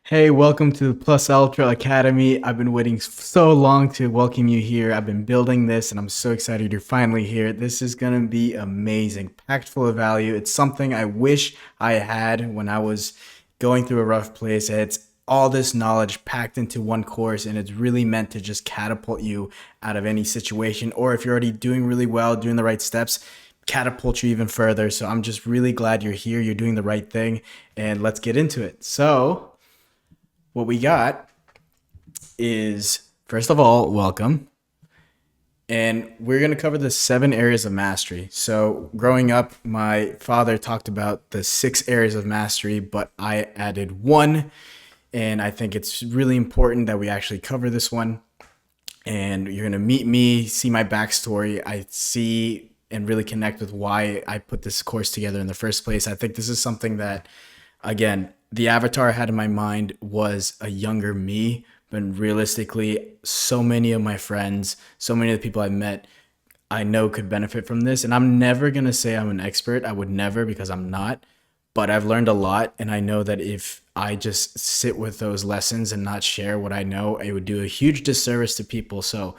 Hey, welcome to the Plus Ultra Academy. I've been waiting so long to welcome you here. I've been building this and I'm so excited you're finally here. This is going to be amazing, packed full of value. It's something I wish I had when I was going through a rough place. It's all this knowledge packed into one course, and it's really meant to just catapult you out of any situation. Or if you're already doing really well, doing the right steps, catapult you even further. So I'm just really glad you're here. You're doing the right thing, and let's get into it. So, what we got is, first of all, welcome. And we're going to cover the 7 areas of mastery. So, growing up, my father talked about the 6 areas of mastery, but I added one. And I think it's really important that we actually cover this one. And you're going to meet me, see my backstory. I see and really connect with why I put this course together in the first place. I think this is something that, again, the avatar I had in my mind was a younger me, but realistically, so many of my friends, so many of the people I met, I know could benefit from this. And I'm never going to say I'm an expert. I would never, because I'm not. But I've learned a lot. And I know that if I just sit with those lessons and not share what I know, it would do a huge disservice to people. So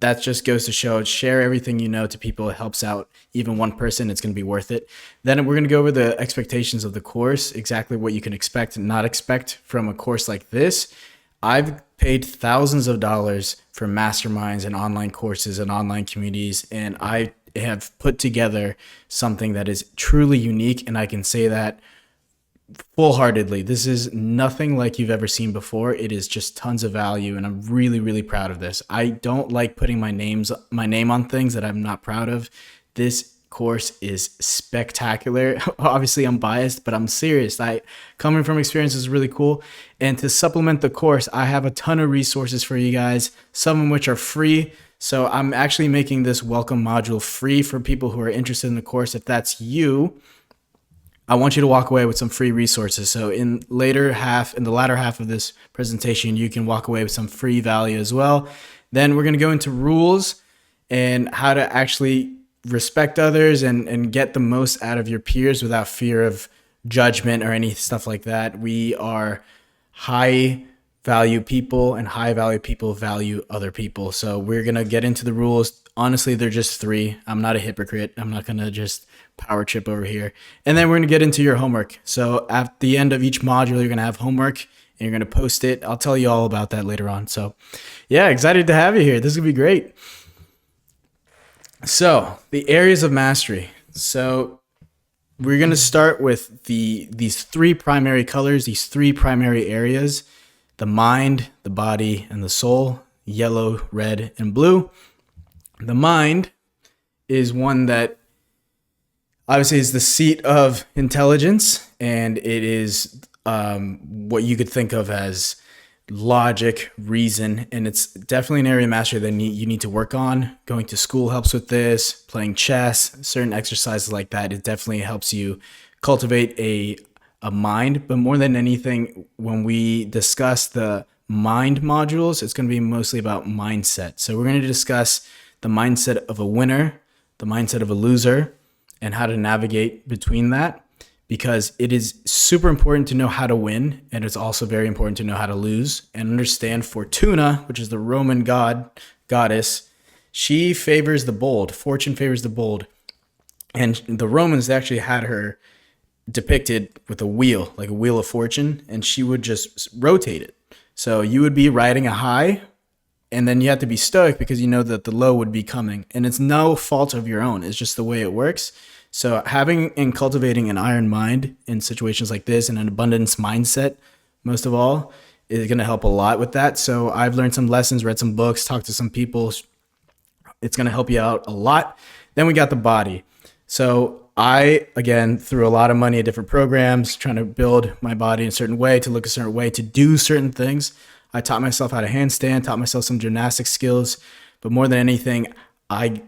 that just goes to show, share everything you know to people. It helps out even one person. It's going to be worth it. Then we're going to go over the expectations of the course, exactly what you can expect and not expect from a course like this. I've paid thousands of dollars for masterminds and online courses and online communities, and I have put together something that is truly unique. And I can say that full-heartedly. This is nothing like you've ever seen before. It is just tons of value, and I'm really, really proud of this. I don't like putting my name on things that I'm not proud of. This course is spectacular. Obviously, I'm biased, but I'm serious. Coming from experience is really cool. And to supplement the course, I have a ton of resources for you guys, some of which are free. So I'm actually making this welcome module free for people who are interested in the course. If that's you, I want you to walk away with some free resources. So in the latter half of this presentation, you can walk away with some free value as well. Then we're going to go into rules and how to actually respect others and get the most out of your peers without fear of judgment or any stuff like that. We are high value people, and high value people value other people. So we're going to get into the rules. Honestly, they're just 3. I'm not a hypocrite. I'm not going to just power trip over here. And then we're going to get into your homework. So at the end of each module, you're going to have homework and you're going to post it. I'll tell you all about that later on. So yeah, excited to have you here. This is going to be great. So the areas of mastery. So we're going to start with these 3 primary colors, these 3 primary areas: the mind, the body, and the soul: yellow, red, and blue. The mind is one that obviously is the seat of intelligence, and it is what you could think of as logic, reason, and it's definitely an area of mastery that you need to work on. Going to school helps with this, playing chess, certain exercises like that. It definitely helps you cultivate a mind. But more than anything, when we discuss the mind modules, it's going to be mostly about mindset. So we're going to discuss the mindset of a winner, the mindset of a loser, and how to navigate between that, because it is super important to know how to win, and it's also very important to know how to lose and understand Fortuna, which is the Roman goddess. She favors the bold. Fortune favors the bold. And the Romans actually had her depicted with a wheel, like a wheel of fortune, and she would just rotate it. So you would be riding a high, and then you have to be stoic because you know that the low would be coming. And it's no fault of your own. It's just the way it works. So having and cultivating an iron mind in situations like this, and an abundance mindset, most of all, is going to help a lot with that. So I've learned some lessons, read some books, talked to some people. It's going to help you out a lot. Then we got the body. So I, again, threw a lot of money at different programs, trying to build my body in a certain way, to look a certain way, to do certain things. I taught myself how to handstand, taught myself some gymnastic skills. But more than anything, I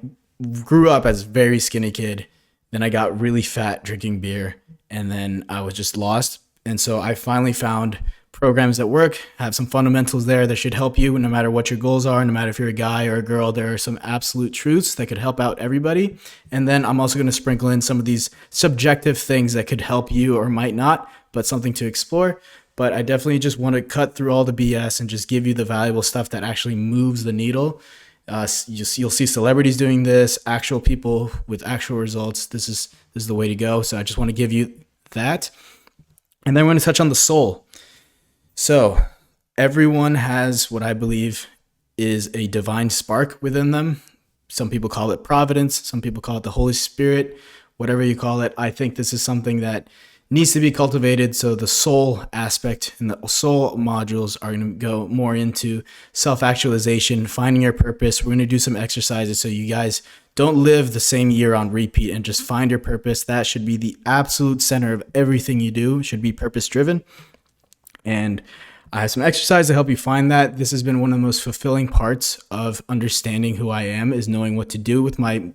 grew up as a very skinny kid. Then I got really fat drinking beer, and then I was just lost. And so I finally found programs that work, have some fundamentals there that should help you no matter what your goals are, no matter if you're a guy or a girl. There are some absolute truths that could help out everybody. And then I'm also going to sprinkle in some of these subjective things that could help you or might not, but something to explore. but I definitely just want to cut through all the BS and just give you the valuable stuff that actually moves the needle. You'll see celebrities doing this, actual people with actual results. This is the way to go. So I just want to give you that. And then we're going to touch on the soul. So everyone has what I believe is a divine spark within them. Some people call it providence. Some people call it the Holy Spirit, whatever you call it. I think this is something that needs to be cultivated. So the soul aspect and the soul modules are going to go more into self-actualization, finding your purpose. We're going to do some exercises so you guys don't live the same year on repeat and just find your purpose. That should be the absolute center of everything you do. It should be purpose driven. And I have some exercise to help you find that. This has been one of the most fulfilling parts of understanding who I am, is knowing what to do with my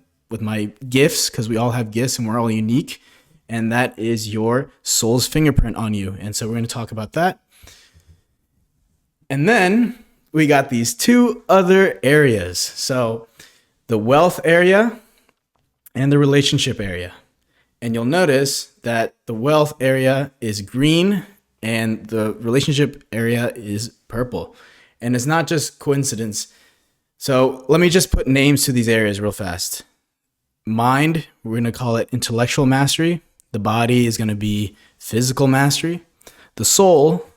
gifts, because we all have gifts and we're all unique. And that is your soul's fingerprint on you. And so we're going to talk about that. And then we got these two other areas. So the wealth area and the relationship area. And you'll notice that the wealth area is green and the relationship area is purple. And it's not just coincidence. So let me just put names to these areas real fast. Mind, we're going to call it intellectual mastery. The body is going to be physical mastery. The soul,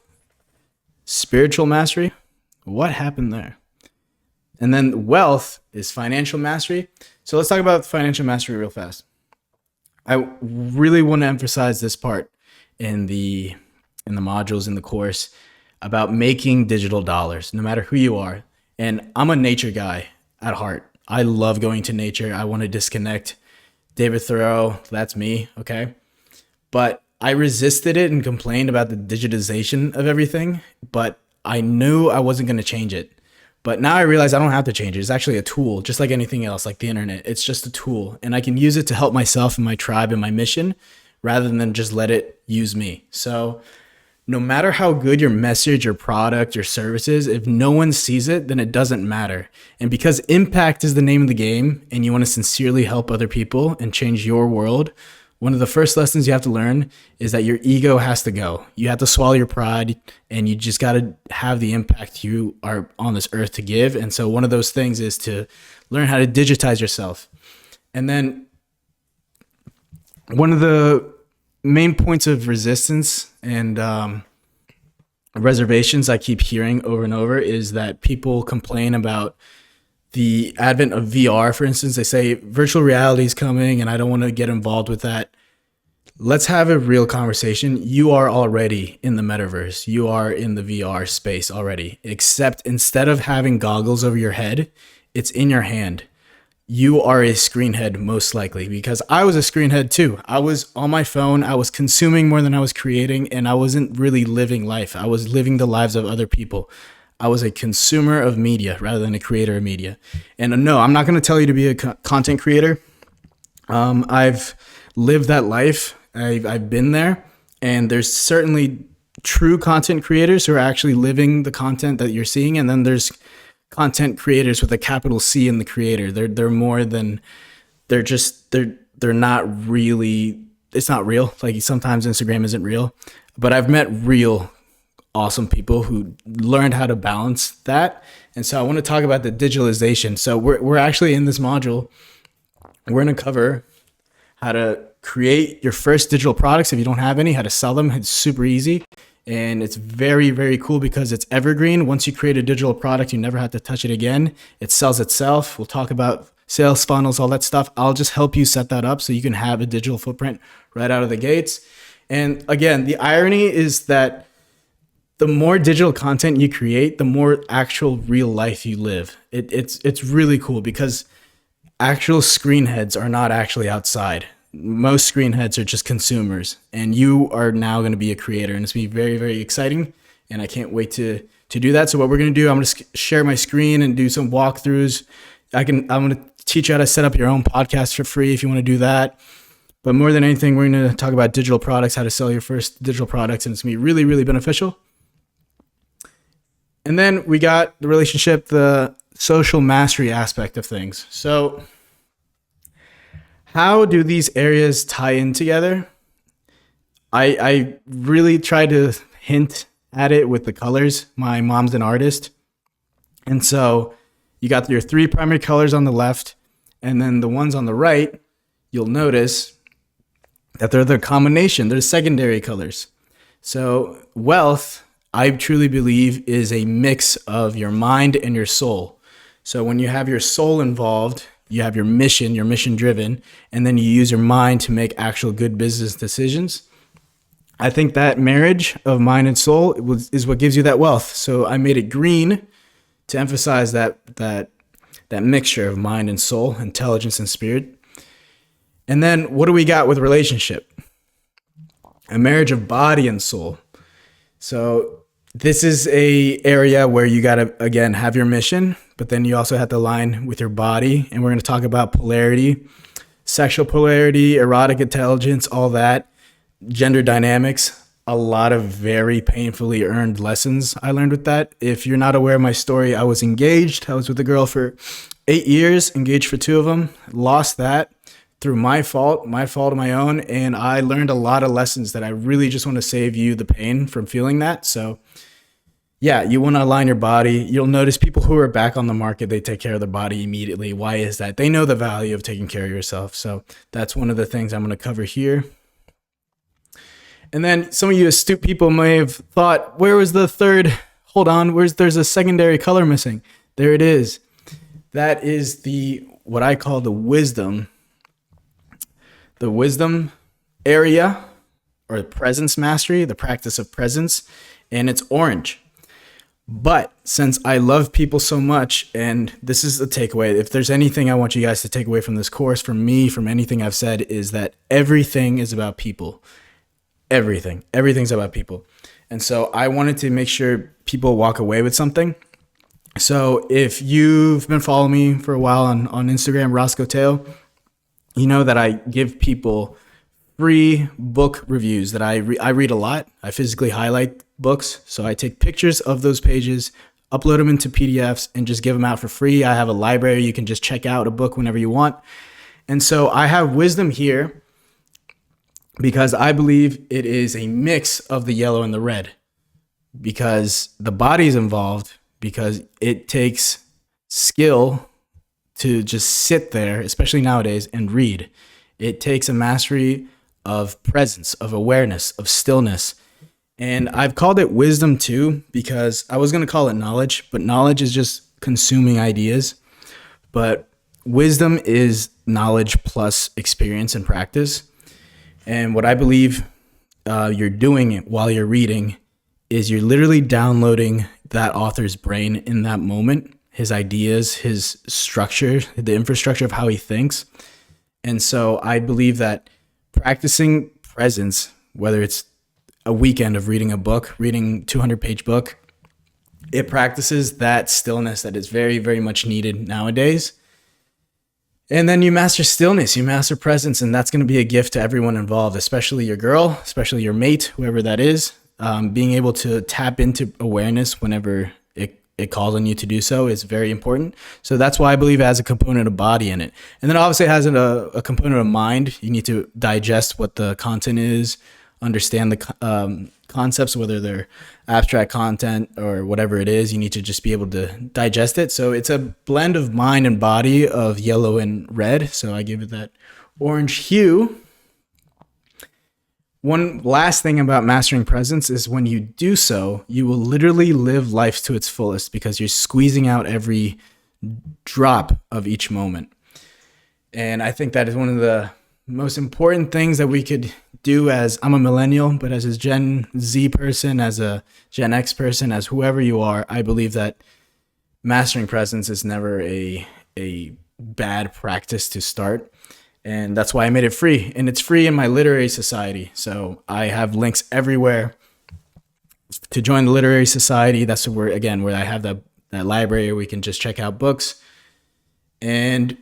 spiritual mastery. What happened there? And then wealth is financial mastery. So let's talk about financial mastery real fast. I really want to emphasize this part in the modules in the course about making digital dollars, no matter who you are. And I'm a nature guy at heart. I love going to nature. I want to disconnect. David Thoreau, that's me, okay? But I resisted it and complained about the digitization of everything, but I knew I wasn't going to change it. But now I realize I don't have to change it. It's actually a tool, just like anything else, like the internet. It's just a tool, and I can use it to help myself and my tribe and my mission rather than just let it use me. So no matter how good your message or product or service is, if no one sees it, then it doesn't matter. And because impact is the name of the game and you want to sincerely help other people and change your world, one of the first lessons you have to learn is that your ego has to go. You have to swallow your pride, and you just got to have the impact you are on this earth to give. And so one of those things is to learn how to digitize yourself. And then one of the main points of resistance and reservations I keep hearing over and over is that people complain about the advent of VR, for instance. They say virtual reality is coming and I don't want to get involved with that. Let's have a real conversation. You are already in the metaverse. You are in the VR space already, except instead of having goggles over your head, it's in your hand. You are a screenhead most likely, because I was a screenhead too. I was on my phone. I was consuming more than I was creating, and I wasn't really living life. I was living the lives of other people. I was a consumer of media rather than a creator of media. And no, I'm not going to tell you to be a content creator. I've lived that life. I've been there, and there's certainly true content creators who are actually living the content that you're seeing. And then there's content creators with a capital C in the creator. They're more than, they're not really, it's not real. Like sometimes Instagram isn't real, but I've met real awesome people who learned how to balance that. And so I want to talk about the digitalization. So we're actually in this module, we're going to cover how to create your first digital products if you don't have any, how to sell them. It's super easy. And it's very, very cool because it's evergreen. Once you create a digital product, you never have to touch it again. It sells itself. We'll talk about sales funnels, all that stuff. I'll just help you set that up so you can have a digital footprint right out of the gates. And again, the irony is that the more digital content you create, the more actual real life you live. It's really cool because actual screenheads are not actually outside. Most screenheads are just consumers, and you are now going to be a creator, and it's going to be very, very exciting. And I can't wait to do that. So what we're going to do, I'm going to share my screen and do some walkthroughs. I'm going to teach you how to set up your own podcast for free if you want to do that. But more than anything, we're going to talk about digital products, how to sell your first digital products, and it's going to be really, really beneficial. And then we got the relationship, the social mastery aspect of things. So how do these areas tie in together? I really try to hint at it with the colors. My mom's an artist. And so you got your 3 primary colors on the left, and then the ones on the right, you'll notice that they're the combination, they're secondary colors. So wealth, I truly believe, is a mix of your mind and your soul. So when you have your soul involved, you have your mission driven, and then you use your mind to make actual good business decisions. I think that marriage of mind and soul is what gives you that wealth. So I made it green to emphasize that mixture of mind and soul, intelligence and spirit. And then what do we got with relationship? A marriage of body and soul. So this is a area where you got to, again, have your mission, but then you also have to align with your body. And we're going to talk about polarity, sexual polarity, erotic intelligence, all that, gender dynamics. A lot of very painfully earned lessons I learned with that. If you're not aware of my story, I was engaged. I was with a girl for 8 years, engaged for 2 of them, lost that through my fault of my own. And I learned a lot of lessons that I really just want to save you the pain from feeling that. So yeah, you want to align your body. You'll notice people who are back on the market, they take care of their body immediately. Why is that? They know the value of taking care of yourself. So that's one of the things I'm going to cover here. And then some of you astute people may have thought, where was the third? Hold on, there's a secondary color missing. There it is. That is what I call the wisdom area, or presence mastery, the practice of presence, and it's orange. But since I love people so much, and this is the takeaway, if there's anything I want you guys to take away from this course, from me, from anything I've said, is that everything is about people. Everything's about people. And so I wanted to make sure people walk away with something. So if you've been following me for a while on Instagram, Roscoe Teo, you know that I give people free book reviews that I read a lot. I physically highlight books. So I take pictures of those pages, upload them into PDFs, and just give them out for free. I have a library. You can just check out a book whenever you want. And so I have wisdom here because I believe it is a mix of the yellow and the red, because the body's involved, because it takes skill to just sit there, especially nowadays, and read. It takes a mastery of presence, of awareness, of stillness. And I've called it wisdom too, because I was going to call it knowledge, but knowledge is just consuming ideas. But wisdom is knowledge plus experience and practice. And what I believe you're doing while you're reading is you're literally downloading that author's brain in that moment, his ideas, his structure, the infrastructure of how he thinks. And so I believe that practicing presence, whether it's a weekend of reading a book, reading 200-page book, it practices that stillness that is very, very much needed nowadays. And then you master stillness, you master presence, and that's going to be a gift to everyone involved, especially your girl, especially your mate, whoever that is. Being able to tap into awareness whenever it calls on you to do so is very important. So that's why I believe it has a component of body in it. And then obviously it has a component of mind. You need to digest what the content is, understand the concepts, whether they're abstract content or whatever it is. You need to just be able to digest it. So it's a blend of mind and body of yellow and red. So I give it that orange hue. One last thing about mastering presence is when you do so, you will literally live life to its fullest because you're squeezing out every drop of each moment. And I think that is one of the most important things that we could do as, I'm a millennial, but as a Gen Z person, as a Gen X person, as whoever you are, I believe that mastering presence is never a bad practice to start. And that's why I made it free. And it's free in my literary society. So I have links everywhere to join the literary society. That's where I have that library where we can just check out books. And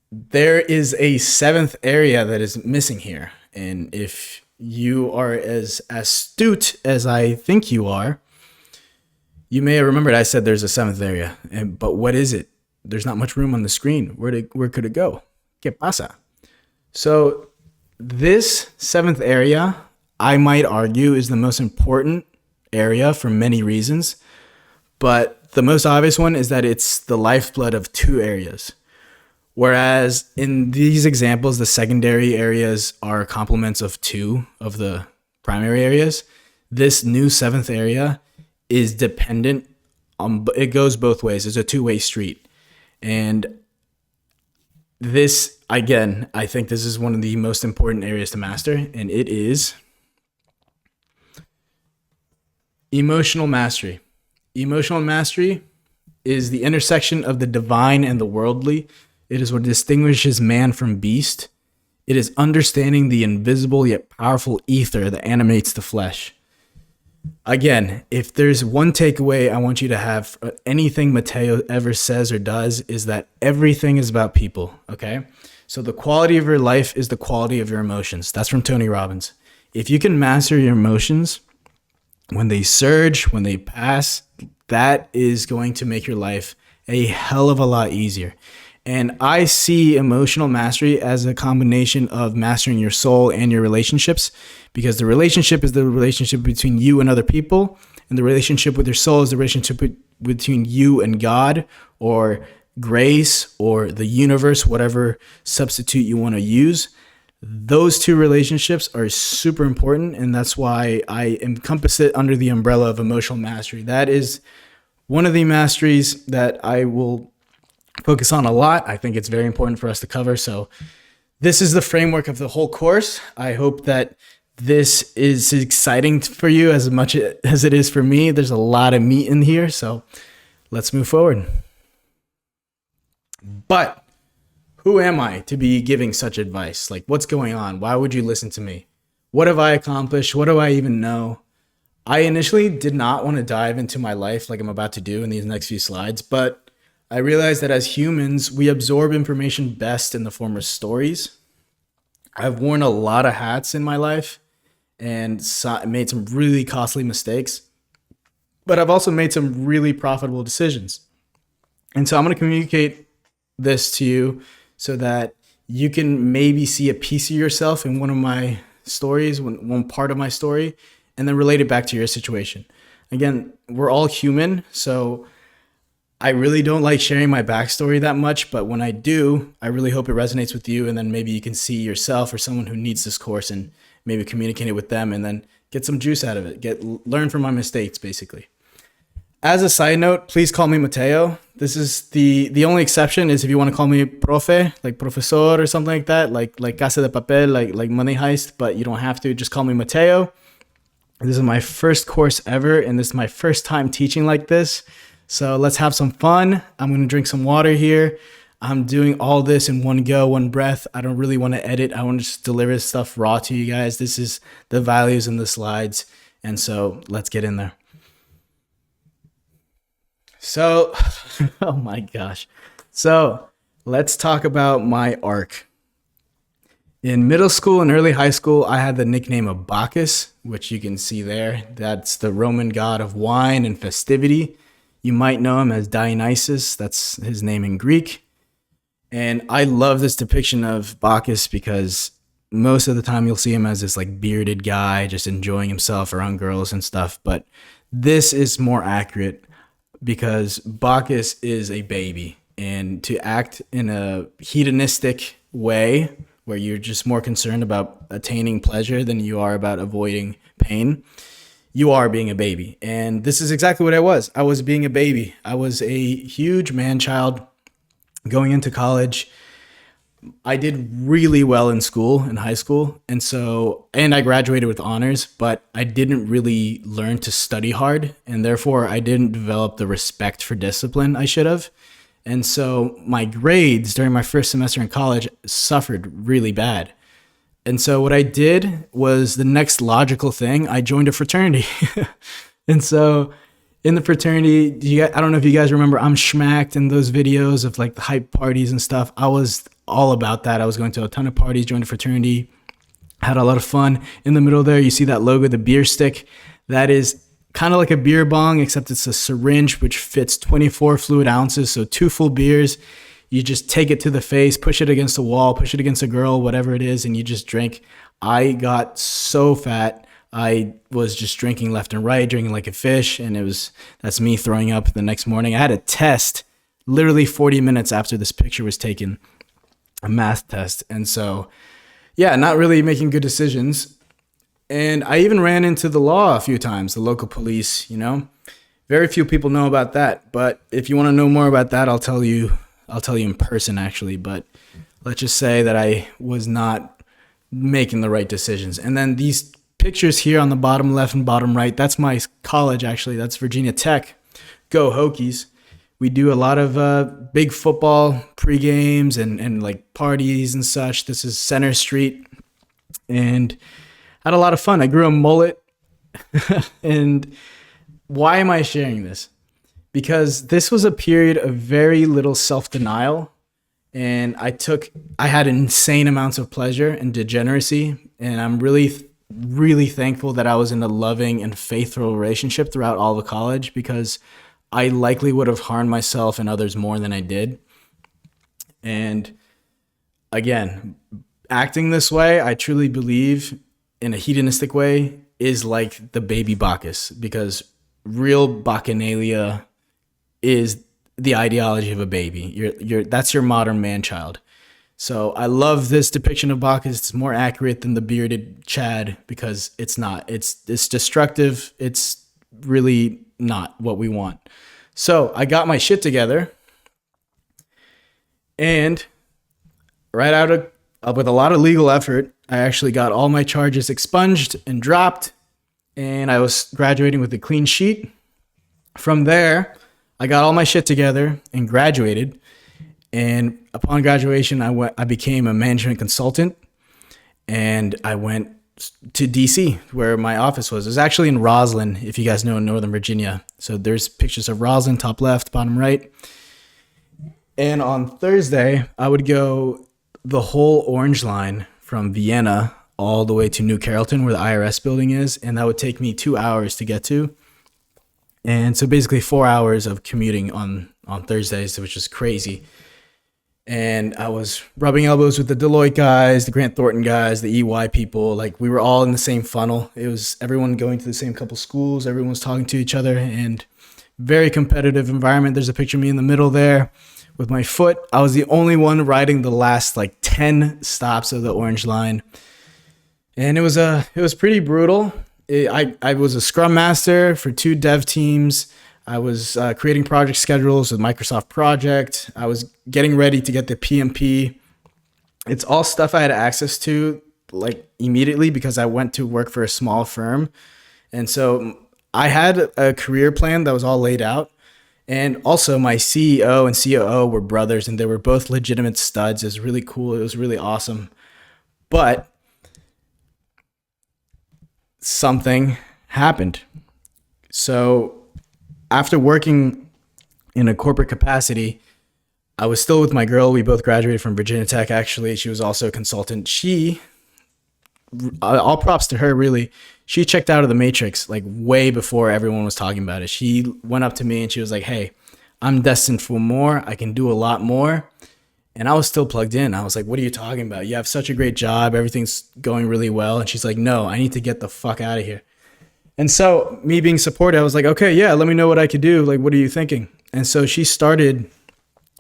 there is a 7th area that is missing here. And if you are as astute as I think you are, you may have remembered I said there's a 7th area. But what is it? There's not much room on the screen. Where could it go? ¿Qué pasa? So this 7th area, I might argue is the most important area for many reasons. But the most obvious one is that it's the lifeblood of two areas. Whereas in these examples, the secondary areas are complements of two of the primary areas. This new seventh area is dependent on, it goes both ways. It's a two-way street. And this, again, I think this is one of the most important areas to master, and it is emotional mastery. Emotional mastery is the intersection of the divine and the worldly. It is what distinguishes man from beast. It is understanding the invisible yet powerful ether that animates the flesh. Again, if there's one takeaway I want you to have, anything Mateo ever says or does, is that everything is about people, okay? So the quality of your life is the quality of your emotions. That's from Tony Robbins. If you can master your emotions, when they surge, when they pass, that is going to make your life a hell of a lot easier. And I see emotional mastery as a combination of mastering your soul and your relationships, because the relationship is the relationship between you and other people, and the relationship with your soul is the relationship between you and God, or grace, or the universe, whatever substitute you want to use. Those two relationships are super important, and that's why I encompass it under the umbrella of emotional mastery. That is one of the masteries that I will focus on a lot. I think it's very important for us to cover. So this is the framework of the whole course. I hope that this is exciting for you as much as it is for me. There's a lot of meat in here, so let's move forward. But who am I to be giving such advice? Like, what's going on? Why would you listen to me? What have I accomplished? What do I even know? I initially did not want to dive into my life like I'm about to do in these next few slides, but I realized that as humans, we absorb information best in the form of stories. I've worn a lot of hats in my life and made some really costly mistakes, but I've also made some really profitable decisions. And so I'm going to communicate this to you so that you can maybe see a piece of yourself in one of my stories, one part of my story, and then relate it back to your situation. Again, we're all human, so I really don't like sharing my backstory that much, but when I do, I really hope it resonates with you, and then maybe you can see yourself or someone who needs this course and maybe communicate it with them and then get some juice out of it. Learn from my mistakes, basically. As a side note, please call me Mateo. This is the only exception is if you want to call me profe, like profesor or something like that, like Casa de Papel, like Money Heist, but you don't have to. Just call me Mateo. This is my first course ever, and this is my first time teaching like this. So let's have some fun. I'm going to drink some water here. I'm doing all this in one go, one breath. I don't really want to edit. I want to just deliver stuff raw to you guys. This is the values in the slides. And so let's get in there. So, oh my gosh. So let's talk about my arc. In middle school and early high school, I had the nickname of Bacchus, which you can see there. That's the Roman god of wine and festivity. You might know him as Dionysus. That's his name in Greek. And I love this depiction of Bacchus because most of the time you'll see him as this like bearded guy just enjoying himself around girls and stuff. But this is more accurate because Bacchus is a baby. And to act in a hedonistic way where you're just more concerned about attaining pleasure than you are about avoiding pain, you are being a baby. And this is exactly what I was. I was being a baby. I was a huge man-child going into college. I did really well in school, in high school. And I graduated with honors, but I didn't really learn to study hard. And therefore, I didn't develop the respect for discipline I should have. And so my grades during my first semester in college suffered really bad. And so what I did was the next logical thing. I joined a fraternity. And so in the fraternity, I don't know if you guys remember I'm Schmacked and those videos of like the hype parties and stuff. I was all about that. I was going to a ton of parties, joined a fraternity, had a lot of fun. In the middle there, you see that logo, the beer stick. That is kind of like a beer bong, except it's a syringe which fits 24 fluid ounces. So 2 full beers. You just take it to the face, push it against a wall, push it against a girl, whatever it is, and you just drink. I got so fat. I was just drinking left and right, drinking like a fish, and that's me throwing up the next morning. I had a test literally 40 minutes after this picture was taken, a math test. And so, yeah, not really making good decisions. And I even ran into the law a few times, the local police, Very few people know about that. But if you want to know more about that, I'll tell you in person actually. But let's just say that I was not making the right decisions. And then these pictures here on the bottom left and bottom right, that's my college actually. That's Virginia Tech. Go Hokies. We do a lot of big football pre-games and like parties and such. This is Center Street, and I had a lot of fun. I grew a mullet. And why am I sharing this? Because this was a period of very little self-denial, and I had insane amounts of pleasure and degeneracy, and I'm really thankful that I was in a loving and faithful relationship throughout all of college, because I likely would have harmed myself and others more than I did. And again, acting this way, I truly believe in a hedonistic way, is like the baby Bacchus, because real bacchanalia is the ideology of a baby. That's your modern man-child. So I love this depiction of Bacchus. It's more accurate than the bearded Chad, because it's not. It's destructive. It's really not what we want. So I got my shit together, and with a lot of legal effort, I actually got all my charges expunged and dropped, and I was graduating with a clean sheet. From there, I got all my shit together and graduated. And upon graduation, I became a management consultant, and I went to DC where my office was. It was actually in Roslyn, if you guys know, in Northern Virginia. So there's pictures of Roslyn, top left, bottom right. And on Thursday, I would go the whole Orange Line from Vienna all the way to New Carrollton, where the IRS building is. And that would take me 2 hours to get to. And so basically 4 hours of commuting on Thursdays, which is crazy. And I was rubbing elbows with the Deloitte guys, the Grant Thornton guys, the EY people. Like, we were all in the same funnel. It was everyone going to the same couple schools. Everyone was talking to each other, and very competitive environment. There's a picture of me in the middle there with my foot. I was the only one riding the last 10 stops of the Orange Line. And it was pretty brutal. I was a scrum master for 2 dev teams. I was creating project schedules with Microsoft Project. I was getting ready to get the PMP. It's all stuff I had access to immediately, because I went to work for a small firm. And so I had a career plan that was all laid out. And also my CEO and COO were brothers, and they were both legitimate studs. It was really cool. It was really awesome. But something happened. So after working in a corporate capacity, I was still with my girl. We both graduated from Virginia Tech, actually. She was also a consultant. All props to her, really. She checked out of the Matrix way before everyone was talking about it. She went up to me and she was like, "Hey, I'm destined for more. I can do a lot more." And I was still plugged in. I was like, "What are you talking about? You have such a great job. Everything's going really well." And she's like, "No, I need to get the fuck out of here." And so, me being supportive, I was like, "Okay, yeah, let me know what I could do. What are you thinking?" And so she started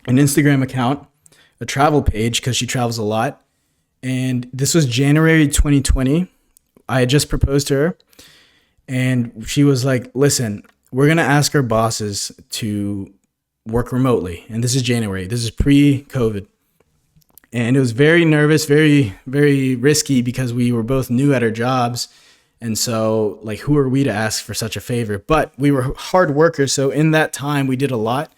an Instagram account, a travel page, because she travels a lot. And this was January 2020. I had just proposed to her, and she was like, "Listen, we're going to ask our bosses to work remotely." And this is January. This is pre-COVID. And it was very nervous, very, very risky, because we were both new at our jobs. And so, who are we to ask for such a favor? But we were hard workers. So in that time, we did a lot.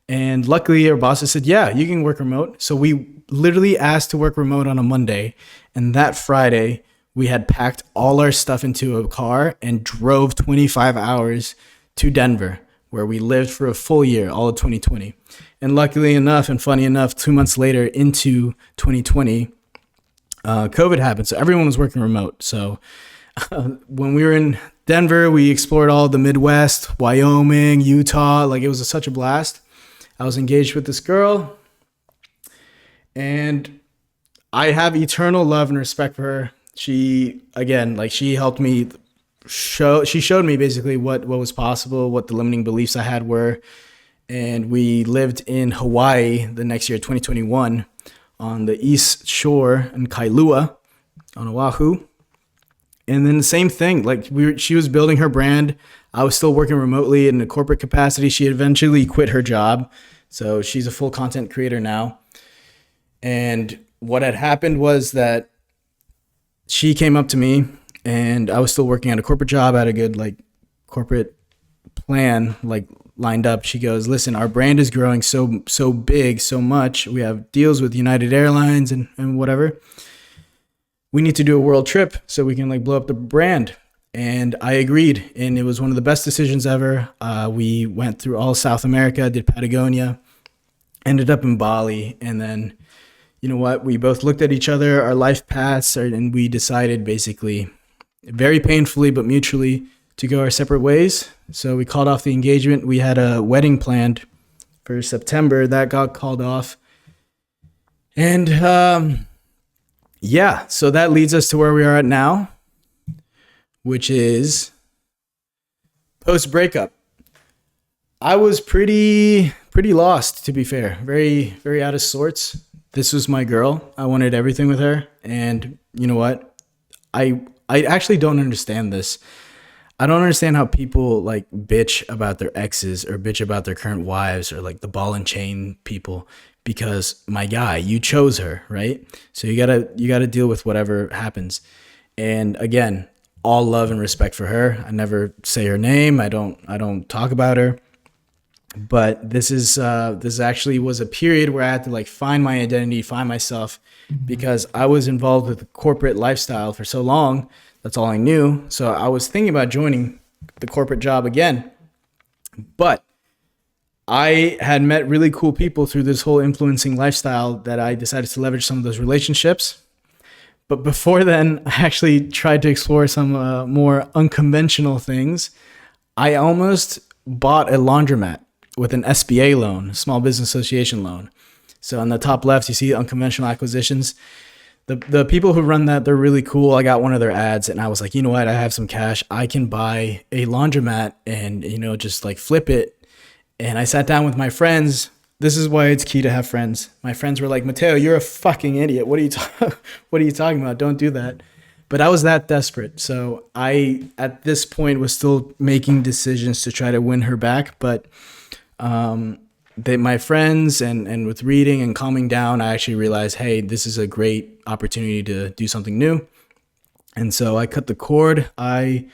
And luckily, our bosses said, "Yeah, you can work remote." So we literally asked to work remote on a Monday. And that Friday, we had packed all our stuff into a car and drove 25 hours to Denver, where we lived for a full year, all of 2020. And luckily enough, and funny enough, 2 months later into 2020, COVID happened. So everyone was working remote. So when we were in Denver, we explored all the Midwest, Wyoming, Utah. It was such a blast. I was engaged with this girl, and I have eternal love and respect for her. She, again, she helped me she showed me basically what was possible, what the limiting beliefs I had were. And we lived in Hawaii the next year, 2021, on the east shore in Kailua on Oahu. And then the same thing, like she was building her brand. I was still working remotely in a corporate capacity. She eventually quit her job. So she's a full content creator now. And what had happened was that she came up to me, and I was still working at a corporate job. I had a good like corporate plan like lined up. She goes, listen, our brand is growing so big, so much. We have deals with United Airlines and whatever. We need to do a world trip so we can like blow up the brand. And I agreed. And it was one of the best decisions ever. We went through all South America, did Patagonia, ended up in Bali. And then, you know what? We both looked at each other, our life paths, and we decided basically very painfully, but mutually, to go our separate ways. So we called off the engagement. We had a wedding planned for September that got called off. And yeah, so that leads us to where we are at now, which is post breakup. I was pretty lost, to be fair. Very, very out of sorts. This was my girl. I wanted everything with her. And you know what? I actually don't understand this. I don't understand how people like bitch about their exes or bitch about their current wives or like the ball and chain people, because my guy, you chose her, right? So you gotta deal with whatever happens. And again, all love and respect for her. I never say her name. I don't talk about her. But this actually was a period where I had to like find my identity, find myself, because I was involved with the corporate lifestyle for so long. That's all I knew. So I was thinking about joining the corporate job again. But I had met really cool people through this whole influencing lifestyle that I decided to leverage some of those relationships. But before then, I actually tried to explore some more unconventional things. I almost bought a laundromat with an SBA loan, Small Business Association loan. So on the top left, you see unconventional acquisitions. The people who run that, they're really cool. I got one of their ads and I was like, you know what? I have some cash. I can buy a laundromat and, you know, just like flip it. And I sat down with my friends. This is why it's key to have friends. My friends were like, Mateo, you're a fucking idiot. What are you talking about? Don't do that. But I was that desperate. So I, at this point, was still making decisions to try to win her back. But my friends and with reading and calming down, I actually realized, hey, this is a great opportunity to do something new. And so I cut the cord. I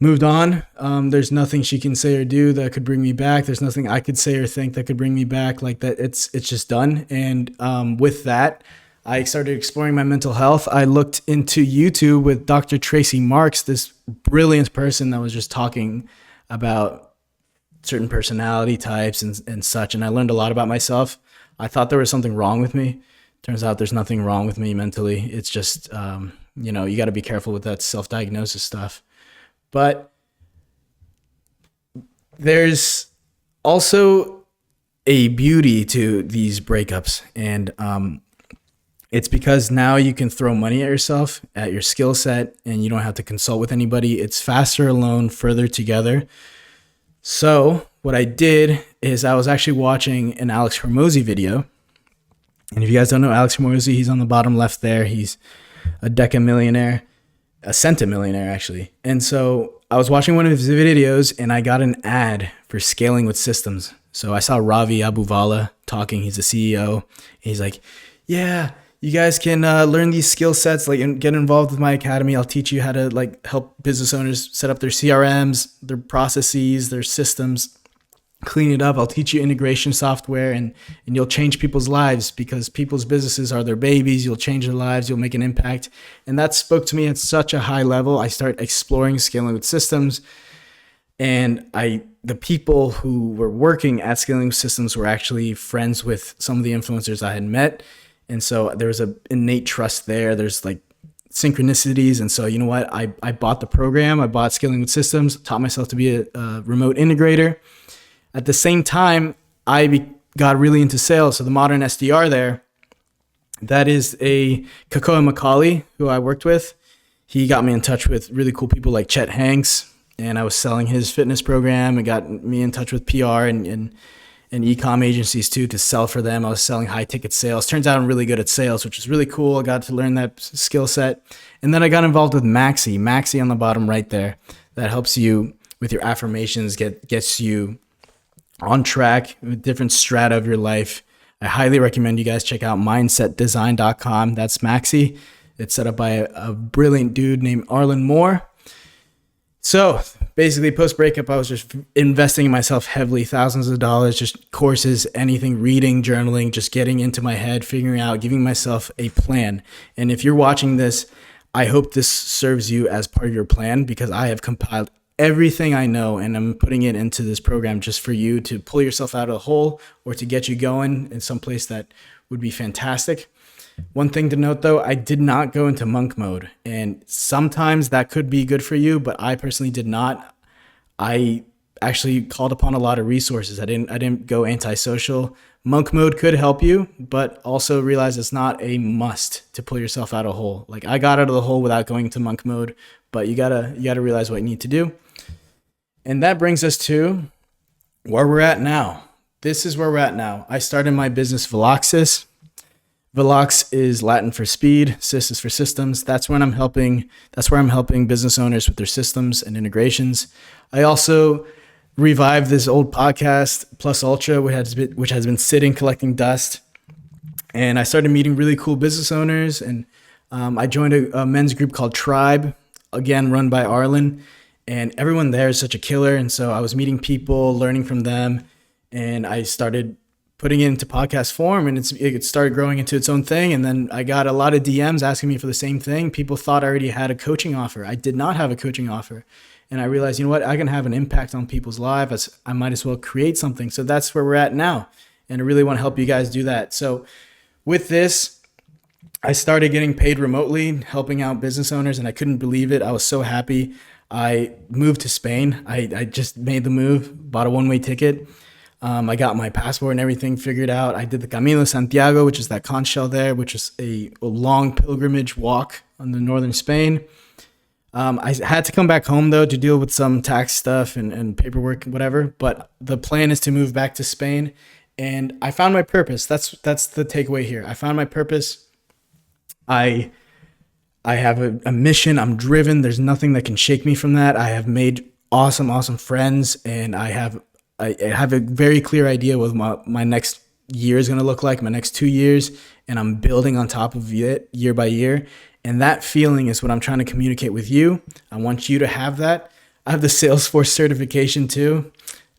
moved on. There's nothing she can say or do that could bring me back. There's nothing I could say or think that could bring me back. Like that, it's just done. And with that, I started exploring my mental health. I looked into YouTube with Dr. Tracy Marks, this brilliant person that was just talking about certain personality types and such. And I learned a lot about myself. I thought there was something wrong with me. Turns out there's nothing wrong with me mentally. It's just, you know, you got to be careful with that self-diagnosis stuff. But there's also a beauty to these breakups. And it's because now you can throw money at yourself, at your skill set, and you don't have to consult with anybody. It's faster alone, further together. So what I did is I was actually watching an Alex Hormozy video. And if you guys don't know Alex Hormozy, he's on the bottom left there. He's a decamillionaire, a centimillionaire actually. And so I was watching one of his videos and I got an ad for scaling with systems. So I saw Ravi Abuvala talking. He's the CEO. He's like, yeah, you guys can learn these skill sets, like, and get involved with my academy. I'll teach you how to like help business owners set up their CRMs, their processes, their systems, clean it up. I'll teach you integration software and you'll change people's lives because people's businesses are their babies. You'll change their lives. You'll make an impact. And that spoke to me at such a high level. I started exploring scaling with systems, and the people who were working at scaling with systems were actually friends with some of the influencers I had met. And so there was an innate trust there. There's like synchronicities. And so, you know what? I bought the program. I bought Scaling with Systems, taught myself to be a remote integrator. At the same time, I got really into sales. So the modern SDR there, that is a Kakoa Macaulay who I worked with. he got me in touch with really cool people like Chet Hanks, and I was selling his fitness program, and got me in touch with PR and e-com agencies too to sell for them. I was selling high ticket sales. Turns out I'm really good at sales, which is really cool. I got to learn that skill set. And then I got involved with Maxi on the bottom right there. That helps you with your affirmations, gets you on track with different strata of your life. I highly recommend you guys check out mindsetdesign.com. That's Maxi. It's set up by a brilliant dude named Arlen Moore. So basically, post-breakup, I was just investing in myself heavily, thousands of dollars, just courses, anything, reading, journaling, just getting into my head, figuring out, giving myself a plan. And if you're watching this, I hope this serves you as part of your plan, because I have compiled everything I know and I'm putting it into this program just for you to pull yourself out of the hole or to get you going in some place that would be fantastic. One thing to note though, I did not go into monk mode, and sometimes that could be good for you, but I personally did not. I actually called upon a lot of resources. I didn't go antisocial. Monk mode could help you, but also realize it's not a must to pull yourself out of a hole. Like, I got out of the hole without going to monk mode, but you gotta realize what you need to do. And that brings us to where we're at now. This is where we're at now. I started my business Veloxis. Velox is Latin for speed, Sys is for systems. That's where I'm helping business owners with their systems and integrations. I also revived this old podcast, Plus Ultra, which has been sitting collecting dust. And I started meeting really cool business owners, and I joined a men's group called Tribe, again run by Arlen, and everyone there is such a killer. And so I was meeting people, learning from them, and I started putting it into podcast form, and it started growing into its own thing. And then I got a lot of DMs asking me for the same thing. People thought I already had a coaching offer. I did not have a coaching offer. And I realized, you know what, I can have an impact on people's lives. I might as well create something. So that's where we're at now. And I really want to help you guys do that. So with this, I started getting paid remotely, helping out business owners, and I couldn't believe it. I was so happy. I moved to Spain. I just made the move, bought a one-way ticket. I got my passport and everything figured out. I did the Camino de Santiago, which is that conch shell there, which is a long pilgrimage walk on the northern Spain. I had to come back home, though, to deal with some tax stuff and paperwork and whatever. But the plan is to move back to Spain. And I found my purpose. That's the takeaway here. I found my purpose. I have a mission. I'm driven. There's nothing that can shake me from that. I have made awesome friends, and I have a very clear idea what my next year is going to look like, my next 2 years, and I'm building on top of it year by year. And that feeling is what I'm trying to communicate with you. I want you to have that. I have the Salesforce certification too.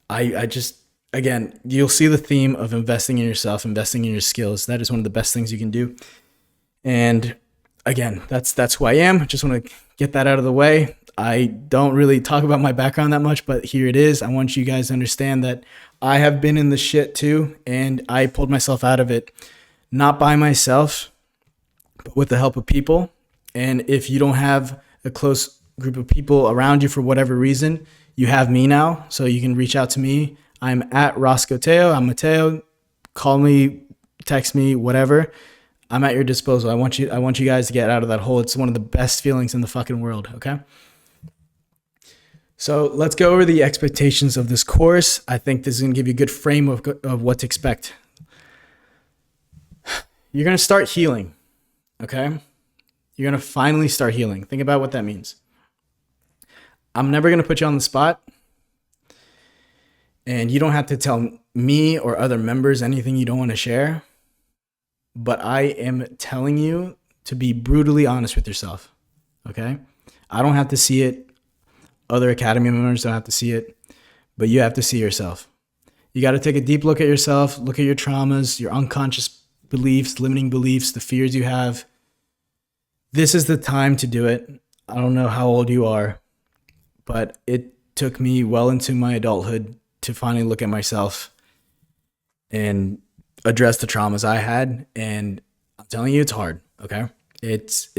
I just, again, you'll see the theme of investing in yourself, investing in your skills. That is one of the best things you can do. And again, that's who I am. I just want to get that out of the way. I don't really talk about my background that much, but here it is. I want you guys to understand that I have been in the shit too, and I pulled myself out of it, not by myself, but with the help of people. And if you don't have a close group of people around you for whatever reason, you have me now, so you can reach out to me. I'm at Roscoe Teo. I'm Mateo. Call me, text me, whatever. I'm at your disposal. I want you guys to get out of that hole. It's one of the best feelings in the fucking world, okay? So let's go over the expectations of this course. I think this is going to give you a good frame of what to expect. You're going to start healing, okay? You're going to finally start healing. Think about what that means. I'm never going to put you on the spot, and you don't have to tell me or other members anything you don't want to share, but I am telling you to be brutally honest with yourself, okay? I don't have to see it. Other Academy members don't have to see it, but you have to see yourself. You got to take a deep look at yourself, look at your traumas, your unconscious beliefs, limiting beliefs, the fears you have. This is the time to do it. I don't know how old you are, but it took me well into my adulthood to finally look at myself and address the traumas I had. And I'm telling you, it's hard, okay? It's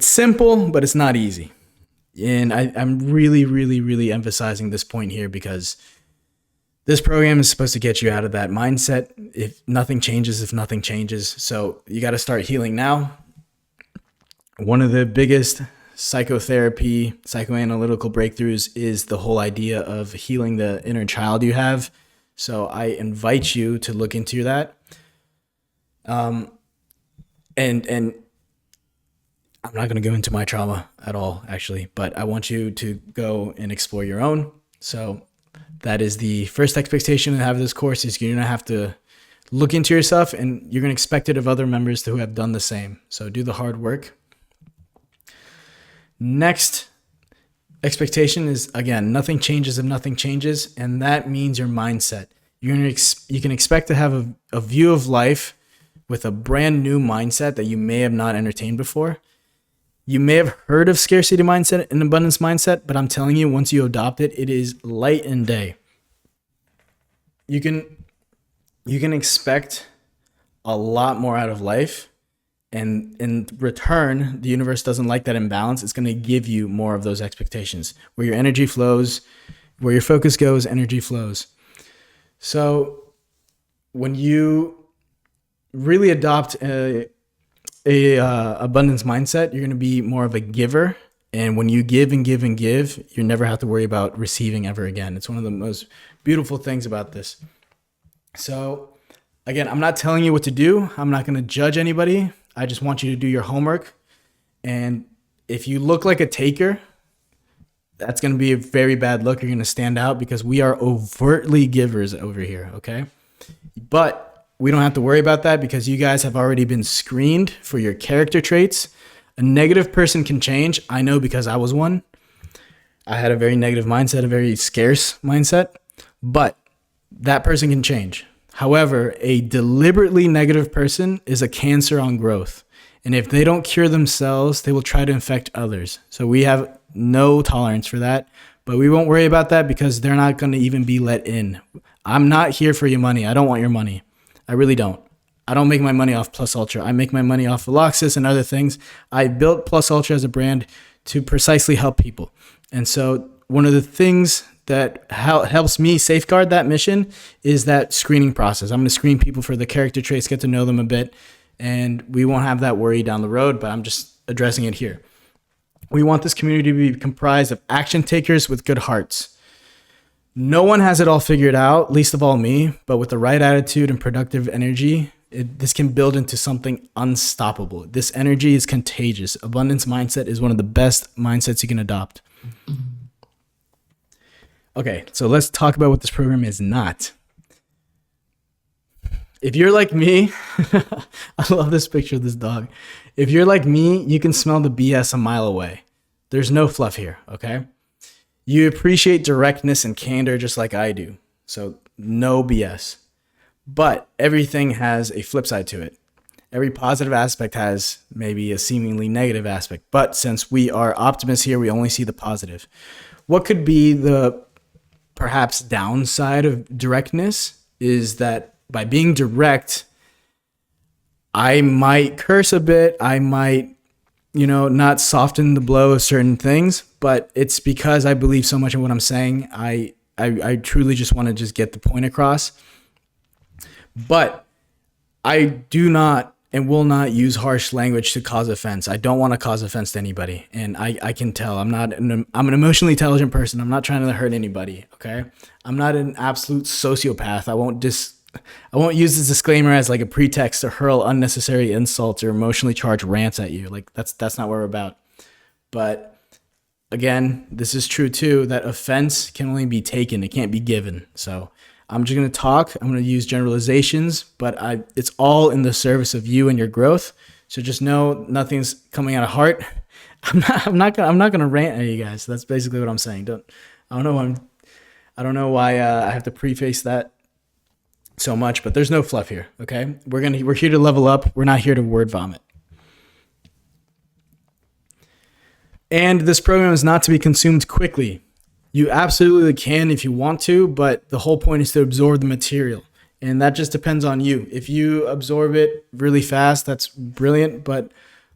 simple, but it's not easy. And I'm really emphasizing this point here because this program is supposed to get you out of that mindset. If nothing changes. So you got to start healing now. One of the biggest psychotherapy, psychoanalytical breakthroughs is the whole idea of healing the inner child you have. So I invite you to look into that. And I'm not going to go into my trauma at all, actually, but I want you to go and explore your own. So that is the first expectation to have this course, is you're going to have to look into yourself, and you're going to expect it of other members who have done the same. So do the hard work. Next expectation is, again, nothing changes if nothing changes, and that means your mindset. You can expect to have a view of life with a brand new mindset that you may have not entertained before. You may have heard of scarcity mindset and abundance mindset, but I'm telling you, once you adopt it, it is light and day. You can expect a lot more out of life, and in return, the universe doesn't like that imbalance. It's going to give you more of those expectations. Where your energy flows, where your focus goes, energy flows. So when you really adopt a abundance mindset, you're going to be more of a giver. And when you give and give and give, you never have to worry about receiving ever again. It's one of the most beautiful things about this. So again, I'm not telling you what to do. I'm not going to judge anybody. I just want you to do your homework. And if you look like a taker, that's going to be a very bad look. You're going to stand out because we are overtly givers over here. Okay. But we don't have to worry about that because you guys have already been screened for your character traits. A negative person can change. I know because I was one. I had a very negative mindset, a very scarce mindset, but that person can change. However, a deliberately negative person is a cancer on growth. And if they don't cure themselves, they will try to infect others. So we have no tolerance for that, but we won't worry about that because they're not going to even be let in. I'm not here for your money. I don't want your money. I really don't. I don't make my money off Plus Ultra. I make my money off Veloxis and other things. I built Plus Ultra as a brand to precisely help people. And so one of the things that helps me safeguard that mission is that screening process. I'm going to screen people for the character traits, get to know them a bit, and we won't have that worry down the road, but I'm just addressing it here. We want this community to be comprised of action takers with good hearts. No one has it all figured out, least of all me, but with the right attitude and productive energy, this can build into something unstoppable. This energy is contagious. Abundance mindset is one of the best mindsets you can adopt. Okay, so let's talk about what this program is not. If you're like me, I love this picture of this dog. If you're like me, you can smell the BS a mile away. There's no fluff here, okay? You appreciate directness and candor just like I do. So no BS. But everything has a flip side to it. Every positive aspect has maybe a seemingly negative aspect. But since we are optimists here, we only see the positive. What could be the perhaps downside of directness is that by being direct, I might curse a bit. I might, not soften the blow of certain things, but it's because I believe so much in what I'm saying. I truly just want to just get the point across. But I do not and will not use harsh language to cause offense. I don't want to cause offense to anybody. And I can tell I'm an emotionally intelligent person. I'm not trying to hurt anybody. Okay. I'm not an absolute sociopath. I won't use this disclaimer as like a pretext to hurl unnecessary insults or emotionally charged rants at you. Like that's not what we're about. But again, this is true too, that offense can only be taken. It can't be given. So I'm just going to talk. I'm going to use generalizations, but it's all in the service of you and your growth. So just know nothing's coming out of heart. I'm not going to rant at you guys. That's basically what I'm saying. I don't know why I have to preface that so much, but there's no fluff here. Okay. We're here to level up. We're not here to word vomit. And this program is not to be consumed quickly. You absolutely can if you want to, but the whole point is to absorb the material. And that just depends on you. If you absorb it really fast, that's brilliant. But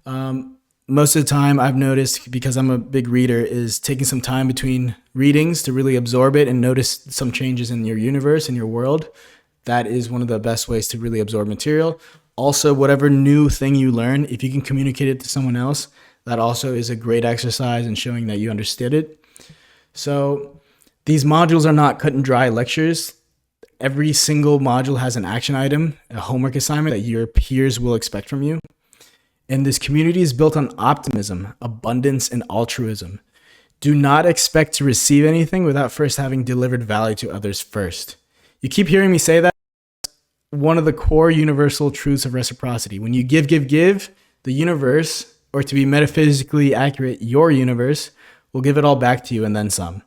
most of the time I've noticed, because I'm a big reader, is taking some time between readings to really absorb it and notice some changes in your universe, in your world. That is one of the best ways to really absorb material. Also, whatever new thing you learn, if you can communicate it to someone else, That also is a great exercise in showing that you understood it. So these modules are not cut and dry lectures. Every single module has an action item, a homework assignment that your peers will expect from you. And this community is built on optimism, abundance, and altruism. Do not expect to receive anything without first having delivered value to others first. You keep hearing me say that. One of the core universal truths of reciprocity. When you give, the universe, or to be metaphysically accurate, your universe, will give it all back to you and then some.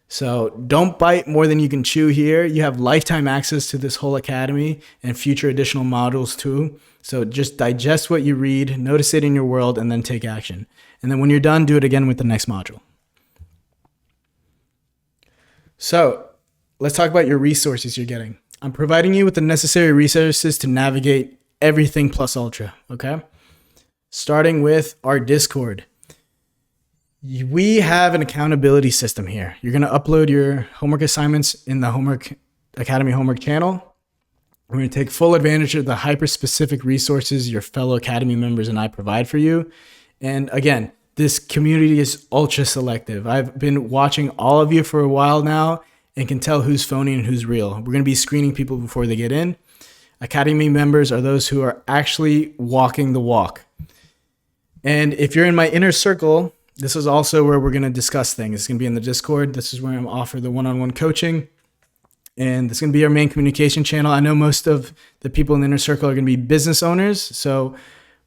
So don't bite more than you can chew here. You have lifetime access to this whole academy and future additional modules too. So just digest what you read, notice it in your world, and then take action. And then when you're done, do it again with the next module. So let's talk about your resources you're getting. I'm providing you with the necessary resources to navigate everything plus ultra, okay? Starting with our Discord. We have an accountability system here. You're going to upload your homework assignments in the Homework Academy homework channel. We're going to take full advantage of the hyper-specific resources your fellow Academy members and I provide for you. And again, this community is ultra selective. I've been watching all of you for a while now and can tell who's phony and who's real. We're going to be screening people before they get in. Academy members are those who are actually walking the walk. And if you're in my inner circle, this is also where we're going to discuss things. It's going to be in the Discord. This is where I'm offer the one-on-one coaching. And this is going to be our main communication channel. I know most of the people in the inner circle are going to be business owners. So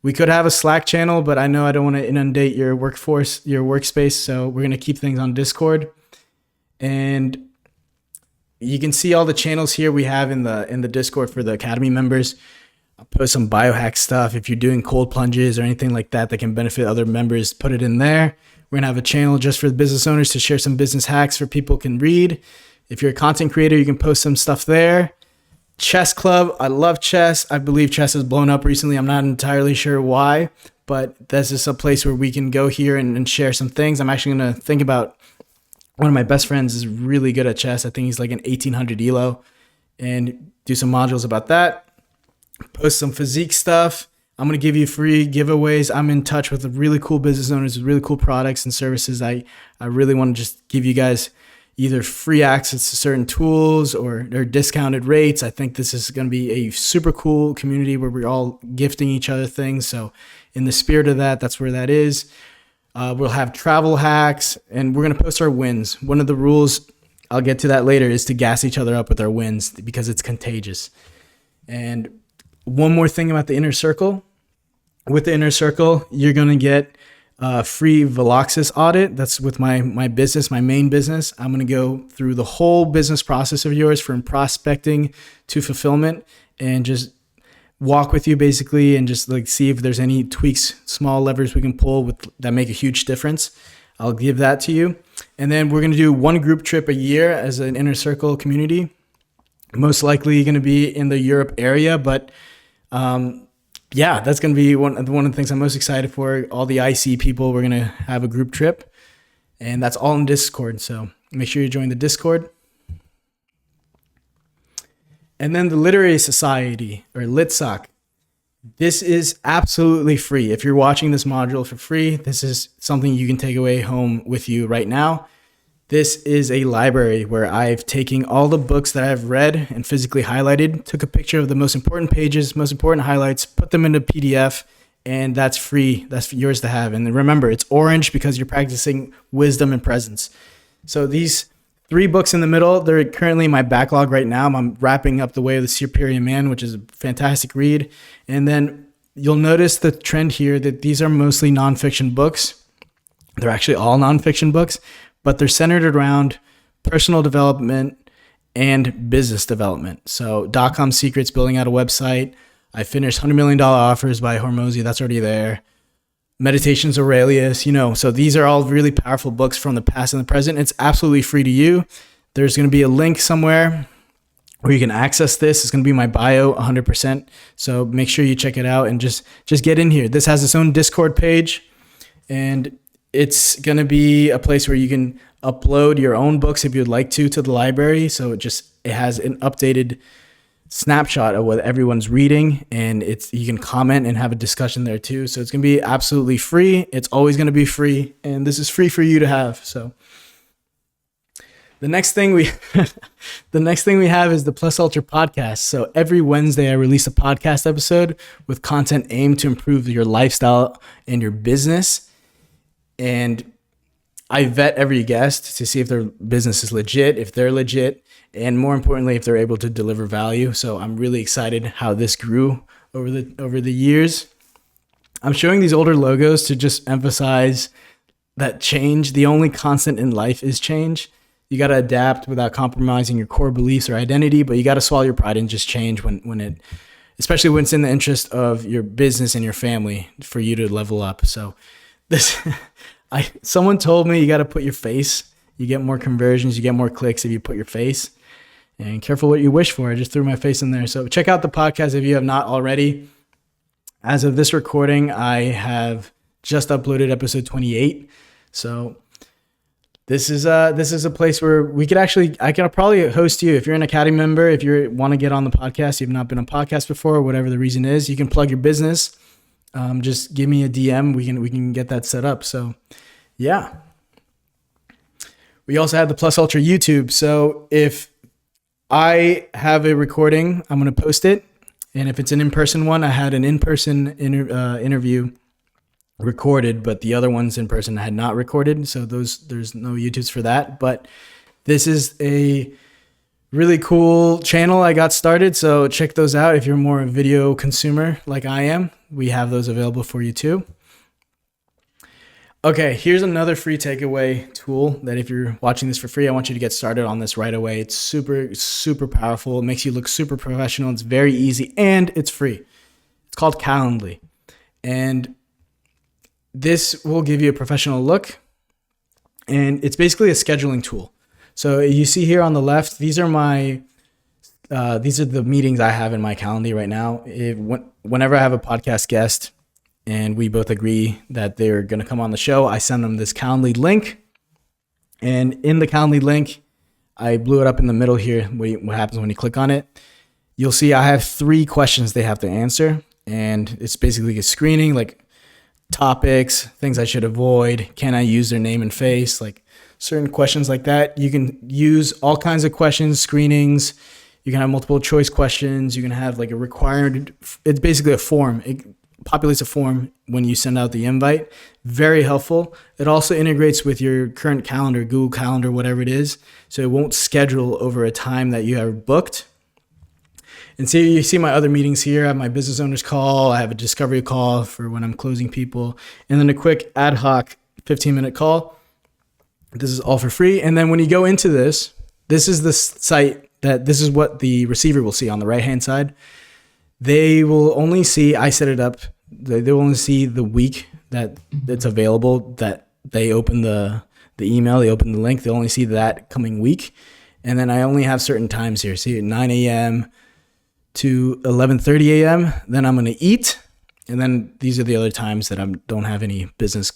we could have a Slack channel, but I know I don't want to inundate your workforce, your workspace. So we're going to keep things on Discord. And you can see all the channels here we have in the Discord for the Academy members. I'll post some biohack stuff. If you're doing cold plunges or anything like that that can benefit other members, put it in there. We're going to have a channel just for the business owners to share some business hacks for people can read. If you're a content creator, you can post some stuff there. Chess Club. I love chess. I believe chess has blown up recently. I'm not entirely sure why, but this is a place where we can go here and share some things. I'm actually going to think about one of my best friends is really good at chess. I think he's like an 1800 ELO, and do some modules about that. Post some Fizeek stuff. I'm going to give you free giveaways. I'm in touch with really cool business owners with really cool products and services. I really want to just give you guys either free access to certain tools or discounted rates. I think this is going to be a super cool community where we're all gifting each other things. So in the spirit of that, that's where that is. We'll have travel hacks, and we're going to post our wins. One of the rules, I'll get to that later, is to gas each other up with our wins because it's contagious. And one more thing about the inner circle. With the inner circle, you're going to get a free Veloxis audit. That's with my business, my main business. I'm going to go through the whole business process of yours from prospecting to fulfillment and just walk with you basically and just like see if there's any tweaks, small levers we can pull that make a huge difference. I'll give that to you. And then we're going to do one group trip a year as an inner circle community. Most likely going to be in the Europe area, but yeah, that's going to be one of the things I'm most excited for. All the IC people, we're going to have a group trip, and that's all in Discord. So make sure you join the Discord. And then the Literary Society, or LitSoc. This is absolutely free. If you're watching this module for free, this is something you can take away home with you right now. This is a library where I've taken all the books that I've read and physically highlighted, took a picture of the most important pages, most important highlights, put them into PDF, and that's free. That's yours to have. And remember, it's orange because you're practicing wisdom and presence. So these 3 books in the middle, they're currently in my backlog right now. I'm wrapping up The Way of the Superior Man, which is a fantastic read. And then you'll notice the trend here that these are mostly nonfiction books. They're actually all nonfiction books, but they're centered around personal development and business development. So .com Secrets, building out a website. I finished $100 Million Offers by Hormozy. That's already there. Meditations Aurelius, so these are all really powerful books from the past and the present. It's absolutely free to you. There's going to be a link somewhere where you can access this. It's going to be in my bio 100%. So make sure you check it out and just get in here. This has its own Discord page, and it's going to be a place where you can upload your own books if you'd like to the library. So it has an updated snapshot of what everyone's reading, and you can comment and have a discussion there too. So it's going to be absolutely free. It's always going to be free, and this is free for you to have. So the next thing we have is the Plus Ultra podcast. So every Wednesday I release a podcast episode with content aimed to improve your lifestyle and your business. And I vet every guest to see if their business is legit, if they're legit, and more importantly, if they're able to deliver value. So I'm really excited how this grew over the years. I'm showing these older logos to just emphasize that change, the only constant in life is change. You got to adapt without compromising your core beliefs or identity, but you got to swallow your pride and just change especially when it's in the interest of your business and your family for you to level up. So someone told me you got to put your face. You get more conversions, you get more clicks if you put your face. And careful what you wish for. I just threw my face in there. So check out the podcast if you have not already. As of this recording, I have just uploaded episode 28. So this is a place where I could probably host you if you're an Academy member. If you want to get on the podcast, you've not been on a podcast before, whatever the reason is, you can plug your business. Just give me a DM. We can get that set up. So yeah. We also have the Plus Ultra YouTube. So if I have a recording, I'm going to post it. And if it's an in-person one, I had an in-person interview recorded, but the other ones in person I had not recorded. So there's no YouTubes for that. But this is a really cool channel I got started. So check those out if you're more a video consumer like I am. We have those available for you too. Okay, here's another free takeaway tool that if you're watching this for free, I want you to get started on this right away. It's super, super powerful. It makes you look super professional. It's very easy and it's free. It's called Calendly. And this will give you a professional look. And it's basically a scheduling tool. So you see here on the left, these are the meetings I have in my Calendly right now. Whenever I have a podcast guest, and we both agree that they're going to come on the show, I send them this Calendly link. And in the Calendly link, I blew it up in the middle here. What happens when you click on it? You'll see I have 3 questions they have to answer. And it's basically a screening, like topics, things I should avoid. Can I use their name and face? Like certain questions like that. You can use all kinds of questions, screenings. You can have multiple choice questions. You can have like a required, it's basically a form. It populates a form when you send out the invite. Very helpful. It also integrates with your current calendar, Google Calendar, whatever it is. So it won't schedule over a time that you have booked. And so you see my other meetings here. I have my business owners call. I have a discovery call for when I'm closing people. And then a quick ad hoc 15-minute call. This is all for free. And then when you go into this is the site this is what the receiver will see on the right-hand side. They will only see, I set it up, they will only see the week that it's available, that they open the email, they open the link, they'll only see that coming week. And then I only have certain times here. See, 9 a.m. to 11:30 a.m. Then I'm going to eat. And then these are the other times that I don't have any business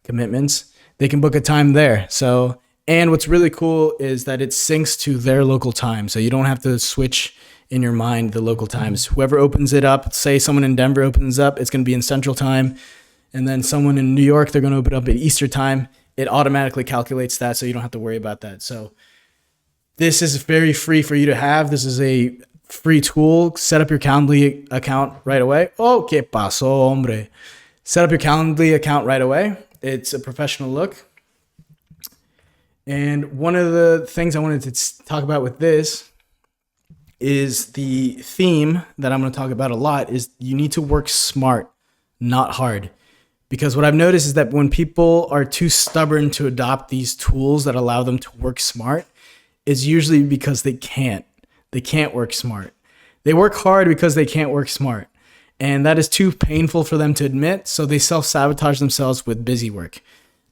commitments. They can book a time there. So, and what's really cool is that it syncs to their local time. So you don't have to switch in your mind the local times. Whoever opens it up, say someone in Denver opens up, it's going to be in Central Time. And then someone in New York, they're going to open up at Eastern Time. It automatically calculates that, so you don't have to worry about that. So this is very free for you to have. This is a free tool. Set up your Calendly account right away. Oh, ¿qué pasó, hombre? Set up your Calendly account right away. It's a professional look. And one of the things I wanted to talk about with this is the theme that I'm going to talk about a lot is you need to work smart, not hard. Because what I've noticed is that when people are too stubborn to adopt these tools that allow them to work smart, it's usually because they can't. They can't work smart. They work hard because they can't work smart. And that is too painful for them to admit, so they self-sabotage themselves with busy work.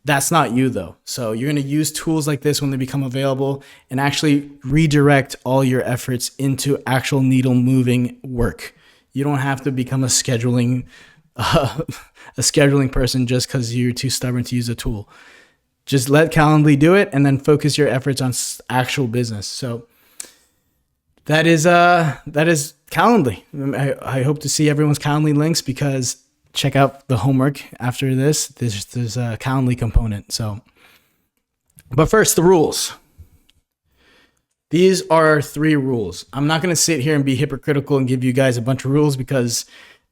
That's not you though. So you're going to use tools like this when they become available and actually redirect all your efforts into actual needle moving work. You don't have to become a scheduling person just because you're too stubborn to use a tool. Just let Calendly do it and then focus your efforts on actual business. So That is Calendly. I hope to see everyone's Calendly links, because check out the homework after this. There's a Calendly component. So, but first, the rules. These are 3 rules. I'm not going to sit here and be hypocritical and give you guys a bunch of rules, because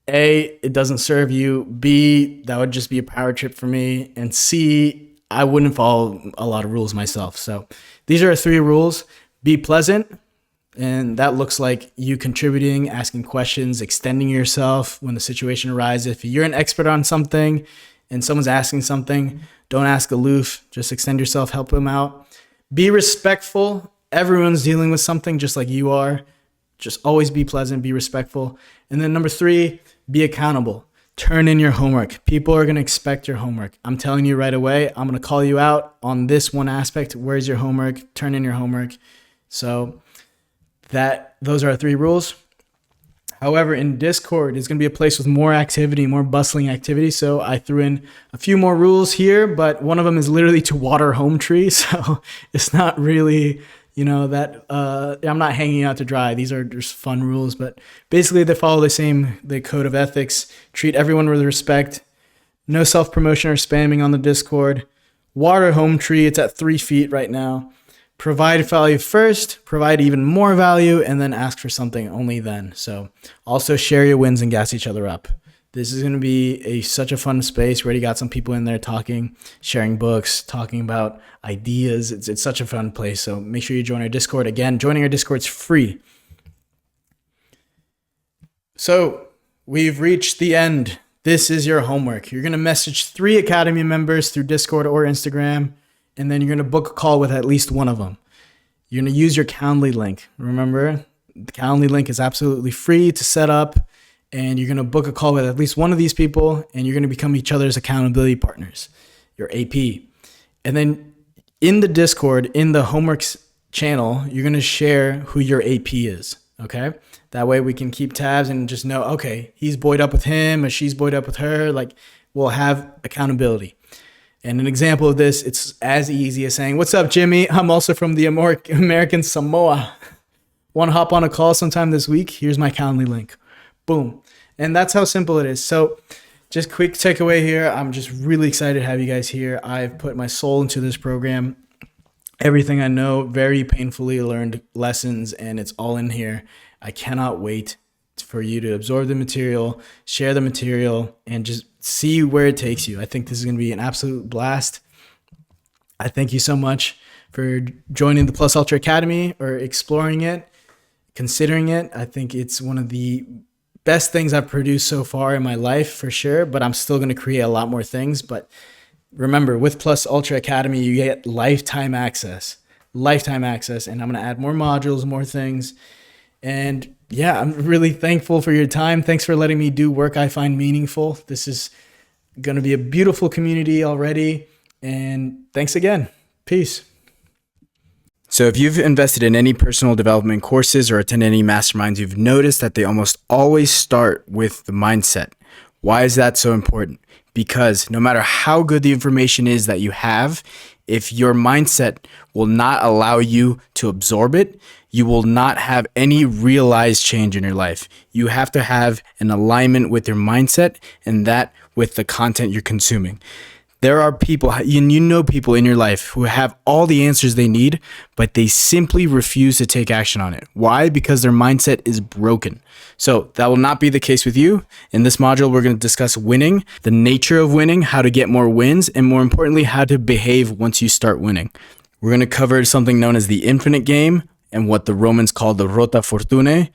A, it doesn't serve you. B, that would just be a power trip for me. And C, I wouldn't follow a lot of rules myself. So these are 3 rules. Be pleasant. And that looks like you contributing, asking questions, extending yourself when the situation arises. If you're an expert on something and someone's asking something, don't ask aloof. Just extend yourself, help them out. Be respectful. Everyone's dealing with something just like you are. Just always be pleasant, be respectful. And then number 3, be accountable. Turn in your homework. People are going to expect your homework. I'm telling you right away, I'm going to call you out on this one aspect. Where's your homework? Turn in your homework. So those are 3 rules. However, in Discord, it's going to be a place with more activity, more bustling activity. So I threw in a few more rules here, but one of them is literally to water home tree. So it's not really, that I'm not hanging out to dry. These are just fun rules, but basically they follow the code of ethics. Treat everyone with respect. No self-promotion or spamming on the Discord. Water home tree. It's at 3 feet right now. Provide value first, provide even more value, and then ask for something only then. So also share your wins and gas each other up. This is going to be such a fun space. We already got some people in there talking, sharing books, talking about ideas. It's such a fun place. So make sure you join our Discord. Again, joining our Discord is free. So we've reached the end. This is your homework. You're going to message 3 Academy members through Discord or Instagram, and then you're going to book a call with at least one of them. You're going to use your Calendly link. Remember, the Calendly link is absolutely free to set up, and you're going to book a call with at least one of these people, and you're going to become each other's accountability partners, your AP. And then in the Discord, in the homeworks channel, you're going to share who your AP is, okay? That way we can keep tabs and just know, okay, he's buoyed up with him or she's buoyed up with her. Like, we'll have accountability. And an example of this, it's as easy as saying, "What's up, Jimmy? I'm also from the American Samoa. Want to hop on a call sometime this week? Here's my Calendly link." Boom. And that's how simple it is. So just quick takeaway here. I'm just really excited to have you guys here. I've put my soul into this program. Everything I know, very painfully learned lessons, and it's all in here. I cannot wait for you to absorb the material, share the material, and just see where it takes you. I think this is going to be an absolute blast. I thank you so much for joining the Plus Ultra Academy or exploring it, considering it. I think it's one of the best things I've produced so far in my life for sure, but I'm still going to create a lot more things. But remember, with Plus Ultra Academy, you get lifetime access, and I'm going to add more modules, more things. And yeah, I'm really thankful for your time. Thanks for letting me do work I find meaningful. This is going to be a beautiful community already. And thanks again. Peace. So if you've invested in any personal development courses or attended any masterminds, you've noticed that they almost always start with the mindset. Why is that so important? Because no matter how good the information is that you have, if your mindset will not allow you to absorb it, you will not have any realized change in your life. You have to have an alignment with your mindset, and that with the content you're consuming. There are people, and you know people in your life who have all the answers they need, but they simply refuse to take action on it. Why? Because their mindset is broken. So that will not be the case with you. In this module, we're going to discuss winning, the nature of winning, how to get more wins, and more importantly, how to behave once you start winning. We're going to cover something known as the infinite game and what the Romans called the rota fortunae.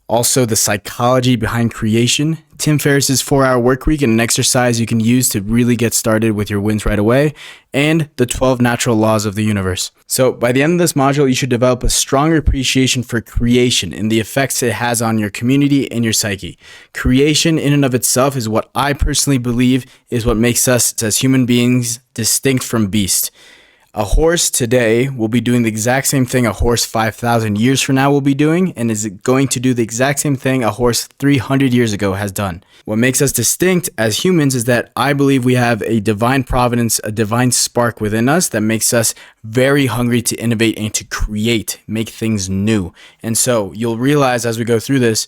Also, the psychology behind creation, Tim Ferriss's 4-hour work week, and an exercise you can use to really get started with your wins right away, and the 12 natural laws of the universe. So by the end of this module, you should develop a stronger appreciation for creation and the effects it has on your community and your psyche. Creation in and of itself is what I personally believe is what makes us as human beings distinct from beasts. A horse today will be doing the exact same thing a horse 5,000 years from now will be doing, and is going to do the exact same thing a horse 300 years ago has done. What makes us distinct as humans is that I believe we have a divine providence, a divine spark within us that makes us very hungry to innovate and to create, make things new. And so you'll realize as we go through this,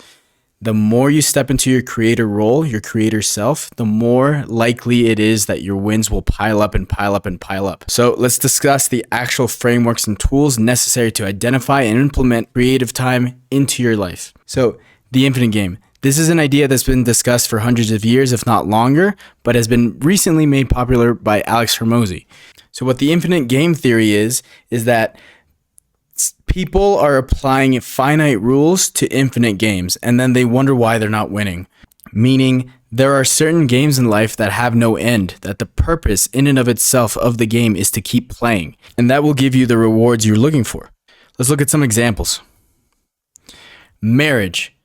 the more you step into your creator role, your creator self, the more likely it is that your wins will pile up and pile up and pile up. So let's discuss the actual frameworks and tools necessary to identify and implement creative time into your life. So the infinite game. This is an idea that's been discussed for hundreds of years, if not longer, but has been recently made popular by Alex Hormozi. So what the infinite game theory is that people are applying finite rules to infinite games, and then they wonder why they're not winning. Meaning, there are certain games in life that have no end, that the purpose in and of itself of the game is to keep playing, and that will give you the rewards you're looking for. Let's look at some examples. Marriage.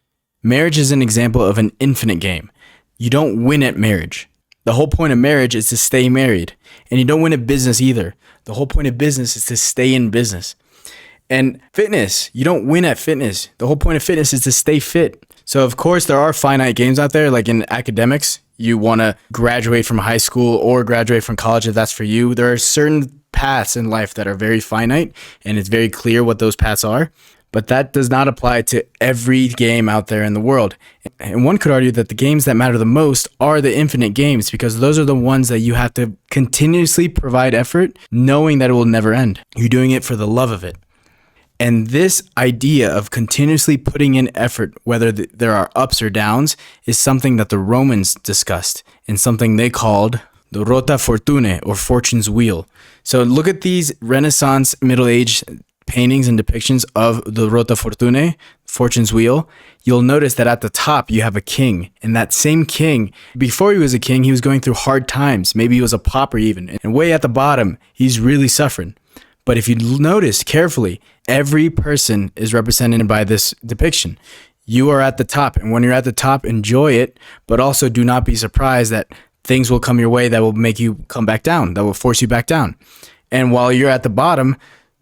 Marriage is an example of an infinite game. You don't win at marriage. The whole point of marriage is to stay married, and you don't win at business either. The whole point of business is to stay in business. And fitness, you don't win at fitness. The whole point of fitness is to stay fit. So of course there are finite games out there, like in academics, you want to graduate from high school or graduate from college if that's for you. There are certain paths in life that are very finite, and it's very clear what those paths are. But that does not apply to every game out there in the world. And one could argue that the games that matter the most are the infinite games, because those are the ones that you have to continuously provide effort, knowing that it will never end. You're doing it for the love of it. And this idea of continuously putting in effort, whether there are ups or downs, is something that the Romans discussed in something they called the rota fortune, or fortune's wheel. So look at these Renaissance Middle Age paintings and depictions of the rota fortune, fortune's wheel. You'll notice that at the top you have a king, and that same king, before he was a king, he was going through hard times. Maybe he was a pauper even, and way at the bottom, he's really suffering. But if you notice carefully, every person is represented by this depiction. You are at the top, and when you're at the top, enjoy it, but also do not be surprised that things will come your way that will make you come back down, that will force you back down. And while you're at the bottom,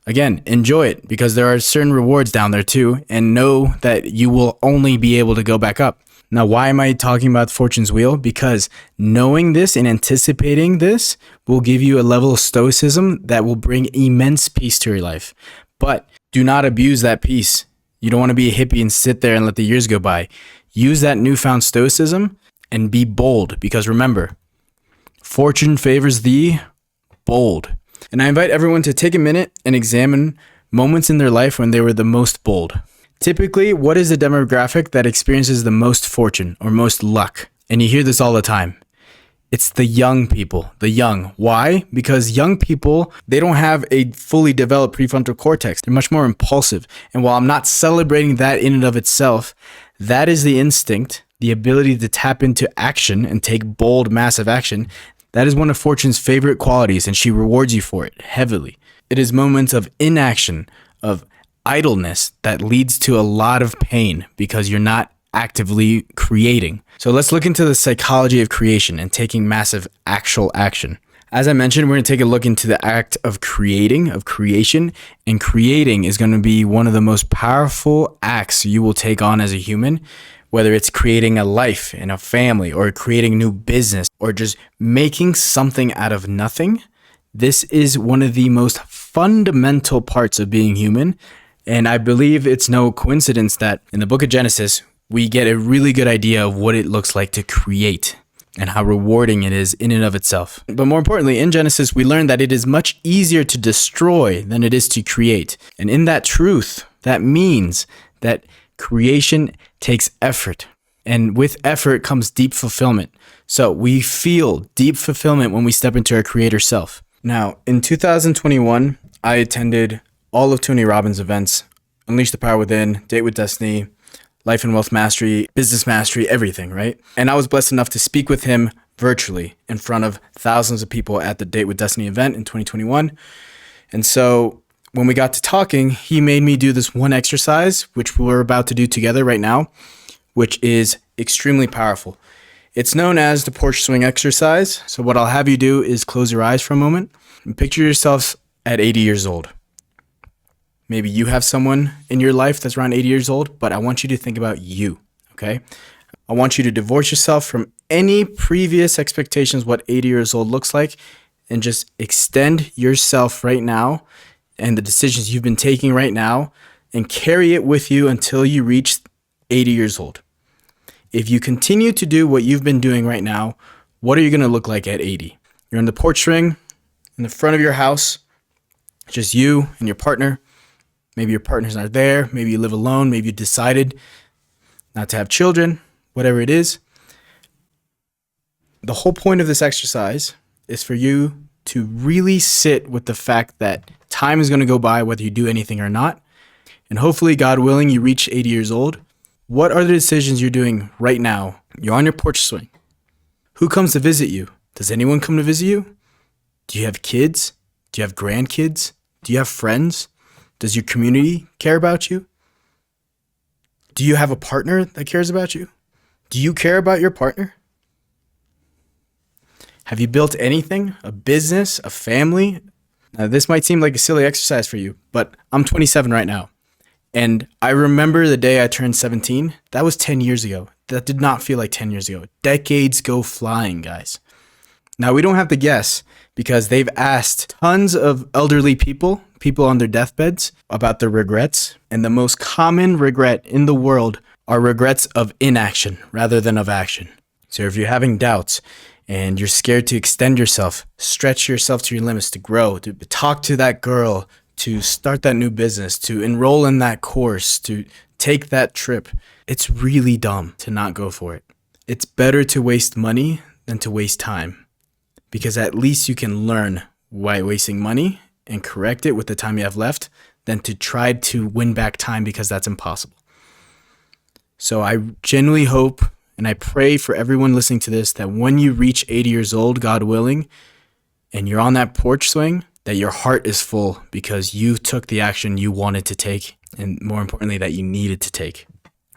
again, enjoy it, because there are certain rewards down there too, and know that you will only be able to go back up. Now, why am I talking about Fortune's Wheel? Because knowing this and anticipating this will give you a level of stoicism that will bring immense peace to your life. But do not abuse that peace. You don't want to be a hippie and sit there and let the years go by. Use that newfound stoicism and be bold, because remember, fortune favors the bold. And I invite everyone to take a minute and examine moments in their life when they were the most bold. Typically, what is the demographic that experiences the most fortune or most luck? And you hear this all the time. It's the young people, the young. Why? Because young people, they don't have a fully developed prefrontal cortex. They're much more impulsive. And while I'm not celebrating that in and of itself, that is the instinct, the ability to tap into action and take bold, massive action. That is one of Fortune's favorite qualities, and she rewards you for it heavily. It is moments of inaction, of idleness, that leads to a lot of pain because you're not actively creating. So let's look into the psychology of creation and taking massive actual action. As I mentioned, we're going to take a look into the act of creating, of creation, and creating is going to be one of the most powerful acts you will take on as a human, whether it's creating a life and a family or creating a new business or just making something out of nothing. This is one of the most fundamental parts of being human. And I believe it's no coincidence that in the book of Genesis, we get a really good idea of what it looks like to create and how rewarding it is in and of itself. But more importantly, in Genesis, we learn that it is much easier to destroy than it is to create. And in that truth, that means that creation takes effort. And with effort comes deep fulfillment. So we feel deep fulfillment when we step into our creator self. Now, in 2021, I attended all of Tony Robbins' events, Unleash the Power Within, Date with Destiny, Life and Wealth Mastery, Business Mastery, everything, right? And I was blessed enough to speak with him virtually in front of thousands of people at the Date with Destiny event in 2021. And so when we got to talking, he made me do this one exercise, which we're about to do together right now, which is extremely powerful. It's known as the porch swing exercise. So what I'll have you do is close your eyes for a moment and picture yourself at 80 years old. Maybe you have someone in your life that's around 80 years old, but I want you to think about you, okay? I want you to divorce yourself from any previous expectations what 80 years old looks like, and just extend yourself right now and the decisions you've been taking right now and carry it with you until you reach 80 years old. If you continue to do what you've been doing right now, what are you going to look like at 80? You're on the porch swing in the front of your house, just you and your partner. Maybe your partner's not there. Maybe you live alone. Maybe you decided not to have children, whatever it is. The whole point of this exercise is for you to really sit with the fact that time is going to go by whether you do anything or not. And hopefully, God willing, you reach 80 years old. What are the decisions you're doing right now? You're on your porch swing. Who comes to visit you? Does anyone come to visit you? Do you have kids? Do you have grandkids? Do you have friends? Does your community care about you? Do you have a partner that cares about you? Do you care about your partner? Have you built anything? A business? A family? Now, this might seem like a silly exercise for you, but I'm 27 right now. And I remember the day I turned 17. That was 10 years ago. That did not feel like 10 years ago. Decades go flying, guys. Now, we don't have to guess because they've asked tons of elderly people on their deathbeds about their regrets. And the most common regret in the world are regrets of inaction rather than of action. So if you're having doubts and you're scared to extend yourself, stretch yourself to your limits, to grow, to talk to that girl, to start that new business, to enroll in that course, to take that trip, it's really dumb to not go for it. It's better to waste money than to waste time, because at least you can learn why wasting money and correct it with the time you have left than to try to win back time, because that's impossible. So I genuinely hope and I pray for everyone listening to this that when you reach 80 years old, God willing, and you're on that porch swing, that your heart is full because you took the action you wanted to take, and more importantly, that you needed to take.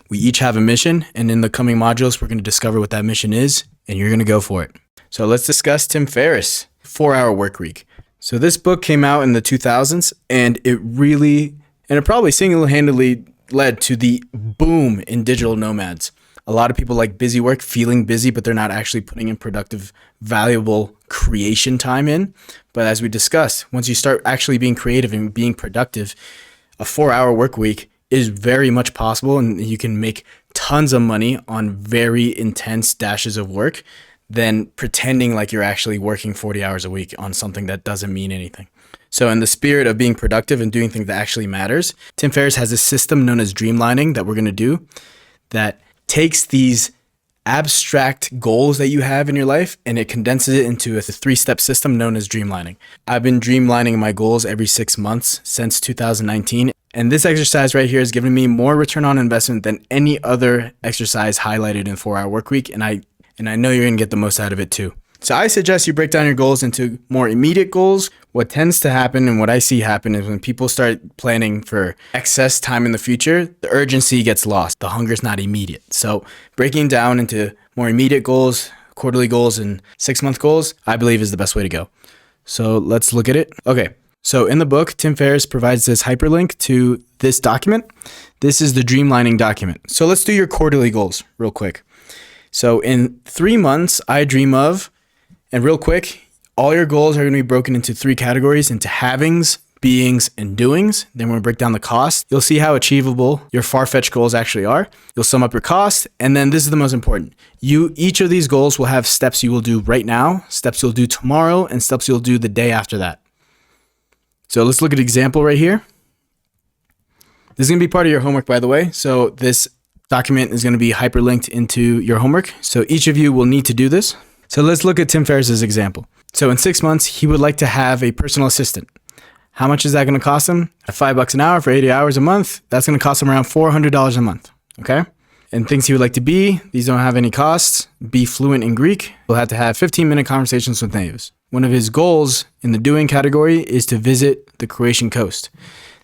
We each have a mission, and in the coming modules, we're going to discover what that mission is, and you're going to go for it. So let's discuss Tim Ferriss, 4-Hour Workweek. So this book came out in the 2000s, and it probably single-handedly led to the boom in digital nomads. A lot of people like busy work, feeling busy, but they're not actually putting in productive, valuable creation time in. But as we discussed, once you start actually being creative and being productive, a 4-hour work week is very much possible, and you can make tons of money on very intense dashes of work than pretending like you're actually working 40 hours a week on something that doesn't mean anything. So in the spirit of being productive and doing things that actually matters, Tim Ferriss has a system known as dreamlining that we're going to do that takes these abstract goals that you have in your life and it condenses it into a 3-step system known as dreamlining. I've been dreamlining my goals every 6 months since 2019. And this exercise right here has given me more return on investment than any other exercise highlighted in 4-Hour Workweek. And I know you're going to get the most out of it too. So I suggest you break down your goals into more immediate goals. What tends to happen and what I see happen is when people start planning for excess time in the future, the urgency gets lost. The hunger's not immediate. So breaking down into more immediate goals, quarterly goals, and 6-month goals, I believe is the best way to go. So let's look at it. Okay. So in the book, Tim Ferriss provides this hyperlink to this document. This is the dreamlining document. So let's do your quarterly goals real quick. So in 3 months, I dream of, and real quick, all your goals are going to be broken into 3 categories, into havings, beings, and doings. Then we're going to break down the cost. You'll see how achievable your far-fetched goals actually are. You'll sum up your cost. And then this is the most important. Each of these goals will have steps you will do right now, steps you'll do tomorrow, and steps you'll do the day after that. So let's look at an example right here. This is going to be part of your homework, by the way. So this document is going to be hyperlinked into your homework. So each of you will need to do this. So let's look at Tim Ferriss's example. So in 6 months, he would like to have a personal assistant. How much is that going to cost him? At $5 an hour for 80 hours a month, that's going to cost him around $400 a month. Okay. And things he would like to be, these don't have any costs. Be fluent in Greek. He'll have to have 15-minute conversations with natives. One of his goals in the doing category is to visit the Croatian coast.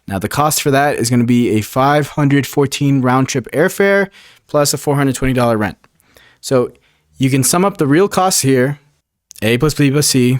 Now the cost for that is going to be a $514 round trip airfare plus a $420 rent. So you can sum up the real costs here, A plus B plus C,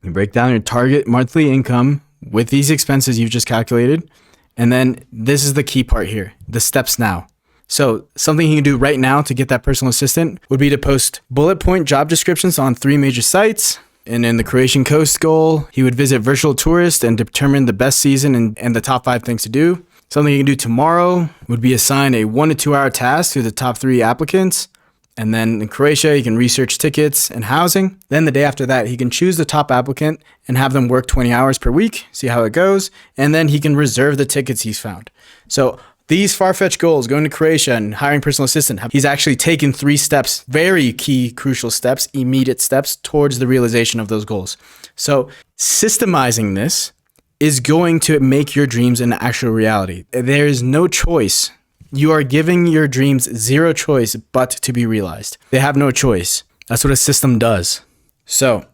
You break down your target monthly income with these expenses you've just calculated. And then this is the key part here, the steps now. So something he can do right now to get that personal assistant would be to post bullet point job descriptions on 3 major sites. And in the Croatian coast goal, he would visit virtual tourists and determine the best season and the top 5 things to do. Something you can do tomorrow would be assign a 1 to 2 hour task to the top 3 applicants. And then in Croatia, he can research tickets and housing. Then the day after that, he can choose the top applicant and have them work 20 hours per week, see how it goes. And then he can reserve the tickets he's found. So these far-fetched goals, going to Croatia and hiring personal assistant, he's actually taken 3 steps, very key, crucial steps, immediate steps towards the realization of those goals. So systemizing this is going to make your dreams an actual reality. There is no choice. You are giving your dreams zero choice but to be realized. They have no choice. That's what a system does. So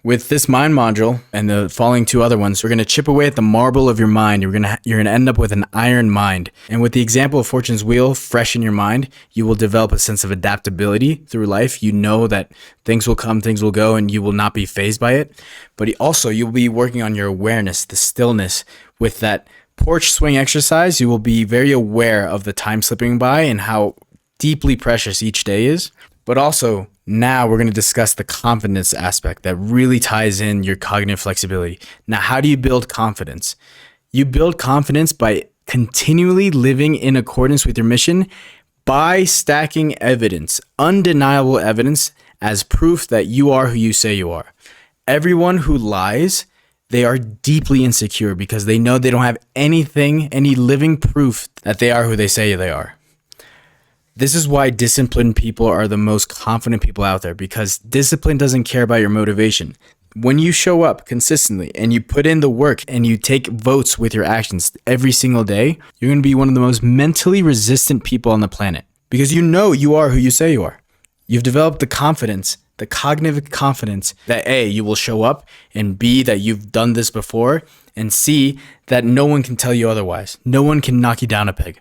with this mind module and the following 2 other ones, we're going to chip away at the marble of your mind. You're going to end up with an iron mind. And with the example of Fortune's wheel fresh in your mind, you will develop a sense of adaptability through life. You know that things will come, things will go, and you will not be fazed by it. But also, you'll be working on your awareness, the stillness. With that porch swing exercise, you will be very aware of the time slipping by and how deeply precious each day is. But also, now we're going to discuss the confidence aspect that really ties in your cognitive flexibility. Now, how do you build confidence? You build confidence by continually living in accordance with your mission by stacking evidence, undeniable evidence, as proof that you are who you say you are. Everyone who lies, they are deeply insecure because they know they don't have any living proof that they are who they say they are. This is why disciplined people are the most confident people out there, because discipline doesn't care about your motivation. When you show up consistently and you put in the work and you take votes with your actions every single day, you're going to be one of the most mentally resistant people on the planet because you know you are who you say you are. You've developed the confidence, the cognitive confidence that A, you will show up, and B, that you've done this before, and C, that no one can tell you otherwise. No one can knock you down a peg.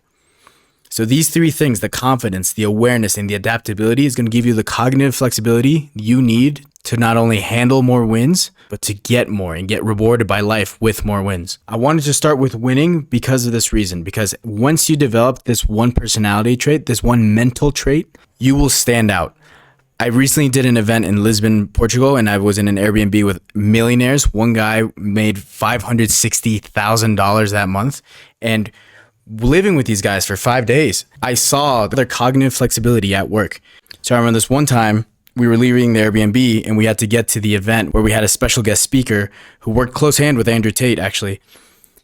So these 3 things, the confidence, the awareness, and the adaptability, is going to give you the cognitive flexibility you need to not only handle more wins, but to get more and get rewarded by life with more wins. I wanted to start with winning because of this reason, because once you develop this one personality trait, this one mental trait, you will stand out. I recently did an event in Lisbon, Portugal, and I was in an Airbnb with millionaires. One guy made $560,000 that month, and living with these guys for 5 days, I saw their cognitive flexibility at work. So I remember this one time we were leaving the Airbnb and we had to get to the event where we had a special guest speaker who worked close hand with Andrew Tate, actually.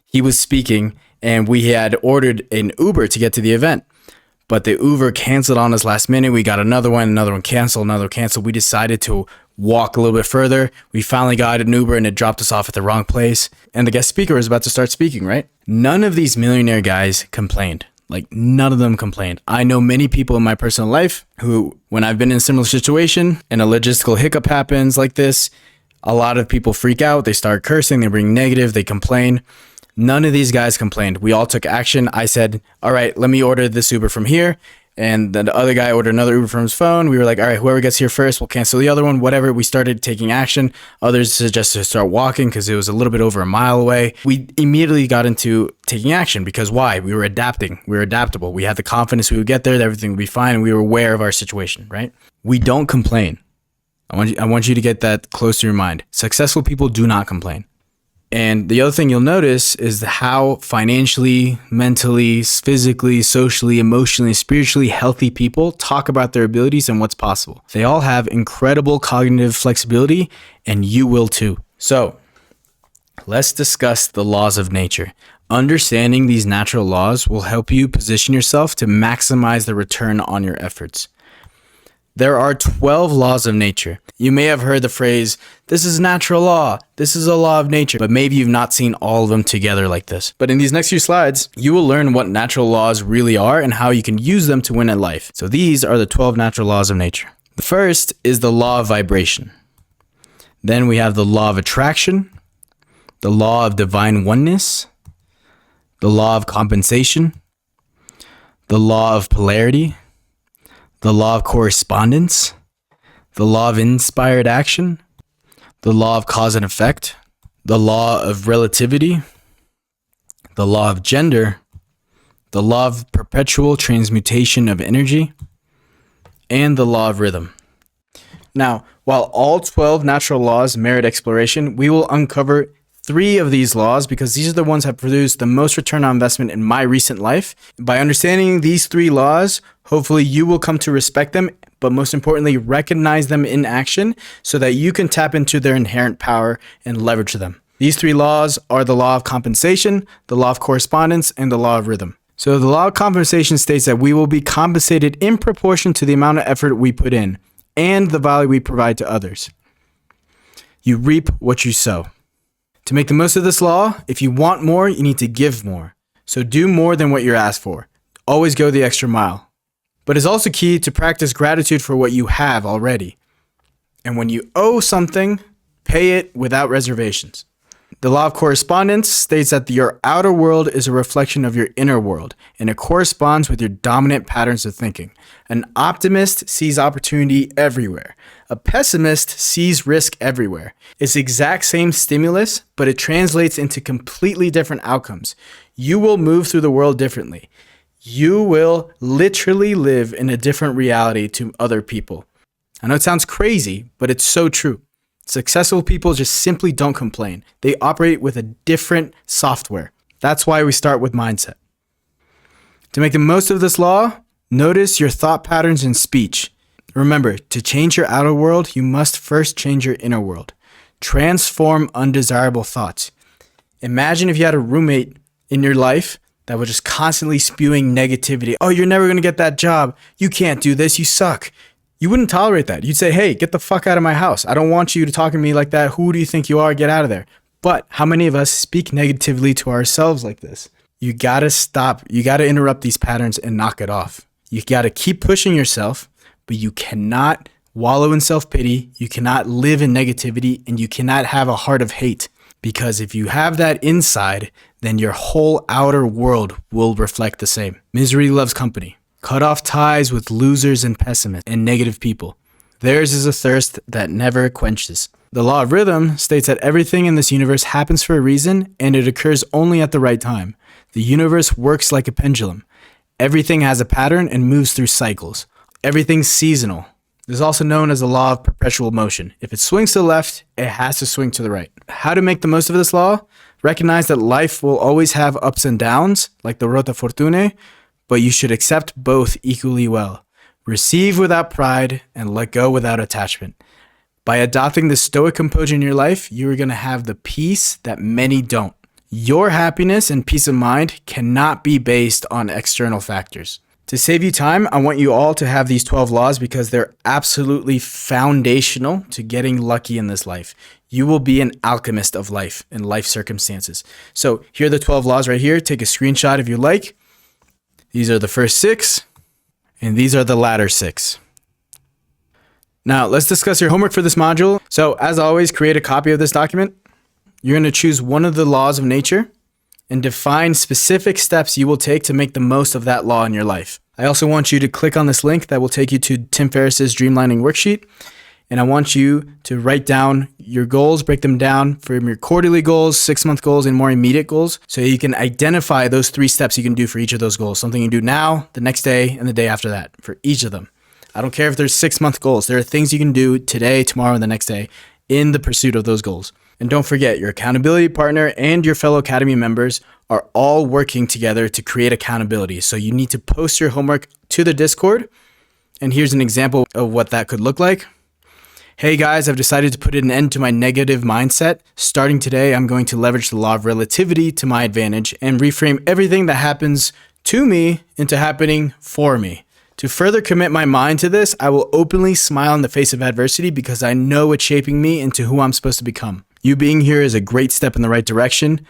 He was speaking and we had ordered an Uber to get to the event. But the Uber canceled on us last minute. We got another one canceled, another canceled. We decided to walk a little bit further. We finally got an Uber and it dropped us off at the wrong place. And the guest speaker was about to start speaking, right? None of these millionaire guys complained. Like, none of them complained. I know many people in my personal life who, when I've been in a similar situation and a logistical hiccup happens like this, a lot of people freak out. They start cursing, they bring negative, they complain. None of these guys complained. We all took action. I said, all right, let me order this Uber from here. And then the other guy ordered another Uber from his phone. We were like, all right, whoever gets here first, we'll cancel the other one, whatever. We started taking action. Others suggested to start walking because it was a little bit over a mile away. We immediately got into taking action because why? We were adapting. We were adaptable. We had the confidence we would get there, that everything would be fine, and we were aware of our situation, right? We don't complain. I want you to get that close to your mind. Successful people do not complain. And the other thing you'll notice is how financially, mentally, physically, socially, emotionally, spiritually healthy people talk about their abilities and what's possible. They all have incredible cognitive flexibility, and you will too. So let's discuss the laws of nature. Understanding these natural laws will help you position yourself to maximize the return on your efforts. There are 12 laws of nature. You may have heard the phrase, this is natural law, this is a law of nature, but maybe you've not seen all of them together like this. But in these next few slides, you will learn what natural laws really are and how you can use them to win at life. So these are the 12 natural laws of nature. The first is the law of vibration. Then we have the law of attraction, the law of divine oneness, the law of compensation, the law of polarity, the law of correspondence, the law of inspired action, the the law of cause and effect, the law of relativity, the law of gender, the law of perpetual transmutation of energy, and the law of rhythm. Now, while all 12 natural laws merit exploration, we will uncover 3 of these laws because these are the ones that have produced the most return on investment in my recent life. By understanding these 3 laws, hopefully you will come to respect them, but most importantly, recognize them in action so that you can tap into their inherent power and leverage them. These 3 laws are the law of compensation, the law of correspondence, and the law of rhythm. So the law of compensation states that we will be compensated in proportion to the amount of effort we put in and the value we provide to others. You reap what you sow. To make the most of this law, if you want more, you need to give more. So do more than what you're asked for. Always go the extra mile. But it's also key to practice gratitude for what you have already. And when you owe something, pay it without reservations. The law of correspondence states that your outer world is a reflection of your inner world, and it corresponds with your dominant patterns of thinking. An optimist sees opportunity everywhere. A pessimist sees risk everywhere. It's the exact same stimulus, but it translates into completely different outcomes. You will move through the world differently. You will literally live in a different reality to other people. I know it sounds crazy, but it's so true. Successful people just simply don't complain. They operate with a different software. That's why we start with mindset. To make the most of this law, notice your thought patterns and speech. Remember, to change your outer world, you must first change your inner world. Transform undesirable thoughts. Imagine if you had a roommate in your life that was just constantly spewing negativity. Oh, you're never going to get that job. You can't do this. You suck. You wouldn't tolerate that. You'd say, hey, get the fuck out of my house. I don't want you to talk to me like that. Who do you think you are? Get out of there. But how many of us speak negatively to ourselves like this? You gotta stop. You gotta interrupt these patterns and knock it off. You gotta keep pushing yourself, but you cannot wallow in self-pity. You cannot live in negativity, and you cannot have a heart of hate. Because if you have that inside, then your whole outer world will reflect the same. Misery loves company. Cut off ties with losers and pessimists and negative people. Theirs is a thirst that never quenches. The law of rhythm states that everything in this universe happens for a reason, and it occurs only at the right time. The universe works like a pendulum. Everything has a pattern and moves through cycles. Everything's seasonal. This is also known as the law of perpetual motion. If it swings to the left, it has to swing to the right. How to make the most of this law? Recognize that life will always have ups and downs, like the Rota Fortune, but you should accept both equally well. Receive without pride and let go without attachment. By adopting the stoic composure in your life, you are going to have the peace that many don't. Your happiness and peace of mind cannot be based on external factors. To save you time, I want you all to have these 12 laws because they're absolutely foundational to getting lucky in this life. You will be an alchemist of life and life circumstances. So here are the 12 laws right here. Take a screenshot if you like. These are the first 6, and these are the latter 6. Now, let's discuss your homework for this module. So, as always, create a copy of this document. You're going to choose one of the laws of nature and define specific steps you will take to make the most of that law in your life. I also want you to click on this link that will take you to Tim Ferriss's Dreamlining Worksheet. And I want you to write down your goals, break them down from your quarterly goals, 6-month goals, and more immediate goals. So you can identify those 3 steps you can do for each of those goals. Something you can do now, the next day, and the day after that for each of them. I don't care if there's 6-month goals. There are things you can do today, tomorrow, and the next day in the pursuit of those goals. And don't forget, your accountability partner and your fellow Academy members are all working together to create accountability. So you need to post your homework to the Discord. And here's an example of what that could look like. Hey guys, I've decided to put an end to my negative mindset. Starting today, I'm going to leverage the law of relativity to my advantage and reframe everything that happens to me into happening for me. To further commit my mind to this, I will openly smile in the face of adversity because I know it's shaping me into who I'm supposed to become. You being here is a great step in the right direction.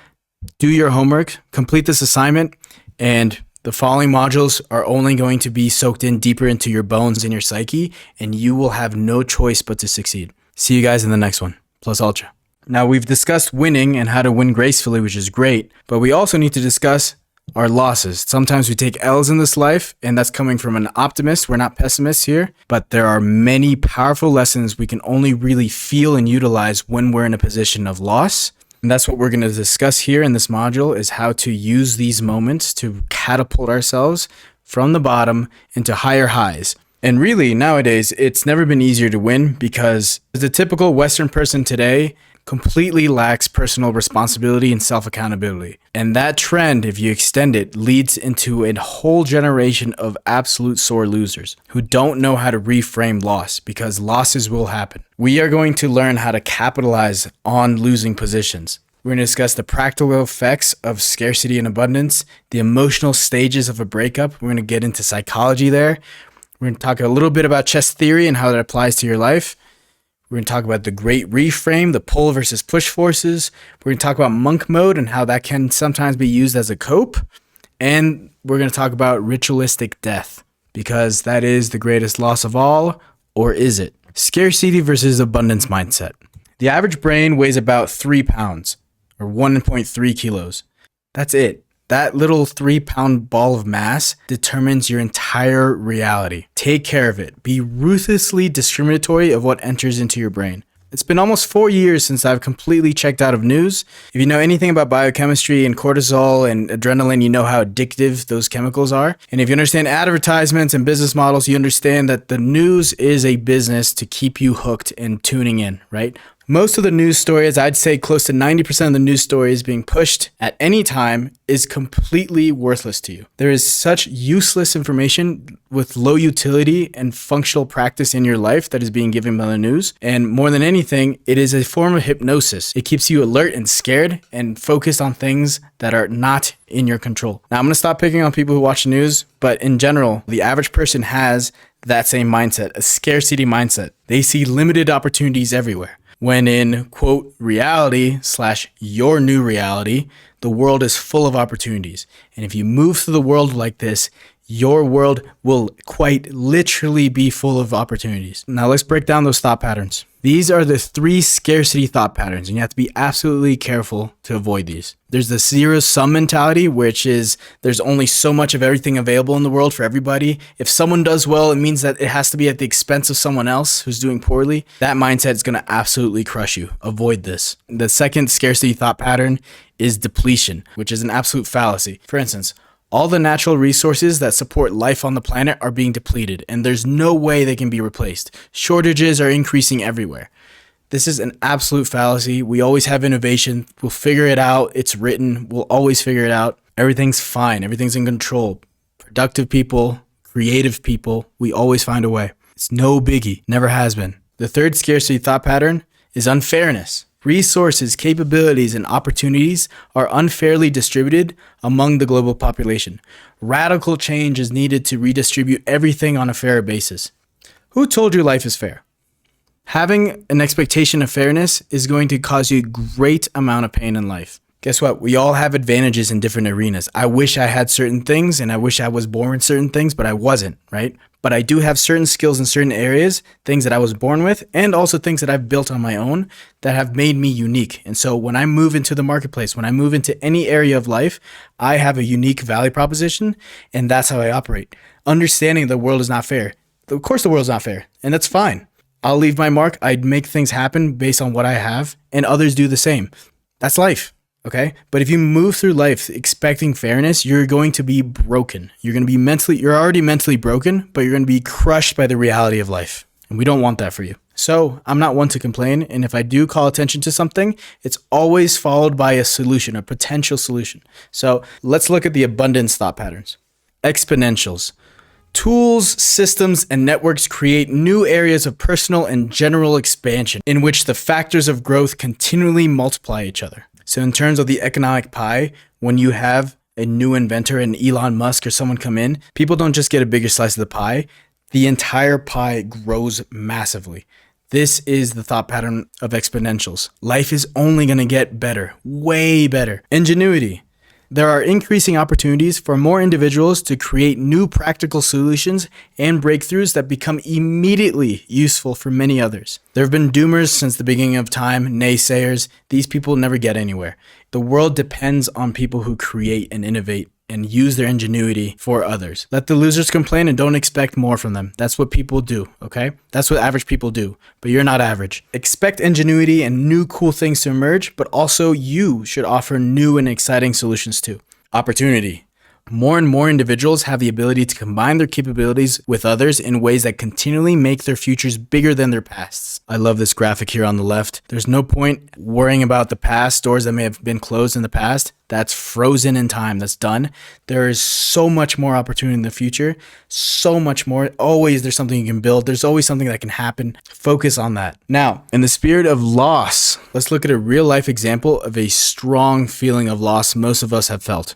Do your homework, complete this assignment, and the following modules are only going to be soaked in deeper into your bones and your psyche, and you will have no choice but to succeed. See you guys in the next one. Plus Ultra. Now, we've discussed winning and how to win gracefully, which is great, but we also need to discuss are losses. Sometimes we take L's in this life, and that's coming from an optimist. We're not pessimists here, but there are many powerful lessons we can only really feel and utilize when we're in a position of loss. And that's what we're going to discuss here in this module, is how to use these moments to catapult ourselves from the bottom into higher highs. And really, nowadays, it's never been easier to win, because the typical Western person today completely lacks personal responsibility and self-accountability. And that trend, if you extend it, leads into a whole generation of absolute sore losers who don't know how to reframe loss, because losses will happen. We are going to learn how to capitalize on losing positions. We're going to discuss the practical effects of scarcity and abundance, the emotional stages of a breakup. We're going to get into psychology there. We're going to talk a little bit about chess theory and how that applies to your life. We're going to talk about the great reframe, the pull versus push forces. We're going to talk about monk mode and how that can sometimes be used as a cope. And we're going to talk about ritualistic death, because that is the greatest loss of all, or is it? Scarcity versus abundance mindset. The average brain weighs about 3 pounds, or 1.3 kilos. That's it. That little 3-pound ball of mass determines your entire reality. Take care of it. Be ruthlessly discriminatory of what enters into your brain. It's been almost 4 years since I've completely checked out of news. If you know anything about biochemistry and cortisol and adrenaline, you know how addictive those chemicals are. And if you understand advertisements and business models, you understand that the news is a business to keep you hooked and tuning in, right? Most of the news stories, I'd say close to 90% of the news stories being pushed at any time, is completely worthless to you. There is such useless information with low utility and functional practice in your life that is being given by the news. And more than anything, it is a form of hypnosis. It keeps you alert and scared and focused on things that are not in your control. Now, I'm going to stop picking on people who watch the news, but in general, the average person has that same mindset, a scarcity mindset. They see limited opportunities everywhere. When in, quote, reality / your new reality, the world is full of opportunities. And if you move through the world like this, your world will quite literally be full of opportunities. Now let's break down those thought patterns. These are the 3 scarcity thought patterns, and you have to be absolutely careful to avoid these. There's the zero-sum mentality, which is there's only so much of everything available in the world for everybody. If someone does well, it means that it has to be at the expense of someone else who's doing poorly. That mindset is going to absolutely crush you. Avoid this. The second scarcity thought pattern is depletion, which is an absolute fallacy. For instance, all the natural resources that support life on the planet are being depleted, and there's no way they can be replaced. Shortages are increasing everywhere. This is an absolute fallacy. We always have innovation. We'll figure it out. It's written. We'll always figure it out. Everything's fine. Everything's in control. Productive people, creative people, we always find a way. It's no biggie. Never has been. The third scarcity thought pattern is unfairness. Resources, capabilities, and opportunities are unfairly distributed among the global population. Radical change is needed to redistribute everything on a fair basis. Who told you life is fair? Having an expectation of fairness is going to cause you a great amount of pain in life. Guess what? We all have advantages in different arenas. I wish I had certain things, and I wish I was born with certain things, but I wasn't, right? But I do have certain skills in certain areas, things that I was born with, and also things that I've built on my own that have made me unique. And so when I move into the marketplace, when I move into any area of life, I have a unique value proposition, and that's how I operate. Understanding the world is not fair. Of course the world's not fair, and that's fine. I'll leave my mark. I'd make things happen based on what I have, and others do the same. That's life. Okay. But if you move through life expecting fairness, you're going to be broken. You're already mentally broken, but you're going to be crushed by the reality of life. And we don't want that for you. So I'm not one to complain. And if I do call attention to something, it's always followed by a solution, a potential solution. So let's look at the abundance thought patterns. Exponentials. Tools, systems, and networks create new areas of personal and general expansion in which the factors of growth continually multiply each other. So in terms of the economic pie, when you have a new inventor, an Elon Musk or someone come in, people don't just get a bigger slice of the pie. The entire pie grows massively. This is the thought pattern of exponentials. Life is only going to get better, way better. Ingenuity. There are increasing opportunities for more individuals to create new practical solutions and breakthroughs that become immediately useful for many others. There have been doomers since the beginning of time, naysayers. These people never get anywhere. The world depends on people who create and innovate and use their ingenuity for others. Let the losers complain and don't expect more from them. That's what people do, okay? That's what average people do, but you're not average. Expect ingenuity and new cool things to emerge, but also you should offer new and exciting solutions too. Opportunity. More and more individuals have the ability to combine their capabilities with others in ways that continually make their futures bigger than their pasts. I love this graphic here on the left. There's no point worrying about the past, doors that may have been closed in the past. That's frozen in time. That's done. There is so much more opportunity in the future. So much more. Always there's something you can build. There's always something that can happen. Focus on that. Now, in the spirit of loss, let's look at a real life example of a strong feeling of loss most of us have felt.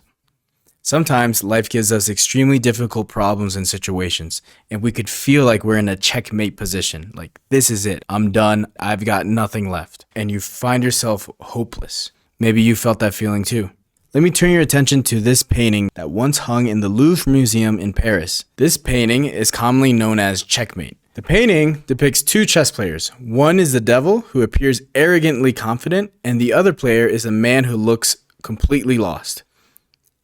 Sometimes life gives us extremely difficult problems and situations, and we could feel like we're in a checkmate position. Like, this is it. I'm done. I've got nothing left. And you find yourself hopeless. Maybe you felt that feeling too. Let me turn your attention to this painting that once hung in the Louvre Museum in Paris. This painting is commonly known as Checkmate. The painting depicts two chess players. One is the devil, who appears arrogantly confident, and the other player is a man who looks completely lost.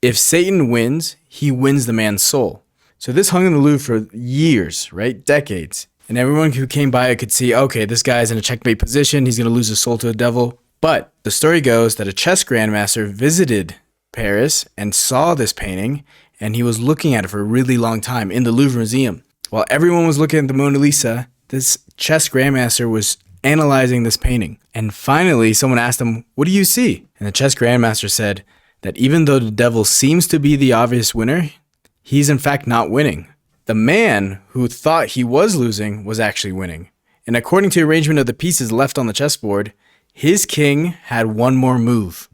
If Satan wins, he wins the man's soul. So this hung in the Louvre for years, right? Decades. And everyone who came by it could see, okay, this guy's in a checkmate position. He's going to lose his soul to the devil. But the story goes that a chess grandmaster visited Paris and saw this painting, and he was looking at it for a really long time in the Louvre Museum. While everyone was looking at the Mona Lisa, this chess grandmaster was analyzing this painting. And finally, someone asked him, "What do you see?" And the chess grandmaster said that even though the devil seems to be the obvious winner, he's in fact not winning. The man who thought he was losing was actually winning. And according to the arrangement of the pieces left on the chessboard, his king had one more move.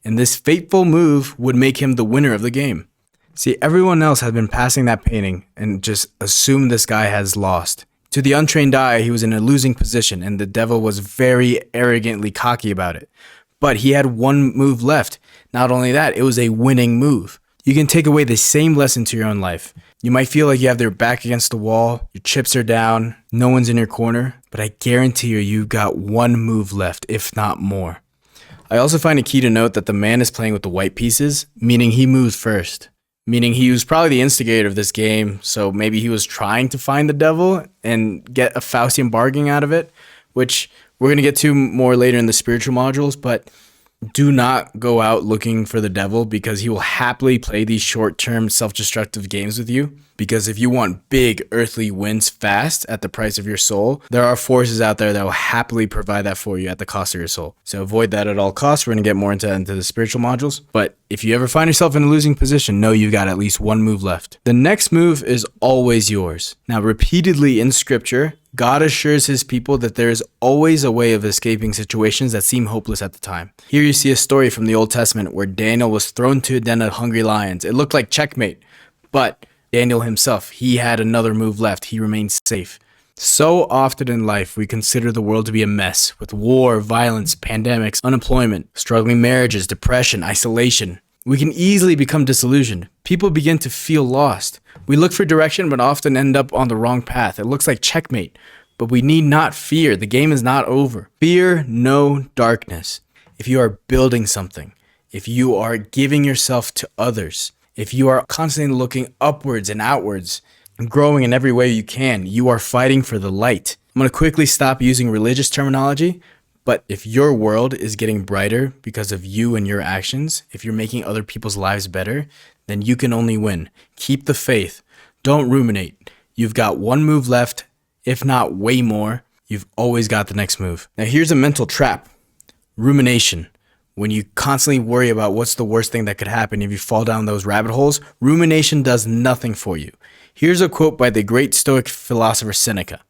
And this fateful move would make him the winner of the game. See, everyone else had been passing that painting and just assumed this guy has lost. To the untrained eye, he was in a losing position, and the devil was very arrogantly cocky about it. But he had one move left. Not only that, it was a winning move. You can take away the same lesson to your own life. You might feel like you have their back against the wall, your chips are down, no one's in your corner, but I guarantee you've got one move left, if not more. I also find it key to note that the man is playing with the white pieces, meaning he moved first. Meaning he was probably the instigator of this game, so maybe he was trying to find the devil and get a Faustian bargain out of it, which we're going to get to more later in the spiritual modules, but do not go out looking for the devil, because he will happily play these short-term self-destructive games with you. Because if you want big earthly wins fast at the price of your soul, there are forces out there that will happily provide that for you at the cost of your soul. So avoid that at all costs. We're going to get more into the spiritual modules. But if you ever find yourself in a losing position, know you've got at least one move left. The next move is always yours. Now, repeatedly in scripture, God assures his people that there is always a way of escaping situations that seem hopeless at the time. Here you see a story from the Old Testament where Daniel was thrown to a den of hungry lions. It looked like checkmate, but Daniel himself, he had another move left. He remained safe. So often in life, we consider the world to be a mess with war, violence, pandemics, unemployment, struggling marriages, depression, isolation. We can easily become disillusioned. People begin to feel lost. We look for direction, but often end up on the wrong path. It looks like checkmate, but we need not fear. The game is not over. Fear no darkness. If you are building something, if you are giving yourself to others, if you are constantly looking upwards and outwards and growing in every way you can, you are fighting for the light. I'm going to quickly stop using religious terminology. But if your world is getting brighter because of you and your actions, if you're making other people's lives better, then you can only win. Keep the faith. Don't ruminate. You've got one move left, if not way more. You've always got the next move. Now here's a mental trap. Rumination. When you constantly worry about what's the worst thing that could happen if you fall down those rabbit holes, rumination does nothing for you. Here's a quote by the great Stoic philosopher Seneca.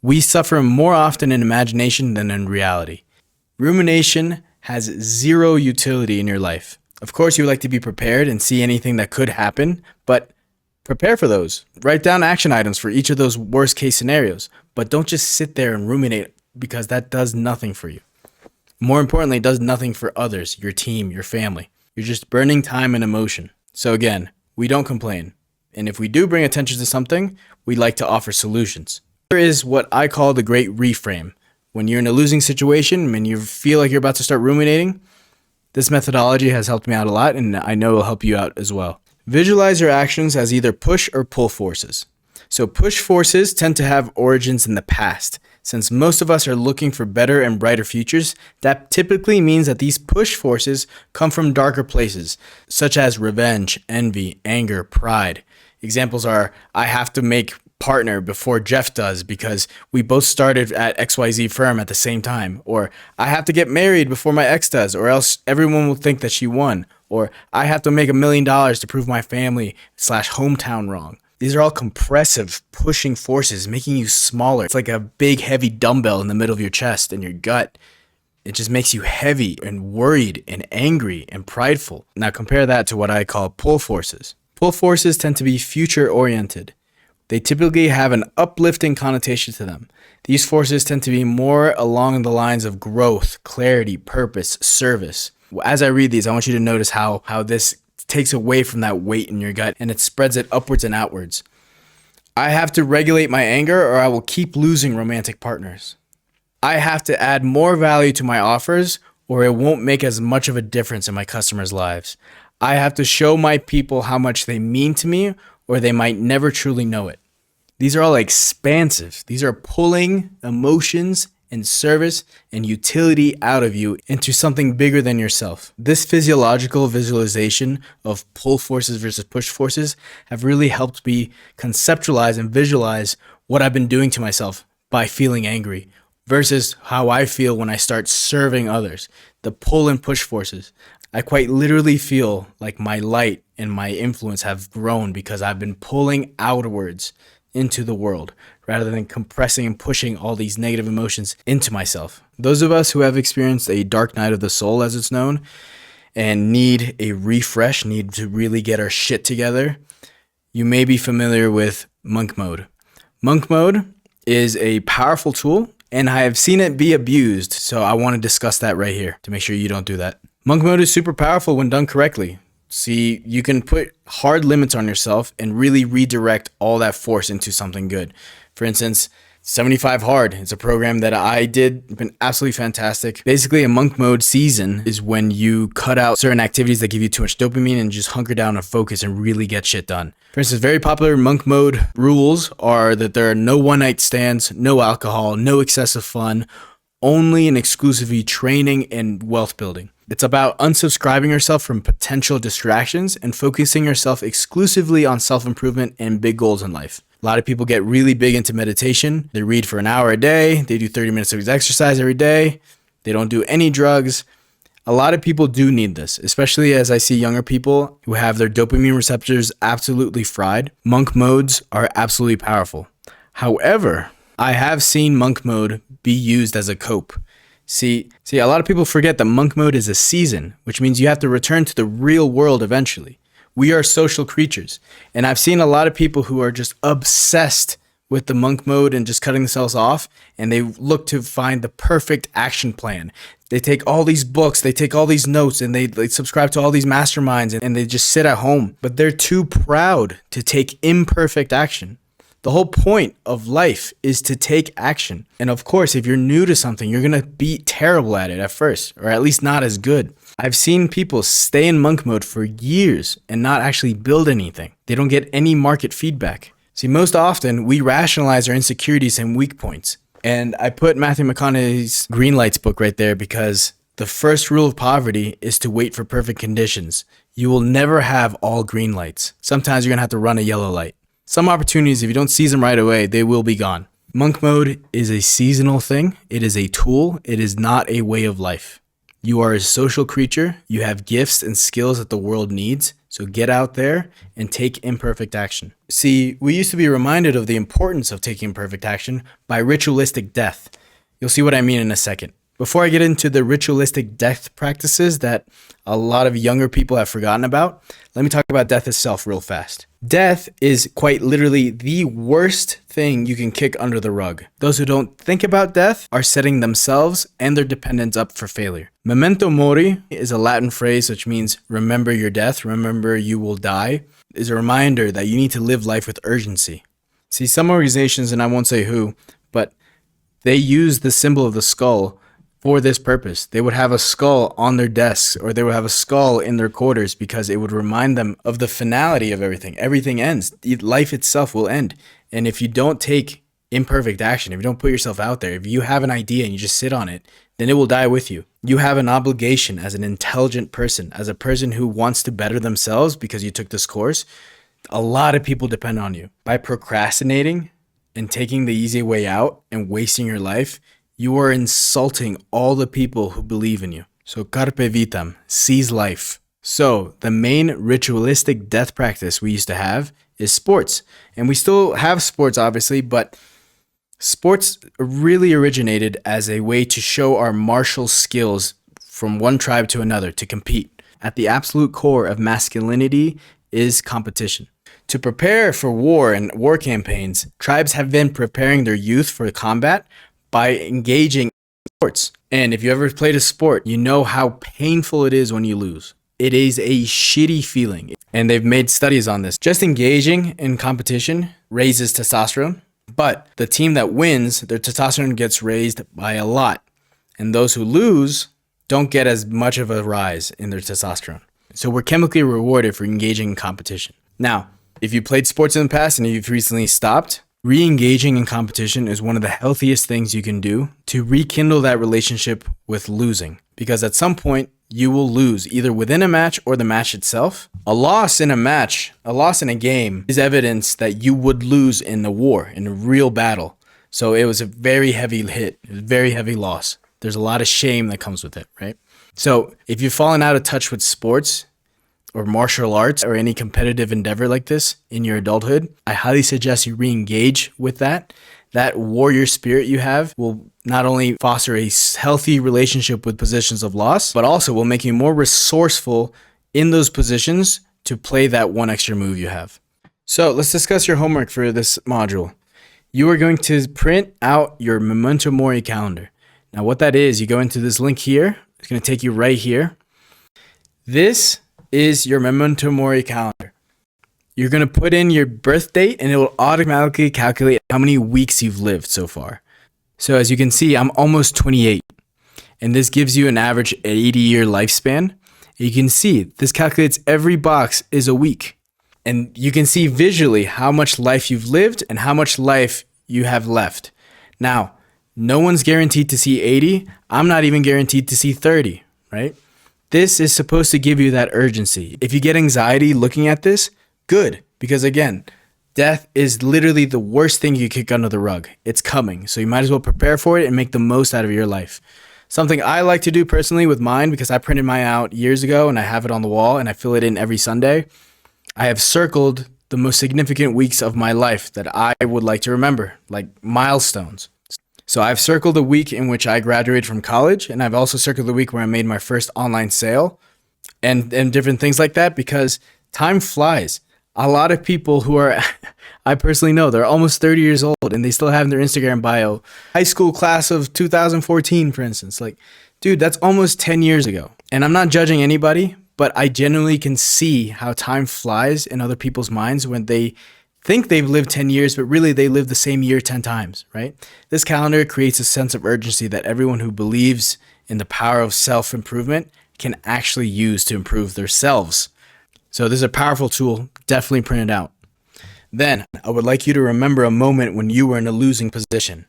We suffer more often in imagination than in reality. Rumination has zero utility in your life. Of course, you would like to be prepared and see anything that could happen, but prepare for those. Write down action items for each of those worst case scenarios, but don't just sit there and ruminate, because that does nothing for you. More importantly, it does nothing for others, your team, your family. You're just burning time and emotion. So again, we don't complain. And if we do bring attention to something, we like to offer solutions. There is what I call the great reframe. When you're in a losing situation and you feel like you're about to start ruminating, This methodology has helped me out a lot, and I know it will help you out as well. Visualize your actions as either push or pull forces. So push forces tend to have origins in the past. Since most of us are looking for better and brighter futures, that typically means that these push forces come from darker places, such as revenge, envy, anger, pride. Examples are, I have to make partner before Jeff does because we both started at XYZ firm at the same time. Or I have to get married before my ex does, or else everyone will think that she won. Or I have to make $1 million to prove my family/hometown wrong. These are all compressive, pushing forces, making you smaller. It's like a big, heavy dumbbell in the middle of your chest and your gut. It just makes you heavy and worried and angry and prideful. Now compare that to what I call pull forces. Pull forces tend to be future-oriented. They typically have an uplifting connotation to them. These forces tend to be more along the lines of growth, clarity, purpose, service. As I read these, I want you to notice how this takes away from that weight in your gut and it spreads it upwards and outwards. I have to regulate my anger or I will keep losing romantic partners. I have to add more value to my offers or it won't make as much of a difference in my customers' lives. I have to show my people how much they mean to me or they might never truly know it. These are all expansive. These are pulling emotions and service and utility out of you into something bigger than yourself. This physiological visualization of pull forces versus push forces have really helped me conceptualize and visualize what I've been doing to myself by feeling angry versus how I feel when I start serving others. The pull and push forces. I quite literally feel like my light and my influence have grown because I've been pulling outwards into the world rather than compressing and pushing all these negative emotions into myself. Those of us who have experienced a dark night of the soul, as it's known, and need a refresh, need to really get our shit together, you may be familiar with monk mode. Monk mode is a powerful tool, and I have seen it be abused, so I want to discuss that right here to make sure you don't do that. Monk mode is super powerful when done correctly. See, you can put hard limits on yourself and really redirect all that force into something good. For instance, 75 Hard. It's a program that I did. It's been absolutely fantastic. Basically, a monk mode season is when you cut out certain activities that give you too much dopamine and just hunker down and focus and really get shit done. For instance, very popular monk mode rules are that there are no one-night stands, no alcohol, no excessive fun, only and exclusively training and wealth building. It's about unsubscribing yourself from potential distractions and focusing yourself exclusively on self-improvement and big goals in life. A lot of people get really big into meditation. They read for an hour a day. They do 30 minutes of exercise every day. They don't do any drugs. A lot of people do need this, especially as I see younger people who have their dopamine receptors absolutely fried. Monk modes are absolutely powerful. However, I have seen monk mode be used as a cope. See, a lot of people forget that monk mode is a season, which means you have to return to the real world eventually. We are social creatures. And I've seen a lot of people who are just obsessed with the monk mode and just cutting themselves off, and they look to find the perfect action plan. They take all these books, they take all these notes, and they subscribe to all these masterminds, and they just sit at home. But they're too proud to take imperfect action. The whole point of life is to take action. And of course, if you're new to something, you're going to be terrible at it at first, or at least not as good. I've seen people stay in monk mode for years and not actually build anything. They don't get any market feedback. See, most often we rationalize our insecurities and weak points. And I put Matthew McConaughey's Green Lights book right there because the first rule of poverty is to wait for perfect conditions. You will never have all green lights. Sometimes you're going to have to run a yellow light. Some opportunities, if you don't seize them right away, they will be gone. Monk mode is a seasonal thing. It is a tool. It is not a way of life. You are a social creature. You have gifts and skills that the world needs. So get out there and take imperfect action. See, we used to be reminded of the importance of taking imperfect action by ritualistic death. You'll see what I mean in a second. Before I get into the ritualistic death practices that a lot of younger people have forgotten about, let me talk about death itself real fast. Death is quite literally the worst thing you can kick under the rug. Those who don't think about death are setting themselves and their dependents up for failure. Memento mori is a Latin phrase which means remember your death, remember you will die, is a reminder that you need to live life with urgency. See, some organizations, and I won't say who, but they use the symbol of the skull for this purpose. They would have a skull on their desks, or they would have a skull in their quarters, because it would remind them of the finality of everything. Everything ends. Life itself will end. And if you don't take imperfect action, if you don't put yourself out there, if you have an idea and you just sit on it, then it will die with you. You have an obligation as an intelligent person, as a person who wants to better themselves because you took this course. A lot of people depend on you. By procrastinating and taking the easy way out and wasting your life, you are insulting all the people who believe in you. So carpe vitam, seize life. So the main ritualistic death practice we used to have is sports. And we still have sports, obviously, but sports really originated as a way to show our martial skills from one tribe to another, to compete. At the absolute core of masculinity is competition. To prepare for war and war campaigns, tribes have been preparing their youth for combat by engaging in sports. And if you ever played a sport, you know how painful it is when you lose. It is a shitty feeling. And they've made studies on this. Just engaging in competition raises testosterone, but the team that wins, their testosterone gets raised by a lot. And those who lose don't get as much of a rise in their testosterone. So we're chemically rewarded for engaging in competition. Now, if you played sports in the past and you've recently stopped, re-engaging in competition is one of the healthiest things you can do to rekindle that relationship with losing. Because at some point, you will lose, either within a match or the match itself. A loss in a match, a loss in a game, is evidence that you would lose in a war, in a real battle. So it was a very heavy hit, a very heavy loss. There's a lot of shame that comes with it, right? So if you've fallen out of touch with sports or martial arts or any competitive endeavor like this in your adulthood, I highly suggest you re-engage with that. That warrior spirit you have will not only foster a healthy relationship with positions of loss, but also will make you more resourceful in those positions to play that one extra move you have. So let's discuss your homework for this module. You are going to print out your Memento Mori calendar. Now what that is, you go into this link here. It's going to take you right here. This is your Memento Mori calendar. You're going to put in your birth date and it will automatically calculate how many weeks you've lived so far. So as you can see, I'm almost 28. And this gives you an average 80-year lifespan. You can see this calculates every box is a week. And you can see visually how much life you've lived and how much life you have left. Now, no one's guaranteed to see 80. I'm not even guaranteed to see 30, right? This is supposed to give you that urgency. If you get anxiety looking at this, good. Because again, death is literally the worst thing you kick under the rug. It's coming. So you might as well prepare for it and make the most out of your life. Something I like to do personally with mine, because I printed mine out years ago and I have it on the wall and I fill it in every Sunday. I have circled the most significant weeks of my life that I would like to remember, like milestones. So I've circled the week in which I graduated from college, and I've also circled the week where I made my first online sale and different things like that, because time flies. A lot of people who are, I personally know, they're almost 30 years old and they still have in their Instagram bio, high school class of 2014, for instance. Like, dude, that's almost 10 years ago. And I'm not judging anybody, but I genuinely can see how time flies in other people's minds when they think they've lived 10 years, but really they lived the same year 10 times, right? This calendar creates a sense of urgency that everyone who believes in the power of self-improvement can actually use to improve themselves. So this is a powerful tool. Definitely print it out. Then I would like you to remember a moment when you were in a losing position.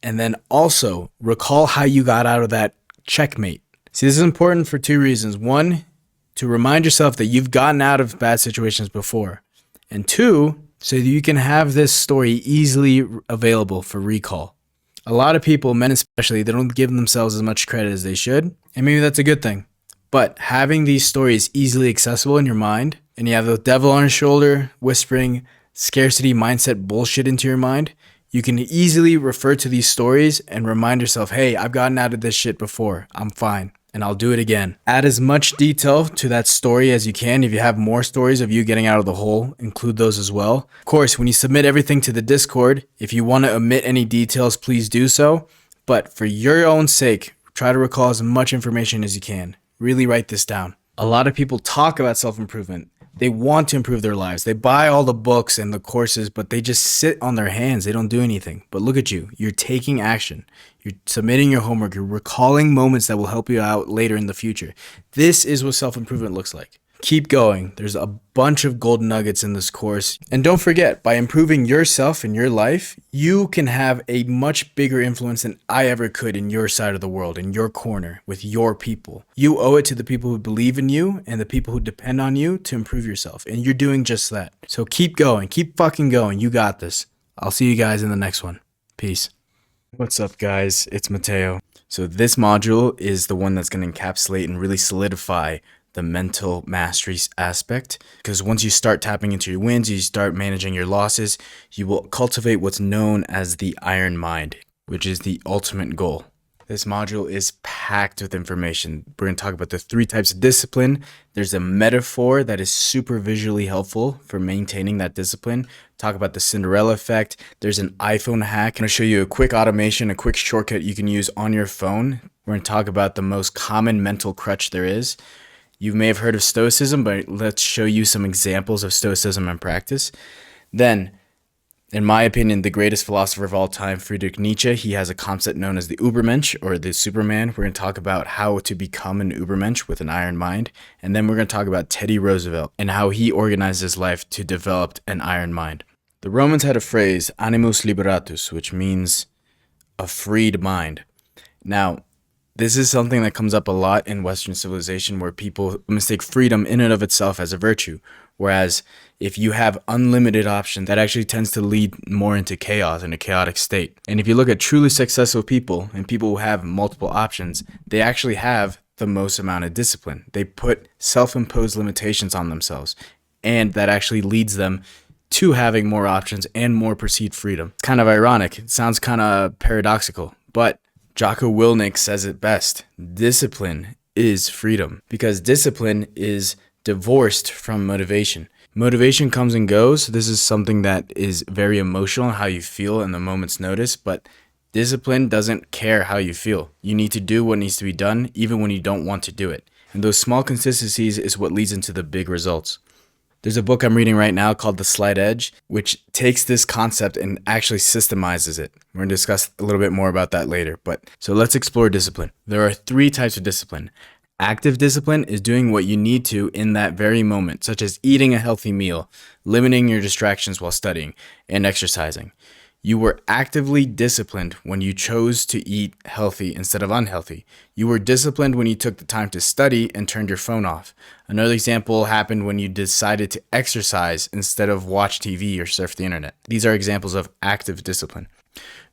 And then also recall how you got out of that checkmate. See, this is important for two reasons. One, to remind yourself that you've gotten out of bad situations before. And two, so that you can have this story easily available for recall. A lot of people, men especially, they don't give themselves as much credit as they should. And maybe that's a good thing. But having these stories easily accessible in your mind, and you have the devil on your shoulder whispering scarcity mindset bullshit into your mind, you can easily refer to these stories and remind yourself, hey, I've gotten out of this shit before. I'm fine. And I'll do it again. Add as much detail to that story as you can. If you have more stories of you getting out of the hole, include those as well. Of course, when you submit everything to the Discord, if you want to omit any details, please do so. But for your own sake, try to recall as much information as you can. Really write this down. A lot of people talk about self-improvement, They want to improve their lives. They buy all the books and the courses, but they just sit on their hands. They don't do anything. But look at you. You're taking action. You're submitting your homework. You're recalling moments that will help you out later in the future. This is what self-improvement looks like. Keep going. There's a bunch of golden nuggets in this course. And don't forget, by improving yourself and your life, you can have a much bigger influence than I ever could in your side of the world, in your corner, with your people. You owe it to the people who believe in you and the people who depend on you to improve yourself. And you're doing just that. So keep going. Keep fucking going. You got this. I'll see you guys in the next one. Peace. What's up, guys? It's Mateo. So this module is the one that's going to encapsulate and really solidify the mental mastery aspect, because once you start tapping into your wins, you start managing your losses, you will cultivate what's known as the iron mind, which is the ultimate goal. This module is packed with information. We're going to talk about the 3 types of discipline. There's a metaphor that is super visually helpful for maintaining that discipline. Talk about the Cinderella effect. There's an iPhone hack. I'm going to show you a quick automation, a quick shortcut you can use on your phone. We're going to talk about the most common mental crutch there is. You may have heard of Stoicism, but let's show you some examples of Stoicism in practice. Then, in my opinion, the greatest philosopher of all time, Friedrich Nietzsche, he has a concept known as the Übermensch, or the Superman. We're going to talk about how to become an Übermensch with an iron mind. And then we're going to talk about Teddy Roosevelt and how he organized his life to develop an iron mind. The Romans had a phrase, animus liberatus, which means a freed mind. Now, this is something that comes up a lot in Western civilization, where people mistake freedom in and of itself as a virtue. Whereas if you have unlimited options, that actually tends to lead more into chaos and a chaotic state. And if you look at truly successful people and people who have multiple options, they actually have the most amount of discipline. They put self-imposed limitations on themselves, and that actually leads them to having more options and more perceived freedom. It's kind of ironic. It sounds kind of paradoxical, but Jocko Willink says it best. Discipline is freedom, because discipline is divorced from motivation. Motivation comes and goes. This is something that is very emotional, how you feel in the moment's notice, but discipline doesn't care how you feel. You need to do what needs to be done, even when you don't want to do it. And those small consistencies is what leads into the big results. There's a book I'm reading right now called The Slight Edge, which takes this concept and actually systemizes it. We're going to discuss a little bit more about that later. So let's explore discipline. There are 3 types of discipline. Active discipline is doing what you need to in that very moment, such as eating a healthy meal, limiting your distractions while studying, and exercising. You were actively disciplined when you chose to eat healthy instead of unhealthy. You were disciplined when you took the time to study and turned your phone off. Another example happened when you decided to exercise instead of watch TV or surf the internet. These are examples of active discipline.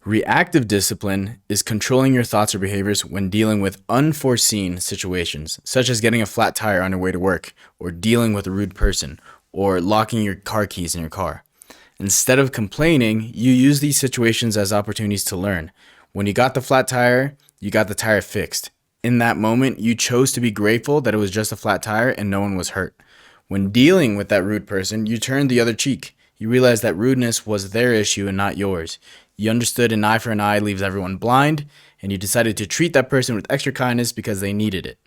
Reactive discipline is controlling your thoughts or behaviors when dealing with unforeseen situations, such as getting a flat tire on your way to work, or dealing with a rude person, or locking your car keys in your car. Instead of complaining, you use these situations as opportunities to learn. When you got the flat tire, you got the tire fixed. In that moment, you chose to be grateful that it was just a flat tire and no one was hurt. When dealing with that rude person, you turned the other cheek. You realized that rudeness was their issue and not yours. You understood an eye for an eye leaves everyone blind, and you decided to treat that person with extra kindness because they needed it.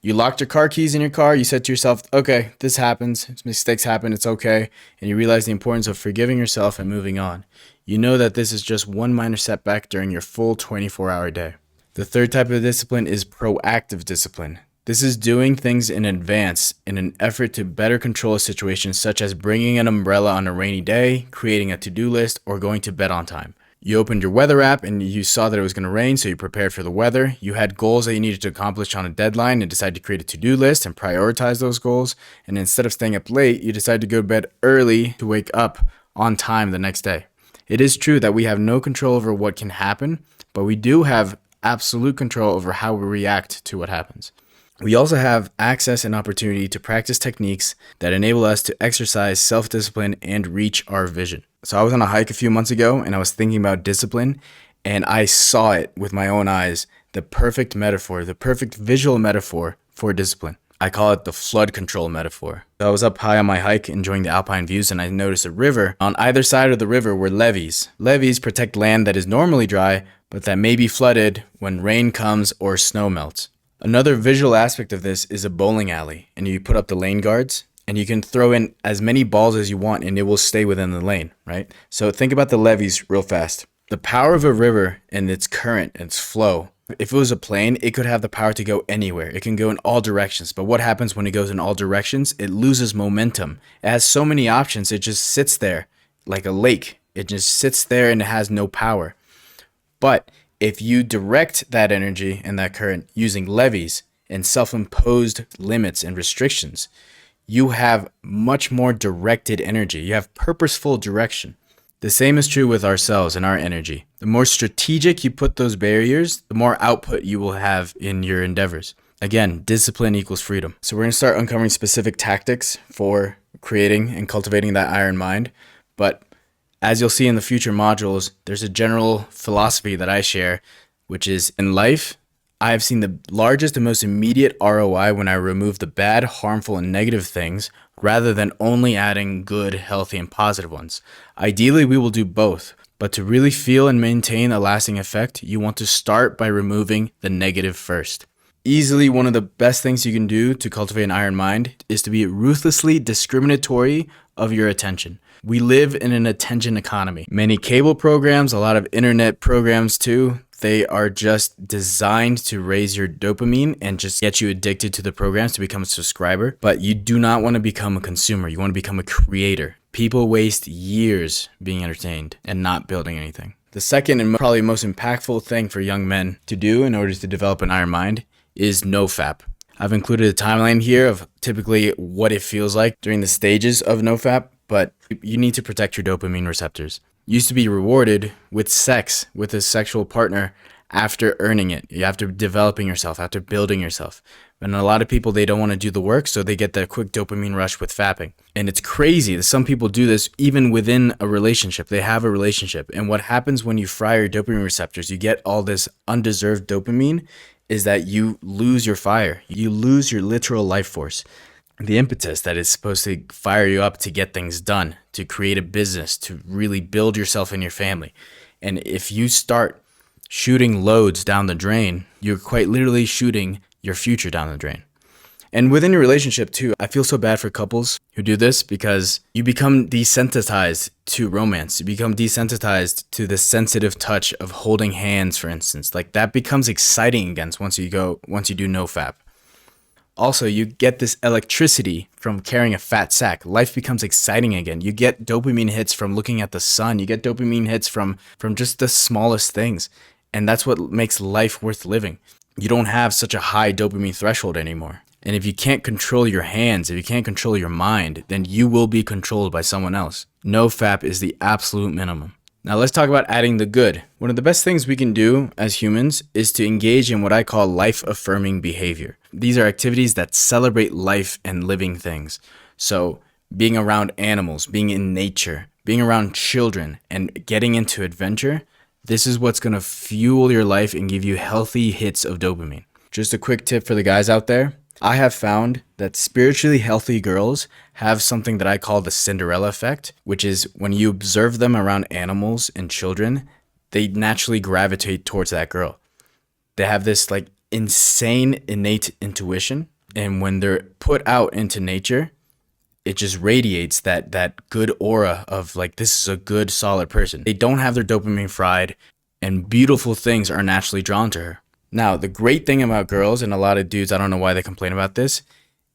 You locked your car keys in your car. You said to yourself, okay, this happens. Mistakes happen. It's okay. And you realize the importance of forgiving yourself and moving on. You know that this is just one minor setback during your full 24-hour day. The 3rd type of discipline is proactive discipline. This is doing things in advance in an effort to better control a situation, such as bringing an umbrella on a rainy day, creating a to-do list, or going to bed on time. You opened your weather app and you saw that it was going to rain, so you prepared for the weather. You had goals that you needed to accomplish on a deadline and decided to create a to-do list and prioritize those goals. And instead of staying up late, you decided to go to bed early to wake up on time the next day. It is true that we have no control over what can happen, but we do have absolute control over how we react to what happens. We also have access and opportunity to practice techniques that enable us to exercise self-discipline and reach our vision. So I was on a hike a few months ago and I was thinking about discipline, and I saw it with my own eyes, the perfect metaphor, the perfect visual metaphor for discipline. I call it the flood control metaphor. So I was up high on my hike enjoying the alpine views, and I noticed a river. On either side of the river were levees. Levees protect land that is normally dry, but that may be flooded when rain comes or snow melts. Another visual aspect of this is a bowling alley, and you put up the lane guards. and you can throw in as many balls as you want and it will stay within the lane, right? So think about the levees real fast. The power of a river and its current and its flow. If it was a plane, it could have the power to go anywhere. It can go in all directions. But what happens when it goes in all directions? It loses momentum. It has so many options. It just sits there like a lake. It just sits there and it has no power. But if you direct that energy and that current using levees and self-imposed limits and restrictions, you have much more directed energy. You have purposeful direction. The same is true with ourselves and our energy. The more strategic you put those barriers, the more output you will have in your endeavors. Again, discipline equals freedom. So we're going to start uncovering specific tactics for creating and cultivating that iron mind. But as you'll see in the future modules, there's a general philosophy that I share, which is in life, I have seen the largest and most immediate ROI when I remove the bad, harmful, and negative things rather than only adding good, healthy, and positive ones. Ideally, we will do both, but to really feel and maintain a lasting effect, you want to start by removing the negative first. Easily one of the best things you can do to cultivate an iron mind is to be ruthlessly discriminatory of your attention. We live in an attention economy. Many cable programs, a lot of internet programs too, they are just designed to raise your dopamine and just get you addicted to the programs to become a subscriber. But you do not want to become a consumer. You want to become a creator. People waste years being entertained and not building anything. The second and probably most impactful thing for young men to do in order to develop an iron mind is NoFap. I've included a timeline here of typically what it feels like during the stages of NoFap, but you need to protect your dopamine receptors. Used to be rewarded with sex with a sexual partner after earning it, after developing yourself, after building yourself. And a lot of people, they don't want to do the work, so they get that quick dopamine rush with fapping. And it's crazy that some people do this even within a relationship. They have a relationship. And what happens when you fry your dopamine receptors, you get all this undeserved dopamine, is that you lose your fire. You lose your literal life force. The impetus that is supposed to fire you up to get things done, to create a business, to really build yourself and your family. And if you start shooting loads down the drain, you're quite literally shooting your future down the drain. And within your relationship too, I feel so bad for couples who do this because you become desensitized to romance. You become desensitized to the sensitive touch of holding hands, for instance. Like that becomes exciting again once you do NoFap. Also, you get this electricity from carrying a fat sack. Life becomes exciting again. You get dopamine hits from looking at the sun. You get dopamine hits from just the smallest things. And that's what makes life worth living. You don't have such a high dopamine threshold anymore. And if you can't control your hands, if you can't control your mind, then you will be controlled by someone else. NoFap is the absolute minimum. Now let's talk about adding the good. One of the best things we can do as humans is to engage in what I call life-affirming behavior. These are activities that celebrate life and living things. So being around animals, being in nature, being around children, and getting into adventure, this is what's going to fuel your life and give you healthy hits of dopamine. Just a quick tip for the guys out there. I have found that spiritually healthy girls have something that I call the Cinderella effect, which is when you observe them around animals and children, they naturally gravitate towards that girl. They have this like insane innate intuition, and when they're put out into nature, it just radiates that good aura of like, this is a good, solid person. They don't have their dopamine fried, and beautiful things are naturally drawn to her. Now, the great thing about girls, and a lot of dudes, I don't know why they complain about this,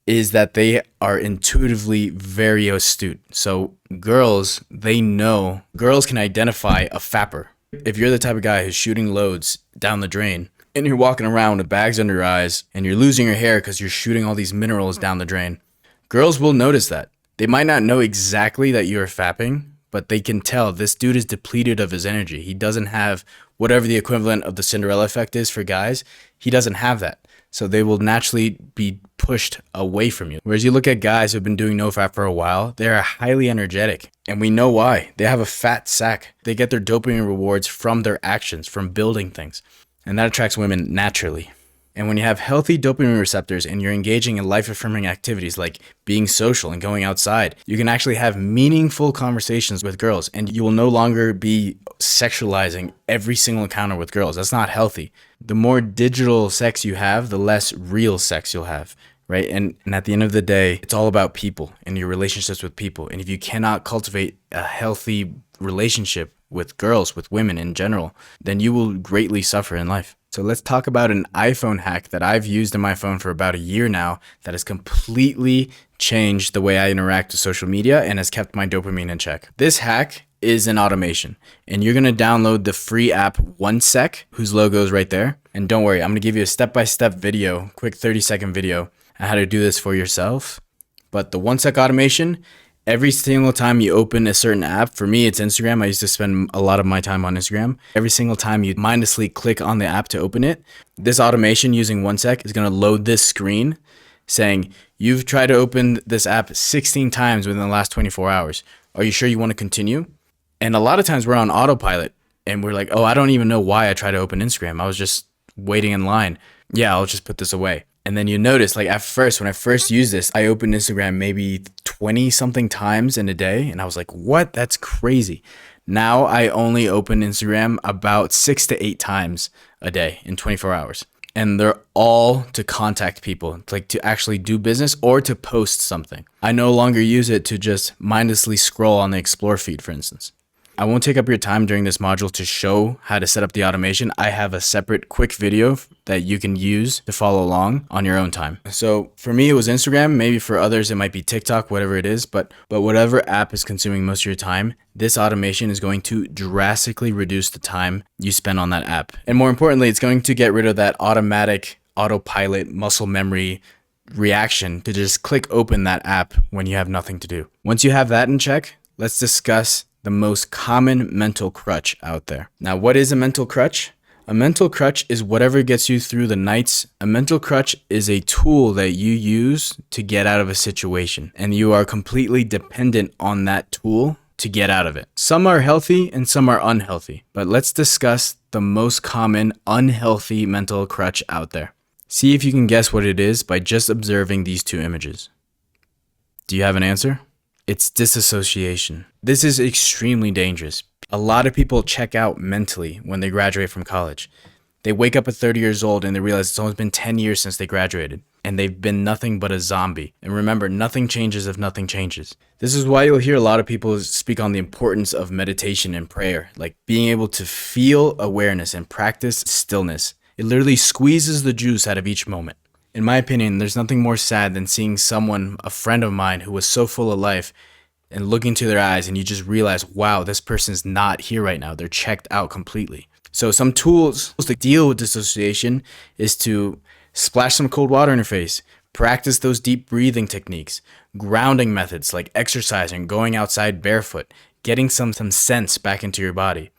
is that they are intuitively very astute. So girls, girls can identify a fapper. If you're the type of guy who's shooting loads down the drain, and you're walking around with bags under your eyes, and you're losing your hair because you're shooting all these minerals down the drain, girls will notice that. They might not know exactly that you're fapping, but they can tell this dude is depleted of his energy. He doesn't have whatever the equivalent of the Cinderella effect is for guys. He doesn't have that. So they will naturally be pushed away from you. Whereas you look at guys who've been doing NoFap for a while, they are highly energetic. And we know why. They have a fat sack. They get their dopamine rewards from their actions, from building things. And that attracts women naturally. And when you have healthy dopamine receptors and you're engaging in life-affirming activities like being social and going outside, you can actually have meaningful conversations with girls, and you will no longer be sexualizing every single encounter with girls. That's not healthy. The more digital sex you have, the less real sex you'll have. right? And at the end of the day, it's all about people and your relationships with people. And if you cannot cultivate a healthy relationship with girls, with women in general, then you will greatly suffer in life. So let's talk about an iPhone hack that I've used in my phone for about a year now that has completely changed the way I interact with social media and has kept my dopamine in check. This hack is an automation, and you're gonna download the free app OneSec, whose logo is right there. And don't worry, I'm gonna give you a step-by-step video, quick 30-second video on how to do this for yourself. But the OneSec automation, every single time you open a certain app, for me, it's Instagram. I used to spend a lot of my time on Instagram. Every single time you mindlessly click on the app to open it, this automation using OneSec is going to load this screen saying, you've tried to open this app 16 times within the last 24 hours. Are you sure you want to continue? And a lot of times we're on autopilot and we're like, oh, I don't even know why I tried to open Instagram. I was just waiting in line. Yeah, I'll just put this away. And then you notice, like at first, when I first used this, I opened Instagram maybe 20 something times in a day. And I was like, what? That's crazy. Now I only open Instagram about 6 to 8 times a day in 24 hours. And they're all to contact people, like to actually do business or to post something. I no longer use it to just mindlessly scroll on the Explore feed, for instance. I won't take up your time during this module to show how to set up the automation. I have a separate quick video that you can use to follow along on your own time. So for me, it was Instagram. Maybe for others, it might be TikTok, whatever it is. But whatever app is consuming most of your time, this automation is going to drastically reduce the time you spend on that app. And more importantly, it's going to get rid of that automatic autopilot muscle memory reaction to just click open that app when you have nothing to do. Once you have that in check, let's discuss the most common mental crutch out there. Now, what is a mental crutch? A mental crutch is whatever gets you through the nights. A mental crutch is a tool that you use to get out of a situation, and you are completely dependent on that tool to get out of it. Some are healthy and some are unhealthy, but let's discuss the most common unhealthy mental crutch out there. See if you can guess what it is by just observing these two images. Do you have an answer? It's disassociation. This is extremely dangerous. A lot of people check out mentally when they graduate from college. They wake up at 30 years old and they realize it's almost been 10 years since they graduated, and they've been nothing but a zombie. And remember, nothing changes if nothing changes. This is why you'll hear a lot of people speak on the importance of meditation and prayer, like being able to feel awareness and practice stillness. It literally squeezes the juice out of each moment. In my opinion, there's nothing more sad than seeing someone, a friend of mine, who was so full of life, and look into their eyes and you just realize, wow, this person's not here right now. They're checked out completely. So some tools to deal with dissociation is to splash some cold water in your face, practice those deep breathing techniques, grounding methods like exercising, going outside barefoot, getting some sense back into your body.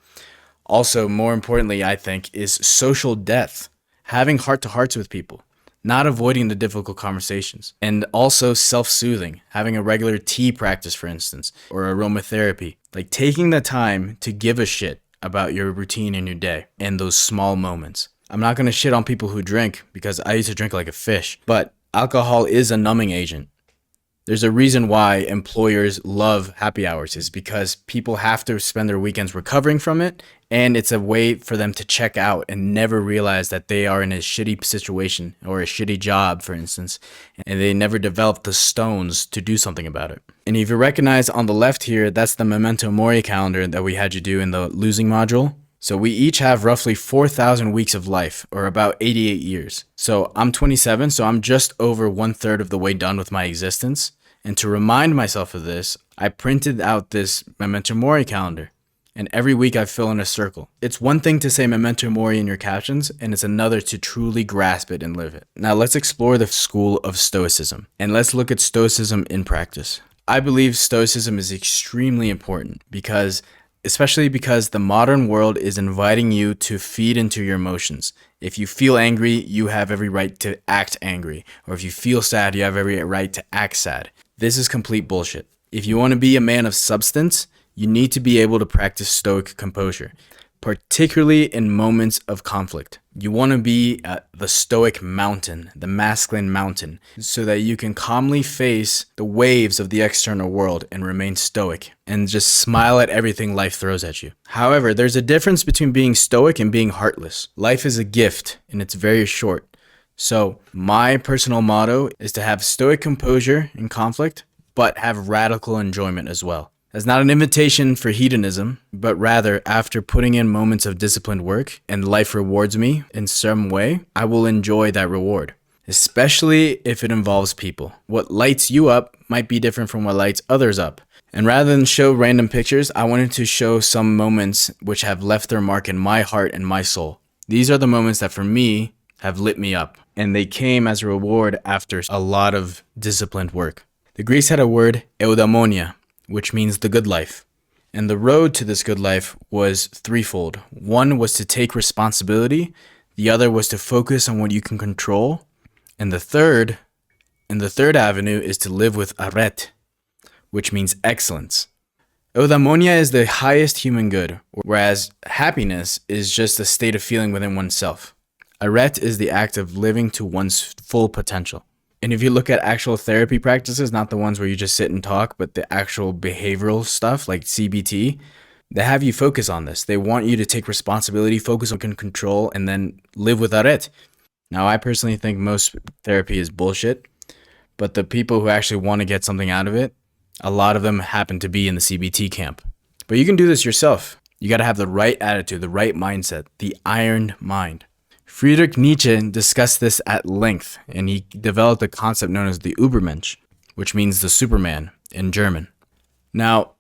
Also, more importantly, I think, is social depth, having heart-to-hearts with people, not avoiding the difficult conversations, and also self-soothing, having a regular tea practice, for instance, or aromatherapy, like taking the time to give a shit about your routine in your day and those small moments. I'm not going to shit on people who drink because I used to drink like a fish, but alcohol is a numbing agent. There's a reason why employers love happy hours, is because people have to spend their weekends recovering from it, and it's a way for them to check out and never realize that they are in a shitty situation or a shitty job, for instance, and they never developed the stones to do something about it. And if you recognize on the left here, that's the Memento Mori calendar that we had you do in the losing module. So we each have roughly 4,000 weeks of life, or about 88 years. So I'm 27, so I'm just over 1/3 of the way done with my existence. And to remind myself of this, I printed out this Memento Mori calendar. And every week I fill in a circle. It's one thing to say Memento Mori in your captions, and it's another to truly grasp it and live it. Now let's explore the school of Stoicism, and let's look at Stoicism in practice. I believe Stoicism is extremely important especially because the modern world is inviting you to feed into your emotions. If you feel angry, you have every right to act angry. Or if you feel sad, you have every right to act sad. This is complete bullshit. If you want to be a man of substance, you need to be able to practice stoic composure, particularly in moments of conflict. You want to be the stoic mountain, the masculine mountain, so that you can calmly face the waves of the external world and remain stoic and just smile at everything life throws at you. However, there's a difference between being stoic and being heartless. Life is a gift and it's very short. So my personal motto is to have stoic composure in conflict, but have radical enjoyment as well. That's not an invitation for hedonism, but rather after putting in moments of disciplined work and life rewards me in some way, I will enjoy that reward, especially if it involves people. What lights you up might be different from what lights others up. And rather than show random pictures, I wanted to show some moments which have left their mark in my heart and my soul. These are the moments that for me have lit me up, and they came as a reward after a lot of disciplined work. The Greeks had a word, eudaimonia, which means the good life. And the road to this good life was threefold. One was to take responsibility, the other was to focus on what you can control, and the third avenue is to live with arete, which means excellence. Eudaimonia is the highest human good, whereas happiness is just a state of feeling within oneself. Arete is the act of living to one's full potential. And if you look at actual therapy practices, not the ones where you just sit and talk, but the actual behavioral stuff like CBT, they have you focus on this. They want you to take responsibility, focus on control, and then live with arete. Now, I personally think most therapy is bullshit, but the people who actually want to get something out of it, a lot of them happen to be in the CBT camp. But you can do this yourself. You got to have the right attitude, the right mindset, the iron mind. Friedrich Nietzsche discussed this at length, and he developed a concept known as the Übermensch, which means the Superman in German. Now,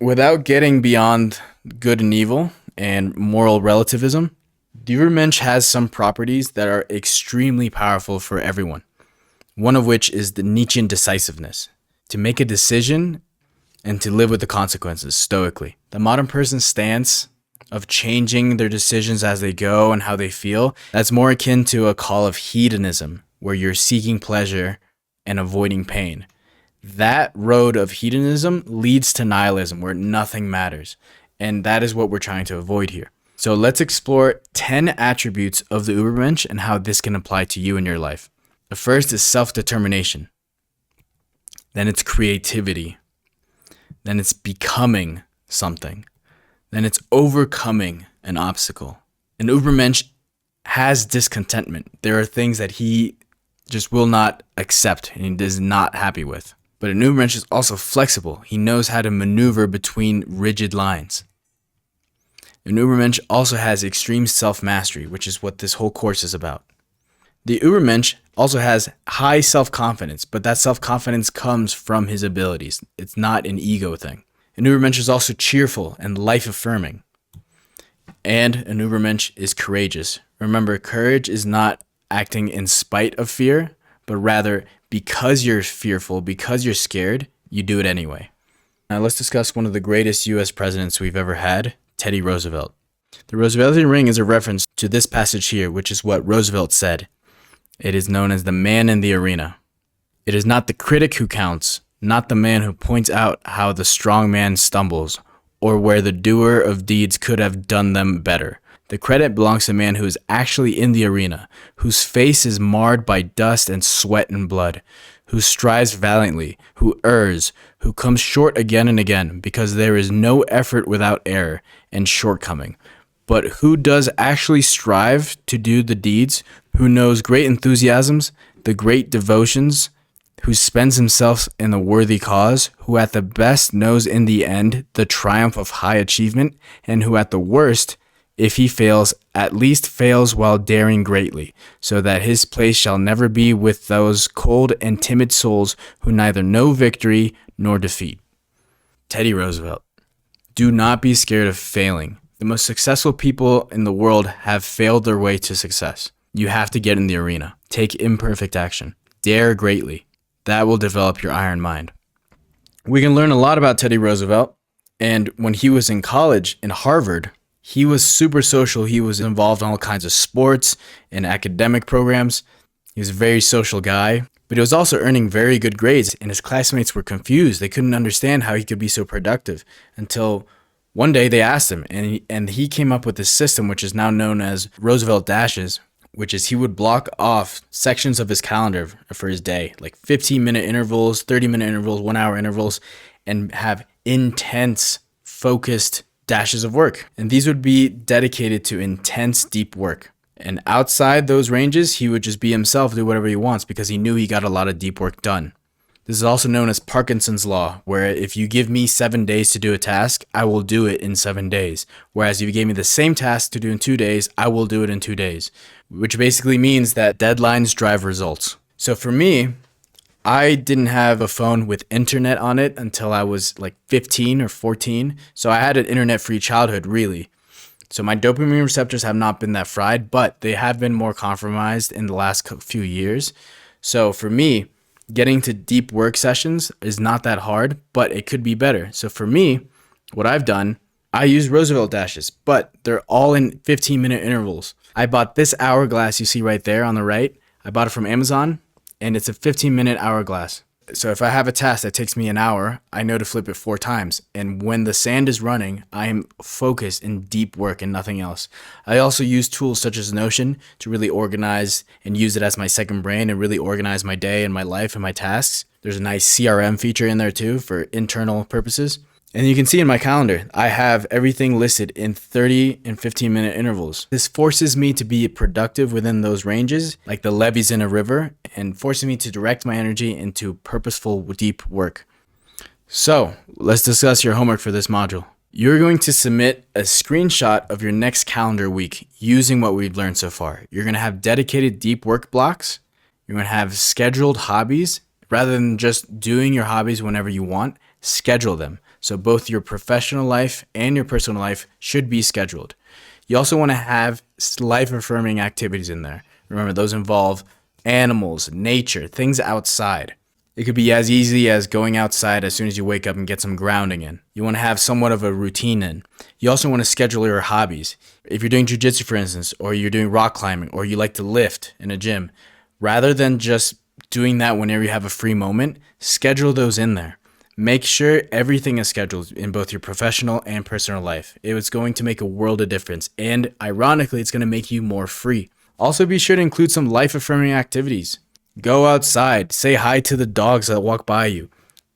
without getting beyond good and evil and moral relativism, the Übermensch has some properties that are extremely powerful for everyone. One of which is the Nietzschean decisiveness, to make a decision and to live with the consequences stoically. The modern person's stance of changing their decisions as they go and how they feel, that's more akin to a call of hedonism, where you're seeking pleasure and avoiding pain. That road of hedonism leads to nihilism, where nothing matters. And that is what we're trying to avoid here. So let's explore 10 attributes of the Übermensch and how this can apply to you in your life. The first is self-determination. Then it's creativity. Then it's becoming something. Then it's overcoming an obstacle. An Übermensch has discontentment. There are things that he just will not accept and he is not happy with. But an Übermensch is also flexible. He knows how to maneuver between rigid lines. An Übermensch also has extreme self-mastery, which is what this whole course is about. The Übermensch also has high self-confidence, but that self-confidence comes from his abilities. It's not an ego thing. An Übermensch is also cheerful and life-affirming. And an Übermensch is courageous. Remember, courage is not acting in spite of fear, but rather because you're fearful, because you're scared, you do it anyway. Now let's discuss one of the greatest US presidents we've ever had, Teddy Roosevelt. The Rooseveltian ring is a reference to this passage here, which is what Roosevelt said. It is known as the man in the arena. It is not the critic who counts, not the man who points out how the strong man stumbles, or where the doer of deeds could have done them better. The credit belongs to the man who is actually in the arena, whose face is marred by dust and sweat and blood, who strives valiantly, who errs, who comes short again and again, because there is no effort without error and shortcoming. But who does actually strive to do the deeds, who knows great enthusiasms, the great devotions, who spends himself in a worthy cause, who at the best knows in the end the triumph of high achievement, and who at the worst, if he fails, at least fails while daring greatly, so that his place shall never be with those cold and timid souls who neither know victory nor defeat. Teddy Roosevelt. Do not be scared of failing. The most successful people in the world have failed their way to success. You have to get in the arena. Take imperfect action. Dare greatly. That will develop your iron mind. We can learn a lot about Teddy Roosevelt. And when he was in college in Harvard, he was super social. He was involved in all kinds of sports and academic programs. He was a very social guy, but he was also earning very good grades, and his classmates were confused. They couldn't understand how he could be so productive until one day they asked him, and he came up with this system, which is now known as Roosevelt Dashes, which is he would block off sections of his calendar for his day, like 15-minute intervals, 30-minute intervals, 1-hour intervals, and have intense, focused dashes of work. And these would be dedicated to intense, deep work. And outside those ranges, he would just be himself, do whatever he wants because he knew he got a lot of deep work done. This is also known as Parkinson's Law, where if you give me 7 days to do a task, I will do it in 7 days. Whereas if you gave me the same task to do in 2 days, I will do it in 2 days, which basically means that deadlines drive results. So for me, I didn't have a phone with internet on it until I was like 15 or 14. So I had an internet-free childhood, really. So my dopamine receptors have not been that fried, but they have been more compromised in the last few years. So for me, getting to deep work sessions is not that hard, but it could be better. So for me, what I've done, I use Roosevelt dashes, but they're all in 15-minute intervals. I bought this hourglass you see right there on the right. I bought it from Amazon, and it's a 15-minute hourglass. So if I have a task that takes me an hour, I know to flip it 4 times. And when the sand is running, I am focused in deep work and nothing else. I also use tools such as Notion to really organize and use it as my second brain and really organize my day and my life and my tasks. There's a nice CRM feature in there too for internal purposes. And you can see in my calendar, I have everything listed in 30 and 15-minute intervals. This forces me to be productive within those ranges, like the levees in a river, and forcing me to direct my energy into purposeful, deep work. So let's discuss your homework for this module. You're going to submit a screenshot of your next calendar week using what we've learned so far. You're going to have dedicated deep work blocks. You're going to have scheduled hobbies. Rather than just doing your hobbies whenever you want, schedule them. So both your professional life and your personal life should be scheduled. You also want to have life-affirming activities in there. Remember, those involve animals, nature, things outside. It could be as easy as going outside as soon as you wake up and get some grounding in. You want to have somewhat of a routine in. You also want to schedule your hobbies. If you're doing jiu-jitsu, for instance, or you're doing rock climbing, or you like to lift in a gym, rather than just doing that whenever you have a free moment, schedule those in there. Make sure everything is scheduled in both your professional and personal life. It's going to make a world of difference. And ironically, it's going to make you more free. Also, be sure to include some life-affirming activities. Go outside. Say hi to the dogs that walk by you.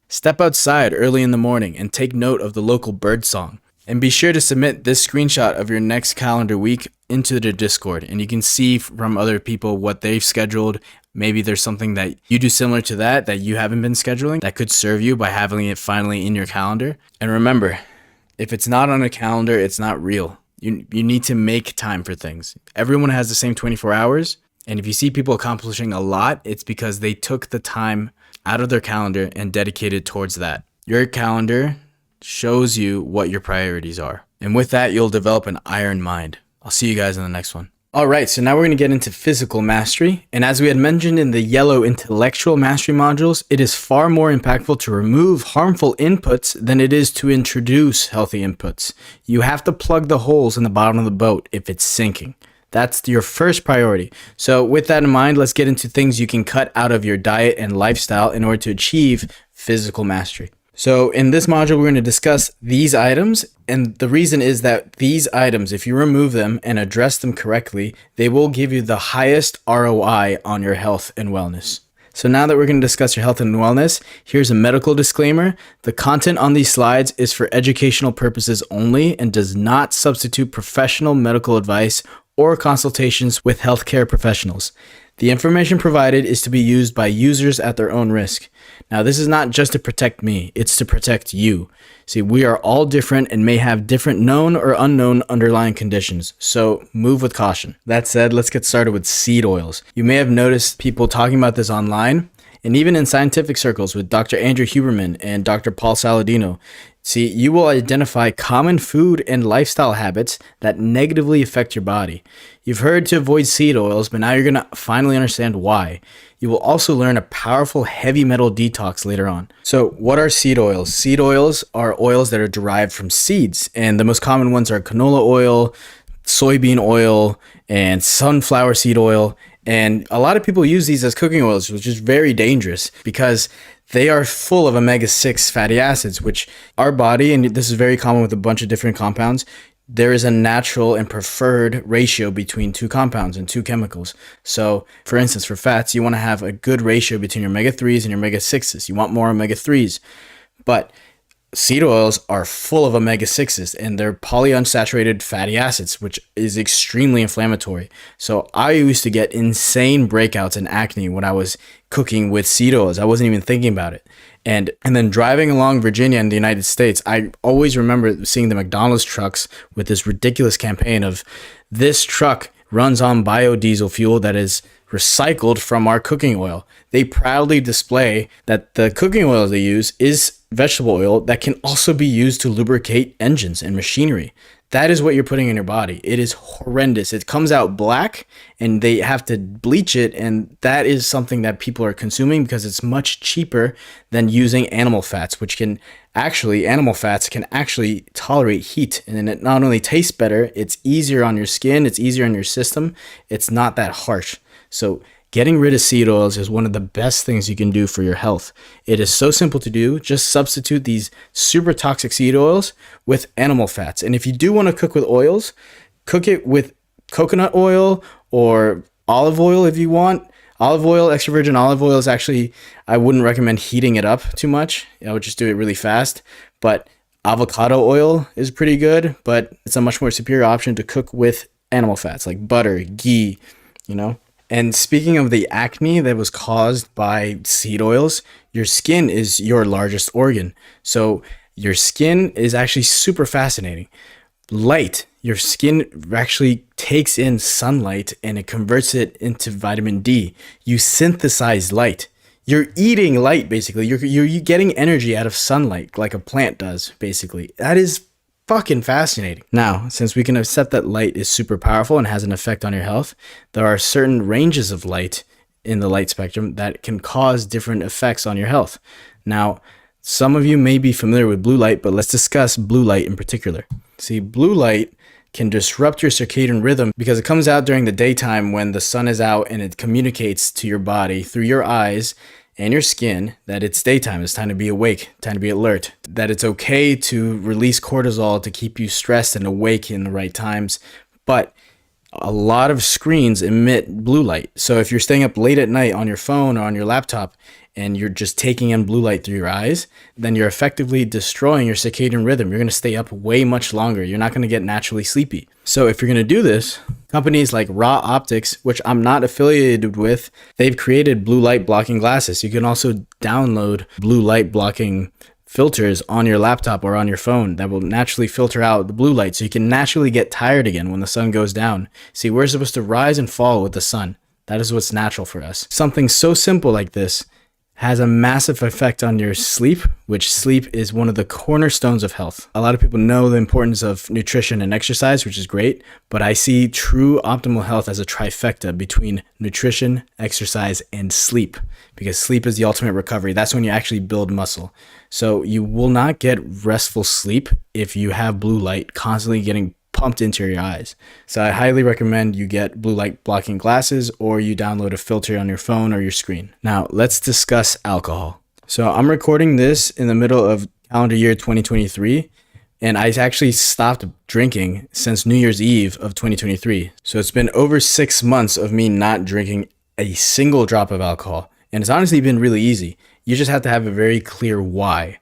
Step outside early in the morning and take note of the local bird song. And be sure to submit this screenshot of your next calendar week into the Discord. And you can see from other people what they've scheduled. Maybe there's something that you do similar to that you haven't been scheduling that could serve you by having it finally in your calendar. And remember, if it's not on a calendar, it's not real. You need to make time for things. Everyone has the same 24 hours. And if you see people accomplishing a lot, it's because they took the time out of their calendar and dedicated towards that. Your calendar shows you what your priorities are. And with that, you'll develop an iron mind. I'll see you guys in the next one. All right, so now we're going to get into physical mastery. And as we had mentioned in the yellow intellectual mastery modules, it is far more impactful to remove harmful inputs than it is to introduce healthy inputs. You have to plug the holes in the bottom of the boat if it's sinking. That's your first priority. So with that in mind, let's get into things you can cut out of your diet and lifestyle in order to achieve physical mastery. So in this module, we're going to discuss these items. And the reason is that these items, if you remove them and address them correctly, they will give you the highest ROI on your health and wellness. So now that we're going to discuss your health and wellness, here's a medical disclaimer. The content on these slides is for educational purposes only and does not substitute professional medical advice or consultations with healthcare professionals. The information provided is to be used by users at their own risk. Now, this is not just to protect me, it's to protect you. See, we are all different and may have different known or unknown underlying conditions, so move with caution. That said, let's get started with seed oils. You may have noticed people talking about this online and even in scientific circles with Dr. Andrew Huberman and Dr. Paul Saladino. See, you will identify common food and lifestyle habits that negatively affect your body. You've heard to avoid seed oils, but now you're going to finally understand why. You will also learn a powerful heavy metal detox later on. So what are seed oils? Seed oils are oils that are derived from seeds, and the most common ones are canola oil, soybean oil, and sunflower seed oil. And a lot of people use these as cooking oils, which is very dangerous because they are full of omega-6 fatty acids, which our body, and this is very common with a bunch of different compounds, there is a natural and preferred ratio between two compounds and two chemicals. So, for instance, for fats, you want to have a good ratio between your omega-3s and your omega-6s. You want more omega-3s. But seed oils are full of omega-6s and they're polyunsaturated fatty acids, which is extremely inflammatory. So I used to get insane breakouts and acne when I was cooking with seed oils. I wasn't even thinking about it. And then driving along Virginia in the United States, I always remember seeing the McDonald's trucks with this ridiculous campaign of this truck runs on biodiesel fuel that is recycled from our cooking oil. They proudly display that the cooking oil they use is vegetable oil that can also be used to lubricate engines and machinery. That is what you're putting in your body. It is horrendous. It comes out black and they have to bleach it. And that is something that people are consuming because it's much cheaper than using animal fats, which can actually, animal fats can actually tolerate heat. And then it not only tastes better, it's easier on your skin, it's easier on your system. It's not that harsh. So getting rid of seed oils is one of the best things you can do for your health. It is so simple to do. Just substitute these super toxic seed oils with animal fats. And if you do want to cook with oils, cook it with coconut oil or olive oil if you want. Olive oil, extra virgin olive oil is actually, I wouldn't recommend heating it up too much. I would just do it really fast. But avocado oil is pretty good, but it's a much more superior option to cook with animal fats like butter, ghee, you know. And speaking of the acne that was caused by seed oils, your skin is your largest organ. So your skin is actually super fascinating. Light, your skin actually takes in sunlight and it converts it into vitamin D. You synthesize light. You're eating light, basically. You're getting energy out of sunlight like a plant does, basically. That is fucking fascinating. Now, since we can accept that light is super powerful and has an effect on your health, there are certain ranges of light in the light spectrum that can cause different effects on your health. Now, some of you may be familiar with blue light, but let's discuss blue light in particular. See, blue light can disrupt your circadian rhythm because it comes out during the daytime when the sun is out and it communicates to your body through your eyes and your skin that it's daytime, it's time to be awake, time to be alert, that it's okay to release cortisol to keep you stressed and awake in the right times. But a lot of screens emit blue light. So if you're staying up late at night on your phone or on your laptop and you're just taking in blue light through your eyes, then you're effectively destroying your circadian rhythm. You're going to stay up way much longer. You're not going to get naturally sleepy. So if you're going to do this, companies like Raw Optics, which I'm not affiliated with, they've created blue light blocking glasses. You can also download blue light blocking filters on your laptop or on your phone that will naturally filter out the blue light so you can naturally get tired again when the sun goes down. See, we're supposed to rise and fall with the sun. That is what's natural for us. Something so simple like this has a massive effect on your sleep, which sleep is one of the cornerstones of health. A lot of people know the importance of nutrition and exercise, which is great, but I see true optimal health as a trifecta between nutrition, exercise, and sleep, because sleep is the ultimate recovery. That's when you actually build muscle. So you will not get restful sleep if you have blue light constantly getting pumped into your eyes. So I highly recommend you get blue light blocking glasses or you download a filter on your phone or your screen. Now let's discuss alcohol. So I'm recording this in the middle of calendar year 2023, and I actually stopped drinking since New Year's Eve of 2023. So it's been over 6 months of me not drinking a single drop of alcohol. And it's honestly been really easy. You just have to have a very clear why.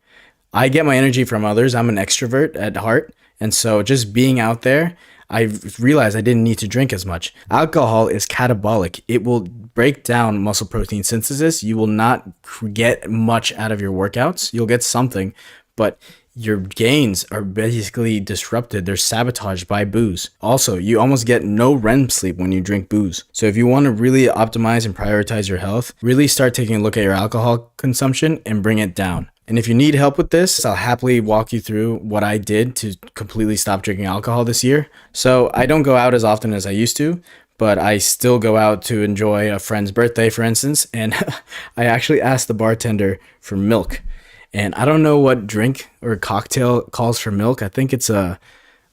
I get my energy from others. I'm an extrovert at heart. And so just being out there, I realized I didn't need to drink as much. Alcohol is catabolic. It will break down muscle protein synthesis. You will not get much out of your workouts. You'll get something, but your gains are basically disrupted. They're sabotaged by booze. Also, you almost get no REM sleep when you drink booze. So if you want to really optimize and prioritize your health, really start taking a look at your alcohol consumption and bring it down. And if you need help with this, I'll happily walk you through what I did to completely stop drinking alcohol this year. So I don't go out as often as I used to, but I still go out to enjoy a friend's birthday, for instance. And I actually asked the bartender for milk. And I don't know what drink or cocktail calls for milk. I think it's a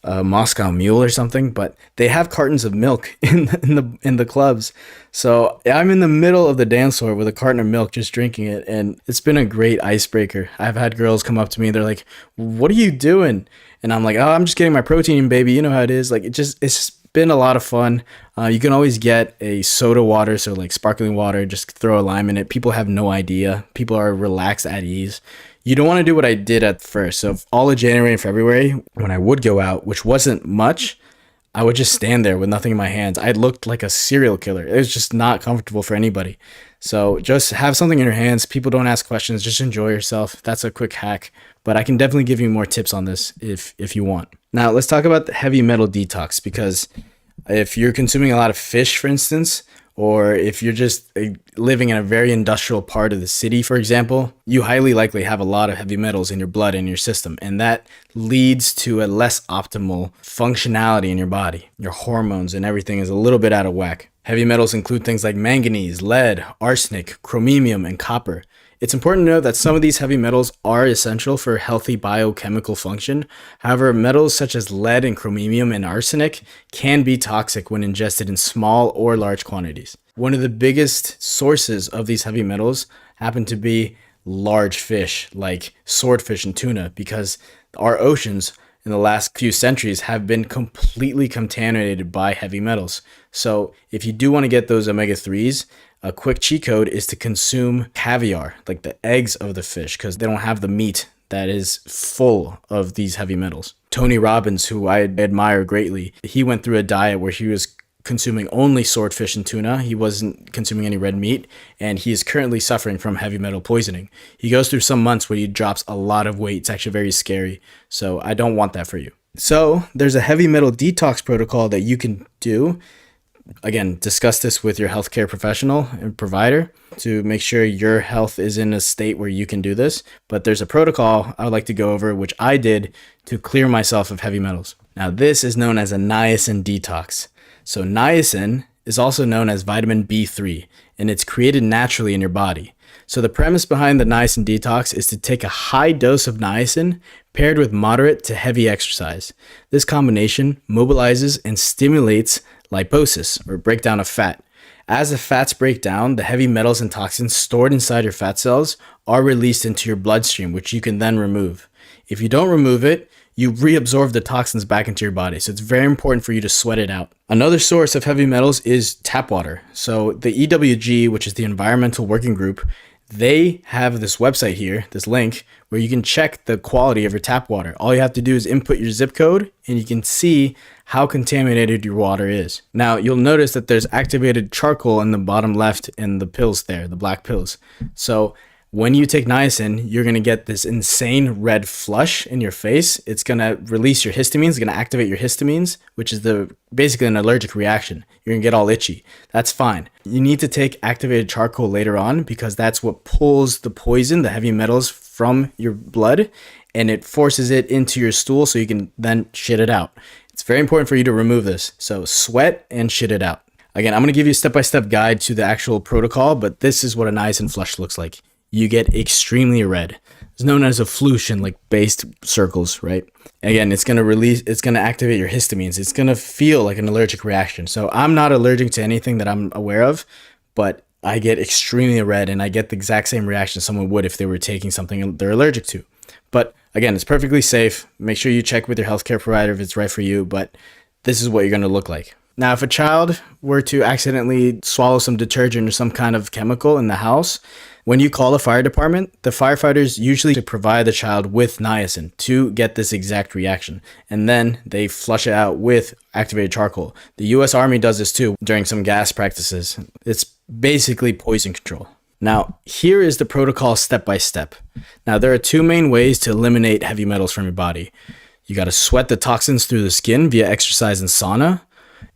Moscow Mule or something, but they have cartons of milk in the clubs. So I'm in the middle of the dance floor with a carton of milk, just drinking it, and it's been a great icebreaker. I've had girls come up to me, they're like, "What are you doing?" And I'm like, "Oh, I'm just getting my protein, baby. You know how it is." Like it's just been a lot of fun. You can always get a soda water, so like sparkling water, just throw a lime in it. People have no idea. People are relaxed at ease. You don't want to do what I did at first. So all of January and February, when I would go out, which wasn't much, I would just stand there with nothing in my hands. I looked like a serial killer. It was just not comfortable for anybody. So just have something in your hands. People don't ask questions. Just enjoy yourself. That's a quick hack. But I can definitely give you more tips on this if you want. Now let's talk about the heavy metal detox, because if you're consuming a lot of fish, for instance, or if you're just living in a very industrial part of the city, for example, you highly likely have a lot of heavy metals in your blood and your system, and that leads to a less optimal functionality in your body. Your hormones and everything is a little bit out of whack. Heavy metals include things like manganese, lead, arsenic, chromium, and copper. It's important to note that some of these heavy metals are essential for healthy biochemical function. However, metals such as lead and chromium and arsenic can be toxic when ingested in small or large quantities. One of the biggest sources of these heavy metals happen to be large fish like swordfish and tuna, because our oceans in the last few centuries have been completely contaminated by heavy metals. So if you do want to get those omega-3s, a quick cheat code is to consume caviar, like the eggs of the fish, because they don't have the meat that is full of these heavy metals. Tony Robbins, who I admire greatly, he went through a diet where he was consuming only swordfish and tuna. He wasn't consuming any red meat, and he is currently suffering from heavy metal poisoning. He goes through some months where he drops a lot of weight. It's actually very scary. So I don't want that for you. So there's a heavy metal detox protocol that you can do. Again, discuss this with your healthcare professional and provider to make sure your health is in a state where you can do this. But there's a protocol I would like to go over, which I did to clear myself of heavy metals. Now, this is known as a niacin detox. So niacin is also known as vitamin B3, and it's created naturally in your body. So the premise behind the niacin detox is to take a high dose of niacin paired with moderate to heavy exercise. This combination mobilizes and stimulates lipolysis, or breakdown of fat. As the fats break down, the heavy metals and toxins stored inside your fat cells are released into your bloodstream, which you can then remove. If you don't remove it, you reabsorb the toxins back into your body. So it's very important for you to sweat it out. Another source of heavy metals is tap water. So the EWG, which is the Environmental Working Group, they have this website here, this link, where you can check the quality of your tap water. All you have to do is input your zip code, and you can see how contaminated your water is. Now, you'll notice that there's activated charcoal in the bottom left in the pills there, the black pills. So when you take niacin, you're going to get this insane red flush in your face. It's going to release your histamines. It's going to activate your histamines, which is basically an allergic reaction. You're going to get all itchy. That's fine. You need to take activated charcoal later on, because that's what pulls the poison, the heavy metals, from your blood, and it forces it into your stool so you can then shit it out. It's very important for you to remove this. So sweat and shit it out. Again, I'm going to give you a step-by-step guide to the actual protocol, but this is what a niacin flush looks like. You get extremely red. It's known as a flush in like based circles, right? Again, it's going to activate your histamines. It's going to feel like an allergic reaction. So I'm not allergic to anything that I'm aware of, but I get extremely red, and I get the exact same reaction someone would if they were taking something they're allergic to. But again, it's perfectly safe. Make sure you check with your healthcare provider if it's right for you, but this is what you're going to look like. Now, if a child were to accidentally swallow some detergent or some kind of chemical in the house, when you call the fire department, the firefighters usually provide the child with niacin to get this exact reaction, and then they flush it out with activated charcoal. The US Army does this too during some gas practices. It's basically poison control. Now, here is the protocol step by step. Now, there are two main ways to eliminate heavy metals from your body. You got to sweat the toxins through the skin via exercise and sauna,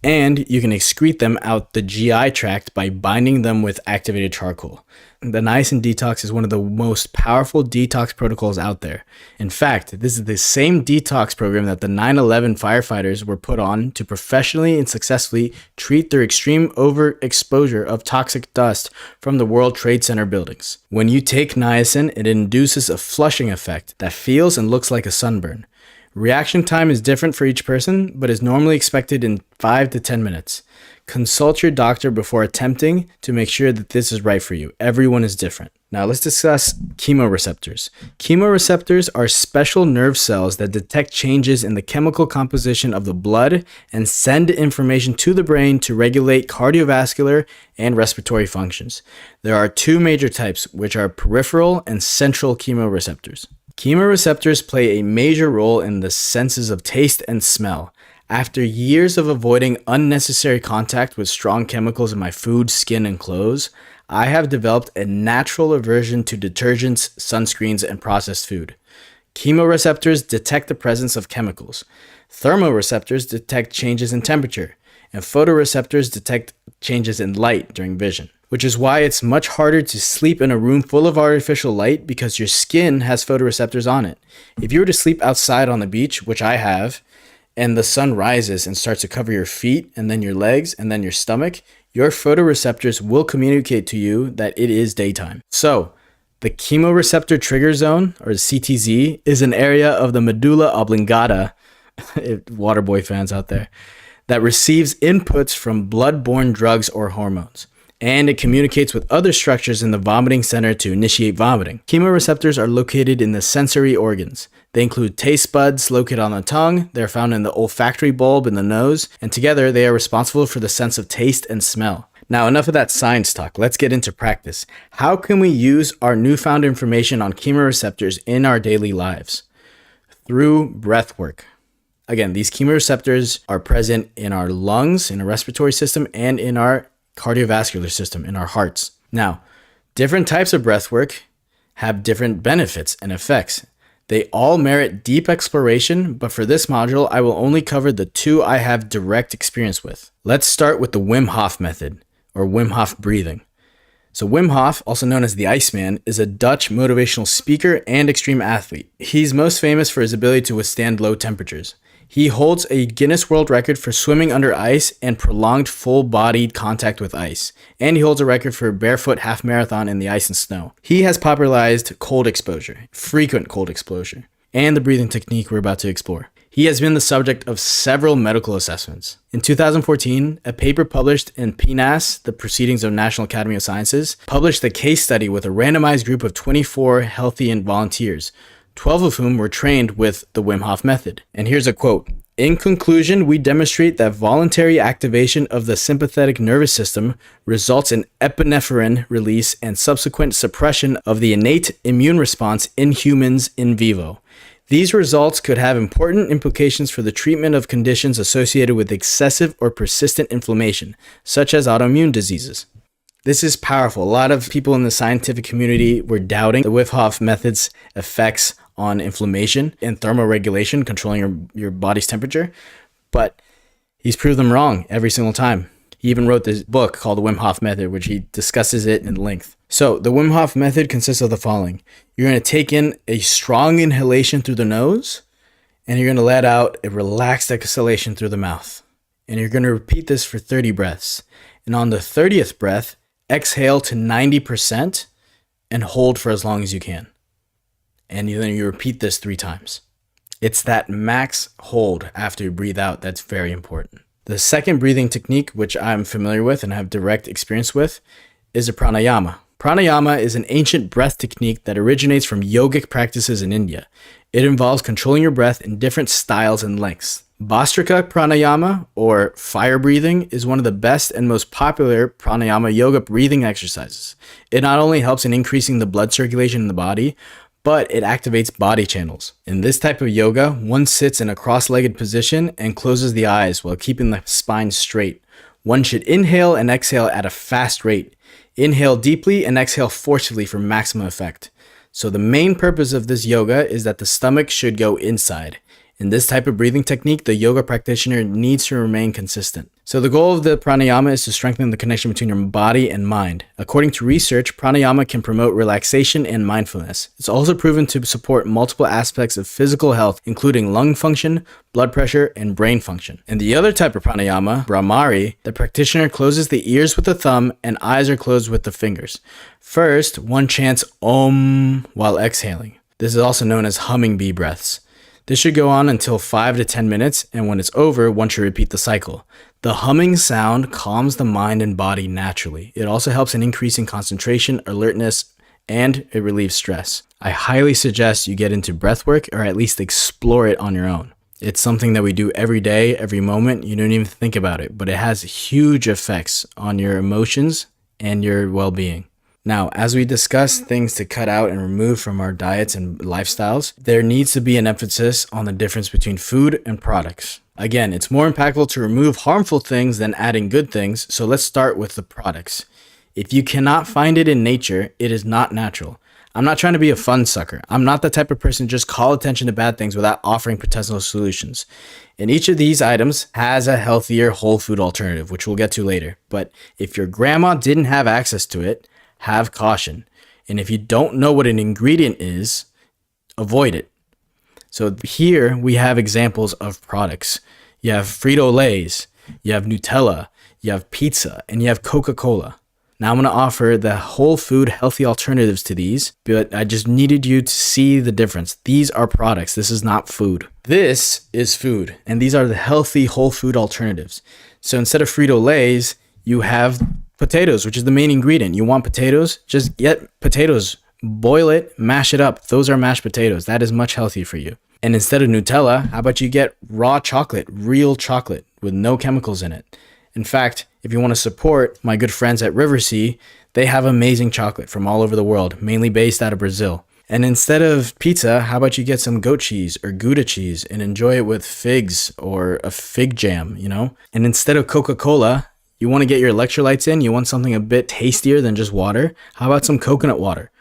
and you can excrete them out the GI tract by binding them with activated charcoal. The niacin detox is one of the most powerful detox protocols out there. In fact, this is the same detox program that the 9/11 firefighters were put on to professionally and successfully treat their extreme overexposure of toxic dust from the World Trade Center buildings. When you take niacin, it induces a flushing effect that feels and looks like a sunburn. Reaction time is different for each person, but is normally expected in 5 to 10 minutes. Consult your doctor before attempting to make sure that this is right for you. Everyone is different. Now let's discuss chemoreceptors. Chemoreceptors are special nerve cells that detect changes in the chemical composition of the blood and send information to the brain to regulate cardiovascular and respiratory functions. There are two major types, which are peripheral and central chemoreceptors. Chemoreceptors play a major role in the senses of taste and smell. After years of avoiding unnecessary contact with strong chemicals in my food, skin, and clothes, I have developed a natural aversion to detergents, sunscreens, and processed food. Chemoreceptors detect the presence of chemicals. Thermoreceptors detect changes in temperature, and photoreceptors detect changes in light during vision, which is why it's much harder to sleep in a room full of artificial light because your skin has photoreceptors on it. If you were to sleep outside on the beach, which I have, and the sun rises and starts to cover your feet and then your legs and then your stomach, your photoreceptors will communicate to you that it is daytime. So, the chemoreceptor trigger zone, or CTZ, is an area of the medulla oblongata, Waterboy fans out there, that receives inputs from blood-borne drugs or hormones. And it communicates with other structures in the vomiting center to initiate vomiting. Chemoreceptors are located in the sensory organs. They include taste buds located on the tongue, they're found in the olfactory bulb in the nose, and together they are responsible for the sense of taste and smell. Now, enough of that science talk, let's get into practice. How can we use our newfound information on chemoreceptors in our daily lives? Through breath work. Again, these chemoreceptors are present in our lungs, in our respiratory system, and in our cardiovascular system, in our hearts. Now, different types of breath work have different benefits and effects. They all merit deep exploration, but for this module, I will only cover the two I have direct experience with. Let's start with the Wim Hof method, or Wim Hof breathing. So Wim Hof, also known as the Iceman, is a Dutch motivational speaker and extreme athlete. He's most famous for his ability to withstand low temperatures. He holds a Guinness World Record for swimming under ice and prolonged full-bodied contact with ice. And he holds a record for a barefoot half marathon in the ice and snow. He has popularized cold exposure, frequent cold exposure, and the breathing technique we're about to explore. He has been the subject of several medical assessments. In 2014, a paper published in PNAS, the Proceedings of National Academy of Sciences, published a case study with a randomized group of 24 healthy volunteers, 12 of whom were trained with the Wim Hof method. And here's a quote. In conclusion, we demonstrate that voluntary activation of the sympathetic nervous system results in epinephrine release and subsequent suppression of the innate immune response in humans in vivo. These results could have important implications for the treatment of conditions associated with excessive or persistent inflammation, such as autoimmune diseases. This is powerful. A lot of people in the scientific community were doubting the Wim Hof method's effects on inflammation and thermoregulation, controlling your body's temperature, but he's proved them wrong every single time. He even wrote this book called The Wim Hof Method, which he discusses it in length. So the Wim Hof method consists of the following. You're going to take in a strong inhalation through the nose, and you're going to let out a relaxed exhalation through the mouth. And you're going to repeat this for 30 breaths. And on the 30th breath, exhale to 90% and hold for as long as you can. And then you repeat this 3 times. It's that max hold after you breathe out that's very important. The second breathing technique, which I'm familiar with and have direct experience with, is a pranayama. Pranayama is an ancient breath technique that originates from yogic practices in India. It involves controlling your breath in different styles and lengths. Bhastrika pranayama, or fire breathing, is one of the best and most popular pranayama yoga breathing exercises. It not only helps in increasing the blood circulation in the body, but it activates body channels. In this type of yoga, one sits in a cross-legged position and closes the eyes while keeping the spine straight. One should inhale and exhale at a fast rate. Inhale deeply and exhale forcefully for maximum effect. So the main purpose of this yoga is that the stomach should go inside. In this type of breathing technique, the yoga practitioner needs to remain consistent. So the goal of the pranayama is to strengthen the connection between your body and mind. According to research, pranayama can promote relaxation and mindfulness. It's also proven to support multiple aspects of physical health, including lung function, blood pressure, and brain function. In the other type of pranayama, Brahmari, the practitioner closes the ears with the thumb and eyes are closed with the fingers. First, one chants Om while exhaling. This is also known as humming bee breaths. This should go on until 5 to 10 minutes, and when it's over, one should repeat the cycle. The humming sound calms the mind and body naturally. It also helps in increasing concentration, alertness, and it relieves stress. I highly suggest you get into breathwork or at least explore it on your own. It's something that we do every day, every moment. You don't even think about it, but it has huge effects on your emotions and your well-being. Now, as we discuss things to cut out and remove from our diets and lifestyles, there needs to be an emphasis on the difference between food and products. Again, it's more impactful to remove harmful things than adding good things, so let's start with the products. If you cannot find it in nature, it is not natural. I'm not trying to be a fun sucker. I'm not the type of person to just call attention to bad things without offering potential solutions. And each of these items has a healthier whole food alternative, which we'll get to later. But if your grandma didn't have access to it, have caution. And if you don't know what an ingredient is, avoid it. So here we have examples of products. You have Frito-Lays, you have Nutella, you have pizza, and you have Coca-Cola. Now I'm going to offer the whole food healthy alternatives to these, but I just needed you to see the difference. These are products. This is not food. This is food, and these are the healthy whole food alternatives. So instead of Frito-Lays, you have potatoes, which is the main ingredient. You want potatoes? Just get potatoes, boil it, mash it up. Those are mashed potatoes. That is much healthier for you. And instead of Nutella, how about you get raw chocolate, real chocolate with no chemicals in it? In fact, if you want to support my good friends at Riversea, they have amazing chocolate from all over the world, mainly based out of Brazil. And instead of pizza, how about you get some goat cheese or Gouda cheese and enjoy it with figs or a fig jam, you know? And instead of Coca-Cola, you want to get your electrolytes in, you want something a bit tastier than just water, how about some coconut water?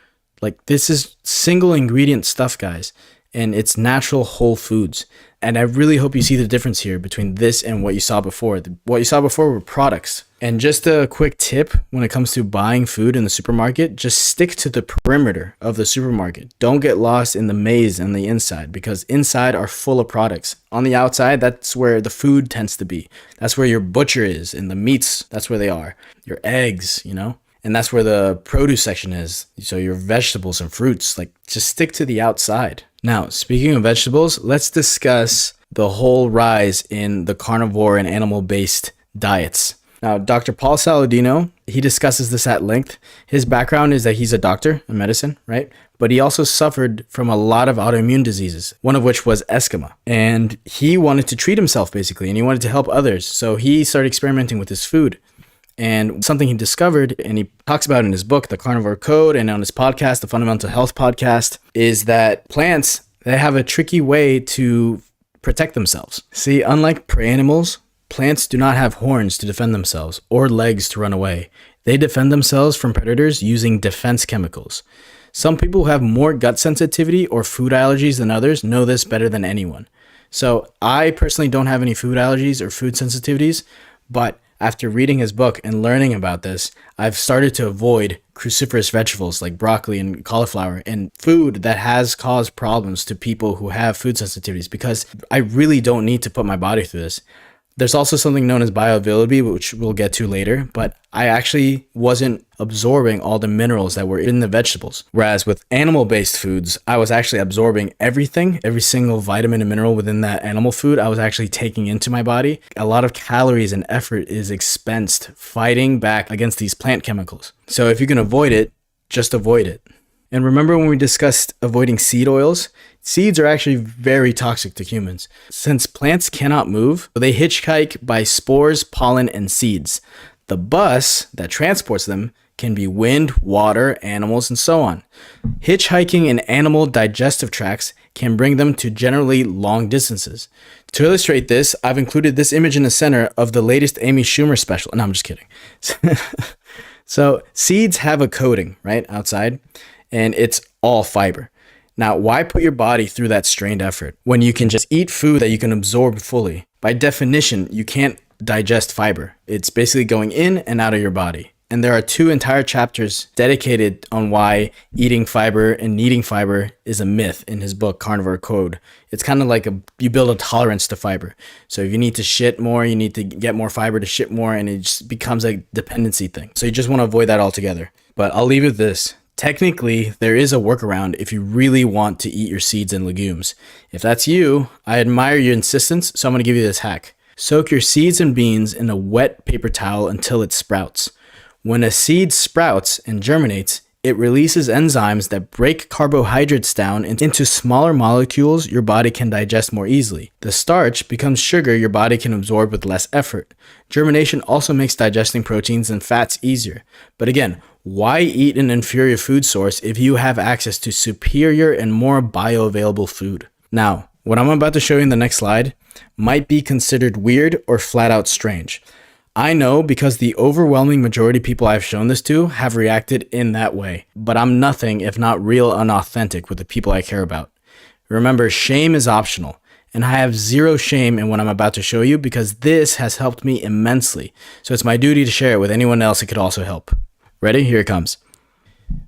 Like, this is single ingredient stuff, guys, and it's natural whole foods. And I really hope you see the difference here between this and what you saw before. What you saw before were products. And just a quick tip when it comes to buying food in the supermarket, just stick to the perimeter of the supermarket. Don't get lost in the maze on the inside, because inside are full of products. On the outside, that's where the food tends to be. That's where your butcher is, and the meats, that's where they are. Your eggs, you know? And that's where the produce section is. So your vegetables and fruits, like, just stick to the outside. Now, speaking of vegetables, let's discuss the whole rise in the carnivore and animal-based diets. Now, Dr. Paul Saladino, he discusses this at length. His background is that he's a doctor in medicine, right? But he also suffered from a lot of autoimmune diseases, one of which was eczema. And he wanted to treat himself, basically, and he wanted to help others. So he started experimenting with his food. And something he discovered, and he talks about in his book, The Carnivore Code, and on his podcast, the Fundamental Health Podcast, is that plants, they have a tricky way to protect themselves. See, unlike prey animals, plants do not have horns to defend themselves or legs to run away. They defend themselves from predators using defense chemicals. Some people who have more gut sensitivity or food allergies than others know this better than anyone. So I personally don't have any food allergies or food sensitivities, but after reading his book and learning about this, I've started to avoid cruciferous vegetables like broccoli and cauliflower and food that has caused problems to people who have food sensitivities, because I really don't need to put my body through this. There's also something known as bioavailability, which we'll get to later, but I actually wasn't absorbing all the minerals that were in the vegetables. Whereas with animal-based foods, I was actually absorbing everything, every single vitamin and mineral within that animal food, I was actually taking into my body. A lot of calories and effort is expensed fighting back against these plant chemicals. So if you can avoid it, just avoid it. And remember when we discussed avoiding seed oils? Seeds are actually very toxic to humans. Since plants cannot move, they hitchhike by spores, pollen, and seeds. The bus that transports them can be wind, water, animals, and so on. Hitchhiking in animal digestive tracts can bring them to generally long distances. To illustrate this, I've included this image in the center of the latest Amy Schumer special. No, I'm just kidding. So seeds have a coating, right, outside, and it's all fiber. Now, why put your body through that strained effort when you can just eat food that you can absorb fully? By definition, you can't digest fiber. It's basically going in and out of your body. And there are 2 entire chapters dedicated on why eating fiber and needing fiber is a myth in his book, Carnivore Code. It's kind of like you build a tolerance to fiber. So if you need to shit more, you need to get more fiber to shit more, and it just becomes a dependency thing. So you just want to avoid that altogether. But I'll leave it with this. Technically, there is a workaround if you really want to eat your seeds and legumes. If that's you, I admire your insistence, so I'm going to give you this hack. Soak your seeds and beans in a wet paper towel until it sprouts. When a seed sprouts and germinates, It releases enzymes that break carbohydrates down into smaller molecules your body can digest more easily. The starch becomes sugar your body can absorb with less effort. Germination also makes digesting proteins and fats easier. But again, why eat an inferior food source if you have access to superior and more bioavailable food? Now, what I'm about to show you in the next slide might be considered weird or flat out strange. I know because the overwhelming majority of people I've shown this to have reacted in that way, but I'm nothing if not real and authentic with the people I care about. Remember, shame is optional, and I have zero shame in what I'm about to show you because this has helped me immensely, so it's my duty to share it with anyone else it could also help. Ready? Here it comes.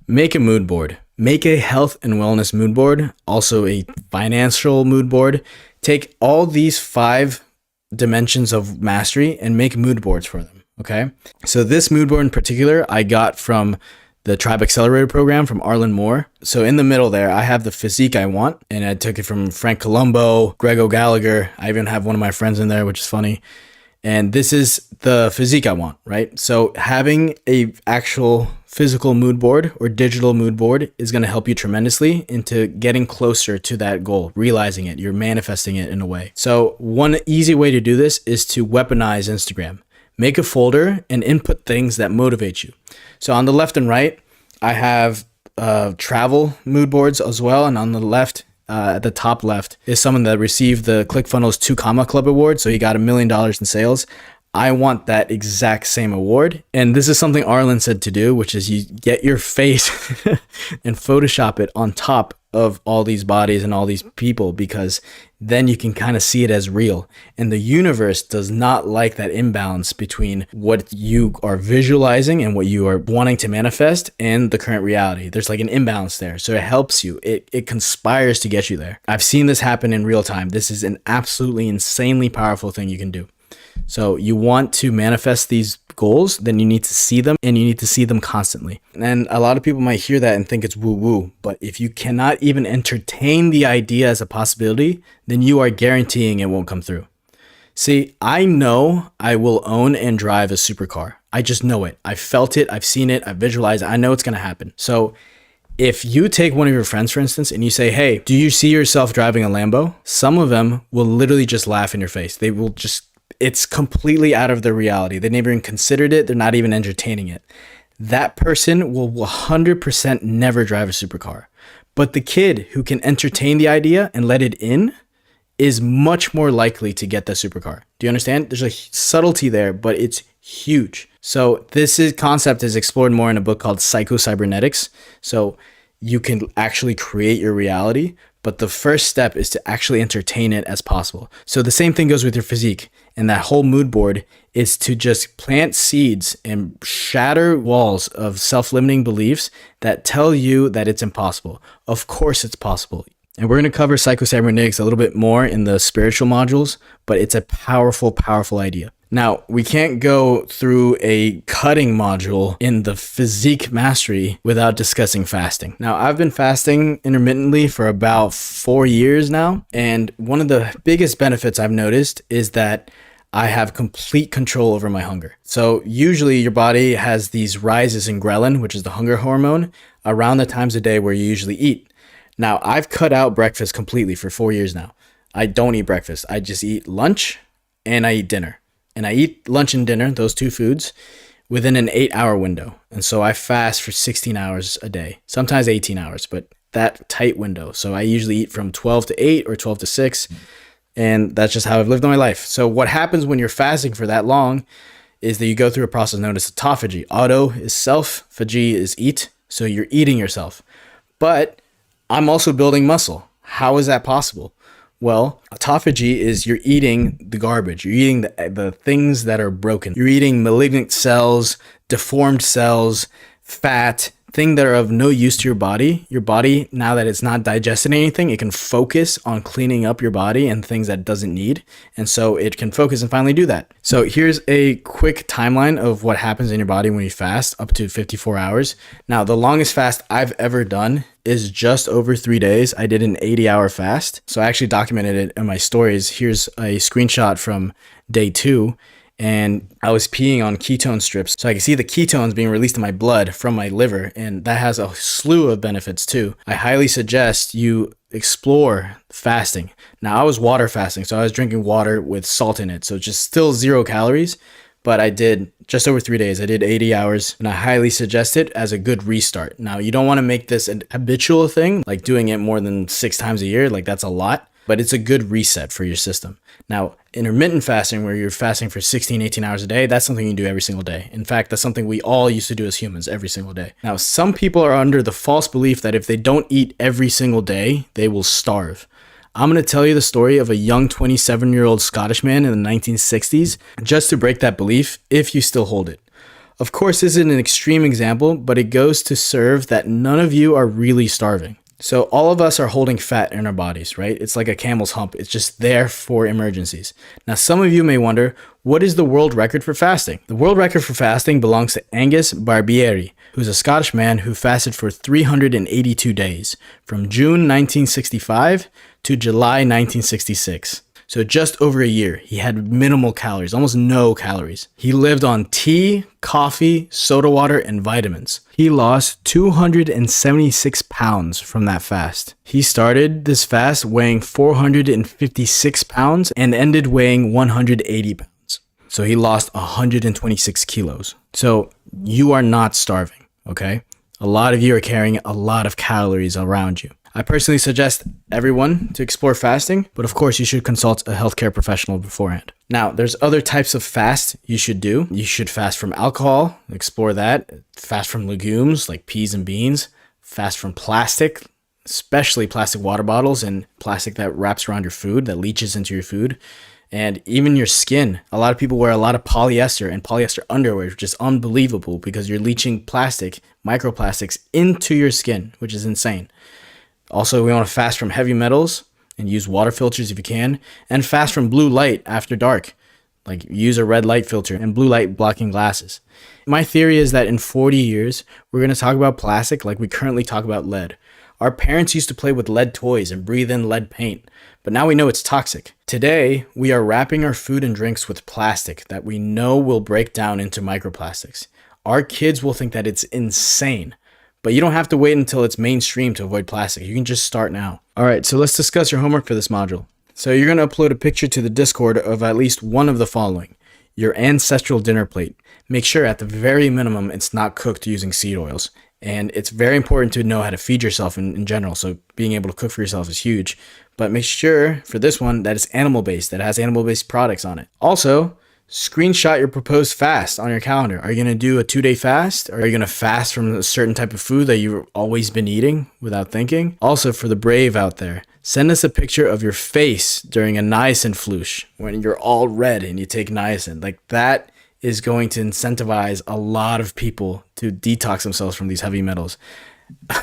Make a mood board. Make a health and wellness mood board, also a financial mood board. Take all these 5 dimensions of mastery and make mood boards for them. Okay. So this mood board in particular, I got from the Tribe Accelerator program from Arlen Moore. So in the middle there, I have the physique I want, and I took it from Frank Colombo, Greg O'Gallagher. I even have one of my friends in there, which is funny. And this is the physique I want, right? So having a actual physical mood board or digital mood board is going to help you tremendously into getting closer to that goal, realizing it, you're manifesting it in a way. So one easy way to do this is to weaponize Instagram. Make a folder and input things that motivate you. So on the left and right, I have travel mood boards as well. And on the left, at the top left is someone that received the ClickFunnels 2 Comma Club Award. So he got $1 million in sales. I want that exact same award. And this is something Arlen said to do, which is you get your face and Photoshop it on top of all these bodies and all these people, because then you can kind of see it as real. And the universe does not like that imbalance between what you are visualizing and what you are wanting to manifest and the current reality. There's like an imbalance there. So it helps you. It conspires to get you there. I've seen this happen in real time. This is an absolutely insanely powerful thing you can do. So you want to manifest these goals, then you need to see them, and you need to see them constantly. And a lot of people might hear that and think it's woo-woo, but if you cannot even entertain the idea as a possibility, then you are guaranteeing it won't come through. See, I know I will own and drive a supercar. I just know it. I felt it. I've seen it. I've visualized it. I know it's going to happen. So if you take one of your friends, for instance, and you say, hey, do you see yourself driving a Lambo? Some of them will literally just laugh in your face. They will just, it's completely out of their reality. They never even considered it. They're not even entertaining it. That person will 100% never drive a supercar. But the kid who can entertain the idea and let it in is much more likely to get the supercar. Do you understand? There's a subtlety there, but it's huge. So concept is explored more in a book called Psycho-Cybernetics. So you can actually create your reality, but the first step is to actually entertain it as possible. So the same thing goes with your physique. And that whole mood board is to just plant seeds and shatter walls of self-limiting beliefs that tell you that it's impossible. Of course it's possible. And we're going to cover Psycho-Cybernetics a little bit more in the spiritual modules, but it's a powerful, powerful idea. Now, we can't go through a cutting module in the Physique Mastery without discussing fasting. Now, I've been fasting intermittently for about 4 years now, and one of the biggest benefits I've noticed is that I have complete control over my hunger. So usually your body has these rises in ghrelin, which is the hunger hormone, around the times of day where you usually eat. Now, I've cut out breakfast completely for 4 years now. I don't eat breakfast. I just eat lunch and I eat dinner. And I eat lunch and dinner, those two foods, within an 8-hour window. And so I fast for 16 hours a day, sometimes 18 hours, but that tight window. So I usually eat from 12 to 8 or 12 to 6. And that's just how I've lived my life. So what happens when you're fasting for that long is that you go through a process known as autophagy. Auto is self, phagy is eat. So you're eating yourself. But I'm also building muscle. How is that possible? Well, autophagy is you're eating the garbage. You're eating the things that are broken. You're eating malignant cells, deformed cells, fat, things that are of no use to your body. Your body, now that it's not digesting anything, it can focus on cleaning up your body and things that it doesn't need. And so it can focus and finally do that. So here's a quick timeline of what happens in your body when you fast, up to 54 hours. Now, the longest fast I've ever done is just over 3 days. I did an 80-hour fast. So I actually documented it in my stories. Here's a screenshot from day 2. and I was peeing on ketone strips. So I could see the ketones being released in my blood from my liver, and that has a slew of benefits too. I highly suggest you explore fasting. Now, I was water fasting, so I was drinking water with salt in it, so just still 0 calories, but I did just over 3 days. I did 80 hours, and I highly suggest it as a good restart. Now, you don't want to make this an habitual thing, like doing it more than 6 times a year, like that's a lot, but it's a good reset for your system. Now, intermittent fasting, where you're fasting for 16, 18 hours a day, that's something you do every single day. In fact, that's something we all used to do as humans every single day. Now, some people are under the false belief that if they don't eat every single day, they will starve. I'm going to tell you the story of a young 27-year-old Scottish man in the 1960s, just to break that belief, if you still hold it. Of course, this is an extreme example, but it goes to serve that none of you are really starving. So all of us are holding fat in our bodies, right? It's like a camel's hump. It's just there for emergencies. Now, some of you may wonder, what is the world record for fasting? The world record for fasting belongs to Angus Barbieri, who's a Scottish man who fasted for 382 days, from June 1965 to July 1966. So just over a year, he had minimal calories, almost no calories. He lived on tea, coffee, soda water, and vitamins. He lost 276 pounds from that fast. He started this fast weighing 456 pounds and ended weighing 180 pounds. So he lost 126 kilos. So you are not starving, okay? A lot of you are carrying a lot of calories around you. I personally suggest everyone to explore fasting, but of course you should consult a healthcare professional beforehand. Now, there's other types of fast you should do. You should fast from alcohol, explore that. Fast from legumes like peas and beans. Fast from plastic, especially plastic water bottles and plastic that wraps around your food, that leaches into your food. And even your skin. A lot of people wear a lot of polyester and polyester underwear, which is unbelievable because you're leaching plastic, microplastics into your skin, which is insane. Also, we want to fast from heavy metals and use water filters if you can, and fast from blue light after dark. Like use a red light filter and blue light blocking glasses. My theory is that in 40 years, we're going to talk about plastic like we currently talk about lead. Our parents used to play with lead toys and breathe in lead paint, but now we know it's toxic. Today, we are wrapping our food and drinks with plastic that we know will break down into microplastics. Our kids will think that it's insane. But you don't have to wait until it's mainstream to avoid plastic. You can just start now. All right, so let's discuss your homework for this module. So you're going to upload a picture to the Discord of at least one of the following. Your ancestral dinner plate. Make sure at the very minimum it's not cooked using seed oils. And it's very important to know how to feed yourself in general. So being able to cook for yourself is huge. But make sure for this one that it's animal-based, that it has animal-based products on it. Also, screenshot your proposed fast on your calendar. Are you going to do a 2-day fast? Or are you going to fast from a certain type of food that you've always been eating without thinking? Also, for the brave out there, send us a picture of your face during a niacin floosh when you're all red and you take niacin. Like that is going to incentivize a lot of people to detox themselves from these heavy metals.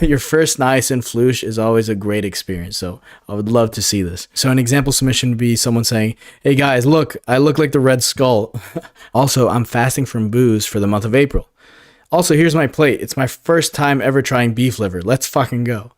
Your first niacin floosh is always a great experience, so I would love to see this. So an example submission would be someone saying, "Hey guys, look, I look like the Red Skull." Also, I'm fasting from booze for the month of April. Also, here's my plate. It's my first time ever trying beef liver. Let's fucking go.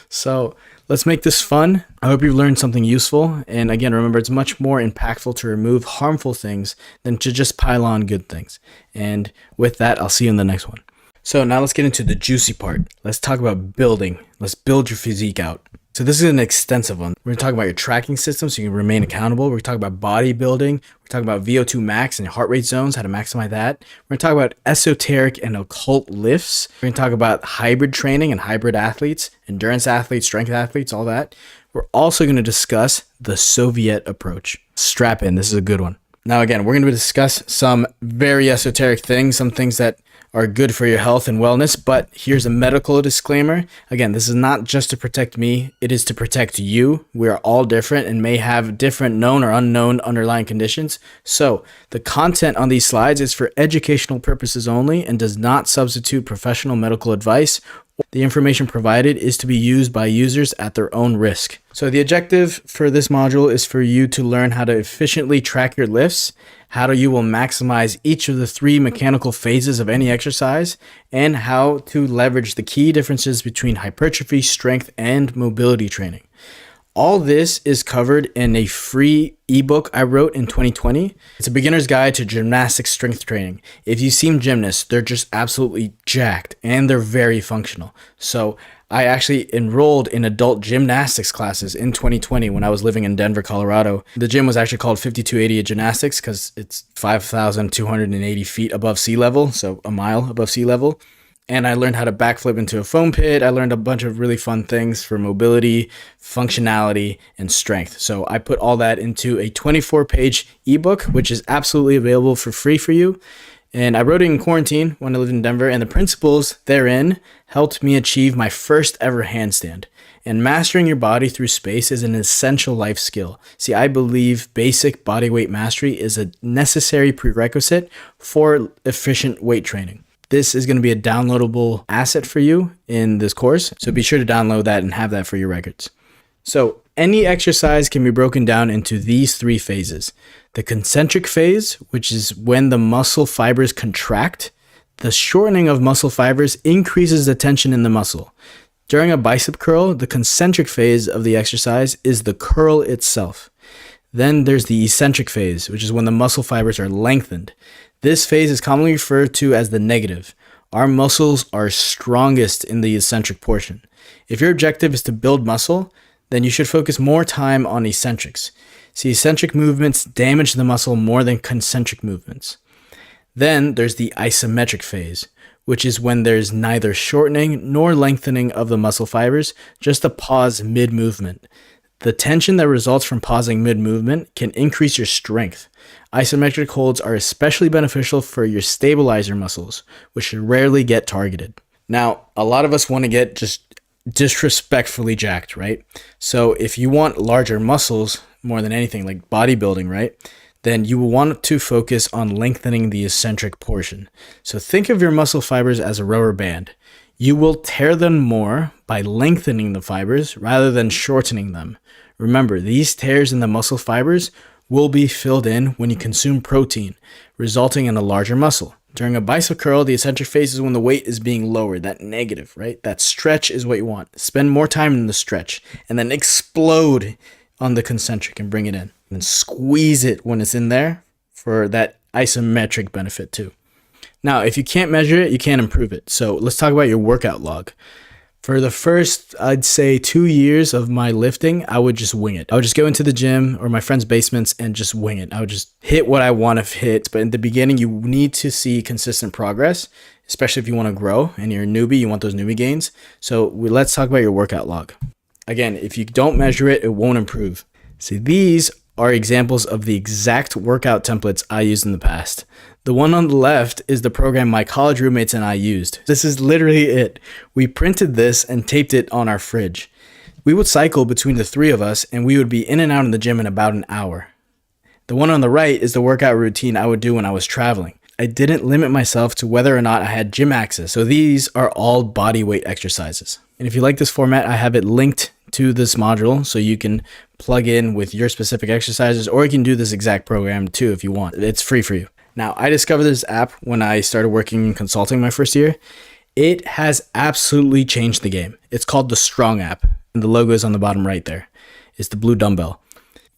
So let's make this fun. I hope you've learned something useful. And again, remember, it's much more impactful to remove harmful things than to just pile on good things. And with that, I'll see you in the next one. So now let's get into the juicy part. Let's talk about building. Let's build your physique out. So this is an extensive one. We're going to talk about your tracking system so you can remain accountable. We're going to talk about bodybuilding. We're talking about VO2 max and heart rate zones, how to maximize that. We're going to talk about esoteric and occult lifts. We're going to talk about hybrid training and hybrid athletes, endurance athletes, strength athletes, all that. We're also going to discuss the Soviet approach. Strap in. This is a good one. Now, again, we're going to discuss some very esoteric things, some things that are good for your health and wellness, but here's a medical disclaimer. Again, this is not just to protect me, it is to protect you. We are all different and may have different known or unknown underlying conditions. So the content on these slides is for educational purposes only and does not substitute professional medical advice. The information provided is to be used by users at their own risk. So the objective for this module is for you to learn how to efficiently track your lifts, how you will maximize each of the 3 mechanical phases of any exercise, and how to leverage the key differences between hypertrophy, strength, and mobility training. All this is covered in a free ebook I wrote in 2020. It's a beginner's guide to gymnastic strength training. If you see gymnasts, they're just absolutely jacked and they're very functional. So I actually enrolled in adult gymnastics classes in 2020 when I was living in Denver, Colorado. The gym was actually called 5280 Gymnastics because it's 5,280 feet above sea level, so a mile above sea level. And I learned how to backflip into a foam pit. I learned a bunch of really fun things for mobility, functionality, and strength. So I put all that into a 24-page ebook, which is absolutely available for free for you. And I wrote it in quarantine when I lived in Denver, and the principles therein helped me achieve my first ever handstand. And mastering your body through space is an essential life skill. See, I believe basic bodyweight mastery is a necessary prerequisite for efficient weight training. This is going to be a downloadable asset for you in this course, so be sure to download that and have that for your records. So any exercise can be broken down into these 3 phases. The concentric phase, which is when the muscle fibers contract. The shortening of muscle fibers increases the tension in the muscle. During a bicep curl, the concentric phase of the exercise is the curl itself. Then there's the eccentric phase, which is when the muscle fibers are lengthened. This phase is commonly referred to as the negative. Our muscles are strongest in the eccentric portion. If your objective is to build muscle, then you should focus more time on eccentrics. See, eccentric movements damage the muscle more than concentric movements. Then there's the isometric phase, which is when there's neither shortening nor lengthening of the muscle fibers, just a pause mid-movement. The tension that results from pausing mid-movement can increase your strength. Isometric holds are especially beneficial for your stabilizer muscles, which rarely get targeted. Now, a lot of us want to get just disrespectfully jacked, right? So if you want larger muscles more than anything, like bodybuilding, right? Then you will want to focus on lengthening the eccentric portion. So think of your muscle fibers as a rubber band. You will tear them more by lengthening the fibers rather than shortening them. Remember, these tears in the muscle fibers will be filled in when you consume protein, resulting in a larger muscle. During a bicep curl, the eccentric phase is when the weight is being lowered, that negative, right? That stretch is what you want. Spend more time in the stretch and then explode on the concentric and bring it in. And then squeeze it when it's in there for that isometric benefit too. Now, if you can't measure it, you can't improve it. So let's talk about your workout log. For the first, I'd say 2 years of my lifting, I would just wing it. I would just go into the gym or my friends' basements and just wing it. I would just hit what I want to hit. But in the beginning, you need to see consistent progress, especially if you want to grow and you're a newbie, you want those newbie gains. So let's talk about your workout log. Again, if you don't measure it, it won't improve. See, these are examples of the exact workout templates I used in the past. The one on the left is the program my college roommates and I used. This is literally it. We printed this and taped it on our fridge. We would cycle between the 3 of us and we would be in and out of the gym in about an hour. The one on the right is the workout routine I would do when I was traveling. I didn't limit myself to whether or not I had gym access. So these are all body weight exercises. And if you like this format, I have it linked to this module so you can plug in with your specific exercises, or you can do this exact program too if you want. It's free for you. Now, I discovered this app when I started working in consulting my first year. It has absolutely changed the game. It's called the Strong app, and the logo is on the bottom right there. It's the blue dumbbell.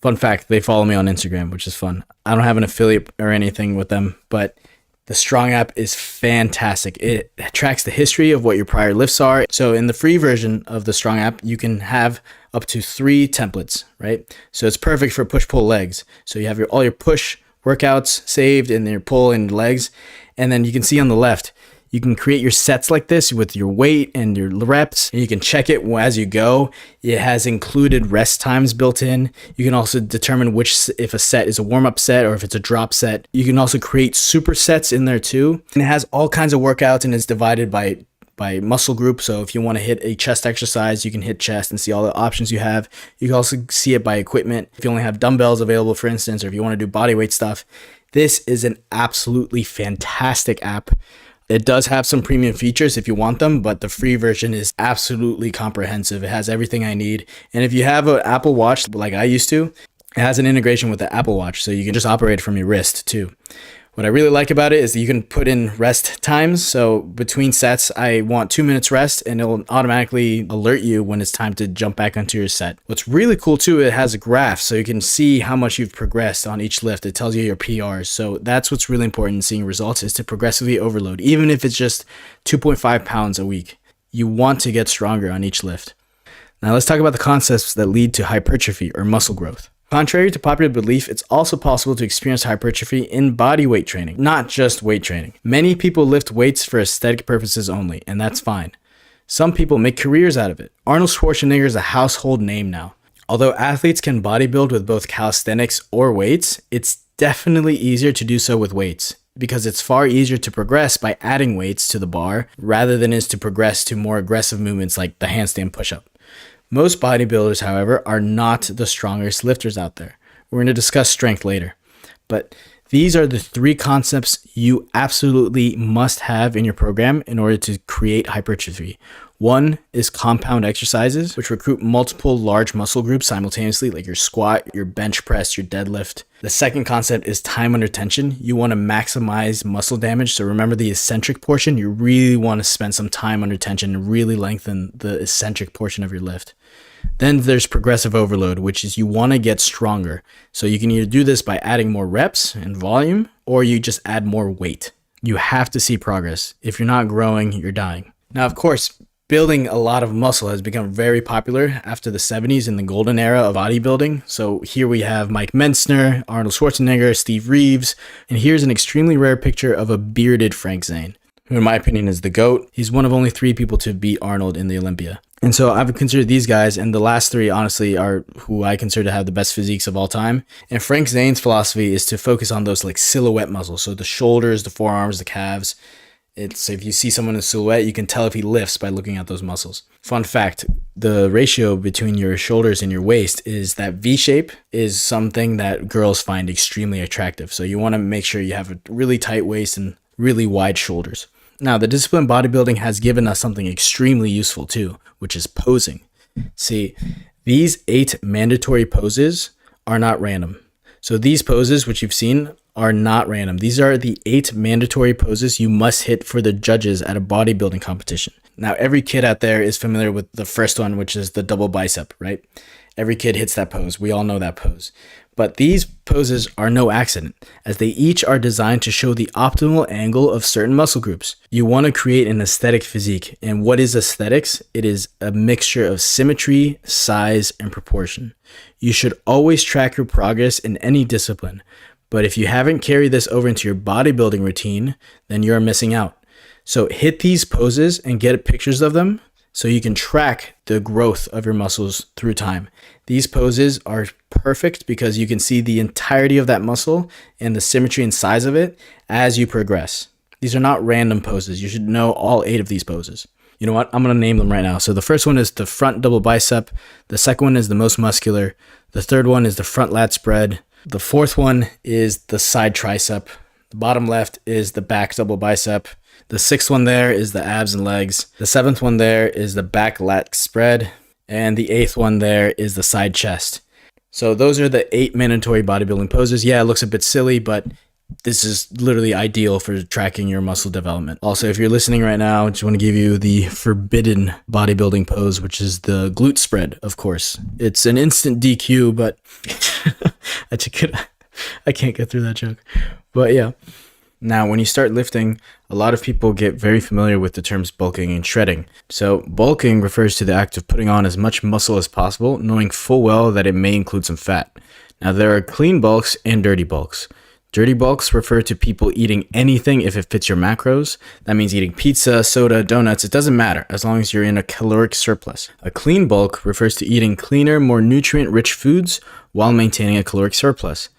Fun fact, they follow me on Instagram, which is fun. I don't have an affiliate or anything with them, but the Strong app is fantastic. It tracks the history of what your prior lifts are. So in the free version of the Strong app, you can have up to 3 templates, right? So it's perfect for push-pull legs. So you have all your push workouts saved and your pull and legs. And then you can see on the left, you can create your sets like this with your weight and your reps, and you can check it as you go. It has included rest times built in. You can also determine if a set is a warm-up set or if it's a drop set. You can also create supersets in there too. And it has all kinds of workouts and it's divided by muscle group. So if you want to hit a chest exercise, you can hit chest and see all the options you have. You can also see it by equipment. If you only have dumbbells available, for instance, or if you want to do body weight stuff, this is an absolutely fantastic app. It does have some premium features if you want them, but the free version is absolutely comprehensive. It has everything I need. And if you have an Apple Watch like I used to, it has an integration with the Apple Watch, so you can just operate from your wrist too. What I really like about it is that you can put in rest times. So between sets, I want 2 minutes rest and it'll automatically alert you when it's time to jump back onto your set. What's really cool too, it has a graph so you can see how much you've progressed on each lift. It tells you your PRs. So that's what's really important in seeing results, is to progressively overload. Even if it's just 2.5 pounds a week, you want to get stronger on each lift. Now let's talk about the concepts that lead to hypertrophy or muscle growth. Contrary to popular belief, it's also possible to experience hypertrophy in body weight training, not just weight training. Many people lift weights for aesthetic purposes only, and that's fine. Some people make careers out of it. Arnold Schwarzenegger is a household name now. Although athletes can bodybuild with both calisthenics or weights, it's definitely easier to do so with weights, because it's far easier to progress by adding weights to the bar rather than it is to progress to more aggressive movements like the handstand push-up. Most bodybuilders, however, are not the strongest lifters out there. We're going to discuss strength later. But these are the 3 concepts you absolutely must have in your program in order to create hypertrophy. 1 is compound exercises, which recruit multiple large muscle groups simultaneously, like your squat, your bench press, your deadlift. The second concept is time under tension. You want to maximize muscle damage. So remember the eccentric portion. You really want to spend some time under tension and really lengthen the eccentric portion of your lift. Then there's progressive overload, which is you want to get stronger. So you can either do this by adding more reps and volume, or you just add more weight. You have to see progress. If you're not growing, you're dying. Now, of course, building a lot of muscle has become very popular after the 70s in the golden era of bodybuilding. So here we have Mike Mentzner, Arnold Schwarzenegger, Steve Reeves, and here's an extremely rare picture of a bearded Frank Zane, who in my opinion is the GOAT. He's one of only 3 people to beat Arnold in the Olympia. And so I've considered these guys, and the last 3 honestly are who I consider to have the best physiques of all time. And Frank Zane's philosophy is to focus on those like silhouette muscles. So the shoulders, the forearms, the calves. It's if you see someone in silhouette, you can tell if he lifts by looking at those muscles. Fun fact, the ratio between your shoulders and your waist is that V shape is something that girls find extremely attractive. So you want to make sure you have a really tight waist and really wide shoulders. Now, the discipline bodybuilding has given us something extremely useful too, which is posing. See, these 8 mandatory poses are not random. So these poses, which you've seen, are not random. These are the 8 mandatory poses you must hit for the judges at a bodybuilding competition. Now, every kid out there is familiar with the first one, which is the double bicep, right? Every kid hits that pose. We all know that pose. But these poses are no accident, as they each are designed to show the optimal angle of certain muscle groups. You want to create an aesthetic physique. And what is aesthetics? It is a mixture of symmetry, size, and proportion. You should always track your progress in any discipline. But if you haven't carried this over into your bodybuilding routine, then you're missing out. So hit these poses and get pictures of them so you can track the growth of your muscles through time. These poses are perfect because you can see the entirety of that muscle and the symmetry and size of it as you progress. These are not random poses. You should know all 8 of these poses. You know what? I'm going to name them right now. So the first one is the front double bicep. The second one is the most muscular. The third one is the front lat spread. The fourth one is the side tricep. The bottom left is the back double bicep. The 6th one there is the abs and legs. The 7th one there is the back lat spread. And the 8th one there is the side chest. So those are the 8 mandatory bodybuilding poses. Yeah, it looks a bit silly, but this is literally ideal for tracking your muscle development. Also, if you're listening right now, I just want to give you the forbidden bodybuilding pose, which is the glute spread, of course. It's an instant DQ, but I can't get through that joke. But yeah. Now, when you start lifting, a lot of people get very familiar with the terms bulking and shredding. So bulking refers to the act of putting on as much muscle as possible, knowing full well that it may include some fat. Now, there are clean bulks and dirty bulks. Dirty bulks refer to people eating anything if it fits your macros. That means eating pizza, soda, donuts. It doesn't matter as long as you're in a caloric surplus. A clean bulk refers to eating cleaner, more nutrient-rich foods while maintaining a caloric surplus.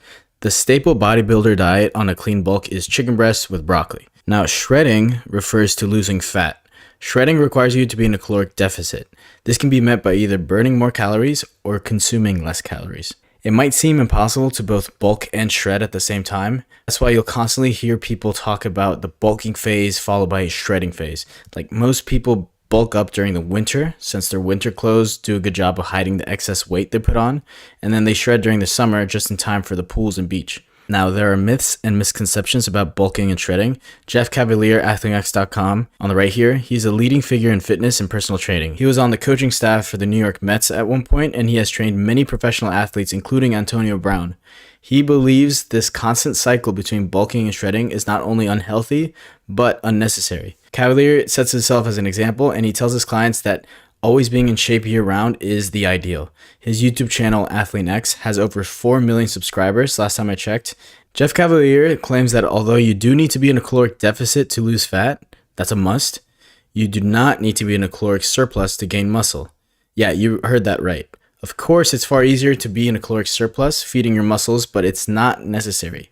The staple bodybuilder diet on a clean bulk is chicken breast with broccoli. Now, shredding refers to losing fat. Shredding requires you to be in a caloric deficit. This can be met by either burning more calories or consuming less calories. It might seem impossible to both bulk and shred at the same time. That's why you'll constantly hear people talk about the bulking phase followed by a shredding phase. Like most people bulk up during the winter since their winter clothes do a good job of hiding the excess weight they put on, and then they shred during the summer just in time for the pools and beach. Now, there are myths and misconceptions about bulking and shredding. Jeff Cavaliere, athletex.com, on the right here, he's a leading figure in fitness and personal training. He was on the coaching staff for the New York Mets at one point, and he has trained many professional athletes, including Antonio Brown. He believes this constant cycle between bulking and shredding is not only unhealthy, but unnecessary. Cavaliere sets himself as an example, and he tells his clients that always being in shape year-round is the ideal. His YouTube channel, AthleteX, has over 4 million subscribers last time I checked. Jeff Cavaliere claims that although you do need to be in a caloric deficit to lose fat, that's a must, you do not need to be in a caloric surplus to gain muscle. Yeah, you heard that right. Of course, it's far easier to be in a caloric surplus, feeding your muscles, but it's not necessary.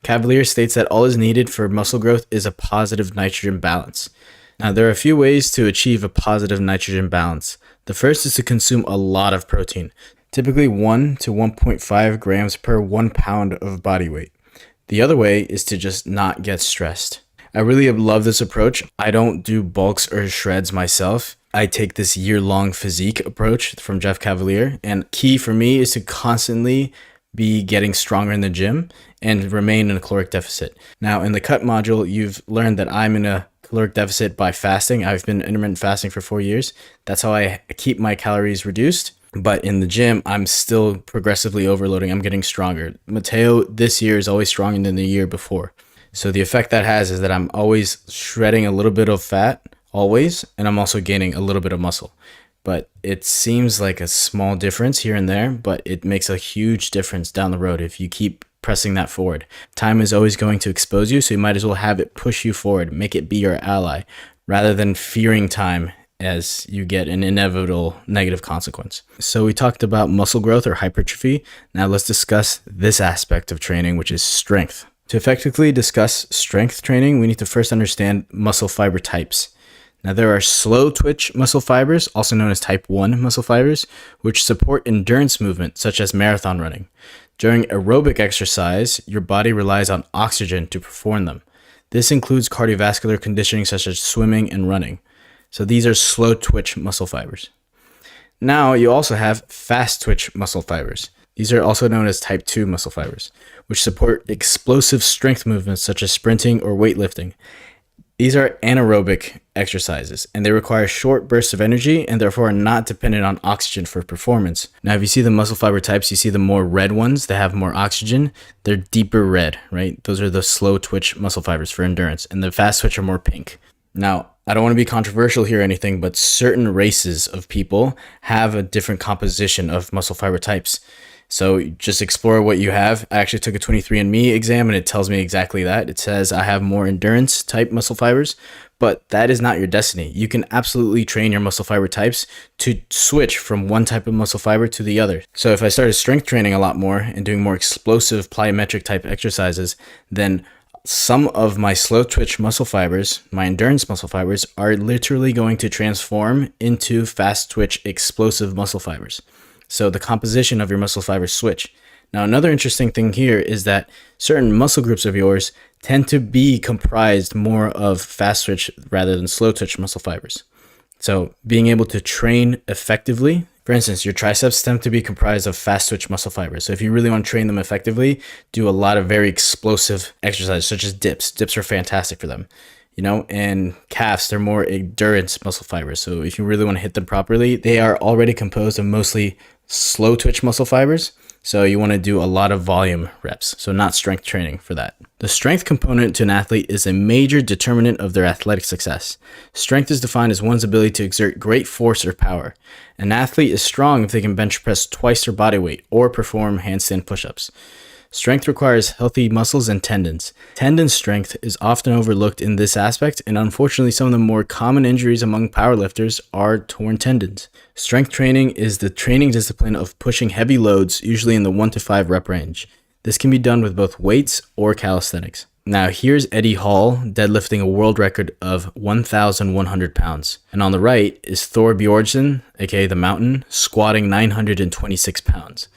Cavaliere states that all is needed for muscle growth is a positive nitrogen balance. Now, there are a few ways to achieve a positive nitrogen balance. The first is to consume a lot of protein, typically 1 to 1.5 grams per 1 pound of body weight. The other way is to just not get stressed. I really love this approach. I don't do bulks or shreds myself. I take this year-long Fizeek approach from Jeff Cavaliere, and key for me is to constantly be getting stronger in the gym and remain in a caloric deficit. Now, in the cut module, you've learned that I'm in a caloric deficit by fasting. I've been intermittent fasting for 4 years. That's how I keep my calories reduced. But in the gym, I'm still progressively overloading. I'm getting stronger. Mateo this year is always stronger than the year before. So the effect that has is that I'm always shredding a little bit of fat, always, and I'm also gaining a little bit of muscle. But it seems like a small difference here and there, but it makes a huge difference down the road if you keep pressing that forward. Time is always going to expose you, so you might as well have it push you forward, make it be your ally, rather than fearing time as you get an inevitable negative consequence. So we talked about muscle growth or hypertrophy. Now let's discuss this aspect of training, which is strength. To effectively discuss strength training, we need to first understand muscle fiber types. Now, there are slow twitch muscle fibers, also known as type 1 muscle fibers, which support endurance movement, such as marathon running. During aerobic exercise, your body relies on oxygen to perform them. This includes cardiovascular conditioning, such as swimming and running. So these are slow twitch muscle fibers. Now, you also have fast twitch muscle fibers. These are also known as type 2 muscle fibers, which support explosive strength movements, such as sprinting or weightlifting. These are anaerobic exercises, and they require short bursts of energy and therefore are not dependent on oxygen for performance. Now, if you see the muscle fiber types, you see the more red ones that have more oxygen. They're deeper red, right? Those are the slow twitch muscle fibers for endurance, and the fast twitch are more pink. Now, I don't want to be controversial here or anything, but certain races of people have a different composition of muscle fiber types. So just explore what you have. I actually took a 23andMe exam and it tells me exactly that. It says I have more endurance type muscle fibers, but that is not your destiny. You can absolutely train your muscle fiber types to switch from one type of muscle fiber to the other. So if I started strength training a lot more and doing more explosive plyometric type exercises, then some of my slow twitch muscle fibers, my endurance muscle fibers, are literally going to transform into fast twitch explosive muscle fibers. So the composition of your muscle fibers switch. Now, another interesting thing here is that certain muscle groups of yours tend to be comprised more of fast twitch rather than slow twitch muscle fibers. So being able to train effectively, for instance, your triceps tend to be comprised of fast twitch muscle fibers. So if you really want to train them effectively, do a lot of very explosive exercises such as dips. Dips are fantastic for them. And calves, they're more endurance muscle fibers. So if you really want to hit them properly, they are already composed of mostly slow twitch muscle fibers. So you want to do a lot of volume reps. So not strength training for that. The strength component to an athlete is a major determinant of their athletic success. Strength is defined as one's ability to exert great force or power. An athlete is strong if they can bench press twice their body weight or perform handstand push-ups. Strength requires healthy muscles and tendons. Tendon strength is often overlooked in this aspect, and unfortunately some of the more common injuries among powerlifters are torn tendons. Strength training is the training discipline of pushing heavy loads, usually in the 1 to 5 rep range. This can be done with both weights or calisthenics. Now here's Eddie Hall deadlifting a world record of 1,100 pounds. And on the right is Thor Bjornsson, aka The Mountain, squatting 926 pounds.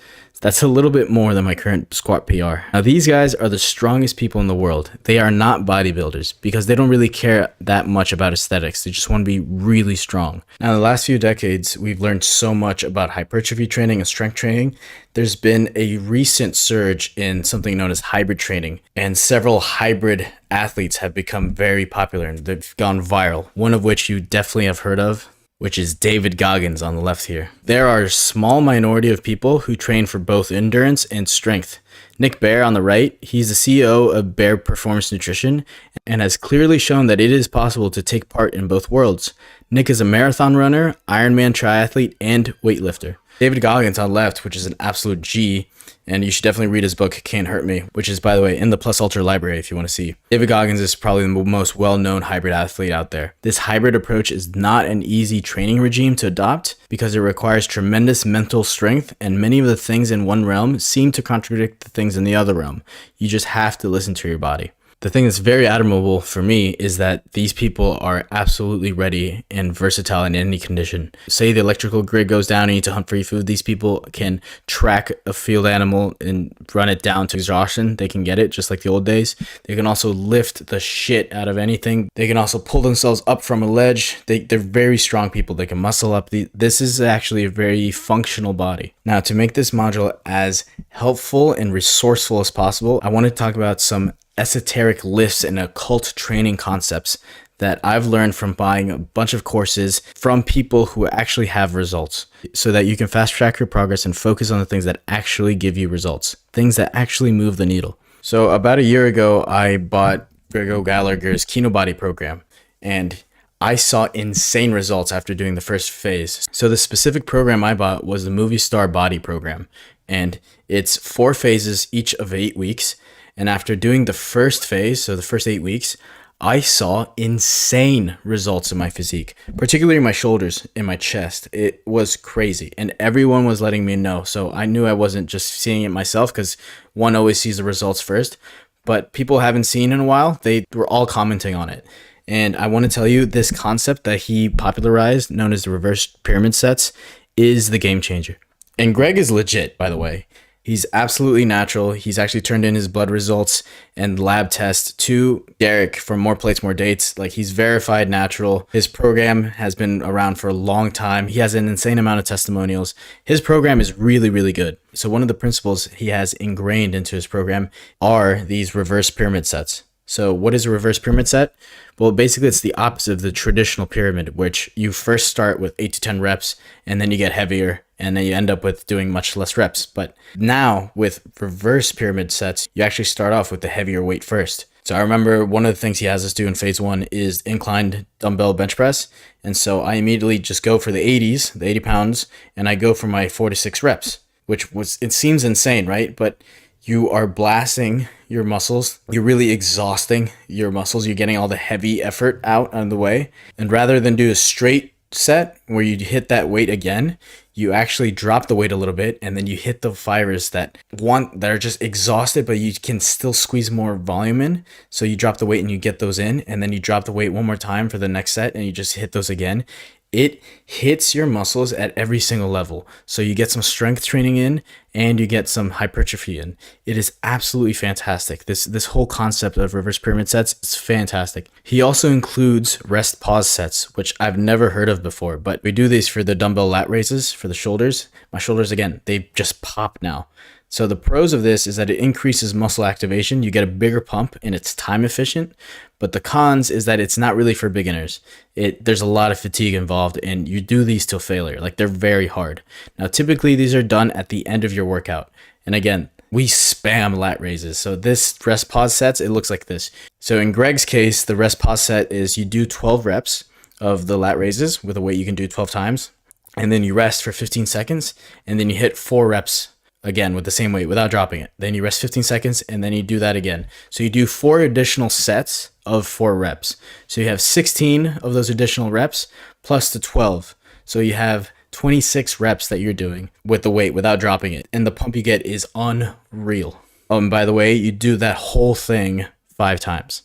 That's a little bit more than my current squat PR. Now, these guys are the strongest people in the world. They are not bodybuilders because they don't really care that much about aesthetics. They just want to be really strong. Now, in the last few decades, we've learned so much about hypertrophy training and strength training. There's been a recent surge in something known as hybrid training, and several hybrid athletes have become very popular and they've gone viral. One of which you definitely have heard of, which is David Goggins on the left here. There are a small minority of people who train for both endurance and strength. Nick Bare on the right, he's the CEO of Bare Performance Nutrition and has clearly shown that it is possible to take part in both worlds. Nick is a marathon runner, Ironman triathlete, and weightlifter. David Goggins on the left, which is an absolute G, and you should definitely read his book, Can't Hurt Me, which is, by the way, in the Plus Ultra library if you want to see. David Goggins is probably the most well-known hybrid athlete out there. This hybrid approach is not an easy training regime to adopt because it requires tremendous mental strength, and many of the things in one realm seem to contradict the things in the other realm. You just have to listen to your body. The thing that's very admirable for me is that these people are absolutely ready and versatile in any condition. Say the electrical grid goes down and you need to hunt for your food. These people can track a field animal and run it down to exhaustion. They can get it just like the old days. They can also lift the shit out of anything. They can also pull themselves up from a ledge. They're very strong people. They can muscle up. This is actually a very functional body. Now, to make this module as helpful and resourceful as possible, I want to talk about some esoteric lifts and occult training concepts that I've learned from buying a bunch of courses from people who actually have results, so that you can fast track your progress and focus on the things that actually give you results, things that actually move the needle. So about a year ago, I bought Grego Gallagher's Kinobody program, and I saw insane results after doing the first phase. So the specific program I bought was the Movie Star Body program, and it's 4 phases, each of 8 weeks. And after doing the first phase, so the first 8 weeks, I saw insane results in my physique, particularly my shoulders and my chest. It was crazy. And everyone was letting me know. So I knew I wasn't just seeing it myself, because one always sees the results first. But people haven't seen in a while, they were all commenting on it. And I want to tell you, this concept that he popularized, known as the reverse pyramid sets, is the game changer. And Greg is legit, by the way. He's absolutely natural. He's actually turned in his blood results and lab tests to Derek for More Plates, More Dates. Like, he's verified natural. His program has been around for a long time. He has an insane amount of testimonials. His program is really, really good. So one of the principles he has ingrained into his program are these reverse pyramid sets. So what is a reverse pyramid set? Well, basically it's the opposite of the traditional pyramid, which you first start with 8 to 10 reps and then you get heavier and then you end up with doing much less reps. But now with reverse pyramid sets, you actually start off with the heavier weight first. So I remember one of the things he has us do in phase 1 is inclined dumbbell bench press. And so I immediately just go for the 80 pounds, and I go for my 4 to 6 reps, it seems insane, right? But you are blasting your muscles. You're really exhausting your muscles. You're getting all the heavy effort out of the way. And rather than do a straight set where you hit that weight again, you actually drop the weight a little bit, and then you hit the fibers that are just exhausted, but you can still squeeze more volume in. So you drop the weight and you get those in, and then you drop the weight one more time for the next set and you just hit those again. It hits your muscles at every single level. So you get some strength training in and you get some hypertrophy in. It is absolutely fantastic. This whole concept of reverse pyramid sets is fantastic. He also includes rest pause sets, which I've never heard of before, but we do these for the dumbbell lat raises for the shoulders. My shoulders, again, they just pop now. So the pros of this is that it increases muscle activation. You get a bigger pump and it's time efficient. But the cons is that it's not really for beginners. There's a lot of fatigue involved, and you do these till failure. Like, they're very hard. Now, typically these are done at the end of your workout. And again, we spam lat raises. So this rest pause sets, it looks like this. So in Greg's case, the rest pause set is you do 12 reps of the lat raises with a weight you can do 12 times. And then you rest for 15 seconds. And then you hit 4 reps again with the same weight without dropping it. Then you rest 15 seconds and then you do that again. So you do 4 additional sets of 4 reps. So you have 16 of those additional reps plus the 12. So you have 26 reps that you're doing with the weight without dropping it. And the pump you get is unreal. Oh, and by the way, you do that whole thing 5 times.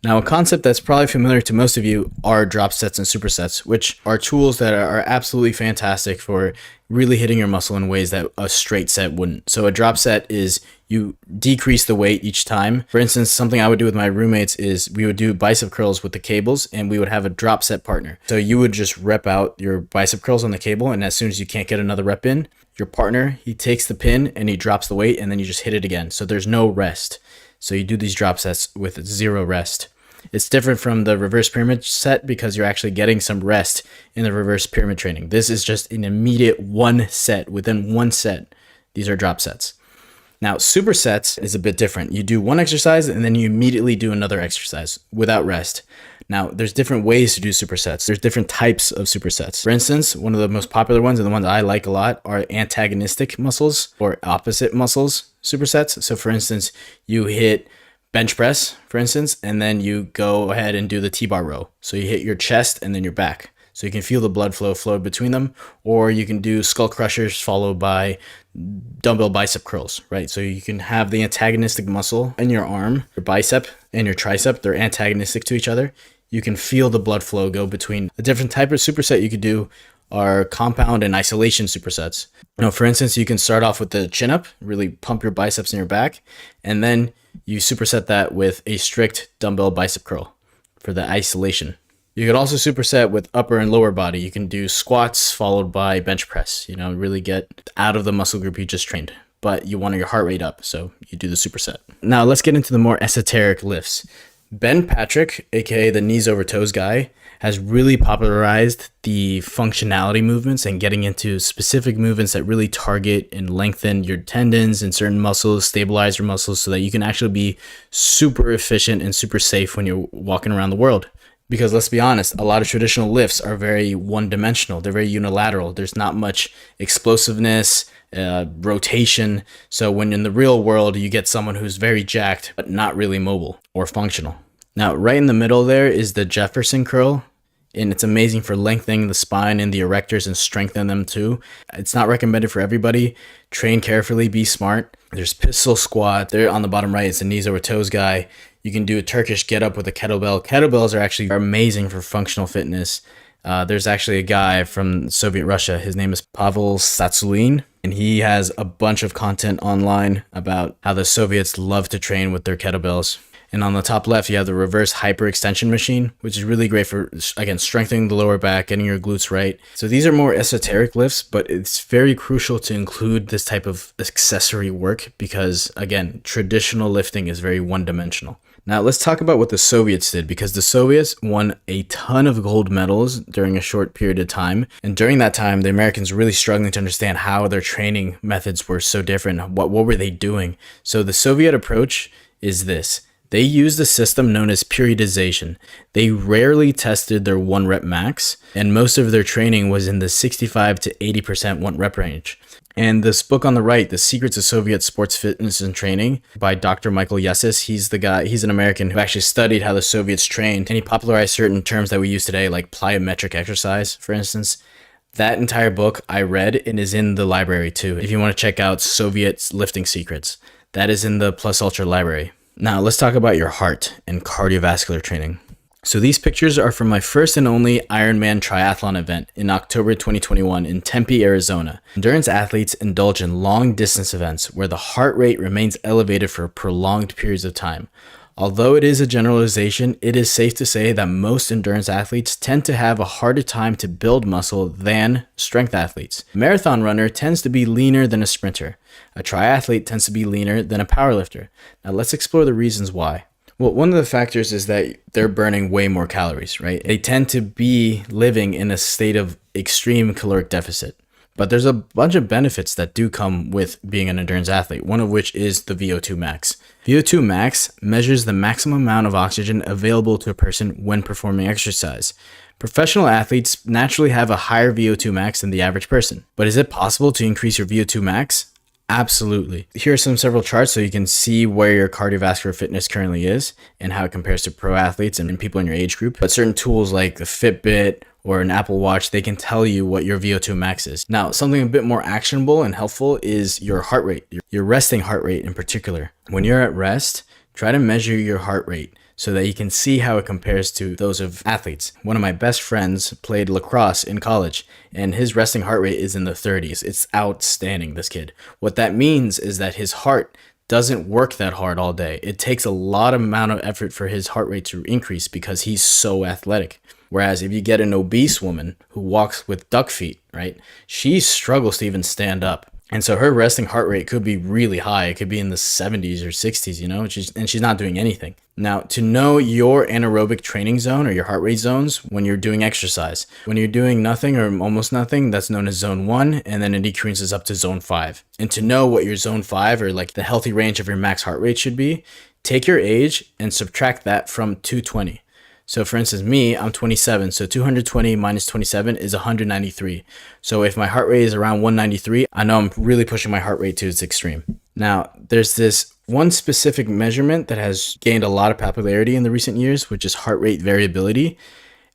Now, a concept that's probably familiar to most of you are drop sets and supersets, which are tools that are absolutely fantastic for really hitting your muscle in ways that a straight set wouldn't. So a drop set is you decrease the weight each time. For instance, something I would do with my roommates is we would do bicep curls with the cables, and we would have a drop set partner. So you would just rep out your bicep curls on the cable, and as soon as you can't get another rep in, your partner, he takes the pin and he drops the weight, and then you just hit it again. So there's no rest. So you do these drop sets with 0 rest. It's different from the reverse pyramid set because you're actually getting some rest in the reverse pyramid training. This is just an immediate one set. Within one set, these are drop sets. Now, supersets is a bit different. You do one exercise and then you immediately do another exercise without rest. Now, there's different ways to do supersets. There's different types of supersets. For instance, one of the most popular ones and the ones I like a lot are antagonistic muscles or opposite muscles supersets. So for instance, you hit bench press, for instance, and then you go ahead and do the T-bar row. So you hit your chest and then your back. So you can feel the blood flow between them, or you can do skull crushers followed by dumbbell bicep curls, right? So you can have the antagonistic muscle in your arm, your bicep and your tricep, they're antagonistic to each other. You can feel the blood flow go between. A different type of superset you could do are compound and isolation supersets. For instance, you can start off with the chin up, really pump your biceps in your back, and then you superset that with a strict dumbbell bicep curl for the isolation. You could also superset with upper and lower body. You can do squats followed by bench press, really get out of the muscle group you just trained, but you want your heart rate up, so you do the superset. Now let's get into the more esoteric lifts. Ben Patrick, aka the knees over toes guy, has really popularized the functionality movements and getting into specific movements that really target and lengthen your tendons and certain muscles, stabilize your muscles so that you can actually be super efficient and super safe when you're walking around the world. Because let's be honest, a lot of traditional lifts are very one-dimensional. They're very unilateral. There's not much explosiveness, rotation. So when in the real world, you get someone who's very jacked, but not really mobile or functional. Now, right in the middle there is the Jefferson curl, and it's amazing for lengthening the spine and the erectors and strengthening them too. It's not recommended for everybody. Train carefully, be smart. There's pistol squat. There on the bottom right, it's the knees over toes guy. You can do a Turkish get up with a kettlebell. Kettlebells are actually amazing for functional fitness. There's actually a guy from Soviet Russia. His name is Pavel Satsulin, and he has a bunch of content online about how the Soviets love to train with their kettlebells. And on the top left, you have the reverse hyperextension machine, which is really great for, again, strengthening the lower back, getting your glutes right. So these are more esoteric lifts, but it's very crucial to include this type of accessory work because, again, traditional lifting is very one-dimensional. Now let's talk about what the Soviets did, because the Soviets won a ton of gold medals during a short period of time. And during that time, the Americans were really struggling to understand how their training methods were so different. What were they doing? So the Soviet approach is this. They used a system known as periodization. They rarely tested their 1 rep max, and most of their training was in the 65 to 80% 1 rep range. And this book on the right, The Secrets of Soviet Sports Fitness and Training by Dr. Michael Yessis, he's an American who actually studied how the Soviets trained, and he popularized certain terms that we use today, like plyometric exercise, for instance. That entire book I read and is in the library too. If you want to check out Soviet lifting secrets, that is in the Plus Ultra library. Now let's talk about your heart and cardiovascular training. So these pictures are from my first and only Ironman triathlon event in October 2021 in Tempe, Arizona. Endurance athletes indulge in long distance events where the heart rate remains elevated for prolonged periods of time. Although it is a generalization, it is safe to say that most endurance athletes tend to have a harder time to build muscle than strength athletes. A marathon runner tends to be leaner than a sprinter. A triathlete tends to be leaner than a powerlifter. Now let's explore the reasons why. Well, one of the factors is that they're burning way more calories, right? They tend to be living in a state of extreme caloric deficit. But there's a bunch of benefits that do come with being an endurance athlete, one of which is the VO2 max. VO2 max measures the maximum amount of oxygen available to a person when performing exercise. Professional athletes naturally have a higher VO2 max than the average person. But is it possible to increase your VO2 max? Absolutely. Here are several charts so you can see where your cardiovascular fitness currently is and how it compares to pro athletes and people in your age group. But certain tools like the Fitbit or an Apple Watch, they can tell you what your VO2 max is. Now, something a bit more actionable and helpful is your heart rate, your resting heart rate in particular. When you're at rest, try to measure your heart rate. so that you can see how it compares to those of athletes. One of my best friends played lacrosse in college, and his resting heart rate is in the 30s. It's outstanding, this kid. What that means is that his heart doesn't work that hard all day. It takes a lot of amount of effort for his heart rate to increase because he's so athletic. Whereas if you get an obese woman who walks with duck feet, right, she struggles to even stand up. And so her resting heart rate could be really high. It could be in the 70s or 60s, you know, and she's not doing anything. Now, to know your anaerobic training zone or your heart rate zones when you're doing exercise, when you're doing nothing or almost nothing, that's known as zone 1, and then it decreases up to zone 5. And to know what your zone 5 or like the healthy range of your max heart rate should be, take your age and subtract that from 220. So for instance, me, I'm 27. So 220 minus 27 is 193. So if my heart rate is around 193, I know I'm really pushing my heart rate to its extreme. Now, there's this one specific measurement that has gained a lot of popularity in the recent years, which is heart rate variability.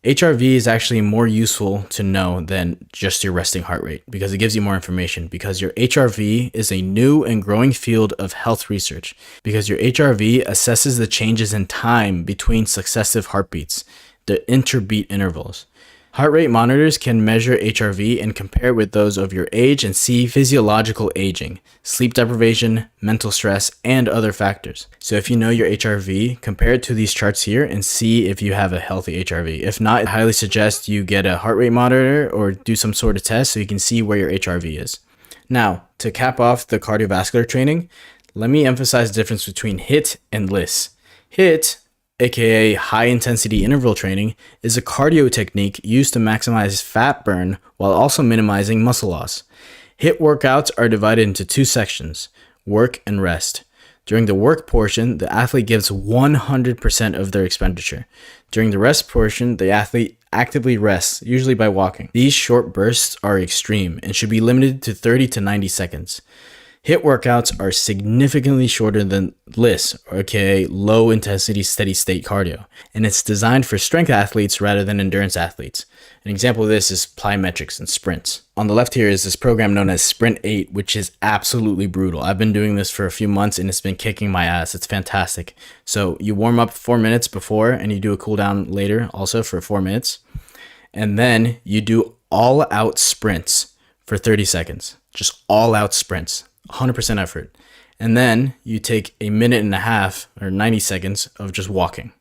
HRV is actually more useful to know than just your resting heart rate because it gives you more information, because your HRV is a new and growing field of health research, because your HRV assesses the changes in time between successive heartbeats, the interbeat intervals. Heart rate monitors can measure HRV and compare it with those of your age and see physiological aging, sleep deprivation, mental stress, and other factors. So if you know your HRV, compare it to these charts here and see if you have a healthy HRV. If not, I highly suggest you get a heart rate monitor or do some sort of test so you can see where your HRV is. Now, to cap off the cardiovascular training, let me emphasize the difference between HIIT and LISS. HIIT, aka high intensity interval training, is a cardio technique used to maximize fat burn while also minimizing muscle loss. HIIT workouts are divided into two sections, work and rest. During the work portion, the athlete gives 100% of their expenditure. During the rest portion, the athlete actively rests, usually by walking. These short bursts are extreme and should be limited to 30 to 90 seconds. HIIT workouts are significantly shorter than LISS, aka low intensity steady state cardio, and it's designed for strength athletes rather than endurance athletes. An example of this is plyometrics and sprints. On the left here is this program known as Sprint 8, which is absolutely brutal. I've been doing this for a few months and it's been kicking my ass. It's fantastic. So you warm up 4 minutes before and you do a cool down later also for 4 minutes. And then you do all out sprints for 30 seconds, just all out sprints. 100% effort. And then you take a minute and a half or 90 seconds of just walking.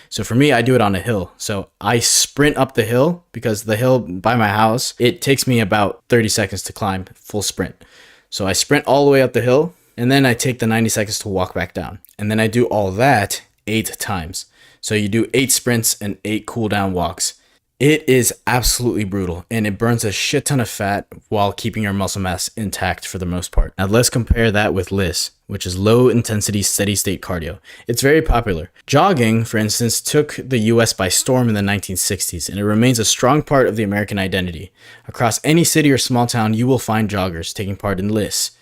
So for me, I do it on a hill. So I sprint up the hill because the hill by my house, it takes me about 30 seconds to climb full sprint. So I sprint all the way up the hill and then I take the 90 seconds to walk back down. And then I do all that 8 times. So you do 8 sprints and 8 cool down walks. It is absolutely brutal and it burns a shit ton of fat while keeping your muscle mass intact for the most part. Now let's compare that with LISS, which is low intensity steady state cardio. It's very popular. Jogging, for instance, took the US by storm in the 1960s and it remains a strong part of the American identity. Across any city or small town, you will find joggers taking part in LISS.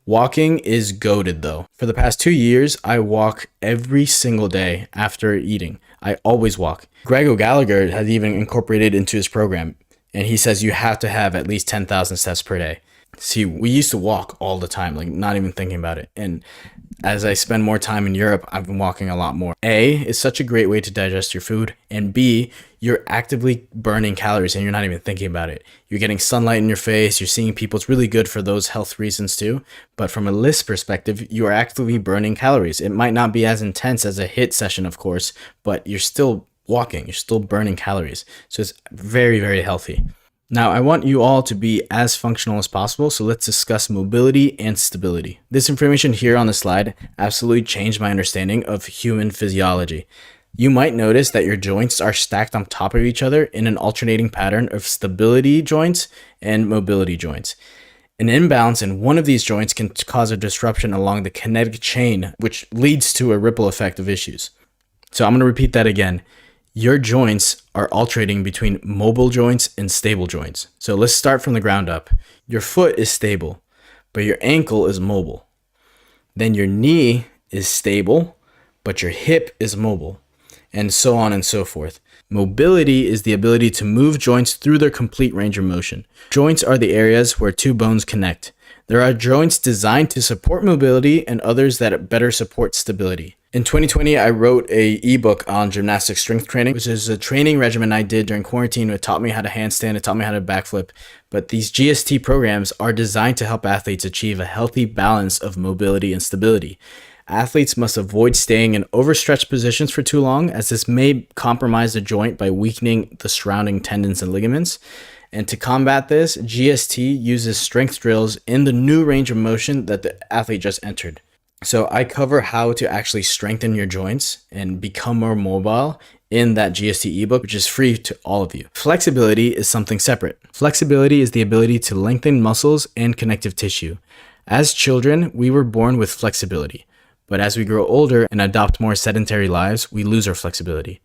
Walking is goated though. For the past 2 years, I walk every single day after eating. I always walk. Greg O'Gallagher has even incorporated into his program, and he says you have to have at least 10,000 steps per day. See, we used to walk all the time, like not even thinking about it. And as I spend more time in Europe, I've been walking a lot more. A, it's such a great way to digest your food. And B, you're actively burning calories and you're not even thinking about it. You're getting sunlight in your face. You're seeing people. It's really good for those health reasons too. But from a LISS perspective, you are actively burning calories. It might not be as intense as a HIIT session, of course, but you're still walking. You're still burning calories. So it's very, very healthy. Now, I want you all to be as functional as possible, so let's discuss mobility and stability. This information here on the slide absolutely changed my understanding of human physiology. You might notice that your joints are stacked on top of each other in an alternating pattern of stability joints and mobility joints. An imbalance in one of these joints can cause a disruption along the kinetic chain, which leads to a ripple effect of issues. So I'm going to repeat that again. Your joints are alternating between mobile joints and stable joints. So let's start from the ground up. Your foot is stable, but your ankle is mobile. Then your knee is stable, but your hip is mobile, and so on and so forth. Mobility is the ability to move joints through their complete range of motion. Joints are the areas where two bones connect. There are joints designed to support mobility and others that better support stability. In 2020, I wrote a ebook on gymnastic strength training, which is a training regimen I did during quarantine. It taught me how to handstand, it taught me how to backflip. But these GST programs are designed to help athletes achieve a healthy balance of mobility and stability. Athletes must avoid staying in overstretched positions for too long, as this may compromise the joint by weakening the surrounding tendons and ligaments. And to combat this, GST uses strength drills in the new range of motion that the athlete just entered. So I cover how to actually strengthen your joints and become more mobile in that GST ebook, which is free to all of you. Flexibility is something separate. Flexibility is the ability to lengthen muscles and connective tissue. As children, we were born with flexibility, but as we grow older and adopt more sedentary lives, we lose our flexibility.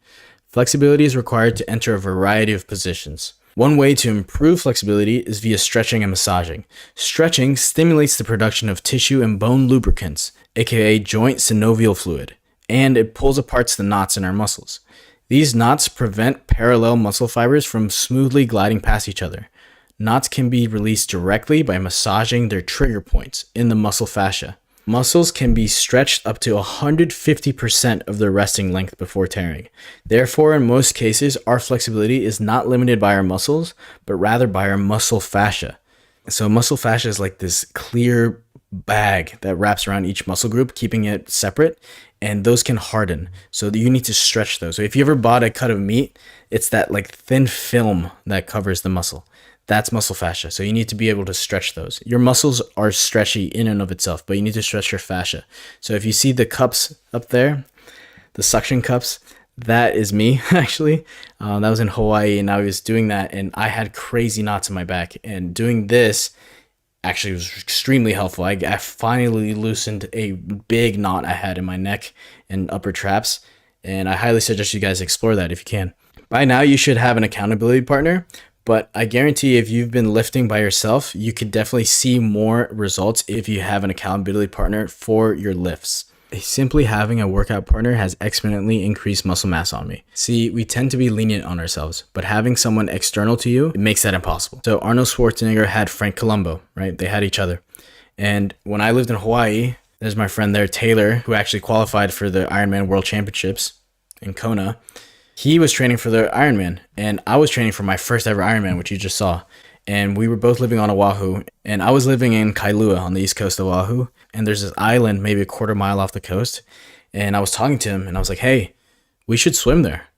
Flexibility is required to enter a variety of positions. One way to improve flexibility is via stretching and massaging. Stretching stimulates the production of tissue and bone lubricants, aka joint synovial fluid, and it pulls apart the knots in our muscles. These knots prevent parallel muscle fibers from smoothly gliding past each other. Knots can be released directly by massaging their trigger points in the muscle fascia. Muscles can be stretched up to 150% of their resting length before tearing. Therefore, in most cases, our flexibility is not limited by our muscles, but rather by our muscle fascia. So muscle fascia is like this clear bag that wraps around each muscle group, keeping it separate, and those can harden. So you need to stretch those. So if you ever bought a cut of meat, it's that like thin film that covers the muscle. That's muscle fascia. So you need to be able to stretch those. Your muscles are stretchy in and of itself, but you need to stretch your fascia. So if you see the cups up there, the suction cups, that is me actually. That was in Hawaii, and I was doing that, and I had crazy knots in my back. And doing this actually was extremely helpful. I finally loosened a big knot I had in my neck and upper traps, and I highly suggest you guys explore that if you can. By now, you should have an accountability partner. But I guarantee if you've been lifting by yourself, you could definitely see more results if you have an accountability partner for your lifts. Simply having a workout partner has exponentially increased muscle mass on me. See, we tend to be lenient on ourselves, but having someone external to you, it makes that impossible. So Arnold Schwarzenegger had Frank Columbu, right? They had each other. And when I lived in Hawaii, there's my friend there, Taylor, who actually qualified for the Ironman World Championships in Kona. He was training for the Ironman, and I was training for my first ever Ironman, which you just saw. And we were both living on Oahu, and I was living in Kailua on the east coast of Oahu. And there's this island, maybe a quarter mile off the coast. And I was talking to him, and I was like, hey, we should swim there.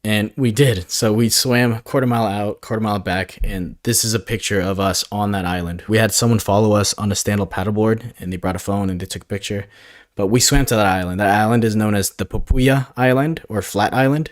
And we did. So we swam quarter mile out, quarter mile back. And this is a picture of us on that island. We had someone follow us on a stand-up paddleboard, and they brought a phone and they took a picture. But we swam to that island. That island is known as the Papuya Island or Flat Island.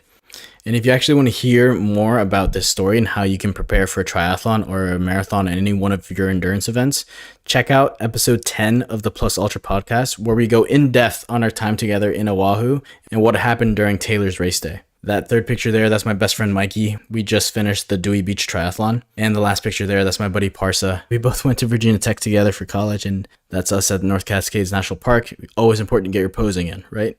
And if you actually want to hear more about this story and how you can prepare for a triathlon or a marathon and any one of your endurance events, check out episode 10 of the Plus Ultra podcast, where we go in depth on our time together in Oahu and what happened during Taylor's race day. That third picture there, that's my best friend Mikey. We just finished the Dewey Beach Triathlon. And the last picture there, that's my buddy Parsa. We both went to Virginia Tech together for college, and that's us at North Cascades National Park. Always important to get your posing in, right?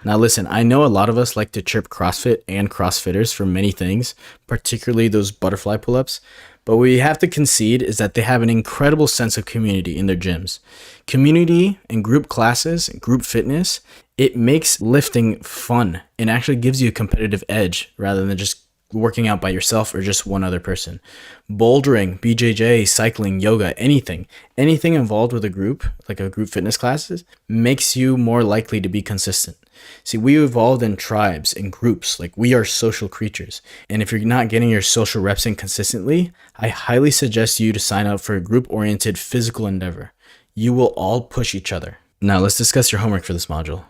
Now listen, I know a lot of us like to chirp CrossFit and CrossFitters for many things, particularly those butterfly pull-ups. But what we have to concede is that they have an incredible sense of community in their gyms. Community and group classes, group fitness, it makes lifting fun and actually gives you a competitive edge rather than just working out by yourself or just one other person. Bouldering, BJJ, cycling, yoga, anything involved with a group, like a group fitness classes, makes you more likely to be consistent. See, we evolved in tribes, in groups, like we are social creatures. And if you're not getting your social reps in consistently, I highly suggest you to sign up for a group-oriented physical endeavor. You will all push each other. Now let's discuss your homework for this module.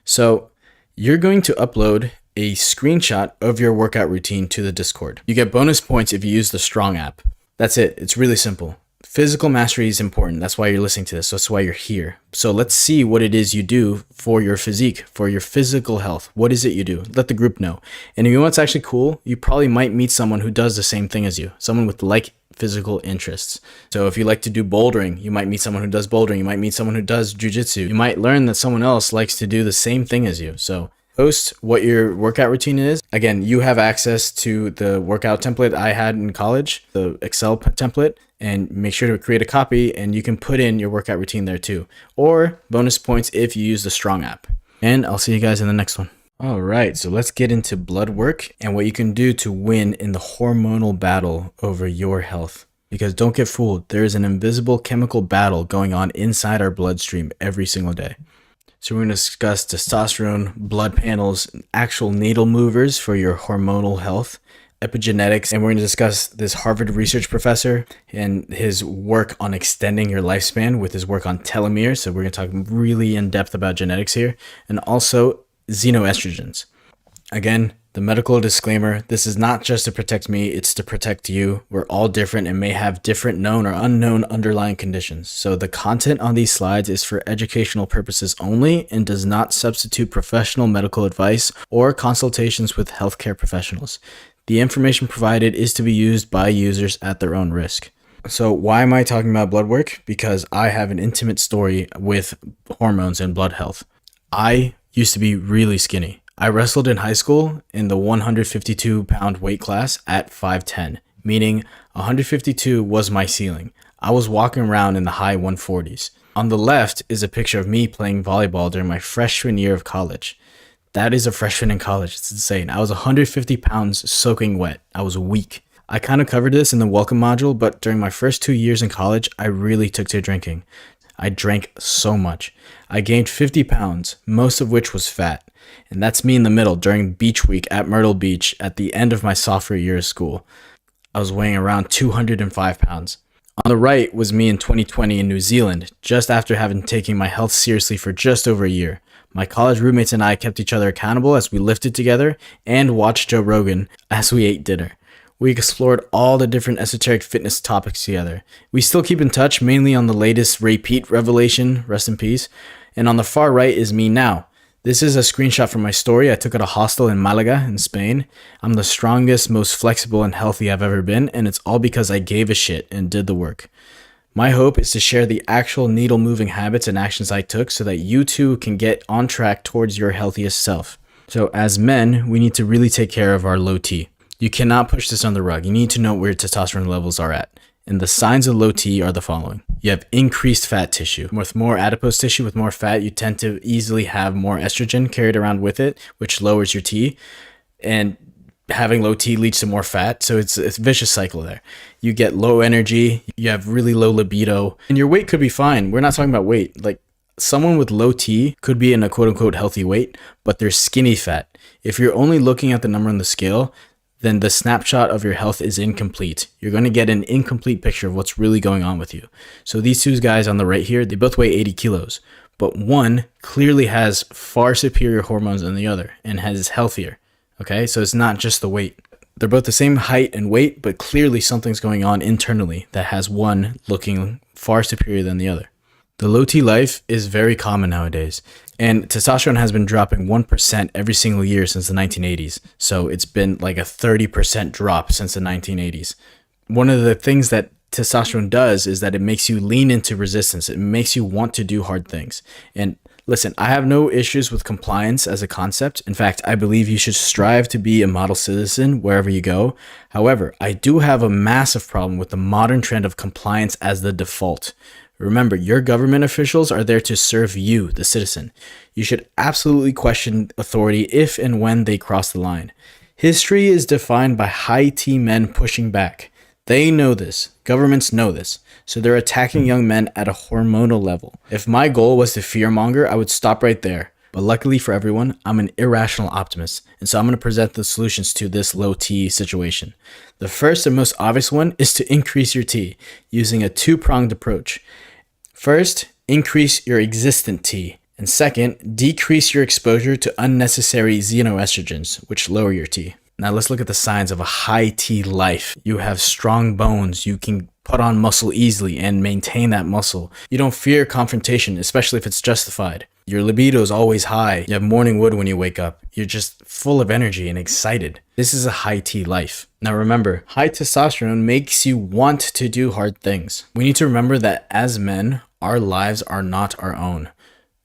So you're going to upload a screenshot of your workout routine to the Discord. You get bonus points if you use the Strong app. That's it. It's really simple. Physical mastery is important. That's why you're listening to this. That's why you're here. So let's see what it is you do for your physique, for your physical health. What is it you do? Let the group know. And if you know what's actually cool, you probably might meet someone who does the same thing as you, someone with like physical interests. So if you like to do bouldering, you might meet someone who does bouldering. You might meet someone who does jujitsu. You might learn that someone else likes to do the same thing as you. So post what your workout routine is. Again, you have access to the workout template I had in college, the Excel template, and make sure to create a copy and you can put in your workout routine there too. Or bonus points if you use the Strong app. And I'll see you guys in the next one. All right, so let's get into blood work and what you can do to win in the hormonal battle over your health. Because don't get fooled, there is an invisible chemical battle going on inside our bloodstream every single day. So we're going to discuss testosterone, blood panels, actual needle movers for your hormonal health, epigenetics, and we're going to discuss this Harvard research professor and his work on extending your lifespan with his work on telomeres. So we're going to talk really in depth about genetics here, and also xenoestrogens. Again, the medical disclaimer, this is not just to protect me, it's to protect you. We're all different and may have different known or unknown underlying conditions. So the content on these slides is for educational purposes only and does not substitute professional medical advice or consultations with healthcare professionals. The information provided is to be used by users at their own risk. So why am I talking about blood work? Because I have an intimate story with hormones and blood health. I used to be really skinny. I wrestled in high school in the 152-pound weight class at 5'10", meaning 152 was my ceiling. I was walking around in the high 140s. On the left is a picture of me playing volleyball during my freshman year of college. That is a freshman in college. It's insane. I was 150 pounds soaking wet. I was weak. I kind of covered this in the welcome module, but during my first 2 years in college, I really took to drinking. I drank so much. I gained 50 pounds, most of which was fat. And that's me in the middle during beach week at Myrtle Beach at the end of my sophomore year of school. I was weighing around 205 pounds. On the right was me in 2020 in New Zealand, just after having taken my health seriously for just over a year. My college roommates and I kept each other accountable as we lifted together and watched Joe Rogan as we ate dinner. We explored all the different esoteric fitness topics together. We still keep in touch, mainly on the latest Ray Peat revelation, rest in peace. And on the far right is me now. This is a screenshot from my story. I took at a hostel in Malaga in Spain. I'm the strongest, most flexible, and healthy I've ever been, and it's all because I gave a shit and did the work. My hope is to share the actual needle-moving habits and actions I took so that you too can get on track towards your healthiest self. So as men, we need to really take care of our low T. You cannot push this on the rug. You need to know where your testosterone levels are at. And the signs of low T are the following. You have increased fat tissue. With more adipose tissue, with more fat, you tend to easily have more estrogen carried around with it, which lowers your T. And having low T leads to more fat. So it's a vicious cycle there. You get low energy, you have really low libido, and your weight could be fine. We're not talking about weight. Like someone with low T could be in a quote unquote healthy weight, but they're skinny fat. If you're only looking at the number on the scale, then the snapshot of your health is incomplete. You're going to get an incomplete picture of what's really going on with you. So these two guys on the right here, they both weigh 80 kilos, but one clearly has far superior hormones than the other and is healthier. Okay, so it's not just the weight. They're both the same height and weight, but clearly something's going on internally that has one looking far superior than the other. The low T life is very common nowadays, and testosterone has been dropping 1% every single year since the 1980s. So it's been like a 30% drop since the 1980s. One of the things that testosterone does is that it makes you lean into resistance. It makes you want to do hard things. And listen, I have no issues with compliance as a concept. In fact, I believe you should strive to be a model citizen wherever you go. However, I do have a massive problem with the modern trend of compliance as the default. Remember, your government officials are there to serve you, the citizen. You should absolutely question authority if and when they cross the line. History is defined by high T men pushing back. They know this. Governments know this. So they're attacking young men at a hormonal level. If my goal was to fearmonger, I would stop right there. But luckily for everyone, I'm an irrational optimist. And so I'm going to present the solutions to this low T situation. The first and most obvious one is to increase your T using a two-pronged approach. First, increase your existent T. And second, decrease your exposure to unnecessary xenoestrogens, which lower your T. Now let's look at the signs of a high T life. You have strong bones. You can put on muscle easily and maintain that muscle. You don't fear confrontation, especially if it's justified. Your libido is always high. You have morning wood when you wake up. You're just full of energy and excited. This is a high T life. Now remember, high testosterone makes you want to do hard things. We need to remember that as men, our lives are not our own.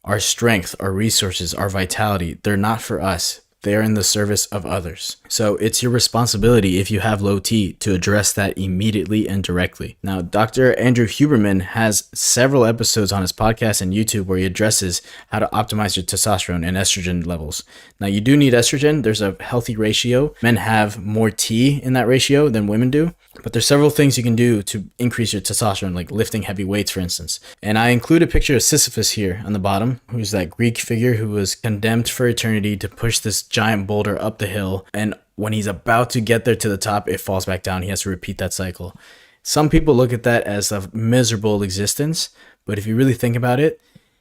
Our strength, our resources, our vitality, they're not for us. they are in the service of others. So it's your responsibility, if you have low T, to address that immediately and directly. Now, Dr. Andrew Huberman has several episodes on his podcast and YouTube where he addresses how to optimize your testosterone and estrogen levels. Now, you do need estrogen. There's a healthy ratio. Men have more T in that ratio than women do. But there's several things you can do to increase your testosterone, like lifting heavy weights, for instance. And I include a picture of Sisyphus here on the bottom, who's that Greek figure who was condemned for eternity to push this giant boulder up the hill. And when he's about to get there to the top, it falls back down. He has to repeat that cycle. Some people look at that as a miserable existence. But if you really think about it,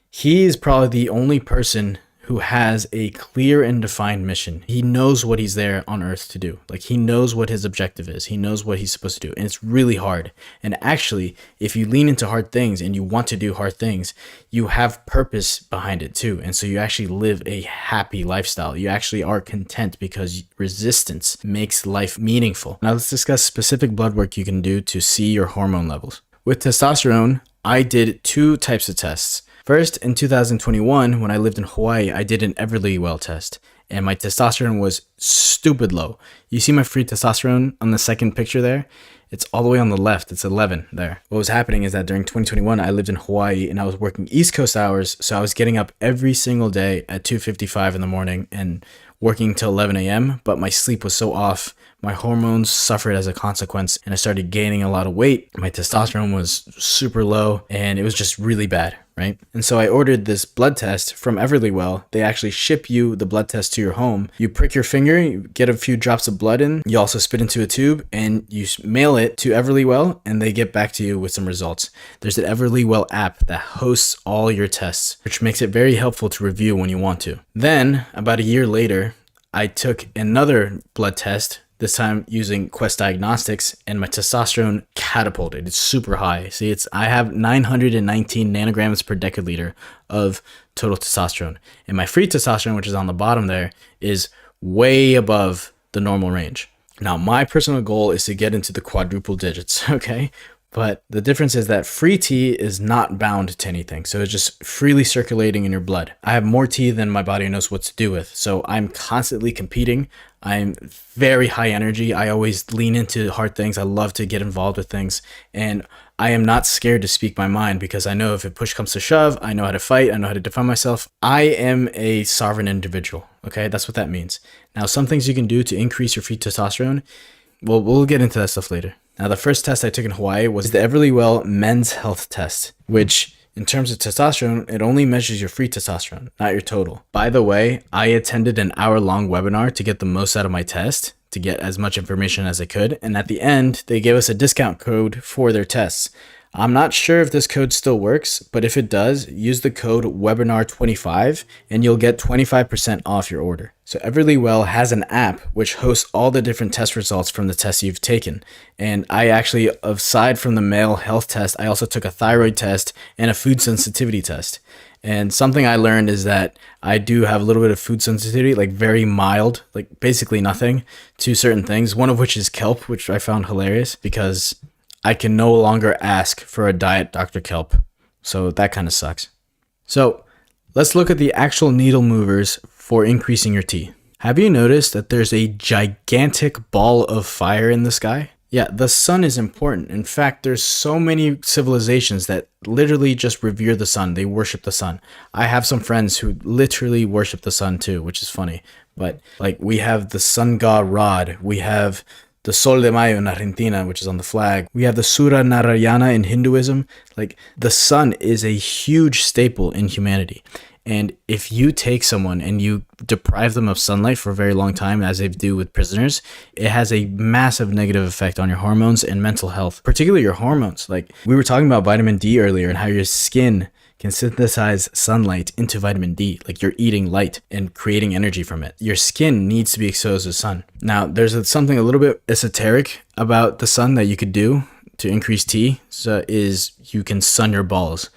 he is probably the only person who has a clear and defined mission. He knows what he's there on earth to do. Like, he knows what his objective is. He knows what he's supposed to do. And it's really hard. And actually, if you lean into hard things and you want to do hard things, you have purpose behind it too. And so you actually live a happy lifestyle. You actually are content because resistance makes life meaningful. Now let's discuss specific blood work you can do to see your hormone levels. With testosterone, I did 2 types of tests. First, in 2021, when I lived in Hawaii, I did an Everlywell test, and my testosterone was stupid low. You see my free testosterone on the second picture there? It's all the way on the left. It's 11 there. What was happening is that during 2021, I lived in Hawaii and I was working East Coast hours. So I was getting up every single day at 2:55 in the morning and working till 11 a.m. But my sleep was so off. My hormones suffered as a consequence and I started gaining a lot of weight. My testosterone was super low and it was just really bad, right? And so I ordered this blood test from Everlywell. They actually ship you the blood test to your home. You prick your finger, you get a few drops of blood in, you also spit into a tube and you mail it to Everlywell and they get back to you with some results. There's an Everlywell app that hosts all your tests, which makes it very helpful to review when you want to. Then, about a year later, I took another blood test, this time using Quest Diagnostics, and my testosterone catapulted. It's super high. See, I have 919 nanograms per deciliter of total testosterone. And my free testosterone, which is on the bottom there, is way above the normal range. Now, my personal goal is to get into the quadruple digits, okay? But the difference is that free T is not bound to anything. So it's just freely circulating in your blood. I have more T than my body knows what to do with. So I'm constantly competing. I'm very high energy. I always lean into hard things. I love to get involved with things. And I am not scared to speak my mind because I know if it push comes to shove, I know how to fight. I know how to defend myself. I am a sovereign individual. Okay, that's what that means. Now, some things you can do to increase your free testosterone. Well, we'll get into that stuff later. Now, the first test I took in Hawaii was the Everlywell Men's Health Test, which in terms of testosterone, it only measures your free testosterone, not your total. By the way, I attended an hour-long webinar to get the most out of my test, to get as much information as I could. And at the end, they gave us a discount code for their tests. I'm not sure if this code still works, but if it does, use the code webinar25 and you'll get 25% off your order. So Everlywell has an app which hosts all the different test results from the tests you've taken. And I actually, aside from the male health test, I also took a thyroid test and a food sensitivity test. And something I learned is that I do have a little bit of food sensitivity, like very mild, like basically nothing to certain things. One of which is kelp, which I found hilarious because I can no longer ask for a diet Dr. Kelp. So that kind of sucks. So let's look at the actual needle movers for increasing your T. Have you noticed that there's a gigantic ball of fire in the sky? Yeah, the sun is important. In fact, there's so many civilizations that literally just revere the sun. They worship the sun. I have some friends who literally worship the sun too, which is funny. But like, we have the sun god Rod. We have the Sol de Mayo in Argentina, which is on the flag. We have the Surya Narayana in Hinduism. Like, the sun is a huge staple in humanity. And if you take someone and you deprive them of sunlight for a very long time, as they do with prisoners, it has a massive negative effect on your hormones and mental health, particularly your hormones. Like, we were talking about vitamin D earlier and how your skin can synthesize sunlight into vitamin D. Like, you're eating light and creating energy from it. Your skin needs to be exposed to sun. Now, there's something a little bit esoteric about the sun that you could do to increase T. So is you can sun your balls.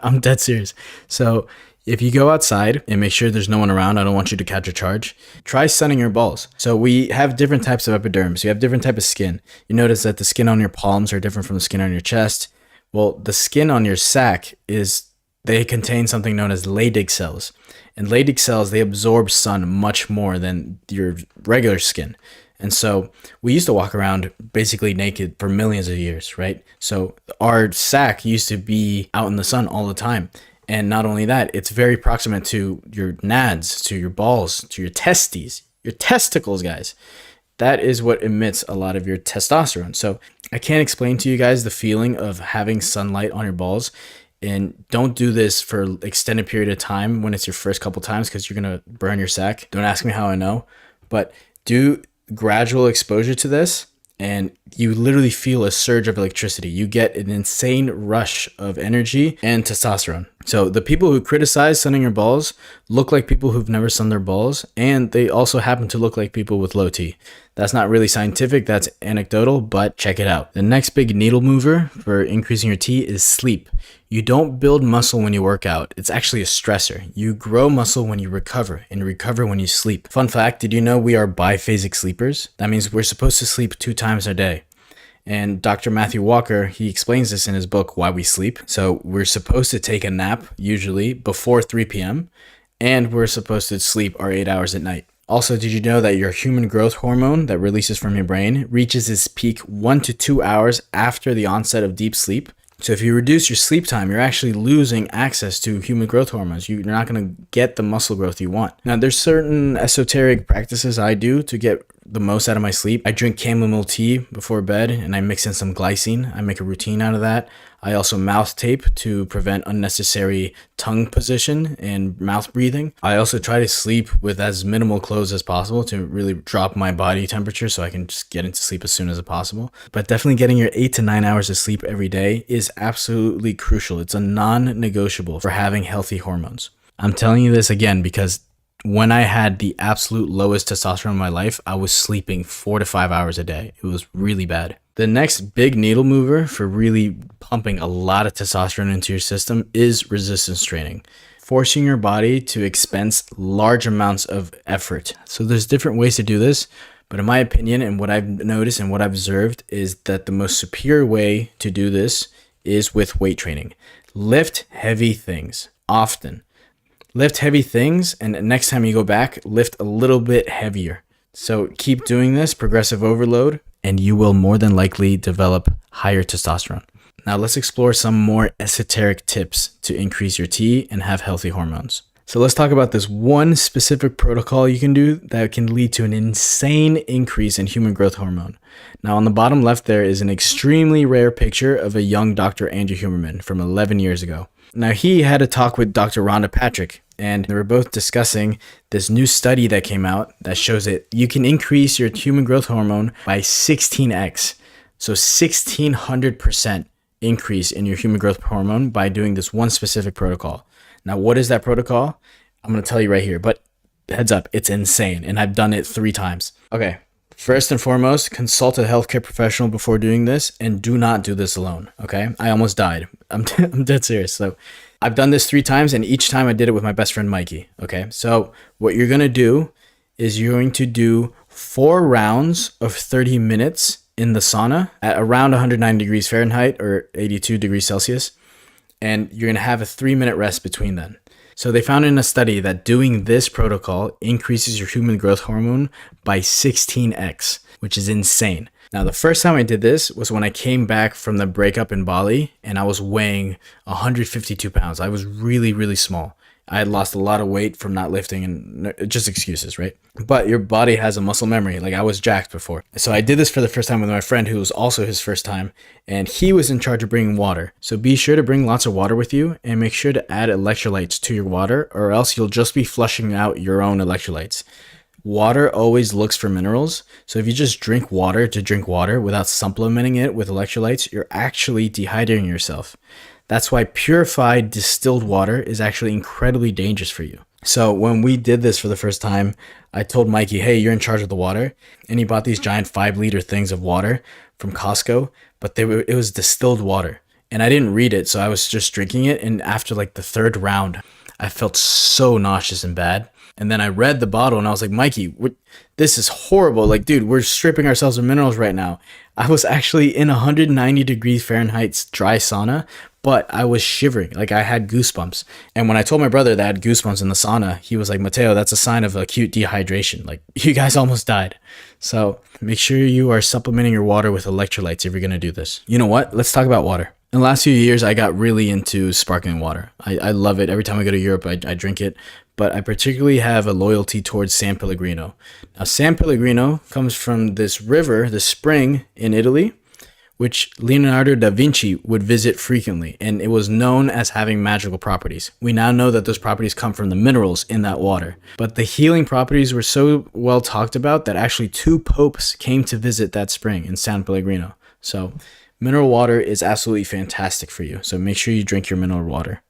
I'm dead serious. So if you go outside and make sure there's no one around, I don't want you to catch a charge, try sunning your balls. So we have different types of epidermis. You have different type of skin. You notice that the skin on your palms are different from the skin on your chest. Well, the skin on your sac they contain something known as Leydig cells. And latex cells, they absorb sun much more than your regular skin. And so we used to walk around basically naked for millions of years, right? So our sac used to be out in the sun all the time. And not only that, it's very proximate to your nads, to your balls, to your testes, your testicles, guys. That is what emits a lot of your testosterone. So I can't explain to you guys the feeling of having sunlight on your balls. And don't do this for an extended period of time when it's your first couple times, because you're going to burn your sac. Don't ask me how I know, but do gradual exposure to this, and you literally feel a surge of electricity. You get an insane rush of energy and testosterone. So the people who criticize sunning your balls look like people who've never sunned their balls, and they also happen to look like people with low T. That's not really scientific, that's anecdotal, but check it out. The next big needle mover for increasing your T is sleep. You don't build muscle when you work out. It's actually a stressor. You grow muscle when you recover, and recover when you sleep. Fun fact, did you know we are biphasic sleepers? That means we're supposed to sleep 2 times a day. And Dr. Matthew Walker, he explains this in his book, Why We Sleep. So we're supposed to take a nap, usually before 3 p.m., and we're supposed to sleep our 8 hours at night. Also, did you know that your human growth hormone that releases from your brain reaches its peak 1 to 2 hours after the onset of deep sleep? So if you reduce your sleep time, you're actually losing access to human growth hormones. You're not going to get the muscle growth you want. Now, there's certain esoteric practices I do to get the most out of my sleep. I drink chamomile tea before bed, and I mix in some glycine. I make a routine out of that. I also mouth tape to prevent unnecessary tongue position and mouth breathing. I also try to sleep with as minimal clothes as possible to really drop my body temperature so I can just get into sleep as soon as possible. But definitely getting your 8 to 9 hours of sleep every day is absolutely crucial. It's a non-negotiable for having healthy hormones. I'm telling you this again because when I had the absolute lowest testosterone in my life, I was sleeping 4 to 5 hours a day. It was really bad. The next big needle mover for really pumping a lot of testosterone into your system is resistance training, forcing your body to expense large amounts of effort. So there's different ways to do this, but in my opinion, and what I've noticed and what I've observed is that the most superior way to do this is with weight training. Lift heavy things often. Lift heavy things, and next time you go back, lift a little bit heavier. So keep doing this, progressive overload, and you will more than likely develop higher testosterone. Now let's explore some more esoteric tips to increase your T and have healthy hormones. So let's talk about this one specific protocol you can do that can lead to an insane increase in human growth hormone. Now on the bottom left there is an extremely rare picture of a young Dr. Andrew Huberman from 11 years ago. Now he had a talk with Dr. Rhonda Patrick, and they were both discussing this new study that came out that shows that you can increase your human growth hormone by 16x. So 1600% increase in your human growth hormone by doing this one specific protocol. Now, what is that protocol? I'm going to tell you right here, but heads up, it's insane. And I've done it 3 times. Okay. First and foremost, consult a healthcare professional before doing this, and do not do this alone. Okay. I almost died. I'm dead serious. So I've done this 3 times, and each time I did it with my best friend, Mikey. Okay. So what you're going to do is you're going to do 4 rounds of 30 minutes in the sauna at around 109 degrees Fahrenheit or 82 degrees Celsius. And you're going to have a 3-minute rest between them. So they found in a study that doing this protocol increases your human growth hormone by 16x, which is insane. Now, the first time I did this was when I came back from the breakup in Bali, and I was weighing 152 pounds. I was really, really small. I had lost a lot of weight from not lifting, and just excuses, right? But your body has a muscle memory. Like, I was jacked before. So I did this for the first time with my friend, who was also his first time, and he was in charge of bringing water. So be sure to bring lots of water with you, and make sure to add electrolytes to your water, or else you'll just be flushing out your own electrolytes. Water always looks for minerals. So if you just drink water to drink water without supplementing it with electrolytes, you're actually dehydrating yourself. That's why purified distilled water is actually incredibly dangerous for you. So when we did this for the first time, I told Mikey, hey, you're in charge of the water. And he bought these giant 5-liter things of water from Costco, but it was distilled water. And I didn't read it, so I was just drinking it. And after like the 3rd round, I felt so nauseous and bad. And then I read the bottle and I was like, Mikey, this is horrible. Like, dude, we're stripping ourselves of minerals right now. I was actually in 190 degrees Fahrenheit's dry sauna, but I was shivering. Like, I had goosebumps. And when I told my brother that I had goosebumps in the sauna, he was like, Mateo, that's a sign of acute dehydration. Like, you guys almost died. So make sure you are supplementing your water with electrolytes if you're going to do this. You know what? Let's talk about water. In the last few years, I got really into sparkling water. I love it. Every time I go to Europe, I drink it. But I particularly have a loyalty towards San Pellegrino. Now, San Pellegrino comes from this river, the spring in Italy, which Leonardo da Vinci would visit frequently, and it was known as having magical properties. We now know that those properties come from the minerals in that water. But the healing properties were so well talked about that actually 2 popes came to visit that spring in San Pellegrino. So mineral water is absolutely fantastic for you. So make sure you drink your mineral water.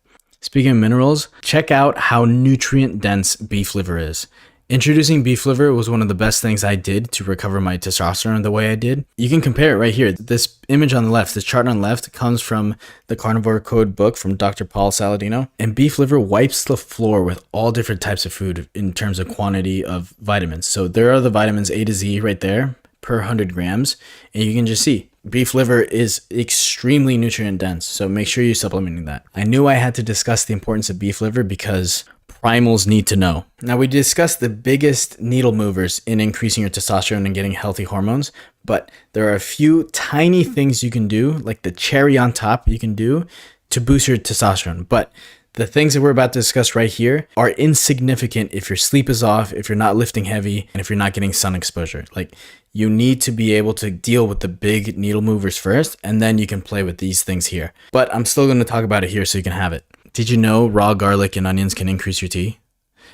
Speaking of minerals, check out how nutrient dense beef liver is. Introducing beef liver was one of the best things I did to recover my testosterone the way I did. You can compare it right here. This image on the left, this chart on the left, comes from the Carnivore Code book from Dr. Paul Saladino. And beef liver wipes the floor with all different types of food in terms of quantity of vitamins. So there are the vitamins A to Z right there per 100 grams. And you can just see beef liver is extremely nutrient dense, so make sure you're supplementing that. I knew I had to discuss the importance of beef liver because primals need to know. Now, we discussed the biggest needle movers in increasing your testosterone and getting healthy hormones, but there are a few tiny things you can do, like the cherry on top you can do to boost your testosterone. But the things that we're about to discuss right here are insignificant if your sleep is off, if you're not lifting heavy, and if you're not getting sun exposure. Like, you need to be able to deal with the big needle movers first, and then you can play with these things here. But I'm still going to talk about it here so you can have it. Did you know raw garlic and onions can increase your T?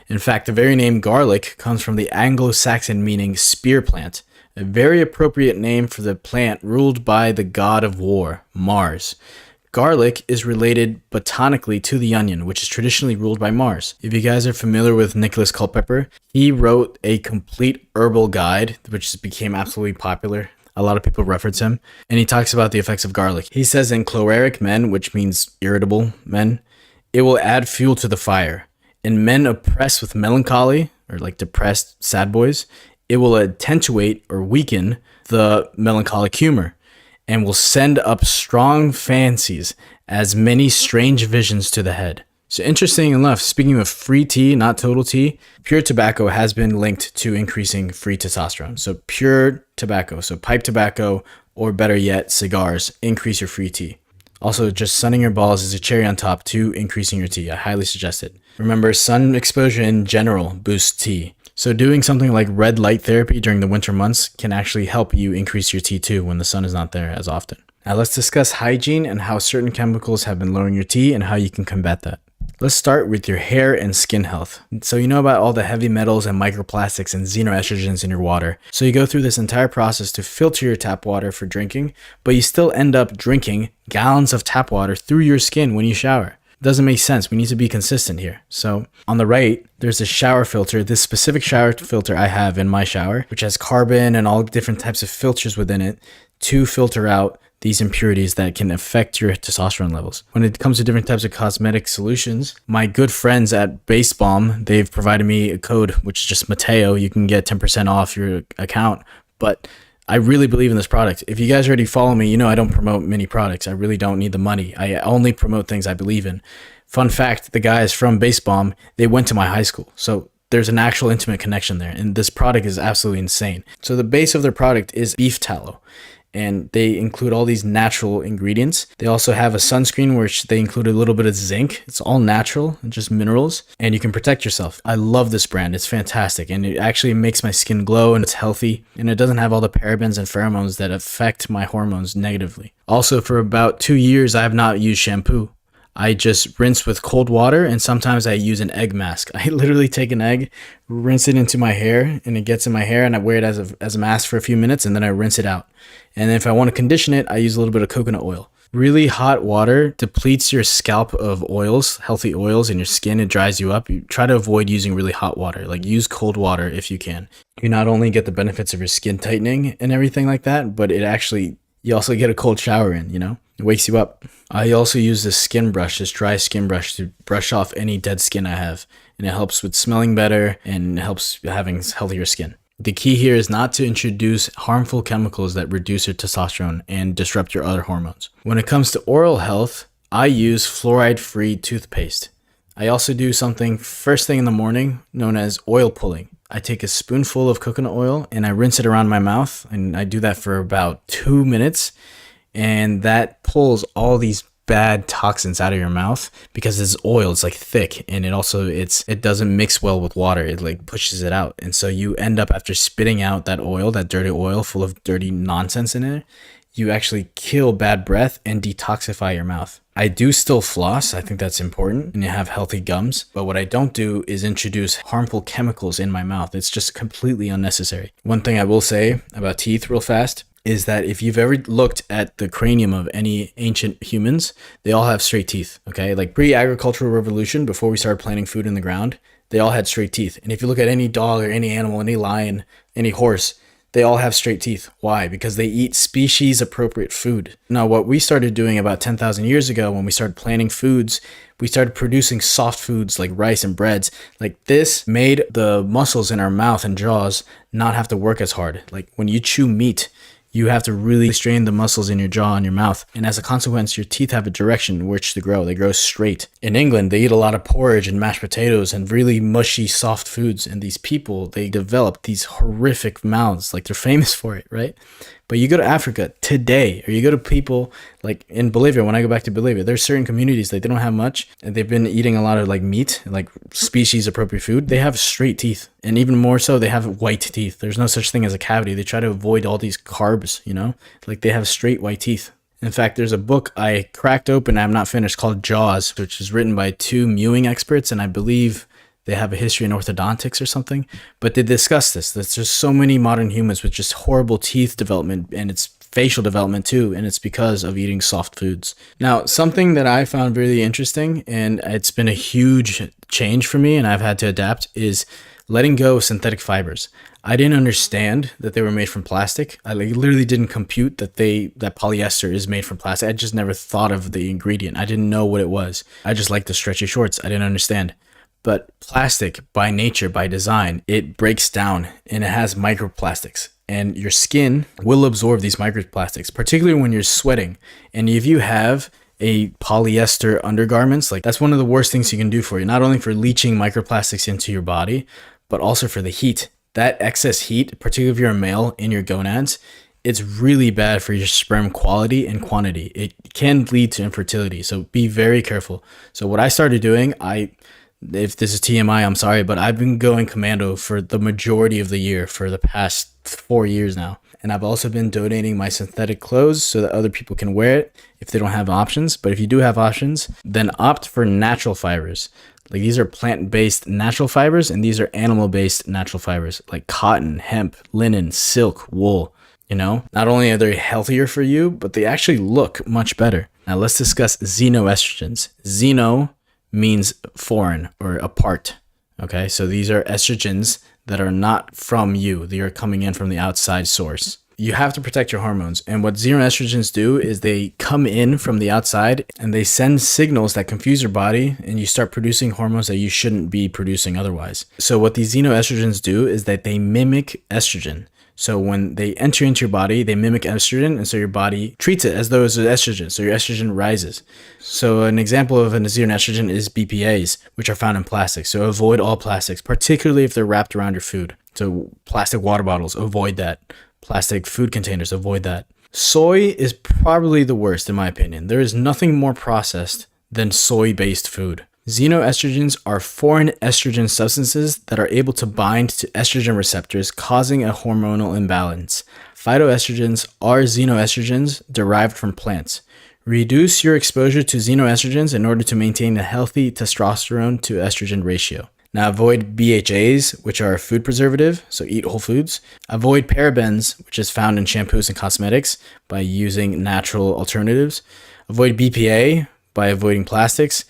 In fact, the very name garlic comes from the Anglo-Saxon meaning spear plant, a very appropriate name for the plant ruled by the god of war, Mars. Garlic is related botanically to the onion, which is traditionally ruled by Mars. If you guys are familiar with Nicholas Culpeper, he wrote a complete herbal guide, which became absolutely popular. A lot of people reference him, and he talks about the effects of garlic. He says in choleric men, which means irritable men, it will add fuel to the fire. In men oppressed with melancholy, or like depressed sad boys, it will attenuate or weaken the melancholic humor, and will send up strong fancies as many strange visions to the head. So interesting enough, speaking of free tea, not total tea, pure tobacco has been linked to increasing free testosterone. So pure tobacco, so pipe tobacco, or better yet, cigars, increase your free tea. Also, just sunning your balls is a cherry on top to increasing your T. I highly suggest it. Remember, sun exposure in general boosts T. So doing something like red light therapy during the winter months can actually help you increase your T2 when the sun is not there as often. Now let's discuss hygiene and how certain chemicals have been lowering your T and how you can combat that. Let's start with your hair and skin health. So you know about all the heavy metals and microplastics and xenoestrogens in your water. So you go through this entire process to filter your tap water for drinking, but you still end up drinking gallons of tap water through your skin when you shower. Doesn't make sense. We need to be consistent here. So on the right, there's a shower filter. This specific shower filter I have in my shower, which has carbon and all different types of filters within it to filter out these impurities that can affect your testosterone levels. When it comes to different types of cosmetic solutions, my good friends at Base Balm, they've provided me a code, which is just Mateo. You can get 10% off your account. But I really believe in this product. If you guys already follow me, you know I don't promote many products. I really don't need the money. I only promote things I believe in. Fun fact, the guys from Base Balm, they went to my high school. So there's an actual intimate connection there. And this product is absolutely insane. So the base of their product is beef tallow. And they include all these natural ingredients. They also have a sunscreen which they include a little bit of zinc. It's all natural and just minerals, and you can protect yourself. I love this brand. It's fantastic, and it actually makes my skin glow, and it's healthy, and it doesn't have all the parabens and pheromones that affect my hormones negatively. Also, for about 2 years, I have not used shampoo. I just rinse with cold water, and sometimes I use an egg mask. I literally take an egg, rinse it into my hair, and it gets in my hair, and I wear it as a mask for a few minutes, and then I rinse it out. And then if I want to condition it, I use a little bit of coconut oil. Really hot water depletes your scalp of oils, healthy oils, in your skin. It dries you up. You try to avoid using really hot water. Like, use cold water if you can. You not only get the benefits of your skin tightening and everything like that, but you also get a cold shower in, you know? It wakes you up. I also use this skin brush, this dry skin brush, to brush off any dead skin I have. And it helps with smelling better and helps having healthier skin. The key here is not to introduce harmful chemicals that reduce your testosterone and disrupt your other hormones. When it comes to oral health, I use fluoride-free toothpaste. I also do something first thing in the morning known as oil pulling. I take a spoonful of coconut oil and I rinse it around my mouth, and I do that for about 2 minutes, and that pulls all these bad toxins out of your mouth because it's oil. It's like thick, and it doesn't mix well with water. It like pushes it out, and so you end up, after spitting out that oil, that dirty oil full of dirty nonsense in it, you actually kill bad breath and detoxify your mouth. I do still floss. I think that's important, and you have healthy gums. But what I don't do is introduce harmful chemicals in my mouth. It's just completely unnecessary. One thing I will say about teeth real fast is that if you've ever looked at the cranium of any ancient humans, they all have straight teeth, okay? Like pre-agricultural revolution, before we started planting food in the ground, they all had straight teeth. And if you look at any dog or any animal, any lion, any horse, they all have straight teeth. Why? Because they eat species appropriate food. Now, what we started doing about 10,000 years ago, when we started planting foods, we started producing soft foods like rice and breads. Like, this made the muscles in our mouth and jaws not have to work as hard. Like, when you chew meat, you have to really strain the muscles in your jaw and your mouth. And as a consequence, your teeth have a direction in which to grow. They grow straight. In England, they eat a lot of porridge and mashed potatoes and really mushy, soft foods. And these people, they develop these horrific mouths. Like, they're famous for it, right? But you go to Africa today, or you go to people like in Bolivia, when I go back to Bolivia, there's certain communities, like, they don't have much, and they've been eating a lot of like meat, like species appropriate food. They have straight teeth, and even more so, they have white teeth. There's no such thing as a cavity. They try to avoid all these carbs, you know, like they have straight white teeth. In fact, there's a book I cracked open, I'm not finished, called Jaws, which is written by 2 mewing experts, and I believe they have a history in orthodontics or something, but they discuss this. There's just so many modern humans with just horrible teeth development, and it's facial development too, and it's because of eating soft foods. Now, something that I found really interesting, and it's been a huge change for me, and I've had to adapt, is letting go of synthetic fibers. I didn't understand that they were made from plastic. I literally didn't compute that polyester is made from plastic. I just never thought of the ingredient. I didn't know what it was. I just liked the stretchy shorts. I didn't understand. But plastic, by nature, by design, it breaks down and it has microplastics. And your skin will absorb these microplastics, particularly when you're sweating. And if you have a polyester undergarments, like, that's one of the worst things you can do for you, not only for leaching microplastics into your body, but also for the heat. That excess heat, particularly if you're a male, in your gonads, it's really bad for your sperm quality and quantity. It can lead to infertility, so be very careful. So what I started doing, if this is TMI, I'm sorry, but I've been going commando for the majority of the year for the past 4 years now. And I've also been donating my synthetic clothes so that other people can wear it if they don't have options. But if you do have options, then opt for natural fibers. Like, these are plant-based natural fibers, and these are animal-based natural fibers, like cotton, hemp, linen, silk, wool. You know, not only are they healthier for you, but they actually look much better. Now let's discuss xenoestrogens. Xeno means foreign or apart. Okay, so these are estrogens that are not from you. They are coming in from the outside source. You have to protect your hormones. And what xenoestrogens do is they come in from the outside and they send signals that confuse your body, and you start producing hormones that you shouldn't be producing otherwise. So what these xenoestrogens do is that they mimic estrogen. So when they enter into your body, they mimic estrogen, and so your body treats it as though it's an estrogen, so your estrogen rises. So an example of an xenoestrogen is BPAs, which are found in plastics. So avoid all plastics, particularly if they're wrapped around your food. So plastic water bottles, avoid that. Plastic food containers, avoid that. Soy is probably the worst, in my opinion. There is nothing more processed than soy-based food. Xenoestrogens are foreign estrogen substances that are able to bind to estrogen receptors, causing a hormonal imbalance. Phytoestrogens are xenoestrogens derived from plants. Reduce your exposure to xenoestrogens in order to maintain a healthy testosterone to estrogen ratio. Now, avoid BHAs, which are a food preservative, so eat whole foods. Avoid parabens, which is found in shampoos and cosmetics, by using natural alternatives. Avoid BPA by avoiding plastics.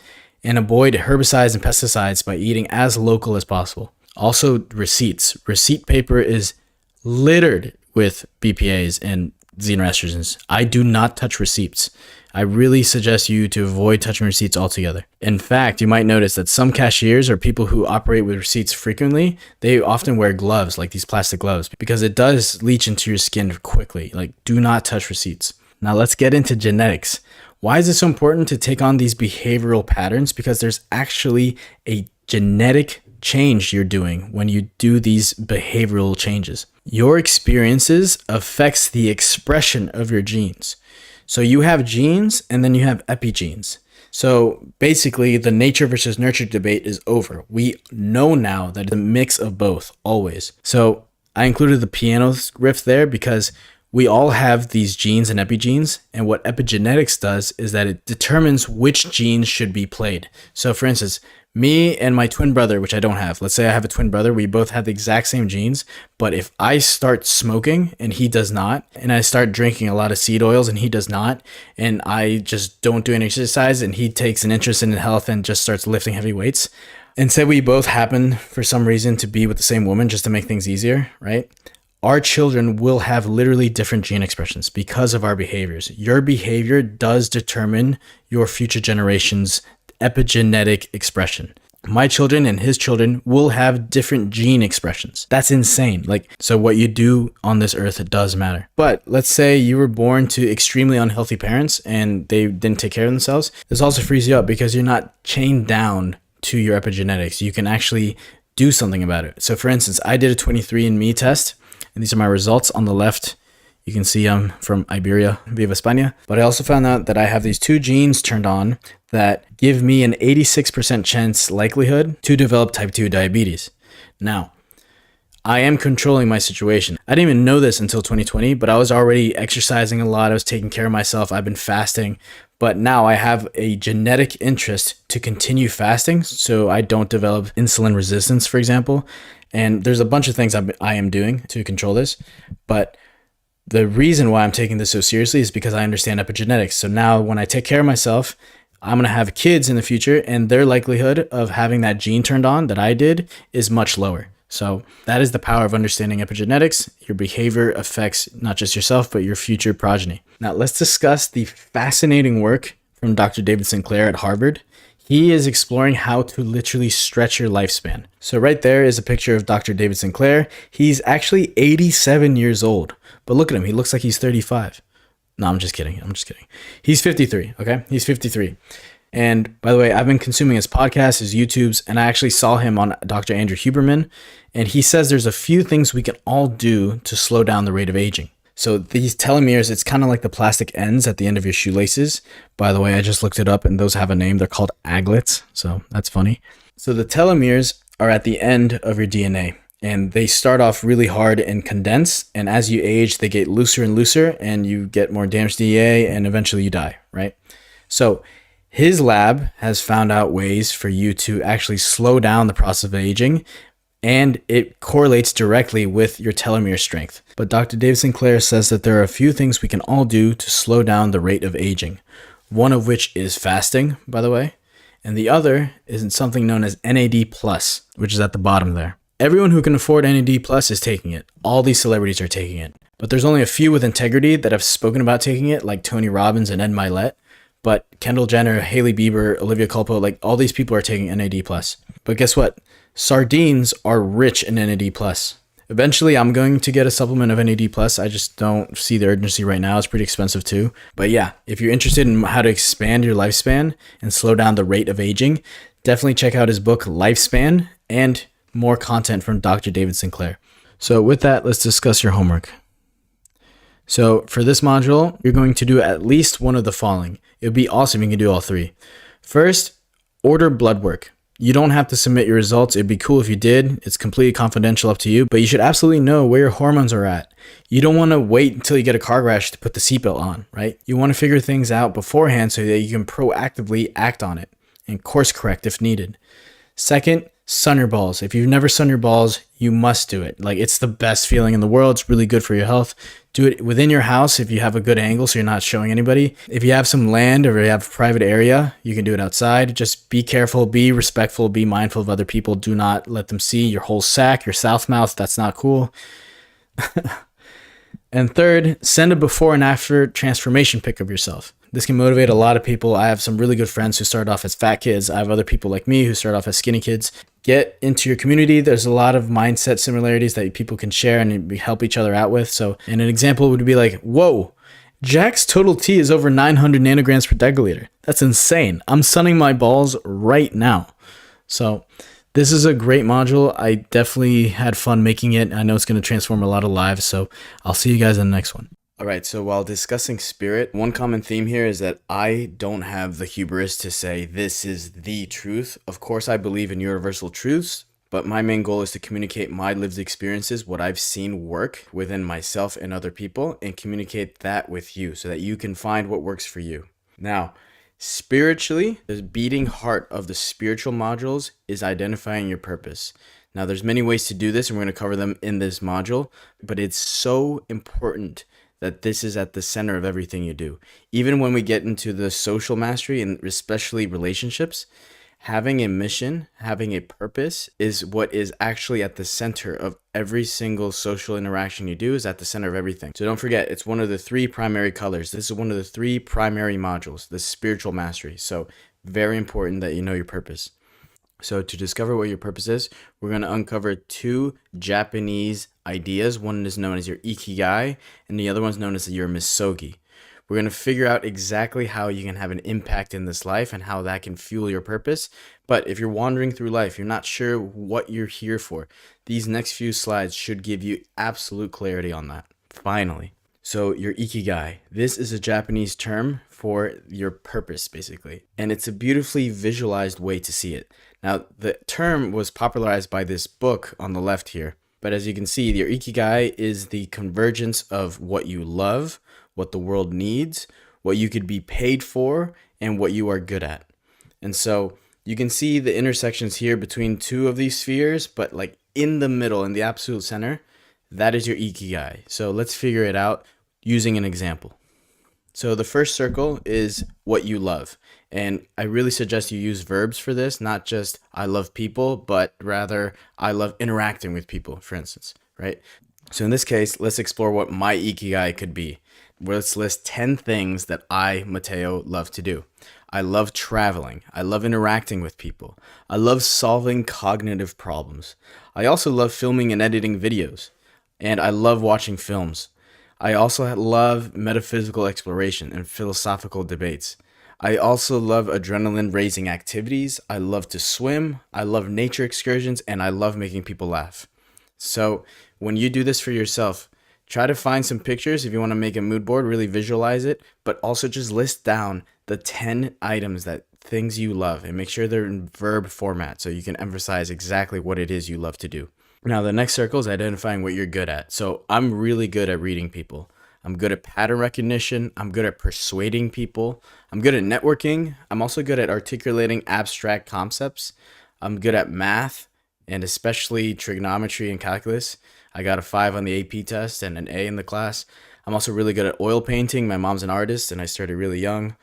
And avoid herbicides and pesticides by eating as local as possible. Also, receipts. Receipt paper is littered with BPAs and xenoestrogens. I do not touch receipts. I really suggest you to avoid touching receipts altogether. In fact, you might notice that some cashiers or people who operate with receipts frequently, they often wear gloves, like these plastic gloves, because it does leach into your skin quickly. Like, do not touch receipts. Now let's get into genetics. Why is it so important to take on these behavioral patterns? Because there's actually a genetic change you're doing when you do these behavioral changes. Your experiences affects the expression of your genes. So you have genes and then you have epigenes. So basically the nature versus nurture debate is over. We know now that it's a mix of both always. So I included the piano riff there because we all have these genes and epigenes, and what epigenetics does is that it determines which genes should be played. So for instance, me and my twin brother, which I don't have, let's say I have a twin brother, we both have the exact same genes, but if I start smoking and he does not, and I start drinking a lot of seed oils and he does not, and I just don't do any exercise and he takes an interest in health and just starts lifting heavy weights, and say we both happen for some reason to be with the same woman just to make things easier, right? Our children will have literally different gene expressions because of our behaviors. Your behavior does determine your future generation's epigenetic expression. My children and his children will have different gene expressions. That's insane. So what you do on this earth, it does matter. But let's say you were born to extremely unhealthy parents and they didn't take care of themselves. This also frees you up because you're not chained down to your epigenetics. You can actually do something about it. So for instance, I did a 23andMe test. And these are my results. On the left, you can see I'm from Iberia, Viva España. But I also found out that I have these two genes turned on that give me an 86% chance likelihood to develop type 2 diabetes. Now, I am controlling my situation. I didn't even know this until 2020, but I was already exercising a lot. I was taking care of myself. I've been fasting. But now I have a genetic interest to continue fasting so I don't develop insulin resistance, for example. And there's a bunch of things I am doing to control this. But the reason why I'm taking this so seriously is because I understand epigenetics. So now when I take care of myself, I'm going to have kids in the future, and their likelihood of having that gene turned on that I did is much lower. So that is the power of understanding epigenetics. Your behavior affects not just yourself, but your future progeny. Now let's discuss the fascinating work from Dr. David Sinclair at Harvard. He is exploring how to literally stretch your lifespan. So right there is a picture of Dr. David Sinclair. He's actually 87 years old, but look at him. He looks like he's 35. No, I'm just kidding. He's 53. Okay. He's 53. And by the way, I've been consuming his podcasts, his YouTubes, and I actually saw him on Dr. Andrew Huberman. And he says there's a few things we can all do to slow down the rate of aging. So these telomeres, it's kind of like the plastic ends at the end of your shoelaces. By the way, I just looked it up and those have a name. They're called aglets. So that's funny. So the telomeres are at the end of your DNA and they start off really hard and condense. And as you age, they get looser and looser and you get more damaged DNA and eventually you die, right? So his lab has found out ways for you to actually slow down the process of aging, and it correlates directly with your telomere strength. But Dr. Dave Sinclair says that there are a few things we can all do to slow down the rate of aging. One of which is fasting, by the way, and the other is something known as NAD+, which is at the bottom there. Everyone who can afford NAD+ is taking it. All these celebrities are taking it. But there's only a few with integrity that have spoken about taking it, like Tony Robbins and Ed Milet. But Kendall Jenner, Hailey Bieber, Olivia Culpo, all these people are taking NAD+. But guess what? Sardines are rich in NAD+. Eventually, I'm going to get a supplement of NAD+. I just don't see the urgency right now. It's pretty expensive too. But yeah, if you're interested in how to expand your lifespan and slow down the rate of aging, definitely check out his book, Lifespan, and more content from Dr. David Sinclair. So with that, let's discuss your homework. So for this module, you're going to do at least one of the following. It would be awesome if you can do all three. First, order blood work. You don't have to submit your results. It'd be cool if you did. It's completely confidential, up to you, but you should absolutely know where your hormones are at. You don't want to wait until you get a car crash to put the seatbelt on, right? You want to figure things out beforehand so that you can proactively act on it and course correct if needed. Second, sun your balls. If you've never sun your balls, you must do it. It's the best feeling in the world. It's really good for your health. Do it within your house if you have a good angle so you're not showing anybody. If you have some land or you have a private area, you can do it outside. Just be careful, be respectful, be mindful of other people. Do not let them see your whole sack, your south mouth. That's not cool. And third, send a before and after transformation pic of yourself. This can motivate a lot of people. I have some really good friends who started off as fat kids. I have other people like me who started off as skinny kids. Get into your community. There's a lot of mindset similarities that people can share and help each other out with. So, and an example would be like, whoa, Jack's total T is over 900 nanograms per deciliter. That's insane. I'm sunning my balls right now. So this is a great module. I definitely had fun making it. I know it's going to transform a lot of lives. So I'll see you guys in the next one. All right, so while discussing spirit, one common theme here is that I don't have the hubris to say this is the truth. Of course, I believe in universal truths, but my main goal is to communicate my lived experiences, what I've seen work within myself and other people, and communicate that with you so that you can find what works for you. Now, spiritually, the beating heart of the spiritual modules is identifying your purpose. Now, there's many ways to do this, and we're going to cover them in this module, but it's so important that this is at the center of everything you do. Even when we get into the social mastery and especially relationships, having a mission, having a purpose is what is actually at the center of every single social interaction you do, is at the center of everything. So don't forget, it's one of the 3 primary colors. This is one of the 3 primary modules, the spiritual mastery. So very important that you know your purpose. So to discover what your purpose is, we're going to uncover 2 Japanese ideas. One is known as your ikigai, and the other one's known as your misogi. We're going to figure out exactly how you can have an impact in this life and how that can fuel your purpose. But if you're wandering through life, you're not sure what you're here for, these next few slides should give you absolute clarity on that. Finally. So your ikigai, this is a Japanese term for your purpose, basically. And it's a beautifully visualized way to see it. Now, the term was popularized by this book on the left here. But as you can see, your ikigai is the convergence of what you love, what the world needs, what you could be paid for, and what you are good at. And so you can see the intersections here between 2 of these spheres, but like in the middle, in the absolute center, that is your ikigai. So let's figure it out using an example. So the first circle is what you love. And I really suggest you use verbs for this, not just I love people, but rather I love interacting with people, for instance, right? So in this case, let's explore what my ikigai could be. Let's list 10 things that I, Mateo, love to do. I love traveling. I love interacting with people. I love solving cognitive problems. I also love filming and editing videos. And I love watching films. I also love metaphysical exploration and philosophical debates. I also love adrenaline-raising activities. I love to swim. I love nature excursions, and I love making people laugh. So when you do this for yourself, try to find some pictures if you want to make a mood board, really visualize it, but also just list down the 10 items, that things you love, and make sure they're in verb format so you can emphasize exactly what it is you love to do. Now, the next circle is identifying what you're good at. So I'm really good at reading people. I'm good at pattern recognition. I'm good at persuading people. I'm good at networking. I'm also good at articulating abstract concepts. I'm good at math, and especially trigonometry and calculus. I got a 5 on the AP test and an A in the class. I'm also really good at oil painting. My mom's an artist, and I started really young.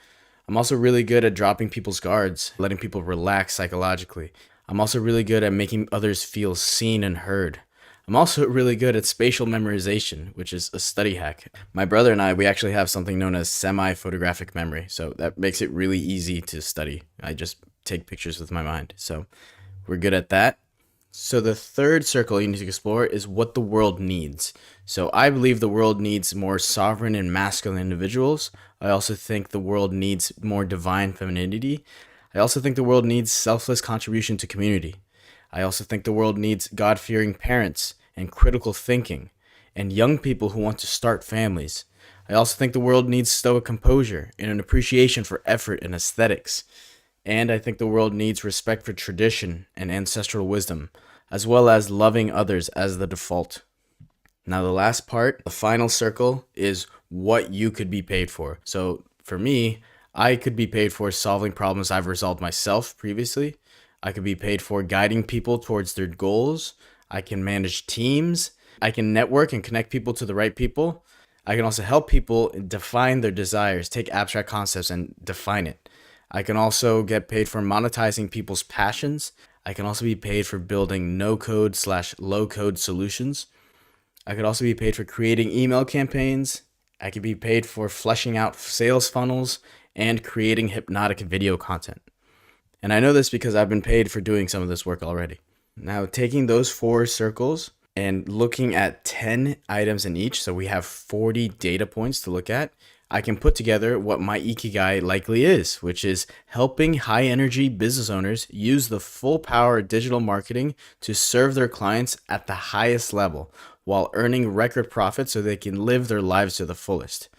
I'm also really good at dropping people's guards, letting people relax psychologically. I'm also really good at making others feel seen and heard. I'm also really good at spatial memorization, which is a study hack. My brother and I, we actually have something known as semi-photographic memory, so that makes it really easy to study. I just take pictures with my mind, so we're good at that. So the third circle you need to explore is what the world needs. So I believe the world needs more sovereign and masculine individuals. I also think the world needs more divine femininity. I also think the world needs selfless contribution to community. I also think the world needs God-fearing parents and critical thinking and young people who want to start families. I also think the world needs stoic composure and an appreciation for effort and aesthetics. And I think the world needs respect for tradition and ancestral wisdom, as well as loving others as the default. Now the last part, the final circle, is what you could be paid for. So for me, I could be paid for solving problems I've resolved myself previously. I could be paid for guiding people towards their goals. I can manage teams. I can network and connect people to the right people. I can also help people define their desires, take abstract concepts and define it. I can also get paid for monetizing people's passions. I can also be paid for building no-code/low-code solutions. I could also be paid for creating email campaigns. I could be paid for fleshing out sales funnels and creating hypnotic video content. And I know this because I've been paid for doing some of this work already. Now, taking those 4 circles and looking at 10 items in each, so we have 40 data points to look at, I can put together what my ikigai likely is, which is helping high energy business owners use the full power of digital marketing to serve their clients at the highest level while earning record profits so they can live their lives to the fullest.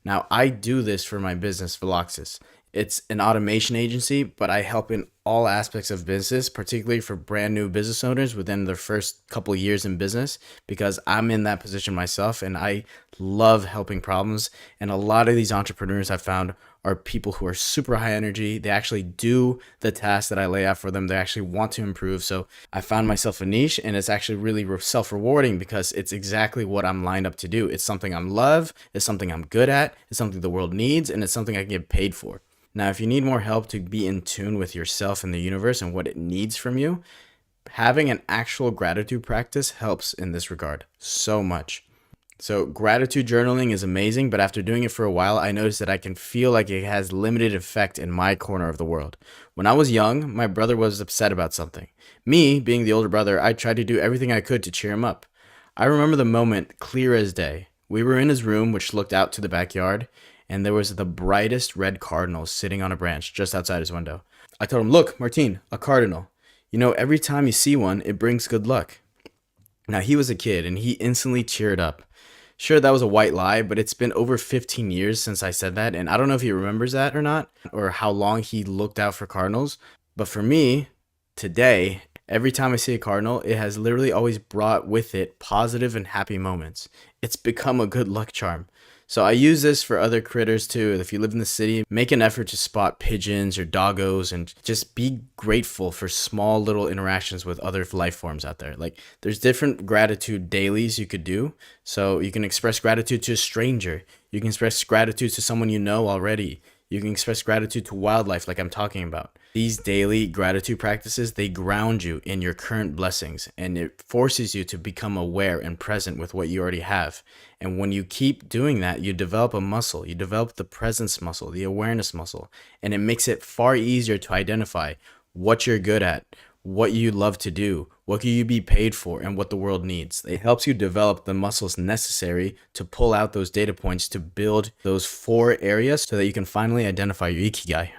Now, I do this for my business, Veloxis. It's an automation agency, but I help in all aspects of business, particularly for brand new business owners within their first couple of years in business, because I'm in that position myself and I love helping problems. And a lot of these entrepreneurs I've found are people who are super high energy. They actually do the tasks that I lay out for them. They actually want to improve. So I found myself a niche, and it's actually really self-rewarding because it's exactly what I'm lined up to do. It's something I love, it's something I'm good at, it's something the world needs, and it's something I can get paid for. Now, if you need more help to be in tune with yourself and the universe and what it needs from you, having an actual gratitude practice helps in this regard so much. So gratitude journaling is amazing, but after doing it for a while, I noticed that I can feel like it has limited effect in my corner of the world. When I was young, my brother was upset about something. Me, being the older brother, I tried to do everything I could to cheer him up. I remember the moment clear as day. We were in his room, which looked out to the backyard, and there was the brightest red cardinal sitting on a branch just outside his window. I told him, "Look, Martin, a cardinal. You know, every time you see one, it brings good luck." Now, he was a kid, and he instantly cheered up. Sure, that was a white lie, but it's been over 15 years since I said that, and I don't know if he remembers that or not, or how long he looked out for cardinals. But for me, today, every time I see a cardinal, it has literally always brought with it positive and happy moments. It's become a good luck charm. So I use this for other critters too. If you live in the city, make an effort to spot pigeons or doggos and just be grateful for small little interactions with other life forms out there. Like, there's different gratitude dailies you could do. So you can express gratitude to a stranger. You can express gratitude to someone you know already. You can express gratitude to wildlife like I'm talking about. These daily gratitude practices, they ground you in your current blessings, and it forces you to become aware and present with what you already have. And when you keep doing that, you develop a muscle. You develop the presence muscle, the awareness muscle, and it makes it far easier to identify what you're good at, what you love to do, what can you be paid for, and what the world needs. It helps you develop the muscles necessary to pull out those data points to build those 4 areas so that you can finally identify your ikigai.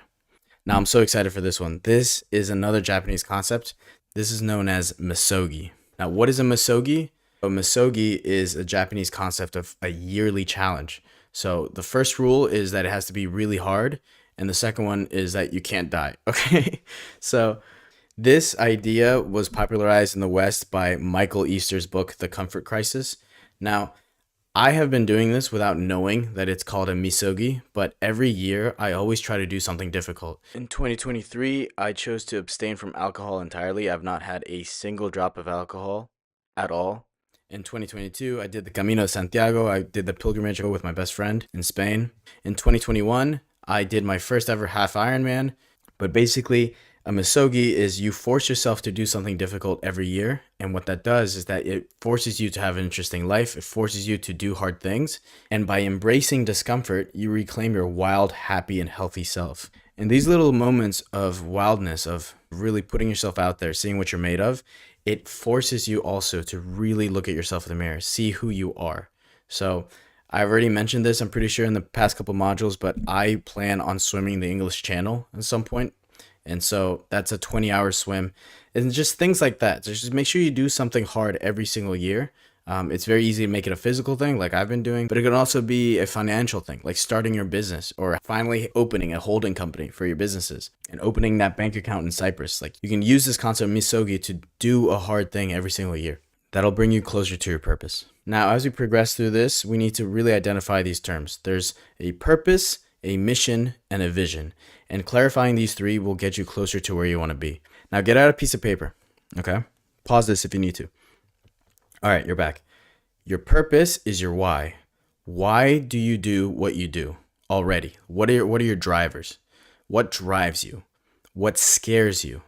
Now, I'm so excited for this one. This is another Japanese concept. This is known as misogi. Now, what is a misogi? A misogi is a Japanese concept of a yearly challenge. So the first rule is that it has to be really hard, and the second one is that you can't die. Okay, so this idea was popularized in the West by Michael Easter's book, The Comfort Crisis. Now, I have been doing this without knowing that it's called a misogi, but every year I always try to do something difficult. In 2023, I chose to abstain from alcohol entirely. I've not had a single drop of alcohol at all. In 2022, I did the Camino de Santiago. I did the pilgrimage with my best friend in Spain. In 2021, I did my first ever half Ironman. But basically, a misogi is you force yourself to do something difficult every year. And what that does is that it forces you to have an interesting life. It forces you to do hard things. And by embracing discomfort, you reclaim your wild, happy, and healthy self. And these little moments of wildness, of really putting yourself out there, seeing what you're made of, it forces you also to really look at yourself in the mirror, see who you are. So I've already mentioned this, I'm pretty sure, in the past couple modules, but I plan on swimming the English Channel at some point. And so that's a 20-hour swim, and just things like that. So just make sure you do something hard every single year. It's very easy to make it a physical thing like I've been doing, but it can also be a financial thing, like starting your business or finally opening a holding company for your businesses and opening that bank account in Cyprus. Like, you can use this concept of misogi to do a hard thing every single year. That'll bring you closer to your purpose. Now, as we progress through this, we need to really identify these terms. There's a purpose, a mission, and a vision. And clarifying these 3 will get you closer to where you want to be. Now, get out a piece of paper, okay? Pause this if you need to. All right, you're back. Your purpose is your why. Why do you do what you do already? What are your drivers? What drives you? What scares you?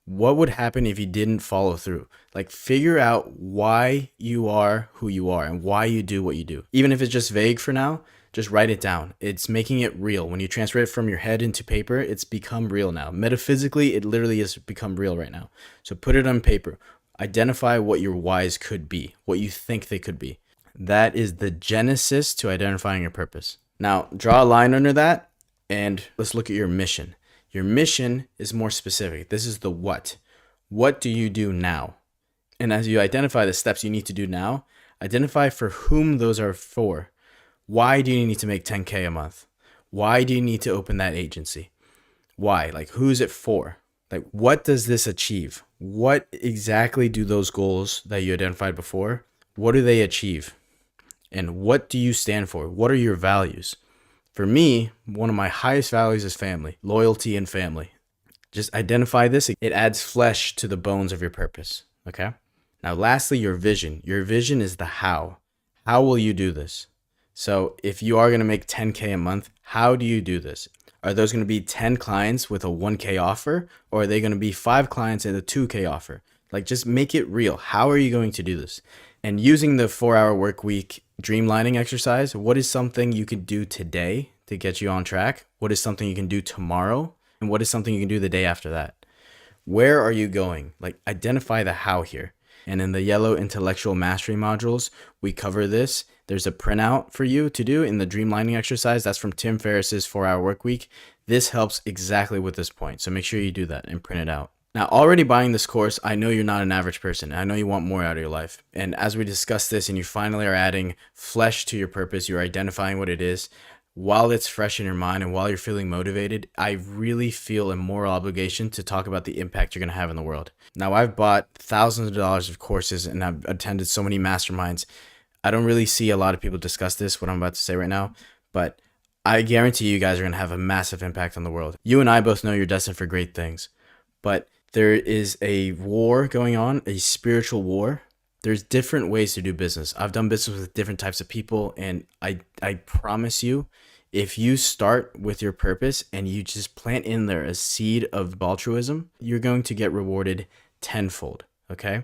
What would happen if you didn't follow through? Like, figure out why you are who you are and why you do what you do. Even if it's just vague for now, just write it down. It's making it real. When you transfer it from your head into paper, it's become real now. Metaphysically, it literally has become real right now. So put it on paper. Identify what your whys could be, what you think they could be. That is the genesis to identifying your purpose. Now, draw a line under that and let's look at your mission. Your mission is more specific. This is the what. What do you do now? And as you identify the steps you need to do now, identify for whom those are for. Why do you need to make 10K a month? Why do you need to open that agency? Why? Like, who's it for? Like, what does this achieve? What exactly do those goals that you identified before, what do they achieve? And what do you stand for? What are your values? For me, one of my highest values is family, loyalty and family. Just identify this. It adds flesh to the bones of your purpose. Okay. Now, lastly, your vision. Your vision is the how. How will you do this? So if you are going to make 10K a month, how do you do this? Are those going to be 10 clients with a 1K offer? Or are they going to be 5 clients at a 2K offer? Like, just make it real. How are you going to do this? And using the 4-hour work week dreamlining exercise, what is something you could do today to get you on track? What is something you can do tomorrow? And what is something you can do the day after that? Where are you going? Like, identify the how here. And in the yellow intellectual mastery modules, we cover this. There's a printout for you to do in the dreamlining exercise. That's from Tim Ferriss's 4-hour work week. This helps exactly with this point. So make sure you do that and print it out. Now, already buying this course, I know you're not an average person. I know you want more out of your life. And as we discuss this and you finally are adding flesh to your purpose, you're identifying what it is, while it's fresh in your mind and while you're feeling motivated, I really feel a moral obligation to talk about the impact you're going to have in the world. Now, I've bought thousands of dollars of courses and I've attended so many masterminds. I don't really see a lot of people discuss this, what I'm about to say right now, but I guarantee you guys are going to have a massive impact on the world. You and I both know you're destined for great things, but there is a war going on, a spiritual war. There's different ways to do business. I've done business with different types of people, and I promise you, if you start with your purpose and you just plant in there a seed of altruism, you're going to get rewarded tenfold, okay?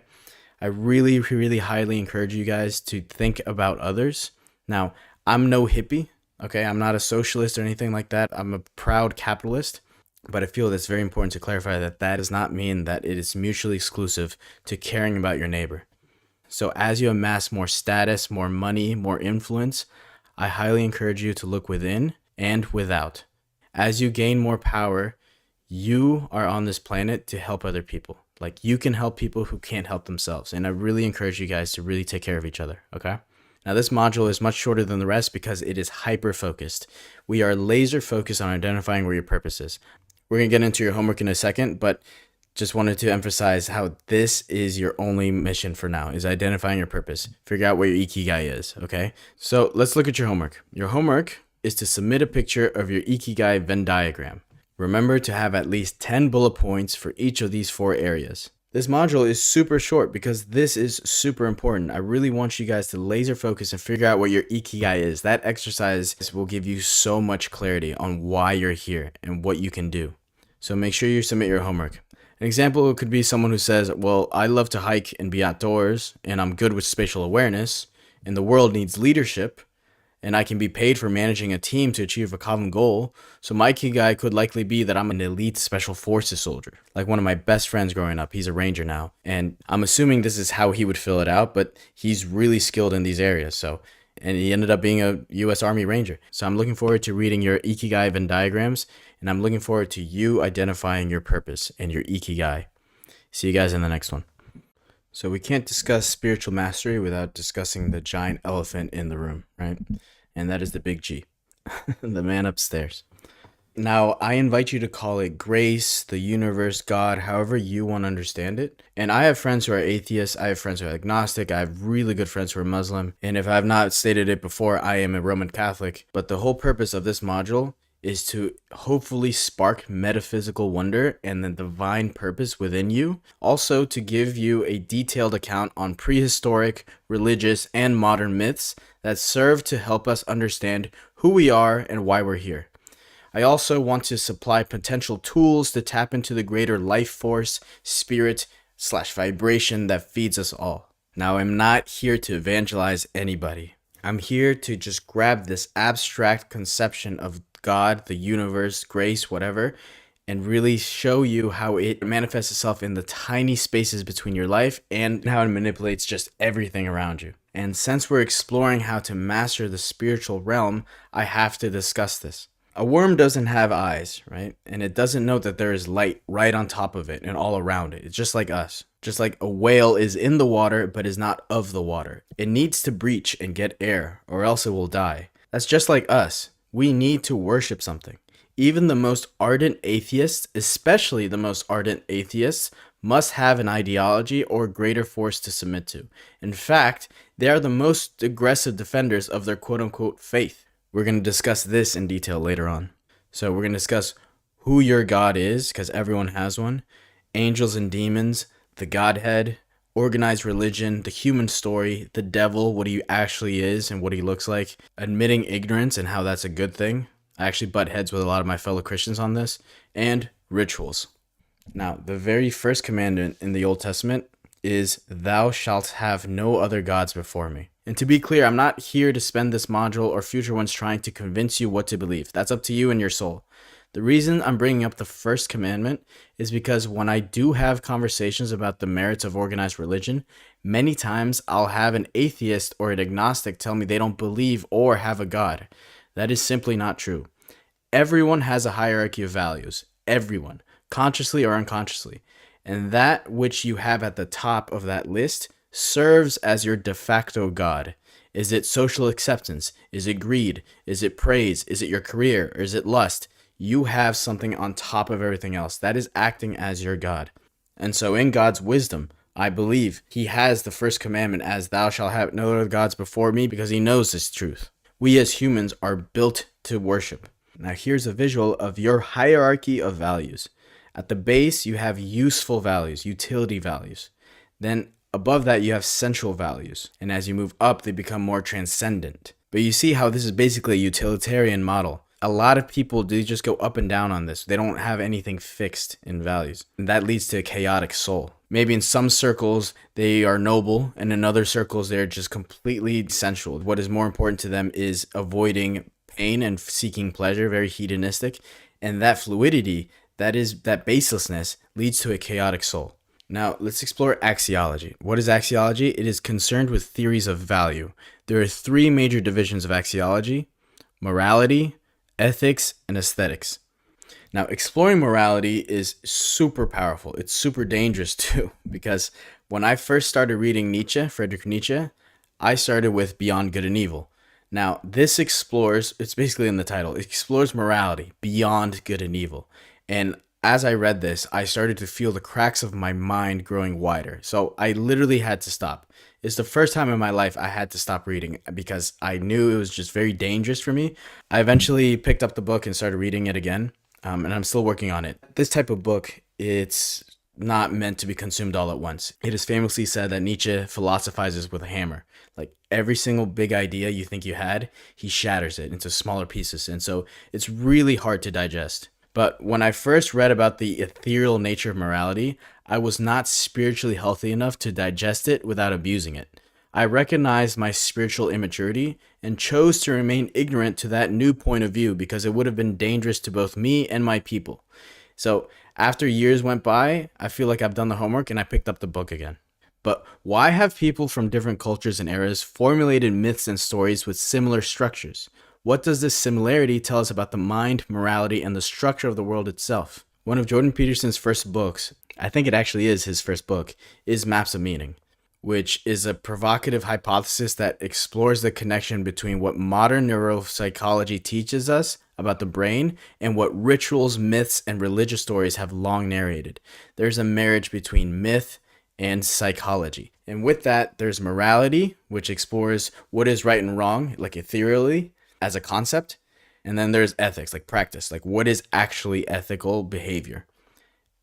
I really, really highly encourage you guys to think about others. Now, I'm no hippie, okay? I'm not a socialist or anything like that. I'm a proud capitalist. But I feel that's very important to clarify that that does not mean that it is mutually exclusive to caring about your neighbor. So as you amass more status, more money, more influence, I highly encourage you to look within and without. As you gain more power, you are on this planet to help other people. Like, you can help people who can't help themselves. And I really encourage you guys to really take care of each other, okay? Now, this module is much shorter than the rest because it is hyper-focused. We are laser-focused on identifying where your purpose is. We're going to get into your homework in a second, but just wanted to emphasize how this is your only mission for now, is identifying your purpose. Figure out where your Ikigai is, okay? So let's look at your homework. Your homework is to submit a picture of your Ikigai Venn diagram. Remember to have at least 10 bullet points for each of these 4 areas. This module is super short because this is super important. I really want you guys to laser focus and figure out what your Ikigai is. That exercise will give you so much clarity on why you're here and what you can do. So make sure you submit your homework. An example could be someone who says, well, I love to hike and be outdoors, and I'm good with spatial awareness, and the world needs leadership, and I can be paid for managing a team to achieve a common goal. So my Ikigai could likely be that I'm an elite special forces soldier. Like one of my best friends growing up, he's a ranger now, and I'm assuming this is how he would fill it out, but he's really skilled in these areas. And he ended up being a U.S. Army Ranger. So I'm looking forward to reading your Ikigai Venn diagrams, and I'm looking forward to you identifying your purpose and your Ikigai. See you guys in the next one. So we can't discuss spiritual mastery without discussing the giant elephant in the room, right? And that is the big G, the man upstairs. Now, I invite you to call it grace, the universe, God, however you want to understand it. And I have friends who are atheists. I have friends who are agnostic. I have really good friends who are Muslim. And if I have not stated it before, I am a Roman Catholic. But the whole purpose of this module is to hopefully spark metaphysical wonder and the divine purpose within you. Also to give you a detailed account on prehistoric, religious, and modern myths that serve to help us understand who we are and why we're here. I also want to supply potential tools to tap into the greater life force, spirit, slash vibration that feeds us all. Now, I'm not here to evangelize anybody. I'm here to just grab this abstract conception of God, the universe, grace, whatever, and really show you how it manifests itself in the tiny spaces between your life and how it manipulates just everything around you. And since we're exploring how to master the spiritual realm, I have to discuss this. A worm doesn't have eyes, right? And it doesn't know that there is light right on top of it and all around it. It's just like us. Just like a whale is in the water but is not of the water. It needs to breach and get air or else it will die. That's just like us. We need to worship something. Even the most ardent atheists, especially the most ardent atheists, must have an ideology or greater force to submit to. In fact, they are the most aggressive defenders of their quote-unquote faith. We're going to discuss this in detail later on. So we're going to discuss who your God is, because everyone has one, angels and demons, the Godhead, organized religion, the human story, the devil, what he actually is and what he looks like, admitting ignorance and how that's a good thing. I actually butt heads with a lot of my fellow Christians on this, and rituals. Now, the very first commandment in the Old Testament is, "Thou shalt have no other gods before me." And to be clear, I'm not here to spend this module or future ones trying to convince you what to believe. That's up to you and your soul. The reason I'm bringing up the first commandment is because when I do have conversations about the merits of organized religion, many times I'll have an atheist or an agnostic tell me they don't believe or have a God. That is simply not true. Everyone has a hierarchy of values. Everyone, consciously or unconsciously. And that which you have at the top of that list serves as your de facto God. Is it social acceptance? Is it greed? Is it praise? Is it your career? Or is it lust? You have something on top of everything else that is acting as your God. And so in God's wisdom, I believe he has the first commandment as, "Thou shalt have no other gods before me," because he knows this truth. We as humans are built to worship. Now here's a visual of your hierarchy of values. At the base, you have useful values, utility values. Then above that, you have sensual values. And as you move up, they become more transcendent. But you see how this is basically a utilitarian model. A lot of people do just go up and down on this. They don't have anything fixed in values. And that leads to a chaotic soul. Maybe in some circles, they are noble, and in other circles, they're just completely sensual. What is more important to them is avoiding pain and seeking pleasure, very hedonistic. And that fluidity, that baselessness, leads to a chaotic soul. Now, let's explore axiology. What is axiology? It is concerned with theories of value. There are three major divisions of axiology: morality, ethics, and aesthetics. Now, exploring morality is super powerful. It's super dangerous too, because when I first started reading Nietzsche, Friedrich Nietzsche, I started with Beyond Good and Evil. Now, this explores, it's basically in the title, it explores morality beyond good and evil. And as I read this, I started to feel the cracks of my mind growing wider. So I literally had to stop. It's the first time in my life I had to stop reading because I knew it was just very dangerous for me. I eventually picked up the book and started reading it again, and I'm still working on it. This type of book, it's not meant to be consumed all at once. It is famously said that Nietzsche philosophizes with a hammer. Like every single big idea you think you had, he shatters it into smaller pieces. And so it's really hard to digest. But when I first read about the ethereal nature of morality, I was not spiritually healthy enough to digest it without abusing it. I recognized my spiritual immaturity and chose to remain ignorant to that new point of view because it would have been dangerous to both me and my people. So after years went by, I feel like I've done the homework and I picked up the book again. But why have people from different cultures and eras formulated myths and stories with similar structures? What does this similarity tell us about the mind, morality, and the structure of the world itself? One of Jordan Peterson's first books, I think it actually is his first book, is Maps of Meaning, which is a provocative hypothesis that explores the connection between what modern neuropsychology teaches us about the brain and what rituals, myths, and religious stories have long narrated. There's a marriage between myth and psychology. And with that, there's morality, which explores what is right and wrong, like ethereally, as a concept. And then there's ethics, like practice, like what is actually ethical behavior.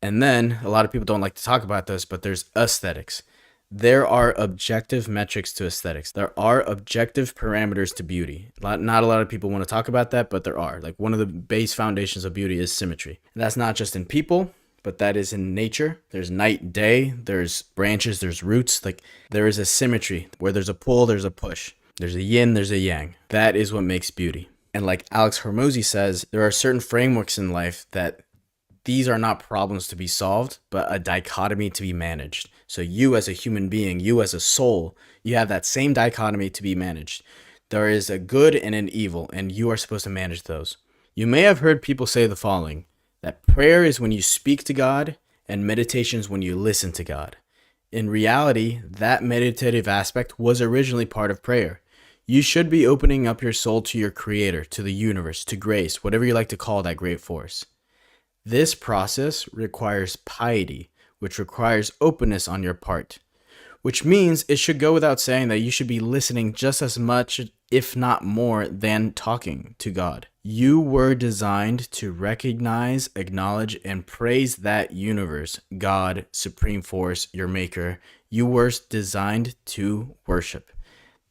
And then a lot of people don't like to talk about this, but there's aesthetics. There are objective metrics to aesthetics. There are objective parameters to beauty. Not a lot of people want to talk about that, but there are. Like, one of the base foundations of beauty is symmetry. And that's not just in people, but that is in nature. There's night, day, there's branches, there's roots. Like, there is a symmetry where there's a pull, there's a push. There's a yin, there's a yang. That is what makes beauty. And like Alex Hormozy says, there are certain frameworks in life that these are not problems to be solved, but a dichotomy to be managed. So you as a human being, you as a soul, you have that same dichotomy to be managed. There is a good and an evil, and you are supposed to manage those. You may have heard people say the following, that prayer is when you speak to God, and meditation is when you listen to God. In reality, that meditative aspect was originally part of prayer. You should be opening up your soul to your creator, to the universe, to grace, whatever you like to call that great force. This process requires piety, which requires openness on your part, which means it should go without saying that you should be listening just as much, if not more, than talking to God. You were designed to recognize, acknowledge, and praise that universe, God, Supreme Force, your maker. You were designed to worship.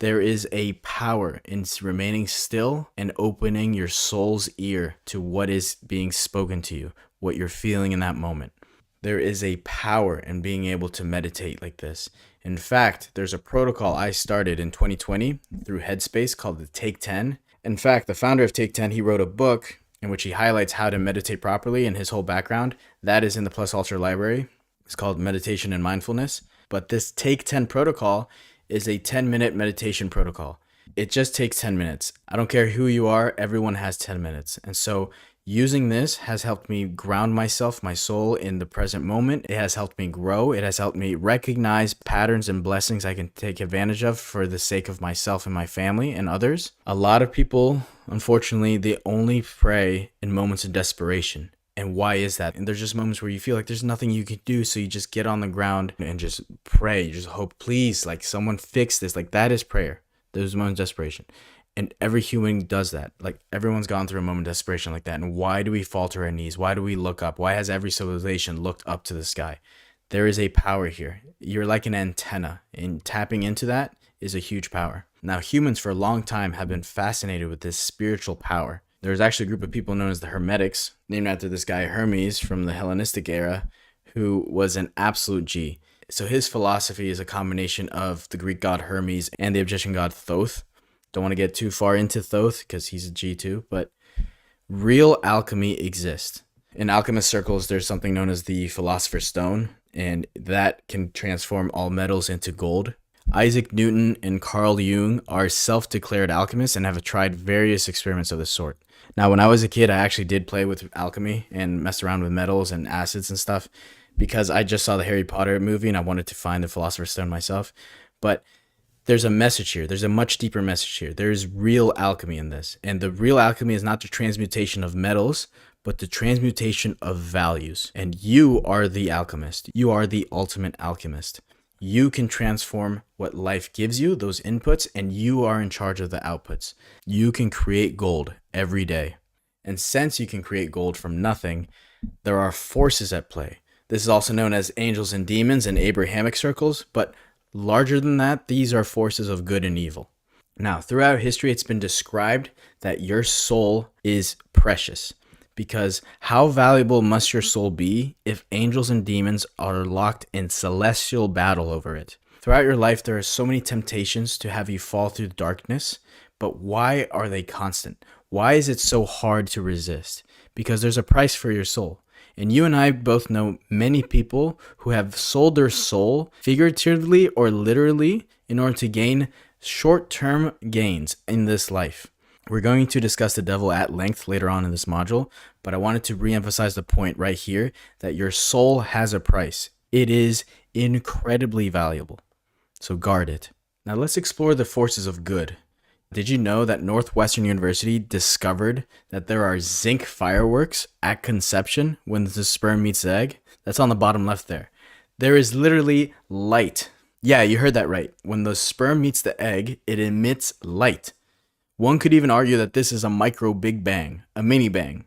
There is a power in remaining still and opening your soul's ear to what is being spoken to you, what you're feeling in that moment. There is a power in being able to meditate like this. In fact, there's a protocol I started in 2020 through Headspace called the Take 10. In fact, the founder of Take 10, he wrote a book in which he highlights how to meditate properly and his whole background. That is in the Plus Ultra library. It's called Meditation and Mindfulness. But this Take 10 protocol is a 10-minute meditation protocol. It just takes 10 minutes. I don't care who you are, everyone has 10 minutes. And so using this has helped me ground myself, my soul in the present moment. It has helped me grow. It has helped me recognize patterns and blessings I can take advantage of for the sake of myself and my family and others. A lot of people, unfortunately, they only pray in moments of desperation. And why is that? And there's just moments where you feel like there's nothing you can do. So you just get on the ground and just pray. You just hope, please, like someone fix this. Like that is prayer. Those moments of desperation. And every human does that. Like everyone's gone through a moment of desperation like that. And why do we fall to our knees? Why do we look up? Why has every civilization looked up to the sky? There is a power here. You're like an antenna, and tapping into that is a huge power. Now, humans for a long time have been fascinated with this spiritual power. There's actually a group of people known as the Hermetics, named after this guy Hermes from the Hellenistic era, who was an absolute G. So his philosophy is a combination of the Greek god Hermes and the Egyptian god Thoth. Don't want to get too far into Thoth because he's a G too, but real alchemy exists. In alchemist circles, there's something known as the Philosopher's Stone, and that can transform all metals into gold. Isaac Newton and Carl Jung are self-declared alchemists and have tried various experiments of this sort. Now, when I was a kid, I actually did play with alchemy and mess around with metals and acids and stuff because I just saw the Harry Potter movie and I wanted to find the Philosopher's Stone myself. But there's a message here. There's a much deeper message here. There's real alchemy in this. And the real alchemy is not the transmutation of metals, but the transmutation of values. And you are the alchemist. You are the ultimate alchemist. You can transform what life gives you, those inputs, and you are in charge of the outputs. You can create gold every day. And since you can create gold from nothing, there are forces at play. This is also known as angels and demons in Abrahamic circles, but larger than that, these are forces of good and evil. Now, throughout history, it's been described that your soul is precious. Because how valuable must your soul be if angels and demons are locked in celestial battle over it? Throughout your life, there are so many temptations to have you fall through darkness, but why are they constant? Why is it so hard to resist? Because there's a price for your soul. And you and I both know many people who have sold their soul, figuratively or literally, in order to gain short-term gains in this life. We're going to discuss the devil at length later on in this module, but I wanted to reemphasize the point right here that your soul has a price. It is incredibly valuable, so guard it. Now let's explore the forces of good. Did you know that Northwestern University discovered that there are zinc fireworks at conception when the sperm meets the egg? That's on the bottom left there. There is literally light. Yeah, you heard that right. When the sperm meets the egg, it emits light. One could even argue that this is a micro big bang, a mini bang.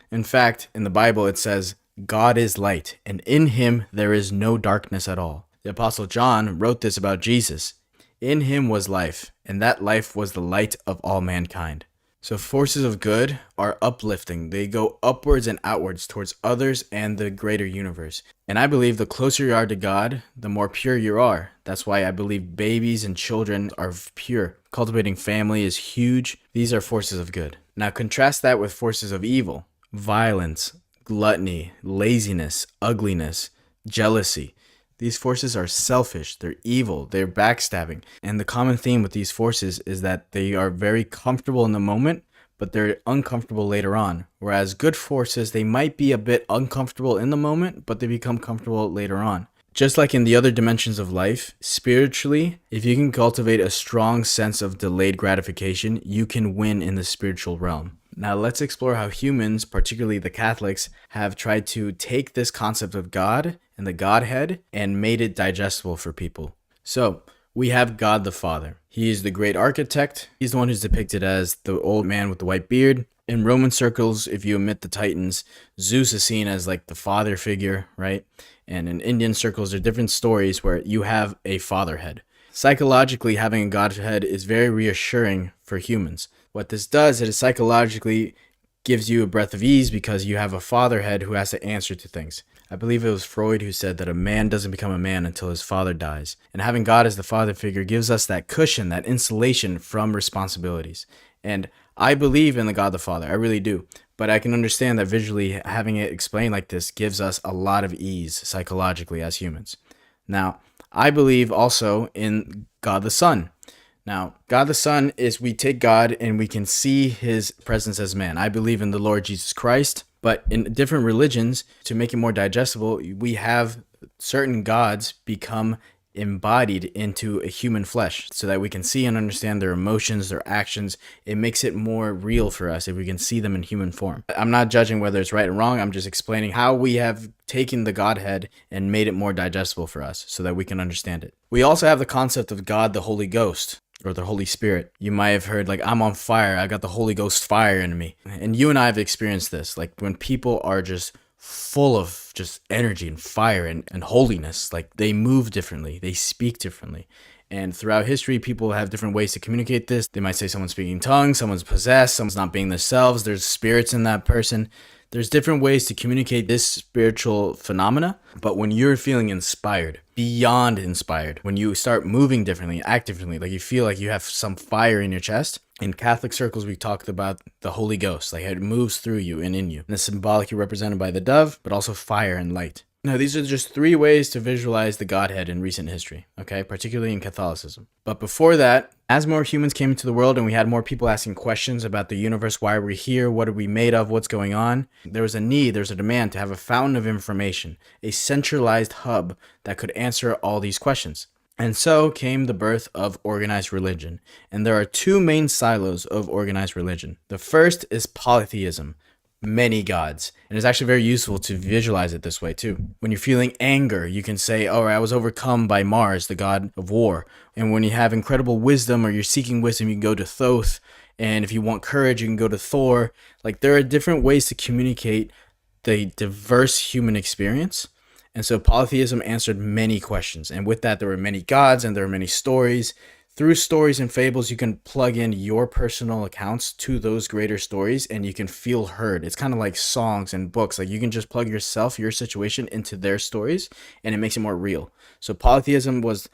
In fact, in the Bible it says, God is light, and in him there is no darkness at all. The Apostle John wrote this about Jesus. In him was life, and that life was the light of all mankind. So forces of good are uplifting. They go upwards and outwards towards others and the greater universe. And I believe the closer you are to God, the more pure you are. That's why I believe babies and children are pure. Cultivating family is huge. These are forces of good. Now contrast that with forces of evil, violence, gluttony, laziness, ugliness, jealousy. These forces are selfish, they're evil, they're backstabbing. And the common theme with these forces is that they are very comfortable in the moment, but they're uncomfortable later on. Whereas good forces, they might be a bit uncomfortable in the moment, but they become comfortable later on. Just like in the other dimensions of life, spiritually, if you can cultivate a strong sense of delayed gratification, you can win in the spiritual realm. Now let's explore how humans, particularly the Catholics, have tried to take this concept of God and the Godhead and made it digestible for people. So we have God the Father. He is the great architect. He's the one who's depicted as the old man with the white beard. In Roman circles, if you omit the Titans, Zeus is seen as like the father figure, right? And in Indian circles, there are different stories where you have a fatherhead. Psychologically, having a Godhead is very reassuring for humans. What this does is it psychologically gives you a breath of ease because you have a fatherhead who has to answer to things. I believe it was Freud who said that a man doesn't become a man until his father dies. And having God as the father figure gives us that cushion, that insulation from responsibilities. And I believe in the God the Father, I really do. But I can understand that visually having it explained like this gives us a lot of ease psychologically as humans. Now, I believe also in God the Son. Now, God the Son is we take God and we can see his presence as man. I believe in the Lord Jesus Christ, but in different religions, to make it more digestible, we have certain gods become embodied into a human flesh so that we can see and understand their emotions, their actions. It makes it more real for us if we can see them in human form. I'm not judging whether it's right or wrong. I'm just explaining how we have taken the Godhead and made it more digestible for us so that we can understand it. We also have the concept of God, the Holy Ghost, or the Holy Spirit. You might have heard like, I'm on fire. I got the Holy Ghost fire in me. And you and I have experienced this. Like when people are just full of just energy and fire and holiness, like they move differently, they speak differently. And throughout history, people have different ways to communicate this. They might say someone's speaking tongues, someone's possessed, someone's not being themselves, there's spirits in that person. There's different ways to communicate this spiritual phenomena, but when you're feeling inspired, beyond inspired, when you start moving differently, act differently, like you feel like you have some fire in your chest. In Catholic circles, we talked about the Holy Ghost, like it moves through you and in you. And it's symbolically represented by the dove, but also fire and light. Now, these are just 3 ways to visualize the Godhead in recent history, okay, particularly in Catholicism. But before that, as more humans came into the world and we had more people asking questions about the universe, why are we here, what are we made of, what's going on, there was a need, there's a demand to have a fountain of information, a centralized hub that could answer all these questions. And so came the birth of organized religion. And there are 2 main silos of organized religion. The first is polytheism, many gods. And it's actually very useful to visualize it this way too. When you're feeling anger, you can say, oh, I was overcome by Mars, the god of war. And when you have incredible wisdom or you're seeking wisdom, you can go to Thoth. And if you want courage, you can go to Thor. Like there are different ways to communicate the diverse human experience. And so polytheism answered many questions. And with that, there were many gods and there were many stories. Through stories and fables, you can plug in your personal accounts to those greater stories and you can feel heard. It's kind of like songs and books. Like you can just plug yourself, your situation into their stories and it makes it more real. So polytheism was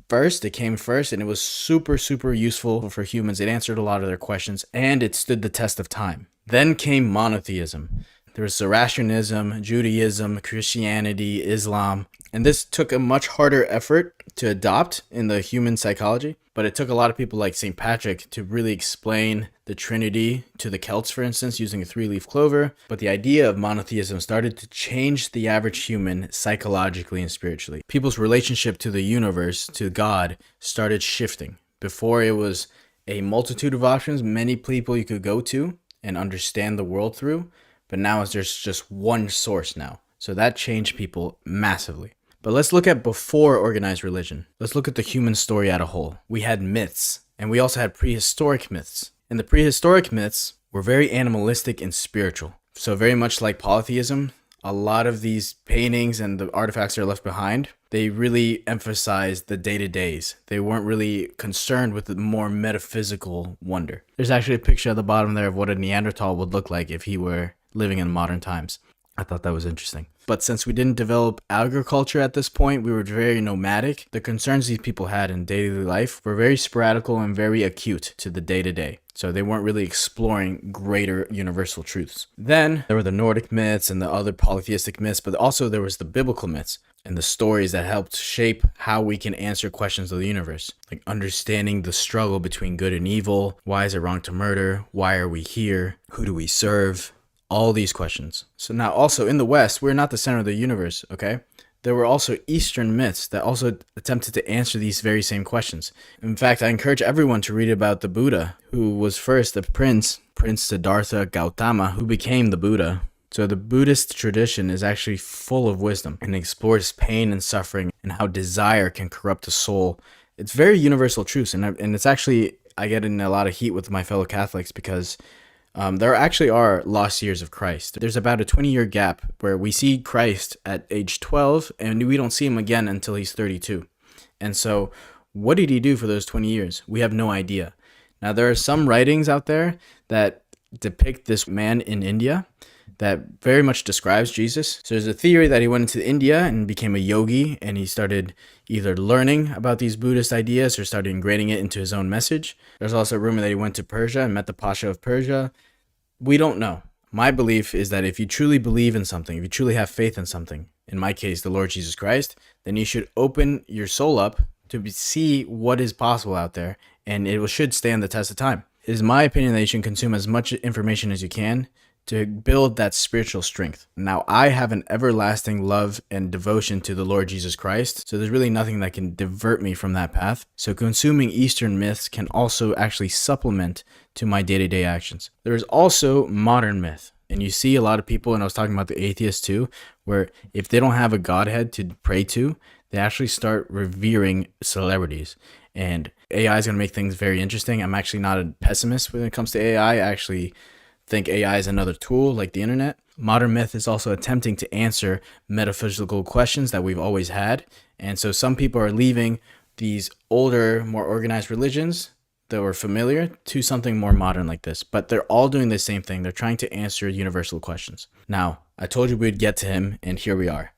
first, it came first, and it was super, super useful for humans. It answered a lot of their questions and it stood the test of time. Then came monotheism. There was Zoroastrianism, Judaism, Christianity, Islam, and this took a much harder effort to adopt in the human psychology, but it took a lot of people like St. Patrick to really explain the Trinity to the Celts, for instance, using a 3-leaf clover. But the idea of monotheism started to change the average human psychologically and spiritually. People's relationship to the universe, to God, started shifting. Before it was a multitude of options, many people you could go to and understand the world through. But now there's just one source now. So that changed people massively. But let's look at before organized religion. Let's look at the human story as a whole. We had myths, and we also had prehistoric myths. And the prehistoric myths were very animalistic and spiritual. So very much like polytheism, A lot of these paintings and the artifacts that are left behind, they really emphasized the day-to-days. They weren't really concerned with the more metaphysical wonder. There's actually a picture at the bottom there of what a Neanderthal would look like if he were living in modern times. I thought that was interesting. But since we didn't develop agriculture at this point, we were very nomadic. The concerns these people had in daily life were very sporadical and very acute to the day-to-day. So they weren't really exploring greater universal truths. Then there were the Nordic myths and the other polytheistic myths, but also there was the biblical myths and the stories that helped shape how we can answer questions of the universe, like understanding the struggle between good and evil. Why is it wrong to murder? Why are we here? Who do we serve? All these questions. So now also in the West, we're not the center of the universe, okay? There were also Eastern myths that also attempted to answer these very same questions. In fact, I encourage everyone to read about the Buddha, who was first a Prince Siddhartha Gautama, who became the Buddha. So the Buddhist tradition is actually full of wisdom and explores pain and suffering and how desire can corrupt the soul. It's very universal truths, and it's actually, I get in a lot of heat with my fellow Catholics because there actually are lost years of Christ. There's about a 20-year gap where we see Christ at age 12 and we don't see him again until he's 32. And so what did he do for those 20 years? We have no idea. Now, there are some writings out there that depict this man in India that very much describes Jesus. So there's a theory that he went into India and became a yogi, and he started either learning about these Buddhist ideas or started ingraining it into his own message. There's also a rumor that he went to Persia and met the Pasha of Persia. We don't know. My belief is that if you truly believe in something, if you truly have faith in something, in my case, the Lord Jesus Christ, then you should open your soul up to see what is possible out there, and it should stand the test of time. It is my opinion that you should consume as much information as you can to build that spiritual strength. Now, I have an everlasting love and devotion to the Lord Jesus Christ, so there's really nothing that can divert me from that path. So consuming Eastern myths can also actually supplement to my day-to-day actions. There is also modern myth, and you see a lot of people, and I was talking about the atheists too, where if they don't have a godhead to pray to, they actually start revering celebrities. And AI is going to make things very interesting. I'm actually not a pessimist when it comes to AI. I actually think AI is another tool like the internet. Modern myth is also attempting to answer metaphysical questions that we've always had. And so some people are leaving these older, more organized religions that were familiar to something more modern like this. But they're all doing the same thing. They're trying to answer universal questions. Now, I told you we'd get to him, and here we are.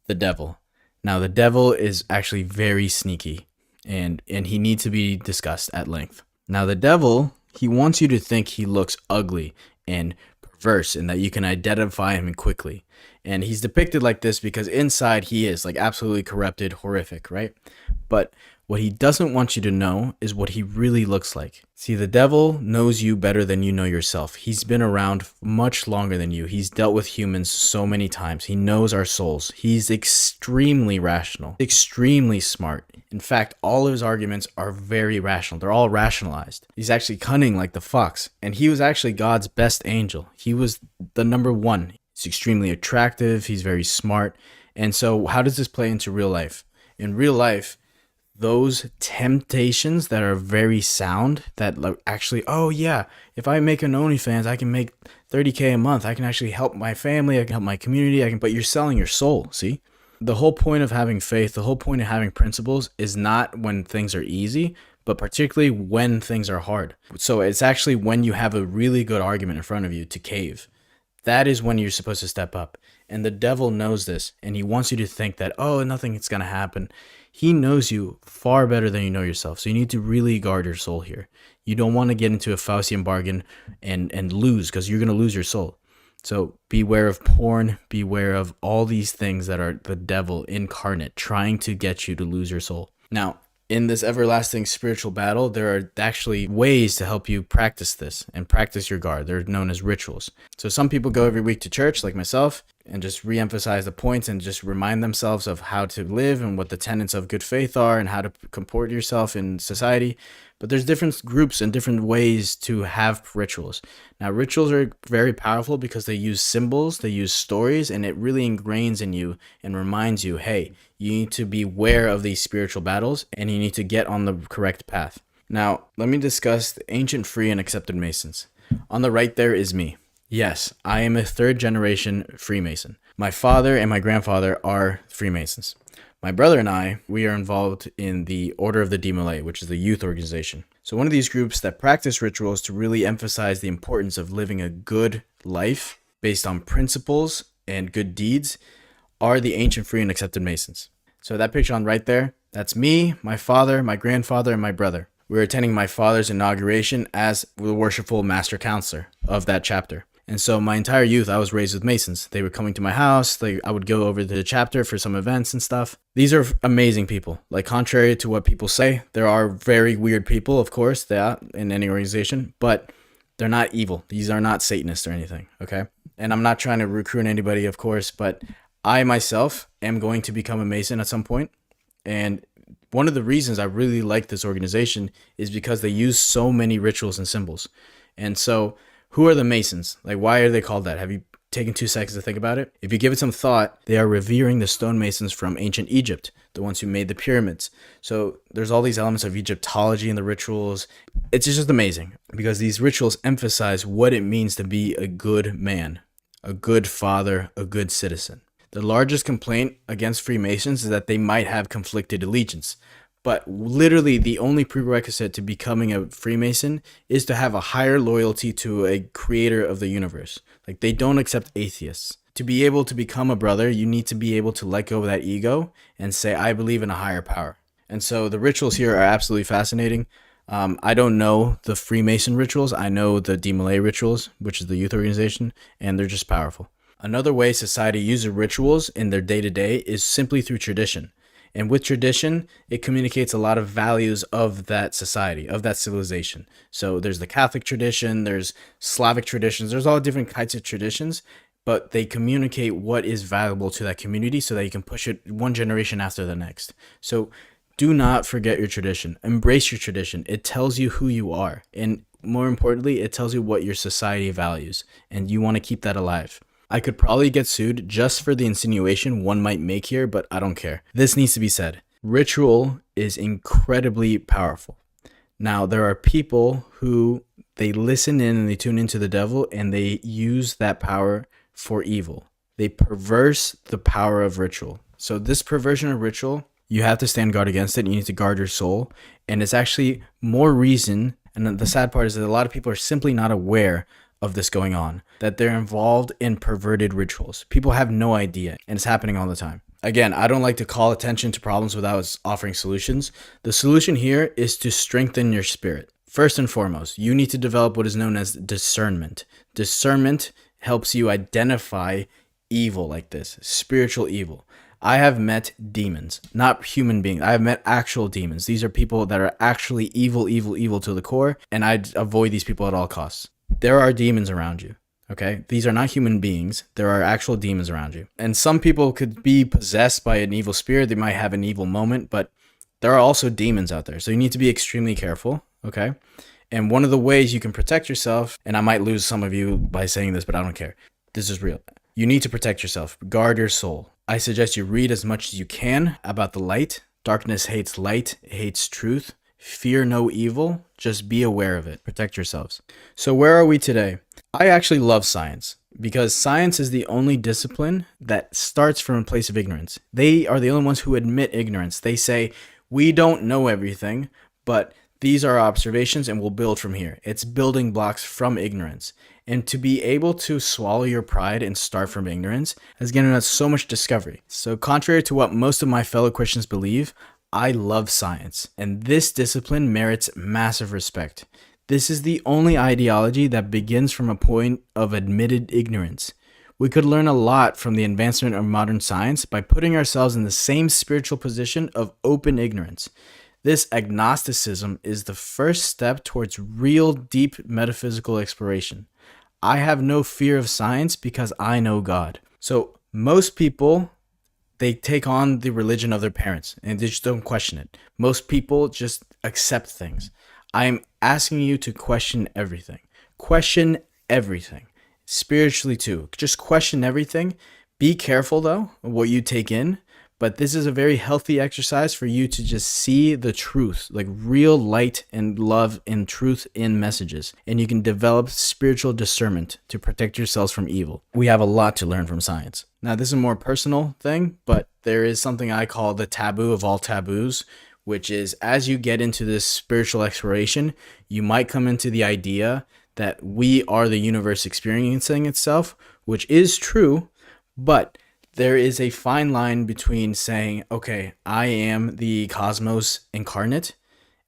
The devil. Now, the devil is actually very sneaky, and he needs to be discussed at length. Now, the devil, he wants you to think he looks ugly and perverse and that you can identify him quickly. And he's depicted like this because inside he is like absolutely corrupted, horrific, right? But what he doesn't want you to know is what he really looks like. See, the devil knows you better than you know yourself. He's been around much longer than you. He's dealt with humans so many times. He knows our souls. He's extremely rational, extremely smart. In fact, all of his arguments are very rational. They're all rationalized. He's actually cunning like the fox. And he was actually God's best angel. He was the number one. He's extremely attractive. He's very smart. And so how does this play into real life? In real life, those temptations that are very sound, that actually, oh yeah, if I make an OnlyFans, I can make $30K a month. I can actually help my family. I can help my community. But you're selling your soul, see? The whole point of having faith, the whole point of having principles is not when things are easy, but particularly when things are hard. So it's actually when you have a really good argument in front of you to cave. That is when you're supposed to step up. And the devil knows this, and he wants you to think that, oh, nothing is going to happen. He knows you far better than you know yourself. So you need to really guard your soul here. You don't want to get into a Faustian bargain and lose, because you're going to lose your soul. So beware of porn, beware of all these things that are the devil incarnate trying to get you to lose your soul. Now, in this everlasting spiritual battle, there are actually ways to help you practice this and practice your guard. They're known as rituals. So some people go every week to church, like myself, and just re-emphasize the points and just remind themselves of how to live and what the tenets of good faith are and how to comport yourself in society. But there's different groups and different ways to have rituals. Now, rituals are very powerful because they use symbols, they use stories, and it really ingrains in you and reminds you, hey, you need to be aware of these spiritual battles and you need to get on the correct path. Now, let me discuss the ancient free and accepted Masons. On the right there is me. Yes, I am a third generation Freemason. My father and my grandfather are Freemasons. My brother and I, we are involved in the Order of the Demolay, which is the youth organization. So one of these groups that practice rituals to really emphasize the importance of living a good life based on principles and good deeds are the ancient, free, and accepted Masons. So that picture on right there, that's me, my father, my grandfather, and my brother. We were attending my father's inauguration as the worshipful master counselor of that chapter. And so my entire youth, I was raised with Masons. They were coming to my house. I would go over to the chapter for some events and stuff. These are amazing people. Like, contrary to what people say, there are very weird people, of course, they are in any organization, but they're not evil. These are not Satanists or anything, okay? And I'm not trying to recruit anybody, of course, but I myself am going to become a Mason at some point. And one of the reasons I really like this organization is because they use so many rituals and symbols. And so, who are the Masons? Like, why are they called that? Have you taken 2 seconds to think about it? If you give it some thought, they are revering the stonemasons from ancient Egypt, the ones who made the pyramids. So there's all these elements of Egyptology in the rituals. It's just amazing because these rituals emphasize what it means to be a good man, a good father, a good citizen. The largest complaint against Freemasons is that they might have conflicted allegiance. But literally the only prerequisite to becoming a Freemason is to have a higher loyalty to a creator of the universe. Like, they don't accept atheists. To be able to become a brother, you need to be able to let go of that ego and say, I believe in a higher power. And so the rituals here are absolutely fascinating. I don't know the Freemason rituals. I know the Demolay rituals, which is the youth organization, and they're just powerful. Another way society uses rituals in their day-to-day is simply through tradition. And with tradition, it communicates a lot of values of that society, of that civilization. So there's the Catholic tradition, there's Slavic traditions, there's all different kinds of traditions, but they communicate what is valuable to that community so that you can push it one generation after the next. So do not forget your tradition. Embrace your tradition. It tells you who you are. And more importantly, it tells you what your society values. And you want to keep that alive. I could probably get sued just for the insinuation one might make here, but I don't care. This needs to be said. Ritual is incredibly powerful. Now, there are people who they listen in and they tune into the devil and they use that power for evil. They perverse the power of ritual. So this perversion of ritual, you have to stand guard against it. You need to guard your soul. And it's actually more reason. And the sad part is that a lot of people are simply not aware of this going on, that they're involved in perverted rituals. People have no idea, and it's happening all the time. Again, I don't like to call attention to problems without offering solutions. The solution here is to strengthen your spirit. First and foremost, you need to develop what is known as discernment. Discernment helps you identify evil like this, spiritual evil. I have met demons, not human beings. I have met actual demons. These are people that are actually evil, evil, evil to the core, and I'd avoid these people at all costs. There are demons around you, okay? These are not human beings. There are actual demons around you. And some people could be possessed by an evil spirit. They might have an evil moment, but there are also demons out there. So you need to be extremely careful, okay? And one of the ways you can protect yourself, and I might lose some of you by saying this, but I don't care. This is real. You need to protect yourself. Guard your soul. I suggest you read as much as you can about the light. Darkness hates light, hates truth. Fear no evil, just be aware of it. Protect yourselves. So where are we today? I actually love science because science is the only discipline that starts from a place of ignorance. They are the only ones who admit ignorance. They say, we don't know everything, but these are observations and we'll build from here. It's building blocks from ignorance. And to be able to swallow your pride and start from ignorance has given us so much discovery. So contrary to what most of my fellow Christians believe, I love science, and this discipline merits massive respect. This is the only ideology that begins from a point of admitted ignorance. We could learn a lot from the advancement of modern science by putting ourselves in the same spiritual position of open ignorance. This agnosticism is the first step towards real deep metaphysical exploration. I have no fear of science because I know God. So most people, they take on the religion of their parents and they just don't question it. Most people just accept things. I'm asking you to question everything. Question everything. Spiritually too. Just question everything. Be careful though of what you take in, But this is a very healthy exercise for you to just see the truth, like real light and love and truth in messages. And you can develop spiritual discernment to protect yourselves from evil. We have a lot to learn from science. Now, this is a more personal thing, but there is something I call the taboo of all taboos, which is as you get into this spiritual exploration, you might come into the idea that we are the universe experiencing itself, which is true, but there is a fine line between saying, okay, I am the cosmos incarnate,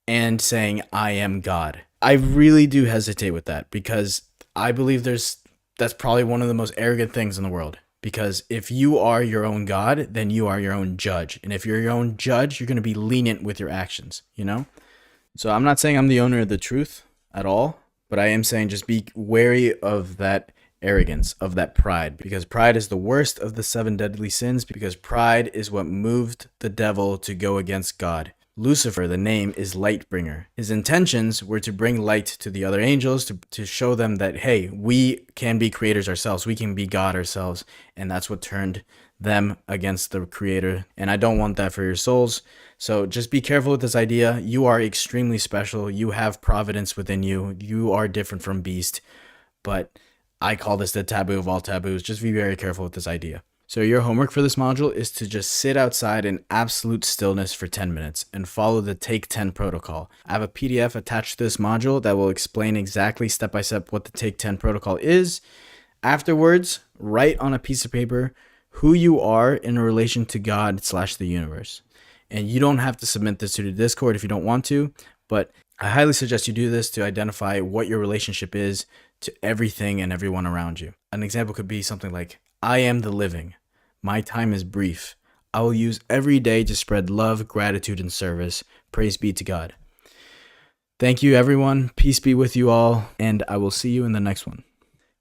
and saying I am God. I really do hesitate with that because I believe that's probably one of the most arrogant things in the world. Because if you are your own God, then you are your own judge. And if you're your own judge, you're going to be lenient with your actions, you know? So I'm not saying I'm the owner of the truth at all, but I am saying just be wary of that arrogance, of that pride, because pride is the worst of the 7 deadly sins, because pride is what moved the devil to go against God. Lucifer, the name, is light bringer. His intentions were to bring light to the other angels, to show them that, hey, we can be creators ourselves, we can be God ourselves, and that's what turned them against the creator. And I don't want that for your souls. So just be careful with this idea. You are extremely special. You have providence within you. You are different from beast. But I call this the taboo of all taboos. Just be very careful with this idea. So your homework for this module is to just sit outside in absolute stillness for 10 minutes and follow the Take 10 protocol. I have a PDF attached to this module that will explain exactly step by step what the Take 10 protocol is. Afterwards, write on a piece of paper who you are in relation to God/the universe. And you don't have to submit this to the Discord if you don't want to, but I highly suggest you do this to identify what your relationship is to everything and everyone around you. An example could be something like, I am the living. My time is brief. I will use every day to spread love, gratitude, and service. Praise be to God. Thank you, everyone. Peace be with you all, and I will see you in the next one.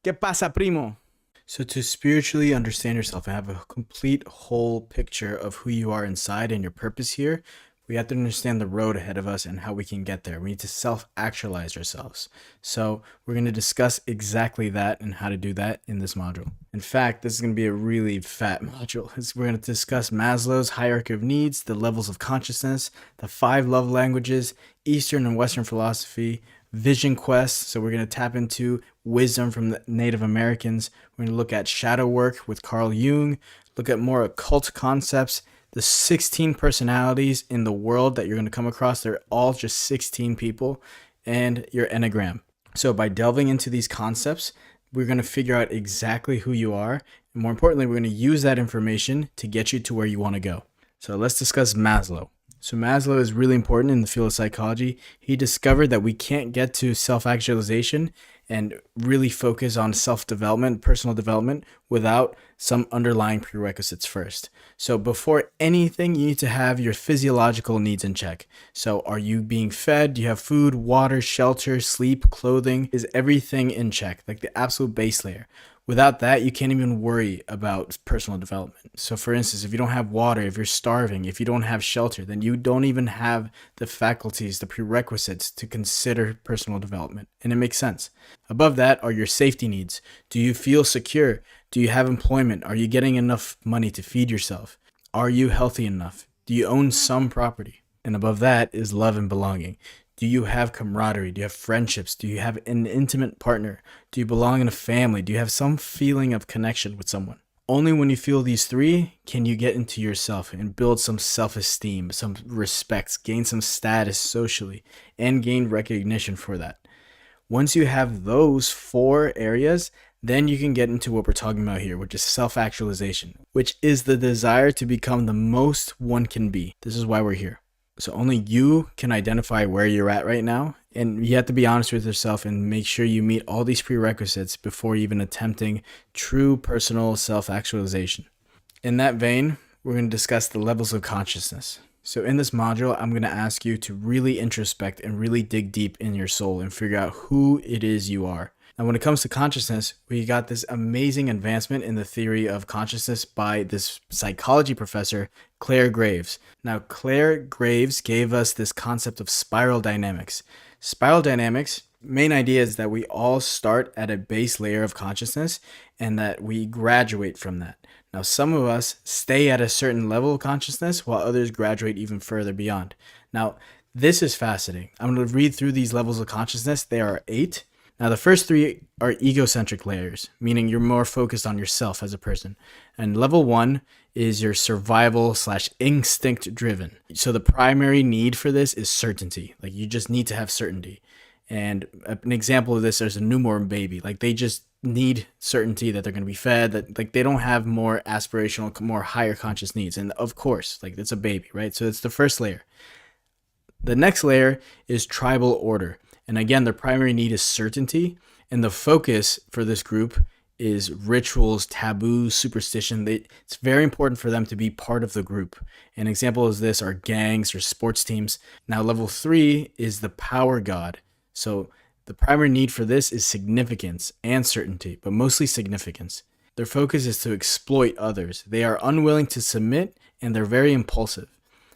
¿Qué pasa, primo? So to spiritually understand yourself and have a complete whole picture of who you are inside and your purpose here, we have to understand the road ahead of us and how we can get there. We need to self-actualize ourselves. So we're going to discuss exactly that and how to do that in this module. In fact, this is going to be a really fat module. We're going to discuss Maslow's hierarchy of needs, the levels of consciousness, the 5 love languages, Eastern and Western philosophy, vision quest. So we're going to tap into wisdom from the Native Americans. We're going to look at shadow work with Carl Jung, look at more occult concepts, the 16 personalities in the world that you're going to come across. They're all just 16 people, and your enneagram. So by delving into these concepts, we're going to figure out exactly who you are. And more importantly, we're going to use that information to get you to where you want to go. So let's discuss Maslow. So Maslow is really important in the field of psychology. He discovered that we can't get to self-actualization and really focus on self-development, personal development, without some underlying prerequisites first. So before anything, you need to have your physiological needs in check. So are you being fed? Do you have food, water, shelter, sleep, clothing? Is everything in check? Like the absolute base layer. Without that, you can't even worry about personal development. So for instance, if you don't have water, if you're starving, if you don't have shelter, then you don't even have the faculties, the prerequisites to consider personal development. And it makes sense. Above that are your safety needs. Do you feel secure? Do you have employment? Are you getting enough money to feed yourself? Are you healthy enough? Do you own some property? And above that is love and belonging. Do you have camaraderie? Do you have friendships? Do you have an intimate partner? Do you belong in a family? Do you have some feeling of connection with someone? Only when you feel these 3 can you get into yourself and build some self-esteem, some respect, gain some status socially, and gain recognition for that. Once you have those 4 areas, then you can get into what we're talking about here, which is self-actualization, which is the desire to become the most one can be. This is why we're here. So only you can identify where you're at right now, and you have to be honest with yourself and make sure you meet all these prerequisites before even attempting true personal self-actualization. In that vein, we're going to discuss the levels of consciousness. So in this module, I'm going to ask you to really introspect and really dig deep in your soul and figure out who it is you are. Now, when it comes to consciousness, we got this amazing advancement in the theory of consciousness by this psychology professor, Claire Graves. Now, Claire Graves gave us this concept of spiral dynamics. Spiral dynamics, main idea is that we all start at a base layer of consciousness and that we graduate from that. Now, some of us stay at a certain level of consciousness while others graduate even further beyond. Now, this is fascinating. I'm going to read through these levels of consciousness. There are 8. Now, the first 3 are egocentric layers, meaning you're more focused on yourself as a person. And level 1 is your survival / instinct driven. So the primary need for this is certainty. Like, you just need to have certainty. And an example of this, there's a newborn baby. Like, they just need certainty that they're going to be fed, that like they don't have more aspirational, more higher conscious needs. And of course, like, it's a baby, right? So it's the first layer. The next layer is tribal order. And again, their primary need is certainty. And the focus for this group is rituals, taboos, superstition. It's very important for them to be part of the group. An example of this are gangs or sports teams. Now, level 3 is the power god. So the primary need for this is significance and certainty, but mostly significance. Their focus is to exploit others. They are unwilling to submit, and they're very impulsive.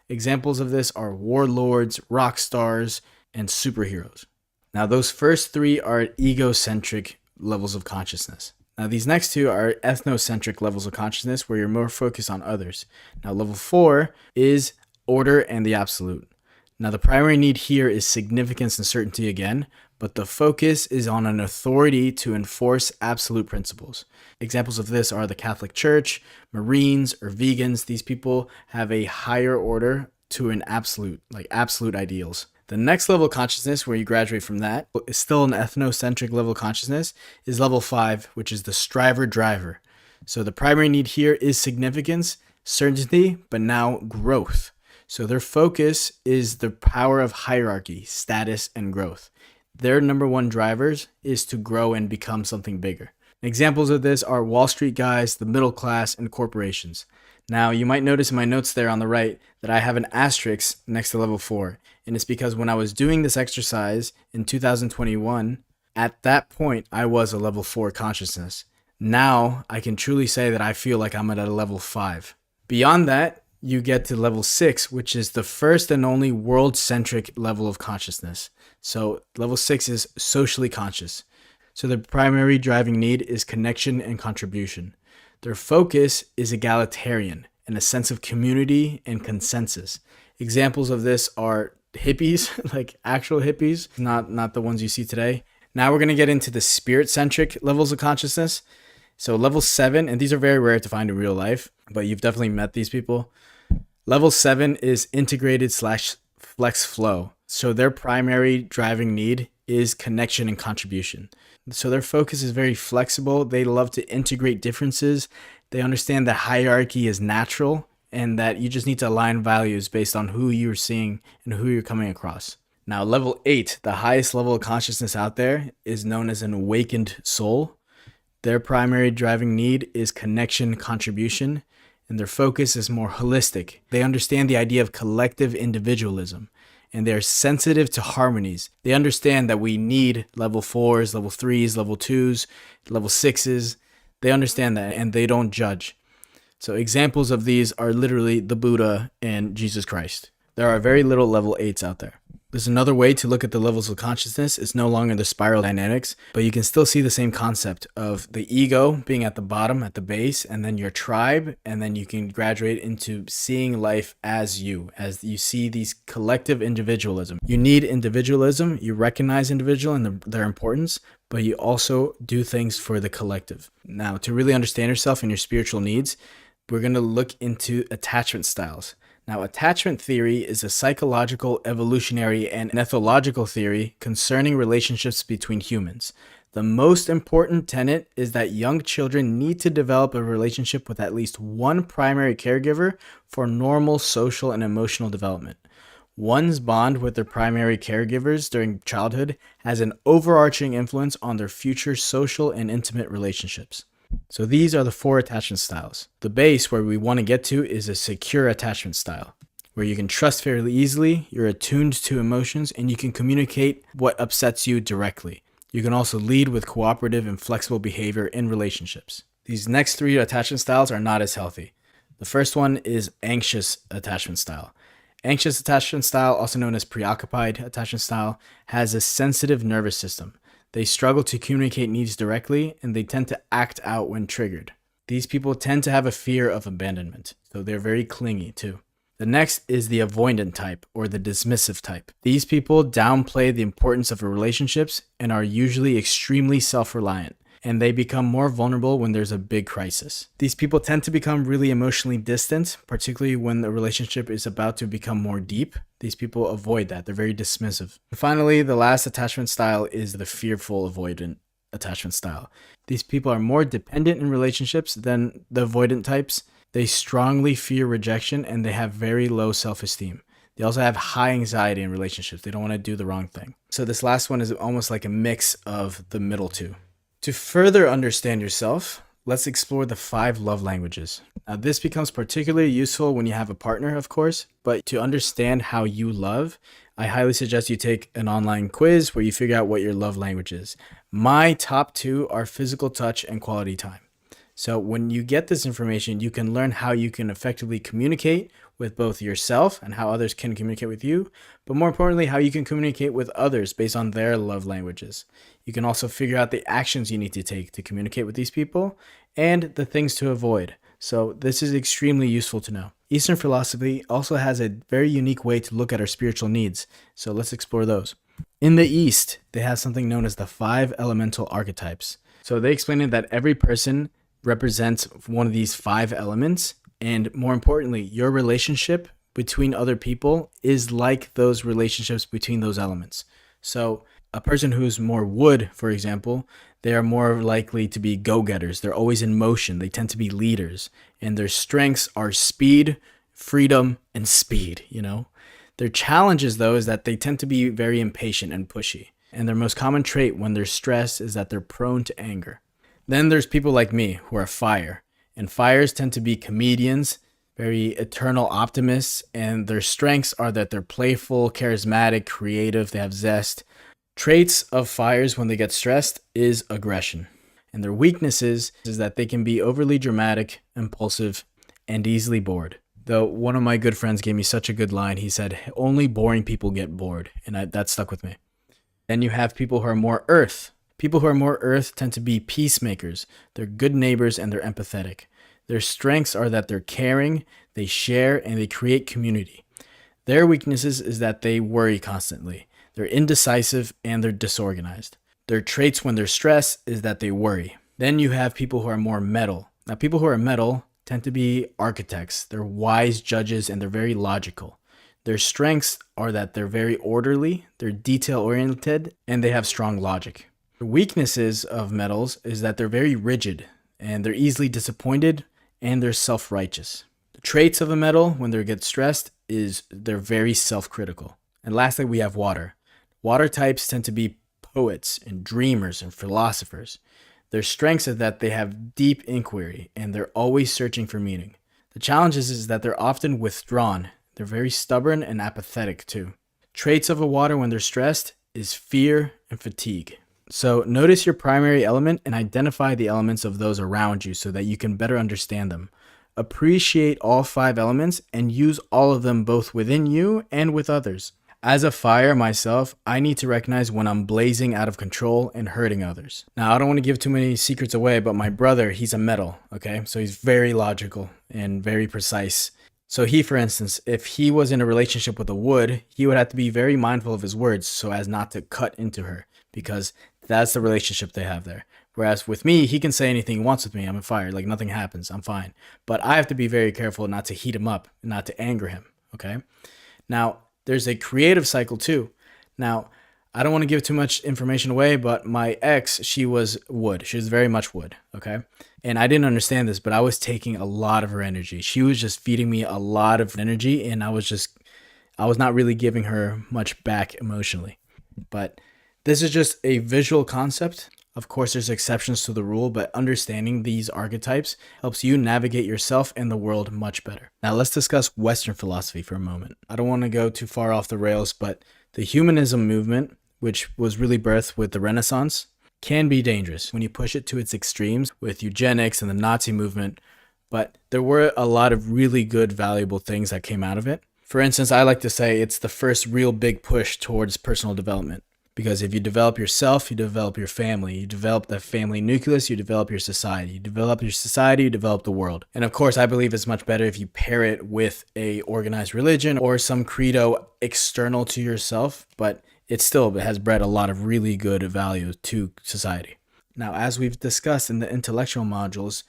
Examples of this are warlords, rock stars, and superheroes. Now, those first 3 are egocentric levels of consciousness. Now, these next 2 are ethnocentric levels of consciousness, where you're more focused on others. Now, level 4 is order and the absolute. Now, the primary need here is significance and certainty again, but the focus is on an authority to enforce absolute principles. Examples of this are the Catholic Church, Marines, or vegans. These people have a higher order to an absolute, like absolute ideals. The next level of consciousness, where you graduate from that, is still an ethnocentric level of consciousness, is level 5, which is the striver driver. So the primary need here is significance, certainty, but now growth. So their focus is the power of hierarchy, status, and growth. Their number 1 drivers is to grow and become something bigger. Examples of this are Wall Street guys, the middle class, and corporations. Now, you might notice in my notes there on the right that I have an asterisk next to level 4. And it's because when I was doing this exercise in 2021, at that point, I was a level 4 consciousness. Now, I can truly say that I feel like I'm at a level 5. Beyond that, you get to level 6, which is the first and only world-centric level of consciousness. So level 6 is socially conscious. So the primary driving need is connection and contribution. Their focus is egalitarian and a sense of community and consensus. Examples of this are hippies, like actual hippies, not the ones you see today. Now we're going to get into the spirit-centric levels of consciousness. So level 7, and these are very rare to find in real life, but you've definitely met these people. Level 7 is integrated / flex flow. So their primary driving need is connection and contribution. So their focus is very flexible. They love to integrate differences. They understand that hierarchy is natural and that you just need to align values based on who you're seeing and who you're coming across. Now, level 8, the highest level of consciousness out there, is known as an awakened soul. Their primary driving need is connection, contribution, and their focus is more holistic. They understand the idea of collective individualism, and they're sensitive to harmonies. They understand that we need level 4s, level 3s, level 2s, level 6s. They understand that, and they don't judge. So examples of these are literally the Buddha and Jesus Christ. There are very little level 8s out there. There's another way to look at the levels of consciousness. It's no longer the spiral dynamics, but you can still see the same concept of the ego being at the bottom, at the base, and then your tribe, and then you can graduate into seeing life as you see these collective individualism. You need individualism, you recognize individual and their importance, but you also do things for the collective. Now, to really understand yourself and your spiritual needs, we're going to look into attachment styles. Now, attachment theory is a psychological, evolutionary, and ethological theory concerning relationships between humans. The most important tenet is that young children need to develop a relationship with at least one primary caregiver for normal social and emotional development. One's bond with their primary caregivers during childhood has an overarching influence on their future social and intimate relationships. So these are the 4 attachment styles. The base where we want to get to is a secure attachment style, where you can trust fairly easily, you're attuned to emotions, and you can communicate what upsets you directly. You can also lead with cooperative and flexible behavior in relationships. These next 3 attachment styles are not as healthy. The first one is anxious attachment style. Anxious attachment style, also known as preoccupied attachment style, has a sensitive nervous system. They struggle to communicate needs directly, and they tend to act out when triggered. These people tend to have a fear of abandonment, so they're very clingy too. The next is the avoidant type or the dismissive type. These people downplay the importance of relationships and are usually extremely self-reliant, and they become more vulnerable when there's a big crisis. These people tend to become really emotionally distant, particularly when the relationship is about to become more deep. These people avoid that. They're very dismissive. And finally, the last attachment style is the fearful avoidant attachment style. These people are more dependent in relationships than the avoidant types. They strongly fear rejection and they have very low self-esteem. They also have high anxiety in relationships. They don't want to do the wrong thing. So this last one is almost like a mix of the middle two. To further understand yourself, let's explore the 5 love languages. Now, this becomes particularly useful when you have a partner, of course, but to understand how you love, I highly suggest you take an online quiz where you figure out what your love language is. My top 2 are physical touch and quality time. So when you get this information, you can learn how you can effectively communicate with both yourself and how others can communicate with you, but more importantly, how you can communicate with others based on their love languages. You can also figure out the actions you need to take to communicate with these people and the things to avoid. So this is extremely useful to know. Eastern philosophy also has a very unique way to look at our spiritual needs. So let's explore those. In the East, they have something known as the 5 elemental archetypes. So they explain that every person represents one of these 5 elements, and more importantly, your relationship between other people is like those relationships between those elements. So a person who's more wood, for example, they are more likely to be go-getters. They're always in motion. They tend to be leaders, and their strengths are speed, freedom, and speed, Their challenges, though, is that they tend to be very impatient and pushy, and their most common trait when they're stressed is that they're prone to anger. Then there's people like me who are fire, and fires tend to be comedians, very eternal optimists, and their strengths are that they're playful, charismatic, creative, they have zest. Traits of fires when they get stressed is aggression, and their weaknesses is that they can be overly dramatic, impulsive, and easily bored. Though one of my good friends gave me such a good line. He said, only boring people get bored, and that stuck with me. Then you have people who are more earth. People who are more earth tend to be peacemakers. They're good neighbors and they're empathetic. Their strengths are that they're caring, they share, and they create community. Their weaknesses is that they worry constantly. They're indecisive and they're disorganized. Their traits when they're stressed is that they worry. Then you have people who are more metal. Now, people who are metal tend to be architects. They're wise judges and they're very logical. Their strengths are that they're very orderly, they're detail-oriented, and they have strong logic. The weaknesses of metals is that they're very rigid and they're easily disappointed and they're self-righteous. The traits of a metal when they get stressed is they're very self-critical. And lastly, we have water. Water types tend to be poets and dreamers and philosophers. Their strengths is that they have deep inquiry and they're always searching for meaning. The challenge is that they're often withdrawn. They're very stubborn and apathetic too. Traits of a water when they're stressed is fear and fatigue. So notice your primary element and identify the elements of those around you so that you can better understand them. Appreciate all 5 elements and use all of them both within you and with others. As a fire myself, I need to recognize when I'm blazing out of control and hurting others. Now, I don't want to give too many secrets away, but my brother, he's a metal, okay? So he's very logical and very precise. So he, for instance, if he was in a relationship with a wood, he would have to be very mindful of his words so as not to cut into her, because that's the relationship they have there. Whereas with me, he can say anything he wants with me. I'm a fire, like nothing happens. I'm fine. But I have to be very careful not to heat him up, not to anger him, okay? Now, there's a creative cycle too. Now, I don't want to give too much information away, but my ex, she was wood. She was very much wood, okay? And I didn't understand this, but I was taking a lot of her energy. She was just feeding me a lot of energy, and I was not really giving her much back emotionally. But this is just a visual concept. Of course, there's exceptions to the rule, but understanding these archetypes helps you navigate yourself and the world much better. Now, let's discuss Western philosophy for a moment. I don't want to go too far off the rails, but the humanism movement, which was really birthed with the Renaissance, can be dangerous when you push it to its extremes with eugenics and the Nazi movement, but there were a lot of really good, valuable things that came out of it. For instance, I like to say it's the first real big push towards personal development. Because if you develop yourself, you develop your family. You develop the family nucleus, you develop your society. You develop your society, you develop the world. And of course, I believe it's much better if you pair it with a organized religion or some credo external to yourself, but it still has bred a lot of really good value to society. Now, as we've discussed in the intellectual modules,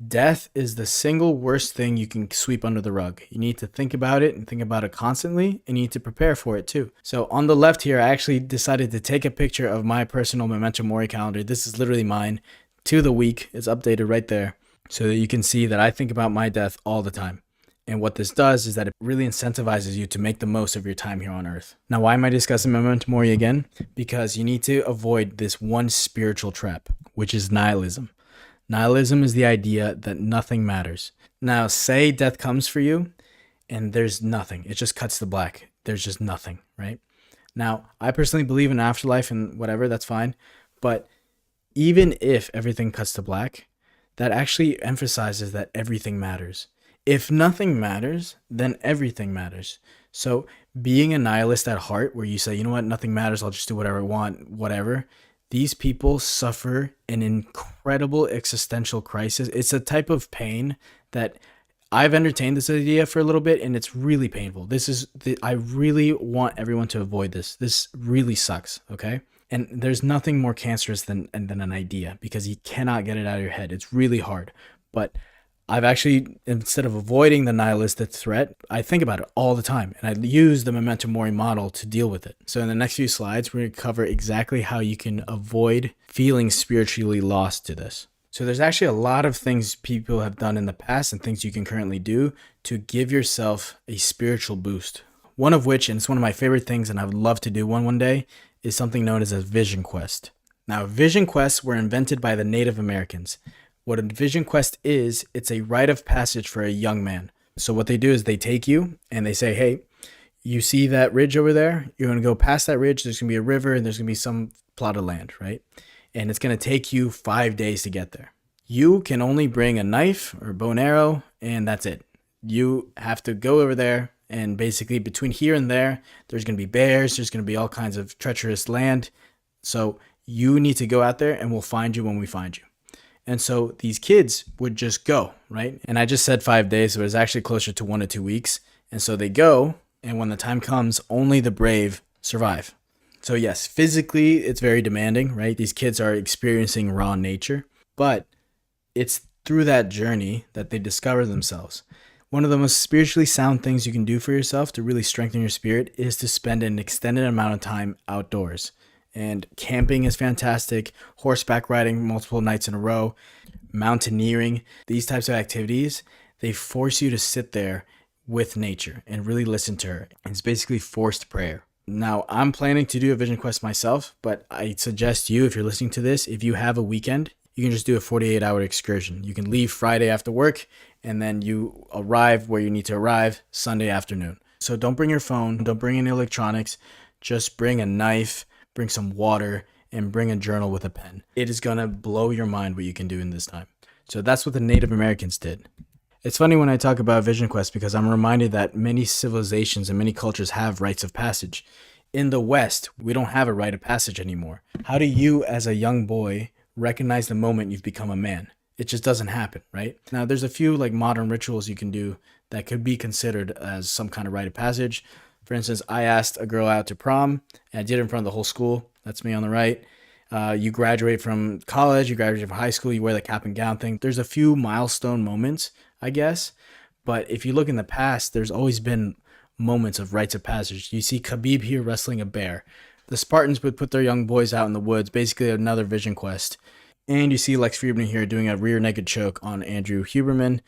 death is the single worst thing you can sweep under the rug. You need to think about it and think about it constantly, and you need to prepare for it too. So on the left here, I actually decided to take a picture of my personal Memento Mori calendar. This is literally mine to the week. It's updated right there so that you can see that I think about my death all the time. And what this does is that it really incentivizes you to make the most of your time here on Earth. Now, why am I discussing Memento Mori again? Because you need to avoid this one spiritual trap, which is nihilism. Nihilism is the idea that nothing matters. Now, say death comes for you and there's nothing. It just cuts to black. There's just nothing, right? Now, I personally believe in afterlife and whatever, that's fine. But even if everything cuts to black, that actually emphasizes that everything matters. If nothing matters, then everything matters. So being a nihilist at heart, where you say, you know what, nothing matters, I'll just do whatever I want, whatever. These people suffer an incredible existential crisis. It's a type of pain that I've entertained this idea for a little bit, and it's really painful. I really want everyone to avoid this. This really sucks, okay? And there's nothing more cancerous than an idea, because you cannot get it out of your head. It's really hard. But I've actually, instead of avoiding the nihilistic threat, I think about it all the time, and I use the Memento Mori model to deal with it. So in the next few slides, we're going to cover exactly how you can avoid feeling spiritually lost to this. So there's actually a lot of things people have done in the past and things you can currently do to give yourself a spiritual boost. One of which, and it's one of my favorite things, and I would love to do one day, is something known as a vision quest. Now, vision quests were invented by the Native Americans. What a vision quest is, it's a rite of passage for a young man. So what they do is they take you and they say, hey, you see that ridge over there? You're going to go past that ridge. There's going to be a river and there's going to be some plot of land, right? And it's going to take you 5 days to get there. You can only bring a knife or a bow and arrow, and that's it. You have to go over there, and basically between here and there, there's going to be bears. There's going to be all kinds of treacherous land. So you need to go out there, and we'll find you when we find you. And so these kids would just go, right? And I just said 5 days, so it was actually closer to 1 to 2 weeks. And so they go, and when the time comes, only the brave survive. So yes, physically, it's very demanding, right? These kids are experiencing raw nature, but it's through that journey that they discover themselves. One of the most spiritually sound things you can do for yourself to really strengthen your spirit is to spend an extended amount of time outdoors. And camping is fantastic, horseback riding multiple nights in a row, mountaineering, these types of activities, they force you to sit there with nature and really listen to her. It's basically forced prayer. Now, I'm planning to do a vision quest myself, but I suggest you, if you're listening to this, if you have a weekend, you can just do a 48-hour excursion. You can leave Friday after work, and then you arrive where you need to arrive Sunday afternoon. So don't bring your phone, don't bring any electronics, just bring a knife, bring some water, and bring a journal with a pen. It is going to blow your mind what you can do in this time. So that's what the Native Americans did. It's funny when I talk about Vision Quest because I'm reminded that many civilizations and many cultures have rites of passage. In the West, we don't have a rite of passage anymore. How do you, as a young boy, recognize the moment you've become a man? It just doesn't happen, right? Now, there's a few like modern rituals you can do that could be considered as some kind of rite of passage. For instance, I asked a girl out to prom, and I did it in front of the whole school. That's me on the right. You graduate from college, you graduate from high school, you wear the cap and gown thing. There's a few milestone moments, I guess. But if you look in the past, there's always been moments of rites of passage. You see Khabib here wrestling a bear. The Spartans would put their young boys out in the woods, basically another vision quest. And you see Lex Friedman here doing a rear naked choke on Andrew Huberman.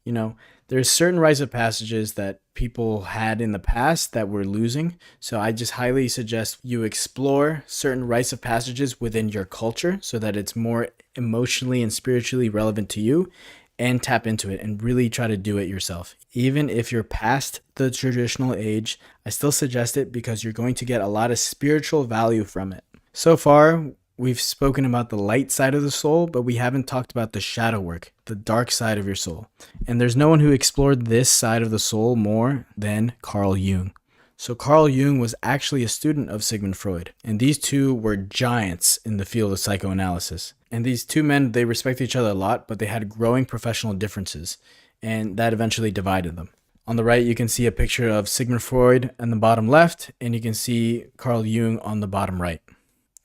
You know, there's certain rites of passages that people had in the past that we're losing. So I just highly suggest you explore certain rites of passages within your culture so that it's more emotionally and spiritually relevant to you, and tap into it and really try to do it yourself. Even if you're past the traditional age, I still suggest it because you're going to get a lot of spiritual value from it. So far, we've spoken about the light side of the soul, but we haven't talked about the shadow work, the dark side of your soul. And there's no one who explored this side of the soul more than Carl Jung. So Carl Jung was actually a student of Sigmund Freud, and these two were giants in the field of psychoanalysis. And these two men, they respected each other a lot, but they had growing professional differences, and that eventually divided them. On the right, you can see a picture of Sigmund Freud on the bottom left, and you can see Carl Jung on the bottom right.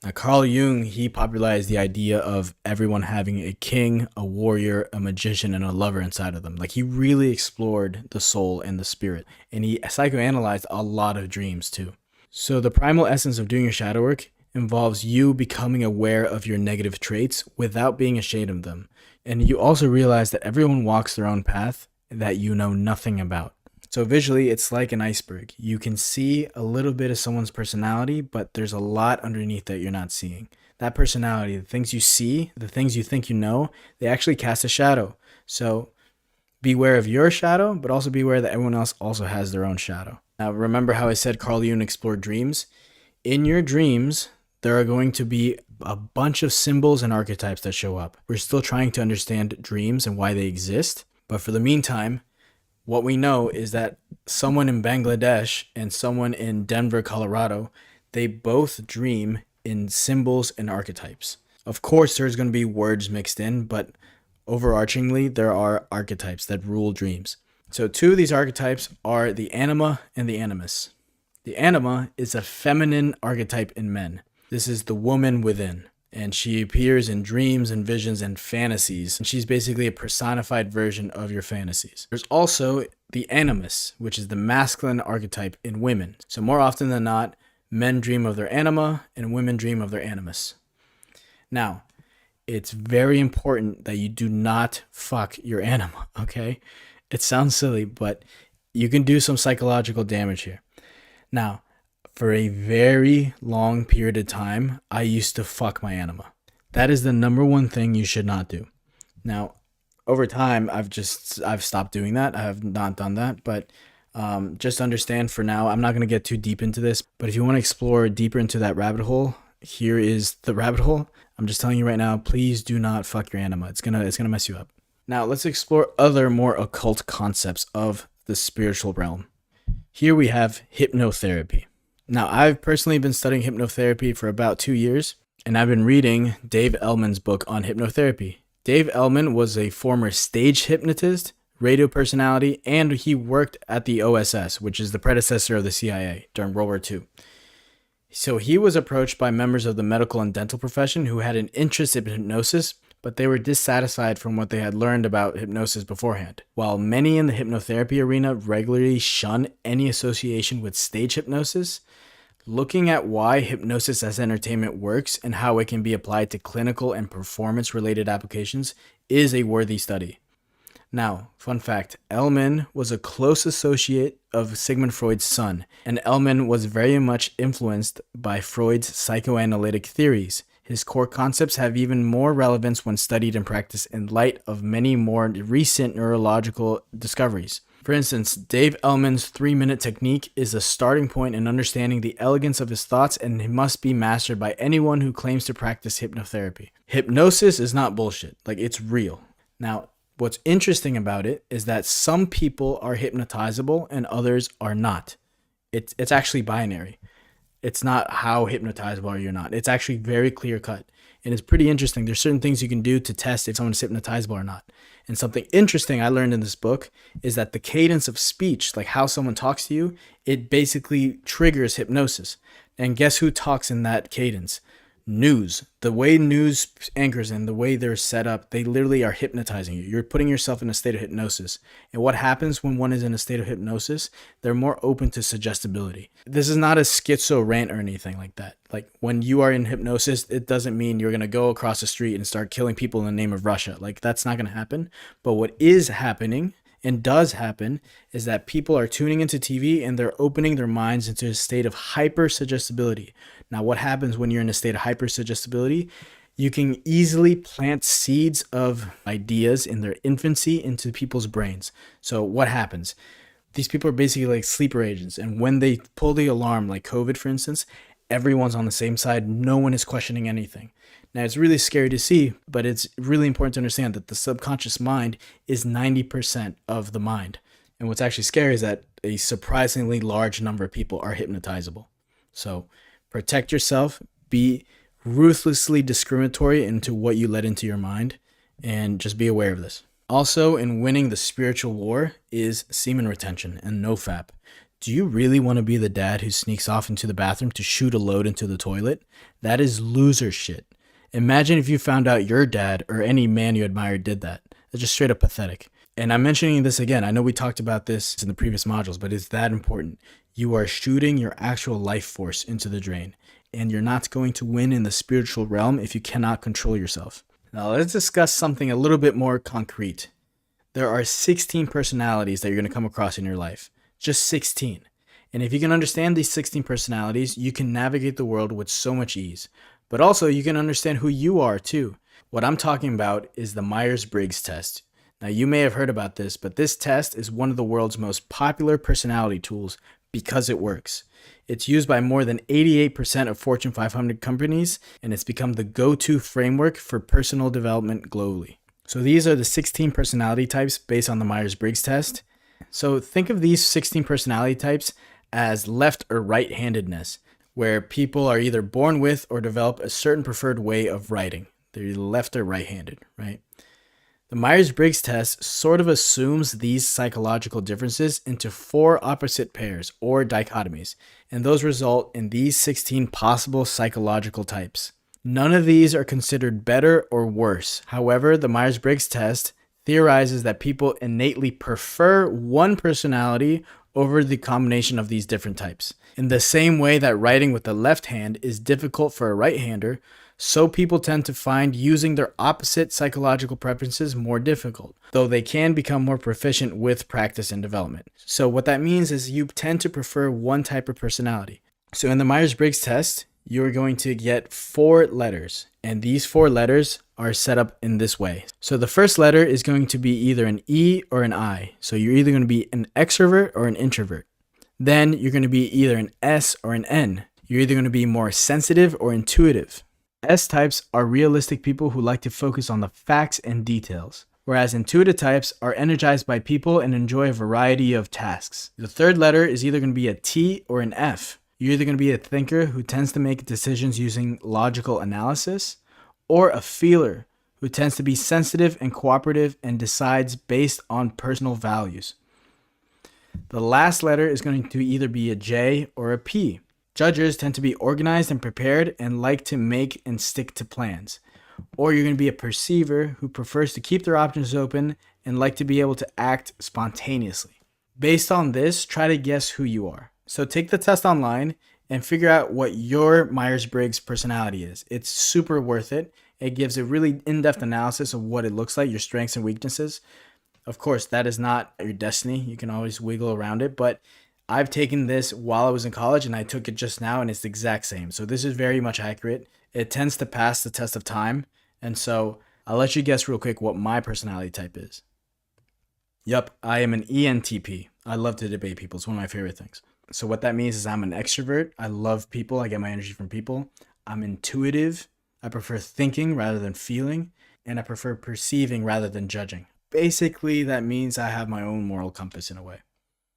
Now, Carl Jung, he popularized the idea of everyone having a king, a warrior, a magician, and a lover inside of them. Like, he really explored the soul and the spirit, and he psychoanalyzed a lot of dreams too. So the primal essence of doing your shadow work involves you becoming aware of your negative traits without being ashamed of them. And you also realize that everyone walks their own path that you know nothing about. So visually, it's like an iceberg. You can see a little bit of someone's personality, but there's a lot underneath that you're not seeing. That personality, the things you see, the things you think you know, they actually cast a shadow. So beware of your shadow, but also beware that everyone else also has their own shadow. Now, remember how I said Carl Jung explored dreams? In your dreams, there are going to be a bunch of symbols and archetypes that show up. We're still trying to understand dreams and why they exist, but for the meantime, what we know is that someone in Bangladesh and someone in Denver, Colorado, they both dream in symbols and archetypes. Of course, there's going to be words mixed in, but overarchingly, there are archetypes that rule dreams. So two of these archetypes are the anima and the animus. The anima is a feminine archetype in men. This is the woman within, and she appears in dreams and visions and fantasies. And she's basically a personified version of your fantasies. There's also the animus, which is the masculine archetype in women. So more often than not, men dream of their anima and women dream of their animus. Now, it's very important that you do not fuck your anima, okay? It sounds silly, but you can do some psychological damage here. Now, for a very long period of time, I used to fuck my anima. That is the number one thing you should not do. Now, over time, I've stopped doing that. I have not done that, but just understand for now, I'm not going to get too deep into this, but if you want to explore deeper into that rabbit hole, here is the rabbit hole. I'm just telling you right now, please do not fuck your anima. It's gonna mess you up. Now, let's explore other more occult concepts of the spiritual realm. Here we have hypnotherapy. Now, I've personally been studying hypnotherapy for about 2 years, and I've been reading Dave Ellman's book on hypnotherapy. Dave Ellman was a former stage hypnotist, radio personality, and he worked at the OSS, which is the predecessor of the CIA during World War II. So he was approached by members of the medical and dental profession who had an interest in hypnosis, but they were dissatisfied from what they had learned about hypnosis beforehand. While many in the hypnotherapy arena regularly shun any association with stage hypnosis, looking at why hypnosis as entertainment works and how it can be applied to clinical and performance-related applications is a worthy study. Now, fun fact, Ellman was a close associate of Sigmund Freud's son, and Ellman was very much influenced by Freud's psychoanalytic theories. His core concepts have even more relevance when studied and practiced in light of many more recent neurological discoveries. For instance, Dave Ellman's 3-minute technique is a starting point in understanding the elegance of his thoughts, and it must be mastered by anyone who claims to practice hypnotherapy. Hypnosis is not bullshit. Like, it's real. Now, what's interesting about it is that some people are hypnotizable and others are not. It's actually binary. It's not how hypnotizable are you or not. It's actually very clear cut. And it's pretty interesting. There's certain things you can do to test if someone's hypnotizable or not. And something interesting I learned in this book is that the cadence of speech, like how someone talks to you, it basically triggers hypnosis. And guess who talks in that cadence? News. The way news anchors and the way they're set up, they literally are hypnotizing you. You're putting yourself in a state of hypnosis. And what happens when one is in a state of hypnosis? They're more open to suggestibility. This is not a schizo rant or anything like that. Like, when you are in hypnosis, it doesn't mean you're going to go across the street and start killing people in the name of Russia. Like, that's not going to happen. But what is happening and does happen is that people are tuning into TV and they're opening their minds into a state of hyper-suggestibility. Now, what happens when you're in a state of hyper-suggestibility? You can easily plant seeds of ideas in their infancy into people's brains. So what happens? These people are basically like sleeper agents. And when they pull the alarm, like COVID, for instance, everyone's on the same side. No one is questioning anything. Now, it's really scary to see, but it's really important to understand that the subconscious mind is 90% of the mind. And what's actually scary is that a surprisingly large number of people are hypnotizable. So protect yourself, be ruthlessly discriminatory into what you let into your mind, and just be aware of this. Also, in winning the spiritual war is semen retention and nofap. Do you really want to be the dad who sneaks off into the bathroom to shoot a load into the toilet? That is loser shit. Imagine if you found out your dad or any man you admired did that. That's just straight up pathetic. And I'm mentioning this again. I know we talked about this in the previous modules, but it's that important. You are shooting your actual life force into the drain, and you're not going to win in the spiritual realm if you cannot control yourself. Now let's discuss something a little bit more concrete. There are 16 personalities that you're going to come across in your life. Just 16. And if you can understand these 16 personalities, you can navigate the world with so much ease. But also you can understand who you are too. What I'm talking about is the Myers-Briggs test. Now you may have heard about this, but this test is one of the world's most popular personality tools because it works. It's used by more than 88% of Fortune 500 companies, and it's become the go-to framework for personal development globally. So these are the 16 personality types based on the Myers-Briggs test. So think of these 16 personality types as left or right-handedness, where people are either born with or develop a certain preferred way of writing. They're either left or right-handed, right? The Myers-Briggs test sort of assumes these psychological differences into 4 opposite pairs or dichotomies, and those result in these 16 possible psychological types. None of these are considered better or worse. However, the Myers-Briggs test theorizes that people innately prefer one personality over the combination of these different types. In the same way that writing with the left hand is difficult for a right-hander, so people tend to find using their opposite psychological preferences more difficult, though they can become more proficient with practice and development. So what that means is you tend to prefer one type of personality. So in the Myers-Briggs test, you're going to get 4 letters, and these 4 letters are set up in this way. So the first letter is going to be either an E or an I. So you're either going to be an extrovert or an introvert. Then you're going to be either an S or an N. You're either going to be more sensitive or intuitive. S types are realistic people who like to focus on the facts and details, whereas intuitive types are energized by people and enjoy a variety of tasks. The third letter is either going to be a T or an F. You're either going to be a thinker who tends to make decisions using logical analysis, or a feeler who tends to be sensitive and cooperative and decides based on personal values. The last letter is going to either be a J or a P. Judges tend to be organized and prepared and like to make and stick to plans. Or you're going to be a perceiver who prefers to keep their options open and like to be able to act spontaneously. Based on this, try to guess who you are. So take the test online and figure out what your Myers-Briggs personality is. It's super worth it. It gives a really in-depth analysis of what it looks like, your strengths and weaknesses. Of course, that is not your destiny. You can always wiggle around it, but I've taken this while I was in college and I took it just now and it's the exact same. So this is very much accurate. It tends to pass the test of time. And so I'll let you guess real quick what my personality type is. Yep, I am an ENTP. I love to debate people. It's one of my favorite things. So what that means is I'm an extrovert. I love people. I get my energy from people. I'm intuitive. I prefer thinking rather than feeling. And I prefer perceiving rather than judging. Basically, that means I have my own moral compass in a way.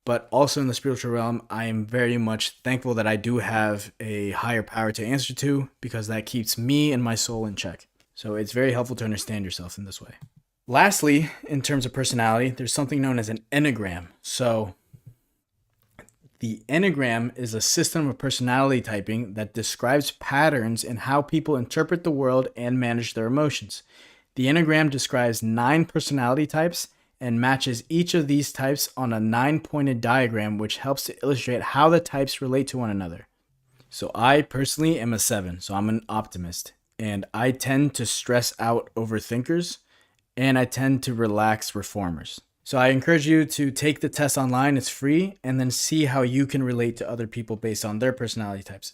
But also in the spiritual realm, I am very much thankful that I do have a higher power to answer to because that keeps me and my soul in check. So it's very helpful to understand yourself in this way. Lastly, in terms of personality, there's something known as an enneagram. So the enneagram is a system of personality typing that describes patterns in how people interpret the world and manage their emotions. The enneagram describes 9 personality types and matches each of these types on a 9-pointed diagram, which helps to illustrate how the types relate to one another. So I personally am a 7, so I'm an optimist, and I tend to stress out overthinkers, and I tend to relax reformers. So I encourage you to take the test online, it's free, and then see how you can relate to other people based on their personality types.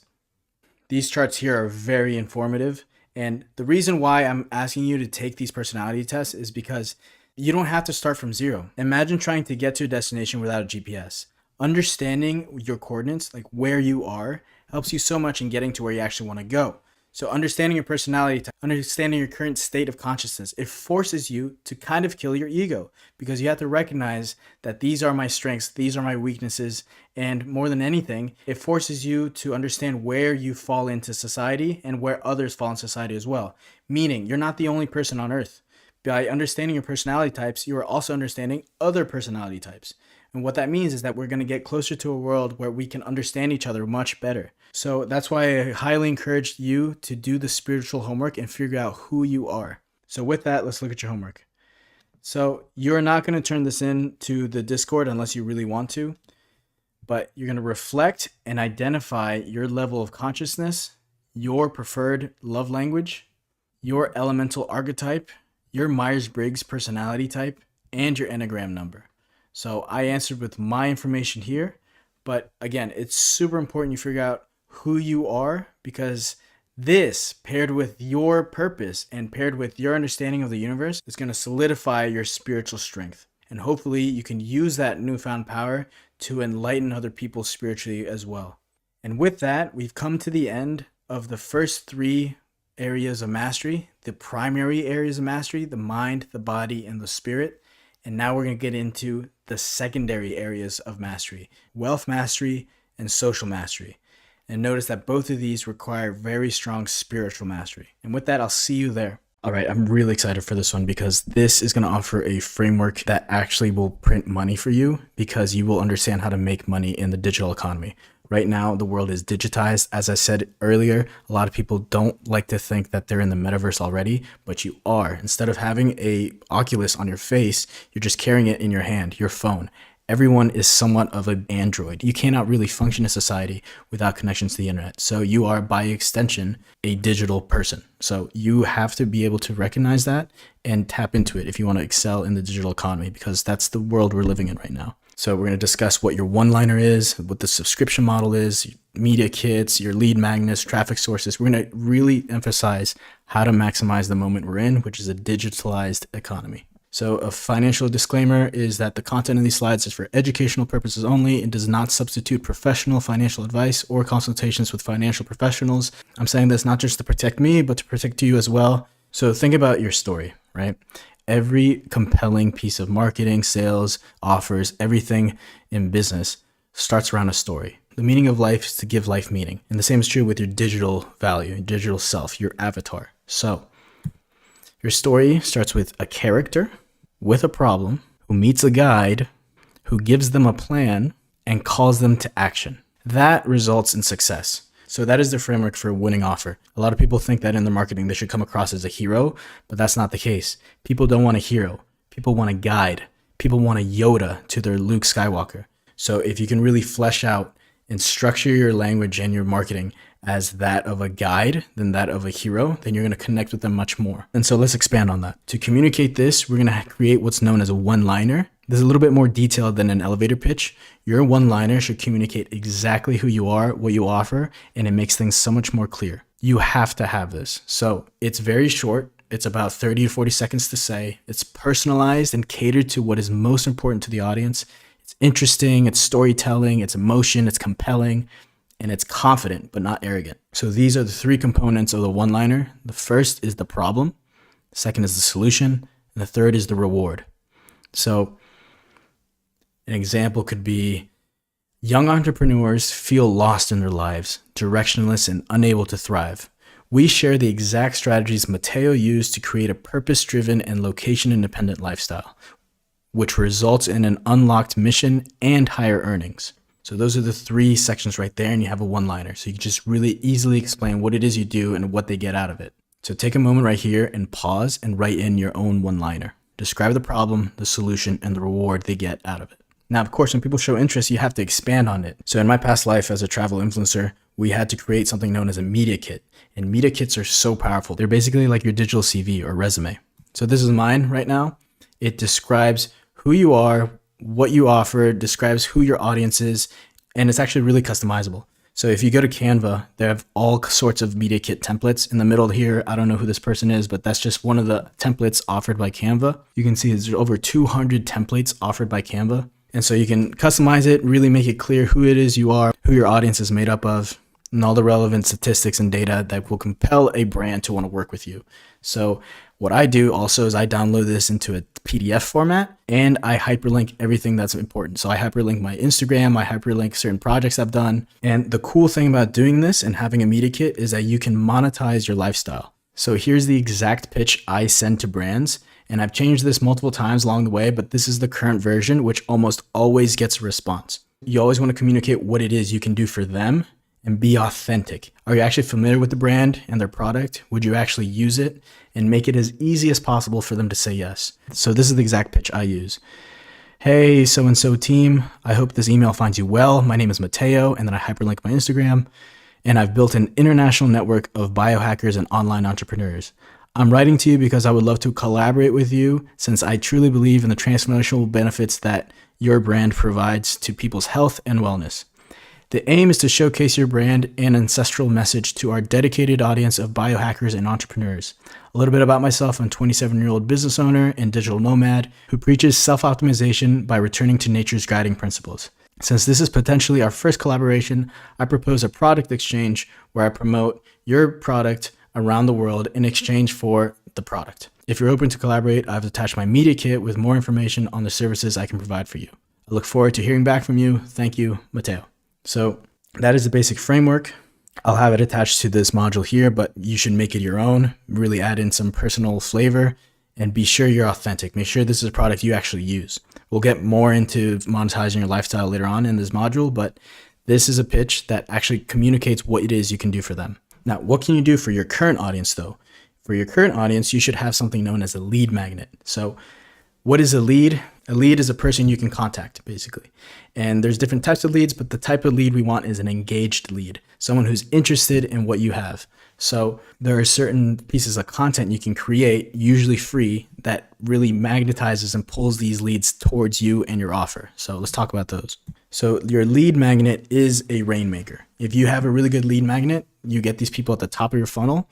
These charts here are very informative, and the reason why I'm asking you to take these personality tests is because you don't have to start from zero. Imagine trying to get to a destination without a GPS. Understanding your coordinates, like where you are, helps you so much in getting to where you actually want to go. So understanding your personality type, understanding your current state of consciousness, it forces you to kind of kill your ego, because you have to recognize that these are my strengths, these are my weaknesses, and more than anything, it forces you to understand where you fall into society and where others fall in society as well. Meaning, you're not the only person on earth. By understanding your personality types, you are also understanding other personality types. And what that means is that we're going to get closer to a world where we can understand each other much better. So that's why I highly encourage you to do the spiritual homework and figure out who you are. So with that, let's look at your homework. So you're not going to turn this into the Discord unless you really want to, but you're going to reflect and identify your level of consciousness, your preferred love language, your elemental archetype, your Myers-Briggs personality type, and your Enneagram number. So I answered with my information here, but again, it's super important you figure out who you are, because this, paired with your purpose and paired with your understanding of the universe, is going to solidify your spiritual strength. And hopefully you can use that newfound power to enlighten other people spiritually as well. And with that, we've come to the end of the first 3 areas of mastery, the primary areas of mastery, the mind, the body, and the spirit. And now we're going to get into the secondary areas of mastery, wealth mastery and social mastery. And notice that both of these require very strong spiritual mastery. And with that, I'll see you there. All right, I'm really excited for this one, because this is going to offer a framework that actually will print money for you, because you will understand how to make money in the digital economy. Right now, the world is digitized. As I said earlier, a lot of people don't like to think that they're in the metaverse already, but you are. Instead of having a Oculus on your face, you're just carrying it in your hand, your phone. Everyone is somewhat of an android. You cannot really function in society without connections to the internet. So you are, by extension, a digital person. So you have to be able to recognize that and tap into it if you want to excel in the digital economy, because that's the world we're living in right now. So we're going to discuss what your one-liner is, what the subscription model is, media kits, your lead magnets, traffic sources. We're going to really emphasize how to maximize the moment we're in, which is a digitalized economy. So a financial disclaimer is that the content of these slides is for educational purposes only and does not substitute professional financial advice or consultations with financial professionals. I'm saying this not just to protect me, but to protect you as well. So think about your story, right? Every compelling piece of marketing, sales, offers, everything in business starts around a story. The meaning of life is to give life meaning. And the same is true with your digital value, your digital self, your avatar. So your story starts with a character with a problem who meets a guide who gives them a plan and calls them to action. That results in success. So that is the framework for a winning offer. A lot of people think that in their marketing they should come across as a hero, but that's not the case. People don't want a hero. People want a guide. People want a Yoda to their Luke Skywalker. So if you can really flesh out and structure your language and your marketing as that of a guide than that of a hero, then you're going to connect with them much more. And so let's expand on that. To communicate this, we're going to create what's known as a one-liner. This is a little bit more detailed than an elevator pitch. Your one-liner should communicate exactly who you are, what you offer, and it makes things so much more clear. You have to have this. So it's very short. It's about 30 to 40 seconds to say. It's personalized and catered to what is most important to the audience. It's interesting, it's storytelling, it's emotion, it's compelling, and it's confident, but not arrogant. So these are the 3 components of the one-liner. The first is the problem, the second is the solution, and the third is the reward. So an example could be, young entrepreneurs feel lost in their lives, directionless and unable to thrive. We share the exact strategies Matteo used to create a purpose-driven and location-independent lifestyle, which results in an unlocked mission and higher earnings. So those are the 3 sections right there, and you have a one-liner. So you can just really easily explain what it is you do and what they get out of it. So take a moment right here and pause and write in your own one-liner. Describe the problem, the solution, and the reward they get out of it. Now, of course, when people show interest, you have to expand on it. So in my past life as a travel influencer, we had to create something known as a media kit. And media kits are so powerful. They're basically like your digital CV or resume. So this is mine right now. It describes who you are, what you offer, describes who your audience is, and it's actually really customizable. So if you go to Canva, they have all sorts of media kit templates. In the middle here, I don't know who this person is, but that's just one of the templates offered by Canva. You can see there's over 200 templates offered by Canva. And so you can customize it, really make it clear who it is you are, who your audience is made up of. and all the relevant statistics and data that will compel a brand to want to work with you. So what I do also is I download this into a PDF format and I hyperlink everything that's important. So I hyperlink my Instagram, I hyperlink certain projects I've done. And the cool thing about doing this and having a media kit is that you can monetize your lifestyle. So here's the exact pitch I send to brands. And I've changed this multiple times along the way, but this is the current version, which almost always gets a response. You always want to communicate what it is you can do for them and be authentic. Are you actually familiar with the brand and their product? Would you actually use it? And make it as easy as possible for them to say yes. So this is the exact pitch I use. Hey, so-and-so team, I hope this email finds you well. My name is Mateo, and then I hyperlink my Instagram. And I've built an international network of biohackers and online entrepreneurs. I'm writing to you because I would love to collaborate with you since I truly believe in the transformational benefits that your brand provides to people's health and wellness. The aim is to showcase your brand and ancestral message to our dedicated audience of biohackers and entrepreneurs. A little bit about myself: I'm a 27-year-old business owner and digital nomad who preaches self-optimization by returning to nature's guiding principles. Since this is potentially our first collaboration, I propose a product exchange where I promote your product around the world in exchange for the product. If you're open to collaborate, I've attached my media kit with more information on the services I can provide for you. I look forward to hearing back from you. Thank you, Mateo. So that is the basic framework. I'll have it attached to this module here, but you should make it your own, really add in some personal flavor, and be sure you're authentic. Make sure this is a product you actually use. We'll get more into monetizing your lifestyle later on in this module, but this is a pitch that actually communicates what it is you can do for them. Now, what can you do for your current audience though? For your current audience, you should have something known as a lead magnet. So what is a lead? A lead is a person you can contact, basically. And there's different types of leads, but the type of lead we want is an engaged lead, someone who's interested in what you have. So there are certain pieces of content you can create, usually free, that really magnetizes and pulls these leads towards you and your offer. So let's talk about those. So your lead magnet is a rainmaker. If you have a really good lead magnet, you get these people at the top of your funnel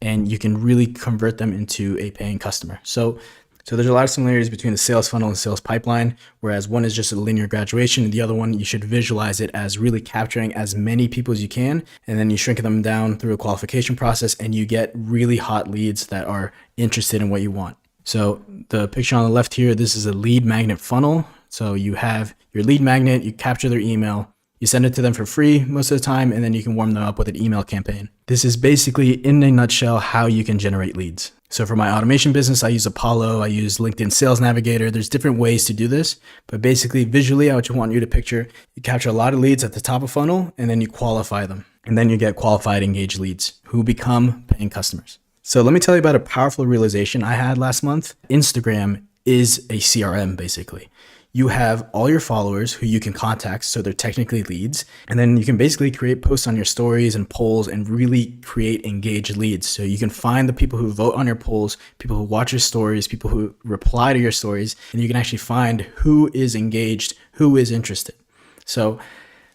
and you can really convert them into a paying customer. So there's a lot of similarities between the sales funnel and sales pipeline, whereas one is just a linear graduation and the other one, you should visualize it as really capturing as many people as you can. And then you shrink them down through a qualification process and you get really hot leads that are interested in what you want. So the picture on the left here, this is a lead magnet funnel. So you have your lead magnet, you capture their email, you send it to them for free most of the time, and then you can warm them up with an email campaign. This is basically, in a nutshell, how you can generate leads. So for my automation business, I use Apollo, I use LinkedIn Sales Navigator. There's different ways to do this, but basically visually, I would want you to picture, you capture a lot of leads at the top of funnel, and then you qualify them. And then you get qualified engaged leads who become paying customers. So let me tell you about a powerful realization I had last month. Instagram is a CRM, basically. You have all your followers who you can contact, so they're technically leads. And then you can basically create posts on your stories and polls and really create engaged leads. So you can find the people who vote on your polls, people who watch your stories, people who reply to your stories, and you can actually find who is engaged, who is interested. So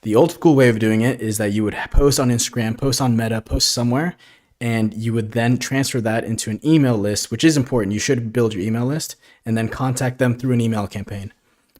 the old school way of doing it is that you would post on Instagram, post on Meta, post somewhere, and you would then transfer that into an email list, which is important. You should build your email list and then contact them through an email campaign.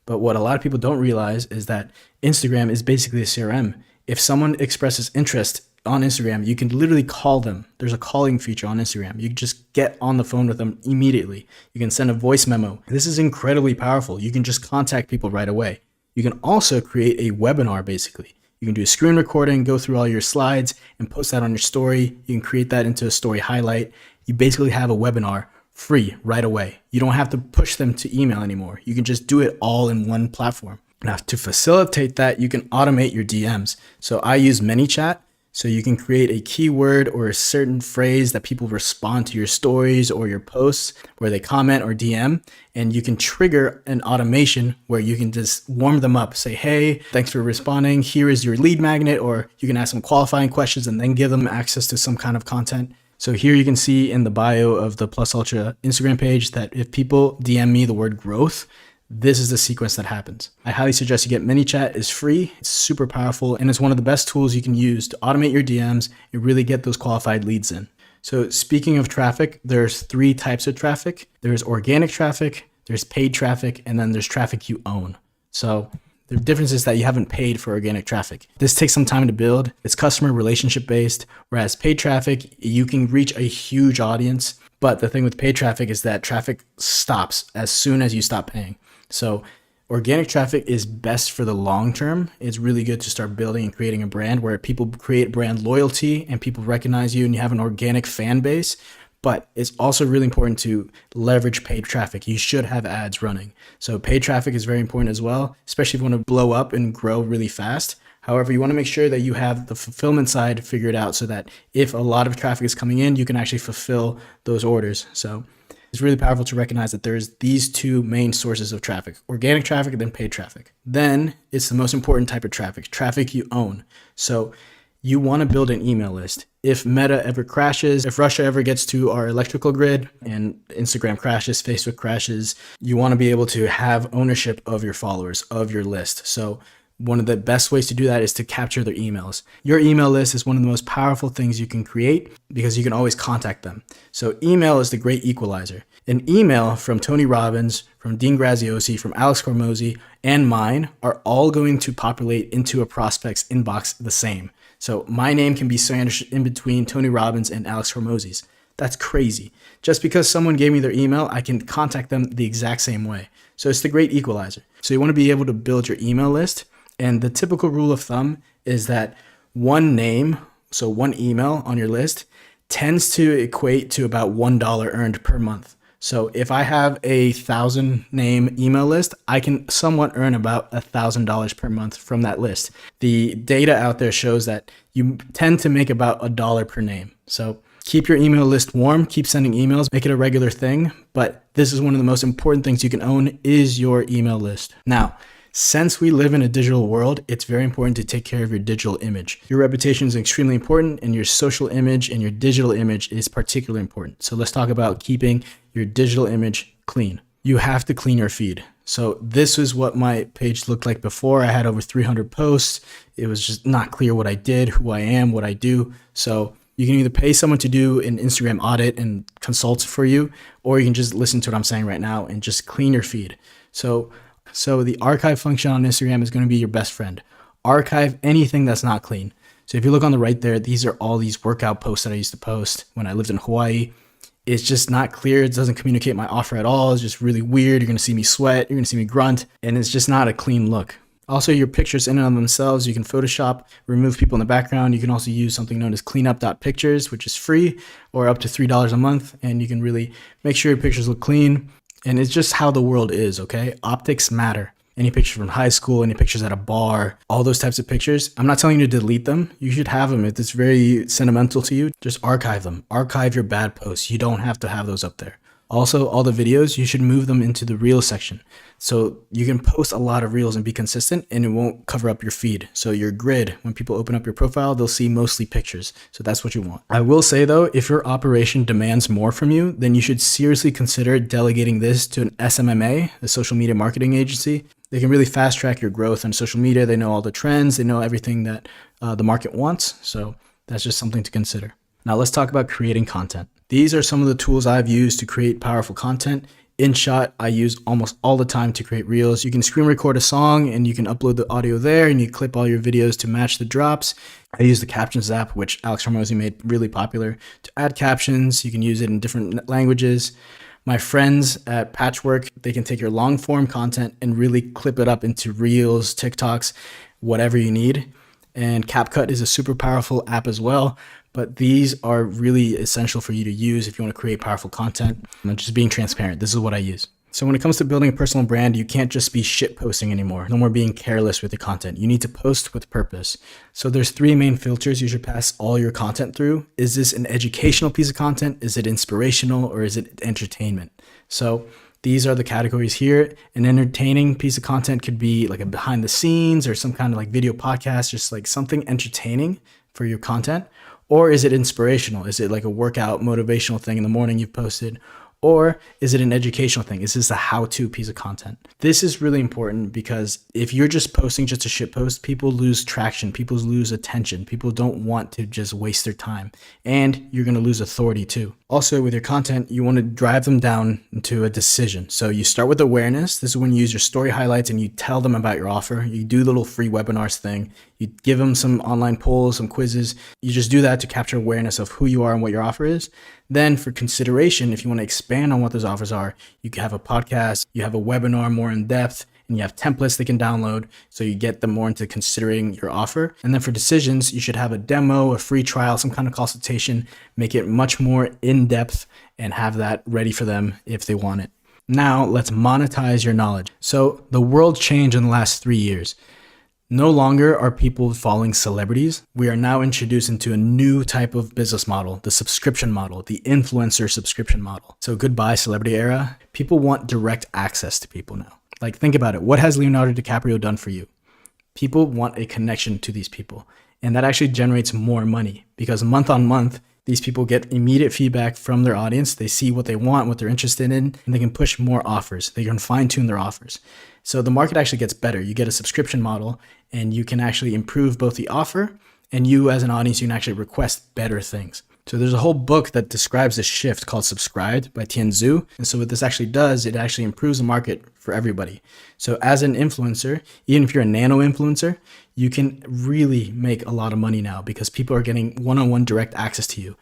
But what a lot of people don't realize is that Instagram is basically a CRM. If someone expresses interest on Instagram, you can literally call them. There's a calling feature on Instagram. You can just get on the phone with them immediately. You can send a voice memo. This is incredibly powerful. You can just contact people right away. You can also create a webinar, basically. You can do a screen recording, go through all your slides and post that on your story. You can create that into a story highlight. You basically have a webinar free right away. You don't have to push them to email anymore. You can just do it all in one platform. Now, to facilitate that, you can automate your DMs. So I use ManyChat. So you can create a keyword or a certain phrase that people respond to your stories or your posts where they comment or DM, and you can trigger an automation where you can just warm them up. Say, hey, thanks for responding. Here is your lead magnet, or you can ask them qualifying questions and then give them access to some kind of content. So here you can see in the bio of the Plus Ultra Instagram page that if people DM me the word growth, this is the sequence that happens. I highly suggest you get ManyChat. It's free, it's super powerful, and it's one of the best tools you can use to automate your DMs and really get those qualified leads in. So speaking of traffic, there's 3 types of traffic. There's organic traffic, there's paid traffic, and then there's traffic you own. So The difference is that you haven't paid for organic traffic. This takes some time to build. It's customer relationship based, whereas paid traffic, you can reach a huge audience. But the thing with paid traffic is that traffic stops as soon as you stop paying. So organic traffic is best for the long term. It's really good to start building and creating a brand where people create brand loyalty and people recognize you and you have an organic fan base. But it's also really important to leverage paid traffic. You should have ads running. So paid traffic is very important as well, especially if you want to blow up and grow really fast. However, you want to make sure that you have the fulfillment side figured out so that if a lot of traffic is coming in, you can actually fulfill those orders. So it's really powerful to recognize that there's these two main sources of traffic, organic traffic and then paid traffic. Then it's the most important type of traffic you own. So you want to build an email list. If Meta ever crashes, if Russia ever gets to our electrical grid and Instagram crashes, Facebook crashes, you want to be able to have ownership of your followers, of your list. So one of the best ways to do that is to capture their emails. Your email list is one of the most powerful things you can create because you can always contact them. So email is the great equalizer. An email from Tony Robbins, from Dean Graziosi, from Alex Hormozi, and mine are all going to populate into a prospect's inbox the same. So my name can be sandwiched in between Tony Robbins and Alex Hormozi's. That's crazy. Just because someone gave me their email, I can contact them the exact same way. So it's the great equalizer. So you want to be able to build your email list. And the typical rule of thumb is that one name, so one email on your list, tends to equate to about $1 earned per month. So if I have a 1,000 name email list, I can somewhat earn about $1,000 per month from that list. The data out there shows that you tend to make about $1 per name. So keep your email list warm, keep sending emails, make it a regular thing. But this is one of the most important things you can own is your email list. Now, since we live in a digital world, it's very important to take care of your digital image. Your reputation is extremely important, and your social image and your digital image is particularly important. So let's talk about keeping your digital image clean. You have to clean your feed. So this is what my page looked like before. I had over 300 posts. It was just not clear what I did, who I am, what I do. So you can either pay someone to do an Instagram audit and consult for you, or you can just listen to what I'm saying right now and just clean your feed. So the archive function on Instagram is going to be your best friend. Archive anything that's not clean. So if you look on the right there, these are all these workout posts that I used to post when I lived in Hawaii. It's just not clear. It doesn't communicate my offer at all. It's just really weird. You're going to see me sweat. You're going to see me grunt. And it's just not a clean look. Also, your pictures in and of themselves, you can Photoshop, remove people in the background. You can also use something known as cleanup.pictures, which is free or up to $3 a month. And you can really make sure your pictures look clean. And it's just how the world is, okay? Optics matter. Any pictures from high school, any pictures at a bar, all those types of pictures. I'm not telling you to delete them. You should have them. If it's very sentimental to you, just archive them. Archive your bad posts. You don't have to have those up there. Also, all the videos, you should move them into the Reels section. So you can post a lot of Reels and be consistent and it won't cover up your feed. So your grid, when people open up your profile, they'll see mostly pictures. So that's what you want. I will say though, if your operation demands more from you, then you should seriously consider delegating this to an SMMA, a social media marketing agency. They can really fast track your growth on social media. They know all the trends. They know everything that the market wants. So that's just something to consider. Now let's talk about creating content. These are some of the tools I've used to create powerful content. InShot, I use almost all the time to create reels. You can screen record a song and you can upload the audio there and you clip all your videos to match the drops. I use the Captions app, which Alex Hormozi made really popular, to add captions. You can use it in different languages. My friends at Patchwork, they can take your long form content and really clip it up into reels, TikToks, whatever you need. And CapCut is a super powerful app as well. But these are really essential for you to use if you want to create powerful content. And just being transparent, this is what I use. So when it comes to building a personal brand, you can't just be shit posting anymore. No more being careless with your content. You need to post with purpose. So there's 3 main filters you should pass all your content through. Is this an educational piece of content? Is it inspirational, or is it entertainment? So these are the categories here. An entertaining piece of content could be like a behind the scenes or some kind of like video podcast, just like something entertaining for your content. Or is it inspirational? Is it like a workout motivational thing in the morning you've posted? Or is it an educational thing? Is this a how-to piece of content? This is really important because if you're just posting just a shit post, people lose traction, people lose attention, people don't want to just waste their time, and you're going to lose authority too. Also, with your content, you want to drive them down into a decision. So you start with awareness. This is when you use your story highlights and you tell them about your offer. You do the little free webinars thing. You give them some online polls, some quizzes. You just do that to capture awareness of who you are and what your offer is. Then for consideration, if you want to expand on what those offers are, you can have a podcast, you have a webinar more in depth, and you have templates they can download so you get them more into considering your offer. And then for decisions, you should have a demo, a free trial, some kind of consultation, make it much more in-depth and have that ready for them if they want it. Now let's monetize your knowledge. So the world changed in the last 3 years. No longer are people following celebrities. We are now introduced into a new type of business model, the subscription model, the influencer subscription model. So goodbye celebrity era. People want direct access to people now. Like, think about it. What has Leonardo DiCaprio done for you? People want a connection to these people. And that actually generates more money because month on month, these people get immediate feedback from their audience. They see what they want, what they're interested in, and they can push more offers. They can fine tune their offers. So the market actually gets better. You get a subscription model and you can actually improve both the offer and you as an audience, you can actually request better things. So there's a whole book that describes this shift called Subscribed by Tien Tzu. And so what this actually does, it actually improves the market for everybody. So as an influencer, even if you're a nano influencer, you can really make a lot of money now because people are getting one-on-one direct access to you.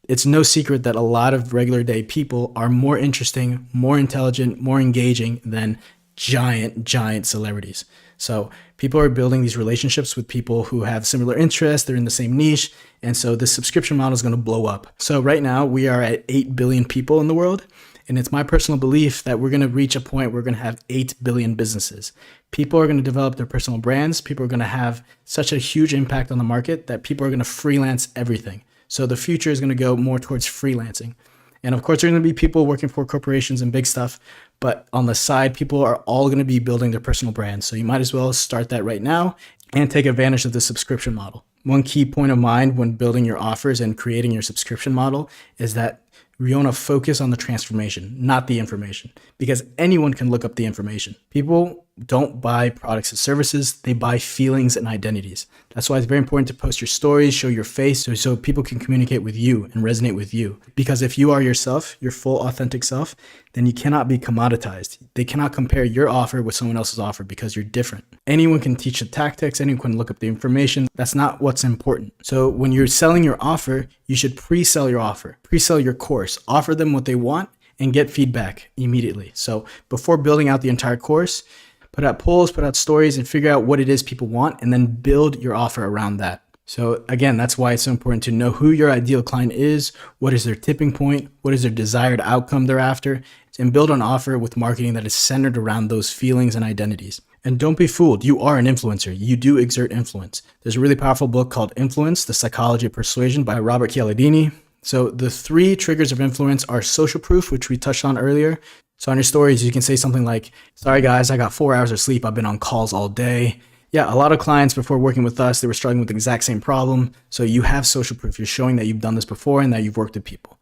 It's no secret that a lot of regular day people are more interesting, more intelligent, more engaging than giant celebrities. So people are building these relationships with people who have similar interests. They're in the same niche. And so this subscription model is going to blow up. So right now we are at 8 billion people in the world. And it's my personal belief that we're going to reach a point where we're going to have 8 billion businesses. People are going to develop their personal brands. People are going to have such a huge impact on the market that people are going to freelance everything. So the future is going to go more towards freelancing. And of course, there are going to be people working for corporations and big stuff. But on the side, people are all going to be building their personal brands. So you might as well start that right now and take advantage of the subscription model. One key point of mind when building your offers and creating your subscription model is that you want to focus on the transformation, not the information, because anyone can look up the information. People don't buy products and services. They buy feelings and identities. That's why it's very important to post your stories, show your face, so people can communicate with you and resonate with you. Because if you are yourself, your full authentic self, then you cannot be commoditized. They cannot compare your offer with someone else's offer because you're different. Anyone can teach the tactics. Anyone can look up the information. That's not what's important. So when you're selling your offer, you should pre-sell your offer, pre-sell your course, offer them what they want and get feedback immediately. So before building out the entire course, put out polls, put out stories, and figure out what it is people want, and then build your offer around that. So again, that's why it's so important to know who your ideal client is, what is their tipping point, what is their desired outcome they're after, and build an offer with marketing that is centered around those feelings and identities. And don't be fooled. You are an influencer. You do exert influence. There's a really powerful book called Influence, The Psychology of Persuasion by Robert Cialdini. So the 3 triggers of influence are social proof, which we touched on earlier. So on your stories, you can say something like, sorry guys, I got 4 hours of sleep. I've been on calls all day. Yeah, a lot of clients before working with us, they were struggling with the exact same problem. So you have social proof. You're showing that you've done this before and that you've worked with people.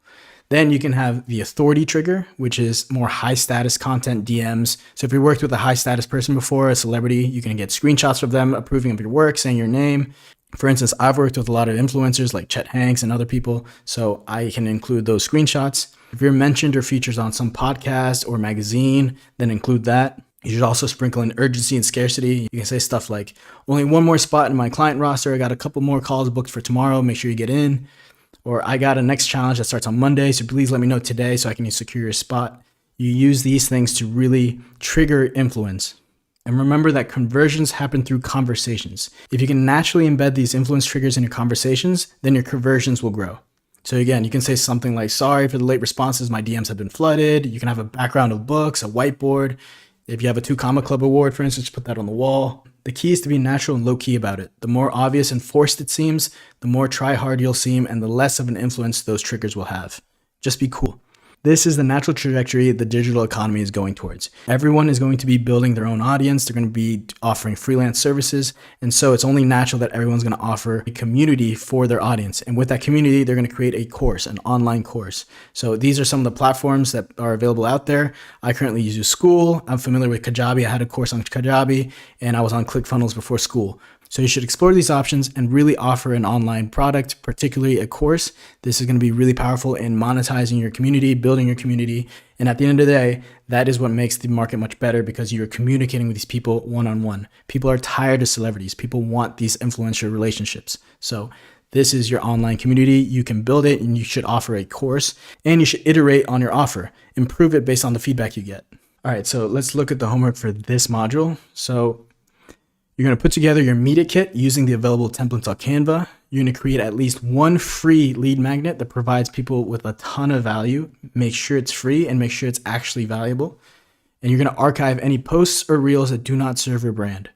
Then you can have the authority trigger, which is more high status content DMs. So if you worked with a high status person before, a celebrity, you can get screenshots of them approving of your work, saying your name. For instance, I've worked with a lot of influencers like Chet Hanks and other people, so I can include those screenshots. If you're mentioned or featured on some podcast or magazine, then include that. You should also sprinkle in urgency and scarcity. You can say stuff like, only one more spot in my client roster. I got a couple more calls booked for tomorrow. Make sure you get in. Or I got a next challenge that starts on Monday, so please let me know today so I can secure your spot. You use these things to really trigger influence. And remember that conversions happen through conversations. If you can naturally embed these influence triggers in your conversations, then your conversions will grow. So again, you can say something like, sorry for the late responses, my DMs have been flooded. You can have a background of books, a whiteboard. If you have a 2 Comma Club award, for instance, put that on the wall. The key is to be natural and low-key about it. The more obvious and forced it seems, the more try-hard you'll seem and the less of an influence those triggers will have. Just be cool. This is the natural trajectory the digital economy is going towards. Everyone is going to be building their own audience. They're going to be offering freelance services. And so it's only natural that everyone's going to offer a community for their audience. And with that community, they're going to create a course, an online course. So these are some of the platforms that are available out there. I currently use School. I'm familiar with Kajabi. I had a course on Kajabi, and I was on ClickFunnels before School. So you should explore these options and really offer an online product, particularly a course. This is going to be really powerful in monetizing your community, building your community. And at the end of the day, that is what makes the market much better, because you're communicating with these people one-on-one. People are tired of celebrities. People want these influential relationships. So this is your online community. You can build it, and you should offer a course, and you should iterate on your offer. Improve it based on the feedback you get. All right, so let's look at the homework for this module. So you're going to put together your media kit using the available templates on Canva. You're going to create at least one free lead magnet that provides people with a ton of value. Make sure it's free and make sure it's actually valuable. And you're going to archive any posts or reels that do not serve your brand.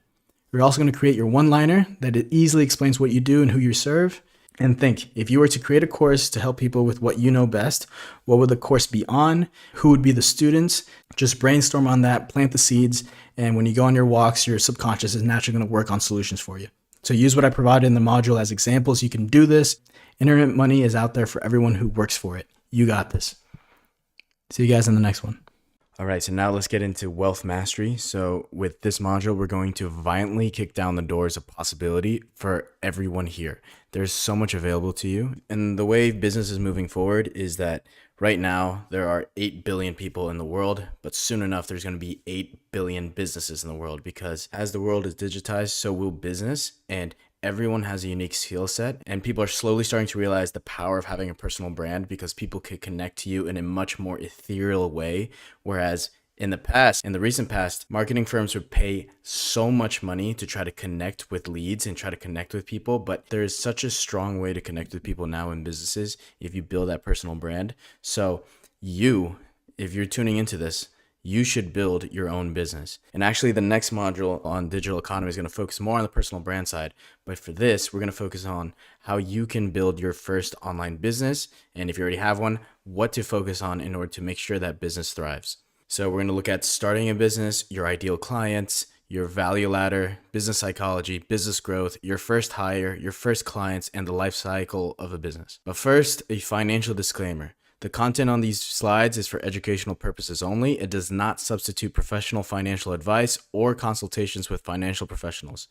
You're also going to create your one-liner that it easily explains what you do and who you serve. And think, if you were to create a course to help people with what you know best, what would the course be on? Who would be the students? Just brainstorm on that, plant the seeds, and when you go on your walks, your subconscious is naturally going to work on solutions for you. So use what I provided in the module as examples. You can do this. Internet money is out there for everyone who works for it. You got this. See you guys in the next one. All right, so now let's get into wealth mastery. So with this module, we're going to violently kick down the doors of possibility for everyone here. There's so much available to you. And the way business is moving forward is that right now there are 8 billion people in the world, but soon enough, there's going to be 8 billion businesses in the world, because as the world is digitized, so will business, and everyone has a unique skill set, and people are slowly starting to realize the power of having a personal brand, because people can connect to you in a much more ethereal way. Whereas in the recent past, marketing firms would pay so much money to try to connect with leads and try to connect with people. But there is such a strong way to connect with people now in businesses if you build that personal brand. So if you're tuning into this, you should build your own business. And actually, the next module on digital economy is going to focus more on the personal brand side. But for this, we're going to focus on how you can build your first online business. And if you already have one, what to focus on in order to make sure that business thrives. So we're going to look at starting a business, your ideal clients, your value ladder, business psychology, business growth, your first hire, your first clients, and the life cycle of a business. But first, a financial disclaimer. The content on these slides is for educational purposes only. It does not substitute professional financial advice or consultations with financial professionals.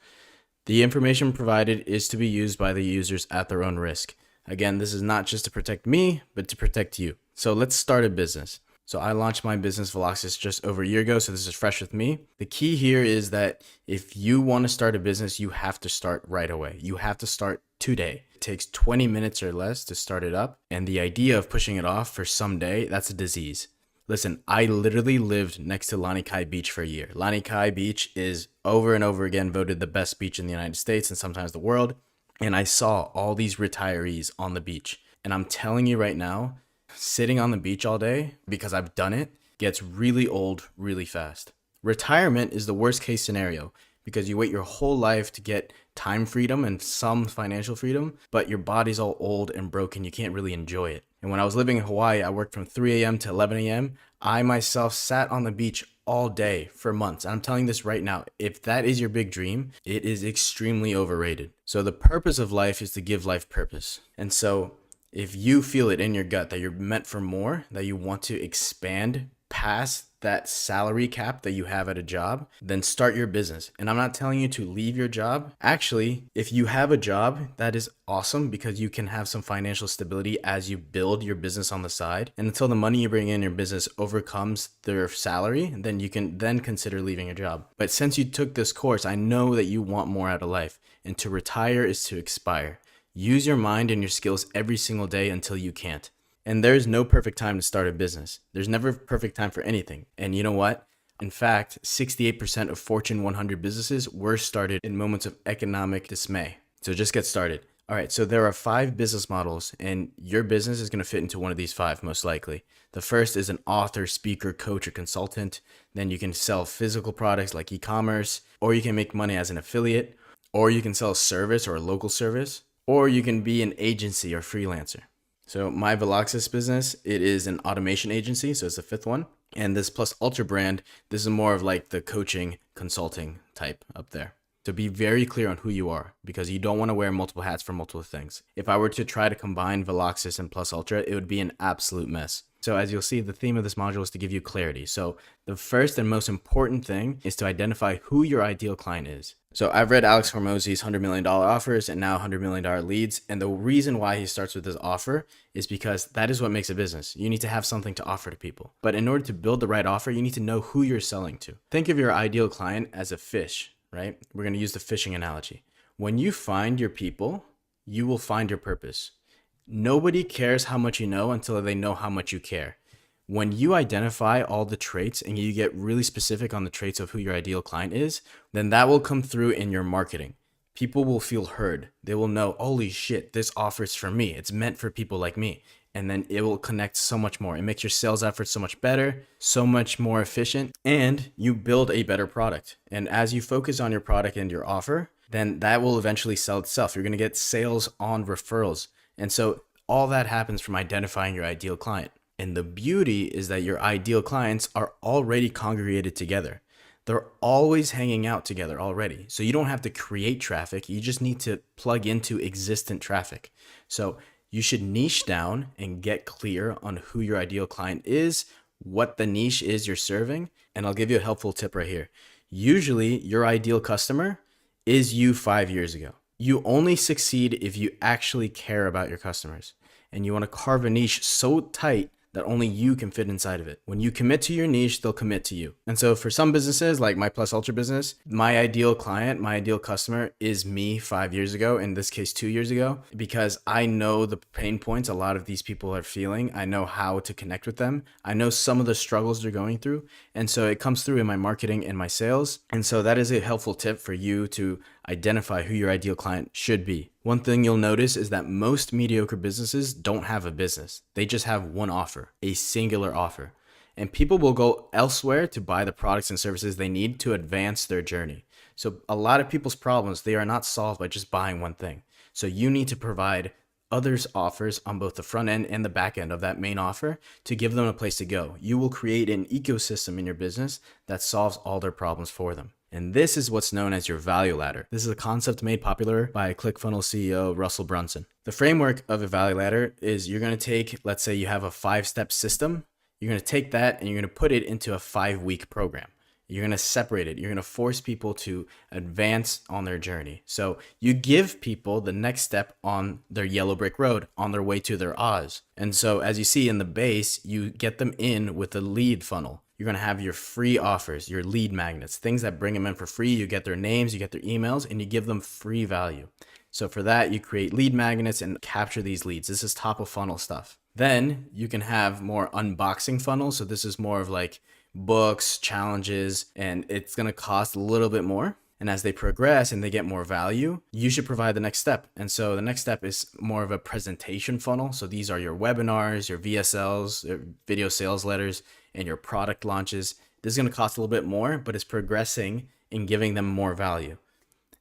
The information provided is to be used by the users at their own risk. Again, this is not just to protect me, but to protect you. So let's start a business. So I launched my business Veloxis just over a year ago, so this is fresh with me. The key here is that if you want to start a business, you have to start right away. You have to start today. It takes 20 minutes or less to start it up. And the idea of pushing it off for someday, that's a disease. Listen, I literally lived next to Lani Kai Beach for a year. Lani Kai Beach is over and over again voted the best beach in the United States and sometimes the world. And I saw all these retirees on the beach. And I'm telling you right now, sitting on the beach all day, because I've done it, gets really old really fast. Retirement is the worst case scenario, because you wait your whole life to get time freedom and some financial freedom, but your body's all old and broken. You can't really enjoy it. And when I was living in Hawaii, I worked from 3 a.m. to 11 a.m. I myself sat on the beach all day for months. I'm telling this right now, if that is your big dream, it is extremely overrated. So the purpose of life is to give life purpose. And so if you feel it in your gut that you're meant for more, that you want to expand past that salary cap that you have at a job, then start your business. And I'm not telling you to leave your job. Actually, if you have a job, that is awesome, because you can have some financial stability as you build your business on the side. And until the money you bring in your business overcomes their salary, then you can then consider leaving your job. But since you took this course, I know that you want more out of life. And to retire is to expire. Use your mind and your skills every single day until you can't. And there's no perfect time to start a business. There's never a perfect time for anything. And you know what? In fact, 68% of Fortune 100 businesses were started in moments of economic dismay. So just get started. All right, so there are 5 business models, and your business is going to fit into one of these 5 most likely. The first is an author, speaker, coach, or consultant. Then you can sell physical products like e-commerce, or you can make money as an affiliate, or you can sell a service or a local service, or you can be an agency or freelancer. So my Veloxis business, it is an automation agency. So it's the fifth one. And this Plus Ultra brand, this is more of like the coaching consulting type up there. So be very clear on who you are, because you don't want to wear multiple hats for multiple things. If I were to try to combine Veloxis and Plus Ultra, it would be an absolute mess. So as you'll see, the theme of this module is to give you clarity. So the first and most important thing is to identify who your ideal client is. So I've read Alex Hormozy's $100 million offers and now $100 million leads. And the reason why he starts with this offer is because that is what makes a business. You need to have something to offer to people. But in order to build the right offer, you need to know who you're selling to. Think of your ideal client as a fish, right? We're going to use the fishing analogy. When you find your people, you will find your purpose. Nobody cares how much you know until they know how much you care. When you identify all the traits and you get really specific on the traits of who your ideal client is, then that will come through in your marketing. People will feel heard. They will know, holy shit, this offer is for me. It's meant for people like me. And then it will connect so much more. It makes your sales efforts so much better, so much more efficient, and you build a better product. And as you focus on your product and your offer, then that will eventually sell itself. You're going to get sales on referrals. And so all that happens from identifying your ideal client. And the beauty is that your ideal clients are already congregated together. They're always hanging out together already. So you don't have to create traffic. You just need to plug into existent traffic. So you should niche down and get clear on who your ideal client is, what the niche is you're serving. And I'll give you a helpful tip right here. Usually your ideal customer is you 5 years ago. You only succeed if you actually care about your customers, and you want to carve a niche so tight that only you can fit inside of it. When you commit to your niche, they'll commit to you. And so for some businesses like my Plus Ultra business, my ideal client, my ideal customer is me 5 years ago, in this case 2 years ago, because I know the pain points a lot of these people are feeling. I know how to connect with them. I know some of the struggles they're going through. And so it comes through in my marketing and my sales. And so that is a helpful tip for you to identify who your ideal client should be. One thing you'll notice is that most mediocre businesses don't have a business. They just have one offer, a singular offer. And people will go elsewhere to buy the products and services they need to advance their journey. So a lot of people's problems, they are not solved by just buying one thing. So you need to provide others offers on both the front end and the back end of that main offer to give them a place to go. You will create an ecosystem in your business that solves all their problems for them. And this is what's known as your value ladder. This is a concept made popular by ClickFunnels CEO Russell Brunson. The framework of a value ladder is you're going to take, let's say you have a 5-step system. You're going to take that and you're going to put it into a 5-week program. You're going to separate it. You're going to force people to advance on their journey. So you give people the next step on their yellow brick road on their way to their Oz. And so as you see in the base, you get them in with a lead funnel. You're going to have your free offers, your lead magnets, things that bring them in for free. You get their names, you get their emails, and you give them free value. So for that, you create lead magnets and capture these leads. This is top of funnel stuff. Then you can have more unboxing funnels. So this is more of like books, challenges, and it's going to cost a little bit more. And as they progress and they get more value, you should provide the next step. And so the next step is more of a presentation funnel. So these are your webinars, your VSLs, your video sales letters, and your product launches. This is going to cost a little bit more, but it's progressing in giving them more value.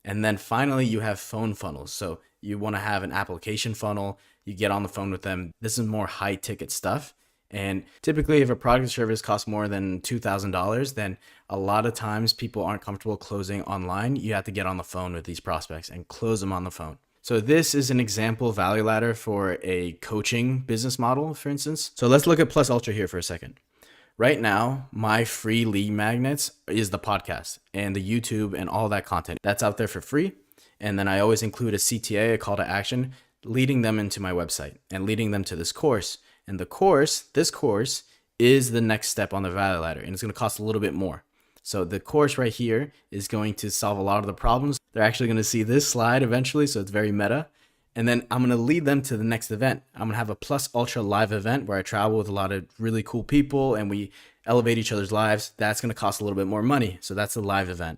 And then finally, you have phone funnels. So you want to have an application funnel. You get on the phone with them. This is more high ticket stuff. And typically, if a product or service costs more than $2,000, then a lot of times people aren't comfortable closing online. You have to get on the phone with these prospects and close them on the phone. So this is an example value ladder for a coaching business model, for instance. So let's look at Plus Ultra here for a second. Right now, my free lead magnets is the podcast and the YouTube and all that content. That's out there for free. And then I always include a CTA, a call to action, leading them into my website and leading them to this course. And this course is the next step on the value ladder, and it's going to cost a little bit more. So the course right here is going to solve a lot of the problems. They're actually going to see this slide eventually, so it's very meta. And then I'm going to lead them to the next event. I'm going to have a Plus Ultra live event where I travel with a lot of really cool people and we elevate each other's lives. That's going to cost a little bit more money. So that's a live event.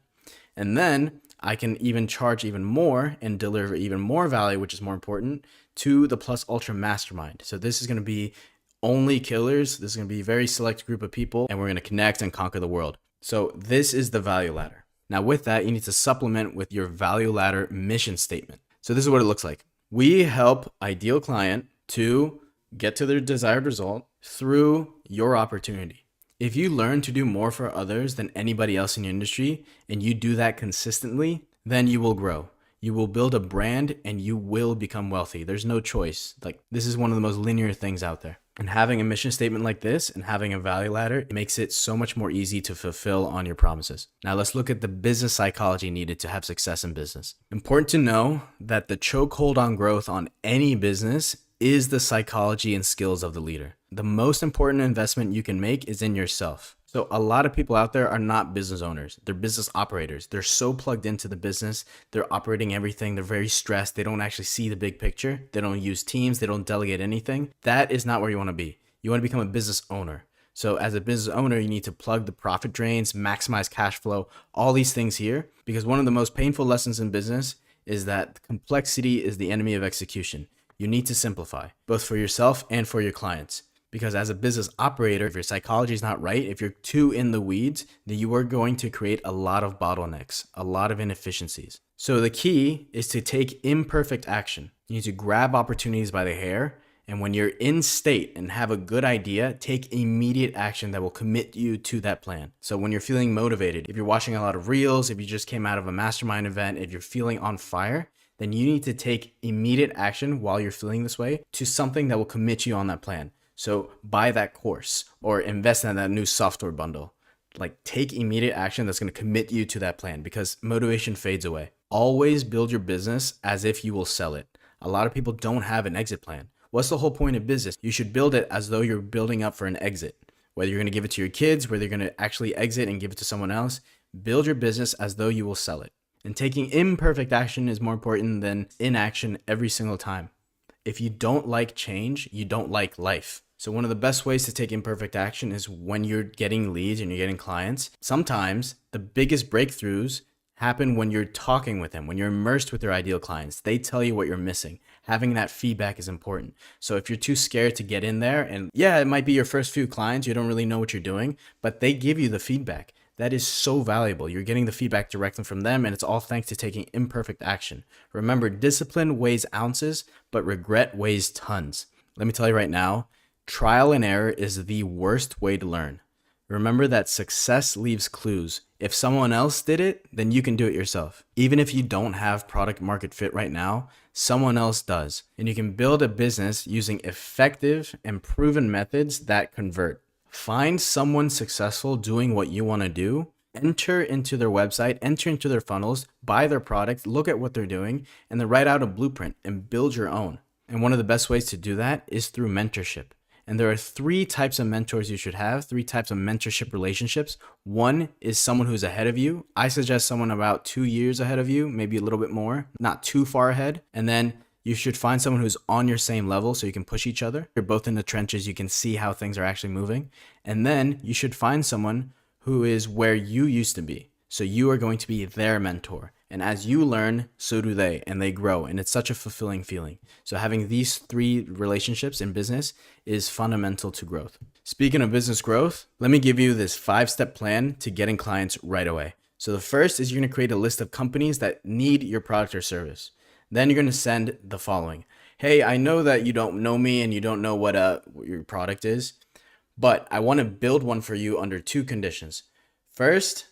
And then I can even charge even more and deliver even more value, which is more important, to the Plus Ultra Mastermind. So this is going to be only killers. This is going to be a very select group of people, and we're going to connect and conquer the world. So this is the value ladder. Now with that, you need to supplement with your value ladder mission statement. So this is what it looks like. We help ideal client to get to their desired result through your opportunity. If you learn to do more for others than anybody else in your industry and you do that consistently, then you will grow. You will build a brand and you will become wealthy. There's no choice. Like, this is one of the most linear things out there. And having a mission statement like this and having a value ladder makes it so much more easy to fulfill on your promises. Now let's look at the business psychology needed to have success in business. Important to know that the chokehold on growth on any business is the psychology and skills of the leader. The most important investment you can make is in yourself. So a lot of people out there are not business owners. They're business operators. They're so plugged into the business. They're operating everything. They're very stressed. They don't actually see the big picture. They don't use teams. They don't delegate anything. That is not where you want to be. You want to become a business owner. So as a business owner, you need to plug the profit drains, maximize cash flow, all these things here, because one of the most painful lessons in business is that complexity is the enemy of execution. You need to simplify, both for yourself and for your clients. Because as a business operator, if your psychology is not right, if you're too in the weeds, then you are going to create a lot of bottlenecks, a lot of inefficiencies. So the key is to take imperfect action. You need to grab opportunities by the hair. And when you're in state and have a good idea, take immediate action that will commit you to that plan. So when you're feeling motivated, if you're watching a lot of reels, if you just came out of a mastermind event, if you're feeling on fire, then you need to take immediate action while you're feeling this way to something that will commit you on that plan. So buy that course or invest in that new software bundle. Like, take immediate action that's going to commit you to that plan, because motivation fades away. Always build your business as if you will sell it. A lot of people don't have an exit plan. What's the whole point of business? You should build it as though you're building up for an exit. Whether you're going to give it to your kids, whether you're going to actually exit and give it to someone else, build your business as though you will sell it. And taking imperfect action is more important than inaction every single time. If you don't like change, you don't like life. So one of the best ways to take imperfect action is when you're getting leads and you're getting clients. Sometimes the biggest breakthroughs happen when you're talking with them, when you're immersed with your ideal clients. They tell you what you're missing. Having that feedback is important. So if you're too scared to get in there, and yeah, it might be your first few clients, you don't really know what you're doing, but they give you the feedback. That is so valuable. You're getting the feedback directly from them, and it's all thanks to taking imperfect action. Remember, discipline weighs ounces, but regret weighs tons. Let me tell you right now, trial and error is the worst way to learn. Remember that success leaves clues. If someone else did it, then you can do it yourself. Even if you don't have product market fit right now, someone else does. And you can build a business using effective and proven methods that convert. Find someone successful doing what you want to do, enter into their website, enter into their funnels, buy their product, look at what they're doing, and then write out a blueprint and build your own. And one of the best ways to do that is through mentorship. And there are 3 types of mentors you should have, 3 types of mentorship relationships. One is someone who's ahead of you. I suggest someone about 2 years ahead of you, maybe a little bit more, not too far ahead. And then you should find someone who's on your same level so you can push each other. You're both in the trenches, you can see how things are actually moving. And then you should find someone who is where you used to be. So you are going to be their mentor. And as you learn, so do they, and they grow. And it's such a fulfilling feeling. So having these 3 relationships in business is fundamental to growth. Speaking of business growth, let me give you this 5-step plan to getting clients right away. So the first is you're going to create a list of companies that need your product or service. Then you're going to send the following. Hey, I know that you don't know me and you don't know what your product is, but I want to build one for you under 2 conditions. First,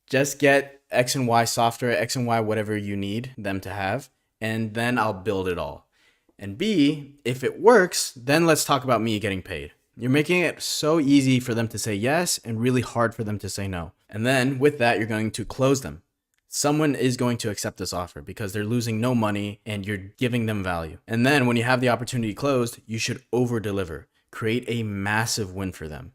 just get X and Y software, X and Y, whatever you need them to have, and then I'll build it all. And B, if it works, then let's talk about me getting paid. You're making it so easy for them to say yes and really hard for them to say no. And then with that, you're going to close them. Someone is going to accept this offer because they're losing no money and you're giving them value. And then when you have the opportunity closed, you should over deliver. Create a massive win for them.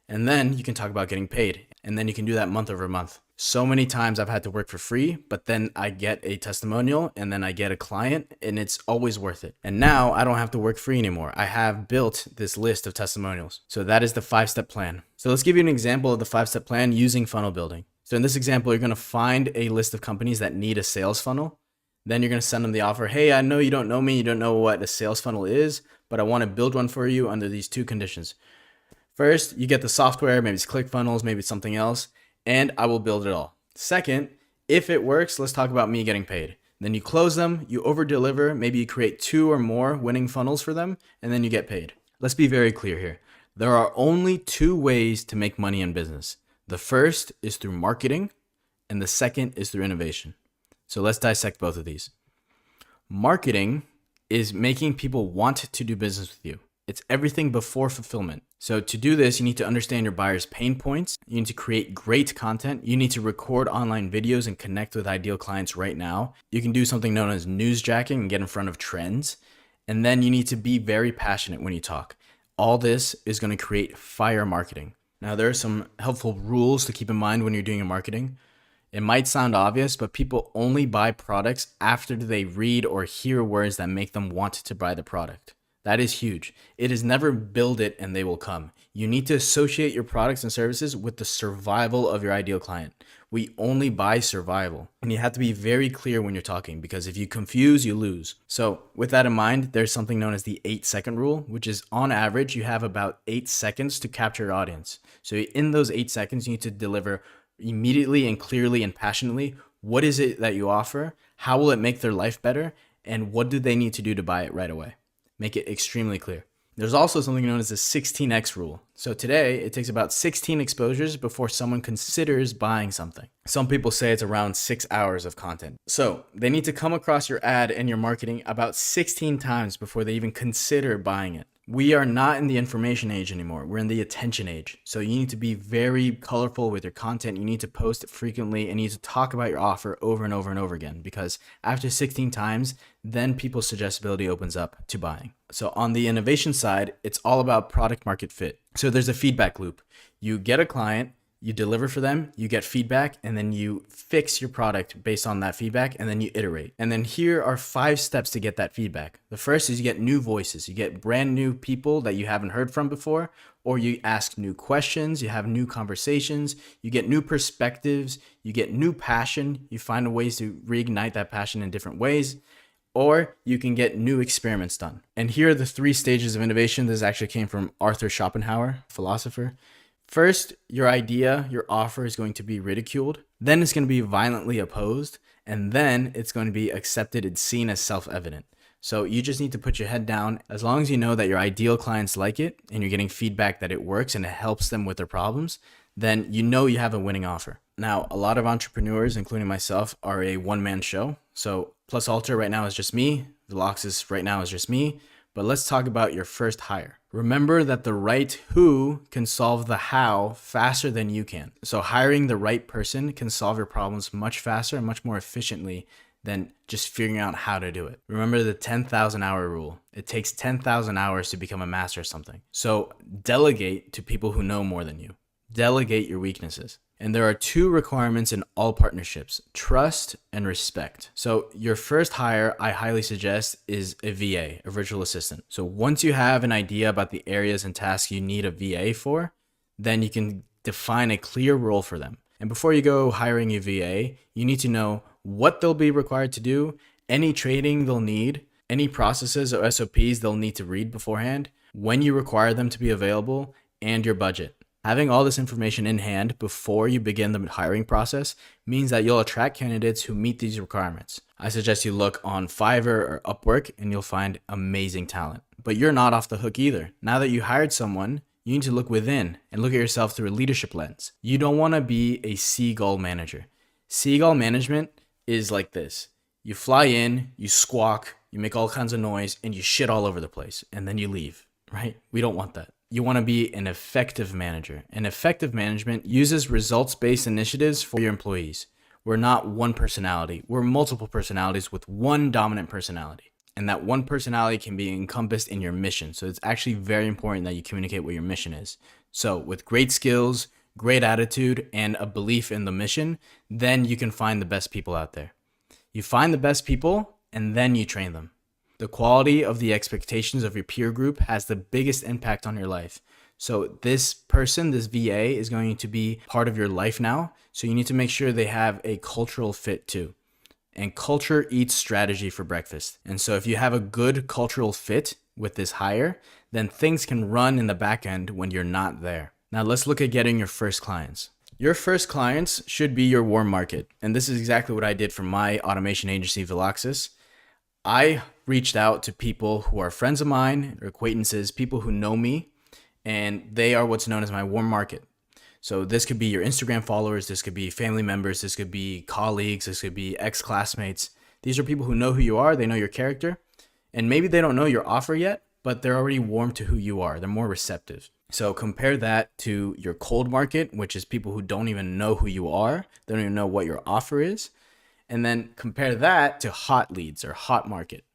And then you can talk about getting paid. And then you can do that month over month. So many times I've had to work for free, but then I get a testimonial and then I get a client and it's always worth it. And now I don't have to work free anymore. I have built this list of testimonials. So that is the 5-step plan. So let's give you an example of the 5-step plan using funnel building. So in this example, you're going to find a list of companies that need a sales funnel. Then you're going to send them the offer. Hey, I know you don't know me. You don't know what a sales funnel is, but I want to build one for you under these 2 conditions. First, you get the software, maybe it's ClickFunnels, maybe it's something else, and I will build it all. Second, if it works, let's talk about me getting paid. Then you close them, you over deliver, maybe you create 2 or more winning funnels for them, and then you get paid. Let's be very clear here. There are only 2 ways to make money in business. The first is through marketing, and the second is through innovation. So let's dissect both of these. Marketing is making people want to do business with you. It's everything before fulfillment. So to do this, you need to understand your buyer's pain points. You need to create great content. You need to record online videos and connect with ideal clients right now. You can do something known as newsjacking and get in front of trends. And then you need to be very passionate when you talk. All this is going to create fire marketing. Now, there are some helpful rules to keep in mind when you're doing your marketing. It might sound obvious, but people only buy products after they read or hear words that make them want to buy the product. That is huge. It is never build it and they will come. You need to associate your products and services with the survival of your ideal client. We only buy survival. And you have to be very clear when you're talking, because if you confuse, you lose. So with that in mind, there's something known as the 8-second rule, which is on average, you have about 8 seconds to capture your audience. So in those 8 seconds, you need to deliver immediately and clearly and passionately, what is it that you offer? How will it make their life better? And what do they need to do to buy it right away? Make it extremely clear. There's also something known as the 16x rule. So today, it takes about 16 exposures before someone considers buying something. Some people say it's around 6 hours of content. So they need to come across your ad and your marketing about 16 times before they even consider buying it. We are not in the information age anymore. We're in the attention age. So you need to be very colorful with your content. You need to post it frequently and you need to talk about your offer over and over and over again, because after 16 times, then people's suggestibility opens up to buying. So on the innovation side, it's all about product market fit. So there's a feedback loop. You get a client, you deliver for them, you get feedback, and then you fix your product based on that feedback, and then you iterate. And then here are 5 steps to get that feedback. The first is you get new voices. You get brand new people that you haven't heard from before, or you ask new questions, you have new conversations, you get new perspectives, you get new passion, you find ways to reignite that passion in different ways, or you can get new experiments done. And here are the 3 stages of innovation. This actually came from Arthur Schopenhauer, philosopher. First, your idea, your offer is going to be ridiculed. Then it's going to be violently opposed. And then it's going to be accepted and seen as self-evident. So you just need to put your head down. As long as you know that your ideal clients like it and you're getting feedback that it works and it helps them with their problems, then you know you have a winning offer. Now, a lot of entrepreneurs, including myself, are a one-man show. So Plus Ultra right now is just me. Veloxis right now is just me. But let's talk about your first hire. Remember that the right who can solve the how faster than you can. So hiring the right person can solve your problems much faster and much more efficiently than just figuring out how to do it. Remember the 10,000 hour rule. It takes 10,000 hours to become a master of something. So delegate to people who know more than you. Delegate your weaknesses. And there are 2 requirements in all partnerships: trust and respect. So your first hire, I highly suggest, is a VA, a virtual assistant. So once you have an idea about the areas and tasks you need a VA for, then you can define a clear role for them. And before you go hiring a VA, you need to know what they'll be required to do, any training they'll need, any processes or SOPs they'll need to read beforehand, when you require them to be available, and your budget. Having all this information in hand before you begin the hiring process means that you'll attract candidates who meet these requirements. I suggest you look on Fiverr or Upwork and you'll find amazing talent. But you're not off the hook either. Now that you hired someone, you need to look within and look at yourself through a leadership lens. You don't want to be a seagull manager. Seagull management is like this. You fly in, you squawk, you make all kinds of noise, and you shit all over the place, and then you leave, right? We don't want that. You want to be an effective manager. And effective management uses results-based initiatives for your employees. We're not one personality. We're multiple personalities with one dominant personality. And that one personality can be encompassed in your mission. So it's actually very important that you communicate what your mission is. So with great skills, great attitude, and a belief in the mission, then you can find the best people out there. You find the best people, and then you train them. The quality of the expectations of your peer group has the biggest impact on your life. So this person, this VA, is going to be part of your life now. So you need to make sure they have a cultural fit too. And culture eats strategy for breakfast. And so if you have a good cultural fit with this hire, then things can run in the back end when you're not there. Now let's look at getting your first clients. Your first clients should be your warm market. And this is exactly what I did for my automation agency, Veloxis. I reached out to people who are friends of mine or acquaintances, people who know me, and they are what's known as my warm market. So this could be your Instagram followers, this could be family members, this could be colleagues, this could be ex-classmates. These are people who know who you are, they know your character, and maybe they don't know your offer yet, but they're already warm to who you are. They're more receptive. So compare that to your cold market, which is people who don't even know who you are. They don't even know what your offer is. And then compare that to hot leads or hot market.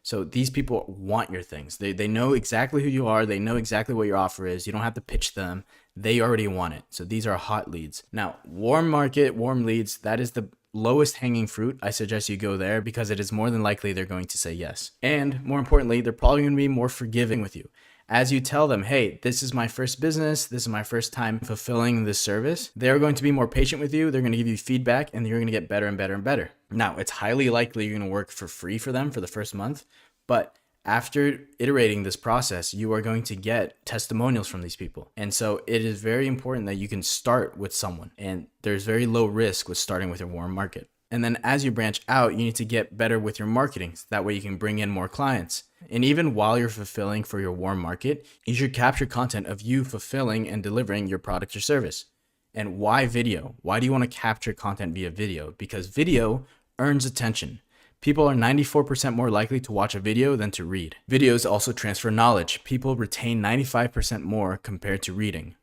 So these people want your things. They know exactly who you are. They know exactly what your offer is. You don't have to pitch them. They already want it. So these are hot leads. Now, warm market, warm leads, that is the lowest hanging fruit. I suggest you go there because it is more than likely they're going to say yes. And more importantly, they're probably going to be more forgiving with you. As you tell them, hey, this is my first business, this is my first time fulfilling this service, they're going to be more patient with you, they're going to give you feedback, and you're going to get better and better and better. Now, it's highly likely you're going to work for free for them for the first month, but after iterating this process, you are going to get testimonials from these people. And so it is very important that you can start with someone, and there's very low risk with starting with your warm market. And then as you branch out, you need to get better with your marketing. So that way you can bring in more clients. And even while you're fulfilling for your warm market, you should capture content of you fulfilling and delivering your product or service. And why video? Why do you want to capture content via video? Because video earns attention. People are 94% more likely to watch a video than to read. Videos also transfer knowledge. People retain 95% more compared to reading.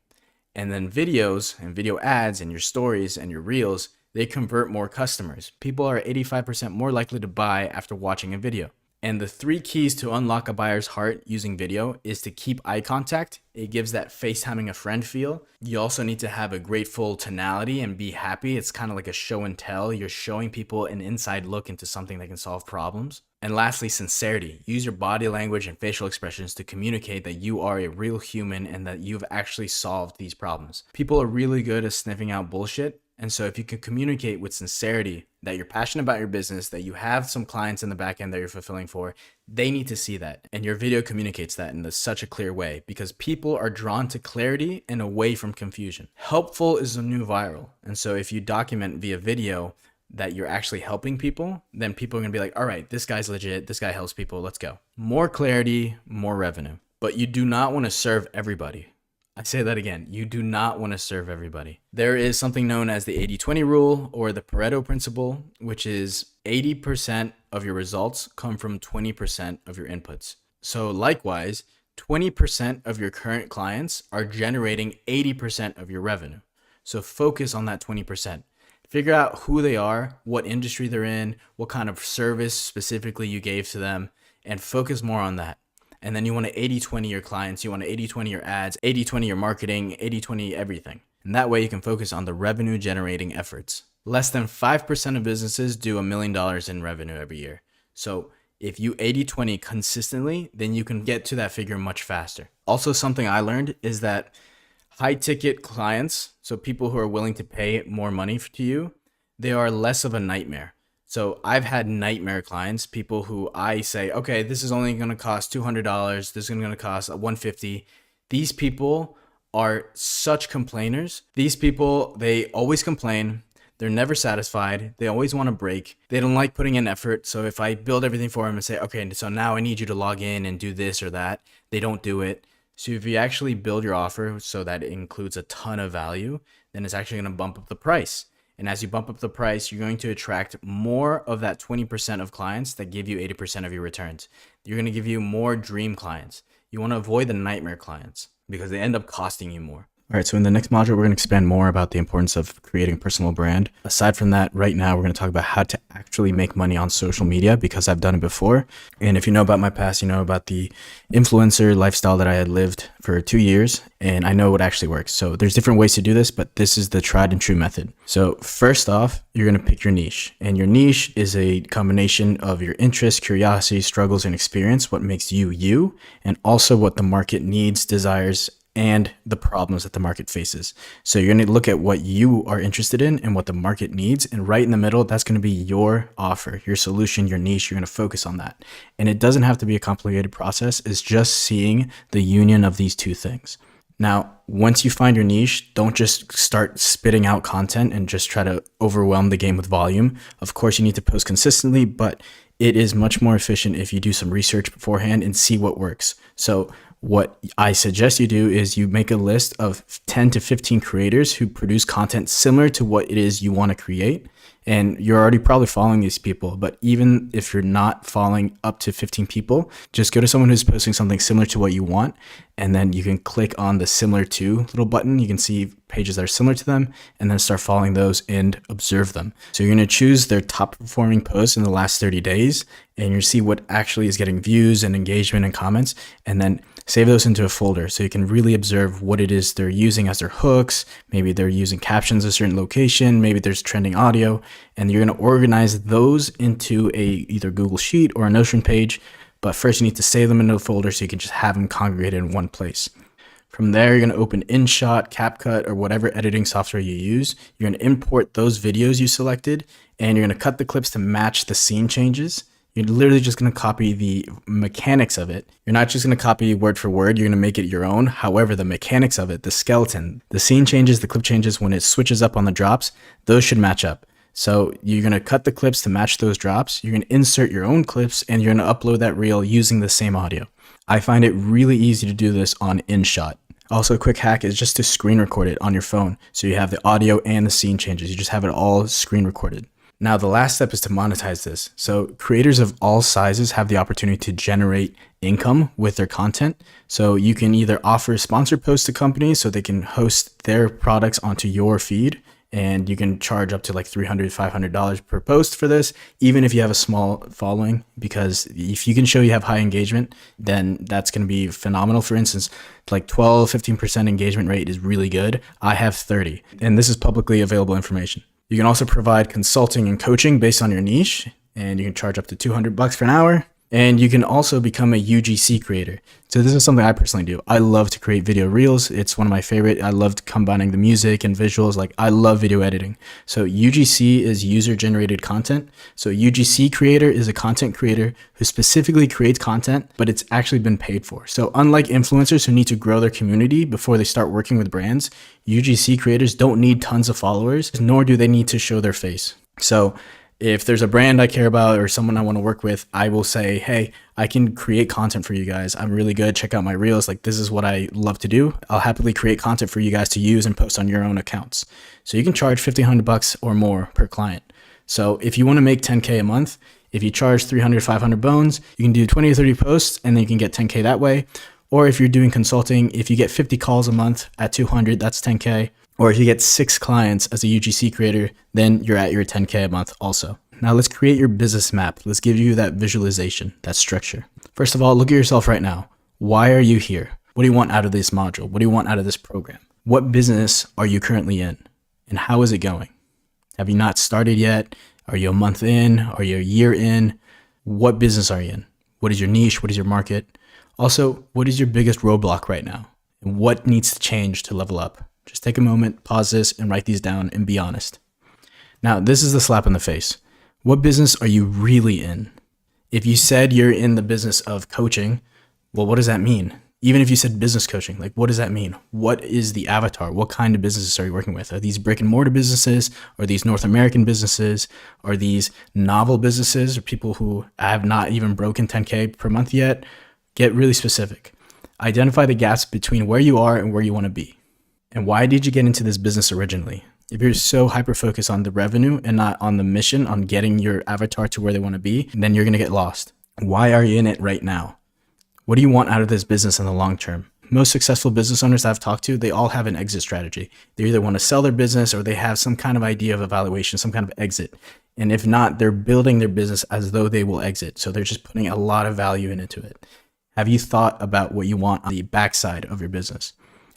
And then videos and video ads and your stories and your reels, they convert more customers. People are 85% more likely to buy after watching a video. And the 3 keys to unlock a buyer's heart using video is to keep eye contact. It gives that FaceTiming a friend feel. You also need to have a grateful tonality and be happy. It's kind of like a show and tell. You're showing people an inside look into something that can solve problems. And lastly, sincerity. Use your body language and facial expressions to communicate that you are a real human and that you've actually solved these problems. People are really good at sniffing out bullshit. And so if you can communicate with sincerity that you're passionate about your business, that you have some clients in the back end that you're fulfilling for, they need to see that. And your video communicates that in such a clear way because people are drawn to clarity and away from confusion. Helpful is the new viral. And so if you document via video that you're actually helping people, then people are going to be like, all right, this guy's legit. This guy helps people. Let's go. More clarity, more revenue. But you do not want to serve everybody. I say that again, you do not want to serve everybody. There is something known as the 80-20 rule or the Pareto principle, which is 80% of your results come from 20% of your inputs. So likewise, 20% of your current clients are generating 80% of your revenue. So focus on that 20%. Figure out who they are, what industry they're in, what kind of service specifically you gave to them, and focus more on that. And then you want to 80-20 your clients, you want to 80-20 your ads, 80-20 your marketing, 80-20 everything. And that way you can focus on the revenue generating efforts. Less than 5% of businesses do $1 million in revenue every year. So if you 80-20 consistently, then you can get to that figure much faster. Also, something I learned is that high ticket clients, so people who are willing to pay more money to you, they are less of a nightmare. So I've had nightmare clients, people who I say, okay, this is only going to cost $200. This is going to cost $150. These people are such complainers. These people, they always complain. They're never satisfied. They always want to break. They don't like putting in effort. So if I build everything for them and say, okay, so now I need you to log in and do this or that, they don't do it. So if you actually build your offer so that it includes a ton of value, then it's actually going to bump up the price. And as you bump up the price, you're going to attract more of that 20% of clients that give you 80% of your returns. You're going to give you more dream clients. You want to avoid the nightmare clients because they end up costing you more. All right, so in the next module, we're going to expand more about the importance of creating a personal brand. Aside from that, right now, we're going to talk about how to actually make money on social media because I've done it before. And if you know about my past, you know about the influencer lifestyle that I had lived for 2 years, and I know what actually works. So there's different ways to do this, but this is the tried and true method. So first off, you're going to pick your niche, and your niche is a combination of your interests, curiosity, struggles, and experience, what makes you you, and also what the market needs, desires, and the problems that the market faces. So you're going to look at what you are interested in and what the market needs. And right in the middle, that's going to be your offer, your solution, your niche. You're going to focus on that. And it doesn't have to be a complicated process. It's just seeing the union of these two things. Now, once you find your niche, don't just start spitting out content and just try to overwhelm the game with volume. Of course, you need to post consistently, but it is much more efficient if you do some research beforehand and see what works. So what I suggest you do is you make a list of 10 to 15 creators who produce content similar to what it is you want to create. And you're already probably following these people, but even if you're not following up to 15 people, just go to someone who's posting something similar to what you want. And then you can click on the similar to little button. You can see pages that are similar to them and then start following those and observe them. So you're going to choose their top performing posts in the last 30 days and you see what actually is getting views and engagement and comments, and then save those into a folder so you can really observe what it is they're using as their hooks. Maybe they're using captions at a certain location, maybe there's trending audio, and you're going to organize those into a either Google Sheet or a Notion page. But first you need to save them into a folder so you can just have them congregated in one place. From there, you're going to open InShot, CapCut, or whatever editing software you use. You're going to import those videos you selected, and you're going to cut the clips to match the scene changes. You're literally just going to copy the mechanics of it. You're not just going to copy word for word. You're going to make it your own. However, the mechanics of it, the skeleton, the scene changes, the clip changes, when it switches up on the drops, those should match up. So you're going to cut the clips to match those drops. You're going to insert your own clips and you're going to upload that reel using the same audio. I find it really easy to do this on InShot. Also, a quick hack is just to screen record it on your phone. So you have the audio and the scene changes. You just have it all screen recorded. Now, the last step is to monetize this. So creators of all sizes have the opportunity to generate income with their content. So you can either offer sponsored posts to companies so they can host their products onto your feed, and you can charge up to like $300, $500 per post for this, even if you have a small following, because if you can show you have high engagement, then that's going to be phenomenal. For instance, like 12, 15% engagement rate is really good. I have 30, and this is publicly available information. You can also provide consulting and coaching based on your niche, and you can charge up to $200 for an hour. And you can also become a UGC creator. So this is something I personally do. I love to create video reels. It's one of my favorite. I loved combining the music and visuals. Like, I love video editing. So UGC is user generated content. So UGC creator is a content creator who specifically creates content, but it's actually been paid for. So unlike influencers who need to grow their community before they start working with brands, UGC creators don't need tons of followers, nor do they need to show their face. So if there's a brand I care about or someone I want to work with, I will say, hey, I can create content for you guys. I'm really good. Check out my reels. Like, this is what I love to do. I'll happily create content for you guys to use and post on your own accounts. So you can charge $1,500 or more per client. So if you want to make 10K a month, if you charge 300, 500 bones, you can do 20 or 30 posts and then you can get 10K that way. Or if you're doing consulting, if you get 50 calls a month at 200, that's 10K. Or if you get 6 clients as a UGC creator, then you're at your 10K a month also. Now let's create your business map. Let's give you that visualization, that structure. First of all, look at yourself right now. Why are you here? What do you want out of this module? What do you want out of this program? What business are you currently in? And how is it going? Have you not started yet? Are you a month in? Are you a year in? What business are you in? What is your niche? What is your market? Also, what is your biggest roadblock right now? And what needs to change to level up? Just take a moment, pause this, and write these down and be honest. Now, this is the slap in the face. What business are you really in? If you said you're in the business of coaching, well, what does that mean? Even if you said business coaching, like, what does that mean? What is the avatar? What kind of businesses are you working with? Are these brick and mortar businesses? Are these North American businesses? Are these novel businesses or people who have not even broken 10K per month yet? Get really specific. Identify the gaps between where you are and where you want to be. And why did you get into this business originally? If you're so hyper-focused on the revenue and not on the mission, on getting your avatar to where they want to be, then you're going to get lost. Why are you in it right now? What do you want out of this business in the long term? Most successful business owners I've talked to, they all have an exit strategy. They either want to sell their business or they have some kind of idea of evaluation, some kind of exit. And if not, they're building their business as though they will exit. So they're just putting a lot of value into it. Have you thought about what you want on the backside of your business?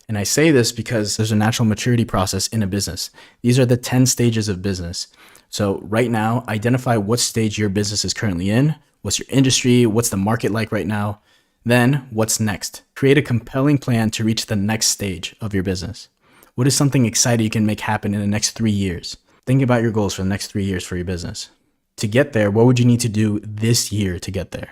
And I say this because there's a natural maturity process in a business. These are the 10 stages of business. So right now, identify what stage your business is currently in. What's your industry? What's the market like right now? Then what's next? Create a compelling plan to reach the next stage of your business. What is something exciting you can make happen in the next 3 years? Think about your goals for the next 3 years for your business. To get there, what would you need to do this year to get there?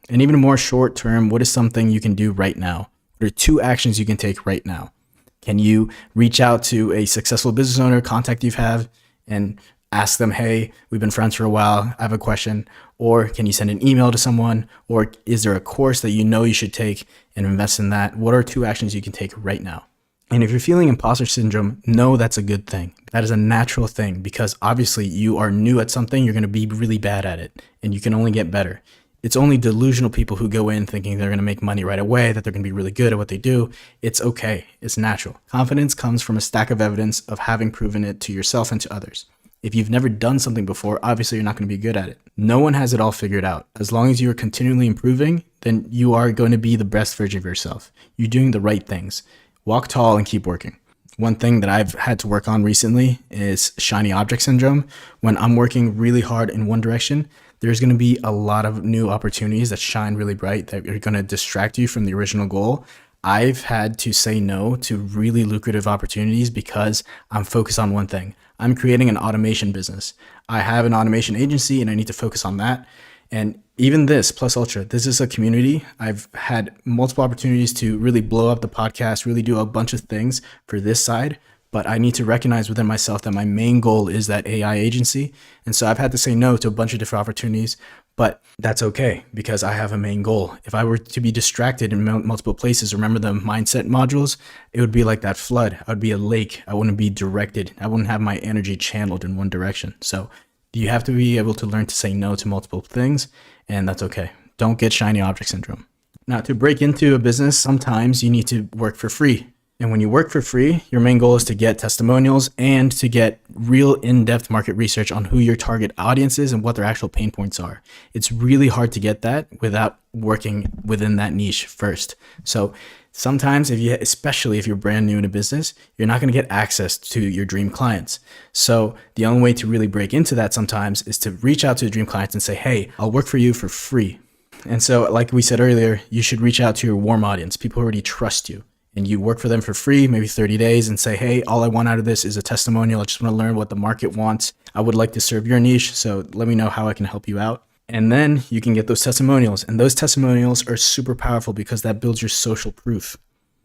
And even more short term, what is something you can do right now? What are 2 actions you can take right now? Can you reach out to a successful business owner, contact you have, and ask them, hey, we've been friends for a while, I have a question? Or can you send an email to someone? Or is there a course that you know you should take and invest in that? What are 2 actions you can take right now? And if you're feeling imposter syndrome, know that's a good thing. That is a natural thing because obviously you are new at something, you're going to be really bad at it, and you can only get better. It's only delusional people who go in thinking they're going to make money right away, that they're going to be really good at what they do. It's okay. It's natural. Confidence comes from a stack of evidence of having proven it to yourself and to others. If you've never done something before, obviously you're not going to be good at it. No one has it all figured out. As long as you are continually improving, then you are going to be the best version of yourself. You're doing the right things. Walk tall and keep working. One thing that I've had to work on recently is shiny object syndrome. When I'm working really hard in one direction, there's going to be a lot of new opportunities that shine really bright that are going to distract you from the original goal. I've had to say no to really lucrative opportunities because I'm focused on one thing. I'm creating an automation business. I have an automation agency and I need to focus on that. And even this Plus Ultra, this is a community. I've had multiple opportunities to really blow up the podcast, really do a bunch of things for this side. But I need to recognize within myself that my main goal is that AI agency. And so I've had to say no to a bunch of different opportunities, but that's okay because I have a main goal. If I were to be distracted in multiple places, remember the mindset modules, it would be like that flood. I would be a lake. I wouldn't be directed. I wouldn't have my energy channeled in one direction. So you have to be able to learn to say no to multiple things, and that's okay. Don't get shiny object syndrome. Now, to break into a business, sometimes you need to work for free. And when you work for free, your main goal is to get testimonials and to get real in-depth market research on who your target audience is and what their actual pain points are. It's really hard to get that without working within that niche first. So sometimes especially if you're brand new in a business, you're not going to get access to your dream clients. So the only way to really break into that sometimes is to reach out to the dream clients and say, hey, I'll work for you for free. And so like we said earlier, you should reach out to your warm audience, people who already trust you. And you work for them for free, maybe 30 days, and say, hey, all I want out of this is a testimonial. I just want to learn what the market wants. I would like to serve your niche, so let me know how I can help you out. And then you can get those testimonials. And those testimonials are super powerful because that builds your social proof.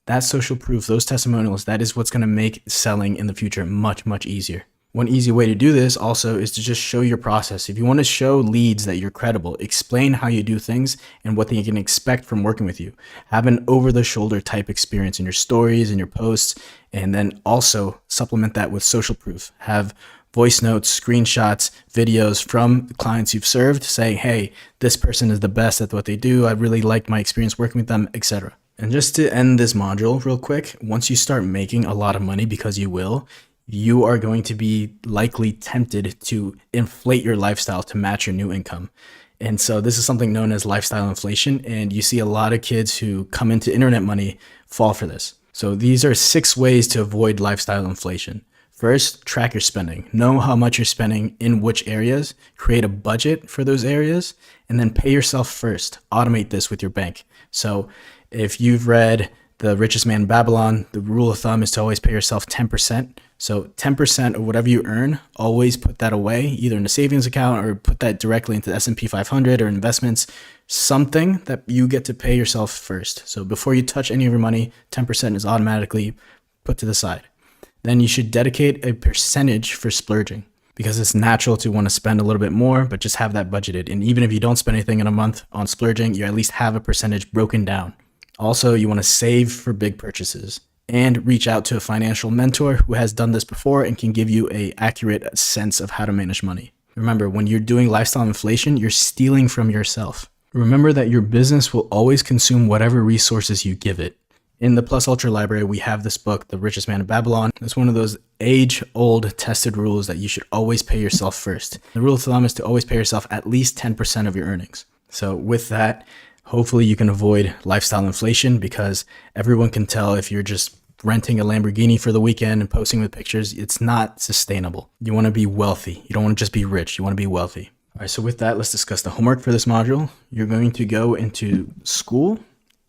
That social proof, those testimonials, that is what's going to make selling in the future much, much easier. One easy way to do this also is to just show your process. If you want to show leads that you're credible, explain how you do things and what they can expect from working with you. Have an over-the-shoulder type experience in your stories and your posts, and then also supplement that with social proof. Have voice notes, screenshots, videos from the clients you've served saying, hey, this person is the best at what they do. I really liked my experience working with them, etc. And just to end this module real quick, once you start making a lot of money, because you will, you are going to be likely tempted to inflate your lifestyle to match your new income. And so this is something known as lifestyle inflation. And you see a lot of kids who come into internet money fall for this. So these are 6 ways to avoid lifestyle inflation. First, track your spending. Know how much you're spending in which areas, create a budget for those areas, and then pay yourself first. Automate this with your bank. So if you've read The Richest Man in Babylon, the rule of thumb is to always pay yourself 10%. So 10% of whatever you earn, always put that away, either in a savings account or put that directly into the S&P 500 or investments, something that you get to pay yourself first. So before you touch any of your money, 10% is automatically put to the side. Then you should dedicate a percentage for splurging because it's natural to want to spend a little bit more, but just have that budgeted. And even if you don't spend anything in a month on splurging, you at least have a percentage broken down. Also, you want to save for big purchases and reach out to a financial mentor who has done this before and can give you an accurate sense of how to manage money. Remember, when you're doing lifestyle inflation, you're stealing from yourself. Remember that your business will always consume whatever resources you give it. In the Plus Ultra library, we have this book, The Richest Man in Babylon. It's one of those age-old tested rules that you should always pay yourself first. The rule of thumb is to always pay yourself at least 10% of your earnings. So with that, hopefully you can avoid lifestyle inflation because everyone can tell if you're just renting a Lamborghini for the weekend and posting with pictures, it's not sustainable. You want to be wealthy. You don't want to just be rich. You want to be wealthy. All right, so with that, let's discuss the homework for this module. You're going to go into school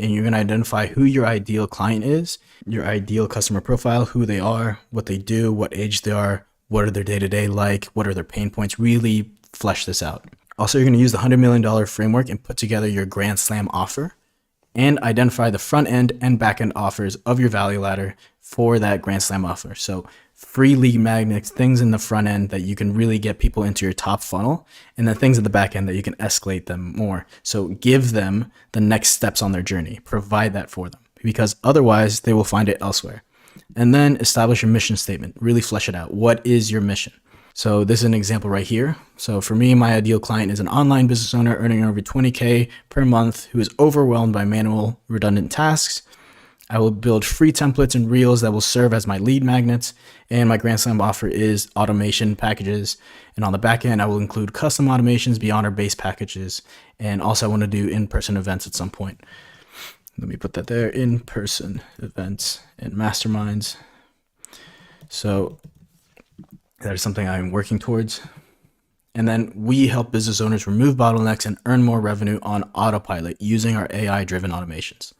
and you're going to identify who your ideal client is, your ideal customer profile, who they are, what they do, what age they are, what are their day-to-day like, what are their pain points, really flesh this out. Also, you're going to use the $100 million framework and put together your Grand Slam offer. and identify the front end and back end offers of your value ladder for that Grand Slam offer. So free lead magnets, things in the front end that you can really get people into your top funnel, and then things at the back end that you can escalate them more. So give them the next steps on their journey, provide that for them, because otherwise they will find it elsewhere. And then establish your mission statement, really flesh it out. What is your mission? So this is an example right here. So for me, my ideal client is an online business owner earning over 20K per month who is overwhelmed by manual, redundant tasks. I will build free templates and reels that will serve as my lead magnets. And my Grand Slam offer is automation packages. And on the back end, I will include custom automations beyond our base packages. And also I want to do in-person events at some point. Let me put that there, in-person events and masterminds. So that is something I'm working towards. And then we help business owners remove bottlenecks and earn more revenue on autopilot using our AI-driven automations.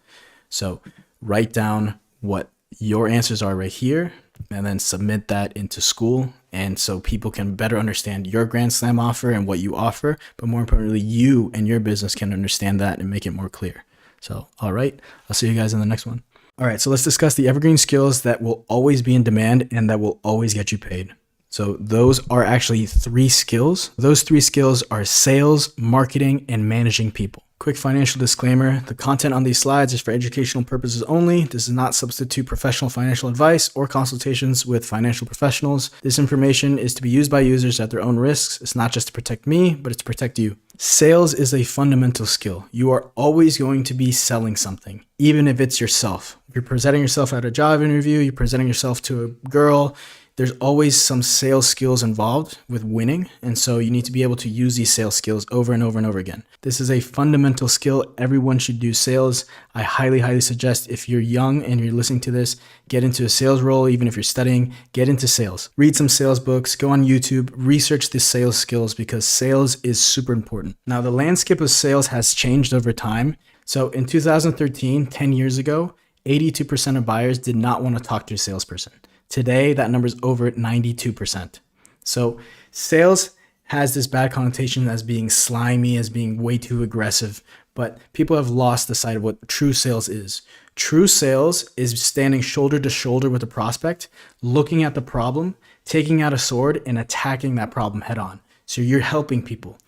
So write down what your answers are right here and then submit that into school. And so people can better understand your Grand Slam offer and what you offer, but more importantly, you and your business can understand that and make it more clear. So, all right, I'll see you guys in the next one. All right, so let's discuss the evergreen skills that will always be in demand and that will always get you paid. So those are actually 3 skills. Those 3 skills are sales, marketing, and managing people. Quick financial disclaimer, the content on these slides is for educational purposes only. This does not substitute professional financial advice or consultations with financial professionals. This information is to be used by users at their own risks. It's not just to protect me, but it's to protect you. Sales is a fundamental skill. You are always going to be selling something, even if it's yourself. If you're presenting yourself at a job interview, you're presenting yourself to a girl, there's always some sales skills involved with winning. And so you need to be able to use these sales skills over and over and over again. This is a fundamental skill. Everyone should do sales. I highly, highly suggest if you're young and you're listening to this, get into a sales role. Even if you're studying, get into sales. Read some sales books, go on YouTube, research the sales skills because sales is super important. Now, the landscape of sales has changed over time. So in 2013, 10 years ago, 82% of buyers did not want to talk to a salesperson. Today, that number is over 92%. So sales has this bad connotation as being slimy, as being way too aggressive, but people have lost the sight of what true sales is. True sales is standing shoulder to shoulder with the prospect, looking at the problem, taking out a sword and attacking that problem head on. So you're helping people.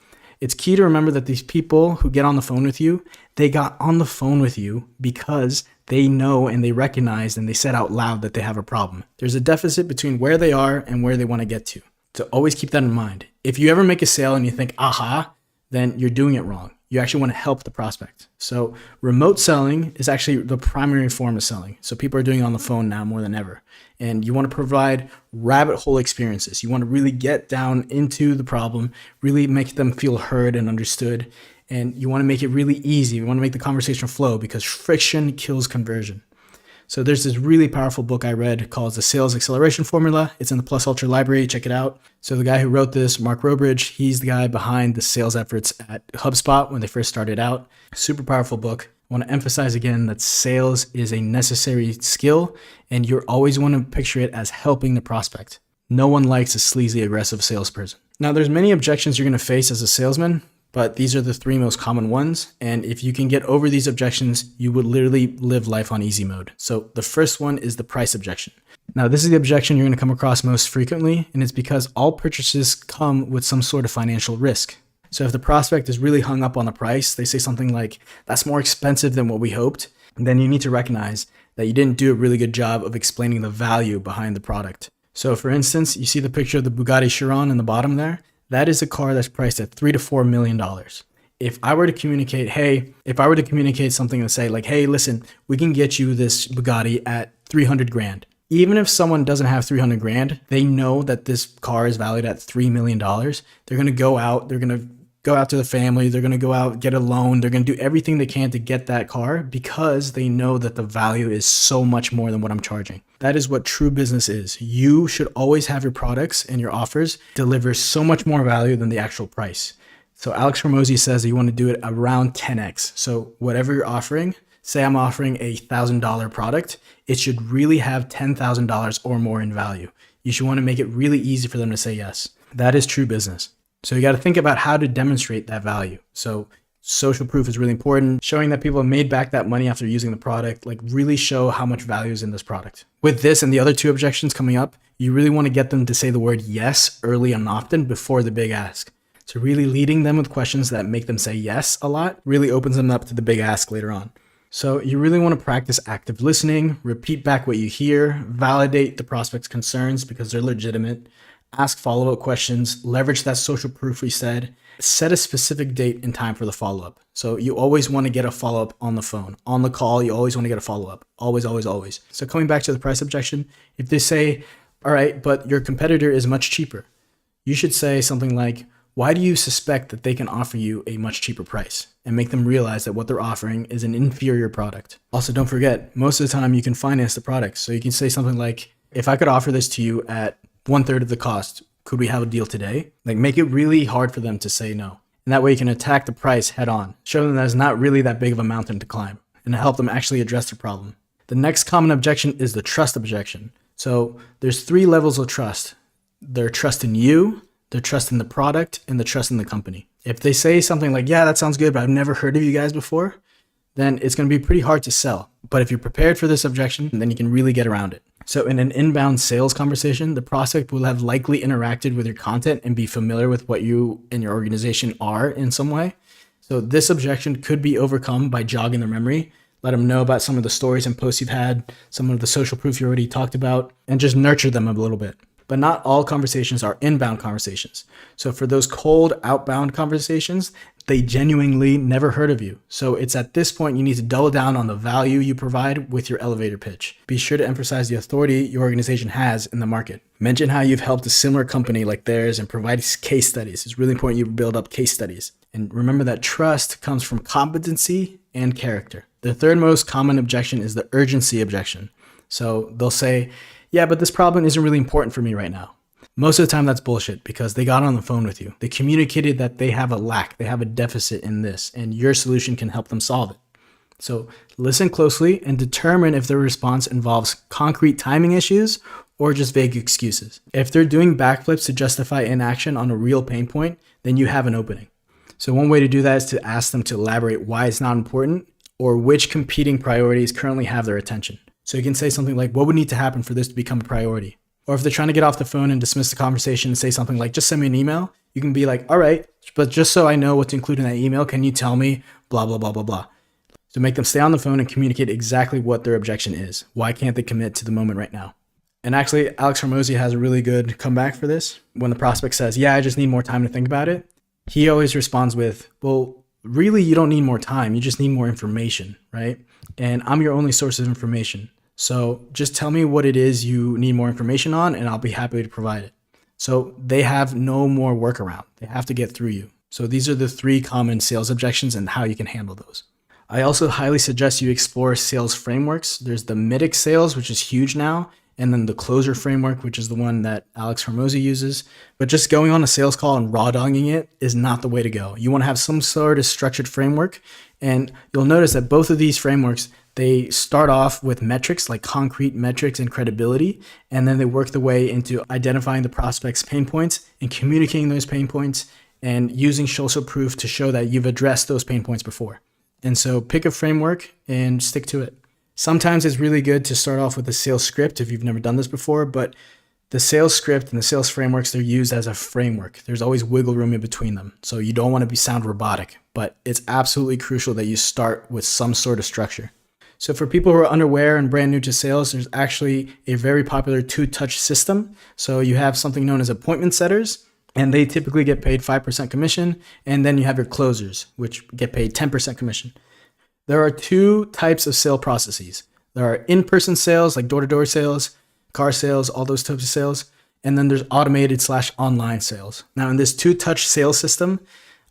It's key to remember that these people who get on the phone with you, they got on the phone with you because they know and they recognize and they said out loud that they have a problem. There's a deficit between where they are and where they want to get to. So always keep that in mind. If you ever make a sale and you think, aha, then you're doing it wrong. You actually want to help the prospect. So remote selling is actually the primary form of selling. So people are doing it on the phone now more than ever. And you want to provide rabbit hole experiences. You want to really get down into the problem, really make them feel heard and understood. And you want to make it really easy. You want to make the conversation flow because friction kills conversion. So there's this really powerful book I read called The Sales Acceleration Formula. It's in the Plus Ultra library. Check it out. So the guy who wrote this, Mark Robridge, he's the guy behind the sales efforts at HubSpot when they first started out. Super powerful book. I want to emphasize again that sales is a necessary skill and you always want to picture it as helping the prospect. No one likes a sleazy, aggressive salesperson. Now, there's many objections you're going to face as a salesman, but these are the 3 most common ones. And if you can get over these objections, you would literally live life on easy mode. So the first one is the price objection. Now, this is the objection you're going to come across most frequently, and it's because all purchases come with some sort of financial risk. So if the prospect is really hung up on the price, they say something like, that's more expensive than what we hoped, then you need to recognize that you didn't do a really good job of explaining the value behind the product. So for instance, you see the picture of the Bugatti Chiron in the bottom there? That is a car that's priced at $3 to $4 million. If I were to communicate something and say like, hey, listen, we can get you this Bugatti at 300 grand. Even if someone doesn't have 300 grand, they know that this car is valued at $3 million. They're going to go out to the family. They're going to go out, get a loan. They're going to do everything they can to get that car because they know that the value is so much more than what I'm charging. That is what true business is. You should always have your products and your offers deliver so much more value than the actual price. So Alex Hormozy says that you want to do it around 10x. So whatever you're offering, say I'm offering a $1,000 product, it should really have $10,000 or more in value. You should want to make it really easy for them to say yes. That is true business. So you got to think about how to demonstrate that value. So Social proof is really important. Showing that people have made back that money after using the product, like really show how much value is in this product. With this and the other two objections coming up, you really want to get them to say the word yes early and often before the big ask. So really leading them with questions that make them say yes a lot really opens them up to the big ask later on. So you really want to practice active listening, repeat back what you hear, validate the prospect's concerns because they're legitimate, ask follow-up questions, leverage that social proof we said, set a specific date and time for the follow-up. So you always want to get a follow-up on the phone. On the call, you always want to get a follow-up. Always, always, always. So coming back to the price objection, if they say, all right, but your competitor is much cheaper, you should say something like, why do you suspect that they can offer you a much cheaper price? And make them realize that what they're offering is an inferior product. Also, don't forget, most of the time you can finance the product. So you can say something like, if I could offer this to you at 1/3 of the cost, could we have a deal today? Like make it really hard for them to say no. And that way you can attack the price head on. Show them that it's not really that big of a mountain to climb and help them actually address the problem. The next common objection is the trust objection. So there's 3 levels of trust. Their trust in you, their trust in the product, and the trust in the company. If they say something like, yeah, that sounds good, but I've never heard of you guys before, then it's going to be pretty hard to sell. But if you're prepared for this objection, then you can really get around it. So in an inbound sales conversation, the prospect will have likely interacted with your content and be familiar with what you and your organization are in some way. So this objection could be overcome by jogging their memory. Let them know about some of the stories and posts you've had, some of the social proof you already talked about, and just nurture them a little bit. But not all conversations are inbound conversations. So for those cold outbound conversations, they genuinely never heard of you. So it's at this point you need to double down on the value you provide with your elevator pitch. Be sure to emphasize the authority your organization has in the market. Mention how you've helped a similar company like theirs and provide case studies. It's really important you build up case studies. And remember that trust comes from competency and character. The third most common objection is the urgency objection. So they'll say, yeah, but this problem isn't really important for me right now. Most of the time that's bullshit because they got on the phone with you. They communicated that they have a lack, they have a deficit in this, and your solution can help them solve it. So listen closely and determine if their response involves concrete timing issues or just vague excuses. If they're doing backflips to justify inaction on a real pain point, then you have an opening. So one way to do that is to ask them to elaborate why it's not important or which competing priorities currently have their attention. So you can say something like, what would need to happen for this to become a priority? Or if they're trying to get off the phone and dismiss the conversation and say something like, just send me an email, you can be like, all right, but just so I know what to include in that email, can you tell me blah, blah, blah, blah, blah. So make them stay on the phone and communicate exactly what their objection is. Why can't they commit to the moment right now? And actually, Alex Hormozi has a really good comeback for this. When the prospect says, yeah, I just need more time to think about it, he always responds with, well, really, you don't need more time. You just need more information, right? And I'm your only source of information. So just tell me what it is you need more information on and I'll be happy to provide it. So they have no more workaround. They have to get through you. So these are the 3 common sales objections and how you can handle those. I also highly suggest you explore sales frameworks. There's the MIDIC sales, which is huge now, and then the closer framework, which is the one that Alex Hormozi uses. But just going on a sales call and raw dogging it is not the way to go. You want to have some sort of structured framework. And you'll notice that both of these frameworks, they start off with metrics like concrete metrics and credibility, and then they work their way into identifying the prospect's pain points and communicating those pain points and using social proof to show that you've addressed those pain points before. And so pick a framework and stick to it. Sometimes it's really good to start off with a sales script if you've never done this before, but the sales script and the sales frameworks, they're used as a framework. There's always wiggle room in between them. So you don't want to sound robotic, but it's absolutely crucial that you start with some sort of structure. So for people who are unaware and brand new to sales, there's actually a very popular 2-touch system. So you have something known as appointment setters, and they typically get paid 5% commission. And then you have your closers, which get paid 10% commission. There are 2 types of sale processes. There are in-person sales, like door-to-door sales, car sales, all those types of sales. And then there's automated/online sales. Now in this 2-touch sales system,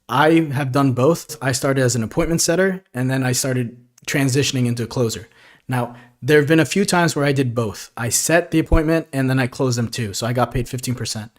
I have done both. I started as an appointment setter, and then I started transitioning into a closer. Now, there have been a few times where I did both. I set the appointment and then I closed them too. So I got paid 15%.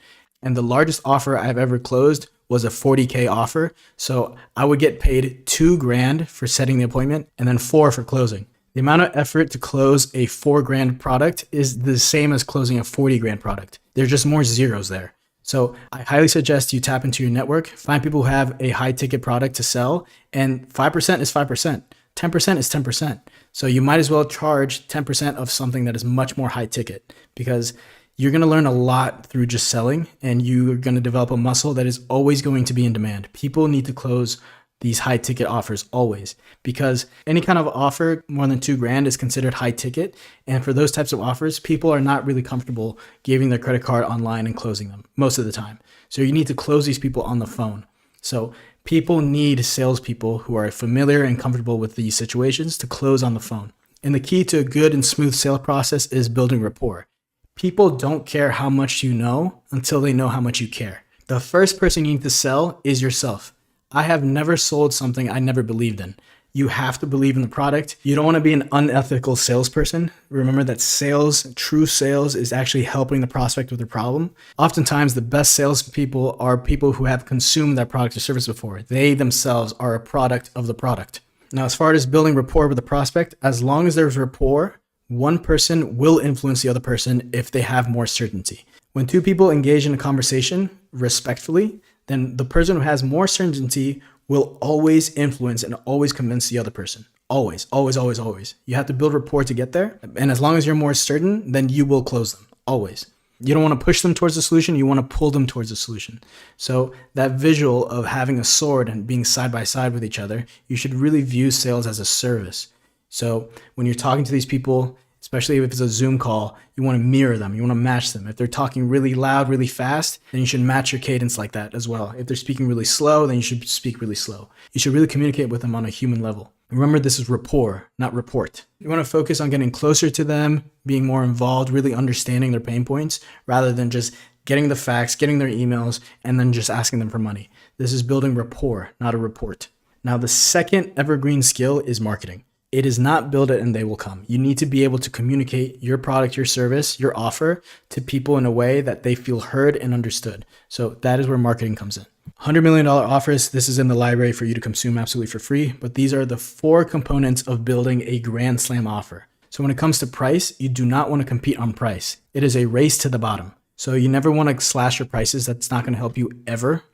And the largest offer I've ever closed was a $40K offer. So I would get paid $2,000 for setting the appointment and then $4,000 for closing. The amount of effort to close a $4,000 product is the same as closing a $40,000 product. There's just more zeros there. So I highly suggest you tap into your network, find people who have a high ticket product to sell, and 5% is 5%. 10% is 10%. So you might as well charge 10% of something that is much more high ticket, because you're going to learn a lot through just selling, and you're going to develop a muscle that is always going to be in demand. People need to close these high ticket offers always, because any kind of offer more than $2,000 is considered high ticket. And for those types of offers, people are not really comfortable giving their credit card online and closing them most of the time. So you need to close these people on the phone. So people need salespeople who are familiar and comfortable with these situations to close on the phone. And the key to a good and smooth sales process is building rapport. People don't care how much you know until they know how much you care. The first person you need to sell is yourself. I have never sold something I never believed in. You have to believe in the product. You don't want to be an unethical salesperson. Remember that sales, true sales, is actually helping the prospect with their problem. Oftentimes, the best salespeople are people who have consumed that product or service before. They themselves are a product of the product. Now, as far as building rapport with the prospect, as long as there's rapport, one person will influence the other person if they have more certainty. When two people engage in a conversation respectfully, then the person who has more certainty will always influence and always convince the other person. Always, always, always, always. You have to build rapport to get there. And as long as you're more certain, then you will close them. Always. You don't want to push them towards the solution. You want to pull them towards the solution. So that visual of having a sword and being side by side with each other, you should really view sales as a service. So when you're talking to these people, especially if it's a Zoom call, you want to mirror them. You want to match them. If they're talking really loud, really fast, then you should match your cadence like that as well. If they're speaking really slow, then you should speak really slow. You should really communicate with them on a human level. Remember, this is rapport, not report. You want to focus on getting closer to them, being more involved, really understanding their pain points, rather than just getting the facts, getting their emails, and then just asking them for money. This is building rapport, not a report. Now, the second evergreen skill is marketing. It is not build it and they will come. You need to be able to communicate your product, your service, your offer to people in a way that they feel heard and understood. So that is where marketing comes in. $100 million offers. This is in the library for you to consume absolutely for free. But these are the 4 components of building a grand slam offer. So when it comes to price, you do not want to compete on price. It is a race to the bottom. So you never want to slash your prices. That's not going to help you ever.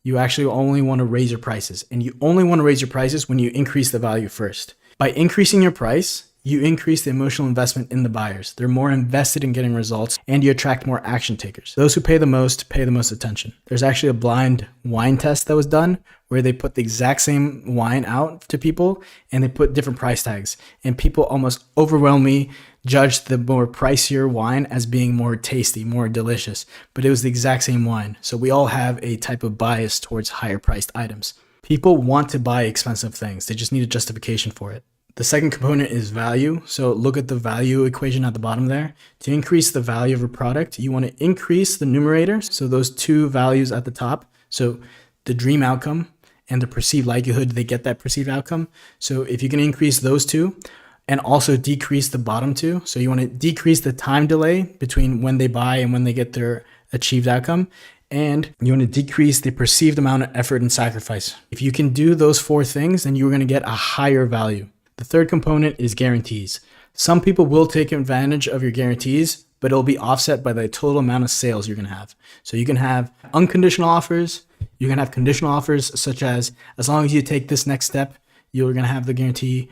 You actually only want to raise your prices. And you only want to raise your prices when you increase the value first. By increasing your price, you increase the emotional investment in the buyers. They're more invested in getting results, and you attract more action takers. Those who pay the most attention. There's actually a blind wine test that was done where they put the exact same wine out to people and they put different price tags. And people almost overwhelmingly judged the more pricier wine as being more tasty, more delicious. But it was the exact same wine. So we all have a type of bias towards higher priced items. People want to buy expensive things. They just need a justification for it. The second component is value. So look at the value equation at the bottom there. To increase the value of a product, you want to increase the numerator. So those 2 values at the top. So the dream outcome and the perceived likelihood they get that perceived outcome. So if you can increase those 2 and also decrease the bottom 2. So you want to decrease the time delay between when they buy and when they get their achieved outcome. And you want to decrease the perceived amount of effort and sacrifice. If you can do those 4 things, then you're going to get a higher value. The third component is guarantees. Some people will take advantage of your guarantees, but it'll be offset by the total amount of sales you're going to have. So you can have unconditional offers. You can have conditional offers, such as long as you take this next step, you're going to have the guarantee.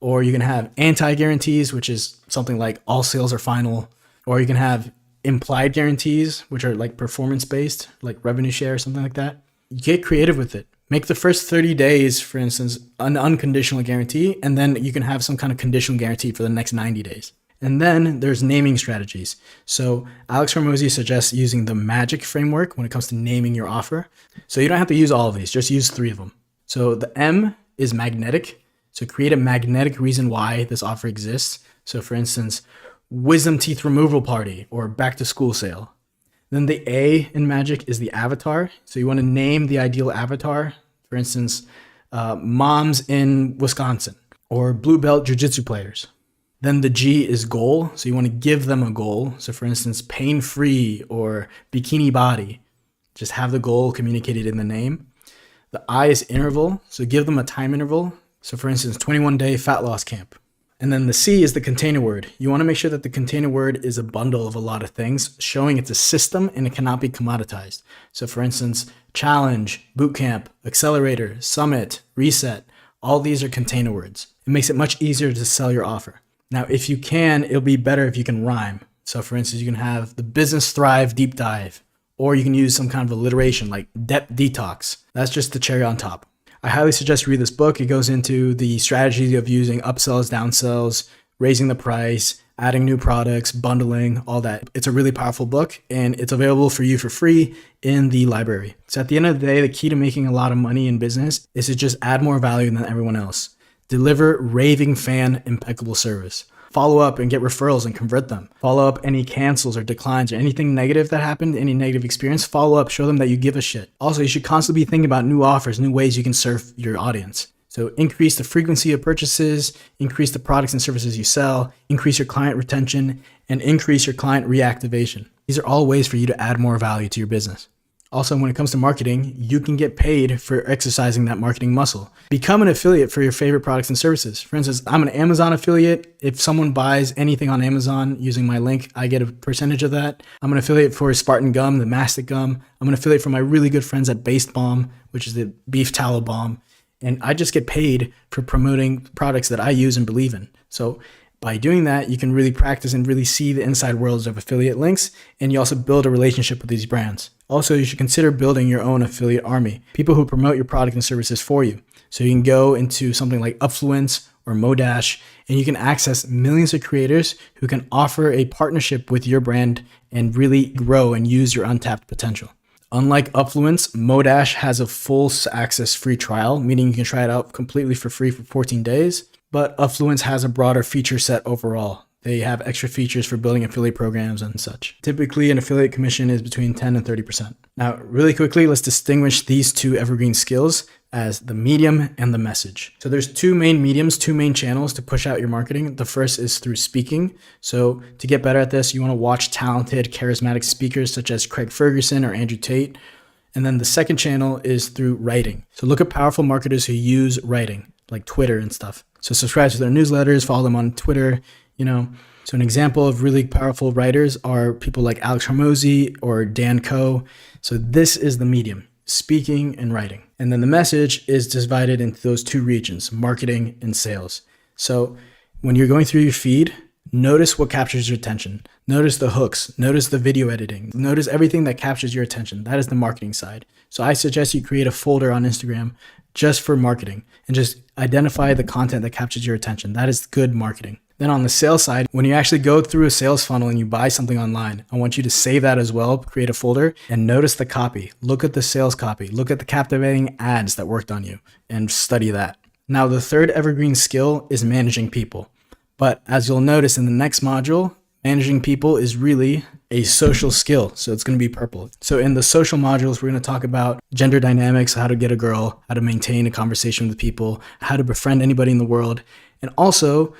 Or you can have anti-guarantees, which is something like all sales are final. Or you can have implied guarantees, which are like performance-based, like revenue share or something like that. Get creative with it. Make the first 30 days, for instance, an unconditional guarantee, and then you can have some kind of conditional guarantee for the next 90 days. And then there's naming strategies. So Alex Hormozi suggests using the MAGIC framework when it comes to naming your offer. So you don't have to use all of these, just use 3 of them. So the M is magnetic. So create a magnetic reason why this offer exists. So for instance, wisdom teeth removal party or back to school sale. Then the A in MAGIC is the avatar. So you want to name the ideal avatar. For instance, moms in Wisconsin or blue belt jiu-jitsu players. Then the G is goal. So you want to give them a goal. So for instance, pain-free or bikini body. Just have the goal communicated in the name. The I is interval. So give them a time interval. So for instance, 21-day fat loss camp. And then the C is the container word. You want to make sure that the container word is a bundle of a lot of things, showing it's a system and it cannot be commoditized. So for instance, challenge, bootcamp, accelerator, summit, reset, all these are container words. It makes it much easier to sell your offer. Now, if you can, it'll be better if you can rhyme. So for instance, you can have the Business Thrive deep dive, or you can use some kind of alliteration like depth detox. That's just the cherry on top. I highly suggest you read this book. It goes into the strategy of using upsells, downsells, raising the price, adding new products, bundling, all that. It's a really powerful book, and it's available for you for free in the library. So at the end of the day, the key to making a lot of money in business is to just add more value than everyone else. Deliver raving fan impeccable service. Follow up and get referrals and convert them. Follow up any cancels or declines or anything negative that happened, any negative experience. Follow up, show them that you give a shit. Also, you should constantly be thinking about new offers, new ways you can serve your audience. So increase the frequency of purchases, increase the products and services you sell, increase your client retention, and increase your client reactivation. These are all ways for you to add more value to your business. Also, when it comes to marketing, you can get paid for exercising that marketing muscle. Become an affiliate for your favorite products and services. For instance, I'm an Amazon affiliate. If someone buys anything on Amazon using my link, I get a percentage of that. I'm an affiliate for Spartan Gum, the Mastic Gum. I'm an affiliate for my really good friends at Based Balm, which is the beef tallow balm. And I just get paid for promoting products that I use and believe in. So by doing that, you can really practice and really see the inside worlds of affiliate links, and you also build a relationship with these brands. Also, you should consider building your own affiliate army, people who promote your product and services for you. So you can go into something like Upfluence or Modash, and you can access millions of creators who can offer a partnership with your brand and really grow and use your untapped potential. Unlike Upfluence, Modash has a full access free trial, meaning you can try it out completely for free for 14 days. But Upfluence has a broader feature set overall. They have extra features for building affiliate programs and such. Typically, an affiliate commission is between 10 and 30%. Now, really quickly, let's distinguish these two evergreen skills as the medium and the message. So there's two main mediums, two main channels to push out your marketing. The first is through speaking. So to get better at this, you want to watch talented, charismatic speakers such as Craig Ferguson or Andrew Tate. And then the second channel is through writing. So look at powerful marketers who use writing, like Twitter and stuff. So subscribe to their newsletters, follow them on Twitter, So an example of really powerful writers are people like Alex Hormozy or Dan Coe. So this is the medium, speaking and writing. And then the message is divided into those two regions, marketing and sales. So when you're going through your feed, notice what captures your attention. Notice the hooks, notice the video editing, notice everything that captures your attention. That is the marketing side. So I suggest you create a folder on Instagram just for marketing and just identify the content that captures your attention. That is good marketing. Then on the sales side, when you actually go through a sales funnel and you buy something online, I want you to save that as well, create a folder, and notice the copy. Look at the sales copy. Look at the captivating ads that worked on you and study that. Now, the third evergreen skill is managing people. But as you'll notice in the next module, managing people is really a social skill. So it's going to be purple. So in the social modules, we're going to talk about gender dynamics, how to get a girl, how to maintain a conversation with people, how to befriend anybody in the world, and also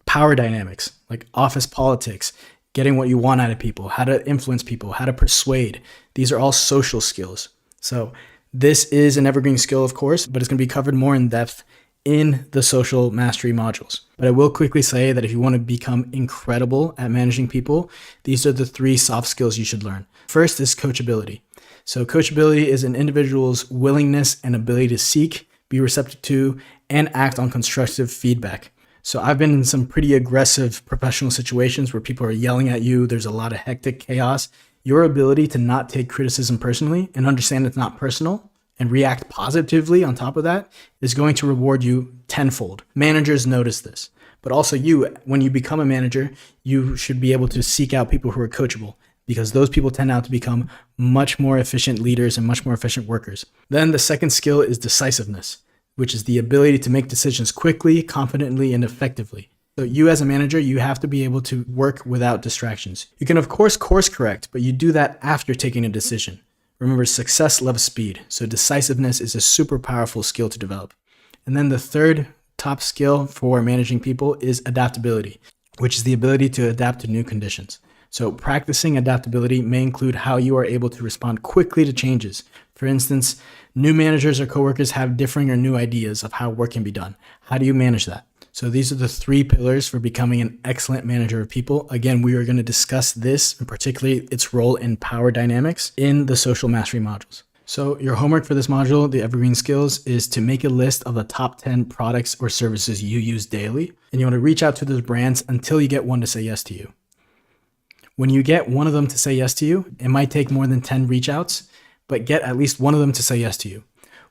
power dynamics like office politics, getting what you want out of people, how to influence people, how to persuade. These are all social skills. So this is an evergreen skill, of course, but it's going to be covered more in depth in the social mastery modules. But I will quickly say that if you want to become incredible at managing people, these are the 3 soft skills you should learn. First is coachability. So coachability is an individual's willingness and ability to seek, be receptive to, and act on constructive feedback. So I've been in some pretty aggressive professional situations where people are yelling at you. There's a lot of hectic chaos. Your ability to not take criticism personally and understand it's not personal and react positively on top of that is going to reward you tenfold. Managers notice this, but also you, when you become a manager, you should be able to seek out people who are coachable, because those people tend out to become much more efficient leaders and much more efficient workers. Then the second skill is decisiveness, which is the ability to make decisions quickly, confidently, and effectively. So you as a manager, you have to be able to work without distractions. You can of course course correct, but you do that after taking a decision. Remember, success loves speed. So decisiveness is a super powerful skill to develop. And then the third top skill for managing people is adaptability, which is the ability to adapt to new conditions. So practicing adaptability may include how you are able to respond quickly to changes. For instance, new managers or coworkers have differing or new ideas of how work can be done. How do you manage that? So these are the 3 pillars for becoming an excellent manager of people. Again, we are going to discuss this, and particularly its role in power dynamics, in the social mastery modules. So your homework for this module, the Evergreen skills, is to make a list of the top 10 products or services you use daily. And you want to reach out to those brands until you get one to say yes to you. When you get one of them to say yes to you, it might take more than 10 reach outs, but get at least one of them to say yes to you.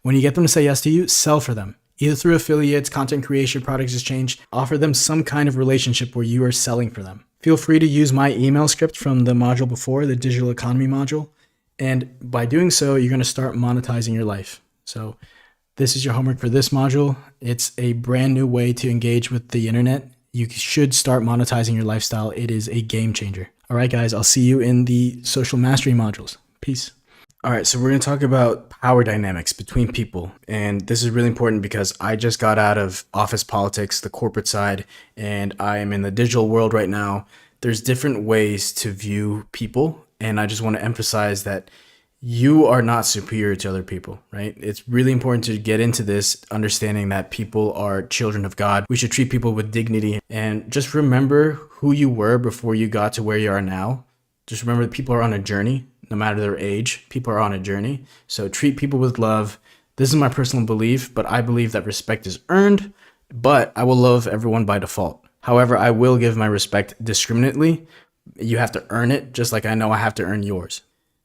When you get them to say yes to you, sell for them. Either through affiliates, content creation, product exchange, offer them some kind of relationship where you are selling for them. Feel free to use my email script from the module before, the digital economy module. And by doing so, you're going to start monetizing your life. So this is your homework for this module. It's a brand new way to engage with the internet. You should start monetizing your lifestyle. It is a game changer. All right, guys, I'll see you in the social mastery modules. Peace. All right, so we're going to talk about power dynamics between people. And this is really important because I just got out of office politics, the corporate side, and I am in the digital world right now. There's different ways to view people. And I just want to emphasize that you are not superior to other people, right? It's really important to get into this, understanding that people are children of God. We should treat people with dignity, and just remember who you were before you got to where you are now. Just remember that people are on a journey, no matter their age. People are on a journey. So treat people with love. This is my personal belief, but I believe that respect is earned, but I will love everyone by default. However, I will give my respect discriminately. You have to earn it, just like I know I have to earn yours.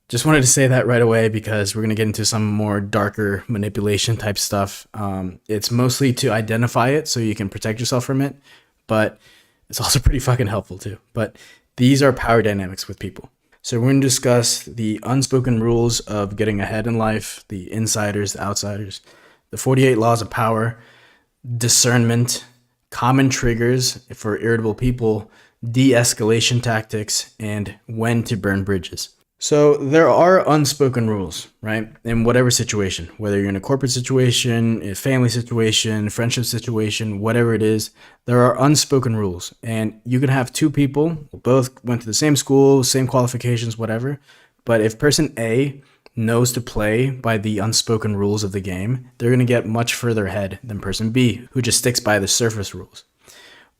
Just wanted to say that right away because we're going to get into some more darker manipulation type stuff. It's mostly to identify it so you can protect yourself from it, but it's also pretty fucking helpful too. But these are power dynamics with people. So we're going to discuss the unspoken rules of getting ahead in life, the insiders, the outsiders, the 48 laws of power, discernment, common triggers for irritable people, de-escalation tactics, and when to burn bridges. So there are unspoken rules, right? In whatever situation, whether you're in a corporate situation, a family situation, friendship situation, whatever it is, there are unspoken rules. And you can have 2 people who both went to the same school, same qualifications, whatever. But if person A knows to play by the unspoken rules of the game, they're going to get much further ahead than person B, who just sticks by the surface rules.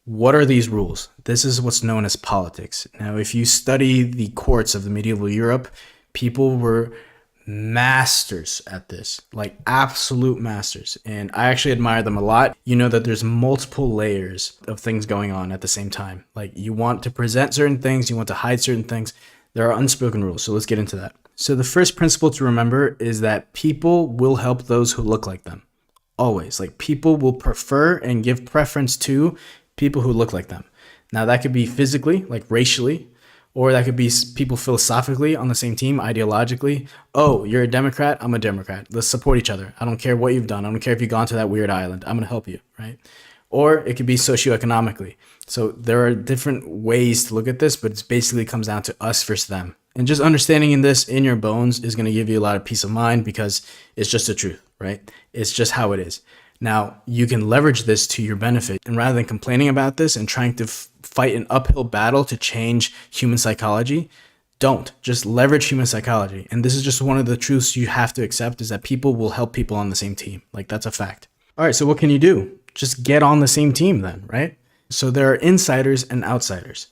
What are these rules? This is what's known as politics. Now, if you study the courts of the medieval Europe, people were masters at this, like absolute masters. And I actually admire them a lot. You know that there's multiple layers of things going on at the same time. Like you want to present certain things, you want to hide certain things. There are unspoken rules. So let's get into that. So the first principle to remember is that people will help those who look like them. Always. Like people will prefer and give preference to people who look like them. Now that could be physically, like racially, or that could be people philosophically on the same team, ideologically. Oh, you're a Democrat, I'm a Democrat. Let's support each other. I don't care what you've done. I don't care if you've gone to that weird island. I'm going to help you, right? Or it could be socioeconomically. So there are different ways to look at this, but it basically comes down to us versus them. And just understanding in this in your bones is going to give you a lot of peace of mind because it's just the truth, right? It's just how it is. Now, you can leverage this to your benefit. And rather than complaining about this and trying to fight an uphill battle to change human psychology, don't. Just leverage human psychology. And this is just one of the truths you have to accept is that people will help people on the same team. Like, that's a fact. All right, so what can you do? Just get on the same team then, right? So there are insiders and outsiders.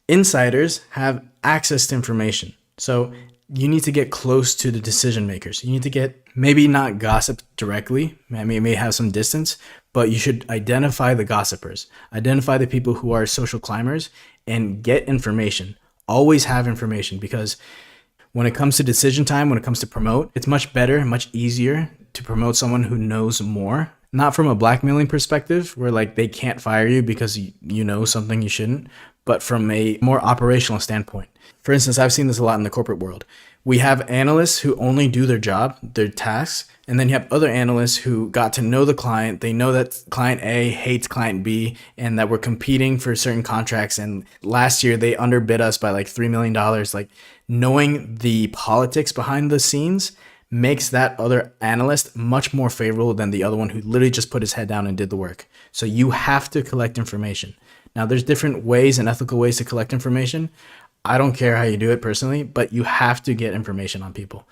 Insiders have access to information. So you need to get close to the decision makers. You need to get, maybe not gossip directly, may have some distance, but you should identify the gossipers, identify the people who are social climbers, and get information. Always have information, because when it comes to decision time, when it comes to promote, it's much better, much easier to promote someone who knows more. Not from a blackmailing perspective, where like they can't fire you because you know something you shouldn't, but from a more operational standpoint. For instance, I've seen this a lot in the corporate world. We have analysts who only do their job, their tasks, and then you have other analysts who got to know the client. They know that client A hates client B and that we're competing for certain contracts. And last year they underbid us by like $3 million. Like knowing the politics behind the scenes makes that other analyst much more favorable than the other one who literally just put his head down and did the work. So you have to collect information. Now there's different ways and ethical ways to collect information. I don't care how you do it personally, but you have to get information on people.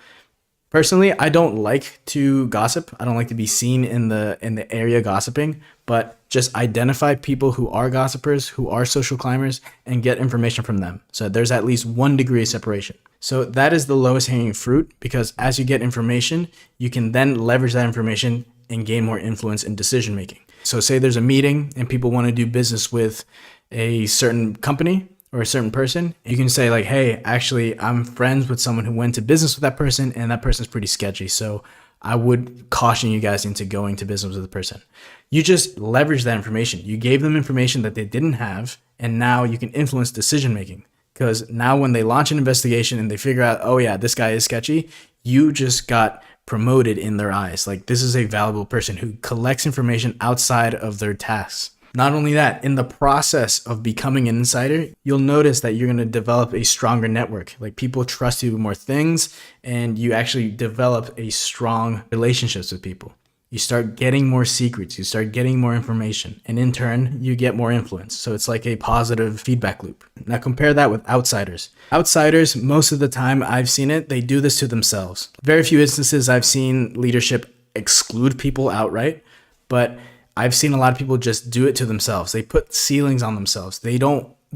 Personally, I don't like to gossip. I don't like to be seen in the area gossiping, but just identify people who are gossipers, who are social climbers, and get information from them. So there's at least 1 degree of separation. So that is the lowest hanging fruit, because as you get information, you can then leverage that information and gain more influence in decision making. So say there's a meeting and people want to do business with a certain company or a certain person, you can say like, hey, actually, I'm friends with someone who went to business with that person, and that person's pretty sketchy. So I would caution you guys into going to business with the person. You just leverage that information. You gave them information that they didn't have, and now you can influence decision making. Because now when they launch an investigation and they figure out, oh yeah, this guy is sketchy, you just got promoted in their eyes. Like, this is a valuable person who collects information outside of their tasks. Not only that, in the process of becoming an insider, you'll notice that you're going to develop a stronger network. Like, people trust you with more things, and you actually develop a strong relationships with people. You start getting more secrets, you start getting more information, and in turn, you get more influence. So it's like a positive feedback loop. Now compare that with outsiders. Outsiders, most of the time I've seen it, they do this to themselves. Very few instances I've seen leadership exclude people outright, but I've seen a lot of people just do it to themselves. They put ceilings on themselves. They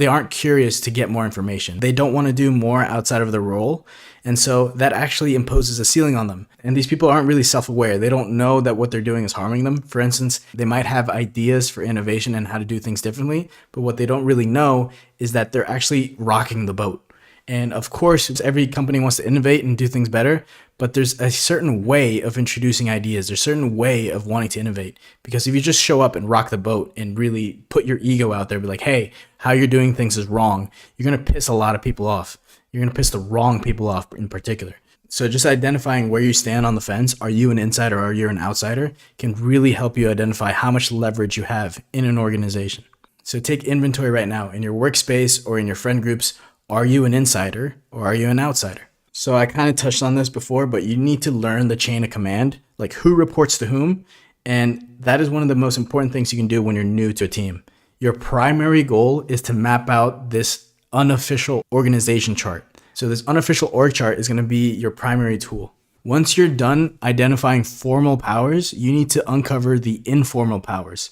aren't curious to get more information. They don't want to do more outside of their role. And so that actually imposes a ceiling on them. And these people aren't really self-aware. They don't know that what they're doing is harming them. For instance, they might have ideas for innovation and how to do things differently, but what they don't really know is that they're actually rocking the boat. And of course, every company wants to innovate and do things better, but there's a certain way of introducing ideas. There's a certain way of wanting to innovate. Because if you just show up and rock the boat and really put your ego out there, be like, hey, how you're doing things is wrong, you're going to piss a lot of people off. You're going to piss the wrong people off in particular. So just identifying where you stand on the fence, are you an insider or are you an outsider, can really help you identify how much leverage you have in an organization. So take inventory right now in your workspace or in your friend groups. Are you an insider or are you an outsider? So I kind of touched on this before, but you need to learn the chain of command, like who reports to whom. And that is one of the most important things you can do when you're new to a team. Your primary goal is to map out this unofficial organization chart. So this unofficial org chart is going to be your primary tool. Once you're done identifying formal powers, you need to uncover the informal powers.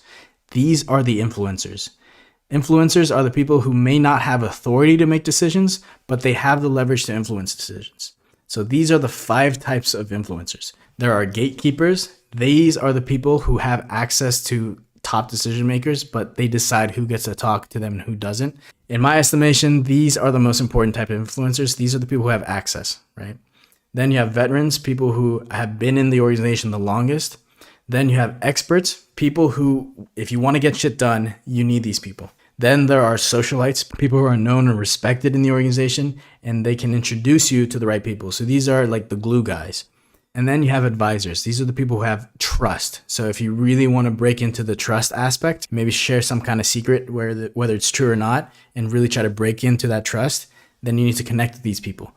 These are the influencers. Influencers are the people who may not have authority to make decisions, but they have the leverage to influence decisions. So these are the 5 types of influencers. There are gatekeepers. These are the people who have access to top decision makers, but they decide who gets to talk to them and who doesn't. In my estimation, these are the most important type of influencers. These are the people who have access, right? Then you have veterans, people who have been in the organization the longest. Then you have experts, people who, if you want to get shit done, you need these people. Then there are socialites, people who are known and respected in the organization, and they can introduce you to the right people. So these are like the glue guys. And then you have advisors. These are the people who have trust. So if you really want to break into the trust aspect, maybe share some kind of secret, whether it's true or not, and really try to break into that trust, then you need to connect with these people.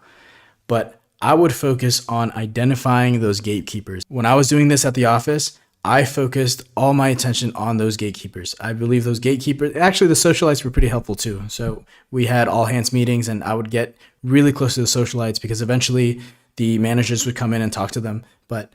But I would focus on identifying those gatekeepers. When I was doing this at the office, I focused all my attention on those gatekeepers. I believe those gatekeepers, actually the socialites were pretty helpful too. So we had all hands meetings and I would get really close to the socialites because eventually the managers would come in and talk to them. But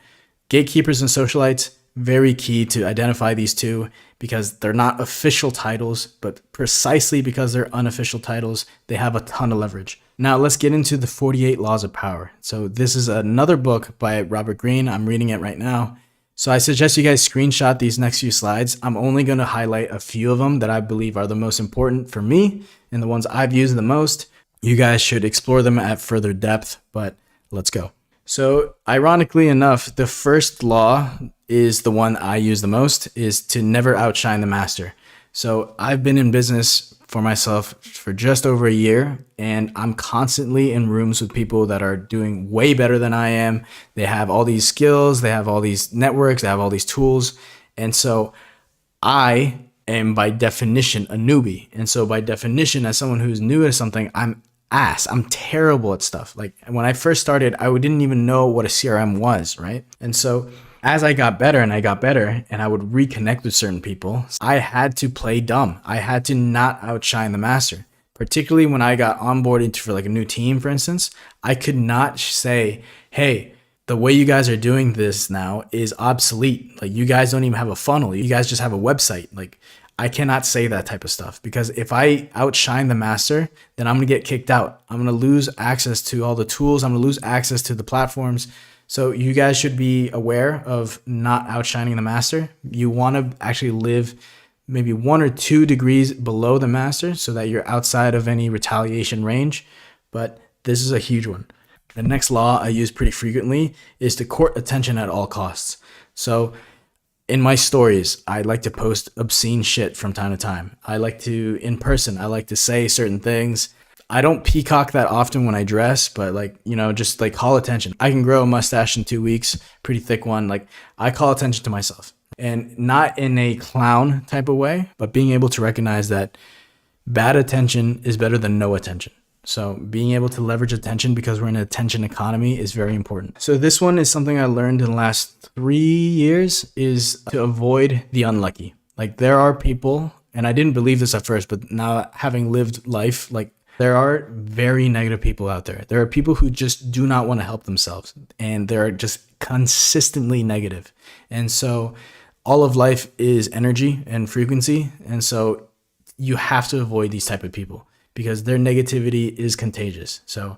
gatekeepers and socialites, very key to identify these two because they're not official titles, but precisely because they're unofficial titles, they have a ton of leverage. Now let's get into the 48 Laws of Power. So this is another book by Robert Greene. I'm reading it right now. So I suggest you guys screenshot these next few slides. I'm only going to highlight a few of them that I believe are the most important for me and the ones I've used the most. You guys should explore them at further depth, but let's go. So ironically enough, the first law is the one I use the most, is to never outshine the master. So I've been in business for myself for just over a year, and I'm constantly in rooms with people that are doing way better than I am. They have all these skills, they have all these networks, they have all these tools. And so I am by definition a newbie. And so by definition, as someone who's new at something, I'm terrible at stuff. Like when I first started, I didn't even know what a CRM was, right? And so as I got better and I would reconnect with certain people, I had to play dumb. I had to not outshine the master. Particularly when I got onboarded for like a new team, for instance, I could not say, hey, the way you guys are doing this now is obsolete. Like, you guys don't even have a funnel. You guys just have a website. Like, I cannot say that type of stuff, because if I outshine the master, then I'm going to get kicked out. I'm going to lose access to all the tools. I'm going to lose access to the platforms. So you guys should be aware of not outshining the master. You want to actually live maybe 1 or 2 degrees below the master so that you're outside of any retaliation range. But this is a huge one. The next law I use pretty frequently is to court attention at all costs. So in my stories, I like to post obscene shit from time to time. I like to, in person, I like to say certain things. I don't peacock that often when I dress, but like, just like call attention. I can grow a mustache in 2 weeks, pretty thick one. Like, I call attention to myself, and not in a clown type of way, but being able to recognize that bad attention is better than no attention. So being able to leverage attention, because we're in an attention economy, is very important. So this one is something I learned in the last 3 years, is to avoid the unlucky. Like, there are people, and I didn't believe this at first, but now having lived life, like, there are very negative people out there. There are people who just do not want to help themselves, and they're just consistently negative. And so all of life is energy and frequency. And so you have to avoid these type of people, because their negativity is contagious. So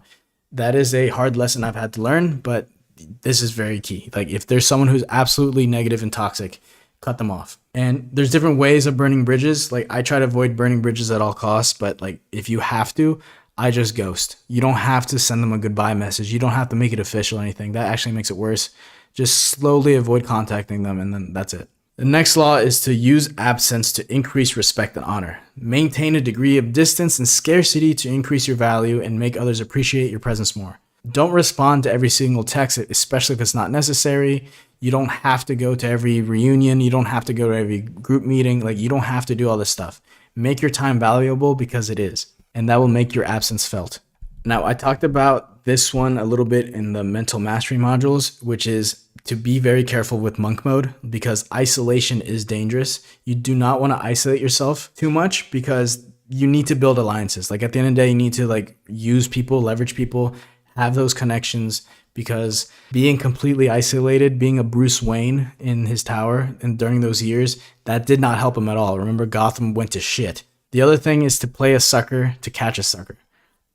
that is a hard lesson I've had to learn, but this is very key. Like, if there's someone who's absolutely negative and toxic, cut them off. And there's different ways of burning bridges. Like, I try to avoid burning bridges at all costs, but like, if you have to, I just ghost. You don't have to send them a goodbye message. You don't have to make it official or anything. That actually makes it worse. Just slowly avoid contacting them, and then that's it. The next law is to use absence to increase respect and honor. Maintain a degree of distance and scarcity to increase your value and make others appreciate your presence more. Don't respond to every single text, especially if it's not necessary. You don't have to go to every reunion. You don't have to go to every group meeting. Like, you don't have to do all this stuff. Make your time valuable, because it is, and that will make your absence felt. Now, I talked about this one a little bit in the mental mastery modules, which is to be very careful with monk mode, because isolation is dangerous. You do not want to isolate yourself too much, because you need to build alliances. Like, at the end of the day, you need to like use people, leverage people, have those connections, because being completely isolated, being a Bruce Wayne in his tower and during those years, that did not help him at all. Remember, Gotham went to shit. The other thing is to play a sucker to catch a sucker.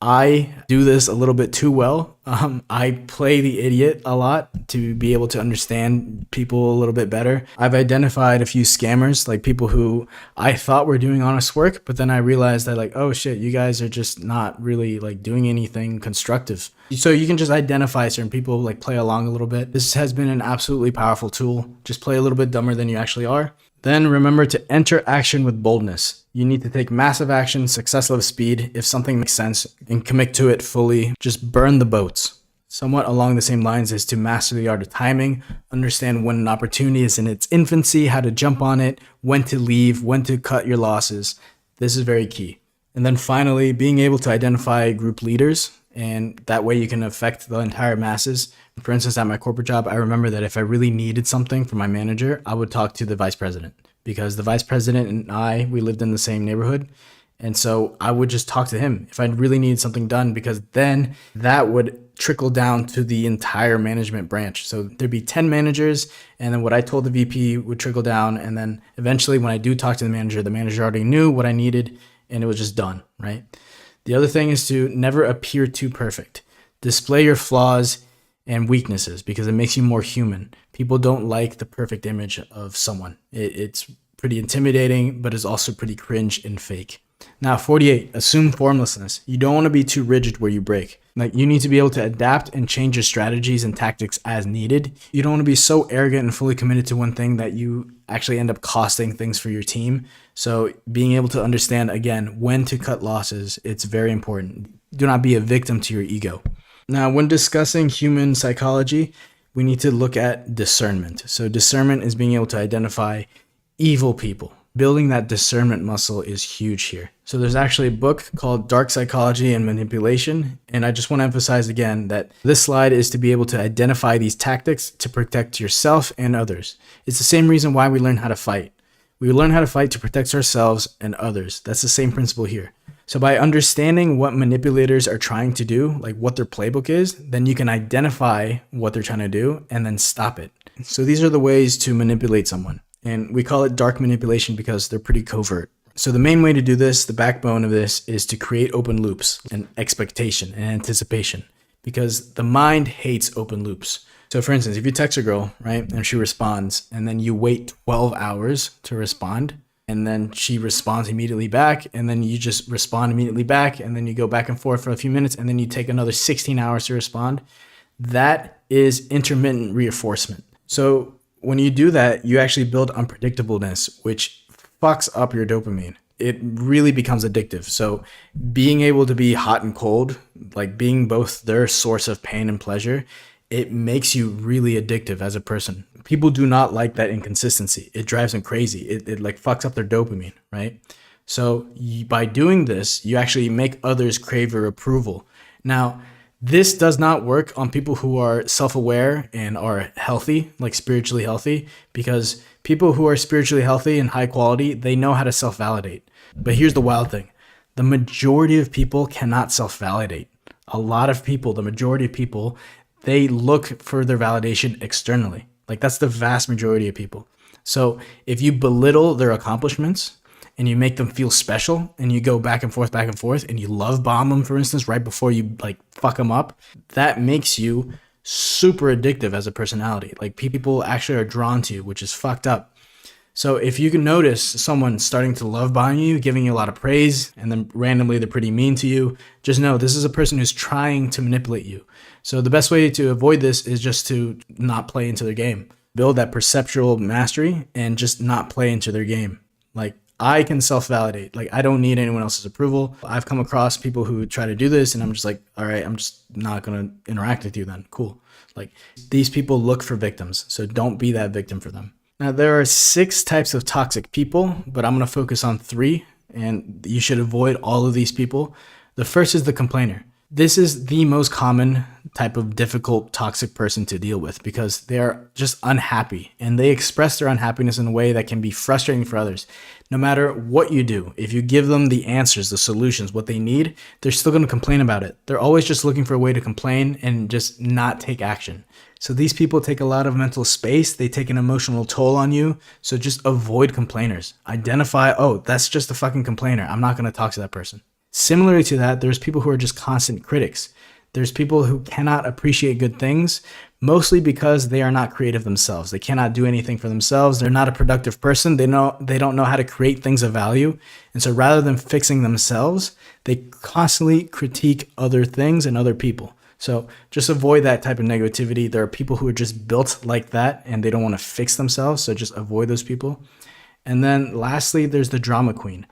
I do this a little bit too well. I play the idiot a lot to be able to understand people a little bit better. I've identified a few scammers, like people who I thought were doing honest work, but then I realized that, like, oh shit, you guys are just not really like doing anything constructive. So you can just identify certain people, like play along a little bit. This has been an absolutely powerful tool. Just play a little bit dumber than you actually are. Then remember to enter action with boldness. You need to take massive action, success of speed. If something makes sense, and commit to it fully. Just burn the boats. Somewhat along the same lines is to master the art of timing, understand when an opportunity is in its infancy, how to jump on it, when to leave, when to cut your losses. This is very key. And then finally, being able to identify group leaders, and that way you can affect the entire masses. For instance, at my corporate job, I remember that if I really needed something from my manager, I would talk to the vice president, because the vice president and we lived in the same neighborhood. And so I would just talk to him if I really needed something done, because then that would trickle down to the entire management branch. So there'd be 10 managers, and then what I told the VP would trickle down. And then eventually when I do talk to the manager already knew what I needed, and it was just done, right? The other thing is to never appear too perfect. Display your flaws and weaknesses, because it makes you more human. People don't like the perfect image of someone. It's pretty intimidating, but it's also pretty cringe and fake. Now, 48, assume formlessness. You don't want to be too rigid where you break. Like, you need to be able to adapt and change your strategies and tactics as needed. You don't want to be so arrogant and fully committed to one thing that you actually end up costing things for your team. So being able to understand, again, when to cut losses, it's very important. Do not be a victim to your ego. Now, when discussing human psychology, we need to look at discernment. So discernment is being able to identify evil people. Building that discernment muscle is huge here. So there's actually a book called Dark Psychology and Manipulation. And I just want to emphasize again that this slide is to be able to identify these tactics to protect yourself and others. It's the same reason why we learn how to fight. We learn how to fight to protect ourselves and others. That's the same principle here. So by understanding what manipulators are trying to do, like what their playbook is, then you can identify what they're trying to do and then stop it. So these are the ways to manipulate someone. And we call it dark manipulation because they're pretty covert. So the main way to do this, the backbone of this, is to create open loops and expectation and anticipation, because the mind hates open loops. So for instance, if you text a girl, right, and she responds, and then you wait 12 hours to respond, and then she responds immediately back, and then you just respond immediately back, and then you go back and forth for a few minutes, and then you take another 16 hours to respond, that is intermittent reinforcement. So when you do that, you actually build unpredictableness, which fucks up your dopamine. It really becomes addictive. So being able to be hot and cold, like being both their source of pain and pleasure, it makes you really addictive as a person. People do not like that inconsistency. It drives them crazy. It like fucks up their dopamine, right? So by doing this, you actually make others crave your approval. Now, this does not work on people who are self-aware and are healthy, like spiritually healthy, because people who are spiritually healthy and high quality, they know how to self-validate. But here's the wild thing. The majority of people cannot self-validate. A lot of people, the majority of people, they look for their validation externally. Like that's the vast majority of people. So if you belittle their accomplishments and you make them feel special and you go back and forth and you love bomb them, for instance, right before you like fuck them up, that makes you super addictive as a personality. Like people actually are drawn to you, which is fucked up. So if you can notice someone starting to love bomb you, giving you a lot of praise, and then randomly they're pretty mean to you, just know this is a person who's trying to manipulate you. So the best way to avoid this is just to not play into their game. Build that perceptual mastery and just not play into their game. Like I can self-validate. Like I don't need anyone else's approval. I've come across people who try to do this and I'm just like, all right, I'm just not going to interact with you then. Cool. Like these people look for victims. So don't be that victim for them. Now, there are 6 types of toxic people, but I'm going to focus on 3, and you should avoid all of these people. The first is the complainer. This is the most common type of difficult toxic person to deal with because they're just unhappy, and they express their unhappiness in a way that can be frustrating for others. No matter what you do, if you give them the answers, the solutions, what they need, they're still going to complain about it. They're always just looking for a way to complain and just not take action. So these people take a lot of mental space. They take an emotional toll on you. So just avoid complainers. Identify, oh, that's just a fucking complainer. I'm not going to talk to that person. Similarly to that, there's people who are just constant critics. There's people who cannot appreciate good things, mostly because they are not creative themselves. They cannot do anything for themselves. They're not a productive person. They don't know how to create things of value. And so rather than fixing themselves, they constantly critique other things and other people. So just avoid that type of negativity. There are people who are just built like that and they don't want to fix themselves. So just avoid those people. And then lastly, there's the drama queen.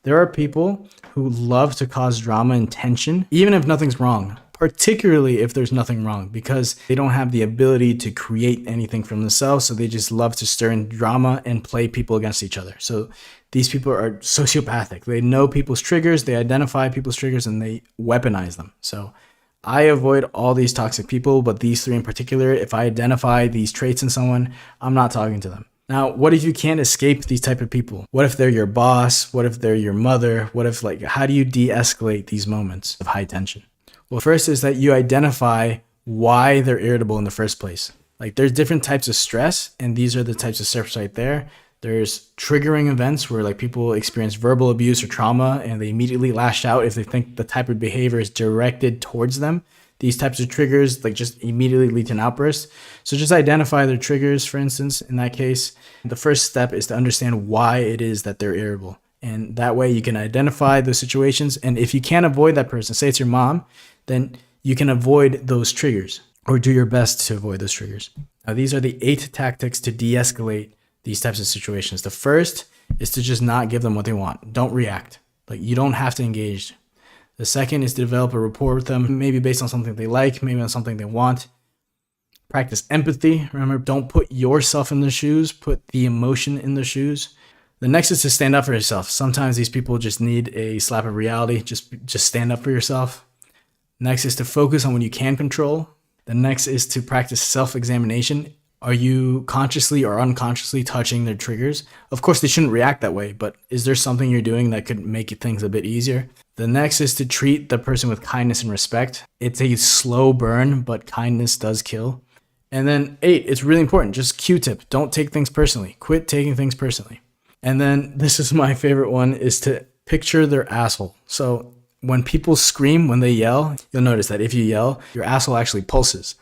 There are people who love to cause drama and tension, even if nothing's wrong, particularly if there's nothing wrong, because they don't have the ability to create anything from themselves. So they just love to stir in drama and play people against each other. So these people are sociopathic. They know people's triggers, they identify people's triggers, and they weaponize them. So I avoid all these toxic people, but these 3 in particular, if I identify these traits in someone, I'm not talking to them. Now, what if you can't escape these type of people? What if they're your boss? What if they're your mother? What if how do you de-escalate these moments of high tension? Well, first is that you identify why they're irritable in the first place. Like there's different types of stress, and these are the types of steps right there. There's triggering events where people experience verbal abuse or trauma and they immediately lash out if they think the type of behavior is directed towards them. These types of triggers just immediately lead to an outburst. So just identify their triggers, for instance, in that case. The first step is to understand why it is that they're irritable. And that way you can identify those situations. And if you can't avoid that person, say it's your mom, then you can avoid those triggers or do your best to avoid those triggers. Now, these are the 8 tactics to de-escalate these types of situations. The first is to just not give them what they want. Don't react. You don't have to engage. The second is to develop a rapport with them, maybe based on something they like, maybe on something they want. Practice empathy. Remember, don't put yourself in their shoes, put the emotion in their shoes. The next is to stand up for yourself. Sometimes these people just need a slap of reality. Just stand up for yourself. Next is to focus on what you can control. The next is to practice self-examination. Are you consciously or unconsciously touching their triggers? Of course, they shouldn't react that way, but is there something you're doing that could make things a bit easier? The next is to treat the person with kindness and respect. It's a slow burn, but kindness does kill. And then 8, it's really important. Just Q-tip. Don't take things personally. Quit taking things personally. And then this is my favorite one, is to picture their asshole. So when people scream, when they yell, you'll notice that if you yell, your asshole actually pulses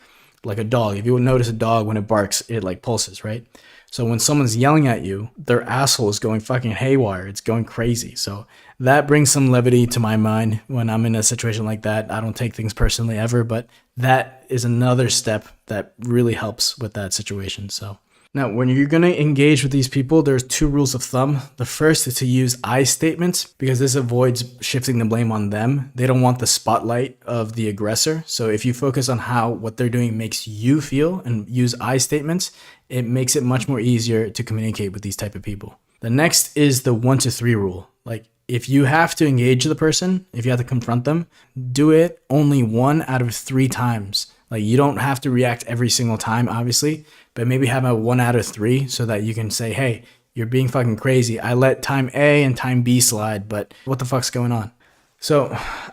like a dog. If you would notice a dog, when it barks, it like pulses, right? So when someone's yelling at you, their asshole is going fucking haywire. It's going crazy. So that brings some levity to my mind when I'm in a situation like that. I don't take things personally ever, but that is another step that really helps with that situation. So now, when you're going to engage with these people, there's 2 rules of thumb. The first is to use I statements, because this avoids shifting the blame on them. They don't want the spotlight of the aggressor. So if you focus on how what they're doing makes you feel and use I statements, it makes it much more easier to communicate with these type of people. The next is the 1 to 3 rule. Like, if you have to engage the person, if you have to confront them, do it only 1 out of 3 times. Like, you don't have to react every single time, obviously, but maybe have a 1 out of 3 so that you can say, hey, you're being fucking crazy. I let time A and time B slide, but what the fuck's going on? So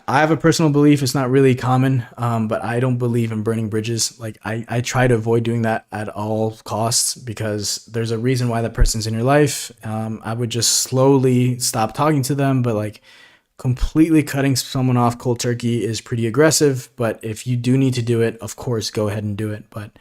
I have a personal belief. It's not really common, but I don't believe in burning bridges. Like, I try to avoid doing that at all costs, because there's a reason why that person's in your life. I would just slowly stop talking to them, but like, completely cutting someone off cold turkey is pretty aggressive. But if you do need to do it, of course, go ahead and do it. But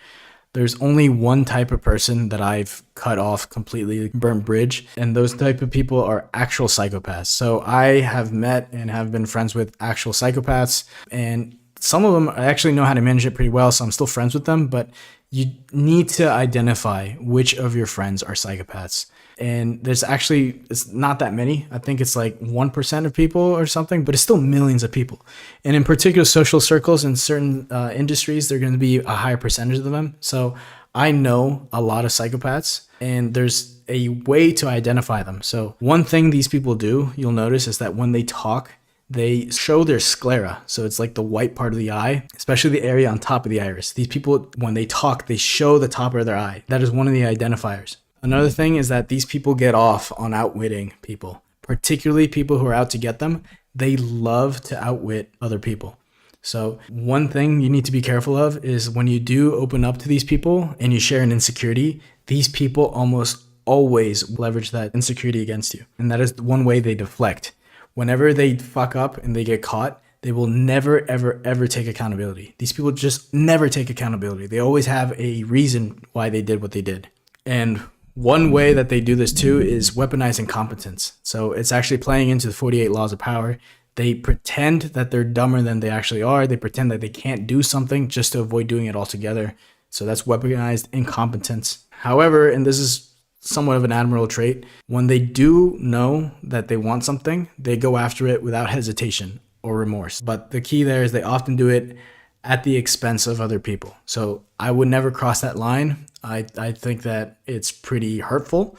there's only one type of person that I've cut off completely, burnt bridge, and those type of people are actual psychopaths. So I have met and have been friends with actual psychopaths, and some of them I actually know how to manage it pretty well, so I'm still friends with them. But you need to identify which of your friends are psychopaths. And there's actually, it's not that many. I think it's like 1% of people or something, but it's still millions of people. And in particular social circles in certain industries, they're going to be a higher percentage of them. So I know a lot of psychopaths, and there's a way to identify them. So one thing these people do, you'll notice, is that when they talk, they show their sclera. So it's like the white part of the eye, especially the area on top of the iris. These people, when they talk, they show the top of their eye. That is one of the identifiers. Another thing is that these people get off on outwitting people, particularly people who are out to get them. They love to outwit other people. So one thing you need to be careful of is when you do open up to these people and you share an insecurity, these people almost always leverage that insecurity against you. And that is one way they deflect. Whenever they fuck up and they get caught, they will never, ever, ever take accountability. These people just never take accountability. They always have a reason why they did what they did. And one way that they do this too is weaponizing competence. So it's actually playing into the 48 laws of power. They pretend that they're dumber than they actually are. They pretend that they can't do something just to avoid doing it altogether. So that's weaponized incompetence. However, and this is somewhat of an admirable trait, when they do know that they want something, they go after it without hesitation or remorse. But the key there is they often do it at the expense of other people. So I would never cross that line. I think that it's pretty hurtful,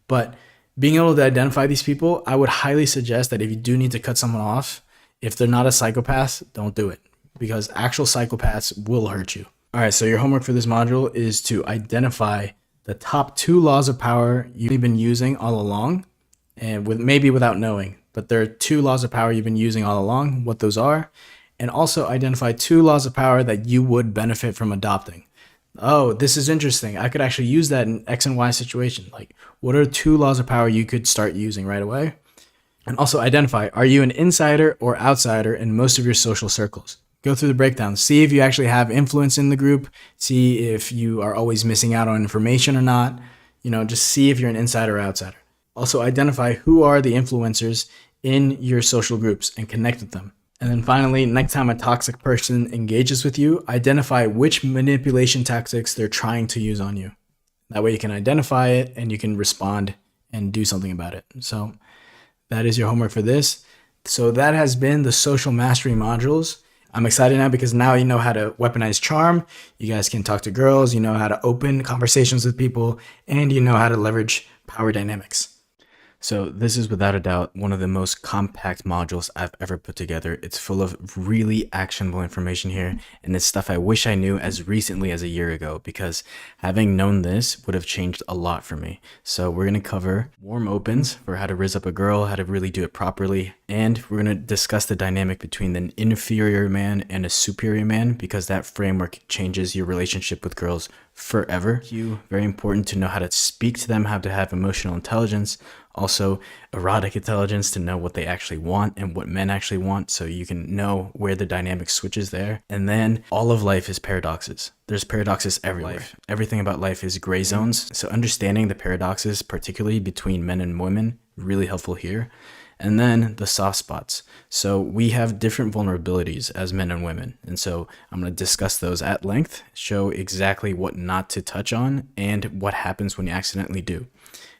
but being able to identify these people, I would highly suggest that if you do need to cut someone off, if they're not a psychopath, don't do it, because actual psychopaths will hurt you. All right, so your homework for this module is to identify the top 2 laws of power you've been using all along, and maybe without knowing, but there are 2 laws of power you've been using all along, what those are, and also identify 2 laws of power that you would benefit from adopting. Oh, this is interesting. I could actually use that in X and Y situation. Like, what are 2 laws of power you could start using right away? And also identify, are you an insider or outsider in most of your social circles? Go through the breakdown. See if you actually have influence in the group. See if you are always missing out on information or not. Just see if you're an insider or outsider. Also identify who are the influencers in your social groups and connect with them. And then finally, next time a toxic person engages with you, identify which manipulation tactics they're trying to use on you. That way you can identify it and you can respond and do something about it. So that is your homework for this. So that has been the social mastery modules. I'm excited now because now you know how to weaponize charm. You guys can talk to girls. You know how to open conversations with people, and you know how to leverage power dynamics. So this is without a doubt one of the most compact modules I've ever put together. It's full of really actionable information here, and it's stuff I wish I knew as recently as a year ago, because having known this would have changed a lot for me. So we're going to cover warm opens for how to rizz up a girl, how to really do it properly, and we're going to discuss the dynamic between an inferior man and a superior man, because that framework changes your relationship with girls forever. Very important to know how to speak to them, how to have emotional intelligence, also erotic intelligence to know what they actually want and what men actually want, so you can know where the dynamic switches there. And then all of life is paradoxes. There's paradoxes everywhere. Everything about life is gray zones. So understanding the paradoxes, particularly between men and women, really helpful here. And then the soft spots. So we have different vulnerabilities as men and women. And so I'm going to discuss those at length, show exactly what not to touch on, and what happens when you accidentally do.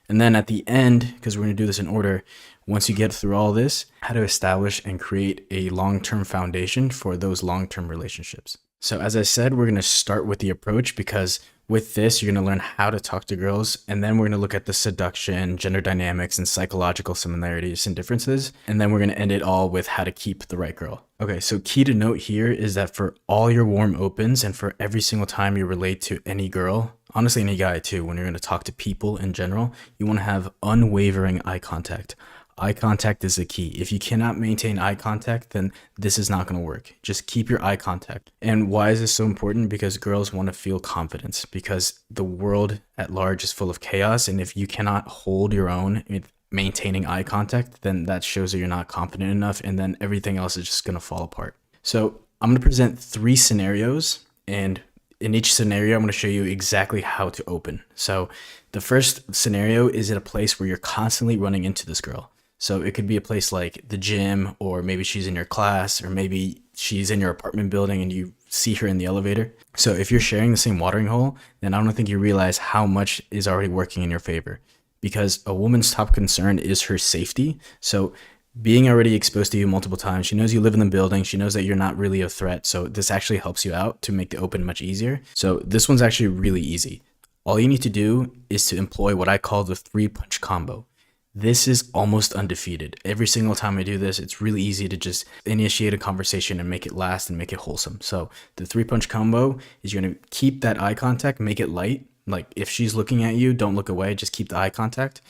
And then at the end, because we're going to do this in order, once you get through all this, how to establish and create a long-term foundation for those long-term relationships. So as I said, we're going to start with the approach, because with this, you're going to learn how to talk to girls, and then we're going to look at the seduction, gender dynamics, and psychological similarities and differences. And then we're going to end it all with how to keep the right girl. Okay, so key to note here is that for all your warm opens and for every single time you relate to any girl, honestly any guy too, when you're going to talk to people in general, you want to have unwavering eye contact. Eye contact is the key. If you cannot maintain eye contact, then this is not going to work. Just keep your eye contact. And why is this so important? Because girls want to feel confidence, because the world at large is full of chaos. And if you cannot hold your own with maintaining eye contact, then that shows that you're not confident enough. And then everything else is just going to fall apart. So I'm going to present 3 scenarios, and in each scenario, I'm going to show you exactly how to open. So the first scenario is at a place where you're constantly running into this girl. So it could be a place like the gym, or maybe she's in your class, or maybe she's in your apartment building and you see her in the elevator. So if you're sharing the same watering hole, then I don't think you realize how much is already working in your favor, because a woman's top concern is her safety. So being already exposed to you multiple times, she knows you live in the building, she knows that you're not really a threat. So this actually helps you out to make the open much easier. So this one's actually really easy. All you need to do is to employ what I call the 3-punch combo. This is almost undefeated. Every single time I do this, it's really easy to just initiate a conversation and make it last and make it wholesome. So the 3-punch combo is you're going to keep that eye contact, make it light. Like if she's looking at you, don't look away, just keep the eye contact,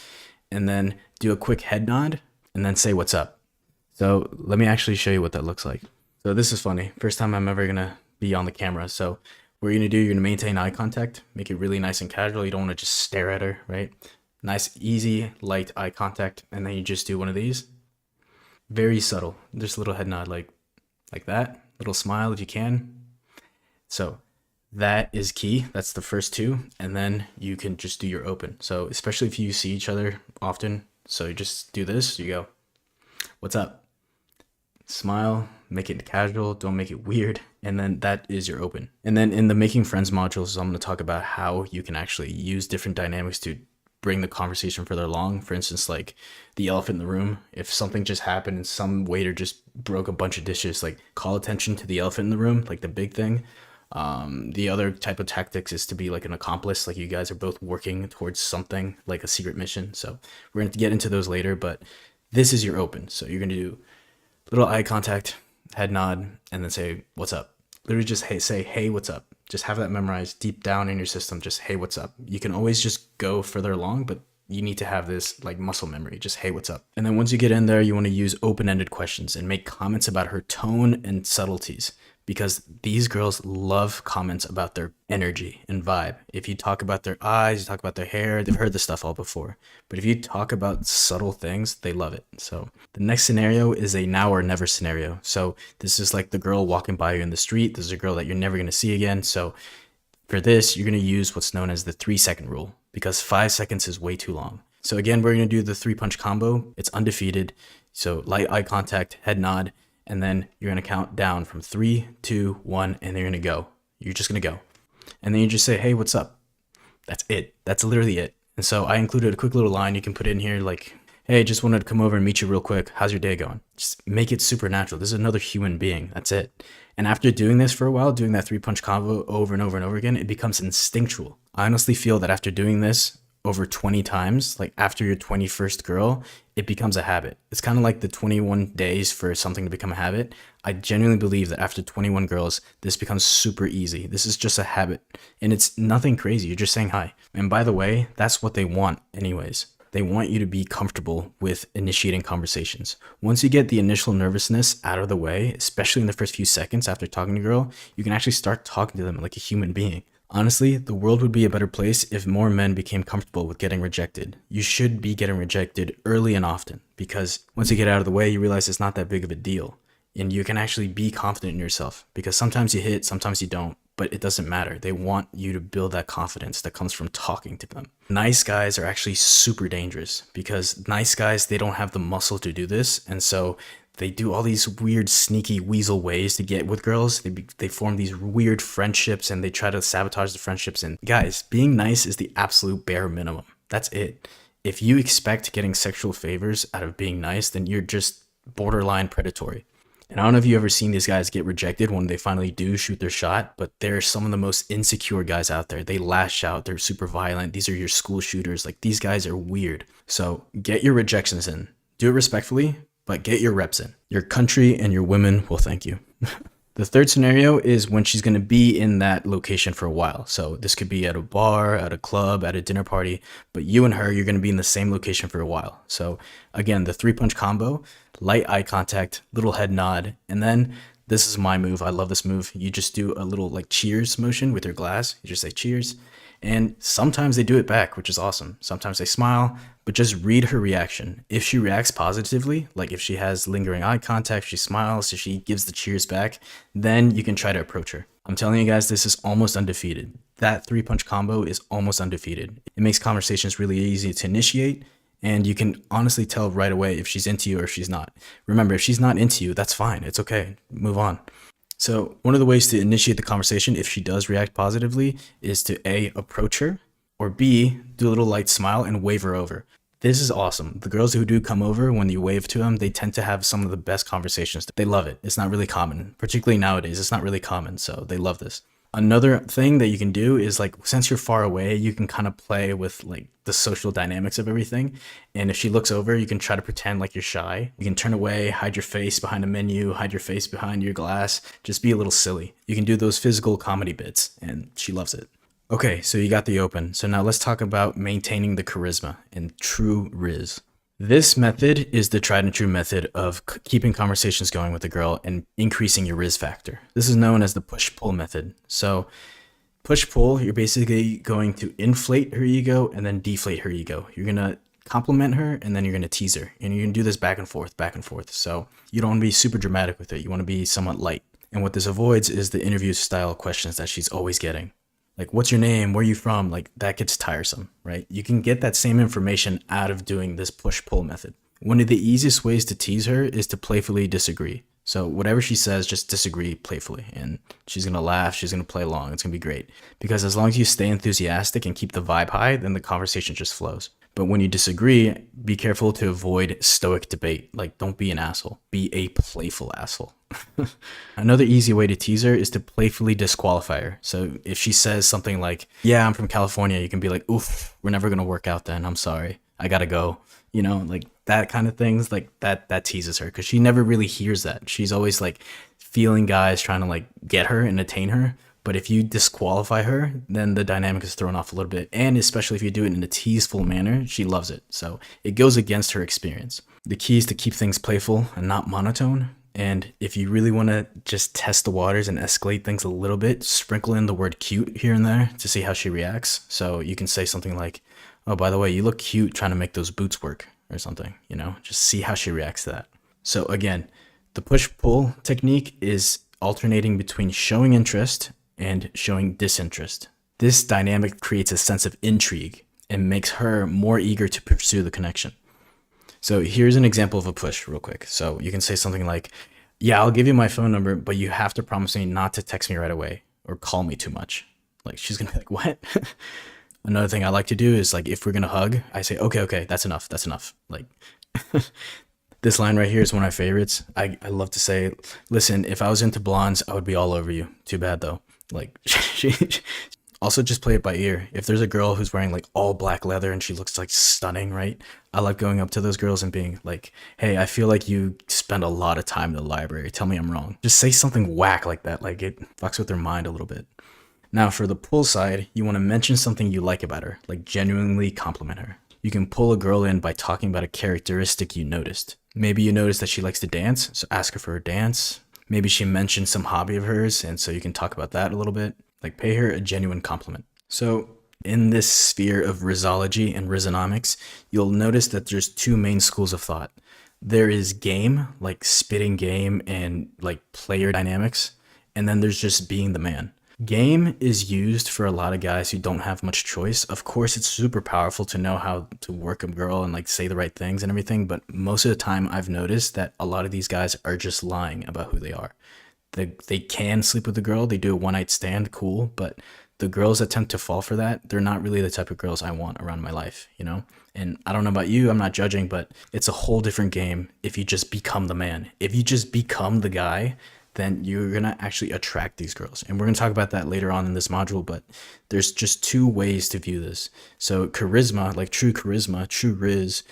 and then do a quick head nod and then say what's up. So let me actually show you what that looks like. So this is funny. First time I'm ever going to be on the camera. So what you're going to do, you're going to maintain eye contact, make it really nice and casual. You don't want to just stare at her, right? Nice, easy, light eye contact, and then you just do one of these. Very subtle, just a little head nod like that, little smile if you can. So that is key. That's the first 2, and then you can just do your open. So especially if you see each other often, so you just do this, you go, what's up? Smile, make it casual, don't make it weird, and then that is your open. And then in the Making Friends modules, I'm going to talk about how you can actually use different dynamics to bring the conversation further along. For instance, like the elephant in the room. If something just happened and some waiter just broke a bunch of dishes, like call attention to the elephant in the room, like the big thing. The other type of tactics is to be like an accomplice, like you guys are both working towards something like a secret mission. So we're going to get into those later, but this is your open. So you're going to do little eye contact, head nod, and then say, what's up? Literally just say, hey, what's up? Just have that memorized deep down in your system. Just, hey, what's up? You can always just go further along, but you need to have this like muscle memory. Just, hey, what's up? And then once you get in there, you want to use open-ended questions and make comments about her tone and subtleties, because these girls love comments about their energy and vibe. If you talk about their eyes, you talk about their hair, they've heard this stuff all before. But if you talk about subtle things, they love it. So the next scenario is a now or never scenario. So this is like the girl walking by you in the street. This is a girl that you're never going to see again. So for this, you're going to use what's known as the 3-second rule, because 5 seconds is way too long. So again, we're going to do the 3-punch combo. It's undefeated. So light eye contact, head nod, and then you're going to count down from 3, 2, 1, and then you're going to go. You're just going to go. And then you just say, hey, what's up? That's it. That's literally it. And so I included a quick little line you can put in here like, hey, just wanted to come over and meet you real quick. How's your day going? Just make it super natural. This is another human being. That's it. And after doing this for a while, doing that 3-punch combo over and over and over again, it becomes instinctual. I honestly feel that after doing this over 20 times, like after your 21st girl, it becomes a habit. It's kind of like the 21 days for something to become a habit. I genuinely believe that after 21 girls, this becomes super easy. This is just a habit, and it's nothing crazy. You're just saying hi. And by the way, that's what they want anyways. They want you to be comfortable with initiating conversations. Once you get the initial nervousness out of the way, especially in the first few seconds after talking to a girl, you can actually start talking to them like a human being. Honestly, the world would be a better place if more men became comfortable with getting rejected. You should be getting rejected early and often, because once you get out of the way, you realize it's not that big of a deal. And you can actually be confident in yourself, because sometimes you hit, sometimes you don't, but it doesn't matter. They want you to build that confidence that comes from talking to them. Nice guys are actually super dangerous, because nice guys, they don't have the muscle to do this. And so they do all these weird, sneaky weasel ways to get with girls. They form these weird friendships, and they try to sabotage the friendships. And guys, being nice is the absolute bare minimum. That's it. If you expect getting sexual favors out of being nice, then you're just borderline predatory. And I don't know if you've ever seen these guys get rejected when they finally do shoot their shot, but they're some of the most insecure guys out there. They lash out. They're super violent. These are your school shooters. Like, these guys are weird. So get your rejections in. Do it respectfully, but get your reps in. Your country and your women will thank you. The third scenario is when she's going to be in that location for a while. So this could be at a bar, at a club, at a dinner party, but you and her, you're going to be in the same location for a while. So again, the 3-punch combo: light eye contact, little head nod, and then this is my move. I love this move. You just do a little like cheers motion with your glass. You just say cheers. And sometimes they do it back, which is awesome. Sometimes they smile, but just read her reaction. If she reacts positively, like if she has lingering eye contact, she smiles, if she gives the cheers back, then you can try to approach her. I'm telling you guys, this is almost undefeated. That 3-punch combo is almost undefeated. It makes conversations really easy to initiate, and you can honestly tell right away if she's into you or if she's not. Remember, if she's not into you, that's fine. It's okay. Move on. So one of the ways to initiate the conversation, if she does react positively, is to A, approach her, or B, do a little light smile and wave her over. This is awesome. The girls who do come over, when you wave to them, they tend to have some of the best conversations. They love it. It's not really common, particularly nowadays. It's not really common, so they love this. Another thing that you can do is, like, since you're far away, you can kind of play with like the social dynamics of everything. And if she looks over, you can try to pretend like you're shy. You can turn away, hide your face behind a menu, hide your face behind your glass, just be a little silly. You can do those physical comedy bits, and she loves it. Okay, so you got the open. So now let's talk about maintaining the charisma and true Riz. This method is the tried and true method of keeping conversations going with a girl and increasing your Riz factor. This is known as the push-pull method. So push-pull, you're basically going to inflate her ego and then deflate her ego. You're going to compliment her and then you're going to tease her. And you're going to do this back and forth, back and forth. So you don't want to be super dramatic with it. You want to be somewhat light. And what this avoids is the interview style questions that she's always getting. Like, what's your name? Where are you from? Like, that gets tiresome, right? You can get that same information out of doing this push-pull method. One of the easiest ways to tease her is to playfully disagree. So whatever she says, just disagree playfully, and she's going to laugh. She's going to play along. It's going to be great. Because as long as you stay enthusiastic and keep the vibe high, then the conversation just flows. But when you disagree, be careful to avoid stoic debate. Like, don't be an asshole. Be a playful asshole. Another easy way to tease her is to playfully disqualify her. So if she says something like, yeah, I'm from California, you can be like, oof, we're never going to work out then. I'm sorry. I got to go. You know, like that kind of things, like that teases her, because she never really hears that. She's always like feeling guys trying to like get her and attain her. But if you disqualify her, then the dynamic is thrown off a little bit. And especially if you do it in a teaseful manner, she loves it. So it goes against her experience. The key is to keep things playful and not monotone. And if you really want to just test the waters and escalate things a little bit, sprinkle in the word cute here and there to see how she reacts. So you can say something like, oh, by the way, you look cute trying to make those boots work, or something, you know, just see how she reacts to that. So again, the push-pull technique is alternating between showing interest and showing disinterest. This dynamic creates a sense of intrigue and makes her more eager to pursue the connection. So here's an example of a push real quick. So you can say something like, yeah, I'll give you my phone number, but you have to promise me not to text me right away or call me too much. Like, she's gonna be like, what? Another thing I like to do is, like, if we're gonna hug, I say, okay, that's enough. Like, this line right here is one of my favorites. I love to say, listen, if I was into blondes, I would be all over you. Too bad though. Like, Also, just play it by ear. If there's a girl who's wearing like all black leather and she looks like stunning, right? I like going up to those girls and being like, hey, I feel like you spend a lot of time in the library. Tell me I'm wrong. Just say something whack like that. Like it fucks with their mind a little bit. Now, for the pull side, you want to mention something you like about her, like genuinely compliment her. You can pull a girl in by talking about a characteristic you noticed. Maybe you noticed that she likes to dance, so ask her for a dance. Maybe she mentioned some hobby of hers, and so you can talk about that a little bit. Like, pay her a genuine compliment. So, in this sphere of Rizzology and Rizzonomics, you'll notice that there's two main schools of thought. There is game, like spitting game and like player dynamics, and then there's just being the man. Game is used for a lot of guys who don't have much choice. Of course, it's super powerful to know how to work a girl and like say the right things and everything, but most of the time I've noticed that a lot of these guys are just lying about who they are. They can sleep with a girl, they do a one night stand, cool, but the girls that tend to fall for that, they're not really the type of girls I want around my life, you know? And I don't know about you, I'm not judging, but it's a whole different game if you just become the man. If you just become the guy, then you're going to actually attract these girls. And we're going to talk about that later on in this module, but there's just two ways to view this. So charisma, like true charisma, true Riz,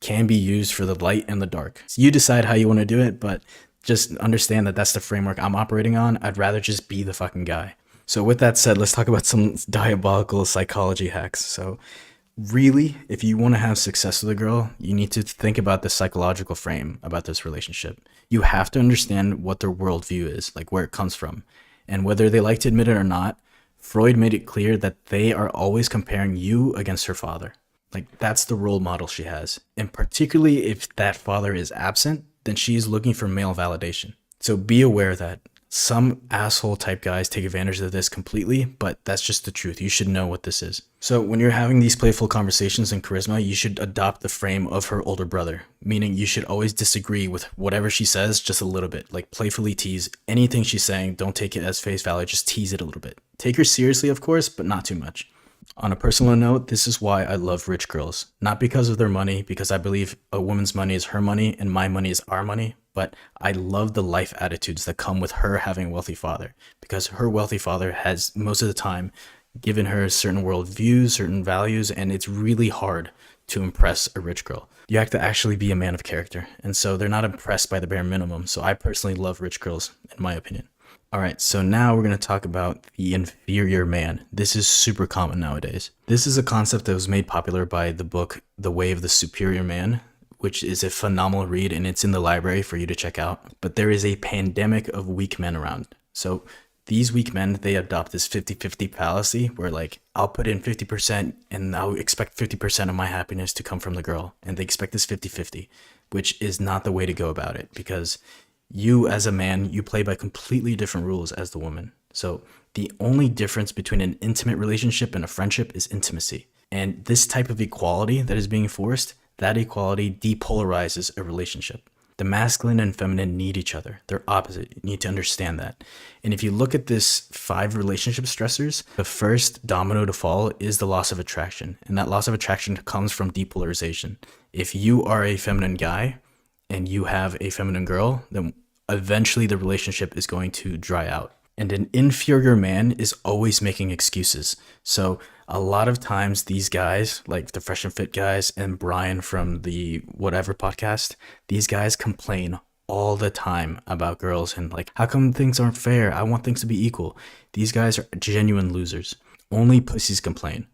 can be used for the light and the dark. So you decide how you want to do it, but just understand that that's the framework I'm operating on. I'd rather just be the fucking guy. So with that said, let's talk about some diabolical psychology hacks. So really, if you want to have success with a girl, you need to think about the psychological frame about this relationship. You have to understand what their worldview is, like where it comes from. And whether they like to admit it or not, Freud made it clear that they are always comparing you against her father. Like that's the role model she has. And particularly if that father is absent, then she is looking for male validation. So be aware that some asshole type guys take advantage of this completely, but that's just the truth. You should know what this is. So when you're having these playful conversations in charisma, you should adopt the frame of her older brother, meaning you should always disagree with whatever she says just a little bit, like playfully tease anything she's saying. Don't take it as face value, just tease it a little bit. Take her seriously, of course, but not too much. On a personal note, this is why I love rich girls. Not because of their money, because I believe a woman's money is her money and my money is our money, but I love the life attitudes that come with her having a wealthy father, because her wealthy father has most of the time given her certain worldviews, certain values, and it's really hard to impress a rich girl. You have to actually be a man of character, and so they're not impressed by the bare minimum. So I personally love rich girls, in my opinion. All right, so now we're going to talk about the inferior man. This is super common nowadays. This is a concept that was made popular by the book The Way of the Superior Man, which is a phenomenal read, and it's in the library for you to check out. But there is a pandemic of weak men around. So these weak men, they adopt this 50-50 fallacy where like, I'll put in 50% and I'll expect 50% of my happiness to come from the girl. And they expect this 50-50, which is not the way to go about it, because you as a man, you play by completely different rules as the woman. So the only difference between an intimate relationship and a friendship is intimacy. And this type of equality that is being forced, that equality depolarizes a relationship. The masculine and feminine need each other. They're opposite. You need to understand that. And if you look at this 5 relationship stressors, the first domino to fall is the loss of attraction. And that loss of attraction comes from depolarization. If you are a feminine guy and you have a feminine girl, then eventually the relationship is going to dry out. And an inferior man is always making excuses. So a lot of times these guys, like the Fresh and Fit guys and Brian from the whatever podcast, these guys complain all the time about girls and like, how come things aren't fair? I want things to be equal. These guys are genuine losers. Only pussies complain.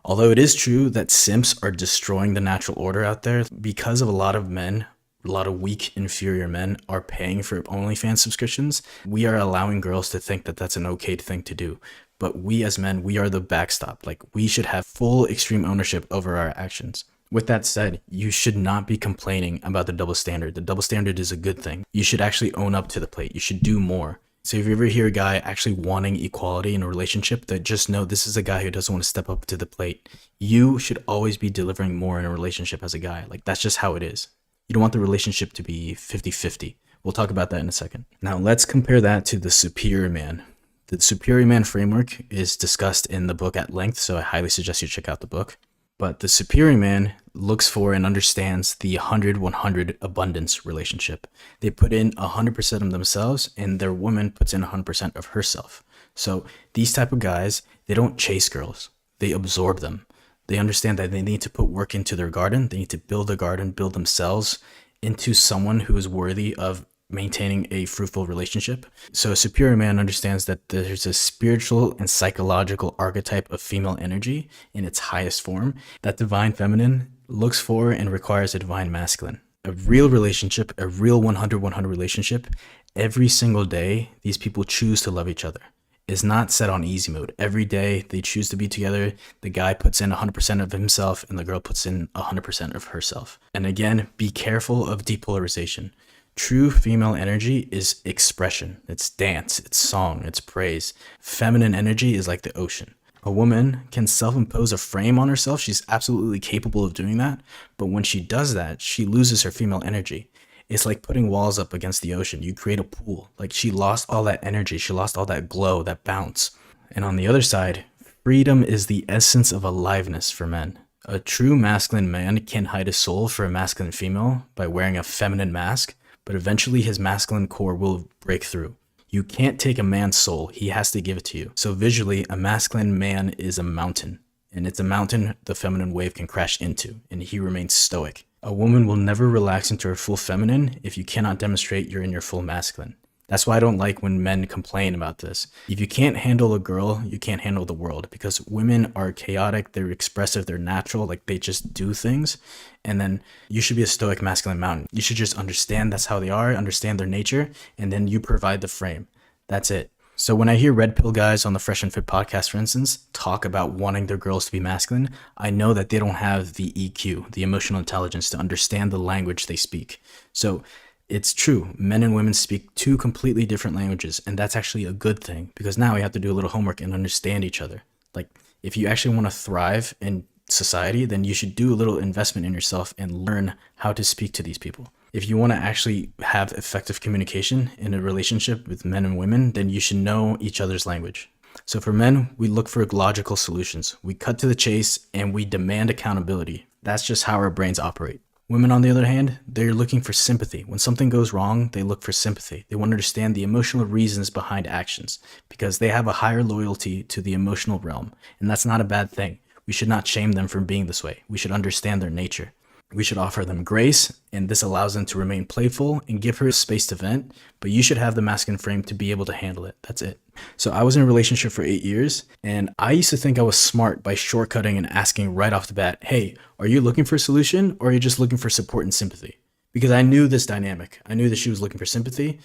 Although it is true that simps are destroying the natural order out there, because of a lot of men, a lot of weak, inferior men are paying for OnlyFans subscriptions, we are allowing girls to think that that's an okay thing to do. But we as men, we are the backstop. Like, we should have full extreme ownership over our actions. With that said, you should not be complaining about the double standard. The double standard is a good thing. You should actually own up to the plate. You should do more. So if you ever hear a guy actually wanting equality in a relationship, that just know this is a guy who doesn't want to step up to the plate. You should always be delivering more in a relationship as a guy. Like, that's just how it is. You don't want the relationship to be 50-50. We'll talk about that in a second. Now let's compare that to the superior man. The superior man framework is discussed in the book at length, so I highly suggest you check out the book. But the superior man looks for and understands the 100-100 abundance relationship. They put in 100% of themselves, and their woman puts in 100% of herself. So these type of guys, they don't chase girls. They absorb them. They understand that they need to put work into their garden. They need to build a garden, build themselves into someone who is worthy of maintaining a fruitful relationship. So a superior man understands that there's a spiritual and psychological archetype of female energy in its highest form. That divine feminine looks for and requires a divine masculine. A real relationship, a real 100-100 relationship, every single day, these people choose to love each other. Is not set on easy mode. Every day they choose to be together. The guy puts in 100% of himself and the girl puts in 100% of herself. And again, be careful of depolarization. True female energy is expression. It's dance, it's song, it's praise. Feminine energy is like the ocean. A woman can self-impose a frame on herself. She's absolutely capable of doing that. But when she does that, she loses her female energy. It's like putting walls up against the ocean. You create a pool. Like she lost all that energy. She lost all that glow, that bounce. And on the other side, freedom is the essence of aliveness for men. A true masculine man can hide his soul for a masculine female by wearing a feminine mask, but eventually his masculine core will break through. You can't take a man's soul. He has to give it to you. So visually, a masculine man is a mountain. And it's a mountain the feminine wave can crash into, and he remains stoic. A woman will never relax into her full feminine if you cannot demonstrate you're in your full masculine. That's why I don't like when men complain about this. If you can't handle a girl, you can't handle the world, because women are chaotic, they're expressive, they're natural, like they just do things. And then you should be a stoic masculine mountain. You should just understand that's how they are, understand their nature, and then you provide the frame. That's it. So when I hear red pill guys on the Fresh and Fit podcast, for instance, talk about wanting their girls to be masculine, I know that they don't have the EQ, the emotional intelligence to understand the language they speak. So it's true. Men and women speak two completely different languages, and that's actually a good thing because now we have to do a little homework and understand each other. Like if you actually want to thrive in society, then you should do a little investment in yourself and learn how to speak to these people. If you want to actually have effective communication in a relationship with men and women, then you should know each other's language. So for men, we look for logical solutions. We cut to the chase and we demand accountability. That's just how our brains operate. Women, on the other hand, they're looking for sympathy. When something goes wrong, they look for sympathy. They want to understand the emotional reasons behind actions because they have a higher loyalty to the emotional realm. And that's not a bad thing. We should not shame them for being this way. We should understand their nature. We should offer them grace, and this allows them to remain playful and give her space to vent, but you should have the masculine frame to be able to handle it. That's it. So I was in a relationship for 8 years, and I used to think I was smart by shortcutting and asking right off the bat, hey, are you looking for a solution, or are you just looking for support and sympathy? Because I knew this dynamic. I knew that she was looking for sympathy.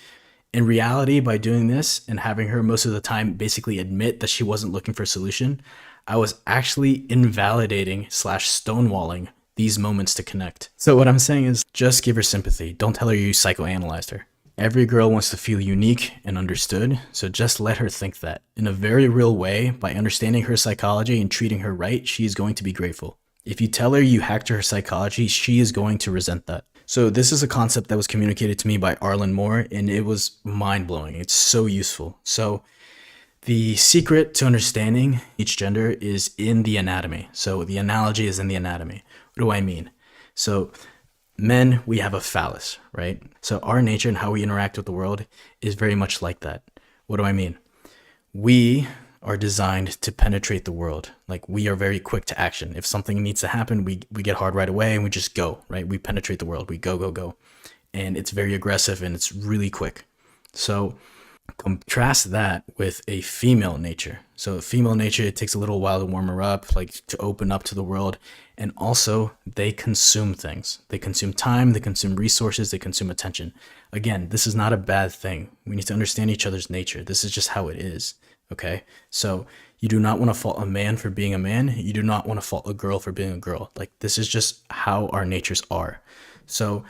In reality, by doing this and having her most of the time basically admit that she wasn't looking for a solution, I was actually invalidating / stonewalling these moments to connect. So what I'm saying is just give her sympathy. Don't tell her you psychoanalyzed her. Every girl wants to feel unique and understood, so just let her think that. In a very real way, by understanding her psychology and treating her right, she is going to be grateful. If you tell her you hacked her psychology, she is going to resent that. So this is a concept that was communicated to me by Arlen Moore, and it was mind-blowing. It's so useful. So the secret to understanding each gender is in the anatomy. So the analogy is in the anatomy. What do I mean? So men, we have a phallus, right? So our nature and how we interact with the world is very much like that. What do I mean? We are designed to penetrate the world. Like we are very quick to action. If something needs to happen, we get hard right away and we just go, right? We penetrate the world. We go. And it's very aggressive and it's really quick. So contrast that with a female nature. So female nature, it takes a little while to warm her up, like to open up to the world. And also they consume things. They consume time, they consume resources, they consume attention. Again, this is not a bad thing. We need to understand each other's nature. This is just how it is. Okay. So you do not want to fault a man for being a man. You do not want to fault a girl for being a girl. Like this is just how our natures are. So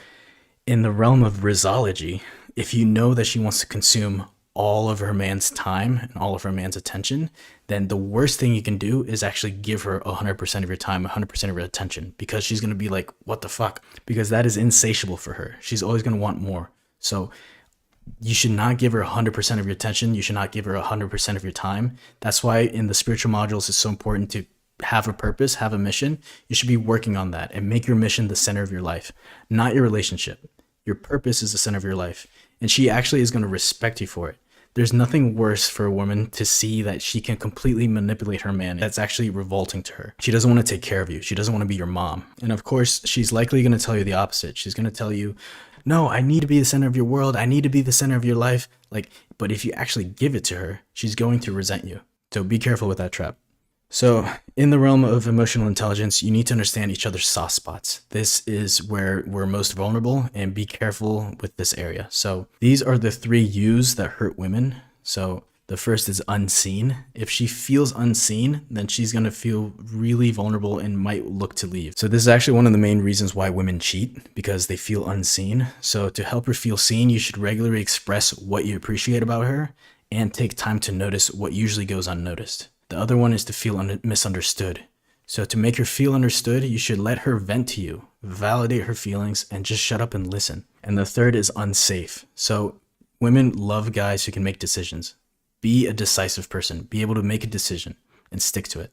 in the realm of Rizzology, if you know that she wants to consume all of her man's time and all of her man's attention, then the worst thing you can do is actually give her 100% of your time, 100% of your attention, because she's going to be like, what the fuck? Because that is insatiable for her. She's always going to want more. So you should not give her 100% of your attention. You should not give her 100% of your time. That's why in the spiritual modules, it's so important to have a purpose, have a mission. You should be working on that and make your mission the center of your life, not your relationship. Your purpose is the center of your life. And she actually is going to respect you for it. There's nothing worse for a woman to see that she can completely manipulate her man. That's actually revolting to her. She doesn't want to take care of you. She doesn't want to be your mom. And of course, she's likely going to tell you the opposite. She's going to tell you, no, I need to be the center of your world. I need to be the center of your life. But if you actually give it to her, she's going to resent you. So be careful with that trap. So in the realm of emotional intelligence, you need to understand each other's soft spots. This is where we're most vulnerable, and be careful with this area. So these are the 3 U's that hurt women. So the first is unseen. If she feels unseen, then she's going to feel really vulnerable and might look to leave. So this is actually one of the main reasons why women cheat, because they feel unseen. So to help her feel seen, you should regularly express what you appreciate about her and take time to notice what usually goes unnoticed. The other one is to feel misunderstood. So to make her feel understood, you should let her vent to you, validate her feelings, and just shut up and listen. And the third is unsafe. So women love guys who can make decisions. Be a decisive person. Be able to make a decision and stick to it.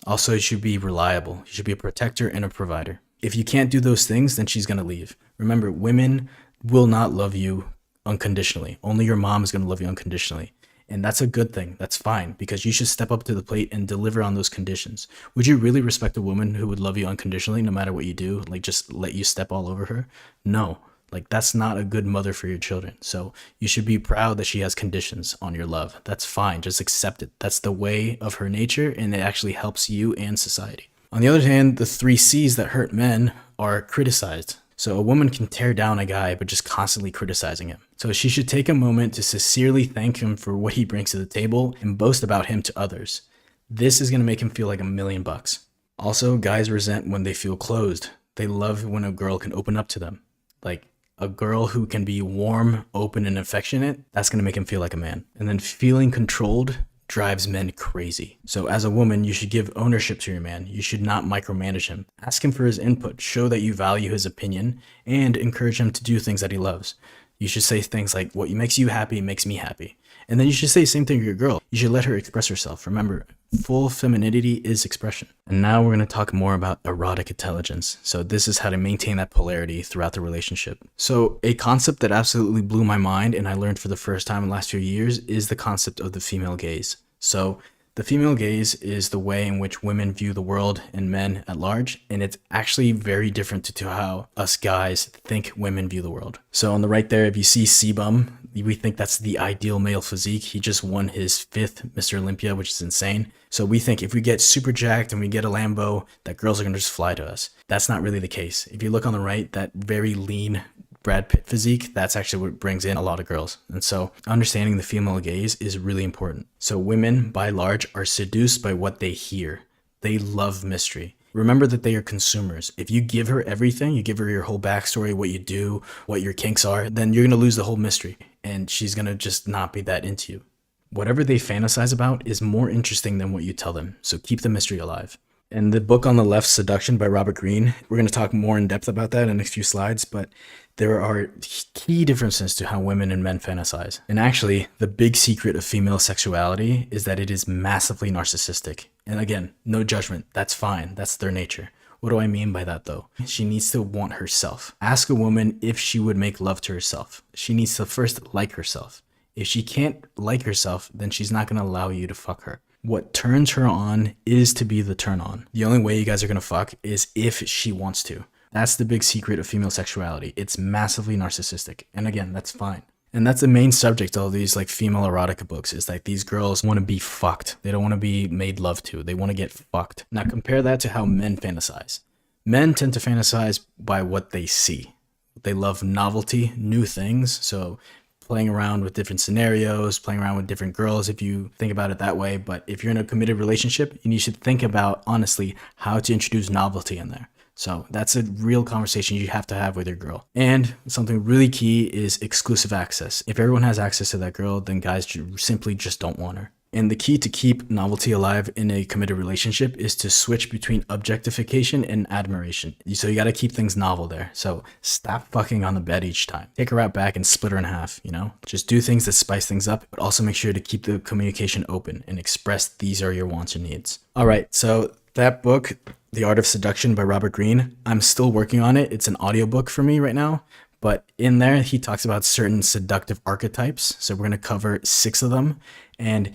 Also, you should be reliable. You should be a protector and a provider. If you can't do those things, then she's going to leave. Remember, women will not love you unconditionally. Only your mom is going to love you unconditionally. And that's a good thing. That's fine, because you should step up to the plate and deliver on those conditions. Would you really respect a woman who would love you unconditionally no matter what you do? Like, just let you step all over her? No. Like, that's not a good mother for your children. So you should be proud that she has conditions on your love. That's fine. Just accept it. That's the way of her nature, and it actually helps you and society. On the other hand, the 3 C's that hurt men are criticized. So a woman can tear down a guy by just constantly criticizing him. So she should take a moment to sincerely thank him for what he brings to the table and boast about him to others. This is going to make him feel like $1,000,000. Also, guys resent when they feel closed. They love when a girl can open up to them. Like, a girl who can be warm, open, and affectionate, that's going to make him feel like a man. And then feeling controlled drives men crazy. So as a woman, you should give ownership to your man. You should not micromanage him. Ask him for his input, show that you value his opinion, and encourage him to do things that he loves. You should say things like, what makes you happy makes me happy. And then you should say the same thing to your girl. You should let her express herself. Remember, full femininity is expression. And now we're going to talk more about erotic intelligence. So this is how to maintain that polarity throughout the relationship. So a concept that absolutely blew my mind and I learned for the first time in the last few years is the concept of the female gaze. So the female gaze is the way in which women view the world and men at large, and it's actually very different to how us guys think women view the world. So on the right there, if you see C-Bum, we think that's the ideal male physique. He just won his 5th Mr. Olympia, which is insane. So we think if we get super jacked and we get a Lambo, that girls are going to just fly to us. That's not really the case. If you look on the right, that very lean Brad Pitt physique, that's actually what brings in a lot of girls. And so understanding the female gaze is really important. So women, by large, are seduced by what they hear. They love mystery. Remember that they are consumers. If you give her everything, you give her your whole backstory, what you do, what your kinks are, then you're going to lose the whole mystery. And she's going to just not be that into you. Whatever they fantasize about is more interesting than what you tell them. So keep the mystery alive. And the book on the left, Seduction by Robert Greene, we're going to talk more in depth about that in the next few slides, but there are key differences to how women and men fantasize. And actually, the big secret of female sexuality is that it is massively narcissistic. And again, no judgment. That's fine. That's their nature. What do I mean by that though? She needs to want herself. Ask a woman if she would make love to herself. She needs to first like herself. If she can't like herself, then she's not going to allow you to fuck her. What turns her on is to be the turn on. The only way you guys are going to fuck is if she wants to. That's the big secret of female sexuality. It's massively narcissistic. And again, that's fine. And that's the main subject of these like female erotica books, is like these girls want to be fucked. They don't want to be made love to. They want to get fucked. Now compare that to how men fantasize. Men tend to fantasize by what they see. They love novelty, new things. So playing around with different scenarios, playing around with different girls, if you think about it that way. But if you're in a committed relationship, you should think about, honestly, how to introduce novelty in there. So that's a real conversation you have to have with your girl. And something really key is exclusive access. If everyone has access to that girl, then guys simply just don't want her. And the key to keep novelty alive in a committed relationship is to switch between objectification and admiration. So you got to keep things novel there. So stop fucking on the bed each time. Take her out back and split her in half, you know? Just do things that spice things up, but also make sure to keep the communication open and express these are your wants and needs. All right, so that book, The Art of Seduction by Robert Greene, I'm still working on it. It's an audiobook for me right now, But in there, he talks about certain seductive archetypes. So we're going to cover 6 of them. And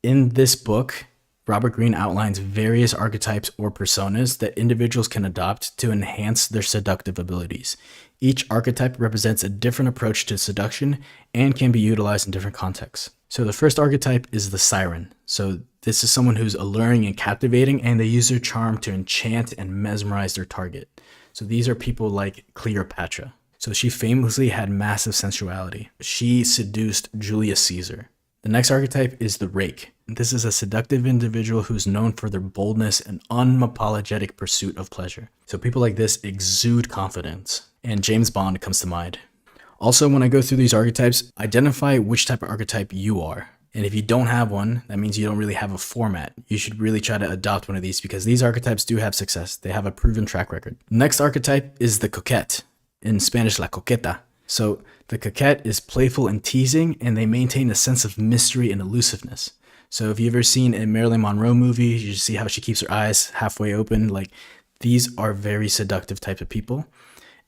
in this book, Robert Greene outlines various archetypes or personas that individuals can adopt to enhance their seductive abilities. Each archetype represents a different approach to seduction and can be utilized in different contexts. So the first archetype is the siren. So this is someone who's alluring and captivating, and they use their charm to enchant and mesmerize their target. So these are people like Cleopatra. So she famously had massive sensuality. She seduced Julius Caesar. The next archetype is the rake. This is a seductive individual who's known for their boldness and unapologetic pursuit of pleasure. So people like this exude confidence, and James Bond comes to mind. Also, when I go through these archetypes, identify which type of archetype you are. And if you don't have one, that means you don't really have a format. You should really try to adopt one of these because these archetypes do have success. They have a proven track record. Next archetype is the coquette. In Spanish, la coqueta. So the coquette is playful and teasing, and they maintain a sense of mystery and elusiveness. So if you've ever seen a Marilyn Monroe movie, you see how she keeps her eyes halfway open. Like, these are very seductive type of people.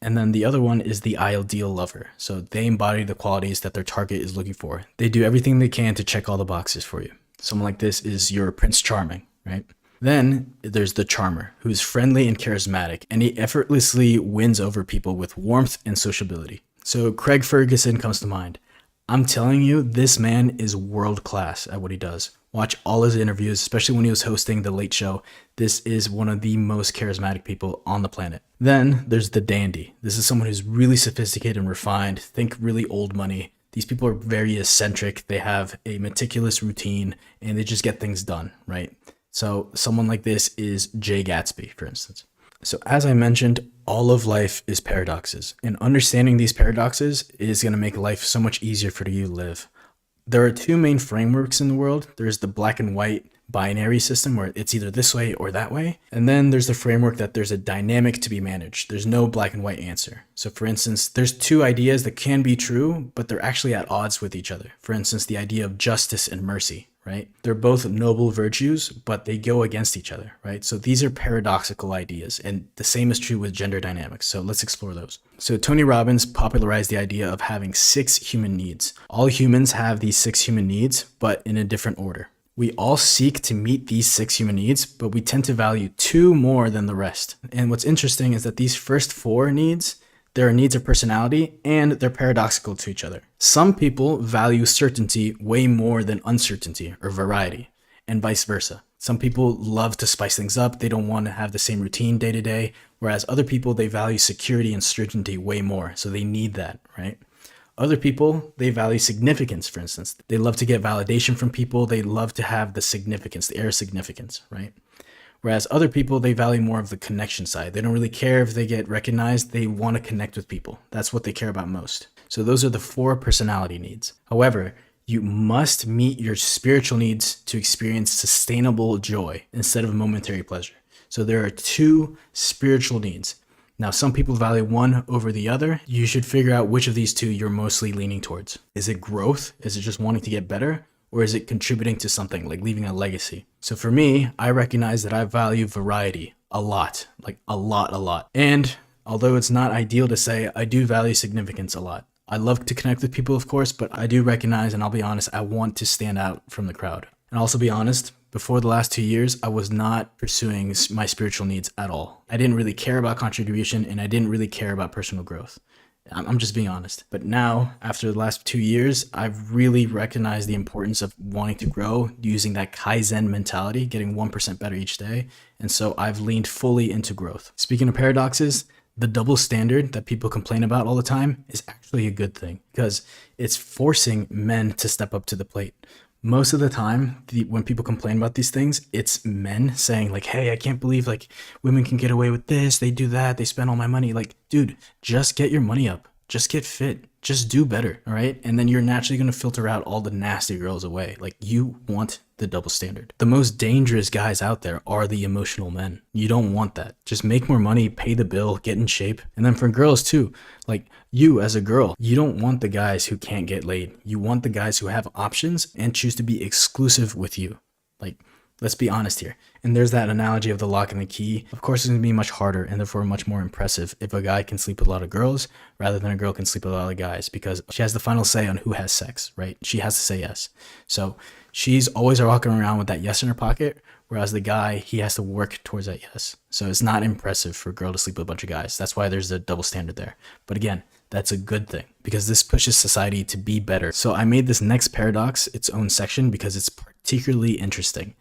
And then the other one is the ideal lover. So they embody the qualities that their target is looking for. They do everything they can to check all the boxes for you. Someone like this is your Prince Charming, right? Then there's the charmer, who's friendly and charismatic, and he effortlessly wins over people with warmth and sociability. So Craig Ferguson comes to mind. I'm telling you, this man is world class at what he does. Watch all his interviews, especially when he was hosting The Late Show. This is one of the most charismatic people on the planet. Then there's the dandy. This is someone who's really sophisticated and refined. Think really old money. These people are very eccentric. They have a meticulous routine, and they just get things done, right? So someone like this is Jay Gatsby, for instance. So as I mentioned, all of life is paradoxes, and understanding these paradoxes is going to make life so much easier for you to live. There are 2 main frameworks in the world. There's the black and white binary system where it's either this way or that way. And then there's the framework that there's a dynamic to be managed. There's no black and white answer. So for instance, there's 2 ideas that can be true, but they're actually at odds with each other. For instance, the idea of justice and mercy, right? They're both noble virtues, but they go against each other, right? So these are paradoxical ideas, and the same is true with gender dynamics. So let's explore those. So Tony Robbins popularized the idea of having 6 human needs. All humans have these 6 human needs, but in a different order. We all seek to meet these 6 human needs, but we tend to value 2 more than the rest. And what's interesting is that these first 4 needs, there are needs of personality, and they're paradoxical to each other. Some people value certainty way more than uncertainty or variety, and vice versa. Some people love to spice things up. They don't want to have the same routine day to day, whereas other people, they value security and certainty way more, so they need that, right? Other people, they value significance, for instance. They love to get validation from people. They love to have the significance, the air of significance, right? Whereas other people, they value more of the connection side. They don't really care if they get recognized. They want to connect with people. That's what they care about most. So those are the 4 personality needs. However, you must meet your spiritual needs to experience sustainable joy instead of momentary pleasure. So there are 2 spiritual needs. Now, some people value one over the other. You should figure out which of these 2 you're mostly leaning towards. Is it growth? Is it just wanting to get better? Or is it contributing to something, like leaving a legacy? So for me, I recognize that I value variety a lot, like a lot. And although it's not ideal to say, I do value significance a lot. I love to connect with people, of course, but I do recognize, and I'll be honest, I want to stand out from the crowd. And also be honest, before the last 2 years, I was not pursuing my spiritual needs at all. I didn't really care about contribution, and I didn't really care about personal growth. I'm just being honest. But now, after the last 2 years, I've really recognized the importance of wanting to grow, using that Kaizen mentality, getting 1% better each day. And so I've leaned fully into growth. Speaking of paradoxes, the double standard that people complain about all the time is actually a good thing because it's forcing men to step up to the plate. Most of the time, when people complain about these things, it's men saying like, hey, I can't believe like women can get away with this. They do that. They spend all my money. Like, dude, just get your money up. Just get fit. Just do better. All right. And then you're naturally going to filter out all the nasty girls away. Like, you want the double standard. The most dangerous guys out there are the emotional men. You don't want that. Just make more money, pay the bill, get in shape. And then for girls too, like you as a girl, you don't want the guys who can't get laid. You want the guys who have options and choose to be exclusive with you. Like, Let's be honest here. And there's that analogy of the lock and the key. Of course, it's going to be much harder and therefore much more impressive if a guy can sleep with a lot of girls rather than a girl can sleep with a lot of guys, because she has the final say on who has sex, right? She has to say yes. So she's always walking around with that yes in her pocket, whereas the guy, he has to work towards that yes. So it's not impressive for a girl to sleep with a bunch of guys. That's why there's a double standard there. But again, that's a good thing because this pushes society to be better. So I made this next paradox its own section because it's particularly interesting.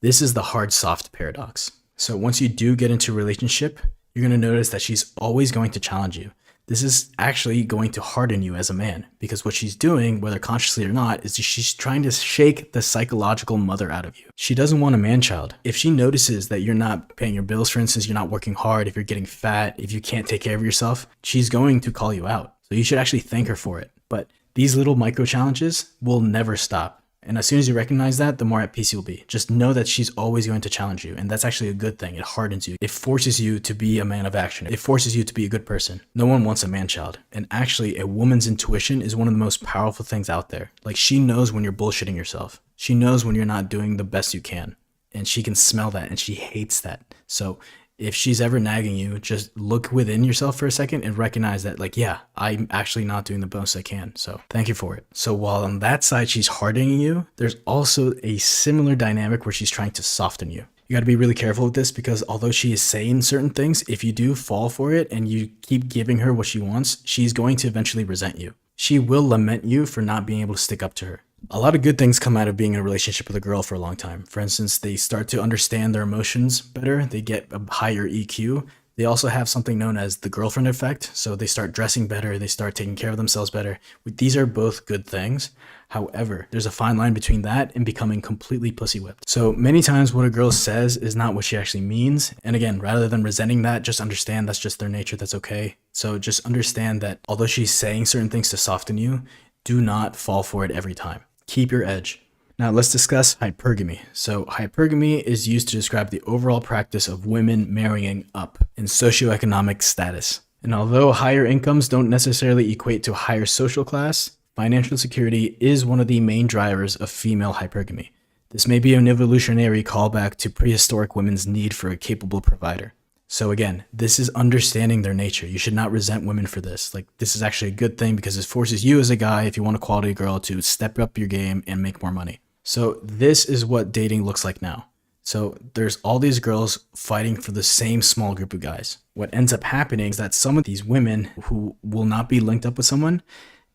This is the hard-soft paradox. So once you do get into a relationship, you're going to notice that she's always going to challenge you. This is actually going to harden you as a man because what she's doing, whether consciously or not, is she's trying to shake the psychological mother out of you. She doesn't want a man-child. If she notices that you're not paying your bills, for instance, you're not working hard, if you're getting fat, if you can't take care of yourself, she's going to call you out. So you should actually thank her for it. But these little micro challenges will never stop. And as soon as you recognize that, the more at peace you'll be. Just know that she's always going to challenge you. And that's actually a good thing. It hardens you. It forces you to be a man of action. It forces you to be a good person. No one wants a man-child. And actually, a woman's intuition is one of the most powerful things out there. Like, she knows when you're bullshitting yourself. She knows when you're not doing the best you can. And she can smell that, and she hates that. So if she's ever nagging you, just look within yourself for a second and recognize that, like, yeah, I'm actually not doing the best I can. So thank you for it. So while on that side, she's hardening you, there's also a similar dynamic where she's trying to soften you. You got to be really careful with this because although she is saying certain things, if you do fall for it and you keep giving her what she wants, she's going to eventually resent you. She will lament you for not being able to stick up to her. A lot of good things come out of being in a relationship with a girl for a long time. For instance, they start to understand their emotions better. They get a higher EQ. They also have something known as the girlfriend effect. So they start dressing better. They start taking care of themselves better. These are both good things. However, there's a fine line between that and becoming completely pussy whipped. So many times what a girl says is not what she actually means. And again, rather than resenting that, just understand that's just their nature. That's okay. So just understand that although she's saying certain things to soften you, do not fall for it every time. Keep your edge. Now let's discuss hypergamy. So hypergamy is used to describe the overall practice of women marrying up in socioeconomic status. And although higher incomes don't necessarily equate to higher social class, financial security is one of the main drivers of female hypergamy. This may be an evolutionary callback to prehistoric women's need for a capable provider. So again, this is understanding their nature. You should not resent women for this. Like, this is actually a good thing because it forces you as a guy, if you want a quality girl, to step up your game and make more money. So this is what dating looks like now. So there's all these girls fighting for the same small group of guys. What ends up happening is that some of these women who will not be linked up with someone,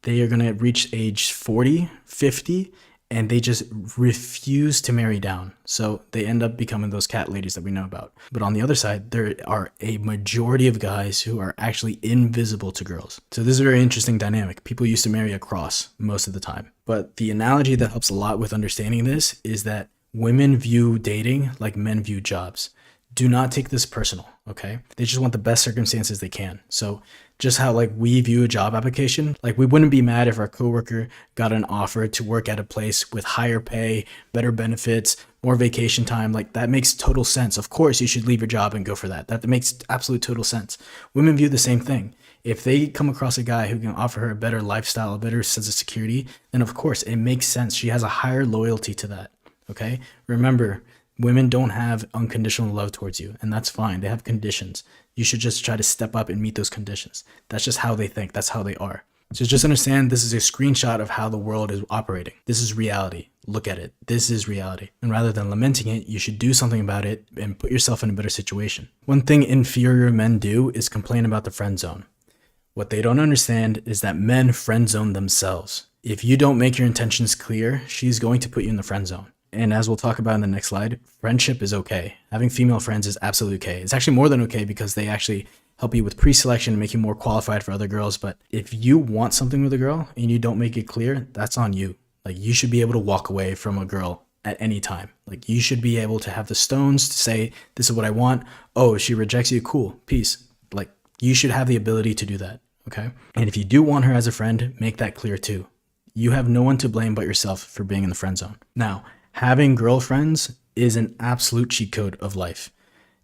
they are going to reach age 40, 50, and they just refuse to marry down. So they end up becoming those cat ladies that we know about. But on the other side, there are a majority of guys who are actually invisible to girls. So this is a very interesting dynamic. People used to marry across most of the time. But the analogy that helps a lot with understanding this is that women view dating like men view jobs. Do not take this personal, okay? They just want the best circumstances they can. So just how like we view a job application, like we wouldn't be mad if our coworker got an offer to work at a place with higher pay, better benefits, more vacation time. Like that makes total sense. Of course, you should leave your job and go for that. That makes absolute total sense. Women view the same thing. If they come across a guy who can offer her a better lifestyle, a better sense of security, then of course it makes sense. She has a higher loyalty to that, okay? Remember, women don't have unconditional love towards you, and that's fine. They have conditions. You should just try to step up and meet those conditions. That's just how they think. That's how they are. So just understand this is a screenshot of how the world is operating. This is reality. Look at it. This is reality. And rather than lamenting it, you should do something about it and put yourself in a better situation. One thing inferior men do is complain about the friend zone. What they don't understand is that men friend zone themselves. If you don't make your intentions clear, she's going to put you in the friend zone. And as we'll talk about in the next slide, friendship is okay. Having female friends is absolutely okay. It's actually more than okay because they actually help you with pre-selection and make you more qualified for other girls. But if you want something with a girl and you don't make it clear, that's on you. Like, you should be able to walk away from a girl at any time. Like, you should be able to have the stones to say, this is what I want. Oh, if she rejects you, cool, peace. Like, you should have the ability to do that, okay? And if you do want her as a friend, make that clear too. You have no one to blame but yourself for being in the friend zone. Now, having girlfriends is an absolute cheat code of life.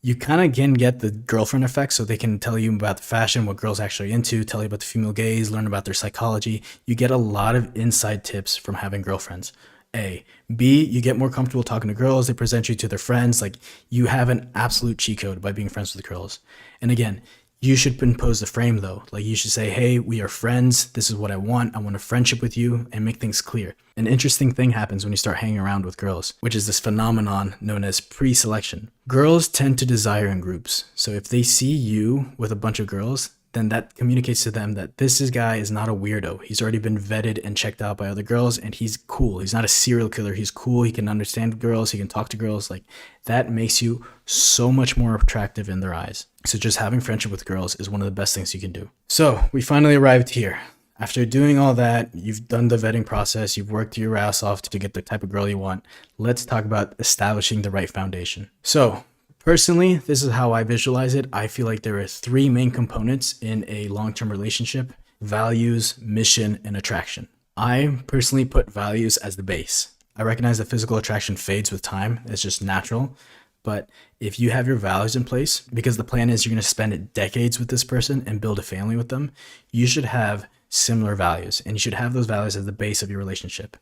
You kind of can get the girlfriend effect, so they can tell you about the fashion, what girls actually into, tell you about the female gaze, learn about their psychology. You get a lot of inside tips from having girlfriends. A. B, you get more comfortable talking to girls. They present you to their friends. Like, you have an absolute cheat code by being friends with girls. And again, you should impose the frame though. Like, you should say, hey, we are friends. This is what I want. I want a friendship with you, and make things clear. An interesting thing happens when you start hanging around with girls, which is this phenomenon known as pre-selection. Girls tend to desire in groups. So if they see you with a bunch of girls, then that communicates to them that guy is not a weirdo. He's already been vetted and checked out by other girls, and he's cool. He's not a serial killer. He's cool. He can understand girls. He can talk to girls. Like, that makes you so much more attractive in their eyes. So just having friendship with girls is one of the best things you can do. So we finally arrived here. After doing all that, you've done the vetting process, you've worked your ass off to get the type of girl you want. Let's talk about establishing the right foundation. So personally, this is how I visualize it. I feel like there are 3 main components in a long-term relationship: values, mission, and attraction. I personally put values as the base. I recognize that physical attraction fades with time. It's just natural. But if you have your values in place, because the plan is you're going to spend decades with this person and build a family with them, you should have similar values, and you should have those values as the base of your relationship.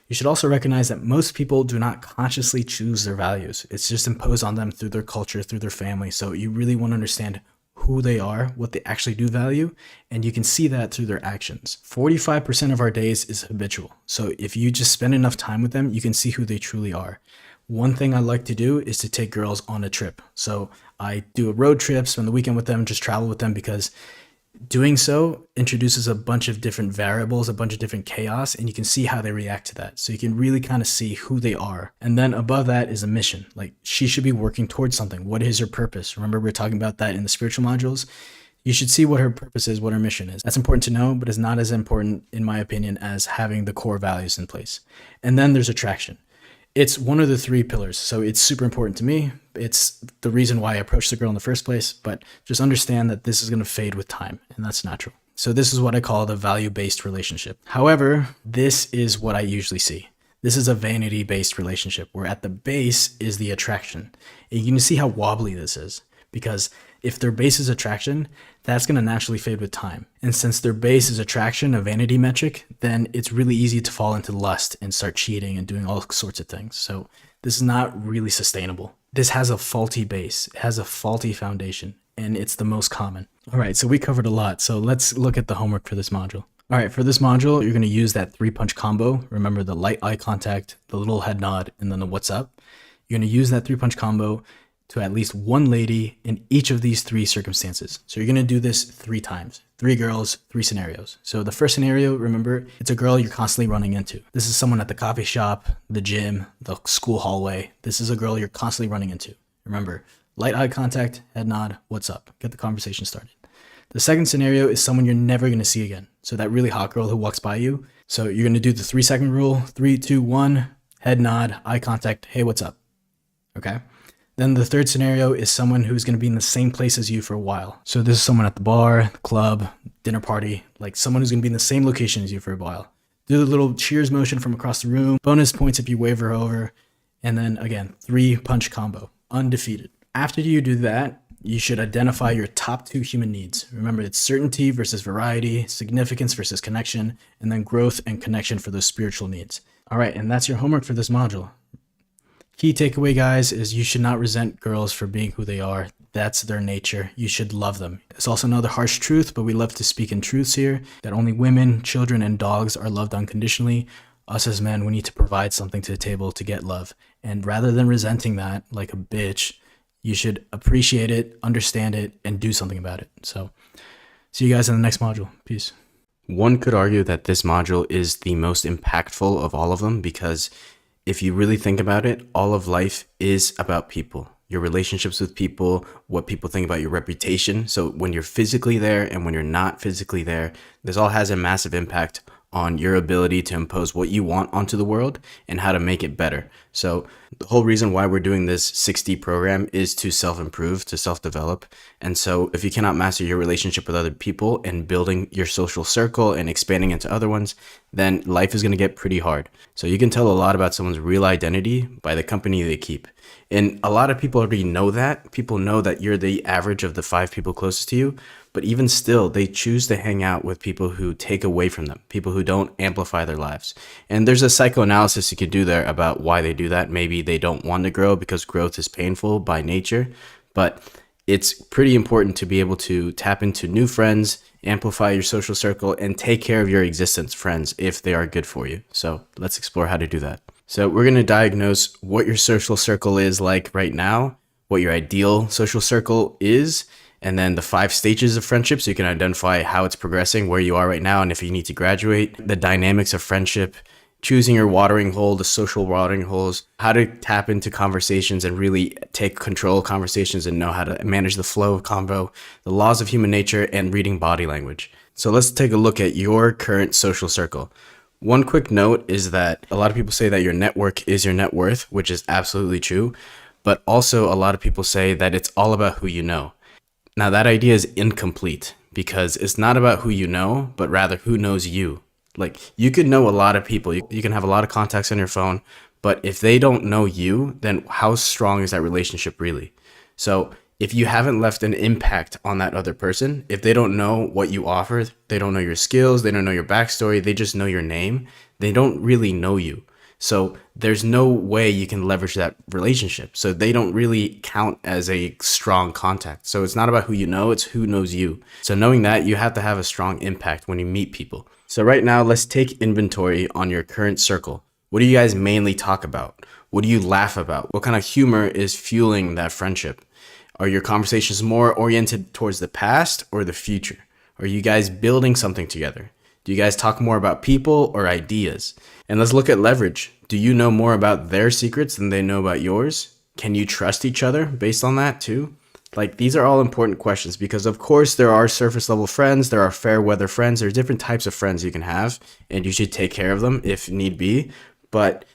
You should also recognize that most people do not consciously choose their values. It's just imposed on them through their culture, through their family. So you really want to understand who they are, what they actually do value, and you can see that through their actions. 45% of our days is habitual. So if you just spend enough time with them, you can see who they truly are. One thing I like to do is to take girls on a trip. So I do a road trip, spend the weekend with them, just travel with them, because doing so introduces a bunch of different variables, a bunch of different chaos, and you can see how they react to that. So you can really kind of see who they are. And then above that is a mission. Like, she should be working towards something. What is her purpose? Remember, we were talking about that in the spiritual modules. You should see what her purpose is, what her mission is. That's important to know, but it's not as important, in my opinion, as having the core values in place. And then there's attraction. It's one of the 3 pillars, so it's super important to me. It's the reason why I approached the girl in the first place, but just understand that this is going to fade with time, and that's natural. So this is what I call the value-based relationship. However, this is what I usually see. This is a vanity-based relationship, where at the base is the attraction. And you can see how wobbly this is, because if their base is attraction, that's going to naturally fade with time. And since their base is attraction, a vanity metric, then it's really easy to fall into lust and start cheating and doing all sorts of things. So this is not really sustainable. This has a faulty base. It has a faulty foundation, and it's the most common. All right, so we covered a lot. So let's look at the homework for this module. All right, for this module, you're going to use that 3-punch combo. Remember, the light eye contact, the little head nod, and then the what's up. You're going to use that 3-punch combo to at least one lady in each of these 3 circumstances. So you're going to do this 3 times, 3 girls, 3 scenarios. So the first scenario, remember, it's a girl you're constantly running into. This is someone at the coffee shop, the gym, the school hallway. This is a girl you're constantly running into. Remember, light eye contact, head nod, what's up? Get the conversation started. The second scenario is someone you're never going to see again. So that really hot girl who walks by you. So you're going to do the 3-second rule, 3, 2, 1, head nod, eye contact, hey, what's up? Okay. Then the third scenario is someone who's going to be in the same place as you for a while. So this is someone at the bar, club, dinner party, like someone who's going to be in the same location as you for a while. Do the little cheers motion from across the room. Bonus points if you wave her over. And then again, 3-punch combo, undefeated. After you do that, you should identify your top 2 human needs. Remember, it's certainty versus variety, significance versus connection, and then growth and connection for those spiritual needs. All right, and that's your homework for this module. Key takeaway, guys, is you should not resent girls for being who they are. That's their nature. You should love them. It's also another harsh truth, but we love to speak in truths here, that only women, children, and dogs are loved unconditionally. Us as men, we need to provide something to the table to get love. And rather than resenting that like a bitch, you should appreciate it, understand it, and do something about it. So see you guys in the next module. Peace. One could argue that this module is the most impactful of all of them, because if you really think about it, all of life is about people, your relationships with people, what people think about your reputation. So when you're physically there and when you're not physically there, this all has a massive impact on your ability to impose what you want onto the world and how to make it better. So the whole reason why we're doing this 6D program is to self-improve, to self-develop. And so if you cannot master your relationship with other people and building your social circle and expanding into other ones, then life is going to get pretty hard. So you can tell a lot about someone's real identity by the company they keep. And a lot of people already know that. People know that you're the average of the 5 people closest to you. But even still, they choose to hang out with people who take away from them, people who don't amplify their lives. And there's a psychoanalysis you could do there about why they do that. Maybe they don't want to grow because growth is painful by nature. But it's pretty important to be able to tap into new friends, amplify your social circle, and take care of your existence friends if they are good for you. So let's explore how to do that. So we're going to diagnose what your social circle is like right now, what your ideal social circle is, and then the 5 stages of friendship so you can identify how it's progressing, where you are right now, and if you need to graduate, the dynamics of friendship, choosing your watering hole, the social watering holes, how to tap into conversations and really take control of conversations and know how to manage the flow of convo, the laws of human nature, and reading body language. So let's take a look at your current social circle. One quick note is that a lot of people say that your network is your net worth, which is absolutely true. But also a lot of people say that it's all about who you know. Now that idea is incomplete because it's not about who you know, but rather who knows you. Like you could know a lot of people, you can have a lot of contacts on your phone, but if they don't know you, then how strong is that relationship really? So if you haven't left an impact on that other person, if they don't know what you offer, they don't know your skills, they don't know your backstory, they just know your name, they don't really know you. So there's no way you can leverage that relationship. So they don't really count as a strong contact. So it's not about who you know, it's who knows you. So knowing that, you have to have a strong impact when you meet people. So right now, let's take inventory on your current circle. What do you guys mainly talk about? What do you laugh about? What kind of humor is fueling that friendship? Are your conversations more oriented towards the past or the future? Are you guys building something together? Do you guys talk more about people or ideas? And let's look at leverage. Do you know more about their secrets than they know about yours? Can you trust each other based on that too? Like these are all important questions because of course there are surface level friends, there are fair weather friends, there's different types of friends you can have and you should take care of them if need be. But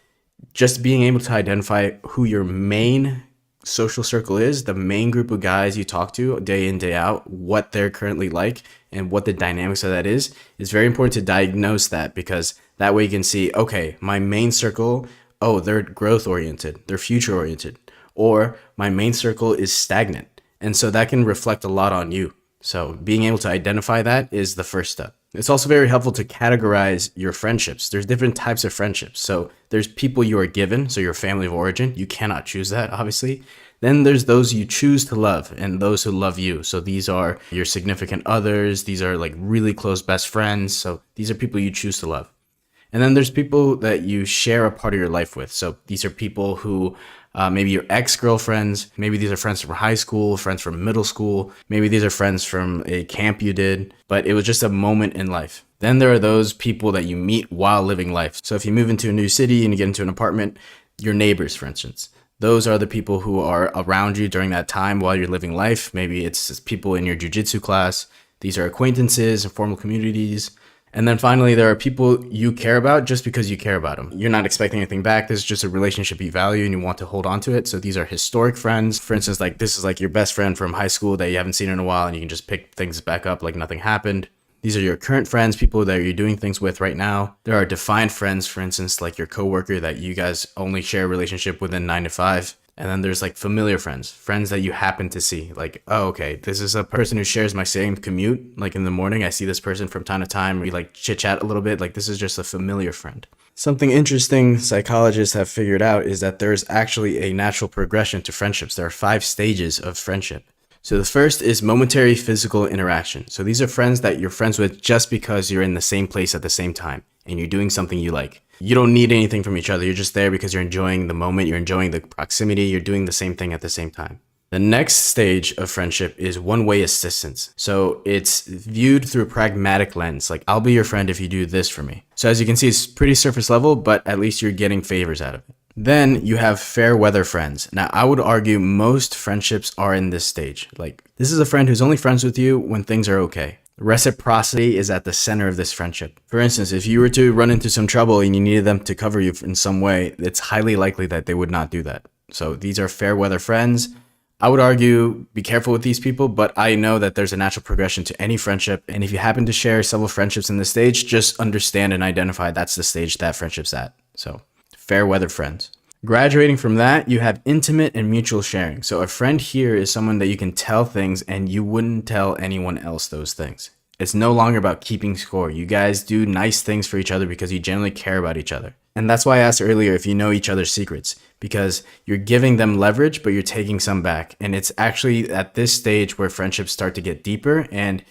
just being able to identify who your main social circle is, the main group of guys you talk to day in, day out, what they're currently like and what the dynamics of that is very important to diagnose that because that way you can see, okay, my main circle, oh, they're growth oriented, they're future oriented, or my main circle is stagnant. And so that can reflect a lot on you. So being able to identify that is the first step. It's also very helpful to categorize your friendships. There's different types of friendships. So there's people you are given, so your family of origin. You cannot choose that, obviously. Then there's those you choose to love and those who love you. So these are your significant others. These are like really close best friends. So these are people you choose to love. And then there's people that you share a part of your life with. So these are people who maybe your ex-girlfriends, maybe these are friends from high school, friends from middle school, maybe these are friends from a camp you did, but it was just a moment in life. Then there are those people that you meet while living life. So if you move into a new city and you get into an apartment, your neighbors, for instance, those are the people who are around you during that time while you're living life. Maybe it's people in your jiu-jitsu class. These are acquaintances, informal communities. And then finally, there are people you care about just because you care about them. You're not expecting anything back. This is just a relationship you value and you want to hold on to it. So these are historic friends. For instance, like this is like your best friend from high school that you haven't seen in a while and you can just pick things back up like nothing happened. These are your current friends, people that you're doing things with right now. There are defined friends, for instance, like your coworker that you guys only share a relationship within 9 to 5. And then there's like familiar friends, friends that you happen to see. Like, oh, okay, this is a person who shares my same commute. Like in the morning, I see this person from time to time. We like chit chat a little bit. Like this is just a familiar friend. Something interesting psychologists have figured out is that there's actually a natural progression to friendships. There are 5 stages of friendship. So the first is momentary physical interaction. So these are friends that you're friends with just because you're in the same place at the same time and you're doing something you like. You don't need anything from each other. You're just there because you're enjoying the moment. You're enjoying the proximity. You're doing the same thing at the same time. The next stage of friendship is one-way assistance. So it's viewed through a pragmatic lens. Like, I'll be your friend if you do this for me. So as you can see, it's pretty surface level, but at least you're getting favors out of it. Then you have fair weather friends. Now, I would argue most friendships are in this stage. Like, this is a friend who's only friends with you when things are okay. Reciprocity is at the center of this friendship. For instance, if you were to run into some trouble and you needed them to cover you in some way, it's highly likely that they would not do that. So these are fair weather friends. I would argue be careful with these people, but I know that there's a natural progression to any friendship. And if you happen to share several friendships in this stage, just understand and identify that's the stage that friendship's at. So fair weather friends. Graduating from that, you have intimate and mutual sharing. So a friend here is someone that you can tell things and you wouldn't tell anyone else those things. It's no longer about keeping score. You guys do nice things for each other because you genuinely care about each other. And that's why I asked earlier if you know each other's secrets, because you're giving them leverage, but you're taking some back. And it's actually at this stage where friendships start to get deeper. And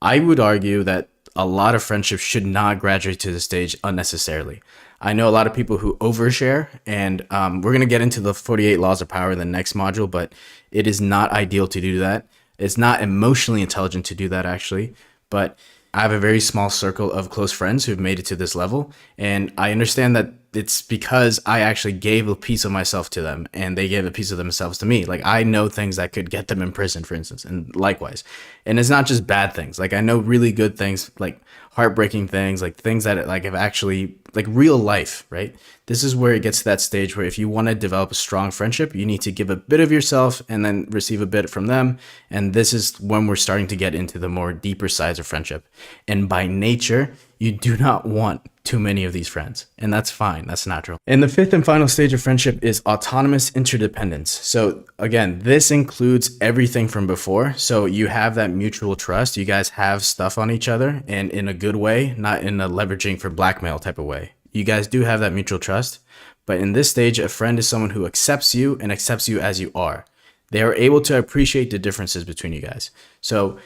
I would argue that a lot of friendships should not graduate to this stage unnecessarily. I know a lot of people who overshare, and we're going to get into the 48 laws of power in the next module, but it is not ideal to do that. It's not emotionally intelligent to do that, actually. But I have a very small circle of close friends who've made it to this level, and I understand that it's because I actually gave a piece of myself to them and they gave a piece of themselves to me. Like I know things that could get them in prison, for instance, and likewise. And it's not just bad things. Like I know really good things, like heartbreaking things, like things that like have actually like real life, right? This is where it gets to that stage where if you want to develop a strong friendship, you need to give a bit of yourself and then receive a bit from them. And this is when we're starting to get into the more deeper sides of friendship. And by nature, you do not want too many of these friends, and that's fine. That's natural. And the fifth and final stage of friendship is autonomous interdependence. So again, this includes everything from before. So you have that mutual trust. You guys have stuff on each other, and in a good way, not in a leveraging for blackmail type of way. You guys do have that mutual trust. But in this stage, a friend is someone who accepts you and accepts you as you are. They are able to appreciate the differences between you guys. So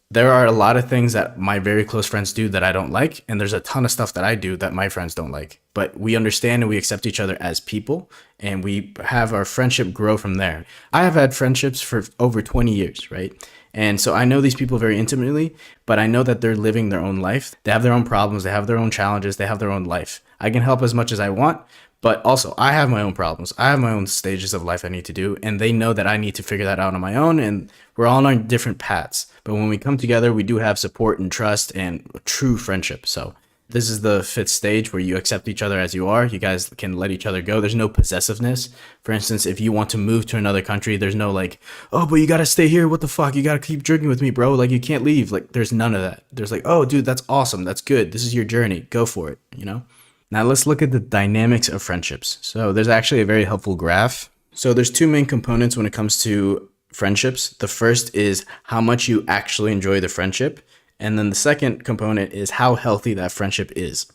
there are a lot of things that my very close friends do that I don't like, and there's a ton of stuff that I do that my friends don't like. But we understand and we accept each other as people, and we have our friendship grow from there. I have had friendships for over 20 years, right? And so I know these people very intimately, but I know that they're living their own life. They have their own problems, they have their own challenges, they have their own life. I can help as much as I want, but also I have my own problems. I have my own stages of life I need to do, and they know that I need to figure that out on my own, and we're all on different paths. But when we come together, we do have support and trust and true friendship. So this is the fifth stage where you accept each other as you are. You guys can let each other go. There's no possessiveness. For instance, if you want to move to another country, there's no like, oh, but you got to stay here. What the fuck? You got to keep drinking with me, bro. Like you can't leave. Like there's none of that. There's like, oh, dude, that's awesome. That's good. This is your journey. Go for it, you know? Now let's look at the dynamics of friendships. So there's actually a very helpful graph. So there's two main components when it comes to friendships. The first is how much you actually enjoy the friendship. And then the second component is how healthy that friendship is.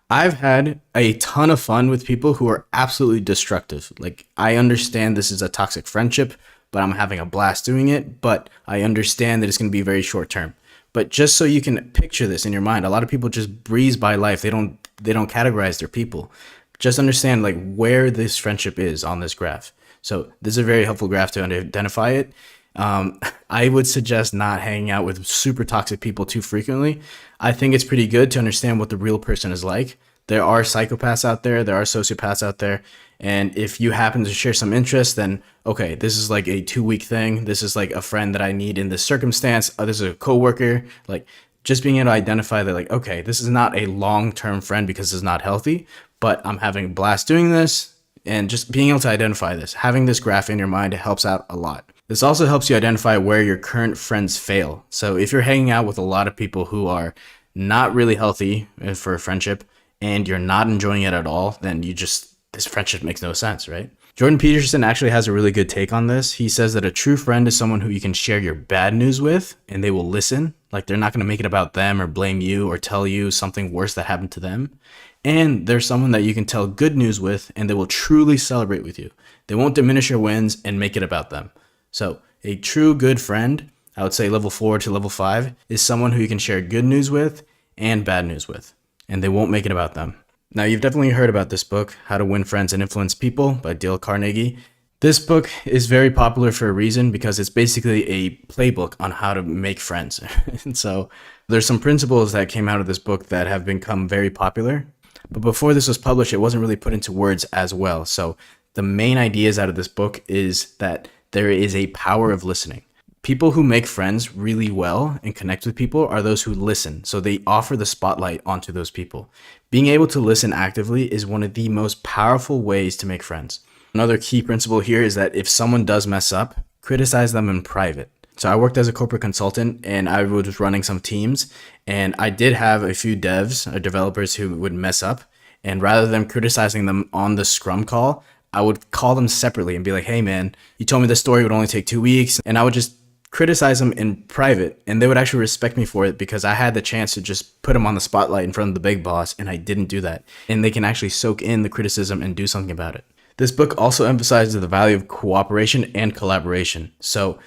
I've had a ton of fun with people who are absolutely destructive. Like I understand this is a toxic friendship, but I'm having a blast doing it. But I understand that it's going to be very short term. But just so you can picture this in your mind, a lot of people just breeze by life. They don't categorize their people. Just understand like where this friendship is on this graph. So this is a very helpful graph to identify it. I would suggest not hanging out with super toxic people too frequently. I think it's pretty good to understand what the real person is like. There are psychopaths out there. There are sociopaths out there. And if you happen to share some interest, then okay, this is like a 2-week thing. This is like a friend that I need in this circumstance. This is a coworker. Like just being able to identify that like, okay, this is not a long-term friend because it's not healthy, but I'm having a blast doing this. And just being able to identify this, having this graph in your mind, it helps out a lot. This also helps you identify where your current friends fail. So if you're hanging out with a lot of people who are not really healthy for a friendship and you're not enjoying it at all, then this friendship makes no sense, right? Jordan Peterson actually has a really good take on this. He says that a true friend is someone who you can share your bad news with and they will listen. Like they're not going to make it about them or blame you or tell you something worse that happened to them. And there's someone that you can tell good news with and they will truly celebrate with you. They won't diminish your wins and make it about them. So a true good friend, I would say level 4 to level 5, is someone who you can share good news with and bad news with, and they won't make it about them. Now, you've definitely heard about this book, How to Win Friends and Influence People by Dale Carnegie. This book is very popular for a reason because it's basically a playbook on how to make friends. And so there's some principles that came out of this book that have become very popular. But before this was published, it wasn't really put into words as well. So the main ideas out of this book is that there is a power of listening. People who make friends really well and connect with people are those who listen. So they offer the spotlight onto those people. Being able to listen actively is one of the most powerful ways to make friends. Another key principle here is that if someone does mess up, criticize them in private. So I worked as a corporate consultant and I was running some teams, and I did have a few devs or developers who would mess up. And rather than criticizing them on the scrum call, I would call them separately and be like, hey man, you told me this story would only take 2 weeks. And I would just criticize them in private, and they would actually respect me for it because I had the chance to just put them on the spotlight in front of the big boss, and I didn't do that. And they can actually soak in the criticism and do something about it. This book also emphasizes the value of cooperation and collaboration. So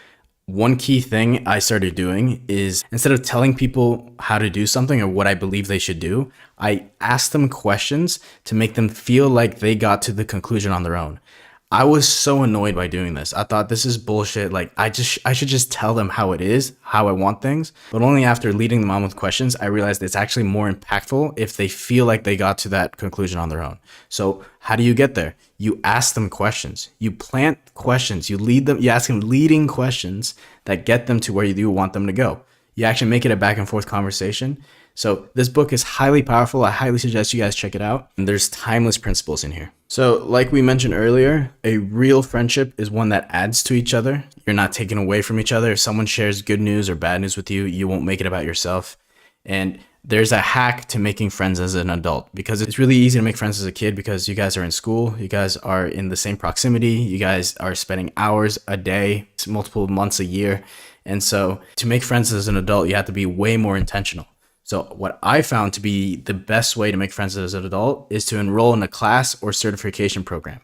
one key thing I started doing is, instead of telling people how to do something or what I believe they should do, I asked them questions to make them feel like they got to the conclusion on their own. I was so annoyed by doing this. I thought, this is bullshit. Like, I should just tell them how it is, how I want things. But only after leading them on with questions, I realized it's actually more impactful if they feel like they got to that conclusion on their own. So how do you get there? You ask them questions. You plant questions. You lead them. You ask them leading questions that get them to where you want them to go. You actually make it a back and forth conversation. So this book is highly powerful. I highly suggest you guys check it out. And there's timeless principles in here. So like we mentioned earlier, a real friendship is one that adds to each other. You're not taken away from each other. If someone shares good news or bad news with you, you won't make it about yourself. And there's a hack to making friends as an adult, because it's really easy to make friends as a kid because you guys are in school, you guys are in the same proximity, you guys are spending hours a day, multiple months a year. And so to make friends as an adult, you have to be way more intentional. So what I found to be the best way to make friends as an adult is to enroll in a class or certification program.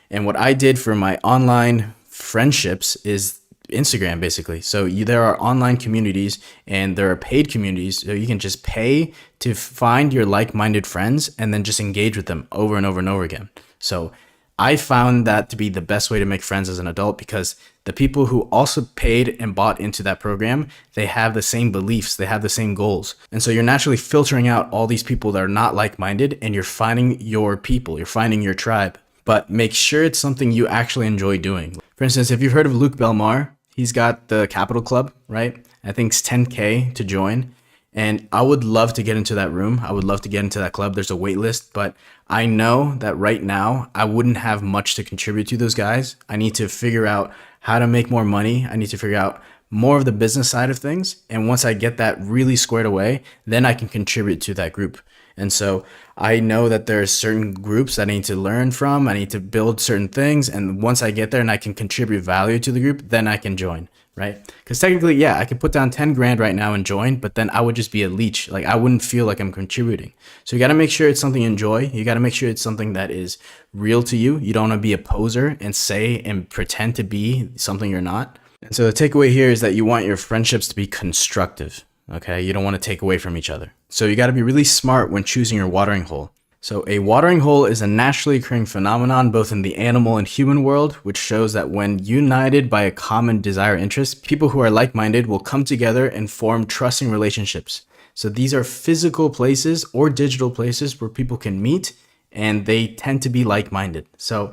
And what I did for my online friendships is Instagram, basically. So there are online communities and there are paid communities. So you can just pay to find your like-minded friends and then just engage with them over and over and over again. So I found that to be the best way to make friends as an adult, because the people who also paid and bought into that program, they have the same beliefs, they have the same goals. And so you're naturally filtering out all these people that are not like-minded, and you're finding your people, you're finding your tribe. But make sure it's something you actually enjoy doing. For instance, if you've heard of Luke Belmar, he's got the Capital Club, right? I think it's 10K to join. And I would love to get into that room. I would love to get into that club. There's a wait list, but I know that right now I wouldn't have much to contribute to those guys. I need to figure out how to make more money. I need to figure out more of the business side of things. And once I get that really squared away, then I can contribute to that group. And so I know that there are certain groups that I need to learn from. I need to build certain things. And once I get there and I can contribute value to the group, then I can join, right? Because technically, yeah, I could put down 10 grand right now and join, but then I would just be a leech. Like, I wouldn't feel like I'm contributing. So you got to make sure it's something you enjoy. You got to make sure it's something that is real to you. You don't want to be a poser and say and pretend to be something you're not. And so the takeaway here is that you want your friendships to be constructive. Okay, you don't want to take away from each other. So you got to be really smart when choosing your watering hole. So a watering hole is a naturally occurring phenomenon both in the animal and human world, which shows that when united by a common desire interest, people who are like-minded will come together and form trusting relationships. So these are physical places or digital places where people can meet, and they tend to be like-minded. So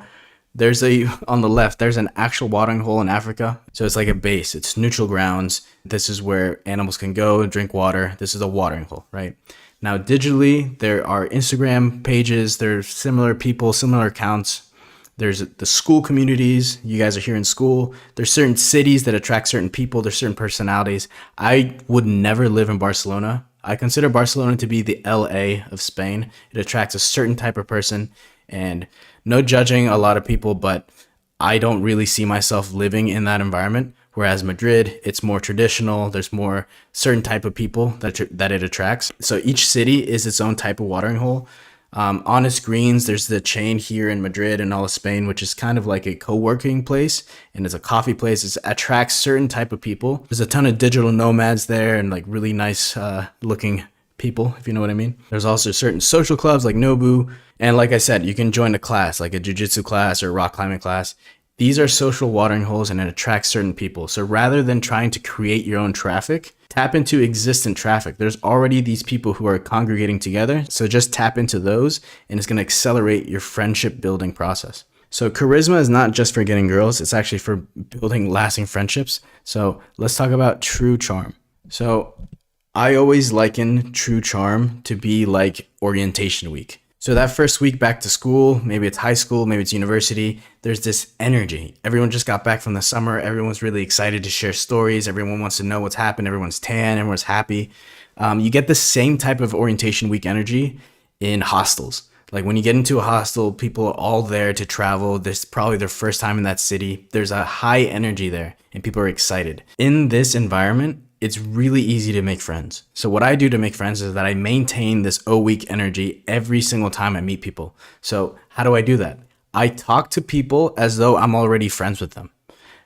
on the left, there's an actual watering hole in Africa. So it's like a base, it's neutral grounds. This is where animals can go and drink water. This is a watering hole, right? Now, digitally, there are Instagram pages, there's similar people, similar accounts. There's the school communities. You guys are here in school. There's certain cities that attract certain people. There's certain personalities. I would never live in Barcelona. I consider Barcelona to be the LA of Spain. It attracts a certain type of person, and no judging a lot of people, but I don't really see myself living in that environment. Whereas Madrid, it's more traditional. There's more certain type of people that it attracts. So each city is its own type of watering hole. Honest Greens, there's the chain here in Madrid and all of Spain, which is kind of like a co-working place, and it's a coffee place. It attracts certain type of people. There's a ton of digital nomads there and like really nice looking people, if you know what I mean. There's also certain social clubs like Nobu. And like I said, you can join a class, like a jiu-jitsu class or rock climbing class. These are social watering holes, and it attracts certain people. So rather than trying to create your own traffic, tap into existent traffic. There's already these people who are congregating together. So just tap into those, and it's going to accelerate your friendship building process. So charisma is not just for getting girls. It's actually for building lasting friendships. So let's talk about true charm. So I always liken true charm to be like orientation week. So that first week back to school, maybe it's high school, maybe it's university, there's this energy. Everyone just got back from the summer. Everyone's really excited to share stories. Everyone wants to know what's happened. Everyone's tan. Everyone's happy. You get the same type of orientation week energy in hostels. Like when you get into a hostel, people are all there to travel. This is probably their first time in that city. There's a high energy there and people are excited. In this environment, it's really easy to make friends. So what I do to make friends is that I maintain this O week energy every single time I meet people. So how do I do that? I talk to people as though I'm already friends with them.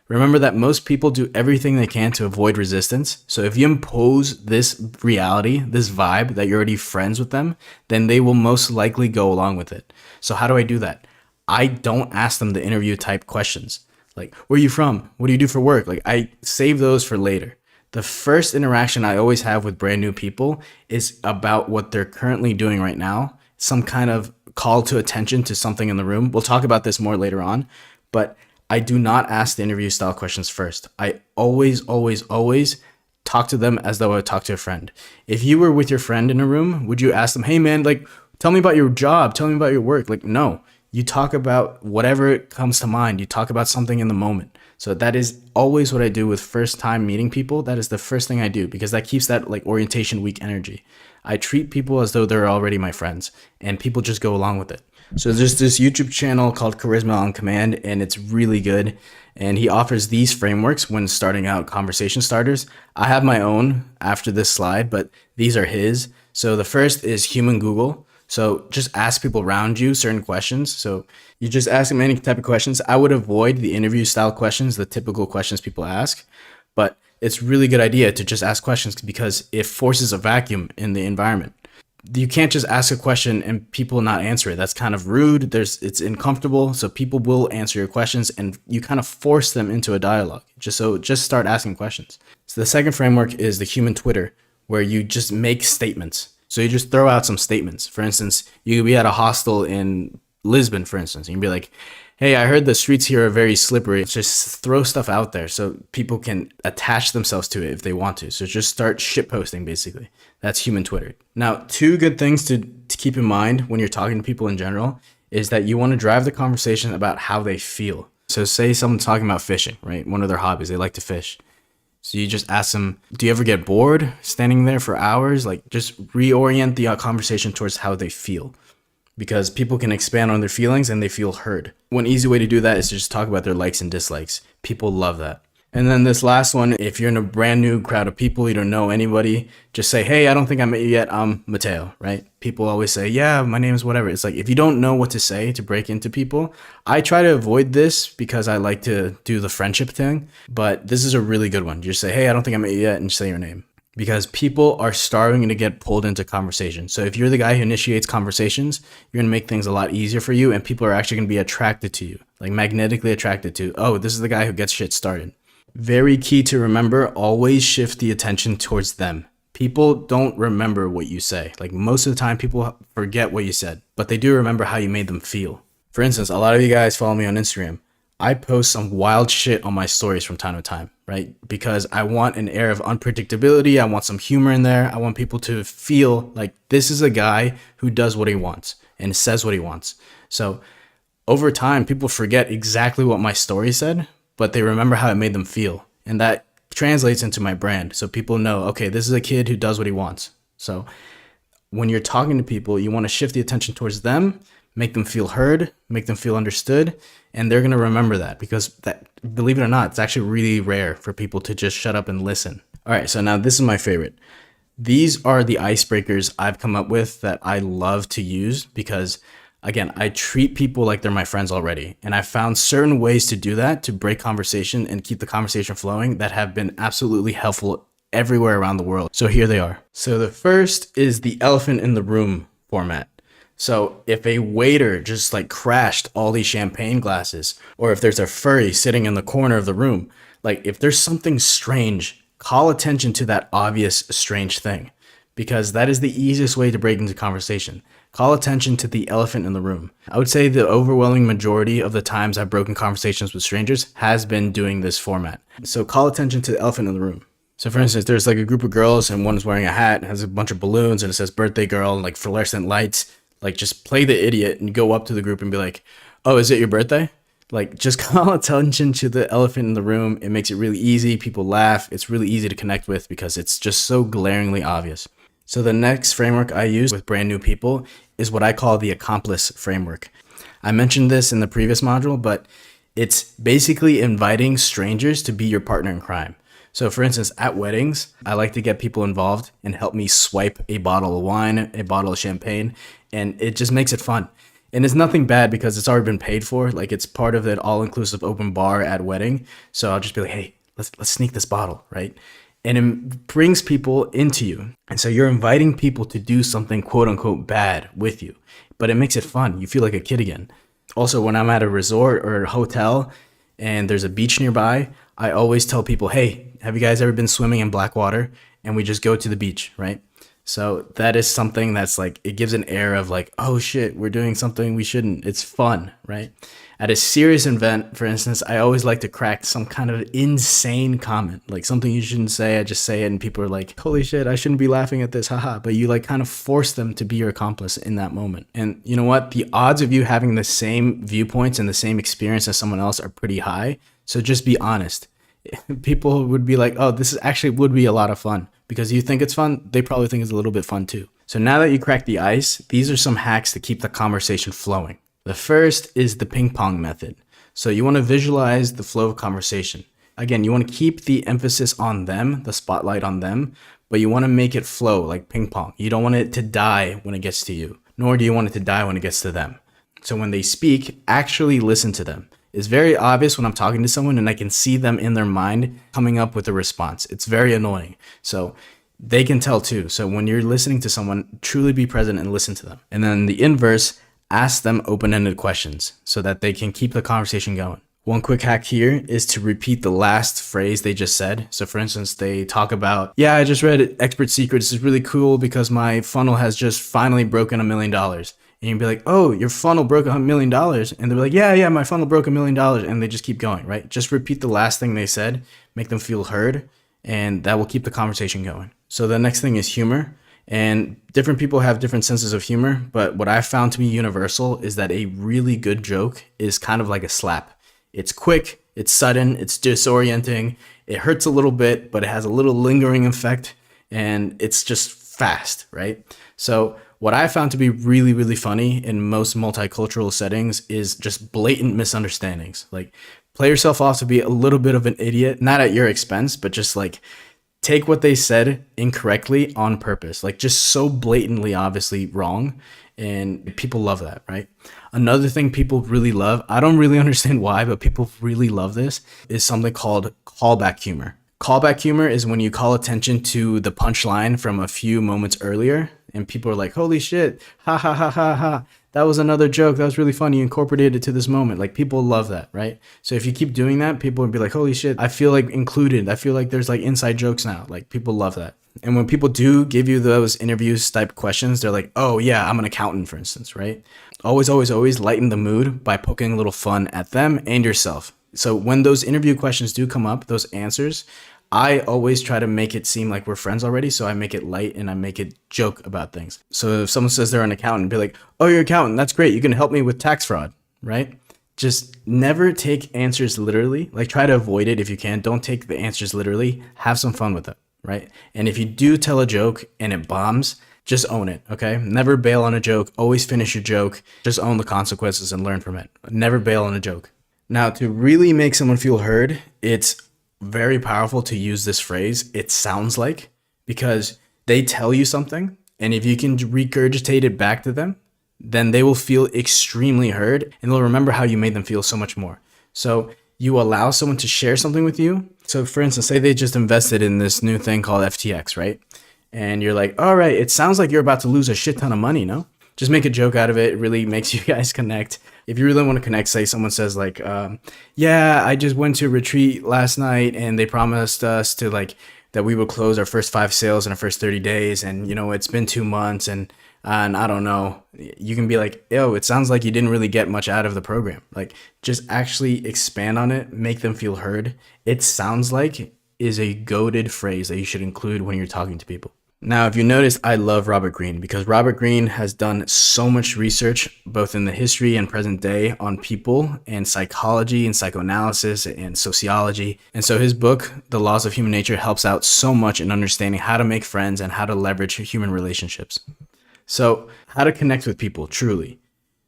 Remember that most people do everything they can to avoid resistance. So if you impose this reality, this vibe that you're already friends with them, then they will most likely go along with it. So how do I do that? I don't ask them the interview type questions. Like, where are you from? What do you do for work? Like, I save those for later. The first interaction I always have with brand new people is about what they're currently doing right now, some kind of call to attention to something in the room. We'll talk about this more later on, but I do not ask the interview style questions first. I always talk to them as though I would talk to a friend. If you were with your friend in a room, would you ask them, hey man, like, tell me about your job, tell me about your work? Like, no, you talk about whatever comes to mind. You talk about something in the moment. So that is always what I do with first time meeting people. That is the first thing I do because that keeps that like orientation week energy. I treat people as though they're already my friends and people just go along with it. So there's this YouTube channel called Charisma on Command, and it's really good. And he offers these frameworks when starting out conversation starters. I have my own after this slide, but these are his. So the first is human Google. So just ask people around you certain questions. So you just ask them any type of questions. I would avoid the interview style questions, the typical questions people ask, but it's really good idea to just ask questions because it forces a vacuum in the environment. You can't just ask a question and people not answer it. That's kind of rude. It's uncomfortable. So people will answer your questions and you kind of force them into a dialogue. Just start asking questions. So the second framework is the human Twitter, where you just make statements. So you just throw out some statements. For instance, you could be at a hostel in Lisbon, for instance, and you'd be like, hey, I heard the streets here are very slippery. Just throw stuff out there so people can attach themselves to it if they want to. So just start shitposting, basically. That's human Twitter. Now, two good things to keep in mind when you're talking to people in general is that you want to drive the conversation about how they feel. So say someone's talking about fishing, right? One of their hobbies, they like to fish. So you just ask them, do you ever get bored standing there for hours? Like just reorient the conversation towards how they feel. Because people can expand on their feelings and they feel heard. One easy way to do that is to just talk about their likes and dislikes. People love that. And then this last one, if you're in a brand new crowd of people, you don't know anybody, just say, hey, I don't think I met you yet. I'm Mateo, right? People always say, yeah, my name is whatever. It's like, if you don't know what to say to break into people, I try to avoid this because I like to do the friendship thing. But this is a really good one. You just say, hey, I don't think I met you yet, and just say your name. Because people are starving to get pulled into conversation. So if you're the guy who initiates conversations, you're going to make things a lot easier for you and people are actually going to be attracted to you, like magnetically attracted to, oh, this is the guy who gets shit started. Very key to remember, always shift the attention towards them. People don't remember what you say. Like most of the time people forget what you said, but they do remember how you made them feel. For instance, a lot of you guys follow me on Instagram. I post some wild shit on my stories from time to time, right? Because I want an air of unpredictability. I want some humor in there. I want people to feel like this is a guy who does what he wants and says what he wants. So over time, people forget exactly what my story said, but they remember how it made them feel. And that translates into my brand. So people know, okay, this is a kid who does what he wants. So when you're talking to people, you want to shift the attention towards them, make them feel heard, make them feel understood, and they're going to remember that because that, believe it or not, it's actually really rare for people to just shut up and listen. All right, so now this is my favorite. These are the icebreakers I've come up with that I love to use because, again, I treat people like they're my friends already. And I've found certain ways to do that, to break conversation and keep the conversation flowing, that have been absolutely helpful everywhere around the world. So here they are. So the first is the elephant in the room format. So if a waiter just like crashed all these champagne glasses, or if there's a furry sitting in the corner of the room, like if there's something strange, call attention to that obvious strange thing, because that is the easiest way to break into conversation. Call attention to the elephant in the room. I would say the overwhelming majority of the times I've broken conversations with strangers has been doing this format. So call attention to the elephant in the room. So for instance, there's like a group of girls and one is wearing a hat, has a bunch of balloons and it says birthday girl and like fluorescent lights. Like just play the idiot and go up to the group and be like, oh, is it your birthday? Like just call attention to the elephant in the room. It makes it really easy. People laugh. It's really easy to connect with because it's just so glaringly obvious. So the next framework I use with brand new people is what I call the accomplice framework. I mentioned this in the previous module, but it's basically inviting strangers to be your partner in crime. So for instance, at weddings, I like to get people involved and help me swipe a bottle of wine, a bottle of champagne, and it just makes it fun. And it's nothing bad because it's already been paid for. Like it's part of that all-inclusive open bar at wedding. So I'll just be like, hey, let's sneak this bottle, right? And it brings people into you. And so you're inviting people to do something quote unquote bad with you, but it makes it fun. You feel like a kid again. Also, when I'm at a resort or a hotel and there's a beach nearby, I always tell people, hey, have you guys ever been swimming in black water? And we just go to the beach, right? So that is something that's like, it gives an air of like, oh shit, we're doing something we shouldn't. It's fun, right? At a serious event, for instance, I always like to crack some kind of insane comment, like something you shouldn't say. I just say it and people are like, holy shit, I shouldn't be laughing at this, haha. But you like kind of force them to be your accomplice in that moment. And you know what? The odds of you having the same viewpoints and the same experience as someone else are pretty high. So just be honest. People would be like, oh, this is actually would be a lot of fun. Because you think it's fun, they probably think it's a little bit fun too. So now that you cracked the ice, these are some hacks to keep the conversation flowing. The first is the ping pong method. So you want to visualize the flow of conversation. Again, you want to keep the emphasis on them, the spotlight on them, but you want to make it flow like ping pong. You don't want it to die when it gets to you, nor do you want it to die when it gets to them. So when they speak, actually listen to them. It's very obvious when I'm talking to someone and I can see them in their mind coming up with a response. It's very annoying. So they can tell too. So when you're listening to someone, truly be present and listen to them. And then the inverse, ask them open-ended questions so that they can keep the conversation going. One quick hack here is to repeat the last phrase they just said. So for instance, they talk about, yeah, I just read Expert Secrets. This is really cool because my funnel has just finally broken $1 million. And you'd be like, oh, your funnel broke $1 million. And they'll be like, yeah, my funnel broke $1 million. And they just keep going, right? Just repeat the last thing they said, make them feel heard, and that will keep the conversation going. So the next thing is humor. And different people have different senses of humor, but what I've found to be universal is that a really good joke is kind of like a slap. It's quick, it's sudden, it's disorienting, it hurts a little bit, but it has a little lingering effect, and it's just fast, right? So what I found to be really, really funny in most multicultural settings is just blatant misunderstandings. Like, play yourself off to be a little bit of an idiot, not at your expense, but just like take what they said incorrectly on purpose, like just so blatantly, obviously wrong. And people love that, right? Another thing people really love, I don't really understand why, but people really love this, is something called callback humor. Callback humor is when you call attention to the punchline from a few moments earlier, and people are like, holy shit, ha ha ha ha ha. That was another joke. That was really funny. You incorporated it to this moment. Like, people love that, right? So if you keep doing that, people would be like, holy shit, I feel like included. I feel like there's like inside jokes now. Like, people love that. And when people do give you those interviews type questions, they're like, oh yeah, I'm an accountant, for instance, right? Always, always, always lighten the mood by poking a little fun at them and yourself. So when those interview questions do come up, those answers, I always try to make it seem like we're friends already. So I make it light and I make it joke about things. So if someone says they're an accountant, be like, oh, you're an accountant. That's great. You can help me with tax fraud, right? Just never take answers literally. Like, try to avoid it if you can. Don't take the answers literally. Have some fun with it, right? And if you do tell a joke and it bombs, just own it, okay? Never bail on a joke. Always finish your joke. Just own the consequences and learn from it. Never bail on a joke. Now, to really make someone feel heard, it's very powerful to use this phrase, it sounds like, because they tell you something, and if you can regurgitate it back to them, then they will feel extremely heard, and they'll remember how you made them feel so much more. So you allow someone to share something with you. So for instance, say they just invested in this new thing called FTX, right? And you're like, all right, it sounds like you're about to lose a shit ton of money, no? Just make a joke out of it. It really makes you guys connect. If you really want to connect, say someone says like, yeah, I just went to a retreat last night and they promised us to like, that we would close our first 5 sales in our first 30 days. And, you know, it's been 2 months and I don't know, you can be like, yo, it sounds like you didn't really get much out of the program. Like, just actually expand on it, make them feel heard. It sounds like is a goated phrase that you should include when you're talking to people. Now, if you notice, I love Robert Greene because Robert Greene has done so much research, both in the history and present day, on people and psychology and psychoanalysis and sociology. And so his book, The Laws of Human Nature, helps out so much in understanding how to make friends and how to leverage human relationships. So, how to connect with people truly.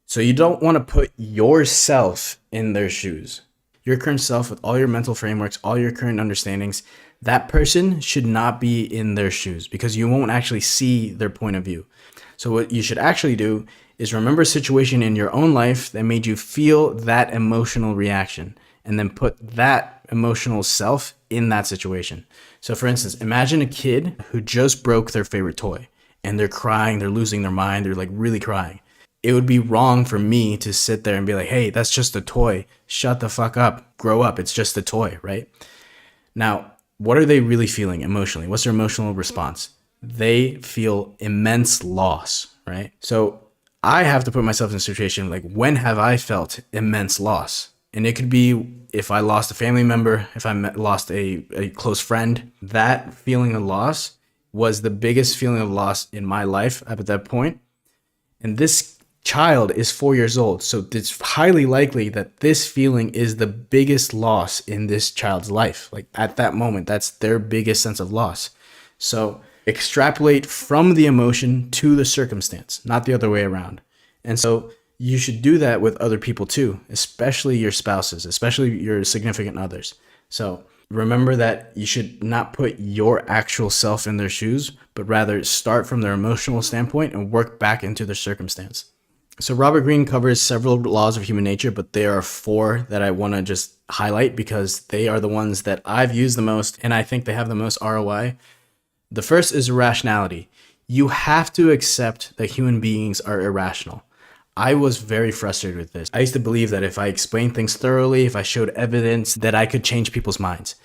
So, you don't want to put yourself in their shoes. Your current self, with all your mental frameworks, all your current understandings, that person should not be in their shoes because you won't actually see their point of view. So what you should actually do is remember a situation in your own life that made you feel that emotional reaction and then put that emotional self in that situation. So for instance, imagine a kid who just broke their favorite toy and they're crying, they're losing their mind, they're like really crying. It would be wrong for me to sit there and be like, hey, that's just a toy. Shut the fuck up. Grow up. It's just a toy, right? Now, what are they really feeling emotionally? What's their emotional response? They feel immense loss, right? So I have to put myself in a situation like, when have I felt immense loss? And it could be if I lost a family member, if I lost a close friend. That feeling of loss was the biggest feeling of loss in my life up at that point. And this child is 4 years old. So it's highly likely that this feeling is the biggest loss in this child's life. Like at that moment, that's their biggest sense of loss. So extrapolate from the emotion to the circumstance, not the other way around. And so you should do that with other people too, especially your spouses, especially your significant others. So remember that you should not put your actual self in their shoes, but rather start from their emotional standpoint and work back into their circumstance. So Robert Greene covers several laws of human nature, but there are 4 that I want to just highlight because they are the ones that I've used the most and I think they have the most ROI. The first is irrationality. You have to accept that human beings are irrational. I was very frustrated with this. I used to believe that if I explained things thoroughly, if I showed evidence, that I could change people's minds.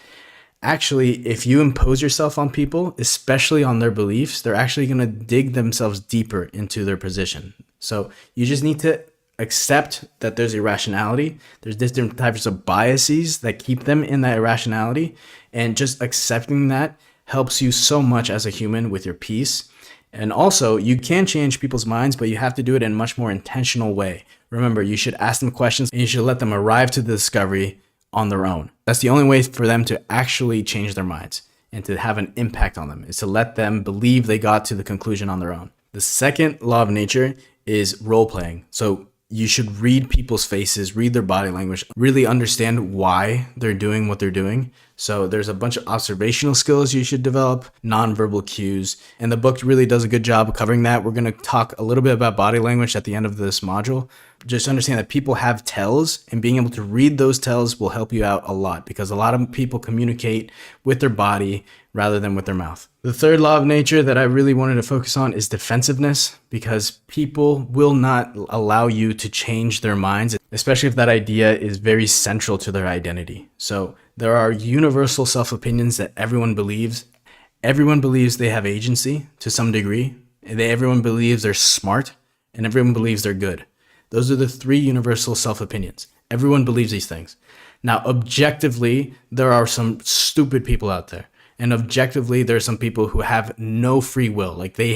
Actually, if you impose yourself on people, especially on their beliefs, they're actually going to dig themselves deeper into their position. So you just need to accept that there's irrationality. There's different types of biases that keep them in that irrationality. And just accepting that helps you so much as a human with your peace. And also, you can change people's minds, but you have to do it in a much more intentional way. Remember, you should ask them questions and you should let them arrive to the discovery on their own. That's the only way for them to actually change their minds and to have an impact on them, is to let them believe they got to the conclusion on their own. The second law of nature is role playing. So you should read people's faces, read their body language, really understand why they're doing what they're doing. So there's a bunch of observational skills you should develop, nonverbal cues, and the book really does a good job of covering that. We're going to talk a little bit about body language at the end of this module. Just understand that people have tells, and being able to read those tells will help you out a lot because a lot of people communicate with their body rather than with their mouth. The third law of nature that I really wanted to focus on is defensiveness, because people will not allow you to change their minds, especially if that idea is very central to their identity. So there are universal self-opinions that everyone believes. Everyone believes they have agency to some degree. Everyone believes they're smart, and everyone believes they're good. Those are the 3 universal self-opinions. Everyone believes these things. Now, objectively, there are some stupid people out there. And objectively, there are some people who have no free will. Like they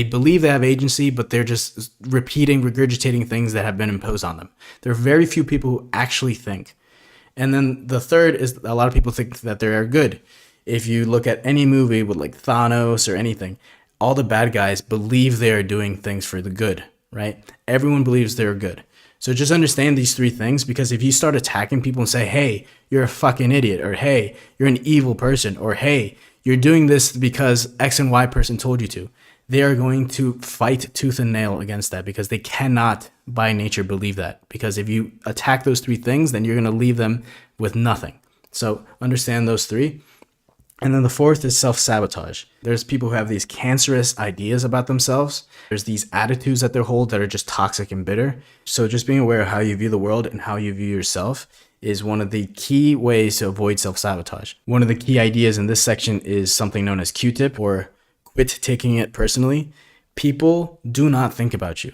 believe they have agency, but they're just regurgitating things that have been imposed on them. There are very few people who actually think. And then the third is a lot of people think that they are good. If you look at any movie with like Thanos or anything, all the bad guys believe they are doing things for the good, right? Everyone believes they're good. So just understand these 3 things, because if you start attacking people and say, hey, you're a fucking idiot, or hey, you're an evil person, or hey, you're doing this because X and Y person told you to, they are going to fight tooth and nail against that because they cannot by nature believe that. Because if you attack those 3 things, then you're going to leave them with nothing. So understand those 3. And then the fourth is self-sabotage. There's people who have these cancerous ideas about themselves. There's these attitudes that they hold that are just toxic and bitter. So just being aware of how you view the world and how you view yourself is one of the key ways to avoid self-sabotage. One of the key ideas in this section is something known as Q-tip, or quit taking it personally. People do not think about you.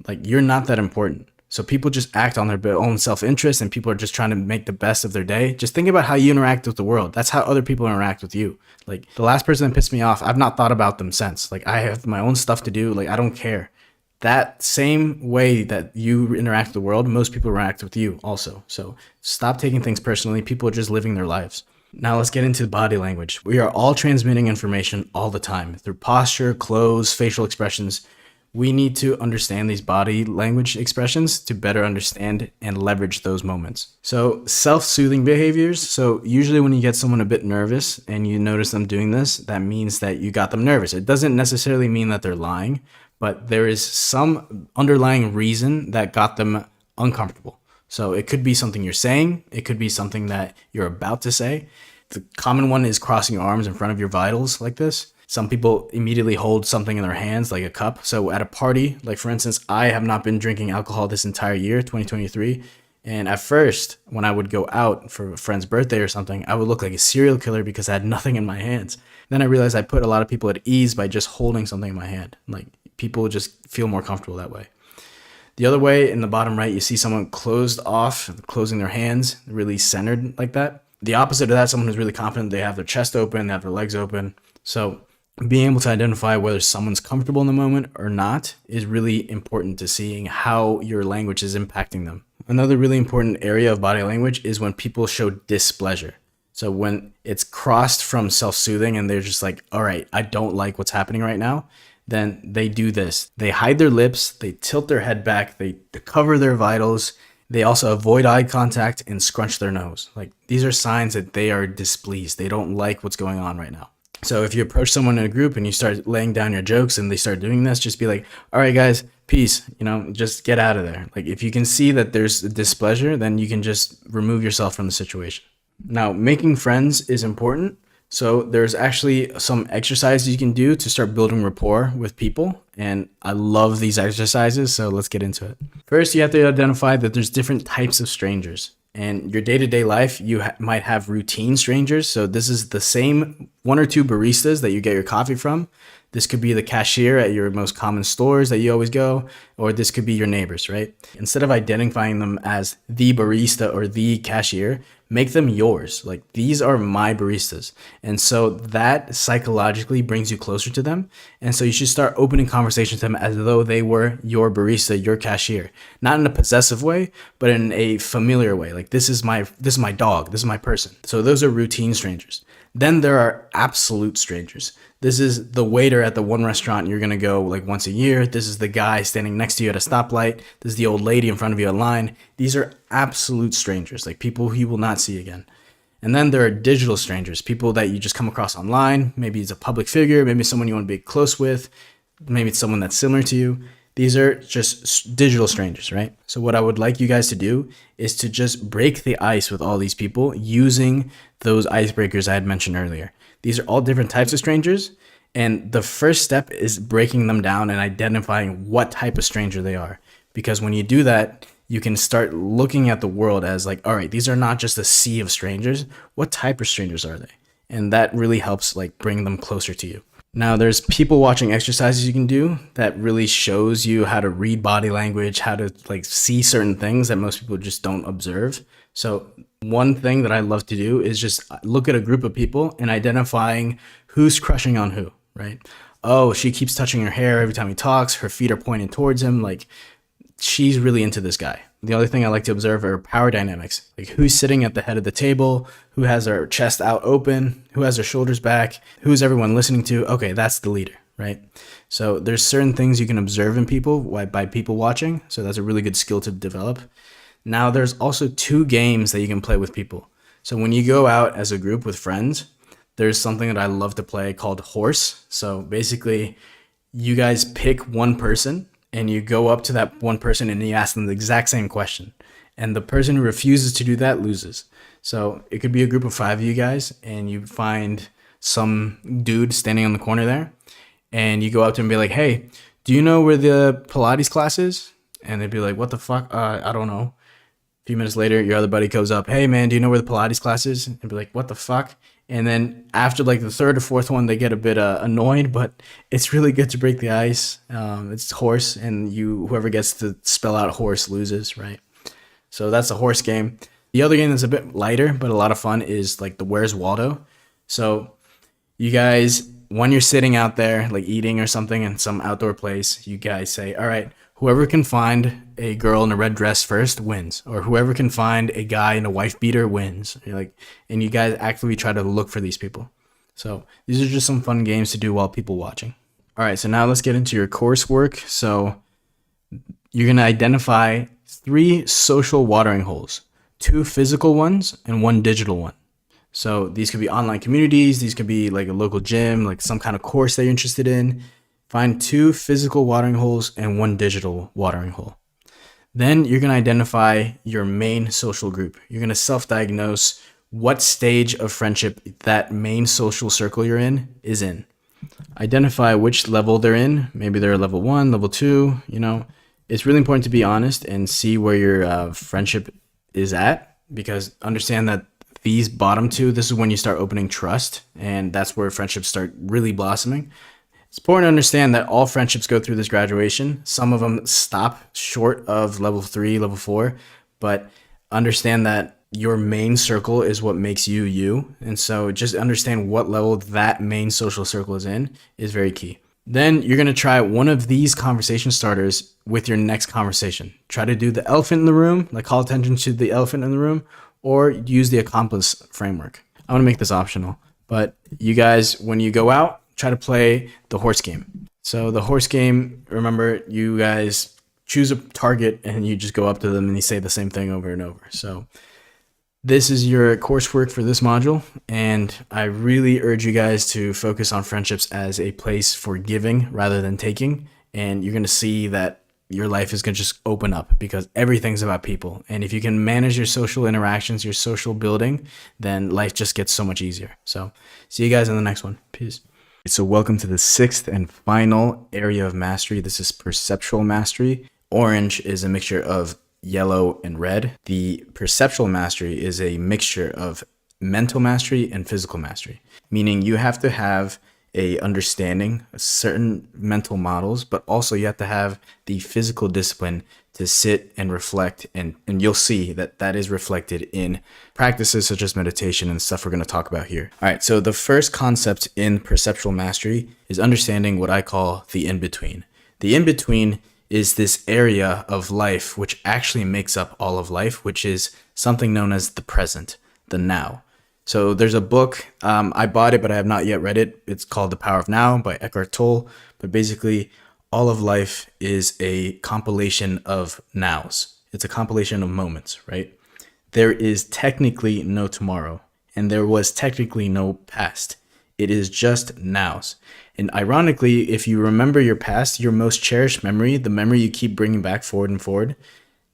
Like, you're not that important. So people just act on their own self-interest, and people are just trying to make the best of their day. Just think about how you interact with the world. That's how other people interact with you. Like the last person that pissed me off, I've not thought about them since. Like I have my own stuff to do. Like I don't care. That same way that you interact with the world, most people interact with you also. So stop taking things personally. People are just living their lives. Now let's get into body language. We are all transmitting information all the time through posture, clothes, facial expressions. We need to understand these body language expressions to better understand and leverage those moments. So self-soothing behaviors. So usually when you get someone a bit nervous and you notice them doing this, that means that you got them nervous. It doesn't necessarily mean that they're lying, but there is some underlying reason that got them uncomfortable. So it could be something you're saying. It could be something that you're about to say. The common one is crossing your arms in front of your vitals like this. Some people immediately hold something in their hands, like a cup. So at a party, like for instance, I have not been drinking alcohol this entire year, 2023. And at first, when I would go out for a friend's birthday or something, I would look like a serial killer because I had nothing in my hands. Then I realized I put a lot of people at ease by just holding something in my hand. Like people just feel more comfortable that way. The other way, in the bottom right, you see someone closed off, closing their hands, really centered like that. The opposite of that, someone who's really confident, they have their chest open, they have their legs open. So being able to identify whether someone's comfortable in the moment or not is really important to seeing how your language is impacting them. Another really important area of body language is when people show displeasure. So when it's crossed from self-soothing and they're just like, all right, I don't like what's happening right now, then they do this. They hide their lips, they tilt their head back, they cover their vitals. They also avoid eye contact and scrunch their nose. Like these are signs that they are displeased. They don't like what's going on right now. So if you approach someone in a group and you start laying down your jokes and they start doing this, just be like, all right, guys, peace, just get out of there. Like if you can see that there's displeasure, then you can just remove yourself from the situation. Now, making friends is important. So there's actually some exercises you can do to start building rapport with people. And I love these exercises. So let's get into it. First, you have to identify that there's different types of strangers. And your day-to-day life, you might have routine strangers. So this is the same one or two baristas that you get your coffee from. This could be the cashier at your most common stores that you always go, or this could be your neighbors, right? Instead of identifying them as the barista or the cashier, make them yours. Like these are my baristas. And so that psychologically brings you closer to them. And so you should start opening conversations with them as though they were your barista, your cashier. Not in a possessive way, but in a familiar way. Like this is my dog, this is my person. So those are routine strangers. Then there are absolute strangers. This is the waiter at the one restaurant you're going to go like once a year. This is the guy standing next to you at a stoplight. This is the old lady in front of you in line. These are absolute strangers, like people who you will not see again. And then there are digital strangers, people that you just come across online. Maybe it's a public figure, maybe someone you want to be close with, maybe it's someone that's similar to you. These are just digital strangers, right? So what I would like you guys to do is to just break the ice with all these people using those icebreakers I had mentioned earlier. These are all different types of strangers. And the first step is breaking them down and identifying what type of stranger they are. Because when you do that, you can start looking at the world as like, all right, these are not just a sea of strangers. What type of strangers are they? And that really helps like bring them closer to you. Now there's people watching exercises you can do that really shows you how to read body language, how to like see certain things that most people just don't observe. So one thing that I love to do is just look at a group of people and identifying who's crushing on who, right? Oh, she keeps touching her hair every time he talks. Her feet are pointed towards him. Like she's really into this guy. The other thing I like to observe are power dynamics. Like who's sitting at the head of the table, who has their chest out open, who has their shoulders back, who's everyone listening to. Okay, that's the leader, right? So there's certain things you can observe in people by people watching. So that's a really good skill to develop. Now there's also 2 games that you can play with people. So when you go out as a group with friends, there's something that I love to play called horse. So basically you guys pick one person and you go up to that one person and you ask them the exact same question. And the person who refuses to do that loses. So it could be a group of 5 of you guys and you find some dude standing on the corner there and you go up to him and be like, hey, do you know where the Pilates class is? And they'd be like, what the fuck? I don't know. A few minutes later, your other buddy goes up, hey man, do you know where the Pilates class is? And be like, what the fuck? And then after like the third or fourth one, they get a bit annoyed, but it's really good to break the ice. It's horse, and whoever gets to spell out horse loses, right? So that's a horse game. The other game that's a bit lighter but a lot of fun is like the Where's Waldo. So you guys, when you're sitting out there like eating or something in some outdoor place, you guys say, all right, whoever can find a girl in a red dress first wins, or whoever can find a guy in a wife beater wins. You're like, and you guys actively try to look for these people. So these are just some fun games to do while people watching. All right, so now let's get into your coursework. So you're going to identify 3 social watering holes, 2 physical ones and 1 digital one. So these could be online communities. These could be like a local gym, like some kind of course that you're interested in. Find 2 physical watering holes and 1 digital watering hole. Then you're going to identify your main social group. You're going to self-diagnose what stage of friendship that main social circle you're in is in. Identify which level they're in. Maybe they're level 1, level 2, It's really important to be honest and see where your friendship is at, because understand that these bottom 2, this is when you start opening trust, and that's where friendships start really blossoming. It's important to understand that all friendships go through this graduation. Some of them stop short of level 3, level 4, but understand that your main circle is what makes you you. And so just understand what level that main social circle is in is very key. Then you're going to try one of these conversation starters with your next conversation. Try to do the elephant in the room, like call attention to the elephant in the room, or use the accomplice framework. I want to make this optional, but you guys, when you go out, try to play the horse game. So the horse game, remember, you guys choose a target and you just go up to them and you say the same thing over and over. So this is your coursework for this module, and I really urge you guys to focus on friendships as a place for giving rather than taking, and you're going to see that your life is going to just open up because everything's about people. And if you can manage your social interactions, your social building, then life just gets so much easier. So see you guys in the next one. Peace. So welcome to the 6th and final area of mastery. This is Perceptual Mastery. Orange is a mixture of yellow and red. The Perceptual Mastery is a mixture of mental mastery and physical mastery, meaning you have to have a understanding of certain mental models, but also you have to have the physical discipline to sit and reflect, and you'll see that that is reflected in practices such as meditation and stuff we're going to talk about here. All right, so the first concept in Perceptual Mastery is understanding what I call the in-between. The in-between is this area of life which actually makes up all of life, which is something known as the present, the now. So there's a book, I bought it, but I have not yet read it. It's called The Power of Now by Eckhart Tolle. But basically, all of life is a compilation of nows. It's a compilation of moments, right? There is technically no tomorrow, and there was technically no past. It is just nows. And ironically, if you remember your past, your most cherished memory, the memory you keep bringing back forward and forward,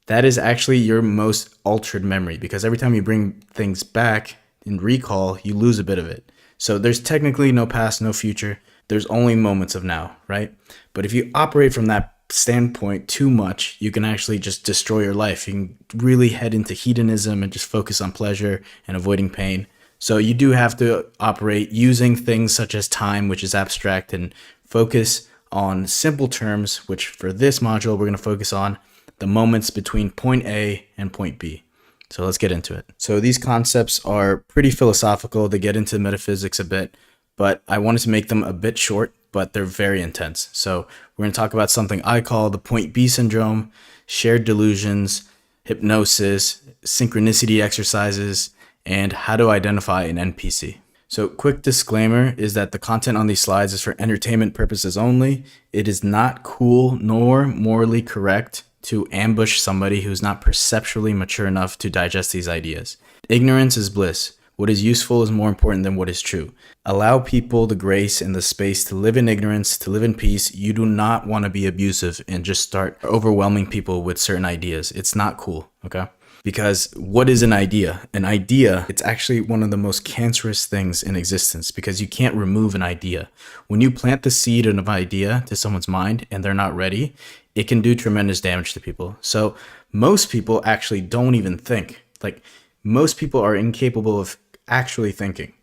that is actually your most altered memory, because every time you bring things back in recall, you lose a bit of it. So there's technically no past, no future. There's only moments of now, right? But if you operate from that standpoint too much, you can actually just destroy your life. You can really head into hedonism and just focus on pleasure and avoiding pain. So you do have to operate using things such as time, which is abstract, and focus on simple terms, which for this module, we're going to focus on the moments between point A and point B. So let's get into it. So these concepts are pretty philosophical. They get into metaphysics a bit, but I wanted to make them a bit short, but they're very intense. So we're going to talk about something I call the point B syndrome, shared delusions, hypnosis, synchronicity exercises, and how to identify an NPC. So quick disclaimer is that the content on these slides is for entertainment purposes only. It is not cool nor morally correct to ambush somebody who's not perceptually mature enough to digest these ideas. Ignorance is bliss. What is useful is more important than what is true. Allow people the grace and the space to live in ignorance, to live in peace. You do not want to be abusive and just start overwhelming people with certain ideas. It's not cool, okay? Because what is an idea? An idea, it's actually one of the most cancerous things in existence because you can't remove an idea. When you plant the seed of an idea to someone's mind and they're not ready, it can do tremendous damage to people. So most people actually don't even think. Like, most people are incapable of actually thinking.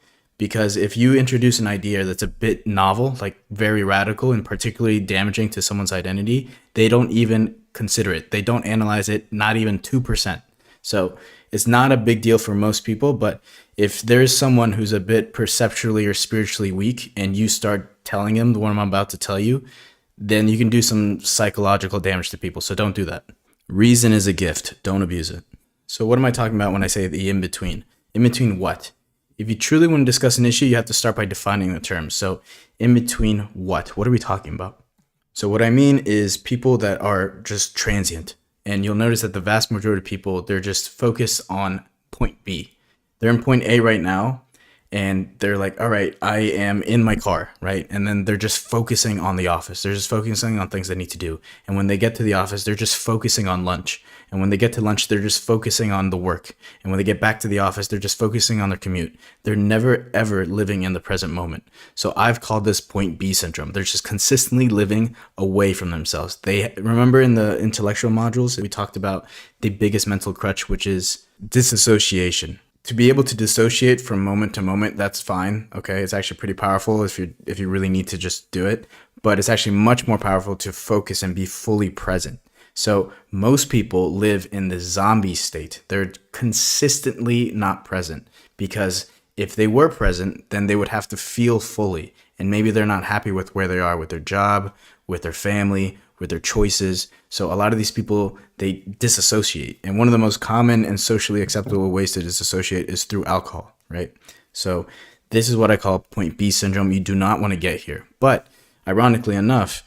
Because if you introduce an idea that's a bit novel, like very radical and particularly damaging to someone's identity, they don't even consider it. They don't analyze it, not even 2%. So it's not a big deal for most people, but if there's someone who's a bit perceptually or spiritually weak and you start telling them what I'm about to tell you, then you can do some psychological damage to people. So don't do that. Reason is a gift. Don't abuse it. So what am I talking about when I say the in-between? In-between what? If you truly want to discuss an issue, you have to start by defining the terms. So in-between what? What are we talking about? So what I mean is people that are just transient. And you'll notice that the vast majority of people, they're just focused on point B. They're in point A right now, and they're like, all right, I am in my car, right? And then they're just focusing on the office. They're just focusing on things they need to do. And when they get to the office, they're just focusing on lunch. And when they get to lunch, they're just focusing on the work. And when they get back to the office, they're just focusing on their commute. They're never, ever living in the present moment. So I've called this point B syndrome. They're just consistently living away from themselves. They remember in the intellectual modules, we talked about the biggest mental crutch, which is disassociation. To be able to dissociate from moment to moment, that's fine. Okay, it's actually pretty powerful if you really need to just do it. But it's actually much more powerful to focus and be fully present. So most people live in the zombie state. They're consistently not present because if they were present, then they would have to feel fully. And maybe they're not happy with where they are with their job, with their family, with their choices. So a lot of these people, they disassociate. And one of the most common and socially acceptable ways to disassociate is through alcohol, right? So this is what I call point B syndrome. You do not want to get here. But ironically enough,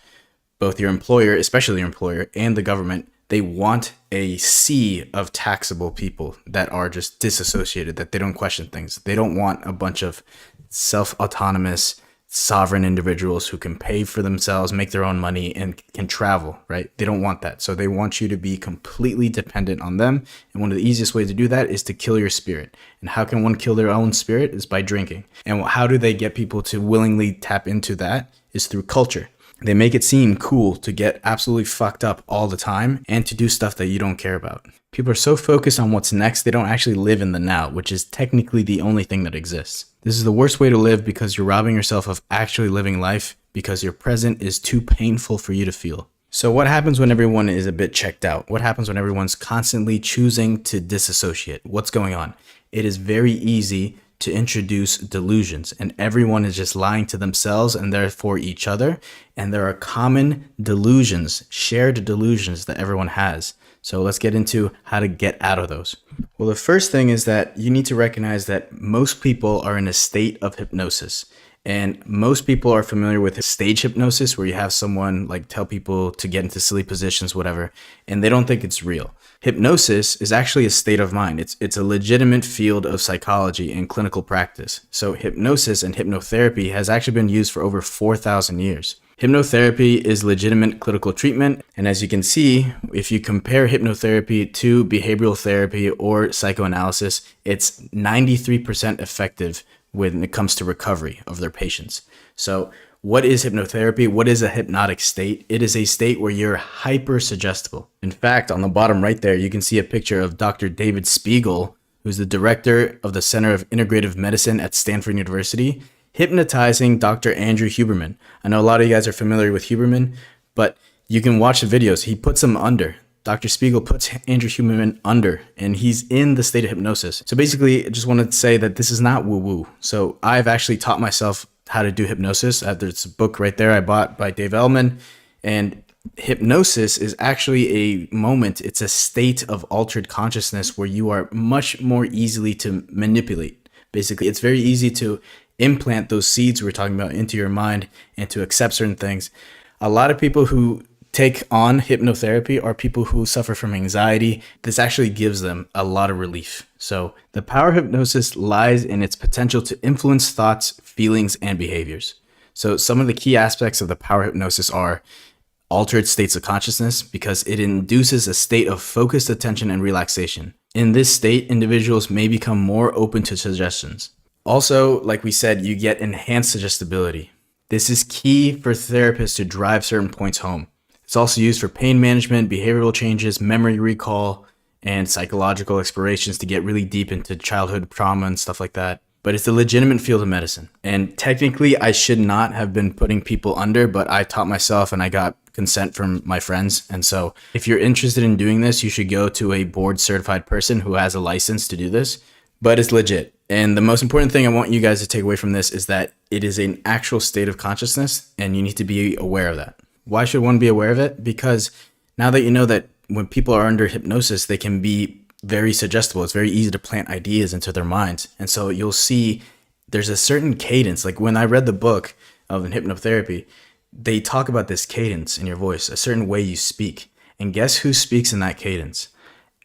both your employer, especially your employer, and the government, they want a sea of taxable people that are just disassociated, that they don't question things. They don't want a bunch of self-autonomous, sovereign individuals who can pay for themselves, make their own money, and can travel, right? They don't want that. So they want you to be completely dependent on them. And one of the easiest ways to do that is to kill your spirit. And how can one kill their own spirit? Is by drinking. And how do they get people to willingly tap into that? Is through culture. They make it seem cool to get absolutely fucked up all the time and to do stuff that you don't care about. People are so focused on what's next, they don't actually live in the now, which is technically the only thing that exists. This is the worst way to live because you're robbing yourself of actually living life because your present is too painful for you to feel. So what happens when everyone is a bit checked out? What happens when everyone's constantly choosing to disassociate? What's going on? It is very easy to introduce delusions, and everyone is just lying to themselves and therefore each other. And there are common delusions, shared delusions that everyone has. So let's get into how to get out of those. Well, the first thing is that you need to recognize that most people are in a state of hypnosis. And most people are familiar with stage hypnosis, where you have someone like tell people to get into silly positions, whatever, and they don't think it's real. Hypnosis is actually a state of mind. It's a legitimate field of psychology and clinical practice. So hypnosis and hypnotherapy has actually been used for over 4,000 years. Hypnotherapy is legitimate clinical treatment. And as you can see, if you compare hypnotherapy to behavioral therapy or psychoanalysis, it's 93% effective when it comes to recovery of their patients. So what is hypnotherapy? What is a hypnotic state? It is a state where you're hyper suggestible. In fact, on the bottom right there, you can see a picture of Dr. David Spiegel, who's the director of the Center of Integrative Medicine at Stanford University, hypnotizing Dr. Andrew Huberman. I know a lot of you guys are familiar with Huberman, but you can watch the videos. He puts him under. Dr. Spiegel puts Andrew Huberman under, and he's in the state of hypnosis. So basically, I just wanted to say that this is not woo-woo. So I've actually taught myself how to do hypnosis. There's a book right there I bought by Dave Ellman, and hypnosis is actually a moment. It's a state of altered consciousness where you are much more easily to manipulate. Basically, it's very easy to implant those seeds we're talking about into your mind and to accept certain things. A lot of people who take on hypnotherapy are people who suffer from anxiety. This actually gives them a lot of relief. So the power of hypnosis lies in its potential to influence thoughts, feelings, and behaviors. So some of the key aspects of the power of hypnosis are altered states of consciousness, because it induces a state of focused attention and relaxation. In this state, individuals may become more open to suggestions. Also, like we said, you get enhanced suggestibility. This is key for therapists to drive certain points home. It's also used for pain management, behavioral changes, memory recall, and psychological explorations to get really deep into childhood trauma and stuff like that. but it's a legitimate field of medicine. And technically, I should not have been putting people under, but I taught myself and I got consent from my friends. And so if you're interested in doing this, you should go to a board certified person who has a license to do this, but it's legit. And the most important thing I want you guys to take away from this is that it is an actual state of consciousness and you need to be aware of that. Why should one be aware of it? Because now that you know that when people are under hypnosis, they can be very suggestible. It's very easy to plant ideas into their minds. And so you'll see there's a certain cadence. Like when I read the book of hypnotherapy, they talk about this cadence in your voice, a certain way you speak. And guess who speaks in that cadence?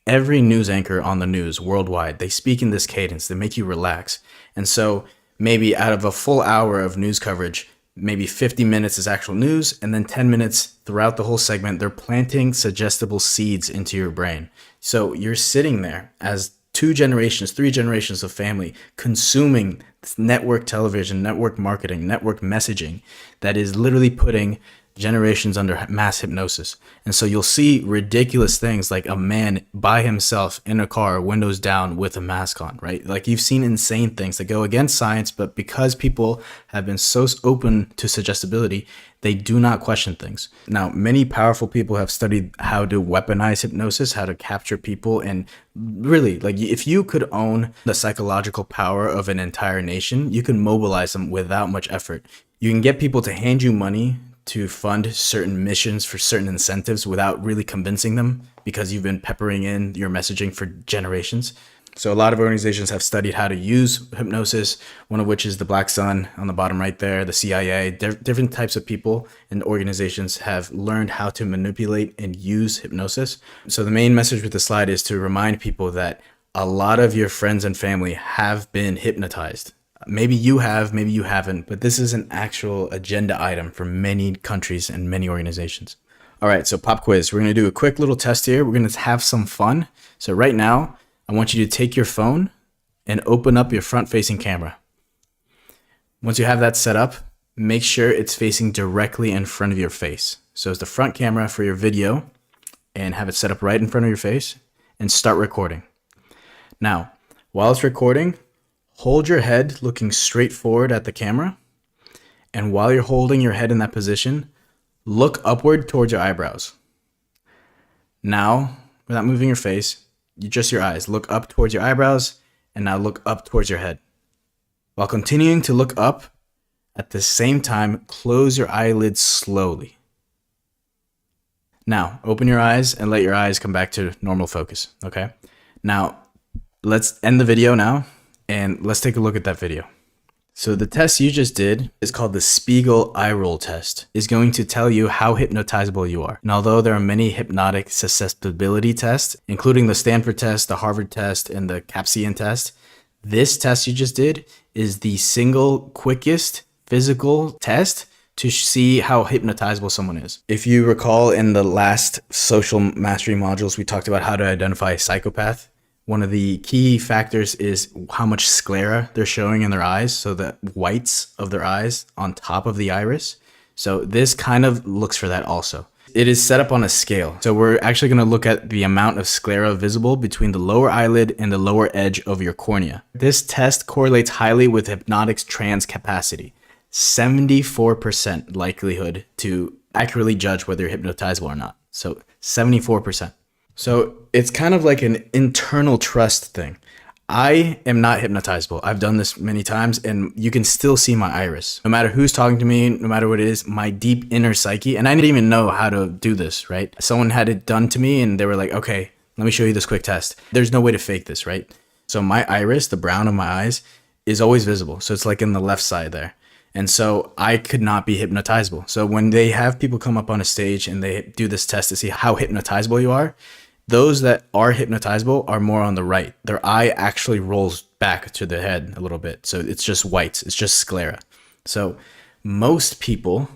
Every news anchor on the news worldwide, they speak in this cadence. They make you relax. And so maybe out of a full hour of news coverage, maybe 50 minutes is actual news, and then 10 minutes throughout the whole segment, they're planting suggestible seeds into your brain. So you're sitting there as 2 generations, 3 generations of family consuming network television, network marketing, network messaging that is literally putting generations under mass hypnosis. And so you'll see ridiculous things like a man by himself in a car, windows down with a mask on, right? Like you've seen insane things that go against science, but because people have been so open to suggestibility, they do not question things. Now, many powerful people have studied how to weaponize hypnosis, how to capture people. And really, like if you could own the psychological power of an entire nation, you can mobilize them without much effort. You can get people to hand you money to fund certain missions for certain incentives without really convincing them because you've been peppering in your messaging for generations. So a lot of organizations have studied how to use hypnosis, one of which is the Black Sun on the bottom right there, the CIA. Different types of people and organizations have learned how to manipulate and use hypnosis. So the main message with the slide is to remind people that a lot of your friends and family have been hypnotized. Maybe you have, maybe you haven't, but this is an actual agenda item for many countries and many organizations. All right, so pop quiz. We're going to do a quick little test here. We're going to have some fun. So right now, I want you to take your phone and open up your front-facing camera. Once you have that set up, make sure it's facing directly in front of your face. So it's the front camera for your video and have it set up right in front of your face and start recording. Now, while it's recording, hold your head looking straight forward at the camera. And while you're holding your head in that position, look upward towards your eyebrows. Now, without moving your face, just your eyes. Look up towards your eyebrows and now look up towards your head. While continuing to look up, at the same time, close your eyelids slowly. Now, open your eyes and let your eyes come back to normal focus, okay? Now, let's end the video now. And let's take a look at that video. So the test you just did is called the Spiegel eye roll test. It's going to tell you how hypnotizable you are. And although there are many hypnotic susceptibility tests, including the Stanford test, the Harvard test, and the Capsian test, this test you just did is the single quickest physical test to see how hypnotizable someone is. If you recall in the last social mastery modules, we talked about how to identify a psychopath. One of the key factors is how much sclera they're showing in their eyes, so the whites of their eyes on top of the iris. So this kind of looks for that also. It is set up on a scale. So we're actually going to look at the amount of sclera visible between the lower eyelid and the lower edge of your cornea. This test correlates highly with hypnotic's trance capacity. 74% likelihood to accurately judge whether you're hypnotizable or not. So 74%. So it's kind of like an internal trust thing. I am not hypnotizable. I've done this many times and you can still see my iris. No matter who's talking to me, no matter what it is, my deep inner psyche, and I didn't even know how to do this, right? Someone had it done to me and they were like, okay, let me show you this quick test. There's no way to fake this, right? So my iris, the brown of my eyes, is always visible. So it's like in the left side there. And so I could not be hypnotizable. So when they have people come up on a stage and they do this test to see how hypnotizable you are, those that are hypnotizable are more on the right. Their eye actually rolls back to the head a little bit. So it's just whites. It's just sclera. So most people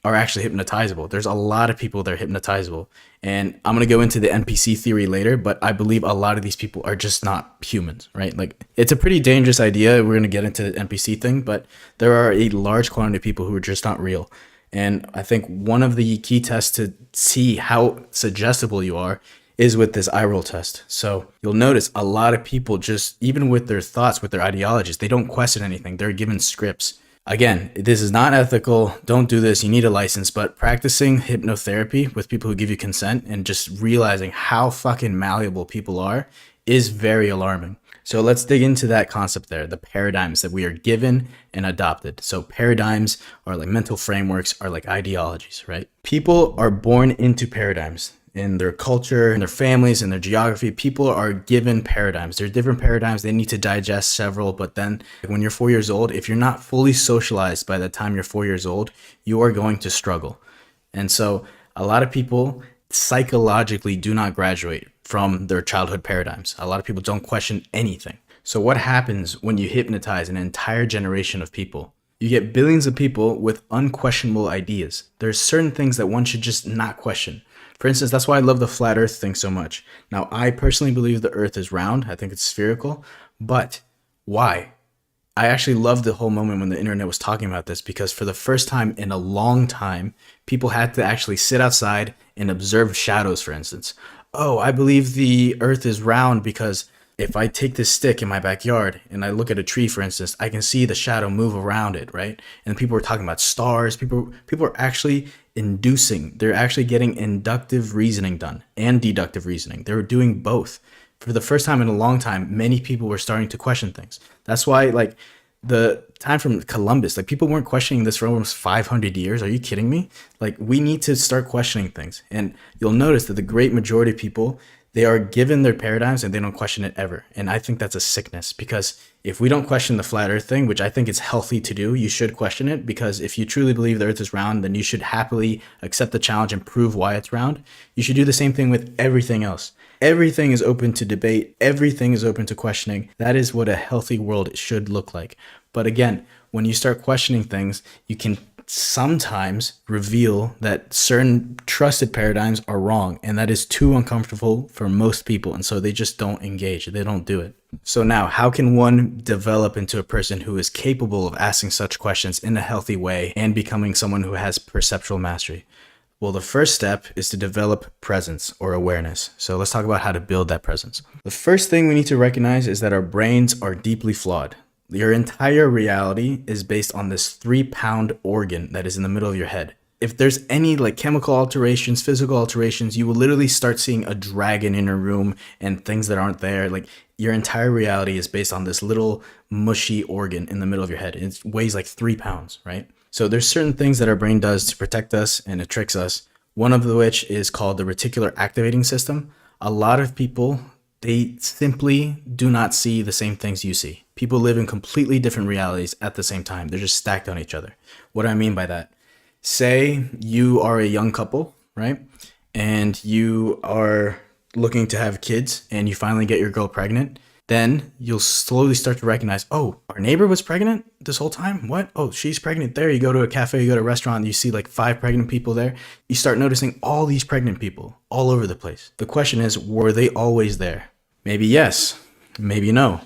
are actually hypnotizable. There's a lot of people that are hypnotizable. And I'm going to go into the NPC theory later, but I believe a lot of these people are just not humans, right? Like it's a pretty dangerous idea. We're going to get into the NPC thing, but there are a large quantity of people who are just not real. And I think one of the key tests to see how suggestible you are is with this eye roll test. So you'll notice a lot of people just, even with their thoughts, with their ideologies, they don't question anything. They're given scripts. Again, this is not ethical. Don't do this. You need a license. But practicing hypnotherapy with people who give you consent and just realizing how fucking malleable people are is very alarming. So let's dig into that concept there, the paradigms that we are given and adopted. So paradigms are like mental frameworks, are like ideologies, right? People are born into paradigms in their culture, in their families, in their geography. People are given paradigms. There's different paradigms. They need to digest several. But then when you're 4 years old, if you're not fully socialized by the time you're 4 years old, you are going to struggle. And so a lot of people psychologically do not graduate from their childhood paradigms. A lot of people don't question anything. So what happens when you hypnotize an entire generation of people? You get billions of people with unquestionable ideas. There's certain things that one should just not question. For instance, that's why I love the flat earth thing so much. Now, I personally believe the earth is round. I think it's spherical. But why? I actually loved the whole moment when the internet was talking about this, because for the first time in a long time, people had to actually sit outside and observe shadows, for instance. Oh, I believe the earth is round because if I take this stick in my backyard and I look at a tree, for instance, I can see the shadow move around it, right? And people were talking about stars. People are actually they're actually getting inductive reasoning done and deductive reasoning. They were doing both. For the first time in a long time, many people were starting to question things. That's why, like, the time from Columbus, like, people weren't questioning this for almost 500 years. Are you kidding me? Like, we need to start questioning things. And you'll notice that the great majority of people, they are given their paradigms and they don't question it ever. And I think that's a sickness, because if we don't question the flat earth thing, which I think is healthy to do, you should question it, because if you truly believe the earth is round, then you should happily accept the challenge and prove why it's round. You should do the same thing with everything else. Everything is open to debate. Everything is open to questioning. That is what a healthy world should look like. But again, when you start questioning things, you can sometimes reveal that certain trusted paradigms are wrong, and that is too uncomfortable for most people, and so they just don't engage. They don't do it. So now, how can one develop into a person who is capable of asking such questions in a healthy way and becoming someone who has perceptual mastery? Well, the first step is to develop presence or awareness. So let's talk about how to build that presence. The first thing we need to recognize is that our brains are deeply flawed. Your entire reality is based on this 3-pound organ that is in the middle of your head. If there's any like chemical alterations, physical alterations, you will literally start seeing a dragon in a room and things that aren't there. Like, your entire reality is based on this little mushy organ in the middle of your head. It weighs like 3 pounds, right? So there's certain things that our brain does to protect us, and it tricks us. One of which is called the reticular activating system. A lot of people, they simply do not see the same things you see. People live in completely different realities at the same time. They're just stacked on each other. What do I mean by that? Say you are a young couple, right? And you are looking to have kids, and you finally get your girl pregnant. Then you'll slowly start to recognize, oh, our neighbor was pregnant this whole time? What? Oh, she's pregnant there. You go to a cafe, you go to a restaurant, you see like 5 pregnant people there. You start noticing all these pregnant people all over the place. The question is, were they always there? Maybe yes, maybe no.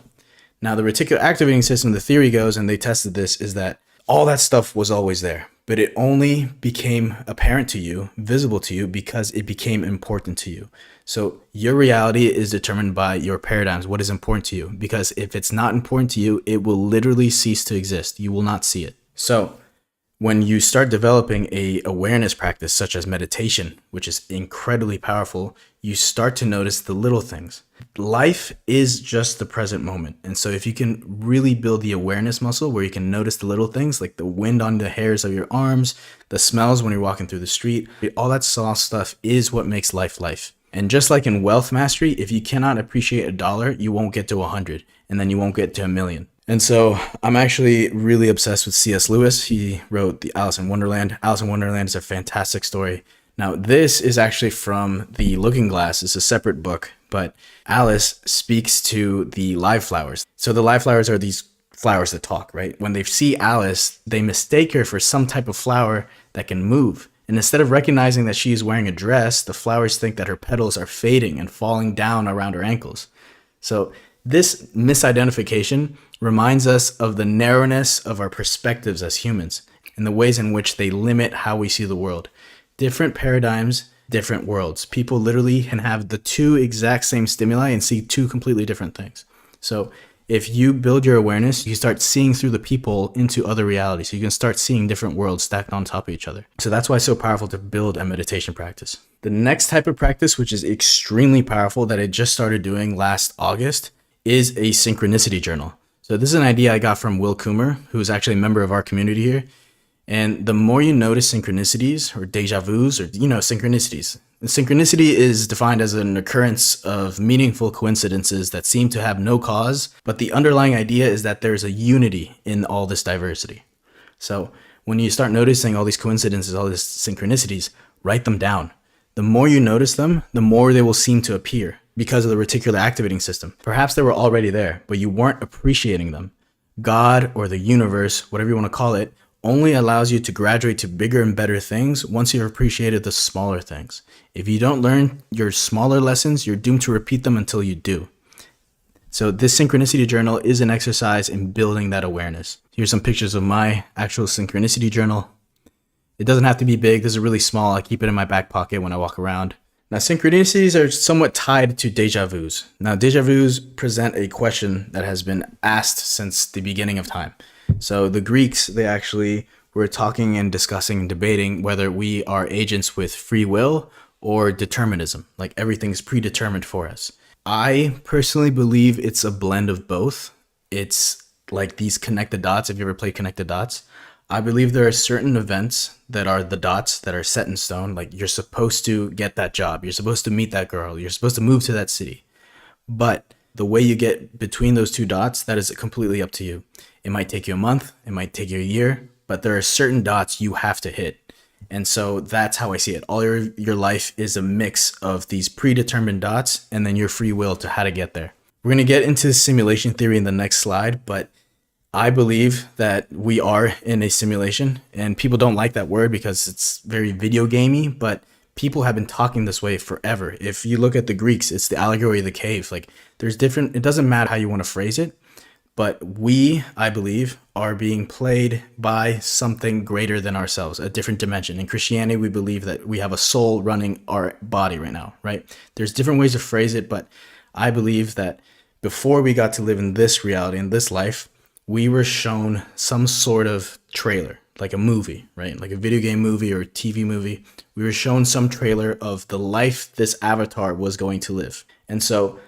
Now, the reticular activating system, the theory goes, and they tested this, is that all that stuff was always there, but it only became apparent to you, visible to you, because it became important to you. So your reality is determined by your paradigms, what is important to you, because if it's not important to you, it will literally cease to exist. You will not see it. So when you start developing a awareness practice such as meditation, which is incredibly powerful, you start to notice the little things. Life is just the present moment. And so if you can really build the awareness muscle where you can notice the little things, like the wind on the hairs of your arms, the smells when you're walking through the street, all that soft stuff is what makes life life. And just like in wealth mastery, if you cannot appreciate $1, you won't get to 100, and then you won't get to 1,000,000. And so I'm actually really obsessed with C.S. Lewis. He wrote the Alice in Wonderland. Alice in Wonderland is a fantastic story. Now, this is actually from The Looking Glass. It's a separate book, but Alice speaks to the live flowers. So the live flowers are these flowers that talk, right? When they see Alice, they mistake her for some type of flower that can move. And instead of recognizing that she is wearing a dress, the flowers think that her petals are fading and falling down around her ankles. So this misidentification reminds us of the narrowness of our perspectives as humans and the ways in which they limit how we see the world. Different paradigms different worlds. People literally can have the two exact same stimuli and see two completely different things. So if you build your awareness, you start seeing through the people into other realities. So you can start seeing different worlds stacked on top of each other. So that's why it's so powerful to build a meditation practice. The next type of practice, which is extremely powerful that I just started doing last August, is a synchronicity journal. So this is an idea I got from Will Coomer, who's actually a member of our community here. And the more you notice synchronicities or deja vus or, synchronicities. And synchronicity is defined as an occurrence of meaningful coincidences that seem to have no cause, but the underlying idea is that there's a unity in all this diversity. So when you start noticing all these coincidences, all these synchronicities, write them down. The more you notice them, the more they will seem to appear because of the reticular activating system. Perhaps they were already there, but you weren't appreciating them. God or the universe, whatever you want to call it, only allows you to graduate to bigger and better things once you've appreciated the smaller things. If you don't learn your smaller lessons, you're doomed to repeat them until you do. So this synchronicity journal is an exercise in building that awareness. Here's some pictures of my actual synchronicity journal. It doesn't have to be big. This is really small. I keep it in my back pocket when I walk around. Now, synchronicities are somewhat tied to deja vus. Now, deja vus present a question that has been asked since the beginning of time. So the Greeks, they actually were talking and discussing and debating whether we are agents with free will or determinism, like everything's predetermined for us. I personally believe it's a blend of both. It's like these connected dots. If you ever played connected dots, I believe there are certain events that are the dots that are set in stone. Like you're supposed to get that job. You're supposed to meet that girl. You're supposed to move to that city. But the way you get between those two dots, that is completely up to you. It might take you a month. It might take you a year. But there are certain dots you have to hit. And so that's how I see it. All your life is a mix of these predetermined dots and then your free will to how to get there. We're going to get into simulation theory in the next slide, but I believe that we are in a simulation, and people don't like that word because it's very video gamey, but people have been talking this way forever. If you look at the Greeks, it's the allegory of the cave. Like there's different, it doesn't matter how you want to phrase it, but we, I believe, are being played by something greater than ourselves, a different dimension. In Christianity, we believe that we have a soul running our body right now, right? There's different ways to phrase it, but I believe that before we got to live in this reality, in this life, we were shown some sort of trailer, like a movie, right? Like a video game movie or a TV movie. We were shown some trailer of the life this avatar was going to live. And so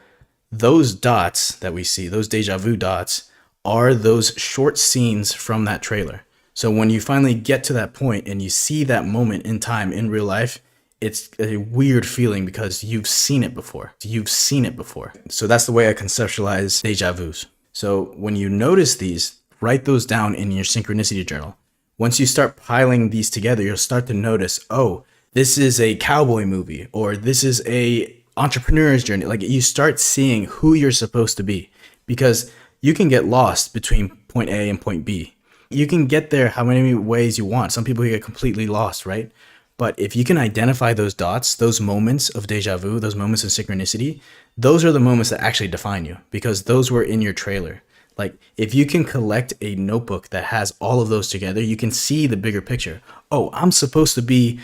those dots that we see, those deja vu dots, are those short scenes from that trailer. So when you finally get to that point and you see that moment in time in real life, it's a weird feeling because you've seen it before. You've seen it before. So that's the way I conceptualize deja vus. So when you notice these, write those down in your synchronicity journal. Once you start piling these together, you'll start to notice, oh, this is a cowboy movie, or this is a entrepreneur's journey. Like you start seeing who you're supposed to be, because you can get lost between point A and point B. You can get there how many ways you want. Some people get completely lost, right? But if you can identify those dots, those moments of deja vu, those moments of synchronicity, those are the moments that actually define you, because those were in your trailer. Like if you can collect a notebook that has all of those together, you can see the bigger picture. Oh, I'm supposed to be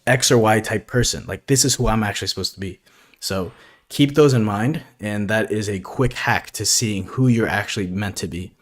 X or Y type person. Like this is who I'm actually supposed to be. So keep those in mind. And that is a quick hack to seeing who you're actually meant to be.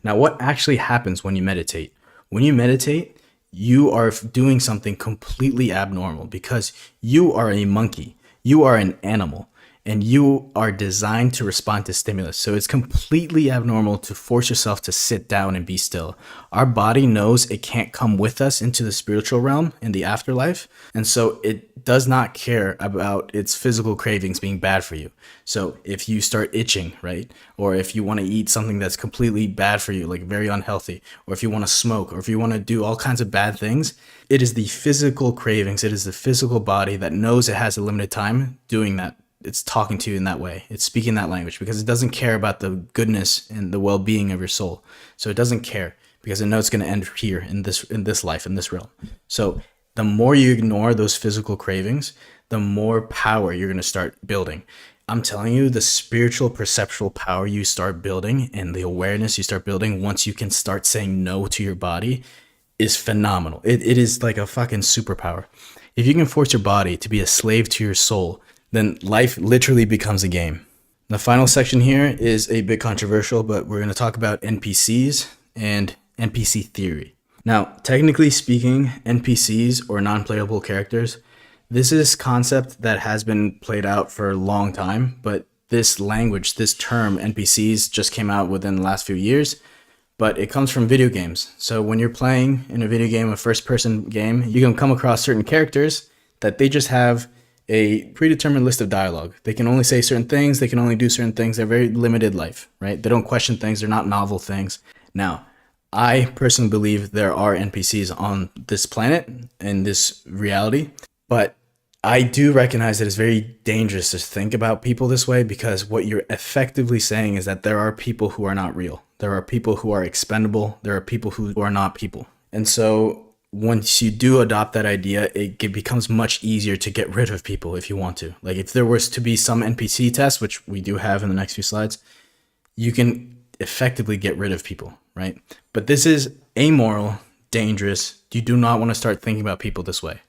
Now, what actually happens when you meditate? When you meditate, you are doing something completely abnormal because you are a monkey. You are an animal. And you are designed to respond to stimulus. So it's completely abnormal to force yourself to sit down and be still. Our body knows it can't come with us into the spiritual realm in the afterlife. And so it does not care about its physical cravings being bad for you. So if you start itching, right? Or if you want to eat something that's completely bad for you, like very unhealthy, or if you want to smoke, or if you want to do all kinds of bad things, it is the physical cravings. It is the physical body that knows it has a limited time doing that. It's talking to you in that way. It's speaking that language because it doesn't care about the goodness and the well-being of your soul. So it doesn't care because it knows it's going to end here in this life, in this realm. So the more you ignore those physical cravings, the more power you're going to start building. I'm telling you, the spiritual perceptual power you start building and the awareness you start building once you can start saying no to your body is phenomenal. It is like a fucking superpower. If you can force your body to be a slave to your soul, then life literally becomes a game. The final section here is a bit controversial, but we're going to talk about NPCs and NPC theory. Now, technically speaking, NPCs or non-playable characters, this is a concept that has been played out for a long time, but this language, this term NPCs just came out within the last few years, but it comes from video games. So when you're playing in a video game, a first-person game, you can come across certain characters that they just have a predetermined list of dialogue. They can only say certain things. They can only do certain things. They're very limited life, right? They don't question things. They're not novel things. Now, I personally believe there are NPCs on this planet and this reality, but I do recognize that it's very dangerous to think about people this way, because what you're effectively saying is that there are people who are not real. There are people who are expendable. There are people who are not people. And so once you do adopt that idea, it becomes much easier to get rid of people if you want to. Like if there was to be some NPC test, which we do have in the next few slides, you can effectively get rid of people, right? But this is amoral, dangerous. You do not want to start thinking about people this way.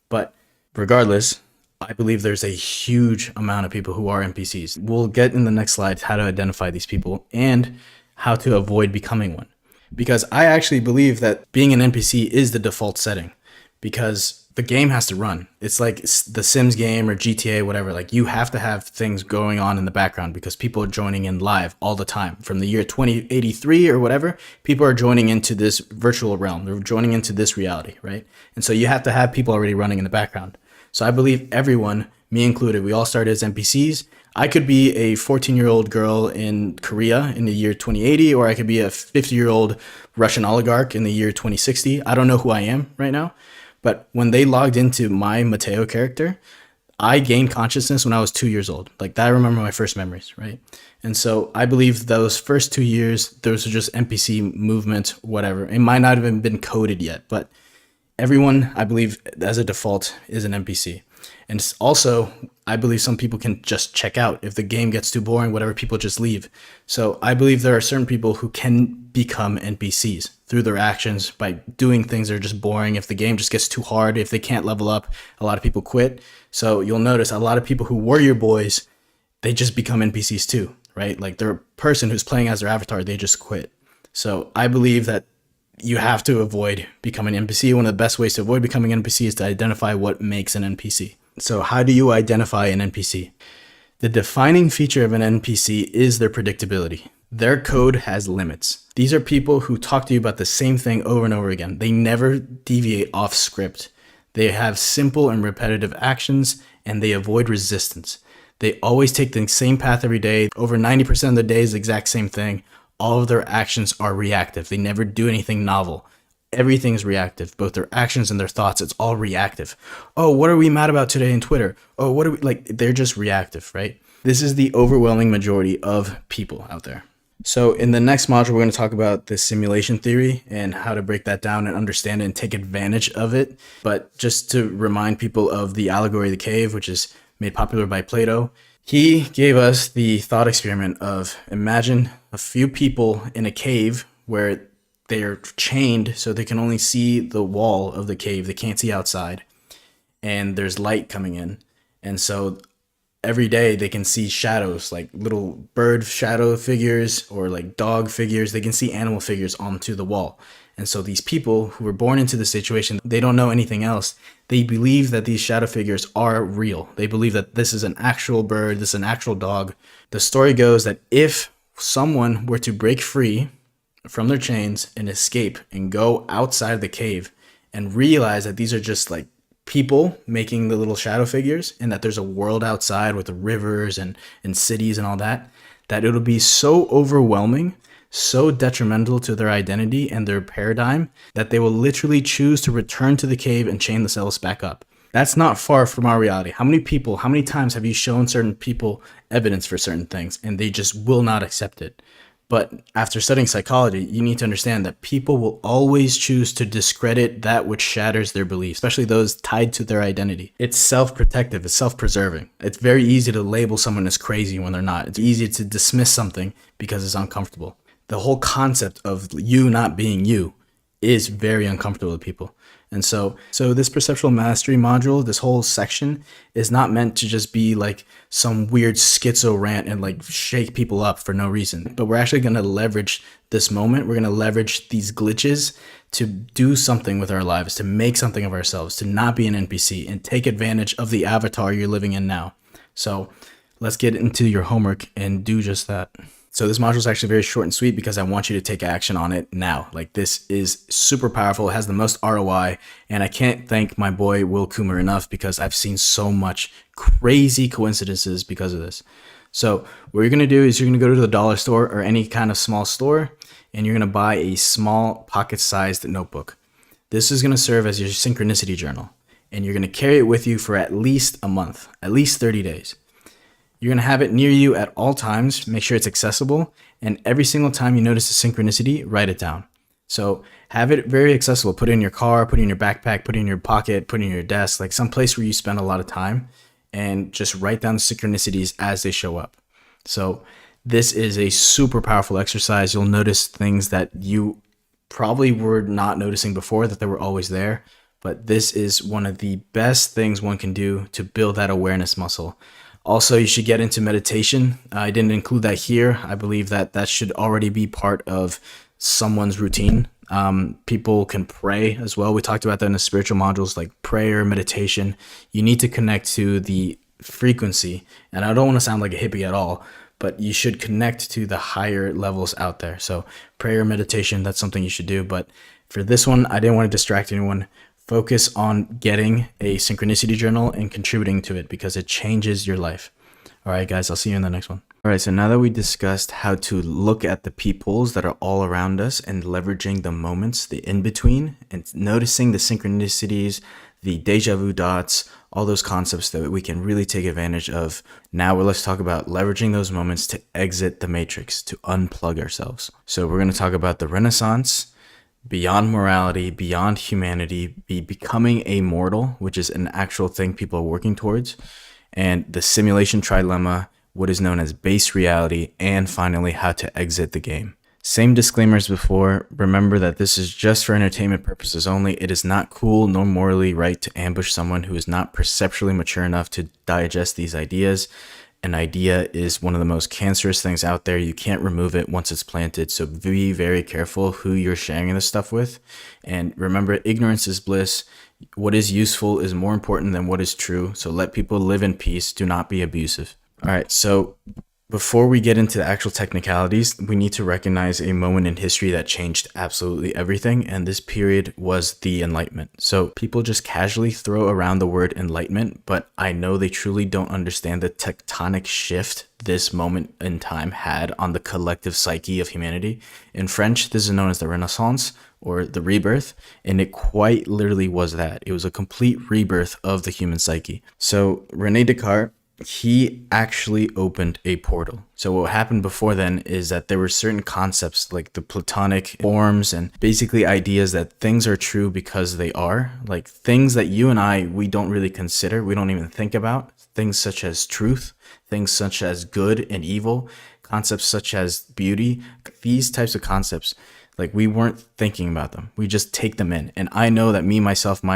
But regardless, I believe there's a huge amount of people who are NPCs. We'll get in the next slide how to identify these people and how to avoid becoming one. Because I actually believe that being an NPC is the default setting, because the game has to run. It's like the Sims game or GTA, whatever. Like you have to have things going on in the background because people are joining in live all the time. From the year 2083 or whatever, people are joining into this virtual realm. They're joining into this reality, right? And so you have to have people already running in the background. So I believe everyone, me included, we all started as NPCs. I could be a 14-year-old girl in Korea in the year 2080, or I could be a 50-year-old Russian oligarch in the year 2060. I don't know who I am right now. But when they logged into my Mateo character, I gained consciousness when I was 2 years old. Like that, I remember my first memories, right? And so I believe those first 2 years, those are just NPC movement, whatever. It might not have even been coded yet, but everyone, I believe, as a default, is an NPC. And also, I believe some people can just check out. If the game gets too boring, whatever, people just leave. So I believe there are certain people who can become NPCs through their actions by doing things that are just boring. If the game just gets too hard, if they can't level up, a lot of people quit. So you'll notice a lot of people who were your boys, they just become NPCs too, right? Like they're a person who's playing as their avatar, they just quit. So I believe that you have to avoid becoming an NPC. One of the best ways to avoid becoming an NPC is to identify what makes an NPC. So how do you identify an NPC? The defining feature of an NPC is their predictability. Their code has limits. These are people who talk to you about the same thing over and over again. They never deviate off script. They have simple and repetitive actions, and they avoid resistance. They always take the same path every day. Over 90% of the day is the exact same thing. All of their actions are reactive. They never do anything novel. Everything's reactive, both their actions and their thoughts. It's all reactive. Oh, what are we mad about today in Twitter? Oh, what are we like? They're just reactive, right? This is the overwhelming majority of people out there. So in the next module, we're going to talk about the simulation theory and how to break that down and understand it and take advantage of it. But just to remind people of the allegory of the cave, which is made popular by Plato, he gave us the thought experiment of imagine a few people in a cave where they're chained so they can only see the wall of the cave. They can't see outside. And there's light coming in. And so every day they can see shadows, like little bird shadow figures or like dog figures. They can see animal figures onto the wall. And so these people who were born into this situation, they don't know anything else. They believe that these shadow figures are real. They believe that this is an actual bird, this is an actual dog. The story goes that if someone were to break free from their chains and escape and go outside the cave and realize that these are just like people making the little shadow figures and that there's a world outside with the rivers and cities and all that, that it'll be so overwhelming, so detrimental to their identity and their paradigm that they will literally choose to return to the cave and chain themselves back up. That's not far from our reality. How many times have you shown certain people evidence for certain things and they just will not accept it? But after studying psychology, you need to understand that people will always choose to discredit that which shatters their beliefs, especially those tied to their identity. It's self-protective, it's self-preserving. It's very easy to label someone as crazy when they're not. It's easy to dismiss something because it's uncomfortable. The whole concept of you not being you is very uncomfortable to people. And so this perceptual mastery module, this whole section is not meant to just be like some weird schizo rant and like shake people up for no reason. But we're actually going to leverage this moment. We're going to leverage these glitches to do something with our lives, to make something of ourselves, to not be an NPC and take advantage of the avatar you're living in now. So let's get into your homework and do just that. So this module is actually very short and sweet because I want you to take action on it now. Like, this is super powerful. It has the most ROI, and I can't thank my boy Will Coomer enough because I've seen so much crazy coincidences because of this. So what you're going to do is you're going to go to the dollar store or any kind of small store, and you're going to buy a small pocket-sized notebook. This is going to serve as your synchronicity journal, and you're going to carry it with you for at least a month, at least 30 days. You're going to have it near you at all times. Make sure it's accessible. And every single time you notice a synchronicity, write it down. So have it very accessible. Put it in your car, put it in your backpack, put it in your pocket, put it in your desk, like some place where you spend a lot of time, and just write down the synchronicities as they show up. So this is a super powerful exercise. You'll notice things that you probably were not noticing before, that they were always there. But this is one of the best things one can do to build that awareness muscle. Also, you should get into meditation. I didn't include that here. I believe that that should already be part of someone's routine. People can pray as well. We talked about that in the spiritual modules, like prayer, meditation. You need to connect to the frequency. And I don't want to sound like a hippie at all, but you should connect to the higher levels out there. So prayer, meditation, that's something you should do. But for this one, I didn't want to distract anyone. Focus on getting a synchronicity journal and contributing to it because it changes your life. All right, guys, I'll see you in the next one. All right, so now that we discussed how to look at the peoples that are all around us and leveraging the moments, the in-between, and noticing the synchronicities, the deja vu dots, all those concepts that we can really take advantage of. Now let's talk about leveraging those moments to exit the matrix, to unplug ourselves. So we're going to talk about the Renaissance, beyond morality, beyond humanity, becoming immortal, which is an actual thing people are working towards, and the simulation trilemma, what is known as base reality, and finally how to exit the game. Same disclaimers before. Remember that this is just for entertainment purposes only. It is not cool nor morally right to ambush someone who is not perceptually mature enough to digest these ideas. An idea is one of the most cancerous things out there. You can't remove it once it's planted. So be very careful who you're sharing this stuff with. And remember, ignorance is bliss. What is useful is more important than what is true. So let people live in peace. Do not be abusive. All right. So before we get into the actual technicalities, we need to recognize a moment in history that changed absolutely everything. And this period was the Enlightenment. So people just casually throw around the word enlightenment, but I know they truly don't understand the tectonic shift this moment in time had on the collective psyche of humanity. In French, this is known as the Renaissance or the rebirth. And it quite literally was that. It was a complete rebirth of the human psyche. So Rene Descartes, he actually opened a portal. So what happened before then is that there were certain concepts like the Platonic forms and basically ideas that things are true because they are, like things that you and we don't really consider, we don't even think about, things such as truth, things such as good and evil, concepts such as beauty, these types of concepts. Like, we weren't thinking about them. We just take them in. And I know that my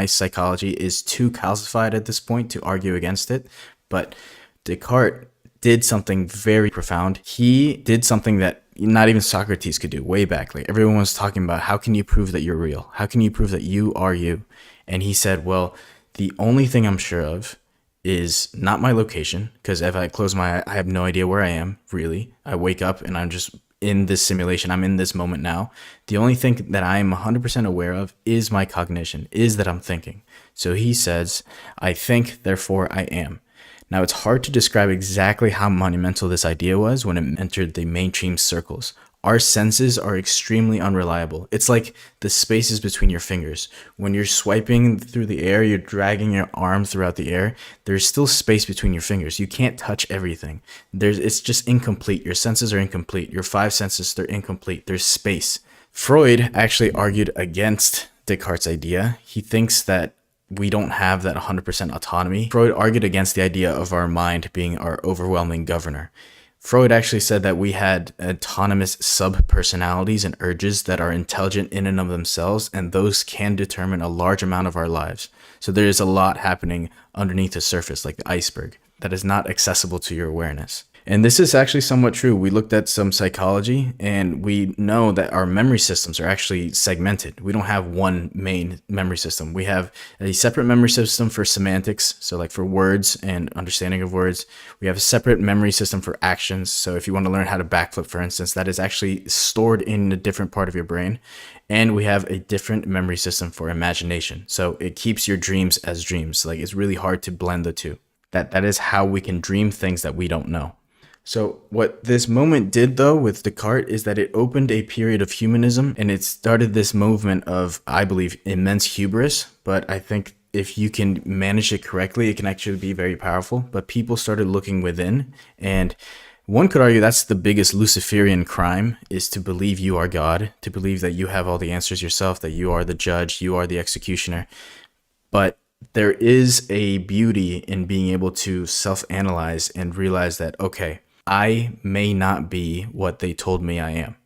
psychology is too calcified at this point to argue against it. But Descartes did something very profound. He did something that not even Socrates could do way back. Like, everyone was talking about, how can you prove that you're real? How can you prove that you are you? And he said, well, the only thing I'm sure of is not my location, because if I close my eye, I have no idea where I am, really. I wake up and I'm just in this simulation. I'm in this moment now. The only thing that I am 100% aware of is my cognition, is that I'm thinking. So he says, I think, therefore I am. Now, it's hard to describe exactly how monumental this idea was when it entered the mainstream circles. Our senses are extremely unreliable. It's like the spaces between your fingers. When you're swiping through the air, you're dragging your arm throughout the air, there's still space between your fingers. You can't touch everything. It's just incomplete. Your senses are incomplete. Your five senses, they're incomplete. There's space. Freud actually argued against Descartes' idea. He thinks that we don't have that 100% autonomy. Freud argued against the idea of our mind being our overwhelming governor. Freud actually said that we had autonomous sub-personalities and urges that are intelligent in and of themselves, and those can determine a large amount of our lives. So there is a lot happening underneath the surface, like the iceberg, that is not accessible to your awareness. And this is actually somewhat true. We looked at some psychology and we know that our memory systems are actually segmented. We don't have one main memory system. We have a separate memory system for semantics, so like for words and understanding of words. We have a separate memory system for actions. So if you want to learn how to backflip, for instance, that is actually stored in a different part of your brain. And we have a different memory system for imagination. So it keeps your dreams as dreams. Like, it's really hard to blend the two. That is how we can dream things that we don't know. So what this moment did, though, with Descartes is that it opened a period of humanism, and it started this movement of, I believe, immense hubris. But I think if you can manage it correctly, it can actually be very powerful. But people started looking within, and one could argue that's the biggest Luciferian crime, is to believe you are God, to believe that you have all the answers yourself, that you are the judge, you are the executioner. But there is a beauty in being able to self-analyze and realize that, okay, I may not be what they told me I am.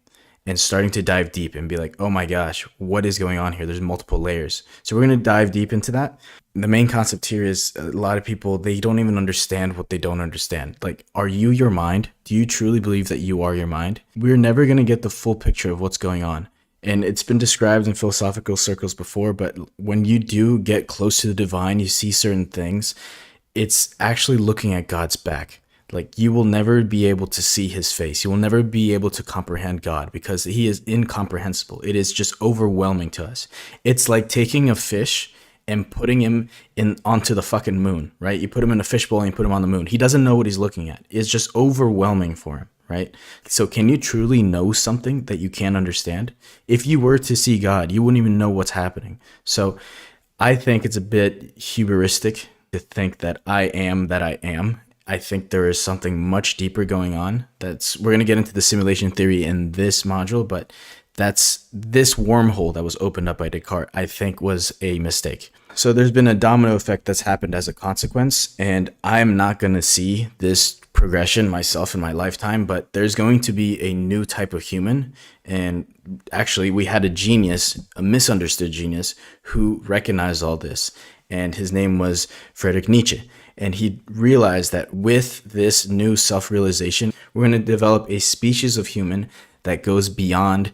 And starting to dive deep and be like, oh my gosh, what is going on here? There's multiple layers. So we're going to dive deep into that. The main concept here is a lot of people, they don't even understand what they don't understand. Like, are you your mind? Do you truly believe that you are your mind? We're never going to get the full picture of what's going on. And it's been described in philosophical circles before, but when you do get close to the divine, you see certain things. It's actually looking at God's back. Like, you will never be able to see his face. You will never be able to comprehend God because he is incomprehensible. It is just overwhelming to us. It's like taking a fish and putting him onto the fucking moon, right? You put him in a fishbowl and you put him on the moon. He doesn't know what he's looking at. It's just overwhelming for him, right? So can you truly know something that you can't understand? If you were to see God, you wouldn't even know what's happening. So I think it's a bit hubristic to think that I am that I am. I think there is something much deeper going on. We're going to get into the simulation theory in this module, but that's this wormhole that was opened up by Descartes, I think, was a mistake. So there's been a domino effect that's happened as a consequence, and I'm not going to see this progression myself in my lifetime, but there's going to be a new type of human. And actually, we had a genius, a misunderstood genius, who recognized all this, and his name was Friedrich Nietzsche. And he realized that with this new self-realization, we're going to develop a species of human that goes beyond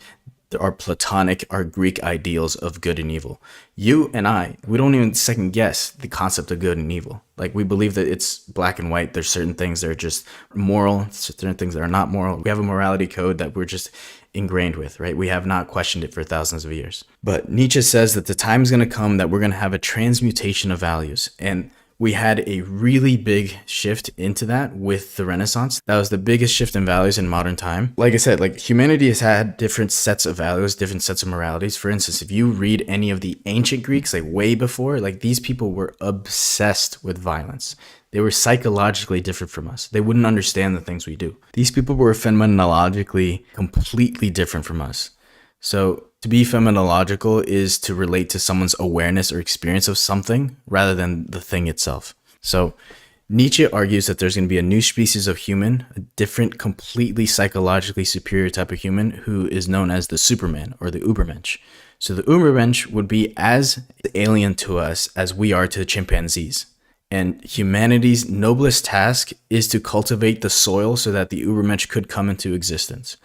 our Platonic, our Greek ideals of good and evil. You and I, we don't even second guess the concept of good and evil. Like, we believe that it's black and white. There's certain things that are just moral, certain things that are not moral. We have a morality code that we're just ingrained with, right? We have not questioned it for thousands of years. But Nietzsche says that the time is going to come that we're going to have a transmutation of values. And we had a really big shift into that with the Renaissance. That was the biggest shift in values in modern time. Like I said, like, humanity has had different sets of values, different sets of moralities. For instance, if you read any of the ancient Greeks, like way before, like, these people were obsessed with violence. They were psychologically different from us. They wouldn't understand the things we do. These people were phenomenologically completely different from us. So to be phenomenological is to relate to someone's awareness or experience of something rather than the thing itself. So Nietzsche argues that there's going to be a new species of human, a different, completely psychologically superior type of human who is known as the Superman or the Übermensch. So the Übermensch would be as alien to us as we are to chimpanzees. And humanity's noblest task is to cultivate the soil so that the Übermensch could come into existence.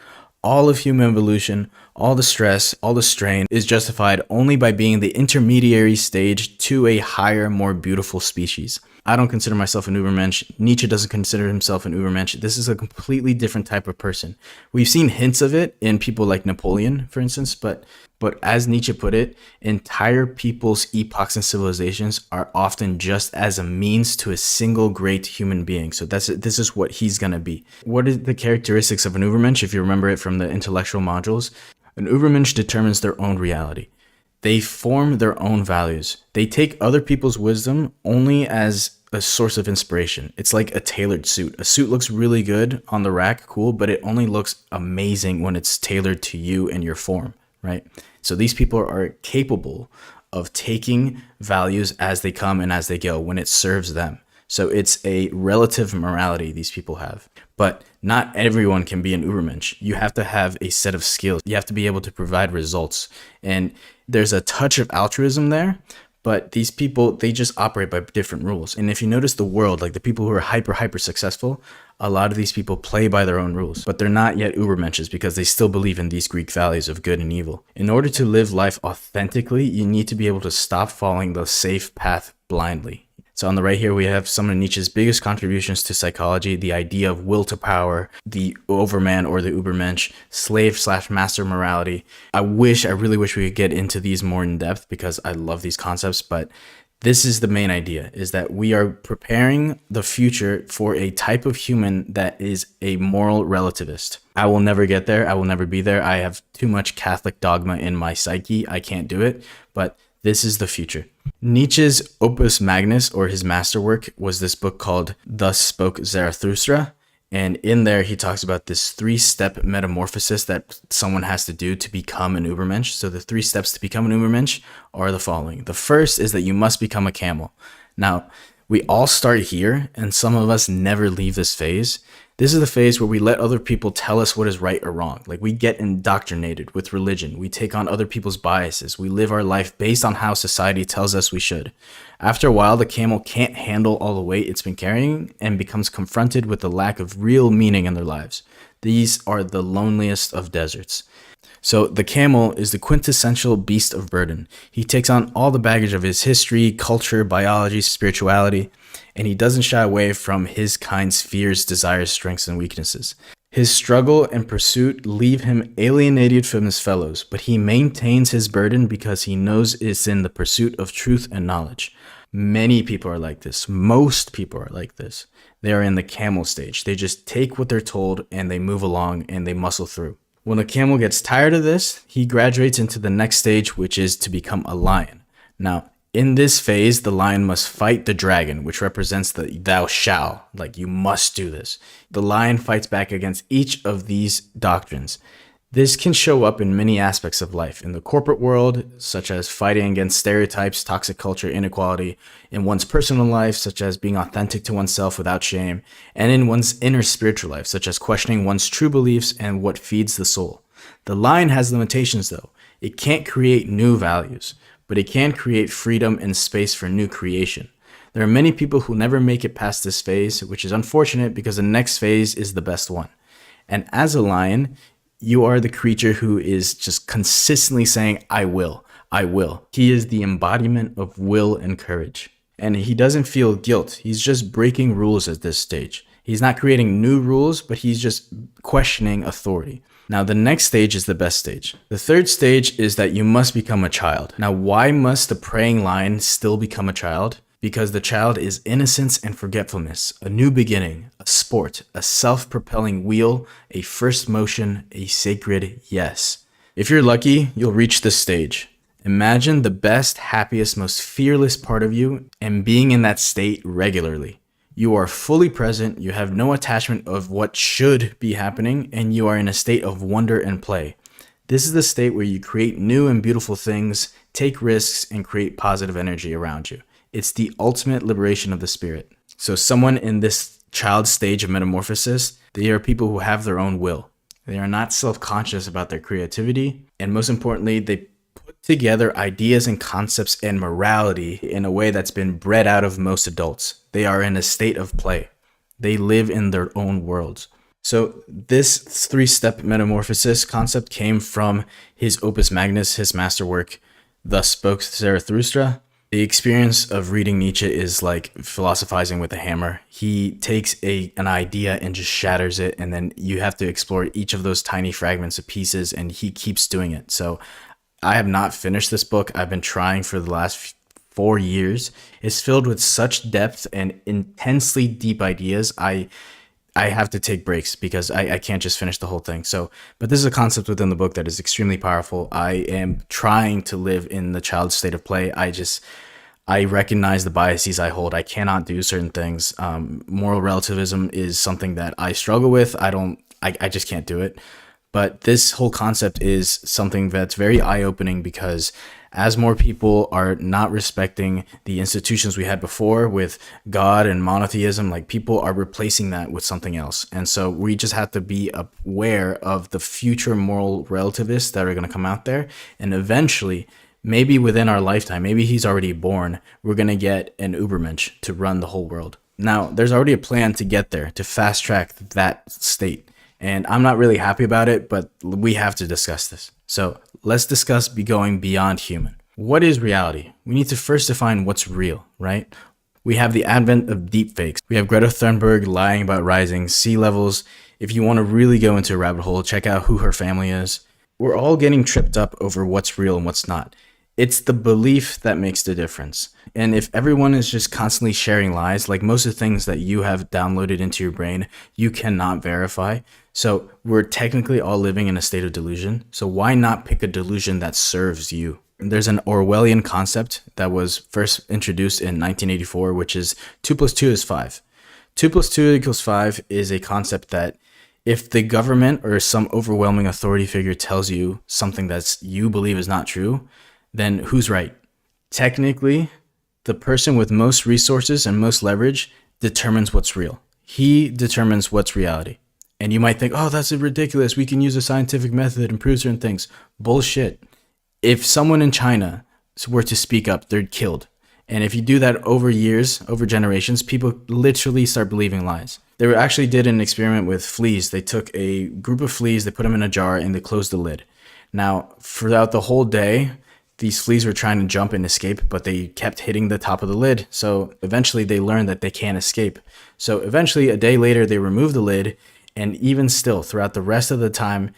All of human evolution, all the stress, all the strain is justified only by being the intermediary stage to a higher, more beautiful species. I don't consider myself an Übermensch. Nietzsche doesn't consider himself an Übermensch. This is a completely different type of person. We've seen hints of it in people like Napoleon, for instance, but as Nietzsche put it, entire people's epochs and civilizations are often just as a means to a single great human being. So this is what he's going to be. What are the characteristics of an Übermensch, if you remember it from the intellectual modules? An Übermensch determines their own reality. They form their own values. They take other people's wisdom only as a source of inspiration. It's like a tailored suit. A suit looks really good on the rack, cool, but it only looks amazing when it's tailored to you and your form, right? So these people are capable of taking values as they come and as they go when it serves them. So it's a relative morality these people have. But not everyone can be an Ubermensch. You have to have a set of skills. You have to be able to provide results. And there's a touch of altruism there, but these people, they just operate by different rules. And if you notice the world, like the people who are hyper successful, a lot of these people play by their own rules, but they're not yet Ubermenches because they still believe in these Greek values of good and evil. In order to live life authentically, you need to be able to stop following the safe path blindly. So on the right here, we have some of Nietzsche's biggest contributions to psychology, the idea of will to power, the overman or the Ubermensch, slave/master morality. I really wish we could get into these more in depth because I love these concepts, but this is the main idea, is that we are preparing the future for a type of human that is a moral relativist. I will never get there. I will never be there. I have too much Catholic dogma in my psyche. I can't do it, but this is the future. Nietzsche's opus magnus, or his masterwork, was this book called Thus Spoke Zarathustra. And in there, he talks about this 3-step metamorphosis that someone has to do to become an Ubermensch. So the 3 steps to become an Ubermensch are the following. The first is that you must become a camel. Now, we all start here, and some of us never leave this phase. This is the phase where we let other people tell us what is right or wrong. Like, we get indoctrinated with religion. We take on other people's biases. We live our life based on how society tells us we should. After a while, the camel can't handle all the weight it's been carrying and becomes confronted with the lack of real meaning in their lives. These are the loneliest of deserts. So the camel is the quintessential beast of burden. He takes on all the baggage of his history, culture, biology, spirituality, and he doesn't shy away from his kind's fears, desires, strengths, and weaknesses. His struggle and pursuit leave him alienated from his fellows, but he maintains his burden because he knows it's in the pursuit of truth and knowledge. Many people are like this. Most people are like this. They are in the camel stage. They just take what they're told and they move along and they muscle through. When a camel gets tired of this, he graduates into the next stage, which is to become a lion. Now, in this phase, the lion must fight the dragon, which represents the thou shall, like you must do this. The lion fights back against each of these doctrines. This can show up in many aspects of life, in the corporate world, such as fighting against stereotypes, toxic culture, inequality, in one's personal life, such as being authentic to oneself without shame, and in one's inner spiritual life, such as questioning one's true beliefs and what feeds the soul. The lion has limitations, though. It can't create new values, but it can create freedom and space for new creation. There are many people who never make it past this phase, which is unfortunate because the next phase is the best one. And as a lion, you are the creature who is just consistently saying, I will, I will. He is the embodiment of will and courage. And he doesn't feel guilt. He's just breaking rules at this stage. He's not creating new rules, but he's just questioning authority. Now, the next stage is the best stage. The third stage is that you must become a child. Now, why must the praying lion still become a child? Because the child is innocence and forgetfulness, a new beginning, a sport, a self-propelling wheel, a first motion, a sacred yes. If you're lucky, you'll reach this stage. Imagine the best, happiest, most fearless part of you and being in that state regularly. You are fully present, you have no attachment of what should be happening, and you are in a state of wonder and play. This is the state where you create new and beautiful things, take risks, and create positive energy around you. It's the ultimate liberation of the spirit. So someone in this child stage of metamorphosis, they are people who have their own will. They are not self-conscious about their creativity. And most importantly, they put together ideas and concepts and morality in a way that's been bred out of most adults. They are in a state of play. They live in their own worlds. So this 3-step metamorphosis concept came from his opus magnus, his masterwork, Thus Spoke Zarathustra. The experience of reading Nietzsche is like philosophizing with a hammer. He takes an idea and just shatters it, and then you have to explore each of those tiny fragments of pieces, and he keeps doing it. So I have not finished this book. I've been trying for the last 4 years. It's filled with such depth and intensely deep ideas. I have to take breaks because I can't just finish the whole thing. But this is a concept within the book that is extremely powerful. I am trying to live in the child state of play. I recognize the biases I hold. I cannot do certain things. Moral relativism is something that I struggle with. I just can't do it. But this whole concept is something that's very eye-opening because As more people are not respecting the institutions we had before with God and monotheism, like people are replacing that with something else. And so we just have to be aware of the future moral relativists that are going to come out there. And eventually, maybe within our lifetime, maybe he's already born, we're going to get an Ubermensch to run the whole world. Now, there's already a plan to get there, to fast track that state. And I'm not really happy about it, but we have to discuss this. So let's discuss going beyond human. What is reality? We need to first define what's real, right? We have the advent of deepfakes. We have Greta Thunberg lying about rising sea levels. If you want to really go into a rabbit hole, check out who her family is. We're all getting tripped up over what's real and what's not. It's the belief that makes the difference. And if everyone is just constantly sharing lies, like most of the things that you have downloaded into your brain, you cannot verify. So we're technically all living in a state of delusion. So why not pick a delusion that serves you? There's an Orwellian concept that was first introduced in 1984, which is 2 plus 2 is 5. 2 plus 2 equals 5 is a concept that if the government or some overwhelming authority figure tells you something that you believe is not true, then who's right? Technically, the person with most resources and most leverage determines what's real. He determines what's reality. And you might think, oh, that's ridiculous. We can use a scientific method and prove certain things. Bullshit. If someone in China were to speak up, they're killed. And if you do that over years, over generations, people literally start believing lies. They actually did an experiment with fleas. They took a group of fleas, they put them in a jar, and they closed the lid. Now, throughout the whole day, these fleas were trying to jump and escape, but they kept hitting the top of the lid. So eventually they learned that they can't escape. So eventually, a day later, they removed the lid. And even still, throughout the rest of the time,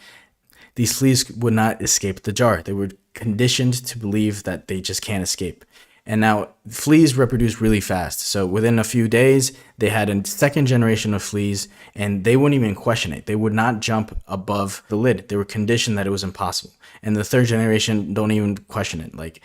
these fleas would not escape the jar. They were conditioned to believe that they just can't escape. And now fleas reproduce really fast. So within a few days, they had a second generation of fleas, and they wouldn't even question it. They would not jump above the lid. They were conditioned that it was impossible. And the third generation don't even question it. Like,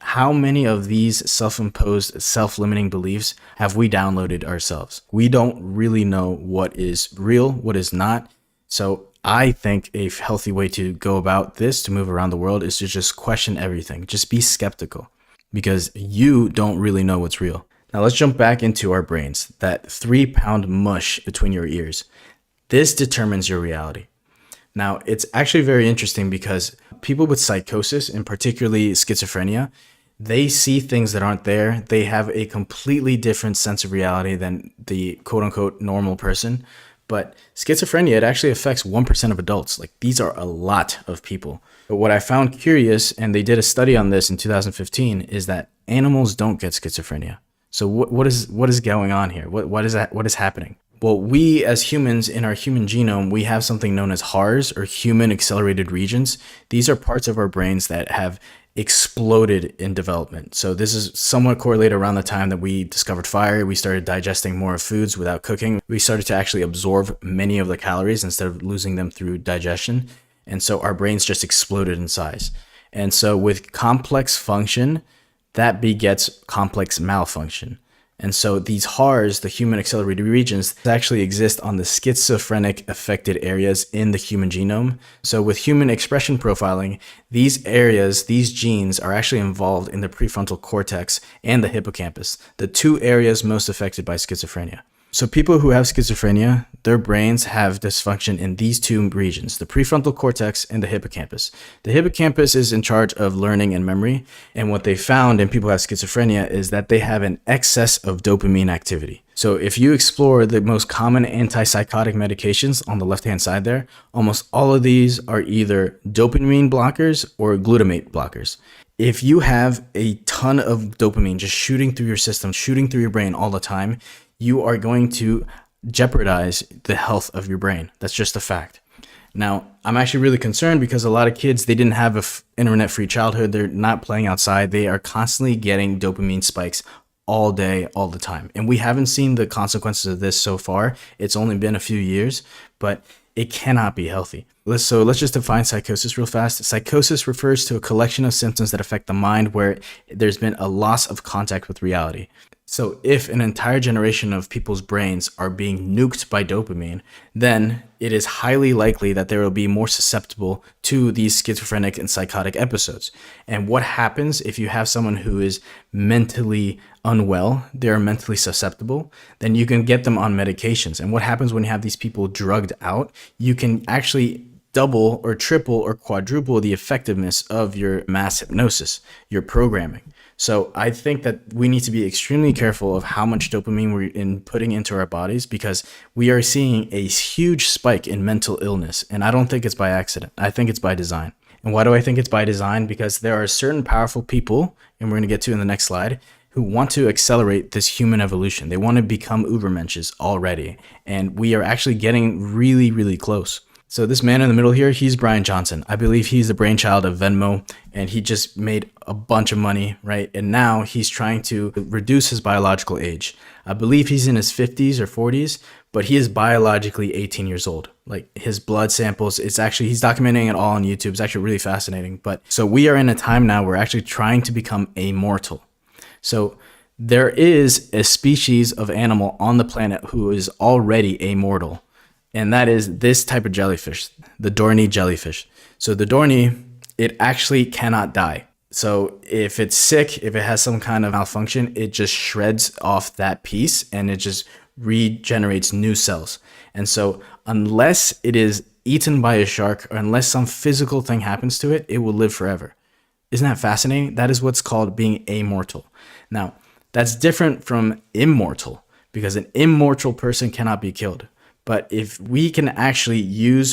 how many of these self-imposed, self-limiting beliefs have we downloaded ourselves? We don't really know what is real, what is not. So I think a healthy way to go about this, to move around the world, is to just question everything. Just be skeptical, because you don't really know what's real. Now let's jump back into our brains, that 3-pound mush between your ears. This determines your reality. Now, it's actually very interesting because people with psychosis, and particularly schizophrenia, they see things that aren't there. They have a completely different sense of reality than the quote-unquote normal person. But schizophrenia, it actually affects 1% of adults. Like, these are a lot of people. But what I found curious, and they did a study on this in 2015, is that animals don't get schizophrenia. So what is going on here? What is happening? Well, we as humans, in our human genome, we have something known as HARs, or human accelerated regions. These are parts of our brains that have exploded in development. So this is somewhat correlated around the time that we discovered fire. We started digesting more foods without cooking. We started to actually absorb many of the calories instead of losing them through digestion. And so our brains just exploded in size. And so with complex function, that begets complex malfunction. And so these HARs, the human accelerated regions, actually exist on the schizophrenic affected areas in the human genome. So with human expression profiling, these areas, these genes are actually involved in the prefrontal cortex and the hippocampus, the two areas most affected by schizophrenia. So people who have schizophrenia, their brains have dysfunction in these two regions, the prefrontal cortex and the hippocampus. The hippocampus is in charge of learning and memory. And what they found in people who have schizophrenia is that they have an excess of dopamine activity. So if you explore the most common antipsychotic medications on the left-hand side there, almost all of these are either dopamine blockers or glutamate blockers. If you have a ton of dopamine just shooting through your system, shooting through your brain all the time, you are going to jeopardize the health of your brain. That's just a fact. Now, I'm actually really concerned because a lot of kids, they didn't have an internet-free childhood. They're not playing outside. They are constantly getting dopamine spikes all day, all the time. And we haven't seen the consequences of this so far. It's only been a few years, but it cannot be healthy. So let's just define psychosis real fast. Psychosis refers to a collection of symptoms that affect the mind where there's been a loss of contact with reality. So if an entire generation of people's brains are being nuked by dopamine, then it is highly likely that they will be more susceptible to these schizophrenic and psychotic episodes. And what happens if you have someone who is mentally unwell, they're mentally susceptible, then you can get them on medications. And what happens when you have these people drugged out, you can actually double or triple or quadruple the effectiveness of your mass hypnosis, your programming. So I think that we need to be extremely careful of how much dopamine we're putting into our bodies, because we are seeing a huge spike in mental illness. And I don't think it's by accident. I think it's by design. And why do I think it's by design? Because there are certain powerful people, and we're going to get to in the next slide, who want to accelerate this human evolution. They want to become Ubermenches already. And we are actually getting really, really close. So this man in the middle here, he's Brian Johnson. I believe he's the brainchild of Venmo, and he just made a bunch of money, right? And now he's trying to reduce his biological age. I believe he's in his 50s or 40s, but he is biologically 18 years old. Like his blood samples, he's documenting it all on YouTube. It's actually really fascinating. But so we are in a time now where we're actually trying to become immortal. So there is a species of animal on the planet who is already immortal. And that is this type of jellyfish, the Dorney jellyfish. So the Dorney, it actually cannot die. So if it's sick, if it has some kind of malfunction, it just shreds off that piece and it just regenerates new cells. And so unless it is eaten by a shark or unless some physical thing happens to it, it will live forever. Isn't that fascinating? That is what's called being immortal. Now, that's different from immortal, because an immortal person cannot be killed. But if we can actually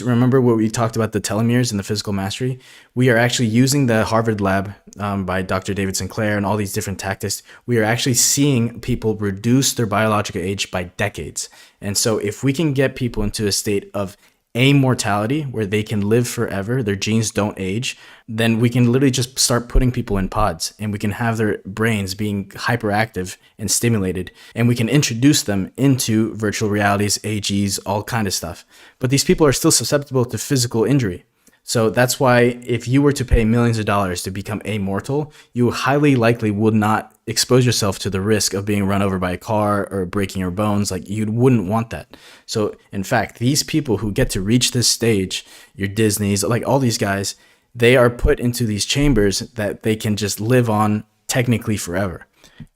remember what we talked about, the telomeres and the physical mastery, we are actually using the Harvard lab by Dr. David Sinclair and all these different tactics. We are actually seeing people reduce their biological age by decades. And so if we can get people into a state of immortality where they can live forever, their genes don't age, then we can literally just start putting people in pods and we can have their brains being hyperactive and stimulated, and we can introduce them into virtual realities, AGs, all kind of stuff. But these people are still susceptible to physical injury. So that's why if you were to pay millions of dollars to become immortal, you highly likely would not expose yourself to the risk of being run over by a car or breaking your bones. Like, you wouldn't want that. So in fact, these people who get to reach this stage, your Disneys, like all these guys, they are put into these chambers that they can just live on technically forever.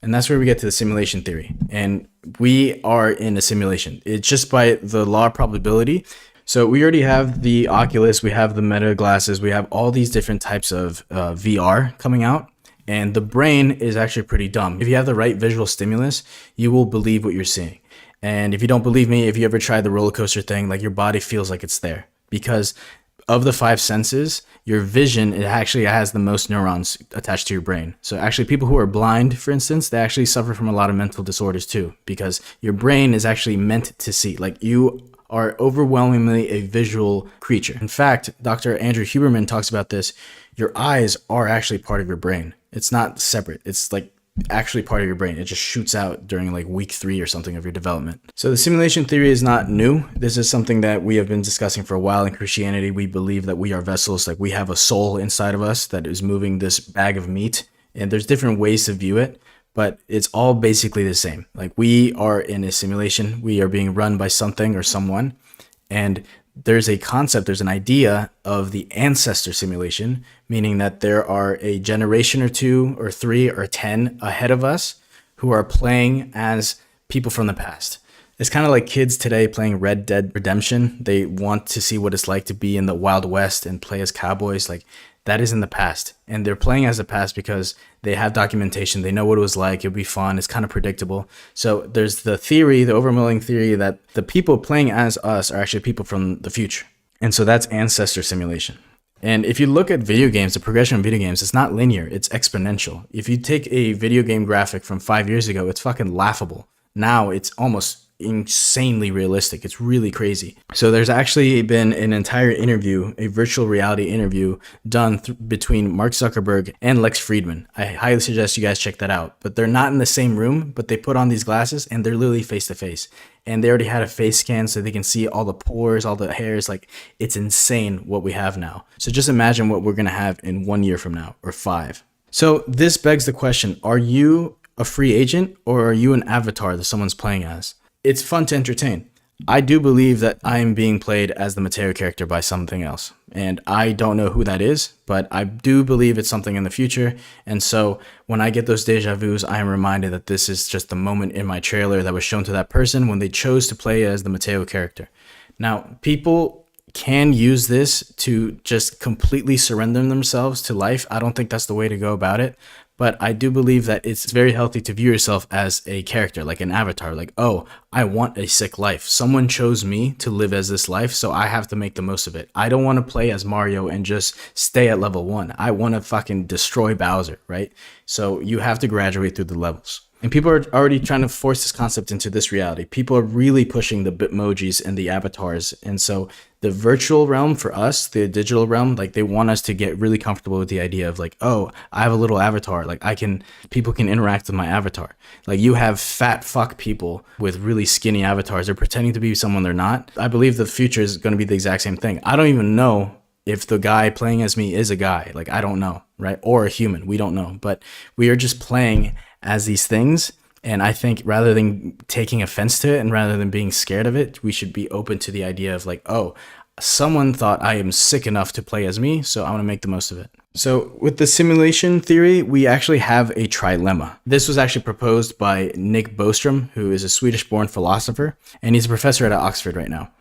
And that's where we get to the simulation theory. And we are in a simulation. It's just by the law of probability. So we already have the Oculus, we have the Meta glasses, we have all these different types of VR coming out. And the brain is actually pretty dumb. If you have the right visual stimulus, you will believe what you're seeing. And if you don't believe me, if you ever tried the roller coaster thing, like, your body feels like it's there. Because of the five senses, your vision, it actually has the most neurons attached to your brain. So actually people who are blind, for instance, they actually suffer from a lot of mental disorders too, because your brain is actually meant to see. Like, you are overwhelmingly a visual creature. In fact, Dr. Andrew Huberman talks about this. Your eyes are actually part of your brain. It's not separate. It's like actually part of your brain. It just shoots out during like week 3 or something of your development. So the simulation theory is not new. This is something that we have been discussing for a while in Christianity. We believe that we are vessels, like we have a soul inside of us that is moving this bag of meat. And there's different ways to view it, but it's all basically the same. Like, we are in a simulation. We are being run by something or someone. And there's a concept, there's an idea of the ancestor simulation, meaning that there are a generation or 2 or 3 or 10 ahead of us who are playing as people from the past. It's kind of like kids today playing Red Dead Redemption. They want to see what it's like to be in the Wild West and play as cowboys. Like, that is in the past. And they're playing as the past because they have documentation. They know what it was like. It'll be fun. It's kind of predictable. So there's the theory, the overwhelming theory, that the people playing as us are actually people from the future. And so that's ancestor simulation. And if you look at video games, the progression of video games, it's not linear. It's exponential. If you take a video game graphic from 5 years ago, it's fucking laughable. Now it's almost insanely realistic. It's really crazy. So there's actually been an entire interview, a virtual reality interview done between Mark Zuckerberg and Lex Friedman. I highly suggest you guys check that out. But they're not in the same room, but they put on these glasses and they're literally face to face. And they already had a face scan so they can see all the pores, all the hairs. Like, it's insane what we have now. So just imagine what we're going to have in 1 year from now, or 5. So this begs the question, are you a free agent, or are you an avatar that someone's playing as? It's fun to entertain. I do believe that I am being played as the Mateo character by something else. And I don't know who that is, but I do believe it's something in the future. And so when I get those deja vus, I am reminded that this is just the moment in my trailer that was shown to that person when they chose to play as the Mateo character. Now, people can use this to just completely surrender themselves to life. I don't think that's the way to go about it. But I do believe that it's very healthy to view yourself as a character, like an avatar. Like, oh, I want a sick life. Someone chose me to live as this life, so I have to make the most of it. I don't want to play as Mario and just stay at level 1. I want to fucking destroy Bowser, right? So you have to graduate through the levels. And people are already trying to force this concept into this reality. People are really pushing the Bitmojis and the avatars. And so the virtual realm for us, the digital realm, like they want us to get really comfortable with the idea of like, oh, I have a little avatar. Like people can interact with my avatar. Like you have fat fuck people with really skinny avatars. They're pretending to be someone they're not. I believe the future is going to be the exact same thing. I don't even know if the guy playing as me is a guy. Like, I don't know, right? Or a human. We don't know. But we are just playing as these things. And I think rather than taking offense to it and rather than being scared of it, we should be open to the idea of like, oh, someone thought I am sick enough to play as me, so I want to make the most of it. So with the simulation theory, we actually have a trilemma. This was actually proposed by Nick Bostrom, who is a Swedish-born philosopher, and he's a professor at Oxford right now.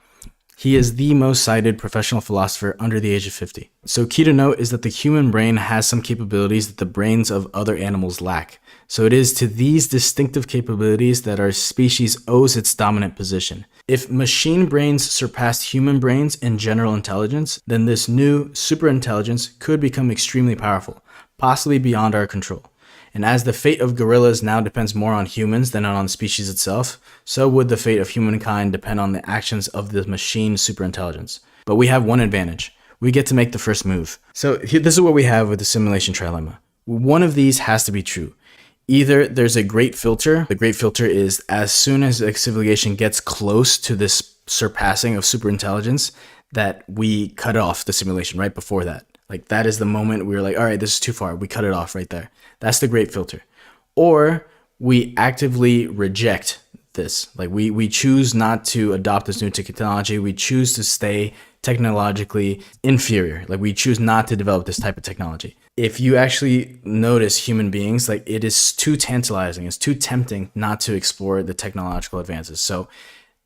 He is the most cited professional philosopher under the age of 50. So key to note is that the human brain has some capabilities that the brains of other animals lack. So it is to these distinctive capabilities that our species owes its dominant position. If machine brains surpassed human brains in general intelligence, then this new superintelligence could become extremely powerful, possibly beyond our control. And as the fate of gorillas now depends more on humans than on the species itself, so would the fate of humankind depend on the actions of the machine superintelligence. But we have one advantage. We get to make the first move. So this is what we have with the simulation trilemma. One of these has to be true. Either there's a great filter. The great filter is as soon as a civilization gets close to this surpassing of superintelligence, that we cut off the simulation right before that. Like that is the moment we were like, all right, this is too far. We cut it off right there. That's the great filter. Or we actively reject this. Like we choose not to adopt this new technology. We choose to stay technologically inferior. Like we choose not to develop this type of technology. If you actually notice human beings, like it is too tantalizing. It's too tempting not to explore the technological advances. So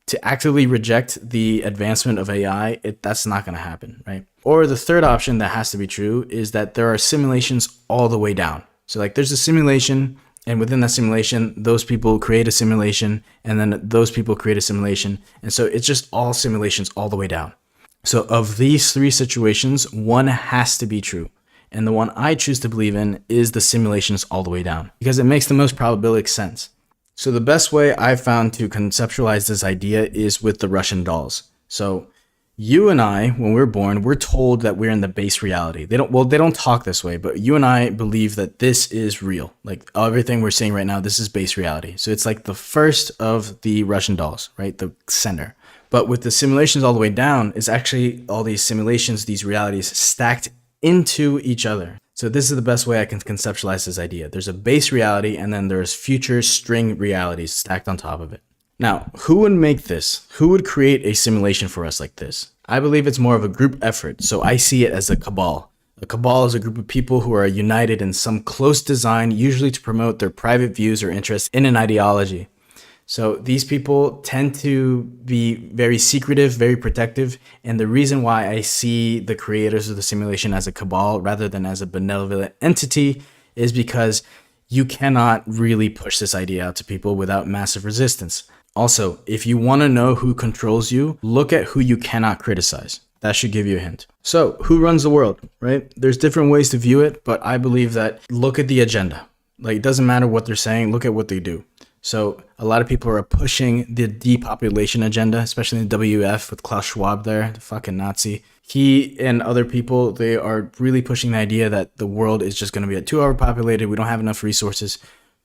to actively reject the advancement of AI, that's not going to happen, right? Or the third option that has to be true is that there are simulations all the way down. So like there's a simulation, and within that simulation, those people create a simulation, and then those people create a simulation. And so it's just all simulations all the way down. So of these three situations, one has to be true. And the one I choose to believe in is the simulations all the way down, because it makes the most probabilistic sense. So the best way I've found to conceptualize this idea is with the Russian dolls. So you and I, when we're born, we're told that we're in the base reality. They don't talk this way, but you and I believe that this is real. Like everything we're seeing right now, this is base reality. So it's like the first of the Russian dolls, right? The center. But with the simulations all the way down, it's actually all these simulations, these realities stacked into each other. So this is the best way I can conceptualize this idea. There's a base reality, and then there's future string realities stacked on top of it. Now, who would make this? Who would create a simulation for us like this? I believe it's more of a group effort, so I see it as a cabal. A cabal is a group of people who are united in some close design, usually to promote their private views or interests in an ideology. So these people tend to be very secretive, very protective. And the reason why I see the creators of the simulation as a cabal rather than as a benevolent entity is because you cannot really push this idea out to people without massive resistance. Also, if you want to know who controls you, look at who you cannot criticize. That should give you a hint. So who runs the world, right? There's different ways to view it, but I believe that look at the agenda. Like it doesn't matter what they're saying, look at what they do. So a lot of people are pushing the depopulation agenda, especially in the WF with Klaus Schwab there, the fucking Nazi. He and other people, they are really pushing the idea that the world is just going to be too overpopulated. We don't have enough resources.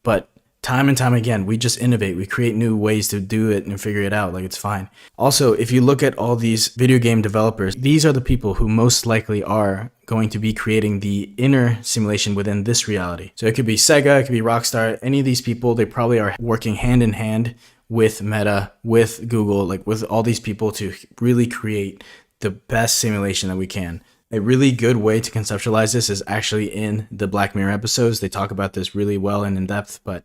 But Time and time again, we just innovate. We create new ways to do it and figure it out. Like, it's fine. Also, if you look at all these video game developers, these are the people who most likely are going to be creating the inner simulation within this reality. So it could be Sega, it could be Rockstar, any of these people, they probably are working hand in hand with Meta, with Google, like with all these people to really create the best simulation that we can. A really good way to conceptualize this is actually in the Black Mirror episodes. They talk about this really well and in depth, but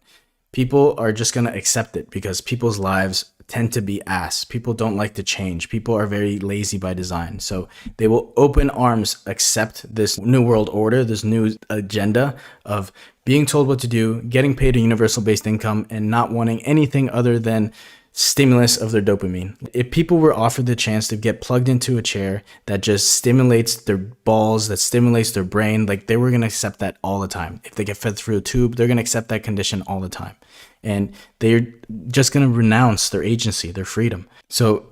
people are just going to accept it because people's lives tend to be ass. People don't like to change. People are very lazy by design. So they will open arms accept this new world order, this new agenda of being told what to do, getting paid a universal based income, and not wanting anything other than stimulus of their dopamine. If people were offered the chance to get plugged into a chair that just stimulates their balls, that stimulates their brain, like they were going to accept that all the time. If they get fed through a tube, they're going to accept that condition all the time. And they're just going to renounce their agency, their freedom. So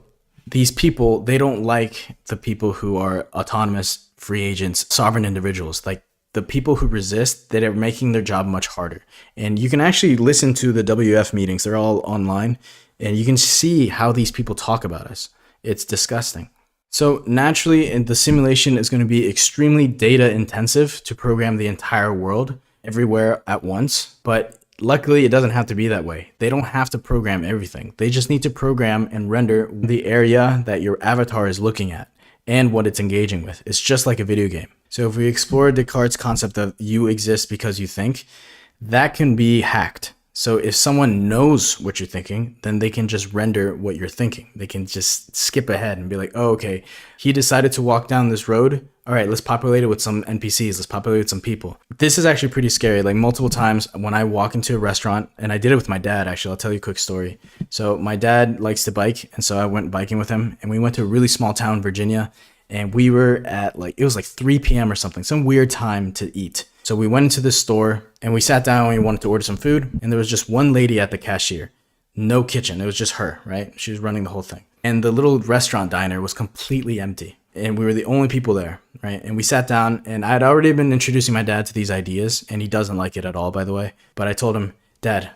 these people, they don't like the people who are autonomous, free agents, sovereign individuals. Like the people who resist, that are making their job much harder. And you can actually listen to the WF meetings. They're all online. And you can see how these people talk about us. It's disgusting. So naturally, the simulation is going to be extremely data intensive to program the entire world everywhere at once. But luckily, it doesn't have to be that way. They don't have to program everything. They just need to program and render the area that your avatar is looking at and what it's engaging with. It's just like a video game. So if we explore Descartes' concept of you exist because you think, that can be hacked. So if someone knows what you're thinking, then they can just render what you're thinking. They can just skip ahead and be like, oh, okay, he decided to walk down this road. All right, let's populate it with some NPCs. Let's populate it with some people. This is actually pretty scary. Like multiple times when I walk into a restaurant, and I did it with my dad, actually, I'll tell you a quick story. So my dad likes to bike. And so I went biking with him and we went to a really small town, Virginia. And we were at it was like 3 p.m. or something, some weird time to eat. So we went into this store and we sat down and we wanted to order some food. And there was just one lady at the cashier, no kitchen. It was just her, right? She was running the whole thing. And the little restaurant diner was completely empty. And we were the only people there, right? And we sat down and I had already been introducing my dad to these ideas. And he doesn't like it at all, by the way. But I told him, Dad,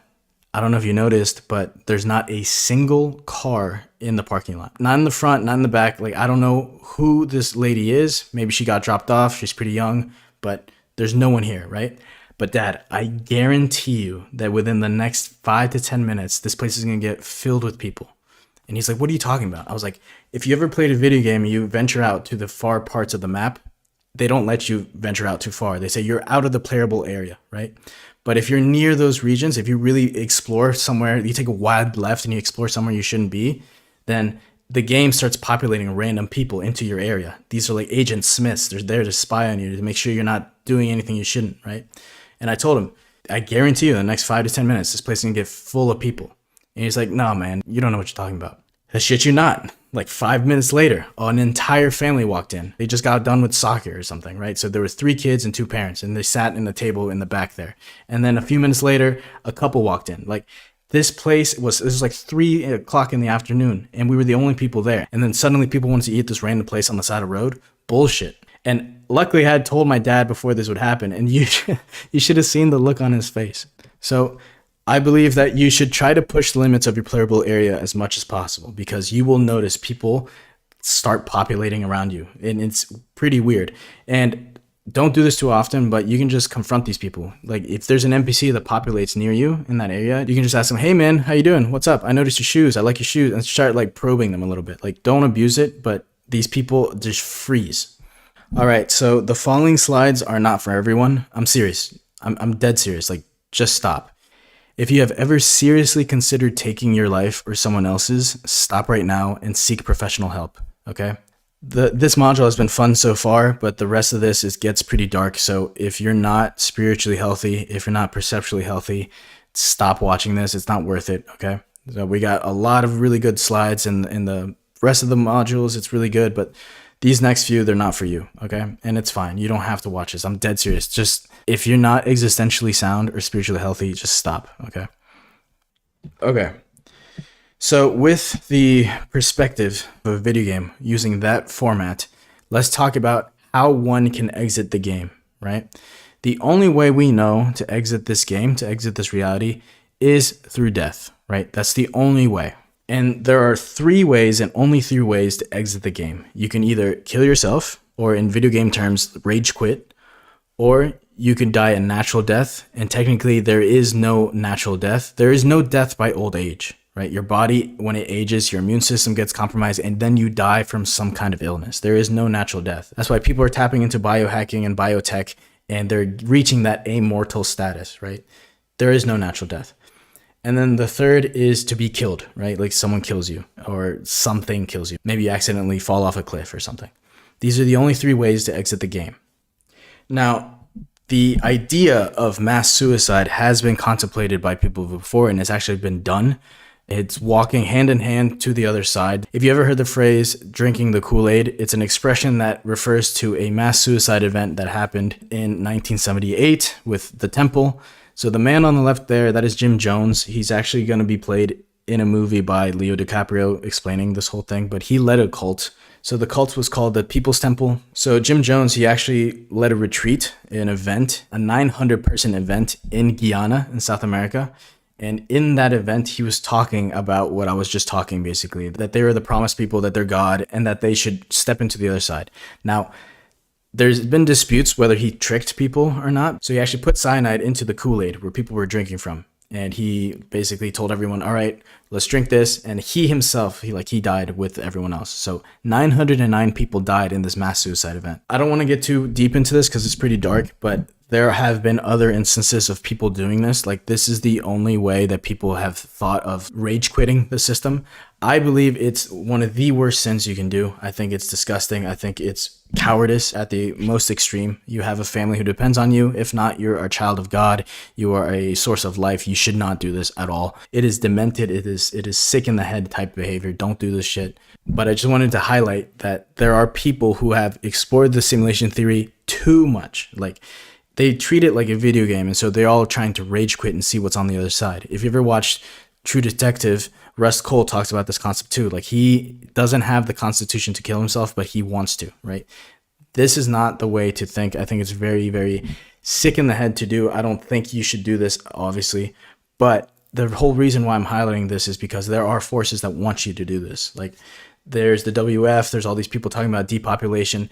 I don't know if you noticed, but there's not a single car in the parking lot. Not in the front, not in the back. Like, I don't know who this lady is. Maybe she got dropped off. She's pretty young, but there's no one here, right? But Dad, I guarantee you that within the next 5 to 10 minutes, this place is going to get filled with people. And he's like, what are you talking about? I was like, if you ever played a video game and you venture out to the far parts of the map, they don't let you venture out too far. They say you're out of the playable area, right? But if you're near those regions, if you really explore somewhere, you take a wide left and you explore somewhere you shouldn't be, then the game starts populating random people into your area. These are like Agent Smiths. They're there to spy on you, to make sure you're not doing anything you shouldn't, right? And I told him, I guarantee you in the next 5 to 10 minutes, this place is going to get full of people. And he's like, no, man, you don't know what you're talking about. I shit you not. Like 5 minutes later, an entire family walked in. They just got done with soccer or something, right? So there was 3 kids and 2 parents, and they sat in the table in the back there. And then a few minutes later, a couple walked in. Like this place was like 3 o'clock in the afternoon, and we were the only people there. And then suddenly people wanted to eat this random place on the side of the road. Bullshit. And luckily I had told my dad before this would happen, and you should have seen the look on his face. So I believe that you should try to push the limits of your playable area as much as possible, because you will notice people start populating around you, and it's pretty weird. And don't do this too often, but you can just confront these people. Like if there's an NPC that populates near you in that area, you can just ask them, hey man, how you doing? What's up? I noticed your shoes. I like your shoes. And start like probing them a little bit. Like don't abuse it, but these people just freeze. All right. So the following slides are not for everyone. I'm serious. I'm dead serious. Like just stop. If you have ever seriously considered taking your life or someone else's, stop right now and seek professional help, okay? This module has been fun so far, but the rest of this gets pretty dark. So if you're not spiritually healthy, if you're not perceptually healthy, stop watching this. It's not worth it, okay? So we got a lot of really good slides in the rest of the modules. It's really good, but these next few, they're not for you, okay? And it's fine. You don't have to watch this. I'm dead serious. Just if you're not existentially sound or spiritually healthy, just stop, okay? Okay. So with the perspective of a video game, using that format, let's talk about how one can exit the game, right? The only way we know to exit this game, to exit this reality, is through death, right? That's the only way. And there are 3 ways and only 3 ways to exit the game. You can either kill yourself, or in video game terms, rage quit, or you can die a natural death. And technically, there is no natural death. There is no death by old age, right? Your body, when it ages, your immune system gets compromised, and then you die from some kind of illness. There is no natural death. That's why people are tapping into biohacking and biotech, and they're reaching that immortal status, right? There is no natural death. And then the third is to be killed, right? Like someone kills you or something kills you. Maybe you accidentally fall off a cliff or something. These are the only 3 ways to exit the game. Now, the idea of mass suicide has been contemplated by people before, and it's actually been done. It's walking hand in hand to the other side. If you ever heard the phrase drinking the Kool-Aid, it's an expression that refers to a mass suicide event that happened in 1978 with the temple. So the man on the left there, that is Jim Jones. He's actually going to be played in a movie by Leo DiCaprio explaining this whole thing, but he led a cult. So the cult was called the People's Temple. So Jim Jones, he actually led a retreat, an event, a 900-person event in Guyana in South America. And in that event, he was talking about what I was just talking, basically, that they were the promised people, that they're God, and that they should step into the other side. Now, there's been disputes whether he tricked people or not. So he actually put cyanide into the Kool-Aid where people were drinking from. And he basically told everyone, all right, let's drink this. And he himself, he died with everyone else. So 909 people died in this mass suicide event. I don't want to get too deep into this because it's pretty dark, but there have been other instances of people doing this. Like, this is the only way that people have thought of rage quitting the system. I believe it's one of the worst sins you can do. I think it's disgusting. I think it's cowardice at the most extreme. You have a family who depends on you. If not, you're a child of God. You are a source of life. You should not do this at all. It is demented. It is sick in the head type behavior. Don't do this shit. But I just wanted to highlight that there are people who have explored the simulation theory too much. Like, they treat it like a video game, and so they're all trying to rage quit and see what's on the other side. If you ever watched True Detective, Russ Cole talks about this concept too. Like, he doesn't have the constitution to kill himself, but he wants to, right? This is not the way to think. I think it's very, very sick in the head to do. I don't think you should do this, obviously. But the whole reason why I'm highlighting this is because there are forces that want you to do this. Like, there's the WF, there's all these people talking about depopulation.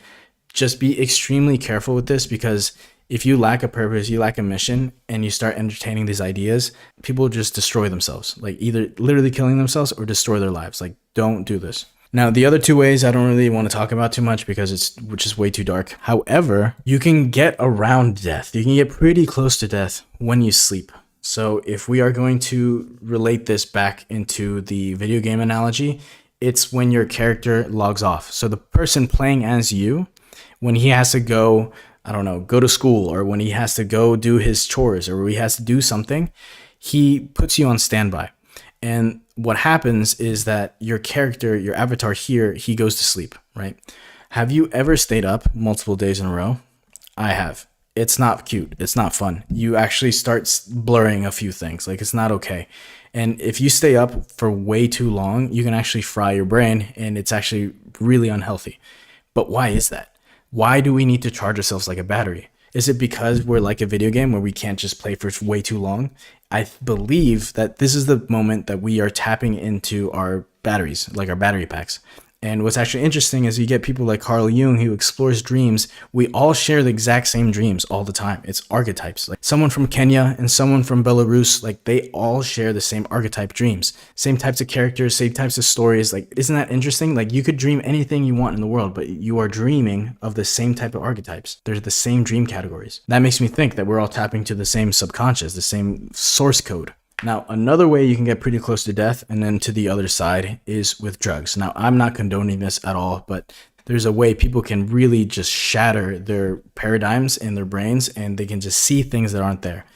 Just be extremely careful with this, because if you lack a purpose, you lack a mission, and you start entertaining these ideas, people just destroy themselves, like either literally killing themselves or destroy their lives. Like, don't do this. Now, the other 2 ways I don't really want to talk about too much because it's just way too dark. However, you can get around death. You can get pretty close to death when you sleep. So if we are going to relate this back into the video game analogy, it's when your character logs off. So the person playing as you, when he has to go to school, or when he has to go do his chores, or he has to do something, he puts you on standby. And what happens is that your character, your avatar here, he goes to sleep, right? Have you ever stayed up multiple days in a row? I have. It's not cute. It's not fun. You actually start blurring a few things. Like, it's not okay. And if you stay up for way too long, you can actually fry your brain, and it's actually really unhealthy. But why is that? Why do we need to charge ourselves like a battery? Is it because we're like a video game where we can't just play for way too long? I believe that this is the moment that we are tapping into our batteries, like our battery packs. And what's actually interesting is you get people like Carl Jung, who explores dreams. We all share the exact same dreams all the time. It's archetypes. Like, someone from Kenya and someone from Belarus, like, they all share the same archetype dreams. Same types of characters, same types of stories. Like, isn't that interesting? Like, you could dream anything you want in the world, but you are dreaming of the same type of archetypes. They're the same dream categories. That makes me think that we're all tapping to the same subconscious, the same source code. Now, another way you can get pretty close to death and then to the other side is with drugs. Now, I'm not condoning this at all, but there's a way people can really just shatter their paradigms in their brains, and they can just see things that aren't there.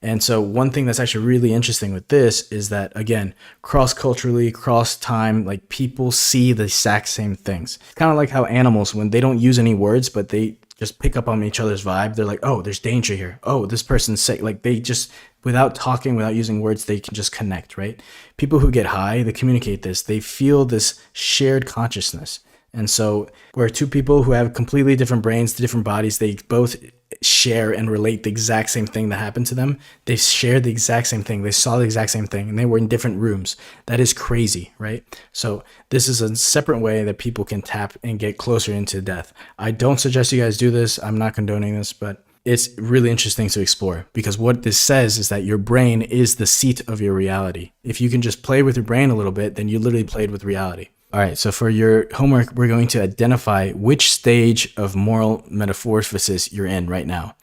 And so one thing that's actually really interesting with this is that, again, cross-culturally, cross-time, like, people see the exact same things. It's kind of like how animals, when they don't use any words, but they just pick up on each other's vibe, they're like, oh, there's danger here. Oh, this person's sick. Like, they just, without talking, without using words, they can just connect, right? People who get high, they communicate this. They feel this shared consciousness. And so we're two people who have completely different brains, different bodies. They both share and relate the exact same thing that happened to them. They shared the exact same thing. They saw the exact same thing, and they were in different rooms. That is crazy, right? So this is a separate way that people can tap and get closer into death. I don't suggest you guys do this. I'm not condoning this, but it's really interesting to explore, because what this says is that your brain is the seat of your reality. If you can just play with your brain a little bit, then you literally played with reality. All right, so for your homework, we're going to identify which stage of moral metamorphosis you're in right now.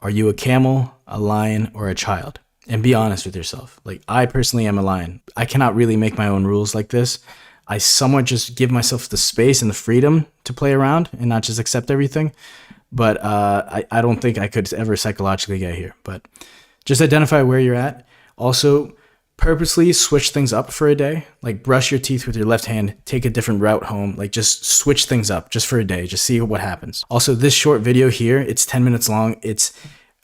Are you a camel, a lion, or a child? And be honest with yourself. Like, I personally am a lion. I cannot really make my own rules like this. I somewhat just give myself the space and the freedom to play around and not just accept everything. But I don't think I could ever psychologically get here. But just identify where you're at. Also, purposely switch things up for a day. Like, brush your teeth with your left hand, take a different route home. Like, just switch things up just for a day. Just see what happens. Also, this short video here, it's 10 minutes long. It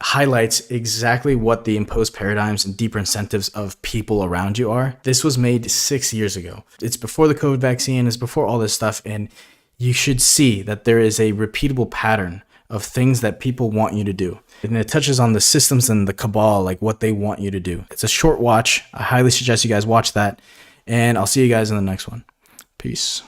highlights exactly what the imposed paradigms and deeper incentives of people around you are. This was made 6 years ago. It's before the COVID vaccine. It's before all this stuff. And you should see that there is a repeatable pattern of things that people want you to do. And it touches on the systems and the cabal, like what they want you to do. It's a short watch. I highly suggest you guys watch that. And I'll see you guys in the next one. Peace.